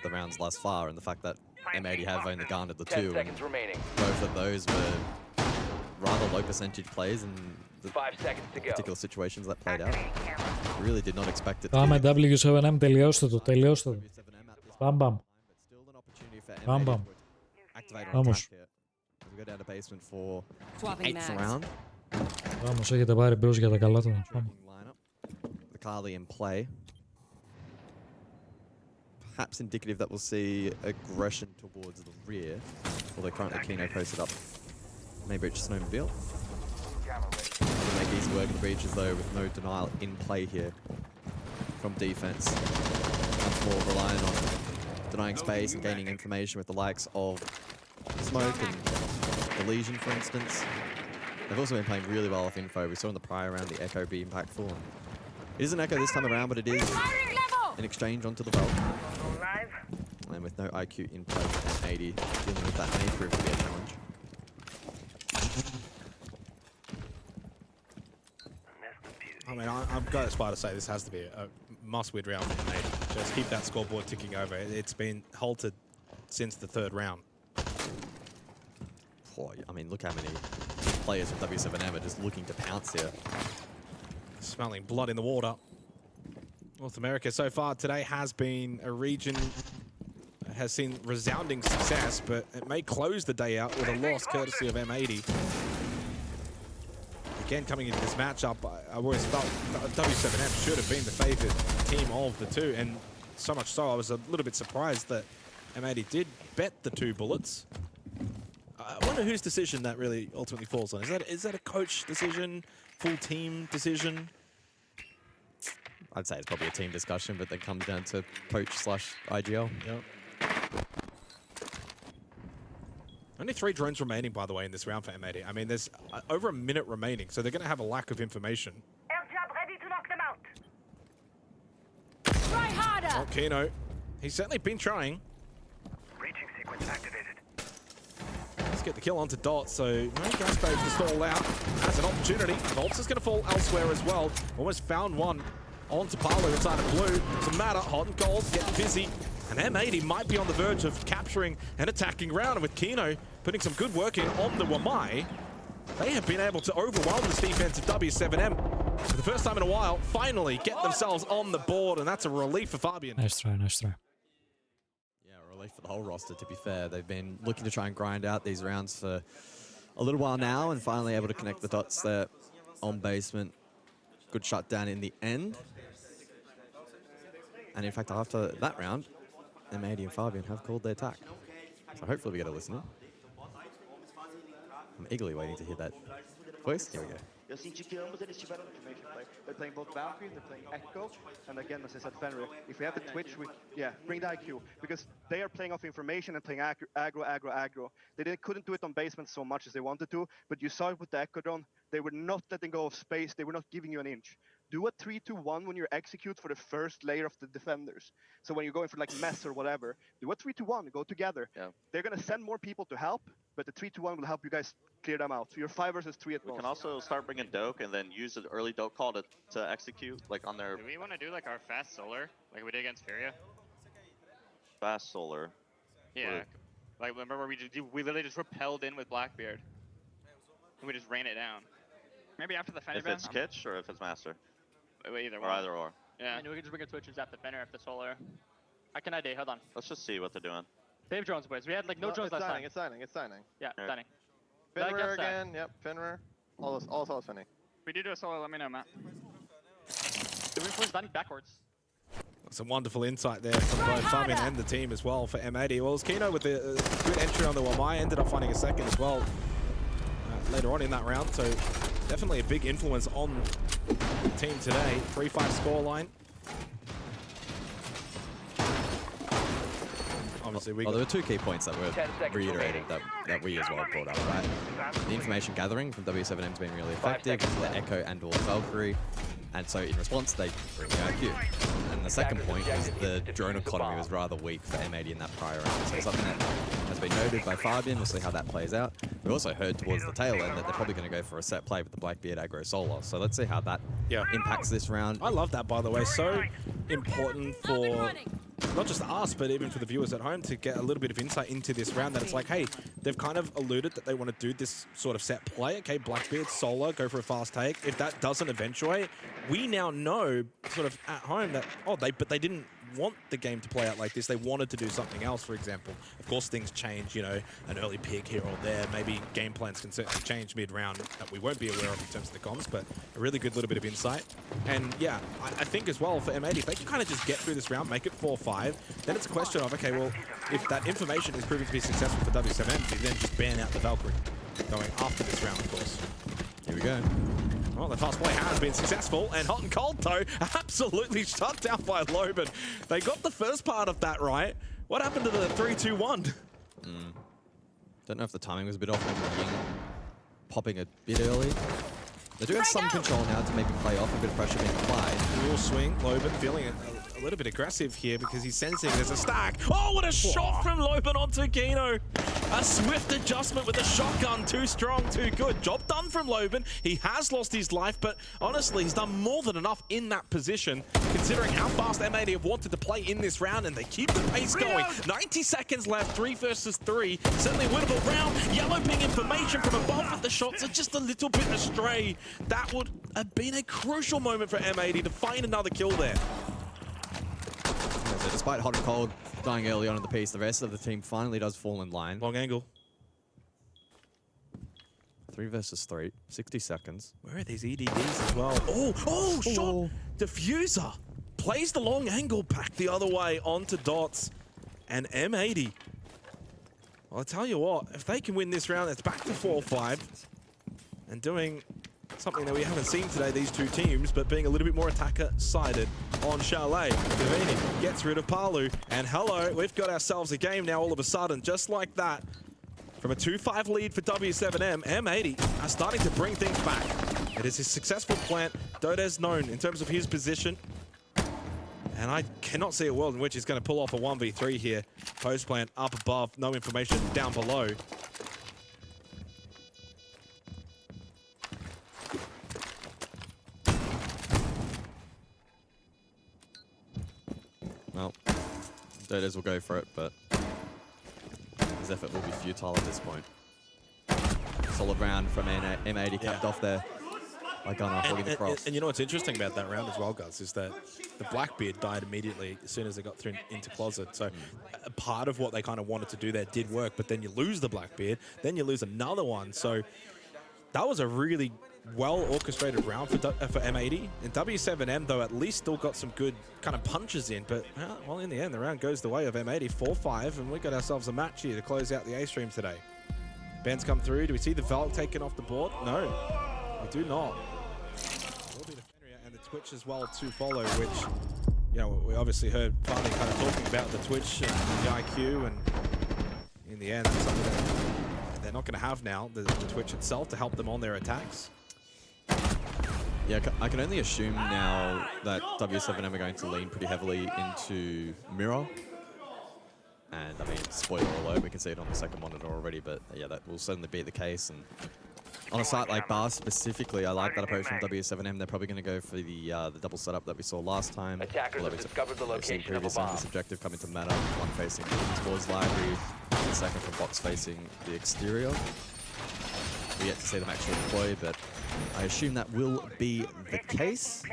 the rounds thus far and the fact that M80 have only garnered the 2. Both of those were rather low percentage plays in the particular situations that played out. Really did not expect it. Πάμε W7M, τελειώστε το. Μπαμ. Vamos. Vamos, έχετε πάρει μπρος για τα καλά του. Kali in play. Perhaps indicative that we'll see aggression towards the rear. Although currently Kino posted up Maybreach Snowmobile. To make easy work of the breaches though, with no denial in play here from defense. Much more relying on denying space and gaining information with the likes of Smoke and the Legion, for instance. They've also been playing really well off info. We saw in the prior round the Echo be impactful. It is an Echo this time around, but it is an exchange onto the belt. And with no IQ in play for M80, dealing with that may prove to be a challenge. I mean, I've got as far to say this has to be a must-win round for M80. Just keep that scoreboard ticking over. It's been halted since the third round. Oh, I mean, look how many players from W7M are just looking to pounce here. Smelling blood in the water. North America so far today has been a region that has seen resounding success, but it may close the day out with a loss courtesy of M80. Again, coming into this matchup, I always felt W7M should have been the favored team of the two, and so much so I was a little bit surprised that M80 did bet the 2 bullets. I wonder whose decision that really ultimately falls on. Is that a coach decision, full team decision? I'd say it's probably a team discussion, but that comes down to coach/IGL. Yep. Only 3 drones remaining, by the way, in this round for M80. I mean, there's over a minute remaining, so they're going to have a lack of information. Air job ready to knock them out. Try harder! Oh, Kino. He's certainly been trying. Breaching sequence activated. Let's get the kill onto Dot, so no gas barriers to stall out. Has an opportunity. Volts is going to fall elsewhere as well. Almost found one onto Parlo inside of blue. Doesn't matter. Hot and cold, getting busy. And M80 might be on the verge of capturing an attacking round. And with Kino putting some good work in on the Wamai, they have been able to overwhelm this defense of W7M for the first time in a while. Finally get themselves on the board, and that's a relief for Fabian. Nice try, nice try. Yeah, a relief for the whole roster, to be fair. They've been looking to try and grind out these rounds for a little while now, and finally able to connect the dots there on basement. Good shutdown in the end. And in fact, after that round, M80 and Fabian have called their attack. So hopefully we get a listen. I'm eagerly waiting to hear that voice. Here we go. Eu senti que ambos eles tiveram information play. They're playing both Valkyrie, they're playing Echo, and again, as I said, Fenrir. If we have the Twitch, bring the IQ, because they are playing off information and playing aggro. They couldn't do it on basement so much as they wanted to, but you saw it with the Echo drone. They were not letting go of space. They were not giving you an inch. Do a 3-2-1 when you execute for the first layer of the defenders. So when you're going for like mess or whatever, do a 3-2-1, go together. Yeah. They're gonna send more people to help, but the 3-2-1 will help you guys clear them out. So you're 5 versus 3 at most. We can also start bringing Doke and then use the early Doke call to execute, like on their... Do we want to do like our fast solar, like we did against Furia? Fast solar? Yeah. Like remember we literally just repelled in with Blackbeard. And we just ran it down. Maybe after the Fenrir. If it's Kitch or if it's Master? Either or either or. Yeah. I mean, we can just bring our Twitches at the Fenrir after solar. I can ID, hold on. Let's just see what they're doing. They have drones, boys. We had like no drones last time. It's signing. Yeah, right. signing. Fenrir again, yep, Fenrir. All is signing. If we do a solo, let me know, Matt. The reinforce standing backwards. Some wonderful insight there from both Fabian and the team as well for M80. Well, Kino with the good entry on the Wamai ended up finding a second as well later on in that round. So definitely a big influence on the team today. 3-5 scoreline. Obviously, there were 2 key points that were reiterated that we as well brought up, right? The information gathering from W7M has been really effective, the Echo and or Valkyrie, and so in response they bring the IQ. And the second point is the drone economy was rather weak for M80 in that prior round, so something that has been noted by Fabian. We'll see how that plays out. We also heard towards the tail end that they're probably going to go for a set play with the Blackbeard aggro solo, so let's see how that impacts this round. I love that, by the way. So important for not just us, but even for the viewers at home to get a little bit of insight into this round, that it's like, hey, they've kind of alluded that they want to do this sort of set play. Okay, Blackbeard, solo, go for a fast take. If that doesn't eventuate, we now know sort of at home that, but they didn't want the game to play out like this. They wanted to do something else, for example. Of course, things change, you know, an early pick here or there. Maybe game plans can certainly change mid-round that we won't be aware of in terms of the comms, but a really good little bit of insight. And yeah, I think as well for M80, if they can kind of just get through this round, make it 4-5, then it's a question of, okay, well, if that information is proving to be successful for W7M, do you then just ban out the Valkyrie going after this round, of course? Here we go. Well, the fast play has been successful, and Hot and Cold, though, absolutely shut down by Loban. They got the first part of that right. What happened to the 3-2-1? Don't know if the timing was a bit off, maybe Ying popping a bit early. They do have some control now to maybe play off, a bit of pressure being applied. Dual swing, Loban feeling a little bit aggressive here because he's sensing there's a stack. Oh, what a shot from Loban onto Kino. A swift adjustment with the shotgun. Too strong, too good. Job done from Loban. He has lost his life, but honestly, he's done more than enough in that position, considering how fast M80 have wanted to play in this round, and they keep the pace going. 90 seconds left, 3 versus 3. Certainly a winnable round. Yellow ping information from above, but the shots are just a little bit astray. That would have been a crucial moment for M80 to find another kill there. So despite Hot and Cold dying early on in the piece, the rest of the team finally does fall in line. Long angle. 3 versus 3, 60 seconds. Where are these EDDs as well? Oh, shot! Diffuser plays the long angle back the other way onto Dots. And M80. Well, I'll tell you what, if they can win this round, it's back to 4-5. And doing something that we haven't seen today, these two teams, but being a little bit more attacker-sided on Chalet. Gavini gets rid of Palu, and hello, we've got ourselves a game now all of a sudden, just like that. From a 2-5 lead for W7M, M80 are starting to bring things back. It is a successful plant, Dode's known in terms of his position, and I cannot see a world in which he's going to pull off a 1v3 here. Post plant up above, no information down below. Well, Dodes will go for it, but his effort will be futile at this point. Solid round from M80 capped off there by Gunnar holding the cross. And you know what's interesting about that round as well, guys, is that the Blackbeard died immediately as soon as they got through into Closet. So a part of what they kind of wanted to do there did work, but then you lose the Blackbeard, then you lose another one. So that was a really well-orchestrated round for M80. And W7M, though, at least still got some good kind of punches in. But, well, in the end, the round goes the way of M80, 4-5. And we got ourselves a match here to close out the A-stream today. Ben's come through. Do we see the Valk taken off the board? No, we do not. Will be the Fenrir and the Twitch as well to follow, which, you know, we obviously heard Farley kind of talking about the Twitch and the IQ. And in the end, that's something that they're not going to have now, the Twitch itself, to help them on their attacks. Yeah, I can only assume now that W7M are going to lean pretty heavily into Mirror. And I mean, spoiler alert, we can see it on the second monitor already, but yeah, that will certainly be the case. And on a site like Bar specifically, I like that approach from W7M. They're probably going to go for the double setup that we saw last time. Attackers have discovered the location of a bomb. This objective coming to matter. One facing towards library, the second from box facing the exterior. We yet to see them actually deploy, but I assume that will be the case.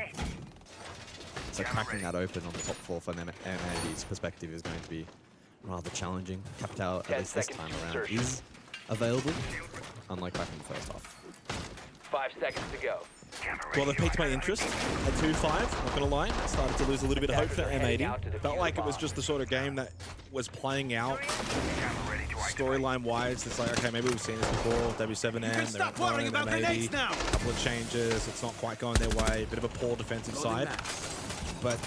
So cracking that open on the top floor from M80's perspective is going to be rather challenging. Capital, at least this time around, is available, unlike back in the first half. 5 seconds to go. Well, they piqued my interest at 2-5, not gonna lie. Started to lose a little bit of hope for M80. Felt like it was just the sort of game that was playing out storyline-wise. It's like, okay, maybe we've seen this before. W7M, they're ignoring M80. A couple of changes, it's not quite going their way. Bit of a poor defensive side. But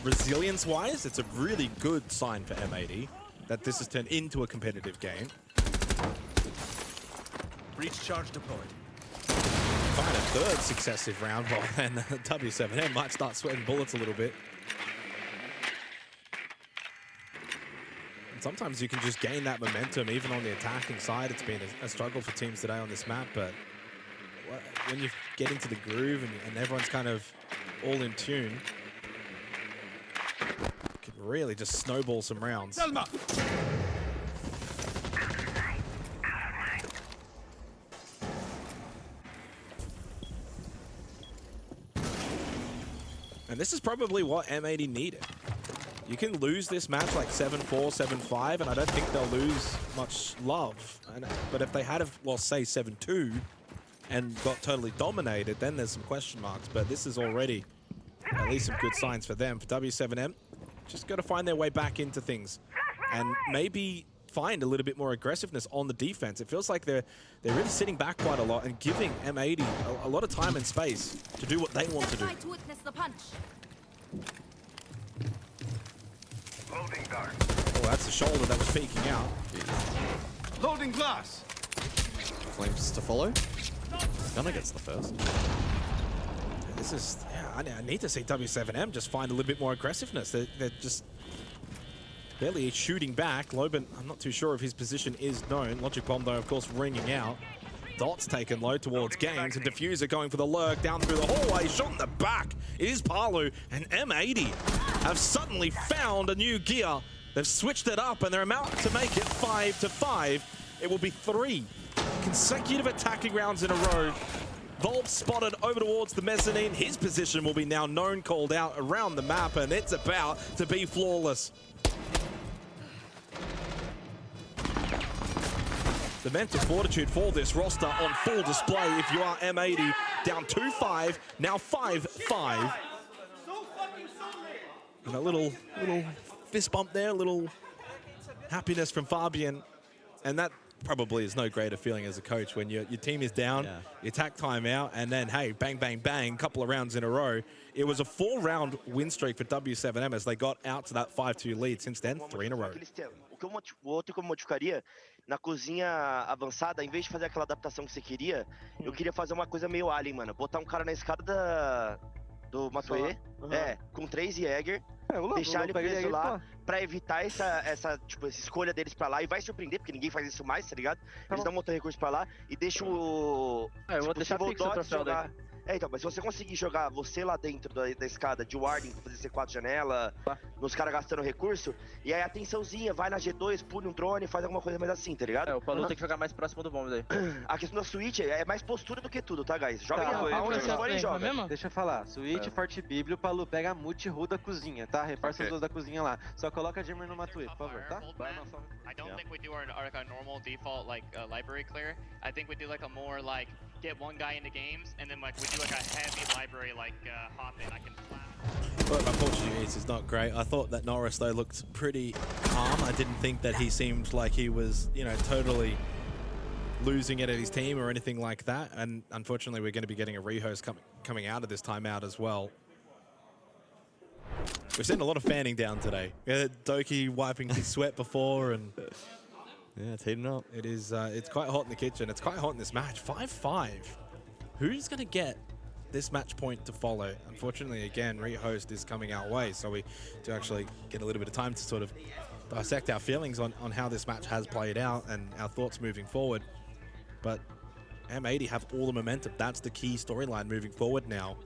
resilience-wise, it's a really good sign for M80 that this has turned into a competitive game. Breach charge deployed. Find a third successive round, well, then W7M might start sweating bullets a little bit. And sometimes you can just gain that momentum, even on the attacking side. It's been a struggle for teams today on this map, but when you get into the groove and everyone's kind of all in tune, you can really just snowball some rounds. Selma. And this is probably what M80 needed. You can lose this match like 7-4, 7-5, and I don't think they'll lose much love. But if they had, well, say 7-2 and got totally dominated, then there's some question marks. But this is already at least some good signs for them. For W7M, just got to find their way back into things and maybe find a little bit more aggressiveness on the defense. It feels like they're really sitting back quite a lot and giving M80 a lot of time and space to do what they want to do. Oh, that's the shoulder that was peeking out. Loading glass. Flames to follow. Gunner gets the first. This is, yeah, I need to see W7M just find a little bit more aggressiveness. They're just barely shooting back. Loban, I'm not too sure if his position is known. Logic Bomb, though, of course, ringing out. Dot's taken low towards Games, and Diffuser going for the lurk down through the hallway. Shot in the back. It is Palu, and M80 have suddenly found a new gear. They've switched it up, and they're about to make it 5-5. It will be 3 consecutive attacking rounds in a row. Volp spotted over towards the mezzanine. His position will be now known, called out around the map, and it's about to be flawless. The mental fortitude for this roster on full display if you are M80. Down 2-5, now 5-5. And a little fist bump there, a little happiness from Fabian. And that probably is no greater feeling as a coach when your team is down, you attack timeout, and then, hey, bang, bang, bang, couple of rounds in a row. It was a 4-round win streak for W7M as they got out to that 5-2 lead. Since then, 3 in a row. O outro que eu modificaria, na cozinha avançada, em vez de fazer aquela adaptação que você queria, eu queria fazer uma coisa meio alien, mano. Botar um cara na escada do Matoê, com 3 Jäger, deixar ele preso lá, pra evitar essa escolha deles pra lá, e vai surpreender, porque ninguém faz isso mais, tá ligado? Eles dão um outro recurso pra lá, e deixa o... eu vou deixar fixo o troféu jogar... então, mas se você conseguir jogar você lá dentro da escada de warding, fazer C4 janela, nos caras gastando recurso, e aí atençãozinha, vai na G2, pune um drone, faz alguma coisa mais assim, tá ligado? O Palu tem que jogar mais próximo do bomb daí. A questão da Switch é mais postura do que tudo, tá, guys? Joga aí, joga. Deixa eu falar, Switch, Forte Bíblia, o Palu pega a multi-ru da cozinha, tá? Reforça as duas da cozinha lá. Só coloca a Jammer no Matuê, por favor, tá? I don't think we do our normal default library clear. I think we do like a more like get one guy into games and then like we do like a heavy library like hop in. I can flash. Well, unfortunately, it's not great. I thought that Norris, though, looked pretty calm. I didn't think that he seemed like he was, you know, totally losing it at his team or anything like that. And unfortunately, we're going to be getting a rehost coming out of this timeout as well. We've seen a lot of fanning down today. Doki wiping his sweat before, and yeah, it's heating up. It is. It's quite hot in the kitchen. It's quite hot in this match. 5-5. Who's going to get this match point to follow? Unfortunately, again, rehost is coming our way, so we do actually get a little bit of time to sort of dissect our feelings on how this match has played out and our thoughts moving forward. But M80 have all the momentum. That's the key storyline moving forward now.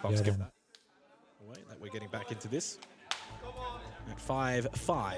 Fox give that away, that we're getting back into this at 5-5.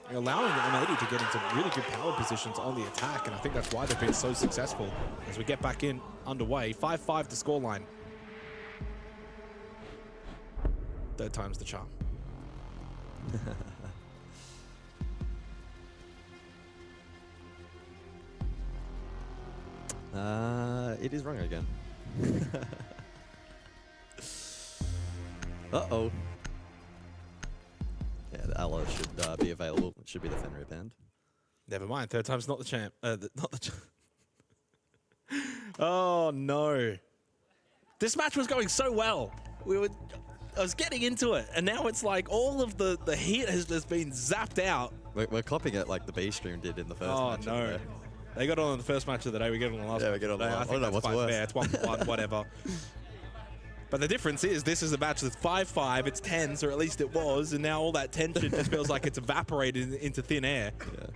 You're allowing M80 to get into really good power positions on the attack, and I think that's why they've been so successful. As we get back in underway, 5-5 the scoreline. Third time's the charm. It is wrong again. Uh-oh. Yeah, the Aloe should be available. It should be the Fenrir band. Never mind. Third time's not the champ. Not the Oh, no. This match was going so well. I was getting into it, and now it's like all of the heat has just been zapped out. We're copying it like the B stream did in the first match. Oh, no. They got on the first match of the day. We get on the last. Yeah, we get on the last. I think that's quite fair. It's 1-1, whatever. But the difference is this is a match that's 5-5. It's tense, or at least it was, and now all that tension just feels like it's evaporated into thin air. Yeah.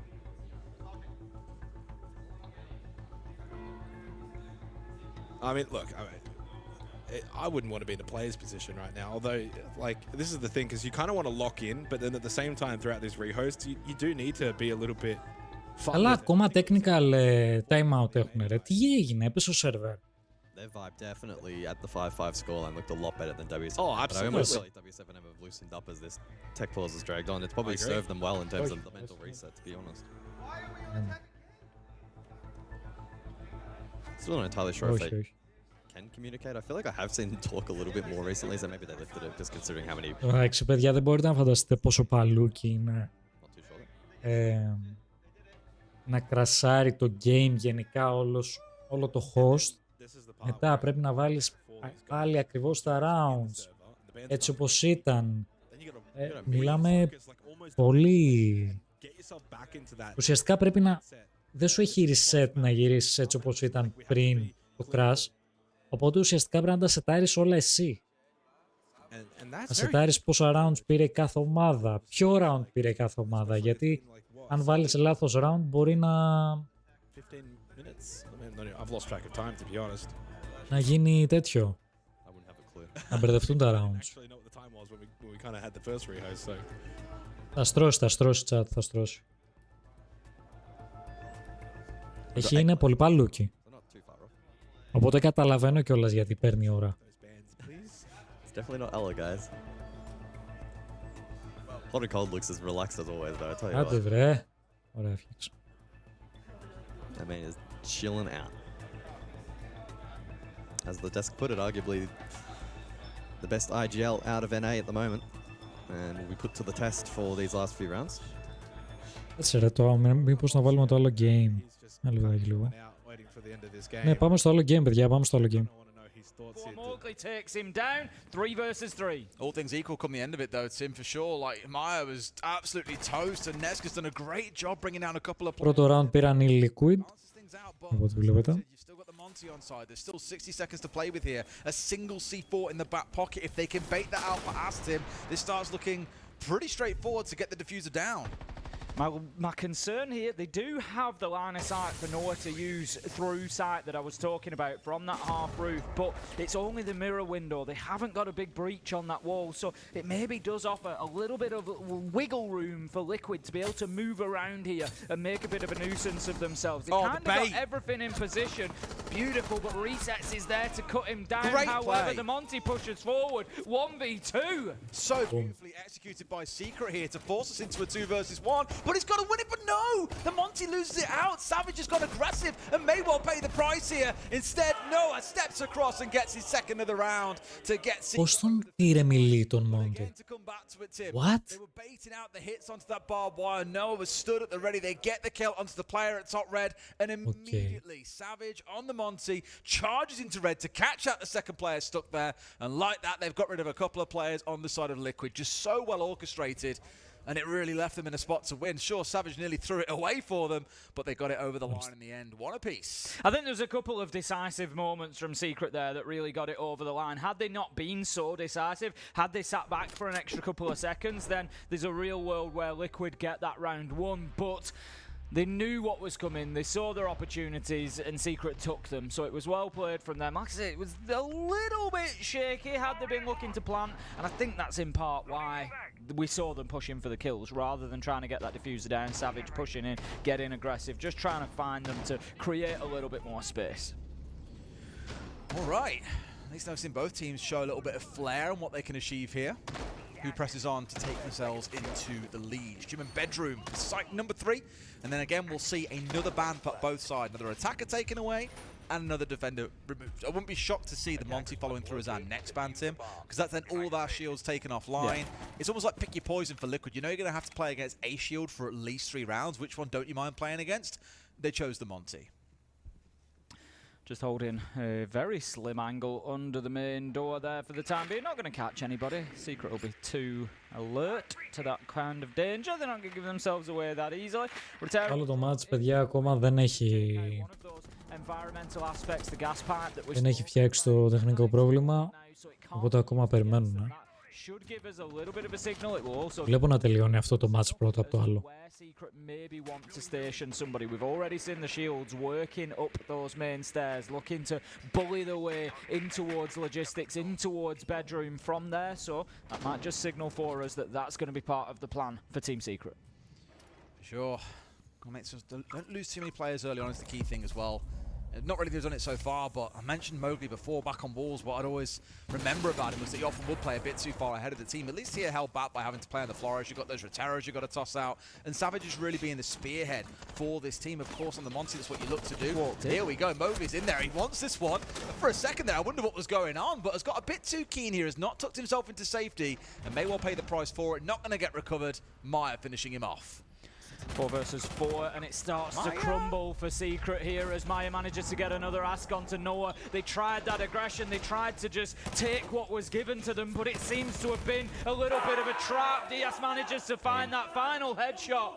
I mean, look, I wouldn't want to be in a player's position right now. Although, like, this is the thing, because you kind of want to lock in, but then at the same time, throughout these rehosts, you do need to be a little bit fun. Αλλά ακόμα technical timeout έχουν, ρε. Τι έγινε, έπεσε ο server. Their vibe definitely at the 5-5 scoreline looked a lot better than W7. Oh, absolutely. But I almost feel like W7 have loosened up as this tech pause has dragged on. It's probably served them well in terms of the mental reset, to be honest. Still not entirely sure if they can communicate. I feel like I have seen them talk a little bit more recently, so maybe they lifted it just considering how many... Εντάξει, παιδιά, δεν μπορείτε να φανταστείτε πόσο παλούκι είναι να κρασάρει το game γενικά όλο το host. Μετά πρέπει να βάλεις πάλι ακριβώς τα rounds έτσι όπως ήταν. Μιλάμε πολύ... Ουσιαστικά πρέπει να... Δεν σου έχει reset να γυρίσεις έτσι όπως ήταν πριν το crash. Οπότε ουσιαστικά πρέπει να τα σετάρεις όλα εσύ. Να σετάρεις πόσα rounds πήρε κάθε ομάδα, ποιο round πήρε κάθε ομάδα, γιατί αν βάλεις λάθος round μπορεί να γίνει τέτοιο. Να μπερδευτούν τα rounds. Θα στρώσει chat, θα στρώσει. Είναι πολύ παλούκι. Οπότε καταλαβαίνω κιόλας γιατί παίρνει ώρα. It's definitely not Ella, guys. Hot and Cold looks as relaxed as always, though, I tell you what. Άντε βρε. Ωραία, φτιάξω. That man is chilling out. As the desk put it, arguably the best IGL out of NA at the moment. And will be put to the test for these last few rounds. Έτσι ρε το, μήπως να βάλουμε το άλλο game. Λίγο. Ναι, πάμε στο άλλο game, παιδιά, πάμε στο άλλο game. Morgley takes him down, 3 versus 3. All things equal come the end of it though, Tim, for sure. Like, Maya was absolutely toast and Neska's done a great job bringing down a couple of... Πρώτο round πήραν οι Liquid. Οπότε βλέπετε. You've still got the Monty on side. There's still 60 seconds to play with here. A single C4 in the back pocket. If they can bait that out past him, this starts looking pretty straightforward to get the diffuser down. My concern here, they do have the line of sight for Noah to use through sight that I was talking about from that half roof, but it's only the mirror window. They haven't got a big breach on that wall, so it maybe does offer a little bit of wiggle room for Liquid to be able to move around here and make a bit of a nuisance of themselves. They kind of got everything in position. Beautiful, but Resets is there to cut him down. Great However, play. the Monty pushes forward. 1v2. So beautifully executed by Secret here to force us into a 2 versus 1. But he's got to win it, but no! The Monty loses it out. Savage has gone aggressive and may well pay the price here. Instead, Noah steps across and gets his second of the round to get Secret. Πώς τον πήρε μιλή τον Monty? What? They were baiting out the hits onto that barbed wire. Noah was stood at the ready. They get the kill onto the player at top red, and immediately Savage on the Monty charges into red to catch out the second player stuck there. And like that, they've got rid of a couple of players on the side of Liquid. Just so well orchestrated. And it really left them in a spot to win. Sure, Savage nearly threw it away for them, but they got it over the line in the end. One apiece. I think there's a couple of decisive moments from Secret there that really got it over the line. Had they not been so decisive, had they sat back for an extra couple of seconds, then there's a real world where Liquid get that round won. But they knew what was coming, they saw their opportunities, and Secret took them. So it was well played from them. Like I say, it was a little bit shaky had they been looking to plant, and I think that's in part why we saw them pushing for the kills rather than trying to get that diffuser down. Savage pushing in, getting aggressive, just trying to find them to create a little bit more space. All right, at least I've seen both teams show a little bit of flair on what they can achieve here. Who presses on to take themselves into the lead. Gym and Bedroom, site number 3. And then again, we'll see another ban for both sides. Another attacker taken away, and another defender removed. I wouldn't be shocked to see the Monty following through as our next ban, Tim, because that's then all of our shields taken offline. Yeah. It's almost like pick your poison for Liquid. You know you're going to have to play against a shield for at least 3 rounds. Which one don't you mind playing against? They chose the Monty. Just holding a very slim angle under the main door there for the time being. Not going to catch anybody. Secret will be too alert to that kind of danger. They're not going to give themselves away that easily. Άλλο το match, παιδιά, ακόμα δεν έχει... Δεν έχει φτιάξει το τεχνικό πρόβλημα, οπότε ακόμα περιμένουν. Βλέπω να τελειώνει αυτό το match πρώτα από το άλλο. Secret maybe want to station somebody. We've already seen the shields working up those main stairs, looking to bully their way in towards logistics, in towards bedroom from there. So that might just signal for us that that's going to be part of the plan for Team Secret. Sure. Don't lose too many players early on is the key thing as well. Not really they've done it so far, but I mentioned Mowgli before, back on walls. What I'd always remember about him was that he often would play a bit too far ahead of the team. At least here held back by having to play on the flourish. You've got those Reteros you've got to toss out. And Savage is really being the spearhead for this team. Of course, on the Monty, that's what you look to do. Here we go. Mowgli's in there. He wants this one. For a second there, I wonder what was going on, but has got a bit too keen here. Has not tucked himself into safety and may well pay the price for it. Not going to get recovered. Maya finishing him off. 4 versus 4, and it starts to crumble for Secret here as Maya manages to get another ask onto Noah. They tried that aggression, they tried to just take what was given to them, but it seems to have been a little bit of a trap. Diaz manages to find that final headshot,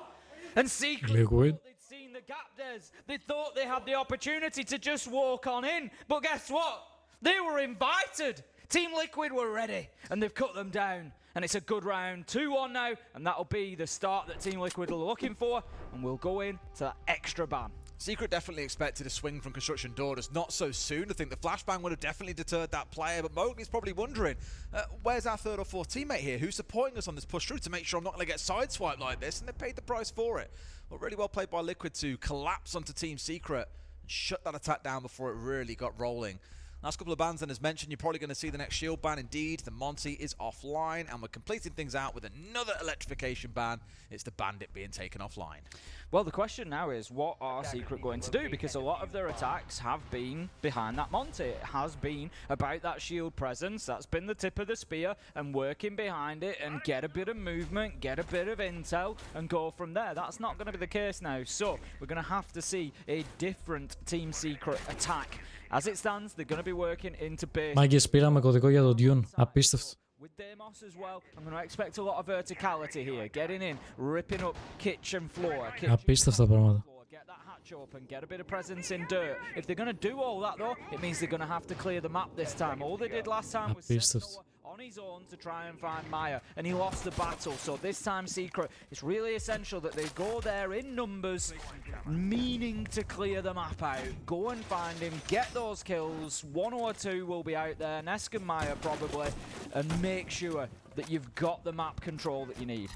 and Secret thought they'd seen the gap, Des. They thought they had the opportunity to just walk on in, but guess what? They were invited. Team Liquid were ready, and they've cut them down. And it's a good round, 2-1 now, and that'll be the start that Team Liquid are looking for, and we'll go in to that extra ban. Secret definitely expected a swing from Construction Daughters, not so soon. I think the flashbang would have definitely deterred that player, but Mowgli's probably wondering, where's our 3rd or 4th teammate here? Who's supporting us on this push through to make sure I'm not going to get sideswiped like this? And they paid the price for it. Well, really well played by Liquid to collapse onto Team Secret and shut that attack down before it really got rolling. Last couple of bans, and as mentioned, you're probably going to see the next shield ban. Indeed, the Monty is offline, and we're completing things out with another electrification ban. It's the Bandit being taken offline. Well, the question now is, what are Secret going to do? Because a lot of their attacks have been behind that Monty. It has been about that shield presence. That's been the tip of the spear, and working behind it and get a bit of movement, get a bit of intel, and go from there. That's not going to be the case now. So we're going to have to see a different Team Secret attack. As it stands, they're going to be working into base. Μάγκες, πήραμε κωδικό για το Dune. Απίστευτο. With Deimos as well, I'm going to expect a lot of verticality here. Getting in, ripping up kitchen floor. Απίστευτα πράγματα. Get that hatch open, get a bit of presence in dirt. If they're going to do all that though, it means they're going to have to clear the map this time. All they did last time was on his own to try and find Maya, and he lost the battle. So this time Secret, it's really essential that they go there in numbers, meaning to clear the map out. Go and find him, get those kills. 1 or 2 will be out there, Nesk and Maya probably, and make sure that you've got the map control that you need.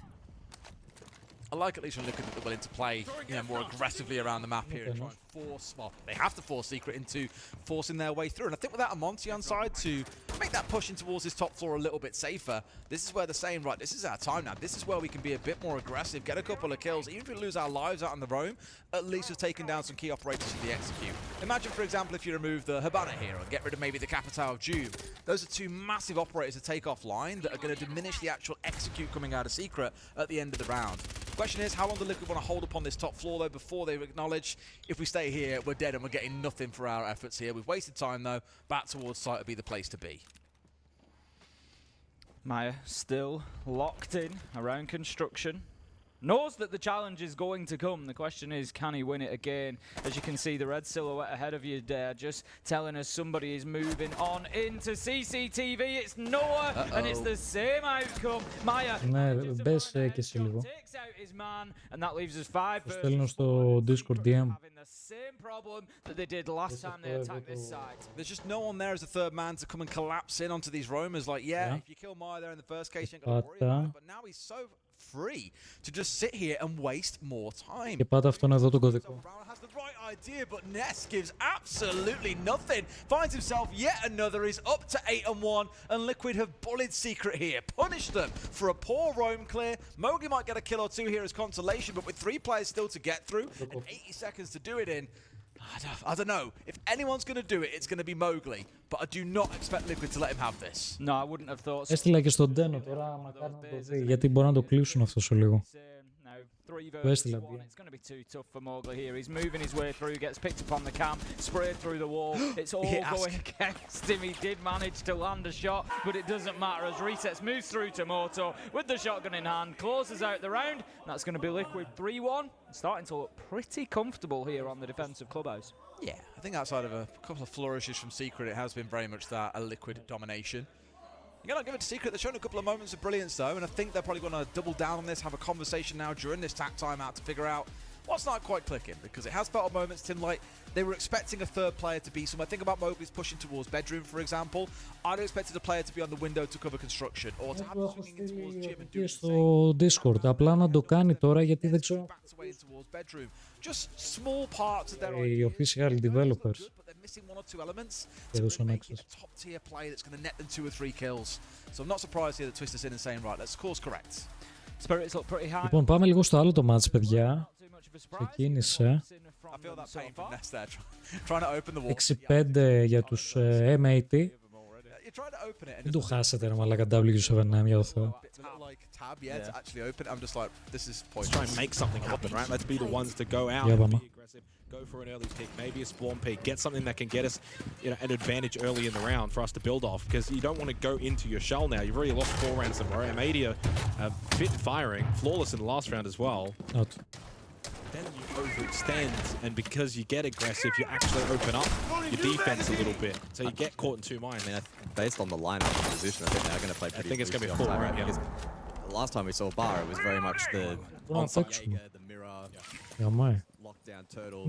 I like at least when Liquid that they're willing to play, more aggressively around the map here and try and force, well, they have to force Secret into forcing their way through. And I think without a Monty on side to make that push in towards this top floor a little bit safer, this is where they're saying, right, this is our time now. This is where we can be a bit more aggressive, get a couple of kills. Even if we lose our lives out on the roam, at least we've taken down some key operators in the execute. Imagine, for example, if you remove the Habana here or get rid of maybe the Capitale of Doom. Those are 2 massive operators to take offline that are going to diminish the actual execute coming out of Secret at the end of the round. Question is, how long do Liquid want to hold up on this top floor though before they acknowledge if we stay here, we're dead and we're getting nothing for our efforts here. We've wasted time though. Back towards site would be the place to be. Maya still locked in around construction. Knows that the challenge is going to come. The question is, can he win it again? As you can see, the red silhouette ahead of you there, just telling us somebody is moving on into CCTV. It's Noah, and it's the same outcome. Maya μπες και εσύ λίγο. takes out his man, and that leaves us 5 Το στέλνω στο Discord DM. having the same problem that they did last time they attacked this site. There's just no one there as a 3rd man to come and collapse in onto these roamers. Like, if you kill Maya there in the first case, you ain't got to worry about it. But now he's so free to just sit here and waste more time. Και πάτε αυτόν εδώ τον κωδικό. Has the right idea, but Ness gives absolutely nothing. Finds himself yet another. He's up to 8-1, and Liquid have bullied Secret here. Punished them for a poor roam clear. Mowgli might get a kill or 2 here as consolation, but with 3 players still to get through and 80 seconds to do it in, I don't know. If anyone's going to do it, it's going to be Mowgli. But I do not expect Liquid to let him have this. No, I wouldn't have thought so. Έστειλα και στον Ντένο τώρα, άμα κάνω να το δει, γιατί μπορεί να το κλείσουν αυτό σε λίγο. Το έστειλα. It's going to be too tough for Mowgli here. He's moving his way through, gets picked up on the cam, sprayed through the wall. It's all going against him. He did manage to land a shot, but it doesn't matter as Resets moves through to Moto with the shotgun in hand, closes out the round. That's going to be Liquid 3-1. Starting to look pretty comfortable here on the defensive clubhouse. Yeah, I think outside of a couple of flourishes from Secret, it has been very much that, a Liquid domination. You gotta give it to Secret. They're showing a couple of moments of brilliance though, and I think they're probably going to double down on this, have a conversation now during this timeout to figure out what's not quite clicking, because it has felt at moments, Tim, like they were expecting a third player to be somewhere. Think about Mowgli's pushing towards bedroom, for example. I'd expected a player to be on the window to cover construction, or to have swinging in towards gym and doing στο Discord. Απλά να το κάνει τώρα γιατί δεν ξέρω. Just small parts of their Οι official developers. missing one or two elements to make it a top tier play that's going to net them 2 or 3 kills. So I'm not surprised here that Twister's in and saying, right, let's course correct. Spirits look pretty high. Λοιπόν, πάμε λίγο στο άλλο το match, παιδιά. Ξεκίνησε. 6-5 για τους M80. Μην του χάσετε, ρε μαλάκα, W7M, για το Θεό. Tab, yeah, to actually open it. I'm just like, this is pointless. Let's try and make something happen, right? Let's be the ones to go out and be aggressive. Go for an early pick, maybe a spawn peek. Get something that can get us, you know, an advantage early in the round for us to build off. Because you don't want to go into your shell now. You've already lost 4 rounds in a row. M80 are fit firing, flawless in the last round as well. Then you overextend, and because you get aggressive, you actually open up your defense a little bit. So you get caught in 2 minds. I mean, based on the lineup and position, I think they're going to play pretty. I think it's going to be 4, right? Yeah. The last time we saw Bar, it was very much the on-site Jaeger, the mirror, lockdown turtle.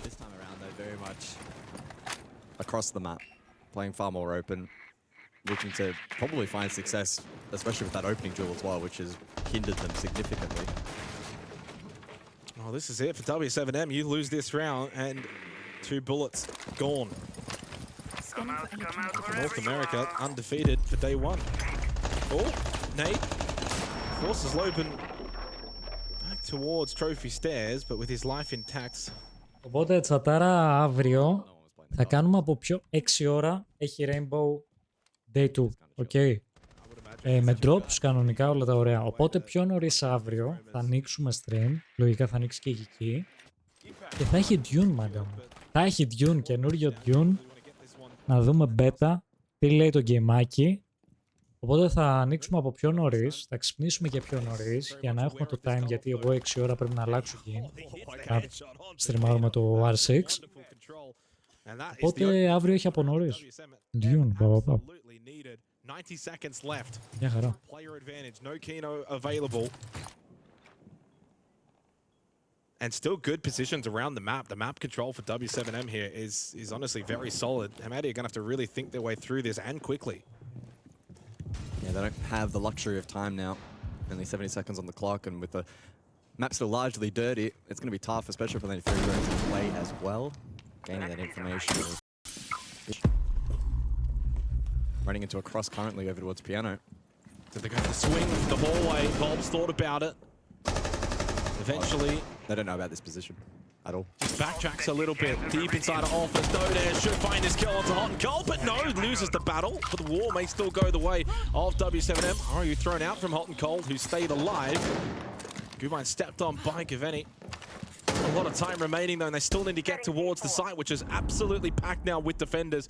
This time around, though, very much across the map, playing far more open, looking to probably find success, especially with that opening duel as well, which has hindered them significantly. Oh, this is it for W7M. You lose this round, and 2 bullets gone. North America undefeated for day 1. Oh, Nate forces Loban back towards trophy stairs, but with his life intact. Οπότε, τσατάρα, αύριο θα κάνουμε από πιο 6 ώρα. Έχει Rainbow Day 2. Okay. Με drops κανονικά όλα τα ωραία. Οπότε πιο νωρίς αύριο θα ανοίξουμε stream. Λογικά θα ανοίξει και η εκεί. Και θα έχει Dune, μάγκα μου. Θα έχει Dune, καινούριο Dune. Να δούμε beta. Τι λέει το γκέιμάκι. Οπότε θα ανοίξουμε από πιο νωρίς. Θα ξυπνήσουμε και πιο νωρίς. Για να έχουμε το time. Γιατί εγώ 6 ώρα πρέπει να αλλάξω game. Θα στριμάρουμε το R6. Οπότε αύριο έχει από νωρίς. Dune, παπαπα. 90 seconds left. Μια χαρά. Player advantage, no Kino available. And still good positions around the map. The map control for W7M here is honestly very solid. Hamadi are going to have to really think their way through this, and quickly. Yeah, they don't have the luxury of time now. Only 70 seconds on the clock, and with the map still largely dirty, it's going to be tough, especially for the inferior to play as well. Gaining that information. Running into a cross currently over towards Piano. So they're going to swing the hallway. Bob's thought about it. Eventually, they don't know about this position at all. Just backtracks a little bit. Deep inside of Office. Dodair should find his kill onto Hot and Cold, but no, loses the battle. But the war may still go the way of W7M. RIO thrown out from Hot and Cold, who stayed alive. Gumine stepped on by Gaveni. A lot of time remaining though, and they still need to get towards the site, which is absolutely packed now with defenders.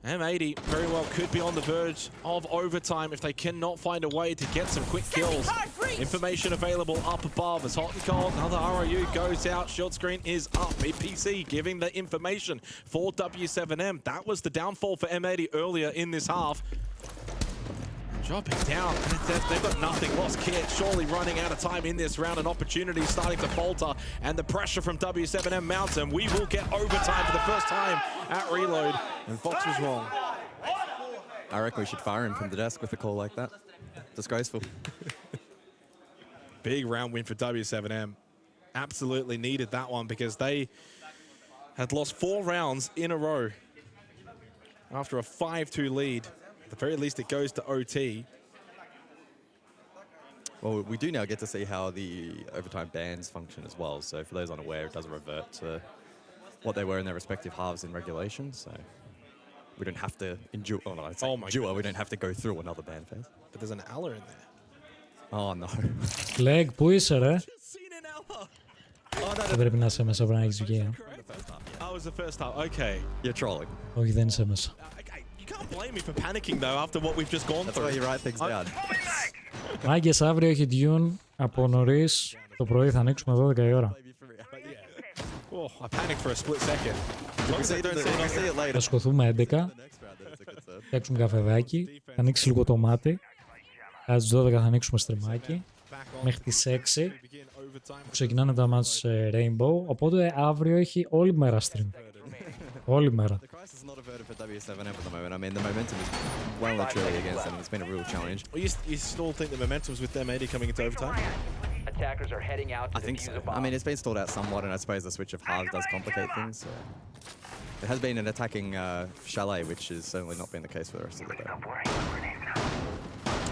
M80 very well could be on the verge of overtime if they cannot find a way to get some quick kills. Information available up above as Hot and Cold. Another RIO goes out. Shield screen is up. BPC giving the information for W7M. That was the downfall for M80 earlier in this half. Dropping down. They've got nothing. Lost kit. Surely running out of time in this round. An opportunity starting to falter. And the pressure from W7M mounts. And we will get overtime for the first time at Reload. And Fox was wrong. I reckon we should fire him from the desk with a call like that. Disgraceful. Big round win for W7M. Absolutely needed that one because they had lost 4 rounds in a row after a 5-2 lead. At the very least, it goes to OT. Well, we do now get to see how the overtime bans function as well. So for those unaware, it does revert to what they were in their respective halves in regulation. So we don't have to endure. Oh no, it's endure. We don't have to go through another ban phase. But there's an Ella in there. Oh no. Leg, πού είσαι ρε? Δεν πρέπει να είσαι μέσα, πρέπει να έχεις βγει. Oh, it was the first half. Okay. You're trolling. Όχι, δεν είσαι μέσα. You can't blame me for panicking though after what we've just gone That's through. why you write things down. Μάγκες, αύριο έχει Dune από νωρίς. Το πρωί θα ανοίξουμε 12 η ώρα. Oh, I panicked for a split second. Θα ασχοληθούμε 11. Θα φτιάξουμε καφεδάκι. Θα ανοίξει λίγο το μάτι. Στις 12 θα ανοίξουμε στριμάκι. Μέχρι τις 6 που ξεκινάνε τα μάτς Rainbow. Οπότε αύριο έχει όλη μέρα stream. Όλη μέρα. The crisis is not averted for W7M at the moment. I mean, the momentum is well and truly against them. It's been a real challenge. Well, you still think the momentum's with them 80 coming into overtime? Attackers are heading out to I think so. defuse a bomb. I mean, it's been stalled out somewhat, and I suppose the switch of halves does complicate things. So. There has been an attacking Chalet, which has certainly not been the case for the rest of the day.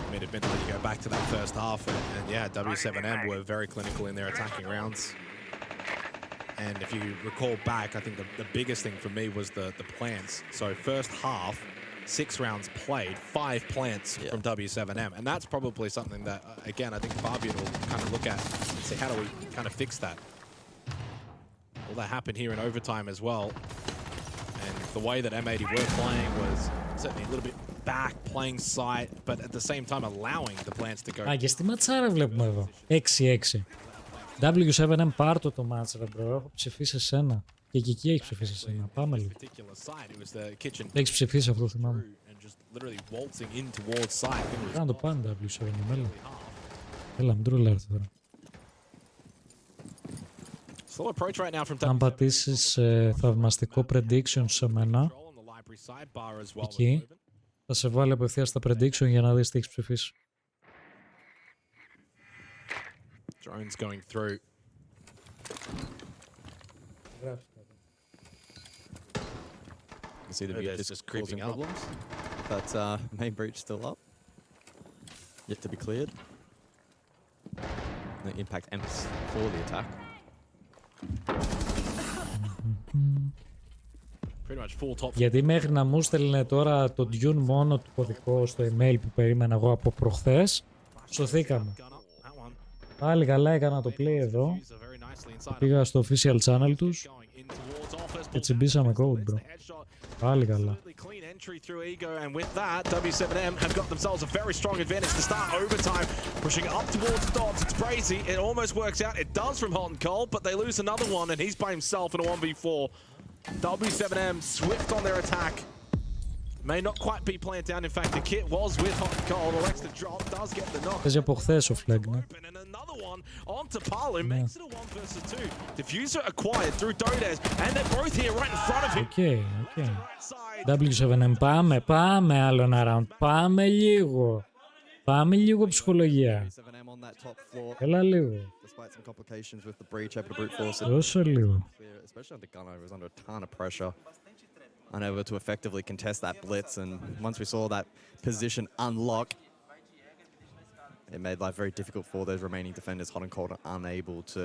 I mean, admittedly, you go back to that first half, and yeah, W7M were very clinical in their attacking rounds. And if you recall back, I think the biggest thing for me was the plants. So first half, 6 rounds played, 5 plants from W7M. And that's probably something that, again, I think Fabian will kind of look at and say, how do we kind of fix that? Well, that happened here in overtime as well. And the way that M80 were playing was certainly a little bit back, playing side, but at the same time allowing the plants to go. Μάγκες, τι ματσάρα βλέπουμε εδώ. 6-6. W7M πάρτο το μάτς ρε μπρο, έχω ψηφίσει εσένα. Και εκεί έχει ψηφίσει εσένα. Πάμε λίγο. Έχεις ψηφίσει αυτό, θυμάμαι. Κάνα το πάνε W7M, έλα. Έλα, μην τρολάρετε τώρα. Αν πατήσεις θαυμαστικό prediction σε μένα, εκεί, θα σε βάλει απευθείας στα prediction για να δεις τι έχεις ψηφίσει. Drones going through. You see the view just creeping problems. But main breach still up. Yet to be cleared. The impact Emps for the attack. Γιατί μέχρι να μου στέλνε τώρα το Dune μόνο του κωδικό στο email που περίμενα εγώ από προχθές, σωθήκαμε. Πάλι καλά έκανα το play εδώ. Πήγα στο official channel τους και τσιμπήσαμε code, bro. Πάλι καλά. And with that, W7M have got themselves a very strong advantage to start overtime. Pushing up towards Dodds, it's crazy. It almost works out. It does from Hot and Cold, but they lose another one, and he's by himself in a 1v4. W7M swift on their attack. May not quite be playing down. In fact, the kit was with Hot and Cold. Elects to drop, does get the knock. Παίζει από χθες ο Flag, ναι. Onto Palu, makes it a 1 versus 2. Diffuser acquired through Dodes, and they're both here right in front of him. Okay. W7M, πάμε άλλο ένα round. Πάμε λίγο ψυχολογία. Έλα λίγο. Δώσε λίγο. Especially on the gunner, he was under a ton of pressure, unable to effectively contest that blitz. And once we saw that position unlock, it made life very difficult for those remaining defenders. Hot and Cold are unable to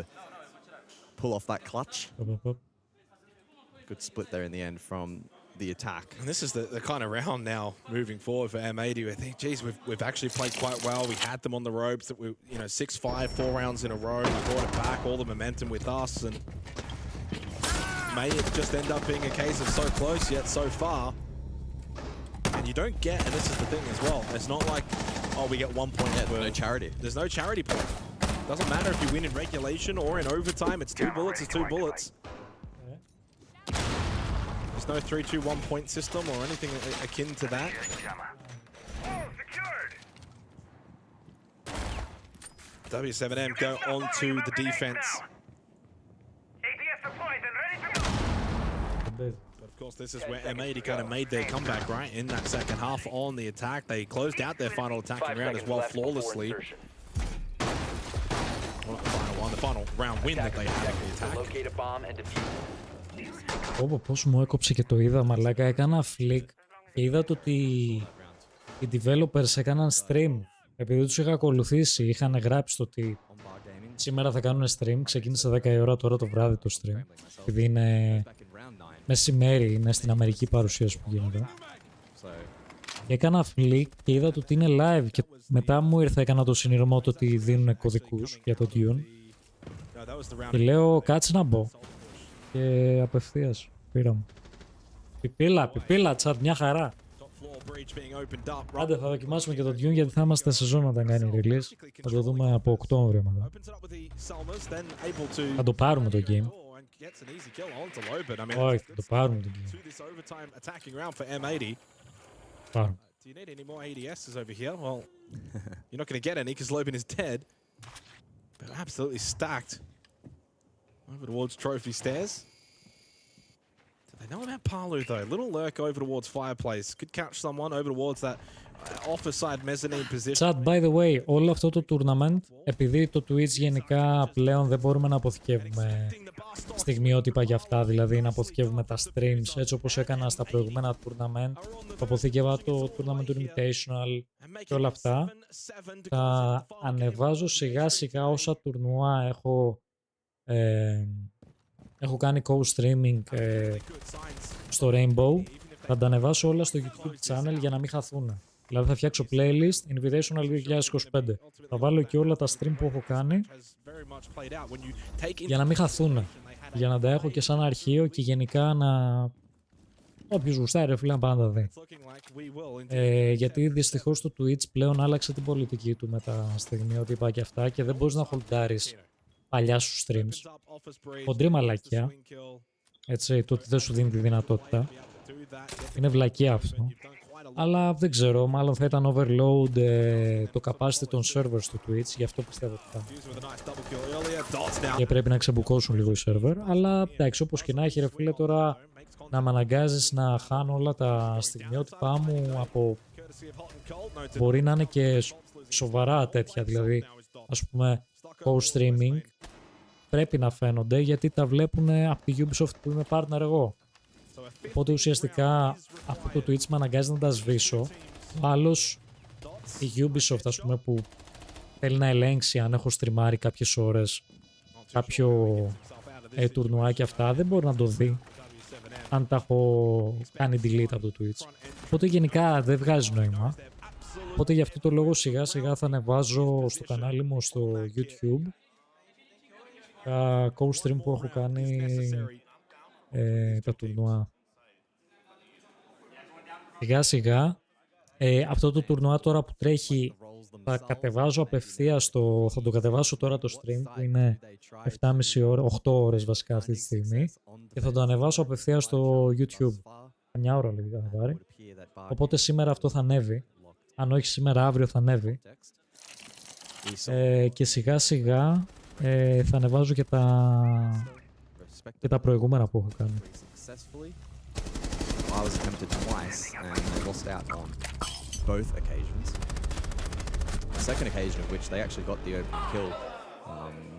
pull off that clutch. Good split there in the end from the attack. And this is the kind of round now moving forward for M80. I think, geez, we've actually played quite well. We had them on the ropes. That we, 6-5, 4 rounds in a row. We brought it back, all the momentum with us, and may it just end up being a case of so close yet so far. And you don't get, and this is the thing as well, it's not like, oh, we get 1 point. Yeah, there's no charity. There's no charity point. Doesn't matter if you win in regulation or in overtime, it's 2 bullets, it's 2 bullets. There's no 3-2-1 point system or anything akin to that. W7M go on to the defense. But of course, this is where M80 kind of made their comeback, right? In that second half on the attack. They closed out their final attacking round as well flawlessly. Well, the final round win that they had on the attack. Πώς μου έκοψε και το είδα, μαλάκα. Έκανα flick και είδα το ότι οι developers έκαναν stream επειδή τους είχα ακολουθήσει, είχαν γράψει το ότι σήμερα θα κάνουν stream, ξεκίνησε 10 η ώρα τώρα το βράδυ το stream, επειδή είναι μεσημέρι, είναι στην Αμερική παρουσίαση που γίνεται. Και έκανα flick και είδα ότι είναι live και μετά μου ήρθε, έκανα το συνειρμό το ότι δίνουν κωδικούς για το Dune και λέω κάτσε να μπω και απευθείας πήραμε. Πιπίλα, τσάτ, μια χαρά. Άντε θα δοκιμάσουμε και το Dune γιατί θα είμαστε σε σεζόν όταν κάνει release. Θα το δούμε από Οκτώβριο μετά. Θα το πάρουμε το game. Όχι, θα το πάρουμε το game. Πάρουμε. Do you need any more ADSs over here? Well, you're not going to get any because Loban is dead. But absolutely stacked. Over towards trophy stairs. Do they know about Palu though? Little lurk over towards fireplace. Could catch someone over towards that offer side mezzanine position. Chat, by the way, όλο αυτό το tournament, επειδή το Twitch γενικά πλέον δεν μπορούμε να αποθηκεύουμε στιγμιότυπα για αυτά, δηλαδή να αποθηκεύουμε τα streams έτσι όπως έκανα στα προηγούμενα tournament, που αποθηκεύα το tournament του Invitational και όλα αυτά, θα ανεβάζω σιγά σιγά όσα τουρνουά έχω κάνει co-streaming στο Rainbow, θα τα ανεβάσω όλα στο YouTube channel για να μην χαθούν. Δηλαδή θα φτιάξω playlist Invitational 2025. Θα βάλω και όλα τα stream που έχω κάνει για να μην χαθούν. Για να τα έχω και σαν αρχείο και γενικά να... Όποιος γουστάει ρε φίλε να πάντα δει. Γιατί δυστυχώς το Twitch πλέον άλλαξε την πολιτική του με τα στιγμιότυπα και αυτά και δεν μπορείς να χολντάρεις παλιά σου streams. Χοντρή μαλακιά. Έτσι, το ότι δεν σου δίνει τη δυνατότητα. Είναι βλακιά αυτό. Αλλά δεν ξέρω, μάλλον θα ήταν overload το capacity των servers του Twitch, γι' αυτό πιστεύω ότι θα. Και πρέπει να ξεμπουκώσουν λίγο οι server, αλλά εντάξει, όπως και να έχει ρε φίλε τώρα να με αναγκάζεις να χάνω όλα τα στιγμιότυπά μου από... Μπορεί να είναι και σοβαρά τέτοια, δηλαδή ας πούμε co-streaming πρέπει να φαίνονται γιατί τα βλέπουν από τη Ubisoft που είμαι partner εγώ. Οπότε ουσιαστικά από το Twitch με αναγκάζει να τα σβήσω. Ο άλλος, η Ubisoft ας πούμε που θέλει να ελέγξει αν έχω στριμάρει κάποιες ώρες κάποιο τουρνουά και αυτά, δεν μπορεί να το δει αν τα έχω κάνει delete από το Twitch. Οπότε γενικά δεν βγάζει νόημα. Οπότε γι' αυτό το λόγο σιγά σιγά θα ανεβάζω στο κανάλι μου στο YouTube τα co-stream που έχω κάνει τα τουρνουά. Σιγά σιγά αυτό το τουρνουά τώρα που τρέχει θα κατεβάζω απευθείας θα το κατεβάσω τώρα το stream που είναι 7,5 ώρες, 8 ώρες βασικά αυτή τη στιγμή και θα το ανεβάσω απευθείας στο YouTube. Μια ώρα λίγα θα πάρει. Οπότε σήμερα αυτό θα ανέβει. Αν όχι σήμερα αύριο θα ανέβει. Και σιγά σιγά θα ανεβάζω και τα προηγούμενα που έχω κάνει. I was attempted twice and they lost out on both occasions. The second occasion of which they actually got the open kill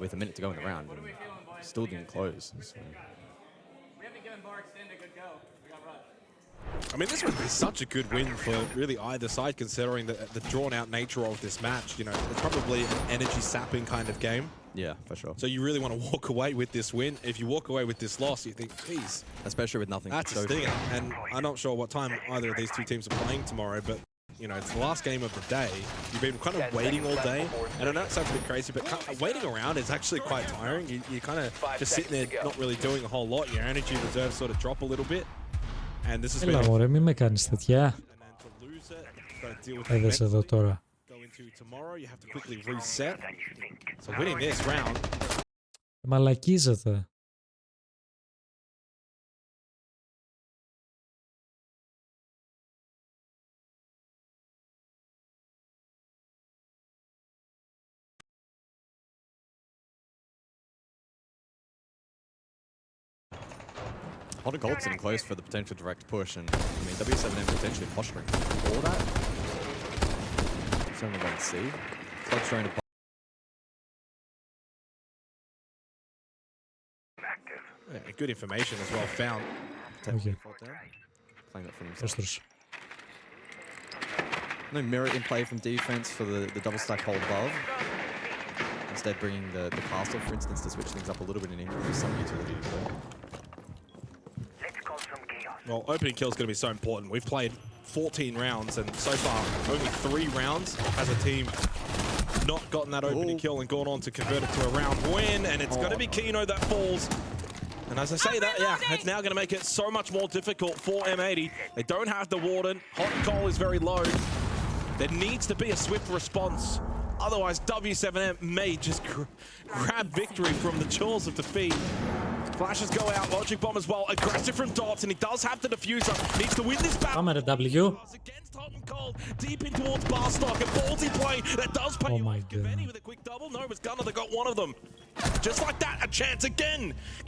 with a minute to go in the round and still didn't close. So. I mean, this would be such a good win for really either side, considering the drawn-out nature of this match. You know, it's probably an energy-sapping kind of game. Yeah, for sure. So you really want to walk away with this win. If you walk away with this loss, you think, geez. Especially with nothing. That's a stinger. And I'm not sure what time either of these two teams are playing tomorrow, but, you know, it's the last game of the day. You've been kind of waiting all day. And I know it sounds a bit crazy, but waiting around is actually quite tiring. You kind of just sitting there not really doing a whole lot. Your energy reserves sort of drop a little bit. And this has Έλα μωρέ, μη με κάνεις τέτοια. Έδες εδώ τώρα. Μαλακίζεται. A lot of gold sitting close for the potential direct push, and I mean W7M potentially posturing for that. Certainly going to see. Clutch throwing a yeah, good information as well found. Okay. Playing it from himself. No mirror in play from defense for the double stack hold above. Instead bringing the castle, for instance, to switch things up a little bit in England with some utility to play. Well, opening kill is going to be so important. We've played 14 rounds, and so far, only 3 rounds as a team not gotten that opening kill and gone on to convert it to a round win, and it's going to be Kino that falls. And as I say that, yeah, it's now going to make it so much more difficult for M80. They don't have the Warden. Hot and coal is very low. There needs to be a swift response. Otherwise, W7M may just grab victory from the jaws of defeat. Flashes go out, Logic Bomb as well. Aggressive from Dots, and he does have the diffuser. Needs to win this battle. Πάμε ρε W. Deep in towards Barstock, a ballsy play that does pay off. Gaveni with a quick double. No, it's Gunner that got one of them. Just like that, a chance again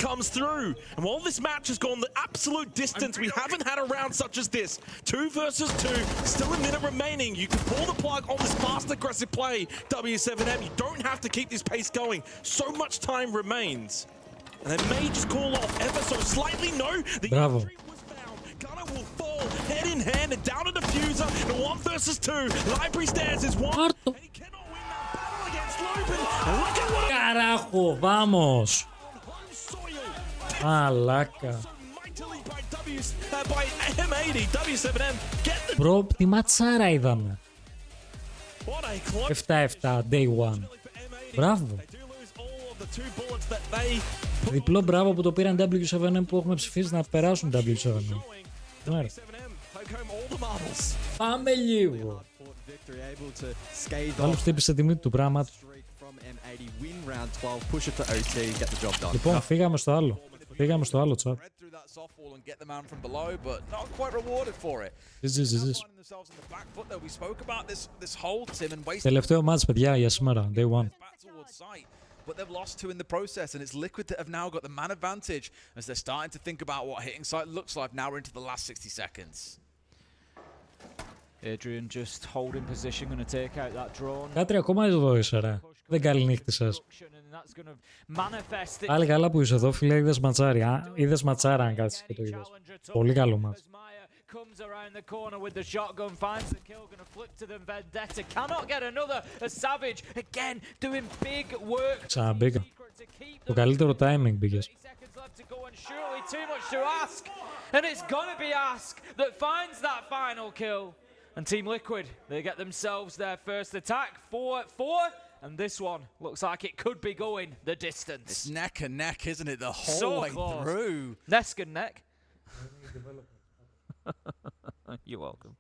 comes through. And while this match has gone the absolute distance, we haven't had a round such as this. 2 versus 2, still a minute remaining. You can pull the plug on this fast, aggressive play, W7M. You don't have to keep this pace going. So much time remains. And they may just call off ever so slightly. No, the entry was found. Gunner will fall head in hand and down a diffuser. And 1 versus 2. Library stands as 1. And he cannot win that battle against Lubin. And look at what. Carajo, vamos. Μαλάκα. Bro, τι ματσάρα είδαμε. 7-7, day 1. Μπράβο. Διπλό μπράβο που το πήραν W7M που έχουμε ψηφίσει να περάσουν W7M. Πάμε λίγο. Άλλο χτύπησε τιμή του πράγματος. Λοιπόν, φύγαμε στο άλλο. Πήγαμε στο άλλο chat. Τελευταίο μάτς, παιδιά, για σήμερα. Day 1. But they've lost 2 in the process, and it's Liquid that have now got the man advantage as they're starting to think about what hitting site looks like. Now we're into the last 60 seconds. Adrian just holding position, going to take out that drone. Κάτρι ακόμα εδώ είσαι, ρε. Δεν καληνύχτησες. Πάλι καλά που είσαι εδώ, φίλε, είδες ματσάρι. Είδες ματσάρα αν κάτσεις και το είδες. Πολύ καλό μάτς. Comes around the corner with the shotgun, finds the kill, gonna flip to the Vendetta, cannot get another, a Savage, again, doing big work. Ξαναμπήκα. Το καλύτερο timing μπήκες. Surely too much to ask, and it's gonna be Ask that finds that final kill. And Team Liquid, they get themselves their first attack, 4-4, and this one looks like it could be going the distance. It's neck and neck, isn't it, the whole way through? Neck and neck. You're welcome.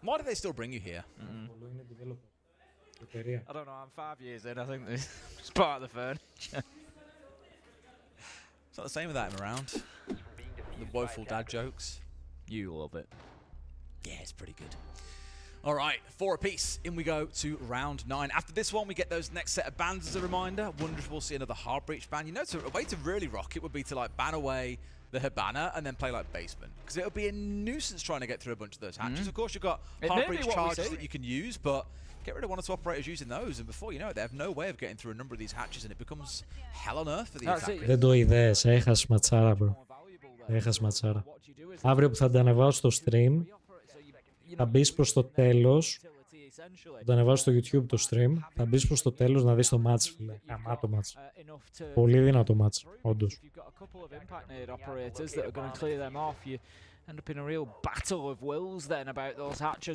Why do they still bring you here? I don't know, I'm 5 years in, I think it's part of the furniture. It's not the same without him around. The woeful dad jokes. You love it. Yeah, it's pretty good. All right, 4 apiece. In we go to round 9. After this one, we get those next set of bans as a reminder. Wonder if we'll see another hard breach ban. You know, a way to really rock it would be to like ban away the Hibana and then play like basement, because it'll be a nuisance trying to get through a bunch of those hatches. Of course, you've got hard breach charges that you can use, but get rid of 1 or 2 operators using those, and before you know it, they have no way of getting through a number of these hatches, and it becomes hell on earth for the attackers. Δεν το είδες, έχασε ματσάρα, bro. Έχασε ματσάρα. Αύριο που θα τα ανεβάσω στο stream, θα μπεις προς το τέλος. Θα το ανεβάσω στο YouTube το stream. Θα μπεις προς το τέλος να δεις το match, φίλε. Αμάτο match. Πολύ δυνατό match, όντως.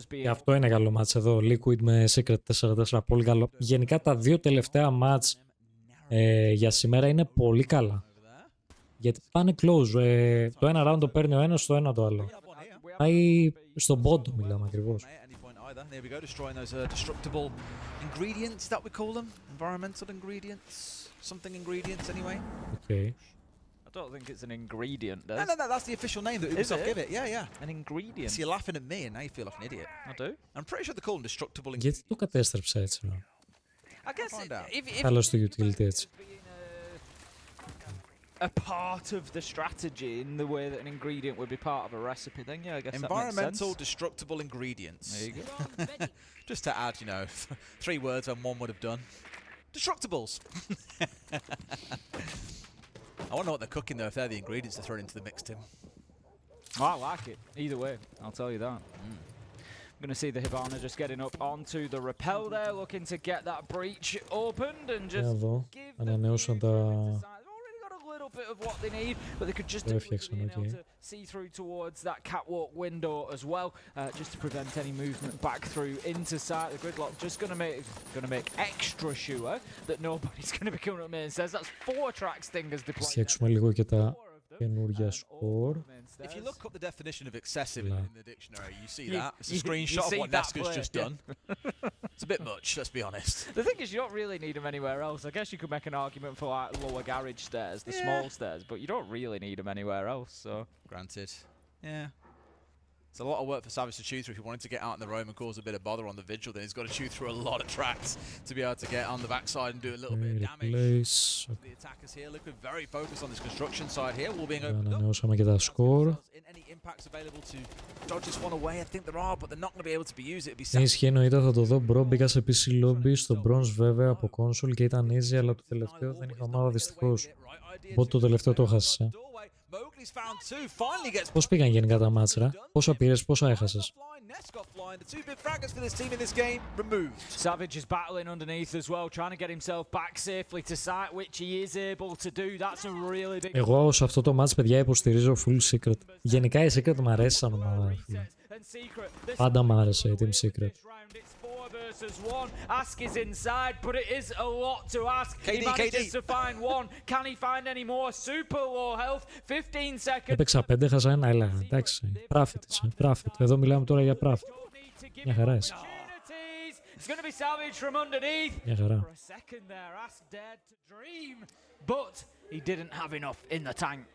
Και αυτό είναι καλό match εδώ. Liquid με Secret 4-4. Πολύ καλό. Γενικά τα 2 τελευταία match για σήμερα είναι πολύ καλά. Γιατί πάνε close. Το ένα round το παίρνει ο ένας, το ένα το άλλο. Πάει στον bottom, μιλάμε ακριβώς. There we go, destroying those destructible ingredients that we call them. Environmental ingredients. Something ingredients, anyway. Okay. I don't think it's an ingredient, No, that's the official name that Ubisoft give it. Yeah. An ingredient. So you're laughing at me and now you feel like an idiot. I do. I'm pretty sure they call them destructible ingredients. Γιατί το κατέστρεψα έτσι, I guess Καλό στο utility έτσι. A part of the strategy in the way that an ingredient would be part of a recipe, then yeah, I guess environmental that makes sense. destructible ingredients. There you go. Just to add, 3 words when 1 would have done. Destructibles. I wonder what they're cooking though, if they're the ingredients they're throwing into the mix, Tim. I like it. Either way, I'll tell you that. I'm going to see the Hibana just getting up onto the rappel there, looking to get that breach opened and just Εδώ ανανέωσαν τα... a little bit of what they need, but they could just be able to see through towards that catwalk window as well, just to prevent any movement back through into site. The gridlock just going to make extra sure that nobody's going to be coming up main stairs. That's 4 track stingers deployed. Φτιάξουμε λίγο και τα καινούργια σκορ. If you look up the definition of excessive in the dictionary, you see that. It's a screenshot of what Nesca's just done. It's a bit much, let's be honest. The thing is, you don't really need them anywhere else. I guess you could make an argument for like lower garage stairs, the small stairs, but you don't really need them anywhere else. So, granted, yeah. It's a lot of work for Savage to chew through. If he wanted to get out in the roam and cause a bit of bother on the vigil, then he's got to chew through a lot of tracks to be able to get on the backside and do a little bit of damage. The attackers here, Liquid very focused on this construction side here. Wall being opened up. Ανανεώσαμε και τα σκορ. Any impacts available to dodge this one away? I think there are, but they're not going to be able to be used. It'd be Ναι, ισχύει, εννοείται, θα το δω. Μπρο, μπήκα σε PC lobby, στο bronze βέβαια από console και ήταν easy, αλλά το τελευταίο δεν είχα ομάδα δυστυχώς. Οπότε το τελευταίο το έχασα. Πώς πήγαν γενικά τα μάτσρα, πόσα πήρες, πόσα έχασες? Savage is battling underneath as well, trying to get himself back safely to site, which he is able to do. That's a really big... Εγώ σε αυτό το μάτς, παιδιά, υποστηρίζω full Secret. Γενικά η Secret μου αρέσει σαν ομάδα. Πάντα μου άρεσε η Team Secret. Versus 1. Ask is inside, but it is a lot to ask. KD, he manages to find 1. Can he find any more? Super low health. 15 seconds. Έπαιξα 5, έχασα 1, έλεγα. Εντάξει, profit, profit. Εδώ μιλάμε τώρα για profit. Μια χαρά είσαι. It's going to be Savage from underneath. Μια χαρά. For a second there, Ask dared to dream, but he didn't have enough in the tank.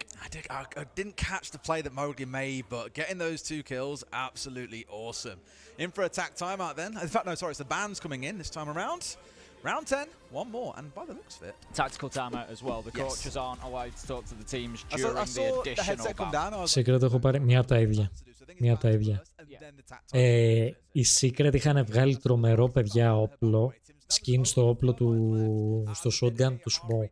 I didn't catch the play that Mowgli made, but getting those 2 kills, absolutely awesome. In for attack timeout then. In fact, no, sorry, it's the band's coming in this time around. Round 10, 1 more, and by the looks of it... Tactical timeout as well. The coaches aren't allowed to talk to the teams during the additional battle. Secret έχω πάρει μια από τα ίδια. Μια από τα ίδια. Οι Secret είχαν βγάλει τρομερό, παιδιά, όπλο. Skin στο όπλο του, στο shotgun του Smoke.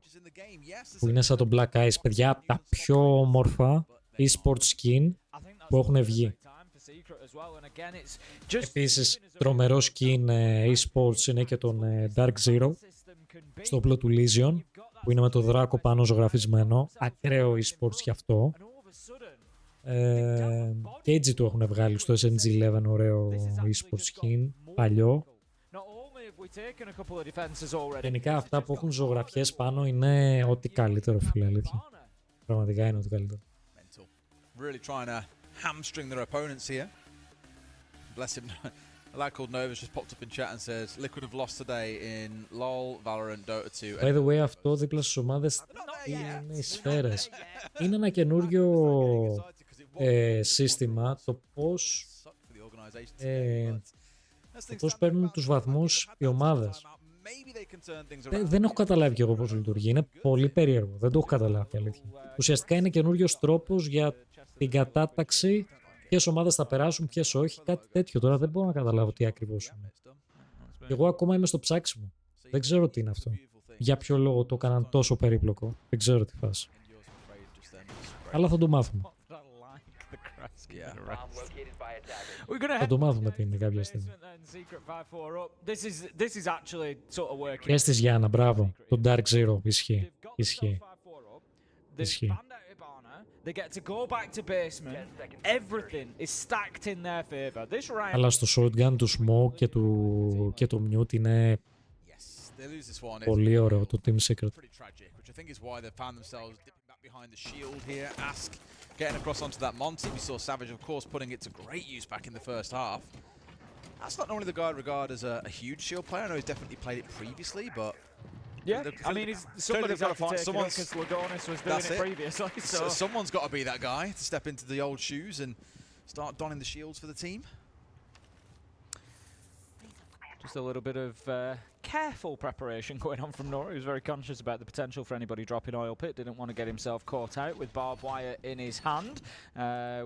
Που είναι σαν το Black Eyes. Παιδιά, από τα πιο όμορφα e-sport skin που έχουν βγει. Επίσης, τρομερό skin e-sports είναι και τον Dark Zero στο όπλο του Legion, που είναι με το δράκο πάνω ζωγραφισμένο. Ακραίο e-sports κι αυτό. Και G2 έχουν βγάλει στο SNG11 ωραίο e-sports skin, παλιό. Γενικά αυτά που έχουν ζωγραφιές πάνω είναι ό,τι καλύτερο, φίλε, αλήθεια. Πραγματικά είναι ό,τι καλύτερο. Really trying to hamstring their opponents here. Bless him. A lad called Novus just popped up in chat and says Liquid have lost today in LoL, Valorant, Dota 2. By the way, αυτό δίπλα στις ομάδες είναι οι σφαίρες. Είναι ένα καινούριο σύστημα το πώς παίρνουν τους βαθμούς οι ομάδες. Δεν έχω καταλάβει κι εγώ πώς λειτουργεί. Είναι πολύ περίεργο. Δεν το έχω καταλάβει, αλήθεια. Ουσιαστικά είναι καινούριος τρόπος για την κατάταξη. Ποιες ομάδες θα περάσουν, ποιες όχι. Κάτι τέτοιο. Τώρα δεν μπορώ να καταλάβω τι ακριβώς είναι. Εγώ ακόμα είμαι στο ψάξιμο. Δεν ξέρω τι είναι αυτό. Για ποιο λόγο το έκαναν τόσο περίπλοκο. Δεν ξέρω τι φάση. Αλλά θα το μάθουμε. Θα το μάθουμε τι είναι κάποια στιγμή. Και στις Γιάννα, μπράβο. Το Dark Zero ισχύει. Ισχύει. Ισχύει. They get to go back to basement. Everything is stacked in their favor. This round... Αλλά στο shotgun του Smoke και του Mute είναι πολύ ωραίο το Team Secret. Getting across onto that Monty. We saw Savage, of course, putting it to great use back in the first half. That's not normally the guy I regard as a huge shield player. I know he's definitely played it previously, but... Yeah, I mean, somebody's got to take it because Lagonis was doing it previously. So someone's got to be that guy to step into the old shoes and start donning the shields for the team. Just a little bit of careful preparation going on from Nora, who's very conscious about the potential for anybody dropping oil pit. Didn't want to get himself caught out with barbed wire in his hand.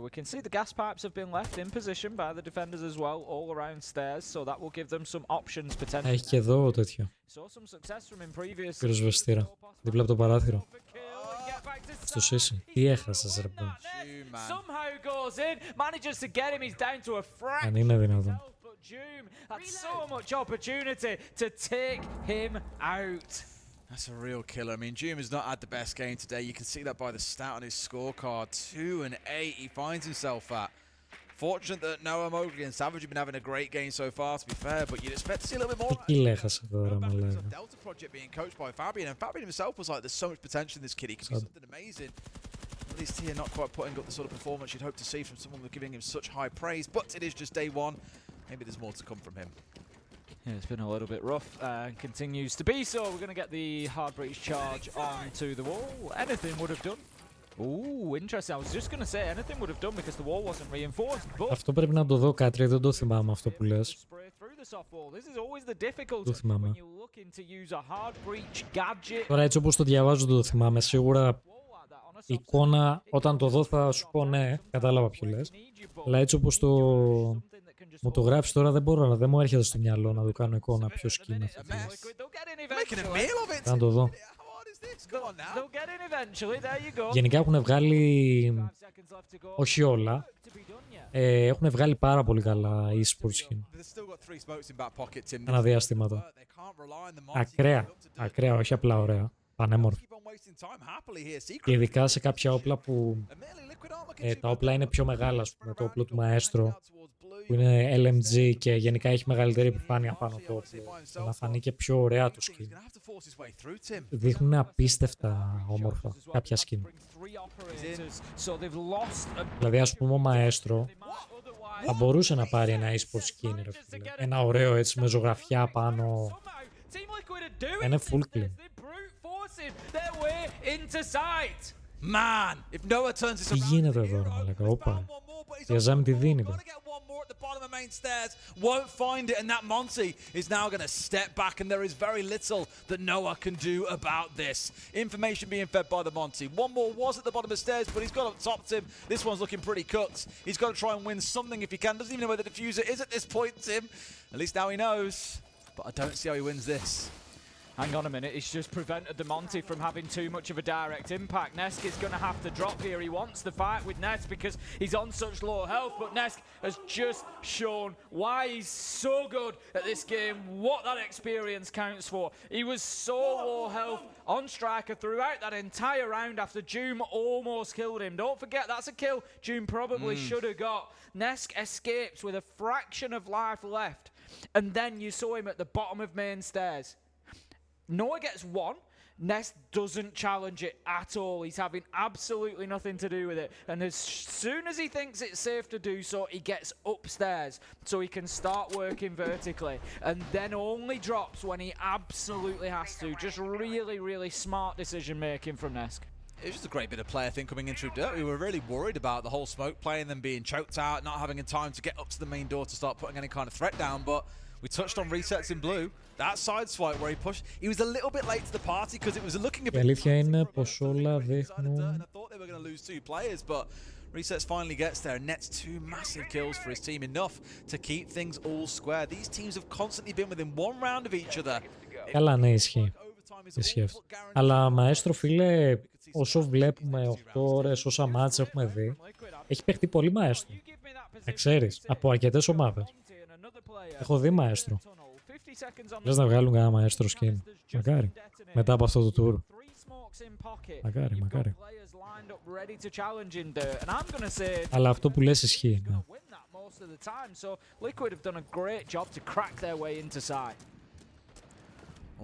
We can see the gas pipes have been left in position by the defenders as well, all around stairs, so that will give them some options potentially. Έχει και εδώ τέτοιο. Πυροσβεστήρα. Δίπλα από το παράθυρο. Στο σύσι. Τι έχασες, ρε παιδί. somehow goes in, manages to get him. He's down to a fraction. Αν είναι δυνατόν. But Doom had so much opportunity to take him out. That's a real killer. I mean, Doom has not had the best game today. You can see that by the stat on his scorecard. 2-8 he finds himself at. Fortunate that Noah, Mowgli and Savage have been having a great game so far, to be fair, but you'd expect to see a little bit more. Delta Project being coached by Fabian, and Fabian himself was like, there's so much potential in this kid, he can be something amazing. At least here, not quite putting up the sort of performance you'd hope to see from someone giving him such high praise, but it is just day one. Maybe there's more to come from him. Yeah, it's been a little bit rough and continues to be so. We're going to get the hard breach charge onto the wall. Anything would have done. Ooh, interesting. I was just going to say anything would have done because the wall wasn't reinforced. But Αυτό πρέπει να το δω κάτι, δεν το θυμάμαι αυτό που λες. Το θυμάμαι. Τώρα έτσι όπως το διαβάζω το θυμάμαι. Σίγουρα η εικόνα όταν το δω θα σου πω ναι, κατάλαβα ποιο λες. Αλλά έτσι όπως μου το γράφεις τώρα δεν μου έρχεται στο μυαλό να το κάνω εικόνα πιο σκηνή. Να το δω. Γενικά έχουν βγάλει, όχι όλα, έχουν βγάλει πάρα πολύ καλά e-sports skin. Αναδιαστήματα. Ακραία, όχι απλά ωραία. Πανέμορφη. Και ειδικά σε κάποια όπλα που τα όπλα είναι πιο μεγάλα, ας πούμε, το όπλο του Μαέστρο που είναι LMG και γενικά έχει μεγαλύτερη επιφάνεια πάνω το όπλο, να φανεί και πιο ωραία το skin. Δείχνουν απίστευτα όμορφα κάποια skin. Δηλαδή ας πούμε ο Μαέστρο θα μπορούσε να πάρει ένα e-sport skin, ρε φίλε. Ένα ωραίο έτσι με ζωγραφιά πάνω. Είναι full clean. Τι γίνεται εδώ, ρε μαλάκα, όπα. Η Αζάμι τη δίνει, ρε. Won't find it, and that Monty is now going to step back, and there is very little that Noah can do about this. Information being fed by the Monty. One more was at the bottom of the stairs, but he's got up top Tim. This one's looking pretty cooked. He's got to try and win something if he can. Doesn't even know where the diffuser is at this point, Tim. At least now he knows. But I don't see how he wins this. Hang on a minute, he's just prevented the Monty from having too much of a direct impact. Nesk is going to have to drop here. He wants the fight with Nesk because he's on such low health, but Nesk has just shown why he's so good at this game, what that experience counts for. He was so low health on Striker throughout that entire round after Doom almost killed him. Don't forget, that's a kill Doom probably should have got. Nesk escapes with a fraction of life left, and then you saw him at the bottom of main stairs. Noah gets one. Nest doesn't challenge it at all. He's having absolutely nothing to do with it. And as soon as he thinks it's safe to do so, he gets upstairs so he can start working vertically. And then only drops when he absolutely has to. Just really, really smart decision making from Nesk. It was just a great bit of player thing coming in through dirt. We were really worried about the whole smoke play and them being choked out, not having time to get up to the main door to start putting any kind of threat down. But we touched on resets in blue. That side swipe where he pushed, he was a little bit late to the party because it was looking a bit. Η αλήθεια είναι πως όλα δείχνουν. I thought they were going to lose two players, but resets finally gets there and nets two massive kills for his team, enough to keep things all square. These teams have constantly been within one round of each other. Καλά, ναι, ισχύει. Αλλά Μαέστρο, φίλε, όσο βλέπουμε 8 ώρες, όσα μάτς έχουμε δει, έχει παιχτεί πολύ Μαέστρο. Να ξέρεις, από αρκετές ομάδες. Έχω δει Μαέστρο. Λες να βγάλουν κανένα Μαέστρο skin. Μακάρι. Μετά από αυτό το tour. Μακάρι, μακάρι. Αλλά αυτό που λες ισχύει. Ναι.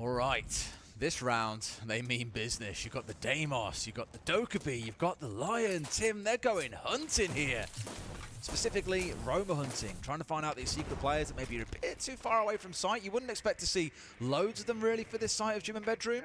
All right. This round, they mean business. You've got the Deimos, you've got the Dokkaebi, you've got the Lion. Tim, they're going hunting here. Specifically, Roma hunting, trying to find out these secret players that maybe are a bit too far away from sight. You wouldn't expect to see loads of them really for this site of Gym and Bedroom,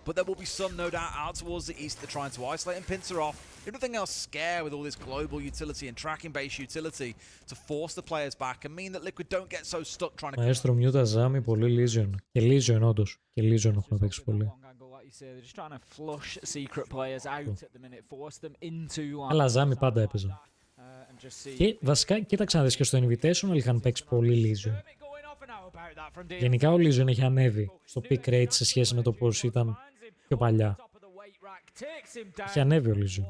but there will be some, no doubt, out towards the east that are trying to isolate and pincer off. If nothing else, scare with all this global utility and tracking-based utility to force the players back and mean that Liquid don't get so stuck trying to... Maestro Mute Azami, πολύ Legion. Και Legion όντως. Και Legion έχουν παίξει πολύ. Αλλά Azami πάντα έπαιζε. Και βασικά, κοίταξα να δεις και στο Invitational είχαν παίξει πολύ Legion. Γενικά ο Legion έχει ανέβει στο pick rate σε σχέση με το πώς ήταν πιο παλιά. Έχει ανέβει ο Legion.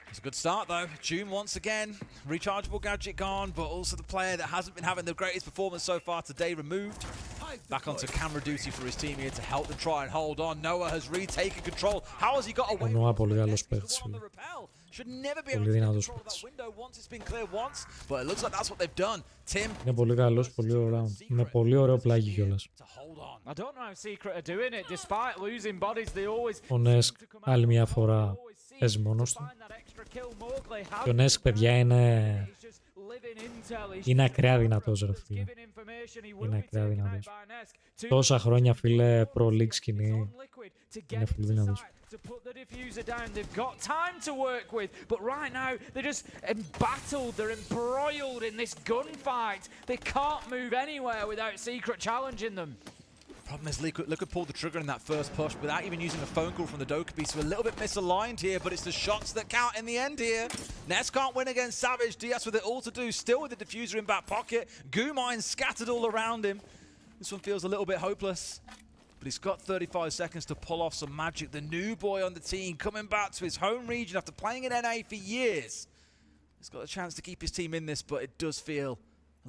It's a good start though. June once again, rechargeable gadget gone, but also the player that hasn't been having the greatest performance so far today removed. Back onto camera duty for his team here to help them try and hold on. Noah has retaken control. How has he got away? Ο Noah πολύ καλός παίκτης. Πολύ δυνατός παίκτης. Είναι πολύ καλός, πολύ ωραίο. Είναι πολύ ωραίο πλάγι κιόλας. I don't know how Secret are doing it. Despite losing bodies, they always... Ο Nesk άλλη μια φορά παίζει μόνος του. Και ο Nesk, παιδιά, είναι ακραία δυνατός, ρε φίλε. Είναι ακραία δυνατός. Τόσα χρόνια, φίλε, Pro League σκηνή. Είναι πολύ δυνατός. To put the diffuser down, they've got time to work with, but right now they're just embattled, they're embroiled in this gunfight. They can't move anywhere without Secret challenging them. Problem is, Liquid pulled the trigger in that first push without even using a phone call from the Dokkaebi, so a little bit misaligned here, but it's the shots that count in the end here. Ness can't win against Savage. DS with it all to do, still with the diffuser in back pocket. Goo mine scattered all around him. This one feels a little bit hopeless. But he's got 35 seconds to pull off some magic. The new boy on the team coming back to his home region after playing in NA for years. He's got a chance to keep his team in this, but it does feel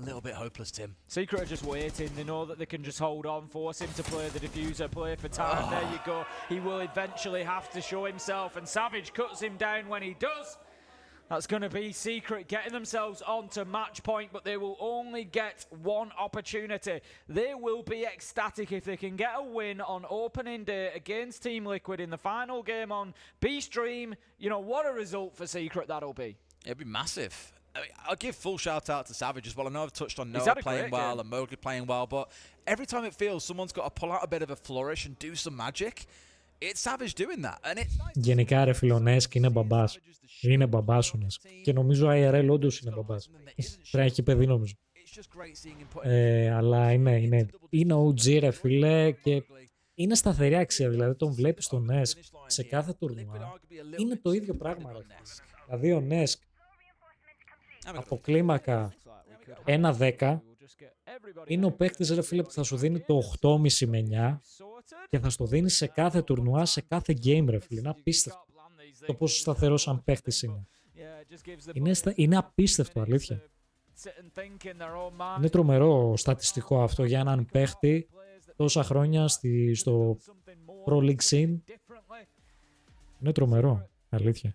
a little bit hopeless, Tim. Secret are just waiting. They know that they can just hold on, force him to play the diffuser, play for time. There you go. He will eventually have to show himself, and Savage cuts him down when he does. That's going to be Secret getting themselves onto match point, but they will only get one opportunity. They will be ecstatic if they can get a win on opening day against Team Liquid in the final game on B-Stream. You know, what a result for Secret that'll be. It'd be massive. I mean, I'll give full shout out to Savage as well. I know I've touched on Noah playing well and Mowgli playing well, but every time it feels someone's got to pull out a bit of a flourish and do some magic, it's Savage doing that. And it's nice. Γενικά, ρε φίλε, ο Nesk είναι μπαμπάς. Είναι μπαμπάς ο Nesk. Και νομίζω IRL όντως είναι μπαμπάς. Πρέπει να έχει παιδί, νομίζω. Αλλά είναι OG, ρε φίλε, και είναι σταθερή αξία. Δηλαδή, τον βλέπεις τον Nesk σε κάθε τουρνουά. Είναι το ίδιο πράγμα, ρε φίλε. Δηλαδή, ο Nesk από κλίμακα 1-10 είναι ο παίκτης, ρε φίλε, που θα σου δίνει το 8,5 με 9 και θα στο δίνει σε κάθε τουρνουά, σε κάθε game, ρε φίλε. Είναι απίστευτο το πόσο σταθερός σαν παίκτης είναι. Είναι απίστευτο, αλήθεια. Είναι τρομερό στατιστικό αυτό για έναν παίκτη τόσα χρόνια στο Pro League scene. Είναι τρομερό, αλήθεια.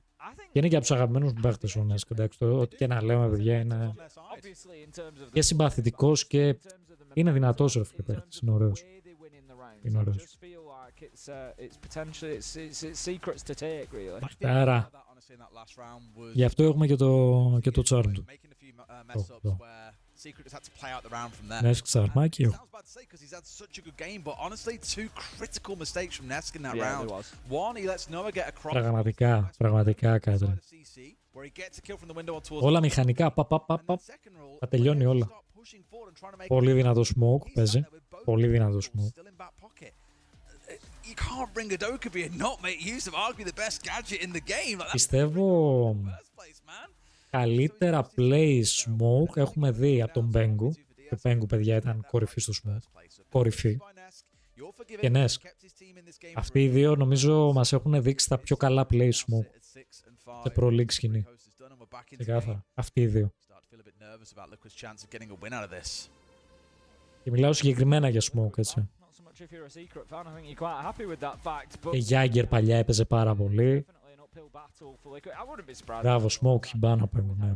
Και είναι και από τους αγαπημένους μου παίχτες ο Nesk, εντάξει, ό,τι και να λέμε, παιδιά, είναι και συμπαθητικός και είναι δυνατός, ρε φίλε παίχτης, είναι ωραίος. Είναι ωραίος. Άρα, γι' αυτό έχουμε και το charm του. Nesk τσαρμάκι έχω. Πραγματικά κάτι. Όλα μηχανικά, θα τελειώνει όλα. Πολύ δυνατό smoke παίζει. Πολύ δυνατό smoke. Πιστεύω καλύτερα play smoke έχουμε δει από τον Bengu. Και Bengu, παιδιά, ήταν κορυφή στο smoke. Κορυφή. Και Nesk. Αυτοί οι δύο νομίζω μας έχουν δείξει τα πιο καλά play smoke σε Pro League σκηνή. Ξεκάθαρα. Αυτοί οι δύο. Και μιλάω συγκεκριμένα για smoke, έτσι. Και Jagger παλιά έπαιζε πάρα πολύ. Μπράβο, smoke χιμπάνα παίρνουν, ναι.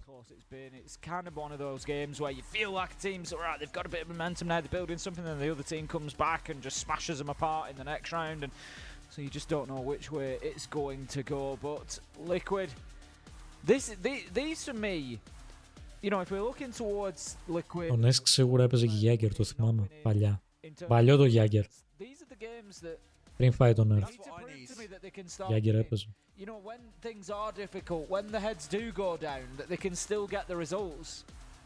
It's kind of one of those games where you feel like a team's all right, they've got a bit of momentum now, they're building something, and the other team comes back and just smashes them apart in the next round, and so you just don't know which way it's going to go. But Liquid, these for me, you know, if we're looking towards Liquid. Ο Nesk σίγουρα έπαιζε και Jagger, το θυμάμαι, παλιά. Παλιό το Jagger. Πριν φάει τον Nerf. Jagger έπαιζε. You know, when things are difficult, when the heads do go down, that they can still get the results.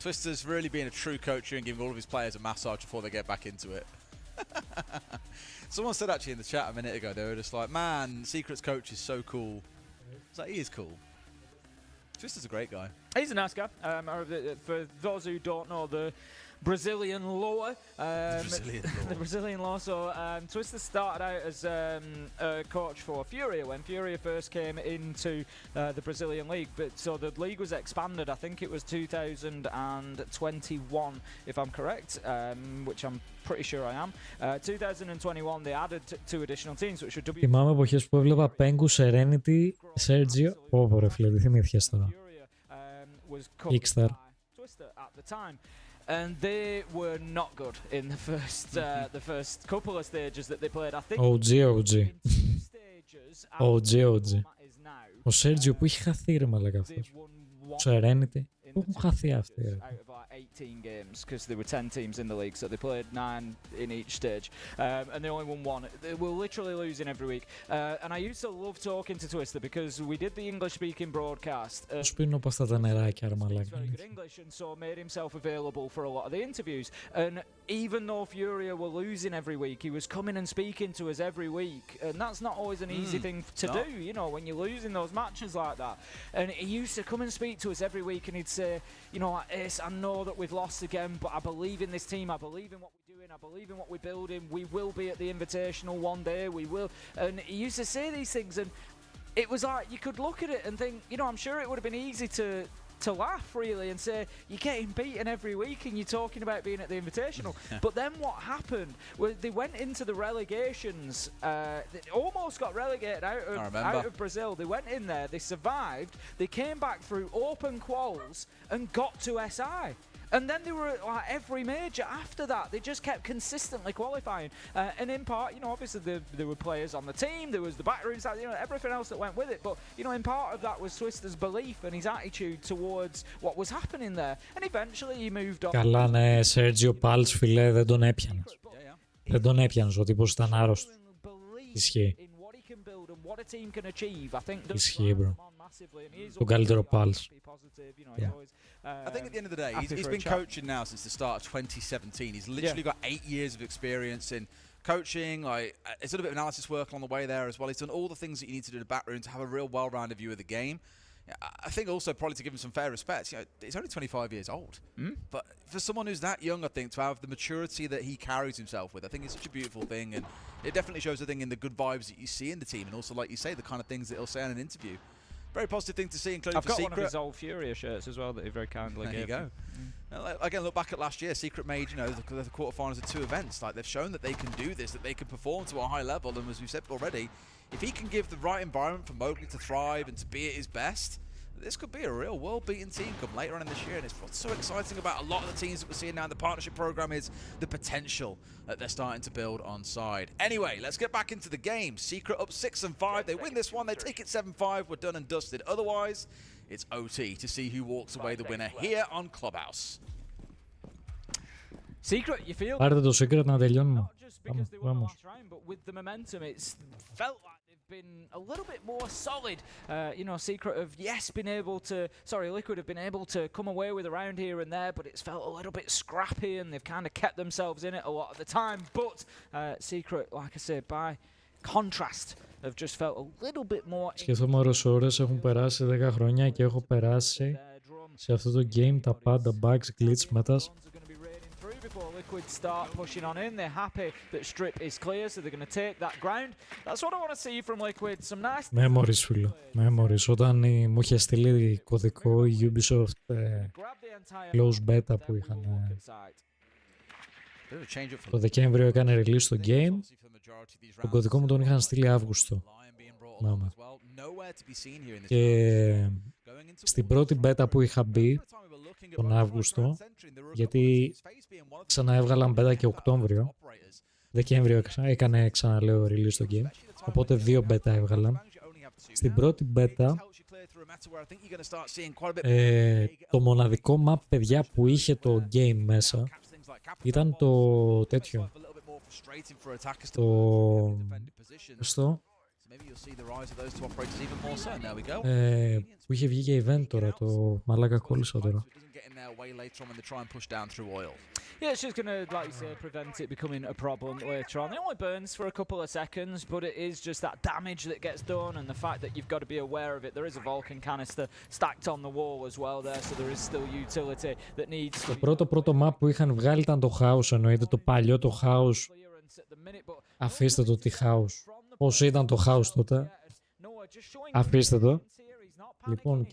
Twister's really being a true coach and giving all of his players a massage before they get back into it. Someone said actually in the chat a minute ago, they were just like, man, Secret's coach is so cool. It's like, he is cool. Twister's a great guy. He's a nice guy. For those who don't know, Brazilian lore. The Brazilian lore. So Twister started out as a coach for Furia when Furia first came into the Brazilian league. But so the league was expanded. I think it was 2021, if I'm correct, which I'm pretty sure I am. 2021 they added two additional teams, which were Θυμάμαι εποχές που έβλεπα Pengu, Serenity, Sergio. Ω, ρε φίλε, τι θυμήθηκες τώρα. Kickstar. at the time, and they were not good in the first couple of stages that they played. I think OG. Ο Sergio που είχε χαθεί ρε μαλάκα αυτός. Ο Serenity. Πού έχουν χαθεί αυτοί ρε. 18 games because there were 10 teams in the league, so they played 9 in each stage, and they only won one. They were literally losing every week, and I used to love talking to Twister because we did the English-speaking broadcast. Πώς πίνω από αυτά τα νεράκια ρε μαλάκα. English, and so made himself available for a lot of the interviews. And even though Furia were losing every week, he was coming and speaking to us every week, and that's not always an easy thing to do, you know, when you're losing those matches like that. And he used to come and speak to us every week, and he'd say, you know, Ace, I know that we've lost again, but I believe in this team, I believe in what we're doing, I believe in what we're building, we will be at the Invitational one day, we will. And he used to say these things, and it was like, you could look at it and think, you know, I'm sure it would have been easy to laugh really and say you're getting beaten every week and you're talking about being at the Invitational. But then what happened was they went into the relegations, they almost got relegated out of Brazil. They went in there, they survived, they came back through open quals and got to SI. And then they were like every major after that. They just kept consistently qualifying. And in part, you know, obviously there were players on the team, there was the backroom staff, you know, everything else that went with it. But, you know, in part of that was Twister's belief and his attitude towards what was happening there. And eventually he moved on. Καλά, ναι, Sergio Pals, φιλέ, δεν τον έπιανες. Δεν τον έπιανες, ο τύπος ήταν άρρωστος. Ισχύει. Ισχύει, bro. Τον καλύτερο Pals. I think at the end of the day, he's been coaching now since the start of 2017. He's literally got 8 years of experience in coaching. Like, he's done a bit of analysis work along the way there as well. He's done all the things that you need to do in the back room to have a real well-rounded view of the game. I think also probably to give him some fair respect, you know, he's only 25 years old. But for someone who's that young, I think, to have the maturity that he carries himself with, I think it's such a beautiful thing. And it definitely shows, I think, in the good vibes that you see in the team. And also, like you say, the kind of things that he'll say in an interview. Very positive thing to see, including I've for got Secret. One of his old Furia shirts as well that he very kindly gave. There you go. Again, look back at last year. Secret made, you know, the quarterfinals of 2 events. Like, they've shown that they can do this, that they can perform to a high level. And as we've said already, if he can give the right environment for Mowgli to thrive and to be at his best, this could be a real world-beating team come later on in this year. And it's what's so exciting about a lot of the teams that we're seeing now in the partnership program is the potential that they're starting to build on side. Anyway, let's get back into the game. Secret up 6-5. They win this one. They take it 7-5. We're done and dusted. Otherwise, it's OT to see who walks away the winner here on Clubhouse. Secret, you feel? Πάρτε το Secret να τελειώνουμε. Vamos. But with the momentum, it's felt like they've been a little bit more solid. You know, Secret have been able to. Sorry, Liquid have been able to come away with a round here and there, but it's felt a little bit scrappy, and they've kind of kept themselves in it a lot of the time. But Secret, like I said, by contrast, have just felt a little bit more. Σκέφτομαι ώρες έχουν περάσει 10 χρόνια και έχω περάσει σε αυτό το game τα πάντα bugs, glitch, metas. Before Liquid start pushing on in, they're happy that Strip is clear, so they're going to take that ground. That's what I want to see from Liquid. Some nice. Memories, φίλο. Memories. Όταν μου είχε στείλει κωδικό η Ubisoft close beta που είχαν. Το Δεκέμβριο έκανε release στο game. Τον κωδικό μου τον είχαν στείλει Αύγουστο. Και στην πρώτη beta που είχα μπει τον Αύγουστο, γιατί ξαναέβγαλαν beta και Οκτώβριο, Δεκέμβριο έκανε ξαναλέω release στο game, οπότε 2 beta έβγαλαν. Στην πρώτη beta το μοναδικό map, παιδιά, που είχε το game μέσα ήταν το τέτοιο, Που είχε βγει και event τώρα, το μαλάκα κόλλησα τώρα. Yeah, it's just going to, like you say, prevent it becoming a problem later on. It only burns for a couple of seconds, but it is just that damage that gets done and the fact that you've got to be aware of it. There is a Vulcan canister stacked on the wall as well there, so there is still utility that needs to be... Το πρώτο map που είχαν βγάλει ήταν το House, εννοείται το παλιό το House. Αφήστε το τι House. Πώς ήταν το House τότε. Αφήστε το. Λοιπόν,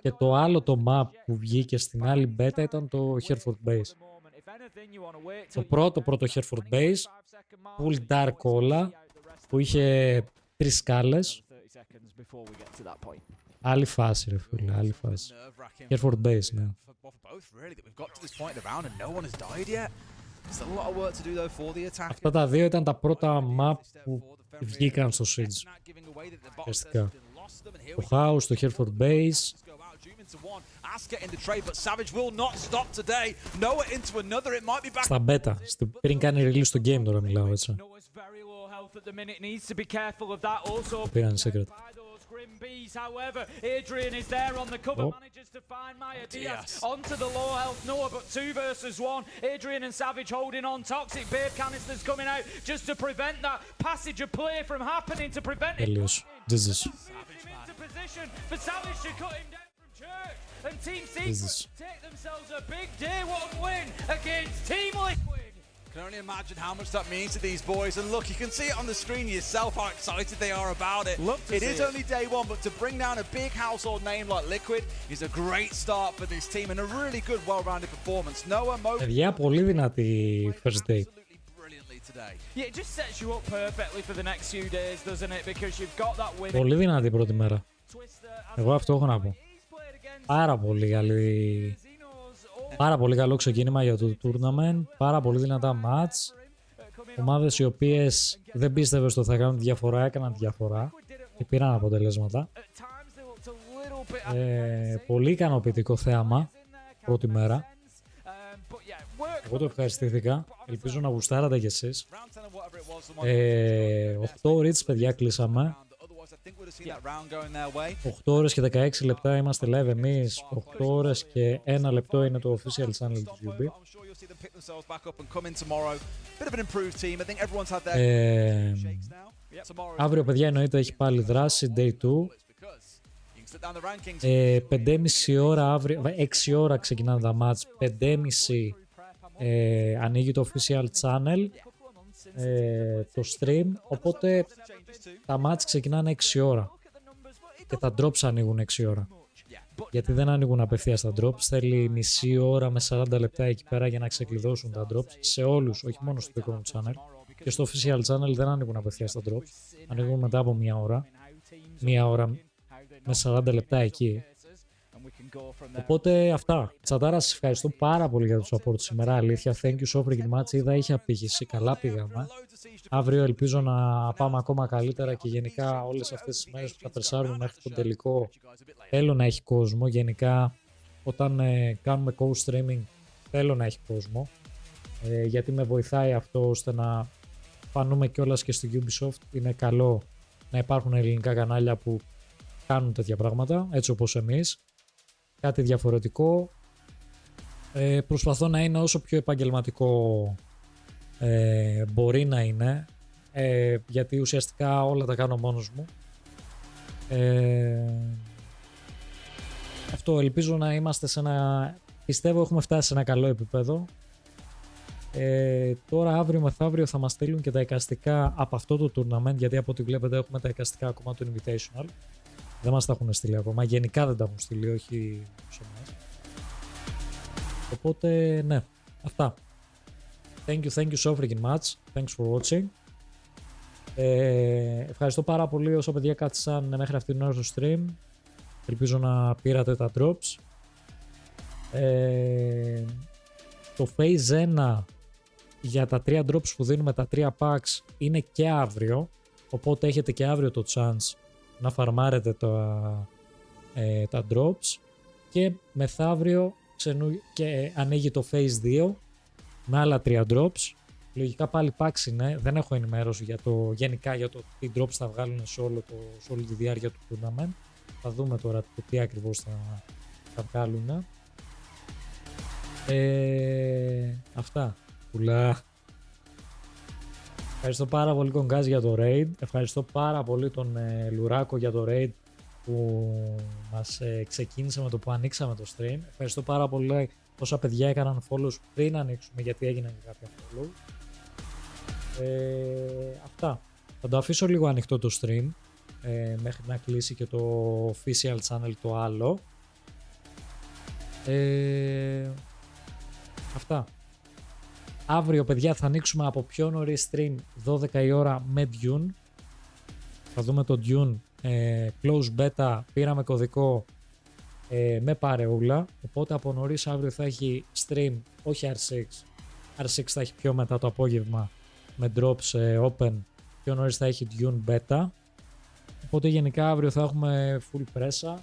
και το άλλο το map που βγήκε στην άλλη beta ήταν το Hereford Base. Το πρώτο Hereford Base, full dark όλα, που είχε 3 σκάλες. Άλλη φάση ρε φίλε, άλλη φάση. Hereford Base, ναι. Αυτά τα δύο ήταν τα πρώτα map που βγήκαν στο Siege. Ουσιαστικά. Το House, το Hereford Base. Στα beta, πριν κάνει release στο game τώρα μιλάω έτσι. Πήραν secret. However, Adrian is there on the cover, manages to find Maya Diaz onto the low health Noah, but 2 versus 1. Adrian and Savage holding on. Toxic Babe canisters coming out just to prevent that passage of play from happening, to prevent it. Jesus. Into position for Savage to cut him down from Church, and Team Secret take themselves a big day 1 win against Team Liquid. I can only imagine how much that means to these boys. And look, you can see it on the screen yourself how excited they are about it. It is only day 1, but to bring down a big household name like Liquid is a great start for this team and a really good, well-rounded performance. Noah, Mo... Παιδιά, πολύ δυνατή first day. Yeah, it just sets you up perfectly for the next few days, doesn't it? Because you've got that win. Πολύ δυνατή πρώτη μέρα. Εγώ αυτό έχω να πω. Πάρα πολύ καλή. Πάρα πολύ καλό ξεκίνημα για το tournament, πάρα πολύ δυνατά match. Ομάδες οι οποίες δεν πίστευες ότι θα κάνουν διαφορά, έκαναν διαφορά και πήραν αποτελέσματα. Πολύ ικανοποιητικό θέαμα πρώτη μέρα. Εγώ το ευχαριστήθηκα, ελπίζω να γουστάρατε κι εσείς. 8 reach παιδιά κλείσαμε. 8 ώρες και 16 λεπτά είμαστε live εμείς, 8 ώρες και 1 λεπτό είναι το official channel του UB. Αύριο παιδιά εννοείται έχει πάλι δράση, day 2. 5,5 ώρα αύριο, 6 ώρα ξεκινάνε τα match, 5,5 ανοίγει το official channel. Το stream, οπότε τα match ξεκινάνε 6 ώρα και τα drops ανοίγουν 6 ώρα, γιατί δεν ανοίγουν απευθείας τα drops, θέλει μισή ώρα με 40 λεπτά εκεί πέρα για να ξεκλειδώσουν τα drops σε όλους, όχι μόνο στο δικό μου channel, και στο official channel δεν ανοίγουν απευθείας τα drops, ανοίγουν μετά από μία ώρα με 40 λεπτά εκεί. Οπότε αυτά. Τσατάρα, σας ευχαριστώ πάρα πολύ για το support σήμερα. Αλήθεια, thank you so freaking much. Είδα είχε απήχηση, καλά πήγαμε. Αύριο ελπίζω να πάμε ακόμα καλύτερα και γενικά όλες αυτές τις μέρες που θα περσάρουμε μέχρι τον τελικό θέλω να έχει κόσμο. Γενικά όταν κάνουμε co-streaming θέλω να έχει κόσμο, γιατί με βοηθάει αυτό ώστε να φανούμε κιόλας και στο Ubisoft. Είναι καλό να υπάρχουν ελληνικά κανάλια που κάνουν τέτοια πράγματα, έτσι όπως εμείς. Κάτι διαφορετικό. Προσπαθώ να είναι όσο πιο επαγγελματικό μπορεί να είναι, γιατί ουσιαστικά όλα τα κάνω μόνος μου. Αυτό, ελπίζω να είμαστε σε ένα... Πιστεύω έχουμε φτάσει σε ένα καλό επίπεδο. Τώρα αύριο μεθαύριο θα μας στείλουν και τα εικαστικά από αυτό το tournament, γιατί από ό,τι βλέπετε έχουμε τα εικαστικά ακόμα του Invitational. Δεν μας τα έχουν στείλει ακόμα, γενικά δεν τα έχουν στείλει, όχι σε εμάς. Οπότε ναι, αυτά. Thank you so freaking much. Thanks for watching. Ευχαριστώ πάρα πολύ όσο παιδιά κάτσαν μέχρι αυτήν την ώρα στο stream. Ελπίζω να πήρατε τα drops. Το phase 1 για τα 3 drops που δίνουμε, τα 3 packs, είναι και αύριο. Οπότε έχετε και αύριο το chance να φαρμάρετε τα drops. Και μεθαύριο και ανοίγει το phase 2 με άλλα 3 drops. Λογικά πάλι PAX είναι, δεν έχω ενημέρωση για το, γενικά για το τι drops θα βγάλουν σε όλη τη διάρκεια του tournament. Θα δούμε τώρα το τι ακριβώς θα βγάλουν. Αυτά. Πουλά. Ευχαριστώ πάρα πολύ τον Γκάζ για το raid. Ευχαριστώ πάρα πολύ τον Λουράκο για το raid που μας ξεκίνησε με το που ανοίξαμε το stream. Ευχαριστώ πάρα πολύ όσα παιδιά έκαναν follows πριν ανοίξουμε, γιατί έγιναν και κάποια follow. Αυτά. Θα το αφήσω λίγο ανοιχτό το stream μέχρι να κλείσει και το official channel το άλλο. Αυτά. Αύριο, παιδιά, θα ανοίξουμε από πιο νωρίς stream 12 η ώρα με Dune. Θα δούμε το Dune close beta, πήραμε κωδικό με παρεούλα. Οπότε από νωρίς αύριο θα έχει stream, όχι R6. R6 θα έχει πιο μετά το απόγευμα με drops open. Πιο νωρίς θα έχει Dune beta. Οπότε γενικά αύριο θα έχουμε full pressa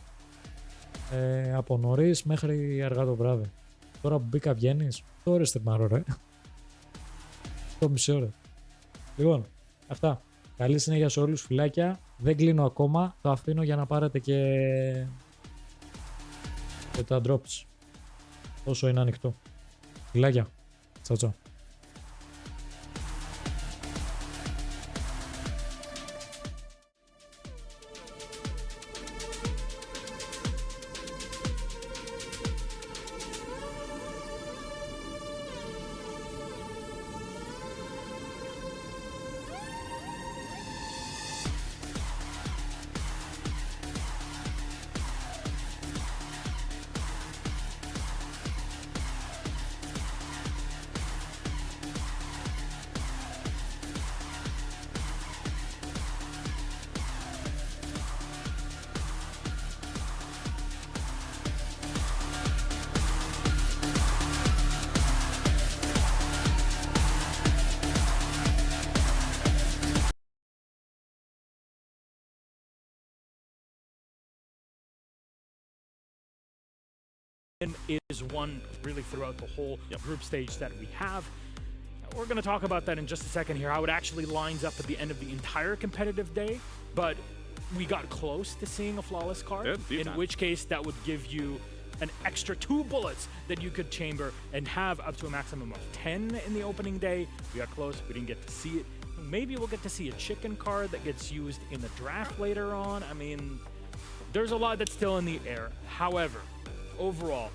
από νωρίς μέχρι αργά το βράδυ. Τώρα που μπήκα βγαίνεις, το όριστε μάρο ρε. Το μισή ώρα. Λοιπόν, αυτά. Καλή συνέχεια σε όλους, φιλάκια. Δεν κλείνω ακόμα, το αφήνω για να πάρετε και τα drops όσο είναι ανοιχτό. Φιλάκια. Τσαου τσαου. Is one really throughout the whole group stage that we have. We're going to talk about that in just a second here, how it actually lines up at the end of the entire competitive day, but we got close to seeing a flawless card, in which case that would give you an extra 2 bullets that you could chamber and have up to a maximum of 10 in the opening day. We got close, we didn't get to see it. Maybe we'll get to see a chicken card that gets used in the draft later on. I mean, there's a lot that's still in the air. However, overall,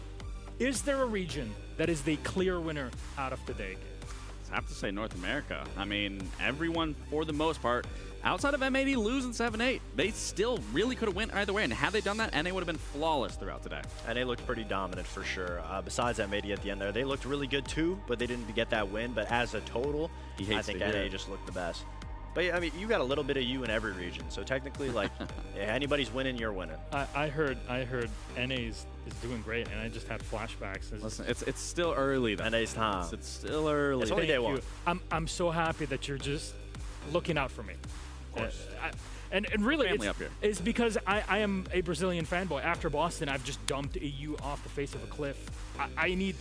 is there a region that is the clear winner out of today? I have to say North America. I mean, everyone, for the most part, outside of M80 losing 7-8, they still really could have went either way. And had they done that, NA would have been flawless throughout today. And they looked pretty dominant for sure. Besides M80 at the end there, they looked really good too, but they didn't get that win. But as a total, I think NA just looked the best. But I mean, you got a little bit of you in every region, so technically, like, anybody's winning, you're winning. I heard NA is doing great, and I just had flashbacks. Listen, it's still early though. NA's time. It's still early. It's only day one. I'm so happy that you're just looking out for me. Of course. And really, it's because I am a Brazilian fanboy. After Boston, I've just dumped EU off the face of a cliff. I need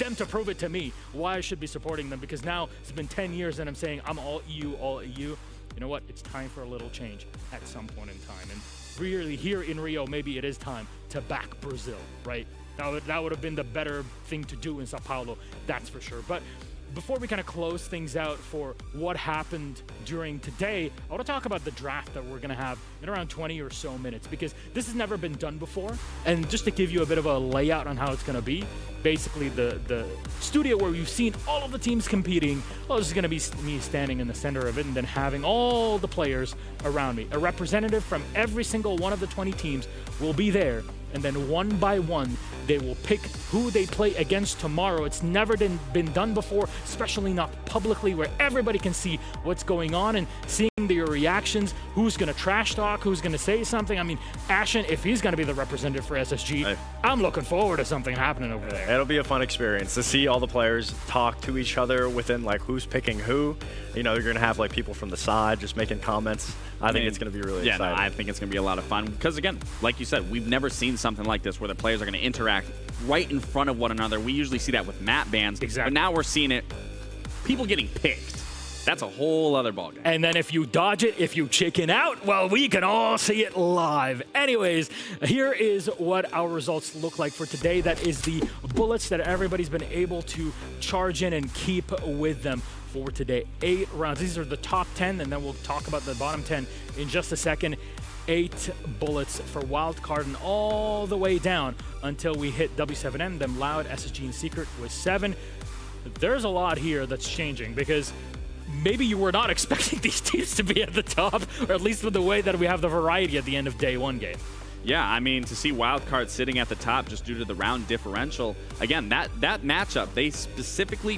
them to prove it to me why I should be supporting them, because now it's been 10 years and I'm saying I'm all EU, all EU. You know what? It's time for a little change at some point in time. And really, here in Rio, maybe it is time to back Brazil, right? That would have been the better thing to do in Sao Paulo, that's for sure. But before we kind of close things out for what happened during today, I want to talk about the draft that we're going to have in around 20 or so minutes, because this has never been done before. And just to give you a bit of a layout on how it's going to be, basically the studio where we've seen all of the teams competing, well, this is going to be me standing in the center of it and then having all the players around me. A representative from every single one of the 20 teams will be there, and then one by one, they will pick who they play against tomorrow. It's never been done before, especially not publicly, where everybody can see what's going on and seeing their reactions, who's going to trash talk, who's going to say something. I mean, Ashen, if he's going to be the representative for SSG, I'm looking forward to something happening over there. It'll be a fun experience to see all the players talk to each other within, like, who's picking who. You know, you're going to have, like, people from the side just making comments. I think it's going to be really exciting. No, I think it's going to be a lot of fun because, again, like you said, we've never seen something like this where the players are going to interact right in front of one another. We usually see that with map bans, but now we're seeing it people getting picked. That's a whole other ballgame. And then if you dodge it, if you chicken out, well, we can all see it live. Anyways, here is what our results look like for today. That is the bullets that everybody's been able to charge in and keep with them for today. 8 rounds. These are the top 10, and then we'll talk about the bottom 10 in just a second. 8 bullets for wildcard and all the way down until we hit W7M, then Loud, SSG, and Secret with 7. There's a lot here that's changing because maybe you were not expecting these teams to be at the top, or at least with the way that we have the variety at the end of day 1 game. Yeah, I mean, to see Wildcard sitting at the top just due to the round differential, again, that matchup, they specifically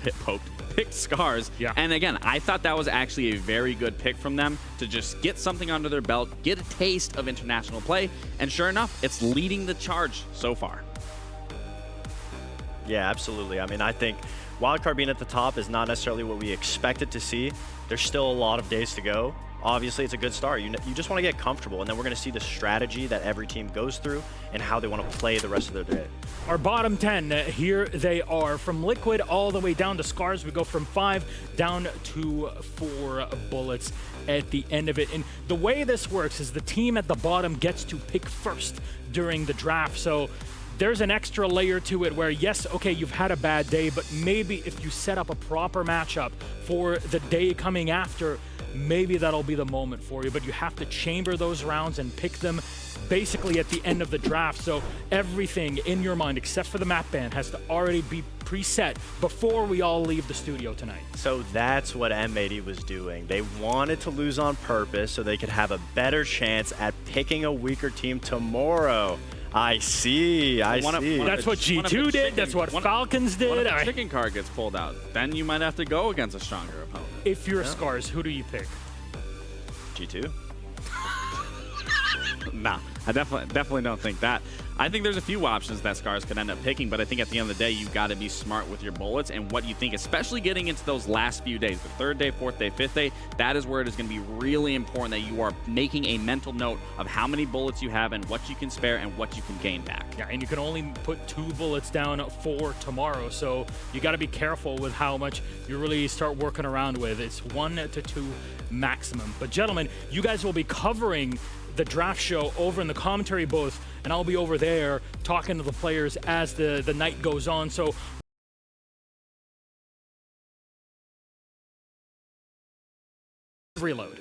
picked Scars. Yeah. And again, I thought that was actually a very good pick from them to just get something under their belt, get a taste of international play, and sure enough, it's leading the charge so far. Yeah, absolutely. I mean, I think Wildcard being at the top is not necessarily what we expected to see. There's still a lot of days to go. Obviously, it's a good start. You just want to get comfortable, and then we're going to see the strategy that every team goes through and how they want to play the rest of their day. Our bottom 10, here they are. From Liquid all the way down to Scars, we go from 5 down to 4 bullets at the end of it. And the way this works is the team at the bottom gets to pick first during the draft. So there's an extra layer to it where, yes, okay, you've had a bad day, but maybe if you set up a proper matchup for the day coming after, maybe that'll be the moment for you. But you have to chamber those rounds and pick them basically at the end of the draft. So everything in your mind, except for the map ban, has to already be preset before we all leave the studio tonight. So that's what M80 was doing. They wanted to lose on purpose so they could have a better chance at picking a weaker team tomorrow. I see. That's what G2 did. That's what Falcons did. One of the chicken card gets pulled out. Then you might have to go against a stronger opponent. If you're Scars, who do you pick? G2? Nah, I definitely don't think that. I think there's a few options that Scars could end up picking, but I think at the end of the day, you've got to be smart with your bullets and what you think, especially getting into those last few days, the 3rd day, 4th day, 5th day. That is where it is going to be really important that you are making a mental note of how many bullets you have and what you can spare and what you can gain back. Yeah, and you can only put 2 bullets down for tomorrow, so you got to be careful with how much you really start working around with. It's 1 to 2 maximum. But gentlemen, you guys will be covering the draft show over in the commentary booth, and I'll be over there talking to the players as the night goes on. So reload.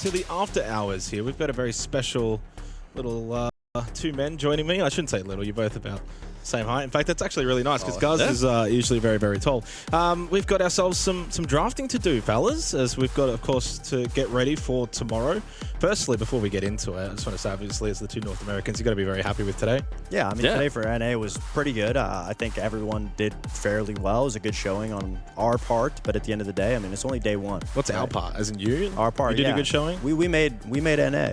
to the after hours here. We've got a very special little two men joining me. I shouldn't say little, you're both about the same height. In fact, that's actually really nice because Guz is usually very, very tall. We've got ourselves some drafting to do, fellas, as we've got, of course, to get ready for tomorrow. Firstly, before we get into it, I just want to say, obviously, as the two North Americans, you've got to be very happy with today. Yeah, I mean, today for NA was pretty good. I think everyone did fairly well. It was a good showing on our part, but at the end of the day, I mean, it's only day one. What's our part? As in you? Our part, You did a good showing? We made NA.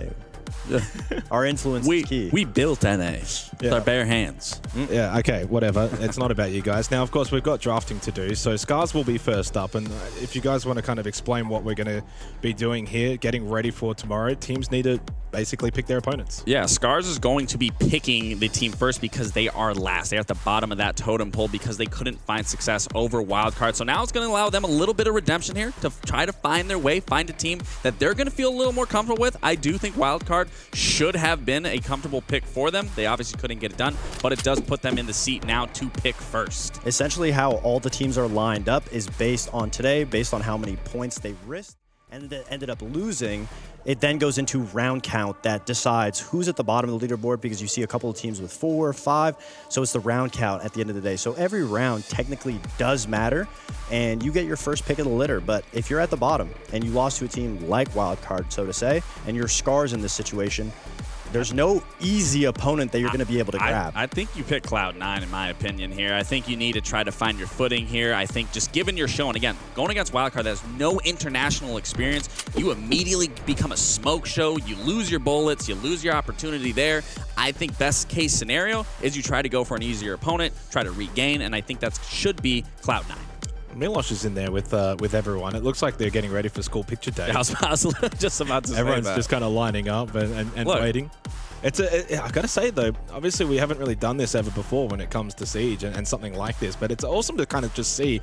Our influence is key. We built NA with our bare hands. Yeah, okay, whatever. It's not about you guys. Now, of course, we've got drafting to do, so Scars will be first up. And if you guys want to kind of explain what we're going to be doing here, getting ready for tomorrow, teams need to basically pick their opponents. Yeah, Scars is going to be picking the team first because they are last. They're at the bottom of that totem pole because they couldn't find success over Wildcard. So now it's going to allow them a little bit of redemption here to try to find their way, find a team that they're going to feel a little more comfortable with. I do think Wildcard should have been a comfortable pick for them. They obviously couldn't get it done, but it does put them in the seat now to pick first. Essentially, how all the teams are lined up is based on today, based on how many points they risked and ended up losing. It then goes into round count that decides who's at the bottom of the leaderboard because you see a couple of teams with 4 or 5. So it's the round count at the end of the day. So every round technically does matter, and you get your first pick of the litter. But if you're at the bottom and you lost to a team like Wildcard, so to say, and you're Scars in this situation, there's no easy opponent that you're going to be able to grab. I think you pick Cloud9 in my opinion here. I think you need to try to find your footing here. I think just given your show, and again, going against Wildcard that has no international experience, you immediately become a smoke show. You lose your bullets. You lose your opportunity there. I think best case scenario is you try to go for an easier opponent, try to regain, and I think that should be Cloud9. Milosh is in there with everyone. It looks like they're getting ready for school picture day. I was just about to say Everyone's that. just kind of lining up and waiting. I got to say, though, obviously we haven't really done this ever before when it comes to Siege and something like this, but it's awesome to kind of just see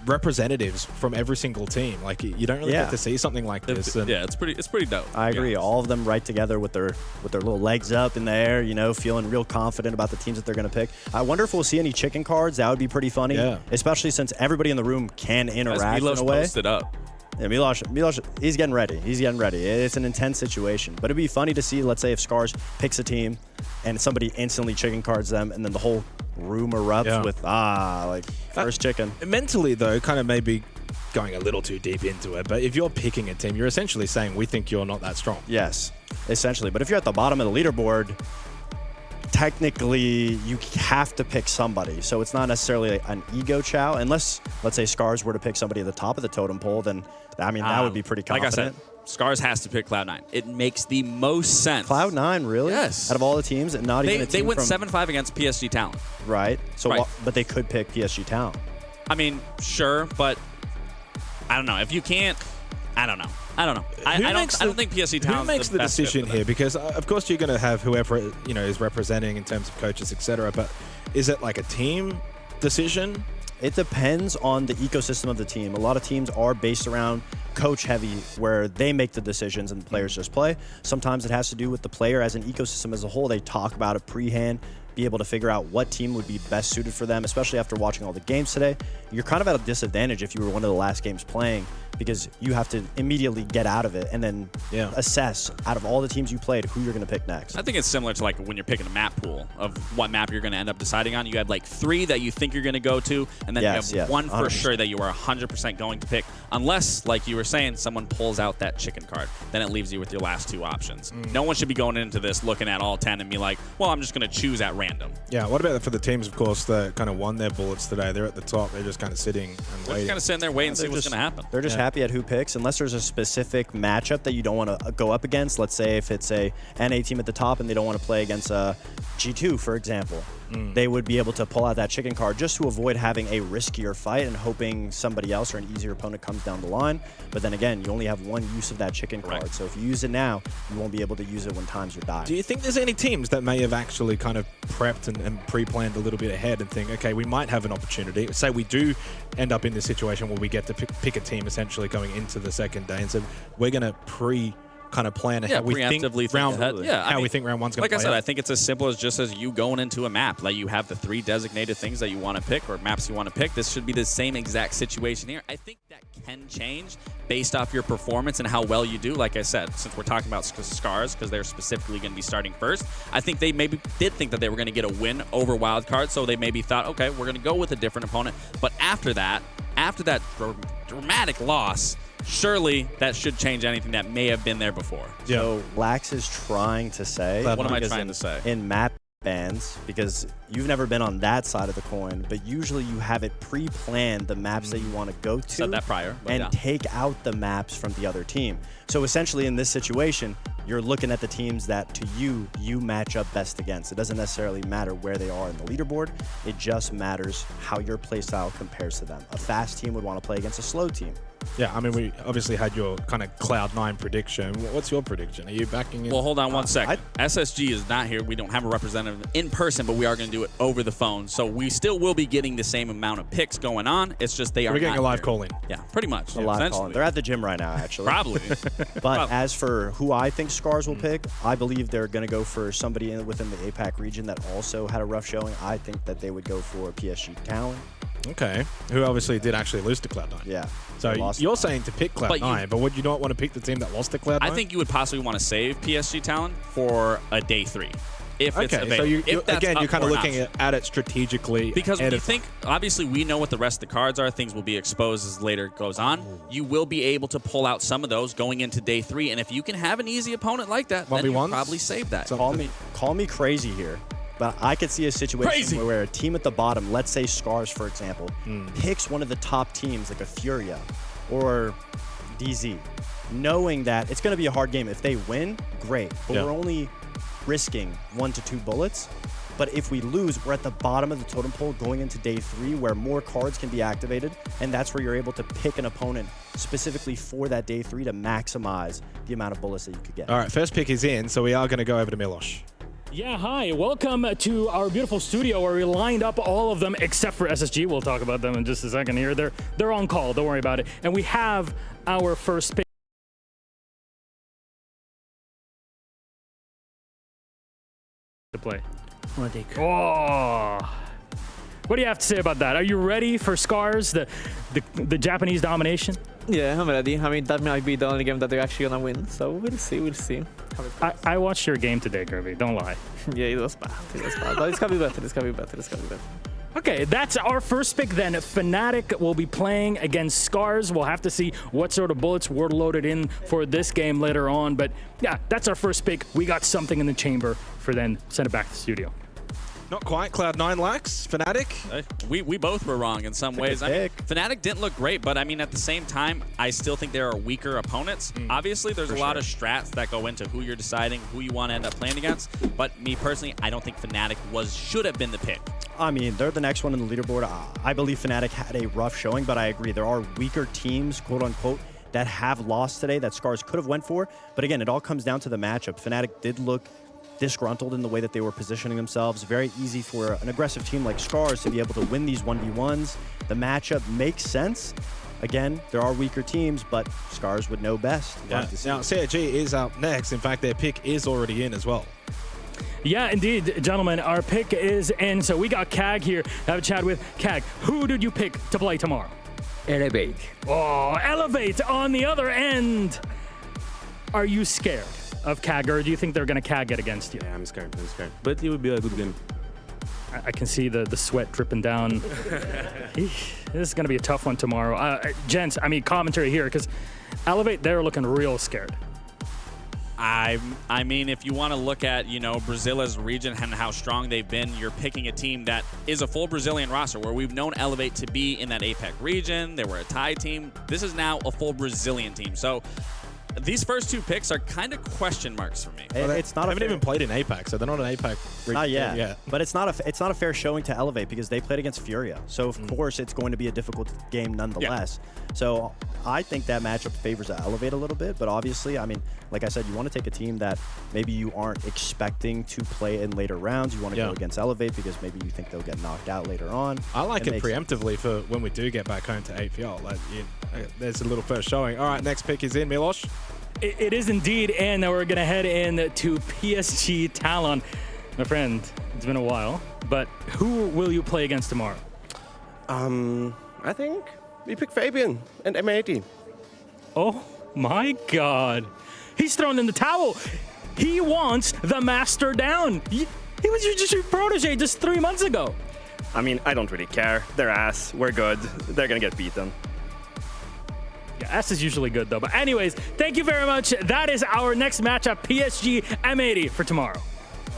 representatives from every single team. Like, you don't really get to see something like this. Yeah, it's pretty dope. I agree. All of them right together with their little legs up in the air, you know, feeling real confident about the teams that they're going to pick. I wonder if we'll see any chicken cards. That would be pretty funny, especially since everybody in the room can interact in a way. Posted up. Yeah, Milosh, he's getting ready. He's getting ready. It's an intense situation. But it'd be funny to see, let's say, if Scars picks a team and somebody instantly chicken cards them, and then the whole room erupts with, like, first chicken. Mentally, though, kind of maybe going a little too deep into it, but if you're picking a team, you're essentially saying, we think you're not that strong. Yes, essentially. But if you're at the bottom of the leaderboard, technically you have to pick somebody. So it's not necessarily an ego chow. Unless, let's say, Scars were to pick somebody at the top of the totem pole, then, I mean, that would be pretty confident. Like I said, Scars has to pick Cloud9. It makes the most sense. Cloud9, really? Yes. Out of all the teams, and not even a team they went from... 7-5 against PSG Talent. Right. So, but they could pick PSG Talent. I mean, sure, but I don't know. If you can't, I don't know. I don't think PSG Talent. Who makes the decision here? Because of course you're going to have whoever is representing in terms of coaches, etc. But is it like a team decision? It depends on the ecosystem of the team. A lot of teams are based around coach heavy, where they make the decisions and the players just play. Sometimes it has to do with the player as an ecosystem as a whole. They talk about it pre-hand, be able to figure out what team would be best suited for them, especially after watching all the games today. You're kind of at a disadvantage if you were one of the last games playing, because you have to immediately get out of it and then assess out of all the teams you played who you're going to pick next. I think it's similar to like when you're picking a map pool of what map you're going to end up deciding on. You have like 3 that you think you're going to go to, and then you have 1 for 100%. sure that you are 100% going to pick, unless, like you were saying, someone pulls out that chicken card. Then it leaves you with your last 2 options. No one should be going into this looking at all 10 and be like, well, I'm just going to choose at random. Yeah, what about for the teams, of course, that kind of won their bullets today? They're at the top. They're just kind of sitting and They're waiting. just kind of sitting there waiting to see what's going to happen. They're just happy at who picks, unless there's a specific matchup that you don't want to go up against. Let's say if it's a NA team at the top and they don't want to play against a G2, for example. They would be able to pull out that chicken card just to avoid having a riskier fight and hoping somebody else or an easier opponent comes down the line. But then again, you only have 1 use of that chicken card. So if you use it now, you won't be able to use it when times are dying. Do you think there's any teams that may have actually kind of prepped and pre-planned a little bit ahead and think, okay, we might have an opportunity? Say we do end up in this situation where we get to pick a team essentially going into the second day and said, we're going to kind of plan Yeah, how we think preemptively round, ahead. Yeah, I how we mean, think round one's going to Like I play said, out. I think it's as simple as just as you going into a map. Like you have the 3 designated things that you want to pick or maps you want to pick. This should be the same exact situation here. I think that can change based off your performance and how well you do. Like I said, since we're talking about Scars, because they're specifically going to be starting first, I think they maybe did think that they were going to get a win over Wildcard, so they maybe thought, okay, we're going to go with a different opponent. But after that dramatic loss, surely that should change anything that may have been there before. So Lax is trying to say, What am I trying to say? In map bans, because you've never been on that side of the coin, but usually you have it pre-planned, the maps that you want to go to. Said that prior, but and yeah. take out the maps from the other team. So essentially in this situation, you're looking at the teams that to you match up best against. It doesn't necessarily matter where they are in the leaderboard. It just matters how your playstyle compares to them. A fast team would want to play against a slow team. Yeah, I mean, we obviously had your kind of Cloud9 prediction. What's your prediction? Are you backing in? Well, hold on one second. SSG is not here. We don't have a representative in person, but we are going to do it over the phone. So we still will be getting the same amount of picks going on. It's just they are We're getting not a live here. call-in. Yeah, pretty much. A live call. They're at the gym right now, actually. Probably. But as for who I think Scars will pick, I believe they're going to go for somebody within the APAC region that also had a rough showing. I think that they would go for PSG Talon. Okay. Who obviously did actually lose to Cloud9. Yeah. So you're saying to pick Cloud9, but would you not want to pick the team that lost to Cloud9? I think you would possibly want to save PSG Talon for a day 3 if it's available. So you're kind of an looking option. at it strategically. Because when you think, obviously, we know what the rest of the cards are. Things will be exposed as later goes on. You will be able to pull out some of those going into day 3. And if you can have an easy opponent like that, then you'll probably save that. Call me crazy here, but I could see a situation where a team at the bottom, let's say Scars, for example, picks one of the top teams like a Furia or DZ, knowing that it's going to be a hard game. If they win, great. But we're only risking 1 to 2 bullets. But if we lose, we're at the bottom of the totem pole going into day 3 where more cards can be activated. And that's where you're able to pick an opponent specifically for that day 3 to maximize the amount of bullets that you could get. All right, first pick is in, so we are going to go over to Milosh. Yeah, hi. Welcome to our beautiful studio where we lined up all of them except for SSG. We'll talk about them in just a second here. They're on call. Don't worry about it. And we have our first pick to play. Oh. What do you have to say about that? Are you ready for Scars, the Japanese domination? Yeah, I'm ready. I mean, that might be the only game that they're actually gonna win. So we'll see. I watched your game today, Kirby. Don't lie. Yeah, it was bad. But it's gonna be better. Okay, that's our first pick then. Fnatic will be playing against Scars. We'll have to see what sort of bullets were loaded in for this game later on. But yeah, that's our first pick. We got something in the chamber for then send it back to the studio. Not quite. Cloud9 lacks. Fnatic. We both were wrong in some ways. I mean, Fnatic didn't look great, but I mean, at the same time, I still think there are weaker opponents. Obviously, there's a lot of strats that go into who you're deciding, who you want to end up playing against. But me personally, I don't think Fnatic should have been the pick. I mean, they're the next one in the leaderboard. I believe Fnatic had a rough showing, but I agree. There are weaker teams, quote unquote, that have lost today that Scars could have went for. But again, it all comes down to the matchup. Fnatic did look disgruntled in the way that they were positioning themselves. Very easy for an aggressive team like Scars to be able to win these 1v1s. The matchup makes sense. Again, there are weaker teams, but Scars would know best. Yeah. Now, CIG is up next. In fact, their pick is already in as well. Yeah, indeed, gentlemen. Our pick is in. So we got Kag here. Have a chat with Kag. Who did you pick to play tomorrow? Elevate. Oh, Elevate on the other end. Are you scared of Kag, or do you think they're going to Kag it against you? Yeah, I'm scared. But it will be a good game. I can see the sweat dripping down. This is going to be a tough one tomorrow. Gents, I mean, commentary here, because Elevate, they're looking real scared. I mean, if you want to look at, Brazil as a region and how strong they've been, you're picking a team that is a full Brazilian roster where we've known Elevate to be in that APAC region. They were a Thai team. This is now a full Brazilian team. So these first 2 picks are kind of question marks for me. It's not. They haven't even played in APAC, so they're not an APAC. Not yet. But it's not a fair showing to Elevate because they played against Furia. So of course it's going to be a difficult game nonetheless. So I think that matchup favors Elevate a little bit. But obviously, I mean, like I said, you want to take a team that maybe you aren't expecting to play in later rounds. You want to go against Elevate because maybe you think they'll get knocked out later on. I like it preemptively for when we do get back home to APL. Like, there's a little first showing. All right, next pick is in, Milosh. It is indeed, and now we're going to head in to PSG Talon. My friend, it's been a while, but who will you play against tomorrow? I think we pick Fabian and M80. Oh my God. He's thrown in the towel. He wants the master down. He was just your protege just 3 months ago. I mean, I don't really care. They're ass. We're good. They're gonna get beaten. Yeah, S is usually good though. But anyways, thank you very much. That is our next matchup, PSG M80 for tomorrow.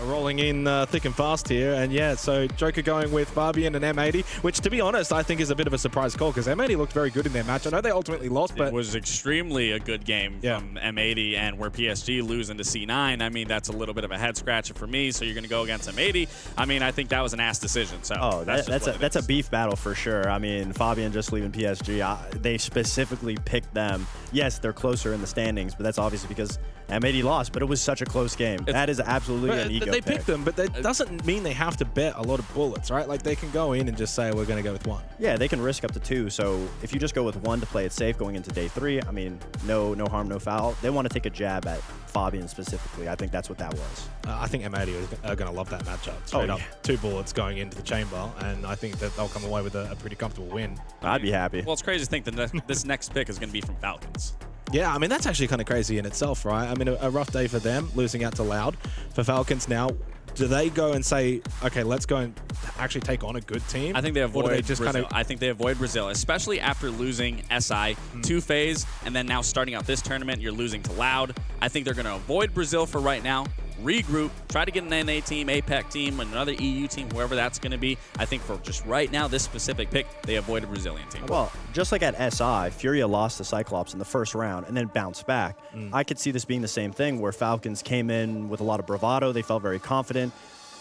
Rolling in thick and fast here, and yeah, so Joker going with Fabian and M80, which to be honest, I think is a bit of a surprise call because M80 looked very good in their match. I know they ultimately lost, but it was extremely a good game from M80, and where PSG losing to C9, I mean, that's a little bit of a head scratcher for me. So you're going to go against M80. I mean, I think that was an ass decision. So that's a beef battle for sure. I mean, Fabian just leaving PSG, they specifically picked them. Yes, they're closer in the standings, but that's obviously because M80 lost, but it was such a close game. That is absolutely an ego They pick. picked them, but that doesn't mean they have to bet a lot of bullets, right? Like, they can go in and just say, we're going to go with one. Yeah, they can risk up to 2. So if you just go with 1 to play it safe going into day 3, I mean, no harm, no foul. They want to take a jab at Fabian specifically. I think that's what that was. I think M80 are going to love that matchup. Straight up, 2 bullets going into the chamber, and I think that they'll come away with a pretty comfortable win. I'd be happy. Well, it's crazy to think that this next pick is going to be from Falcons. Yeah, I mean, that's actually kind of crazy in itself, right? I mean, a rough day for them, losing out to Loud. For Falcons now, do they go and say, okay, let's go and actually take on a good team? I think they avoid just Brazil. I think they avoid Brazil, especially after losing SI 2 phase, and then now starting out this tournament, you're losing to Loud. I think they're going to avoid Brazil for right now, regroup, try to get an NA team, APEC team, another EU team, whoever that's going to be. I think for just right now, this specific pick, they avoid a Brazilian team. Well, just like at SI, Furia lost to Cyclops in the first round and then bounced back. I could see this being the same thing where Falcons came in with a lot of bravado. They felt very confident.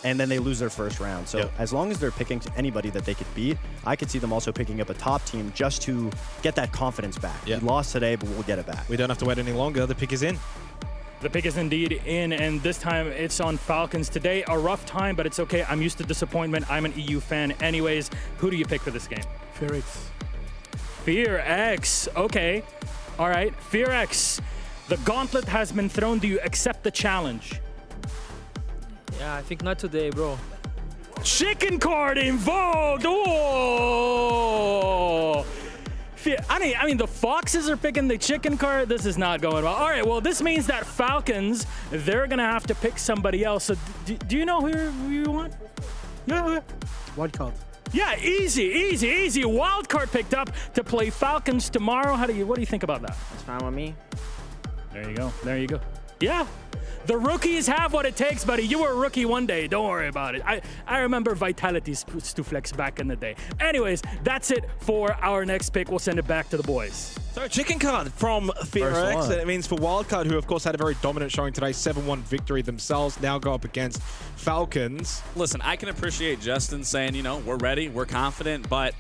And then they lose their first round. So as long as they're picking anybody that they could beat, I could see them also picking up a top team just to get that confidence back. We lost today, but we'll get it back. We don't have to wait any longer. The pick is in. The pick is indeed in, and this time it's on Falcons. Today, a rough time, but it's okay. I'm used to disappointment. I'm an EU fan anyways. Who do you pick for this game? FearX. FearX. Okay. All right. FearX. The gauntlet has been thrown. Do you accept the challenge? Yeah, I think not today, bro. Chicken card involved. Oh! I mean, the Foxes are picking the chicken card. This is not going well. All right, well, this means that Falcons, they're going to have to pick somebody else. So do you know who you want? Yeah. Wildcard. Yeah, easy. Wildcard picked up to play Falcons tomorrow. What do you think about that? That's fine with me. There you go. Yeah. The rookies have what it takes, buddy. You were a rookie one day. Don't worry about it. I remember Vitality's Stuflex back in the day. Anyways, that's it for our next pick. We'll send it back to the boys. So chicken card from FearX, and it means for Wildcard, who of course had a very dominant showing today, 7-1 victory themselves, now go up against Falcons. Listen, I can appreciate Justin saying, you know, we're ready, we're confident, but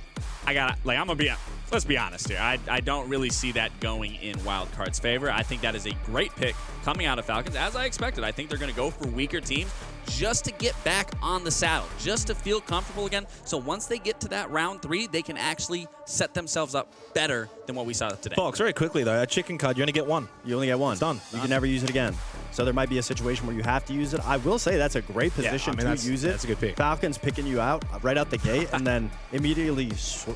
let's be honest here. I don't really see that going in Wildcard's favor. I think that is a great pick coming out of Falcons, as I expected. I think they're going to go for weaker teams just to get back on the saddle, just to feel comfortable again. So once they get to that round 3, they can actually set themselves up better than what we saw today. Fox, very quickly though, a chicken card, you only get one. You only get one. It's done. You can never use it again. So there might be a situation where you have to use it. I will say that's a great position to use it. That's a good pick. Falcons picking you out right out the gate and then immediately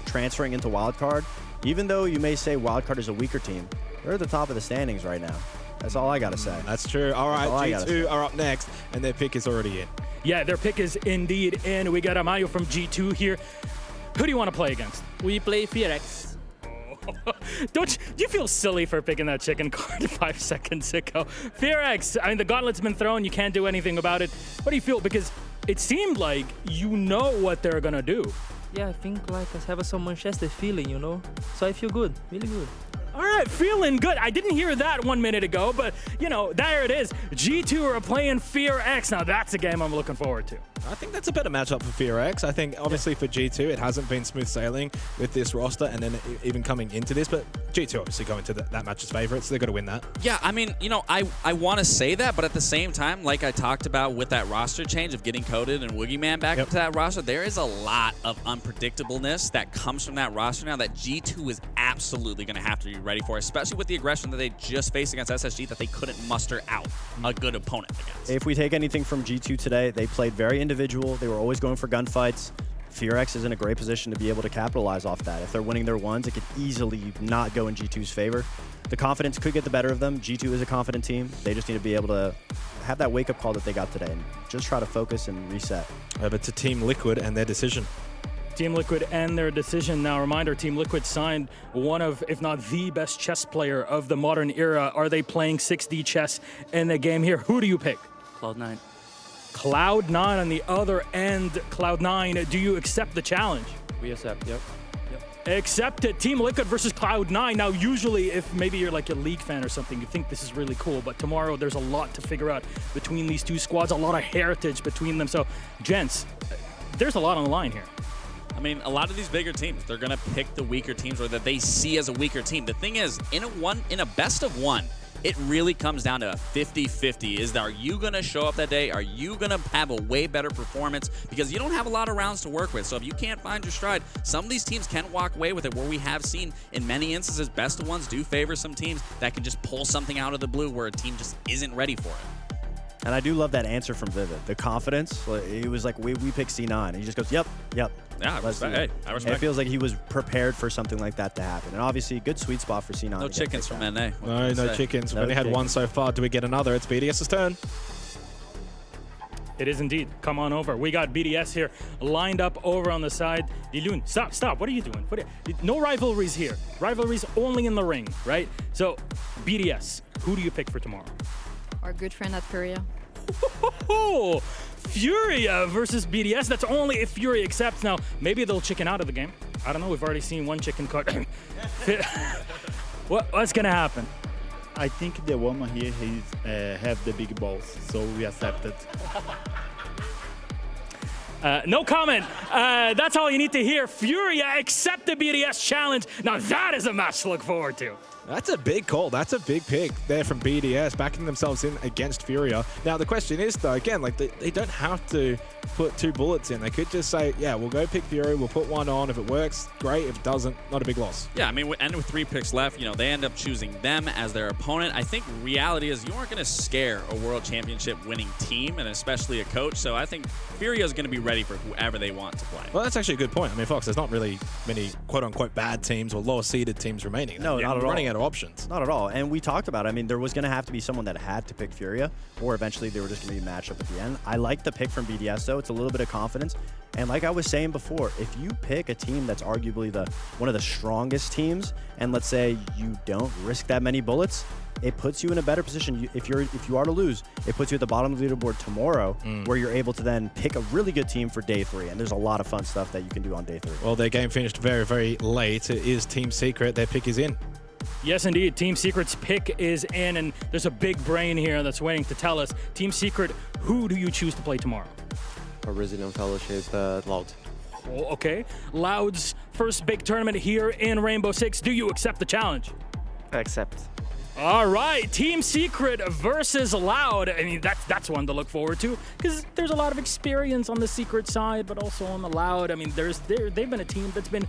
transferring into Wildcard. Even though you may say Wildcard is a weaker team, they're at the top of the standings right now. That's all I got to say. That's true. All right, G2 are up next, and their pick is already in. Yeah, their pick is indeed in. We got Amayo from G2 here. Who do you want to play against? We play FearX. Do you feel silly for picking that chicken card 5 seconds ago? FearX, I mean, the gauntlet's been thrown. You can't do anything about it. What do you feel? Because it seemed like you know what they're going to do. Yeah, I think like I have some Manchester feeling, you know? So I feel good, really good. All right, feeling good. I didn't hear that 1 minute ago, but, you know, there it is. G2 are playing FearX. Now, that's a game I'm looking forward to. I think that's a better matchup for FearX. I think obviously for G2 it hasn't been smooth sailing with this roster and then even coming into this, but G2 obviously going to that match as favorites, so they've got to win that. Yeah, I mean, you know, I want to say that, but at the same time, like I talked about with that roster change of getting Coded and Woogieman back into that roster, there is a lot of unpredictableness that comes from that roster now that G2 is absolutely going to have to be ready for, especially with the aggression that they just faced against SSG that they couldn't muster out a good opponent against. If we take anything from G2 today, they played very individual. They were always going for gunfights. FearX is in a great position to be able to capitalize off that. If they're winning their ones, it could easily not go in G2's favor. The confidence could get the better of them. G2 is a confident team. They just need to be able to have that wake-up call that they got today and just try to focus and reset. Over to Team Liquid and their decision. Team Liquid and their decision. Now, reminder, Team Liquid signed one of, if not the best chess player of the modern era. Are they playing 6D chess in the game here? Who do you pick? Cloud9. Cloud9 on the other end. Cloud9, do you accept the challenge? We accept, yep. Accept it. Team Liquid versus Cloud9. Now, usually, if maybe you're like a League fan or something, you think this is really cool, but tomorrow there's a lot to figure out between these two squads, a lot of heritage between them. So, gents, there's a lot on the line here. I mean, a lot of these bigger teams, they're going to pick the weaker teams or that they see as a weaker team. The thing is, in a best of one, it really comes down to a 50-50. Are you going to show up that day? Are you going to have a way better performance? Because you don't have a lot of rounds to work with. So if you can't find your stride, some of these teams can walk away with it, where we have seen in many instances, best of ones do favor some teams that can just pull something out of the blue where a team just isn't ready for it. And I do love that answer from Vivid. The confidence, it was like, we picked C9. And he just goes, yep. Yeah, I respect it. It feels like he was prepared for something like that to happen. And obviously, good sweet spot for C9. No chickens from NA. No chickens. We've only had one so far. Do we get another? It's BDS's turn. It is indeed. Come on over. We got BDS here lined up over on the side. Dilun, stop. What are you doing? No rivalries here. Rivalries only in the ring, right? So, BDS, who do you pick for tomorrow? Our good friend at Furia. Furia versus BDS. That's only if Furia accepts. Now, maybe they'll chicken out of the game. I don't know. We've already seen one chicken cut. What's going to happen? I think the woman here have the big balls, so we accept it. No comment. That's all you need to hear. Furia accept the BDS challenge. Now, that is a match to look forward to. That's a big call. That's a big pick there from BDS, backing themselves in against Furia. Now, the question is, though, again, like they don't have to put 2 bullets in. They could just say, yeah, we'll go pick Furia, we'll put one on. If it works, great. If it doesn't, not a big loss. Yeah, I mean, and with 3 picks left, you know, they end up choosing them as their opponent. I think reality is you aren't going to scare a world championship winning team, and especially a coach. So I think Furia is going to be ready for whoever they want to play. Well, that's actually a good point. I mean, Fox, there's not really many quote-unquote bad teams or lower-seeded teams remaining. No, not at all. Running out of options. Not at all. And we talked about it. I mean, there was going to have to be someone that had to pick Furia, or eventually they were just going to be matched up at the end. I like the pick from BDS, though. It's a little bit of confidence. And like I was saying before, if you pick a team that's arguably one of the strongest teams, and let's say you don't risk that many bullets, it puts you in a better position. If you are to lose, it puts you at the bottom of the leaderboard tomorrow, where you're able to then pick a really good team for day 3. And there's a lot of fun stuff that you can do on day 3. Well, their game finished very, very late. It is Team Secret. Their pick is in. Yes, indeed. Team Secret's pick is in, and there's a big brain here that's waiting to tell us. Team Secret, who do you choose to play tomorrow? For Resident Fellowship, Loud. Oh, okay. Loud's first big tournament here in Rainbow Six. Do you accept the challenge? I accept. All right, Team Secret versus Loud. I mean, that's one to look forward to, because there's a lot of experience on the Secret side, but also on the Loud. I mean, they've been a team that's been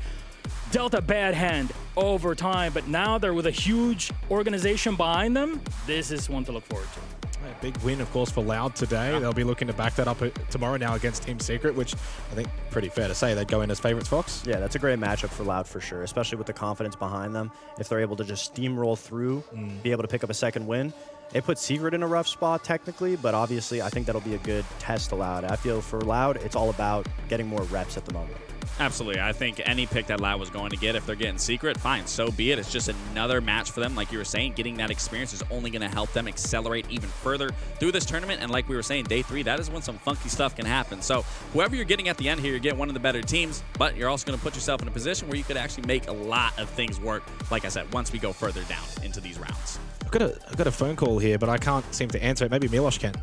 dealt a bad hand over time, but now they're with a huge organization behind them. This is one to look forward to. A big win, of course, for Loud today. They'll be looking to back that up tomorrow now against Team Secret, which I think pretty fair to say they'd go in as favorites, Fox. Yeah, that's a great matchup for Loud for sure, especially with the confidence behind them. If they're able to just steamroll through, be able to pick up a second win. It puts Secret in a rough spot technically, but obviously I think that'll be a good test to Loud. I feel for Loud, it's all about getting more reps at the moment. Absolutely. I think any pick that Loud was going to get, if they're getting Secret, fine, so be it. It's just another match for them. Like you were saying, getting that experience is only going to help them accelerate even further through this tournament. And like we were saying, day 3, that is when some funky stuff can happen. So whoever you're getting at the end here, you get one of the better teams, but you're also going to put yourself in a position where you could actually make a lot of things work, like I said, once we go further down into these rounds. I've got a phone call here, but I can't seem to answer it. Maybe Milosh can.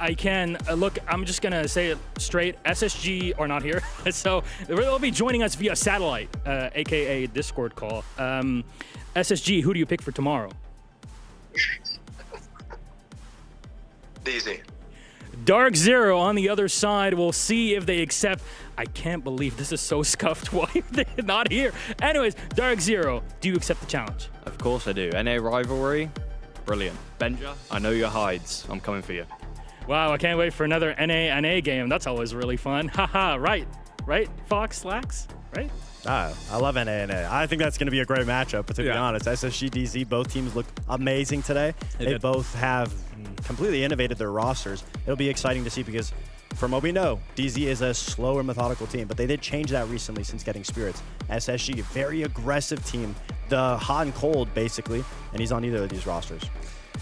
I can. Look, I'm just going to say it straight. SSG are not here. So they'll be joining us via satellite, a.k.a. Discord call. SSG, who do you pick for tomorrow? DZ. Dark Zero on the other side. We'll see if they accept. I can't believe this is so scuffed. Why are they not here? Anyways, Dark Zero, do you accept the challenge? Of course I do. NA rivalry, brilliant. Benja, I know your hides. I'm coming for you. Wow, I can't wait for another NA game. That's always really fun. Haha, right, Fox, Slacks, right? I love NA. I think that's going to be a great matchup, but to be honest, SSG, DZ, both teams look amazing today. They both have completely innovated their rosters. It'll be exciting to see because from what we know, DZ is a slower, methodical team, but they did change that recently since getting Spirits. SSG, very aggressive team, the hot and cold, basically, and he's on either of these rosters.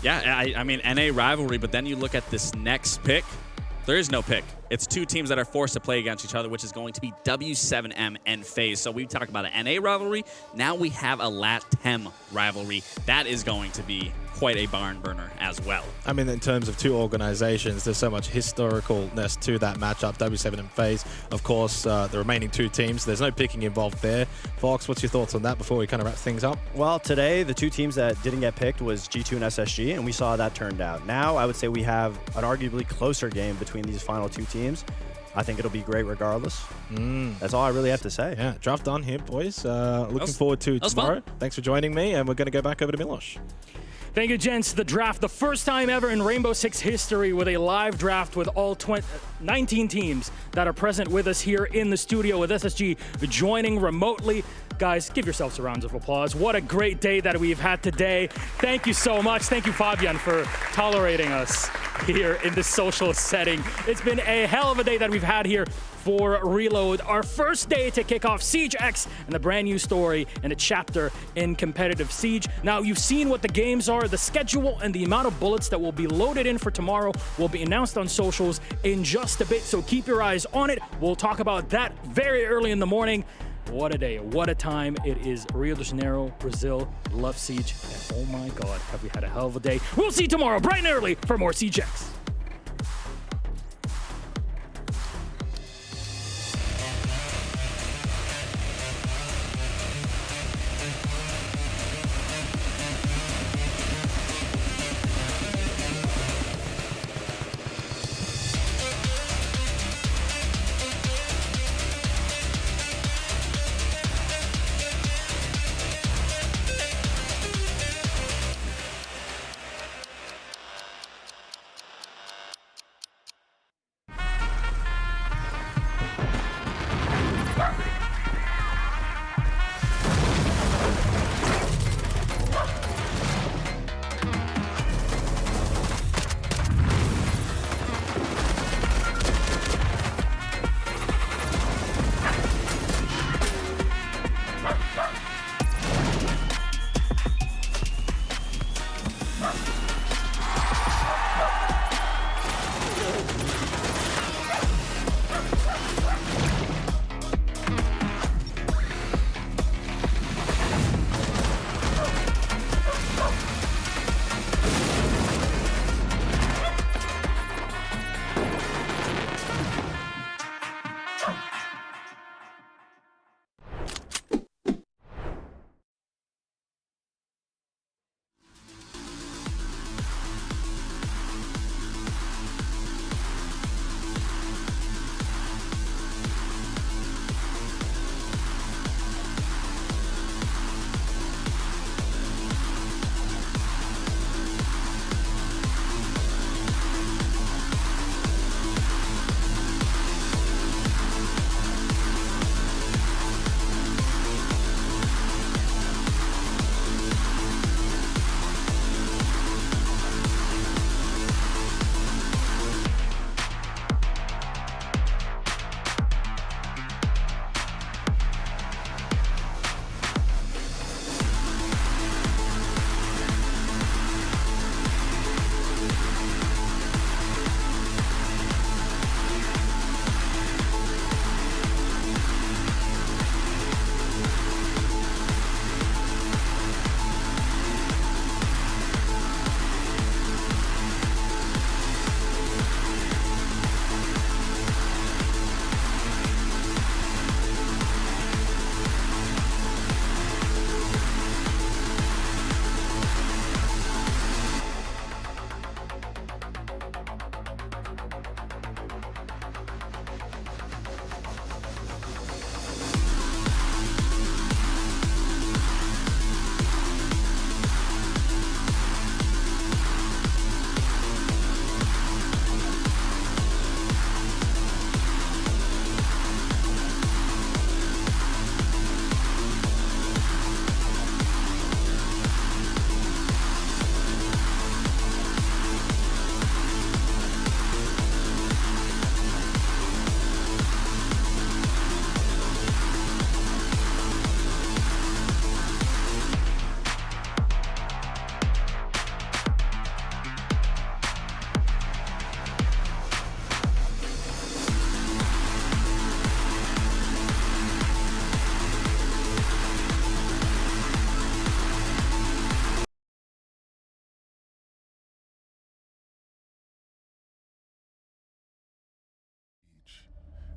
Yeah, I mean, NA rivalry, but then you look at this next pick. There is no pick. It's two teams that are forced to play against each other, which is going to be W7M and FaZe. So we talked about an NA rivalry. Now we have a LATAM rivalry. That is going to be quite a barn burner as well. I mean, in terms of two organizations, there's so much historicalness to that matchup, W7 and FaZe. Of course, the remaining two teams, there's no picking involved there. Fox, what's your thoughts on that before we kind of wrap things up? Well, today, the two teams that didn't get picked was G2 and SSG, and we saw how that turned out. Now, I would say we have an arguably closer game between these final two teams. I think it'll be great regardless. That's all I really have to say. Yeah, draft done here, boys. Looking forward to tomorrow. Thanks for joining me, and we're going to go back over to Milos. Thank you, gents. The draft, the first time ever in Rainbow Six history with a live draft with all 19 teams that are present with us here in the studio with SSG joining remotely. Guys, give yourselves a round of applause. What a great day that we've had today. Thank you so much. Thank you, Fabian, for tolerating us here in this social setting. It's been a hell of a day that we've had here for Reload. Our first day to kick off Siege X and the brand new story and a chapter in competitive Siege. Now, you've seen what the games are. The schedule and the amount of bullets that will be loaded in for tomorrow will be announced on socials in just a bit, so keep your eyes on it. We'll talk about that very early in the morning. What a day, what a time. It is Rio de Janeiro, Brazil. Love Siege, and oh my god, have we had a hell of a day. We'll see you tomorrow bright and early for more Siege X.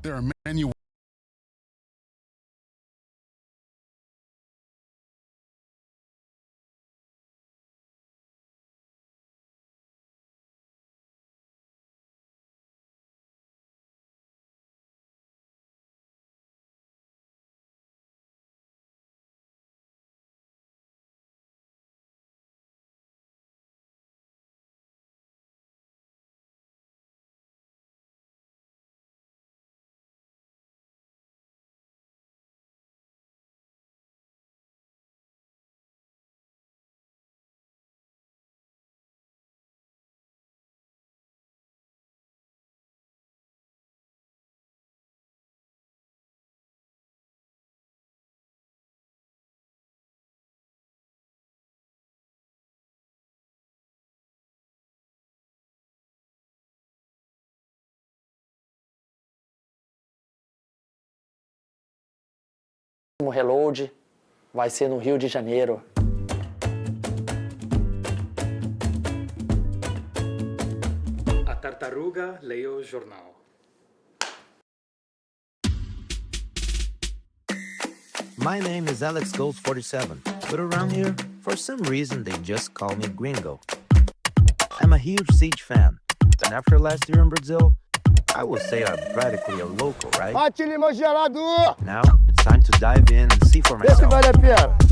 There are many O reload vai ser no Rio de Janeiro. A tartaruga leu o jornal. My name is Alex Gold 47, but around here, for some reason, they just call me Gringo. I'm a huge Siege fan, and after last year in Brazil, I would say I'm practically a local, right? Now, it's time to dive in and see for myself. Esse vale a pena.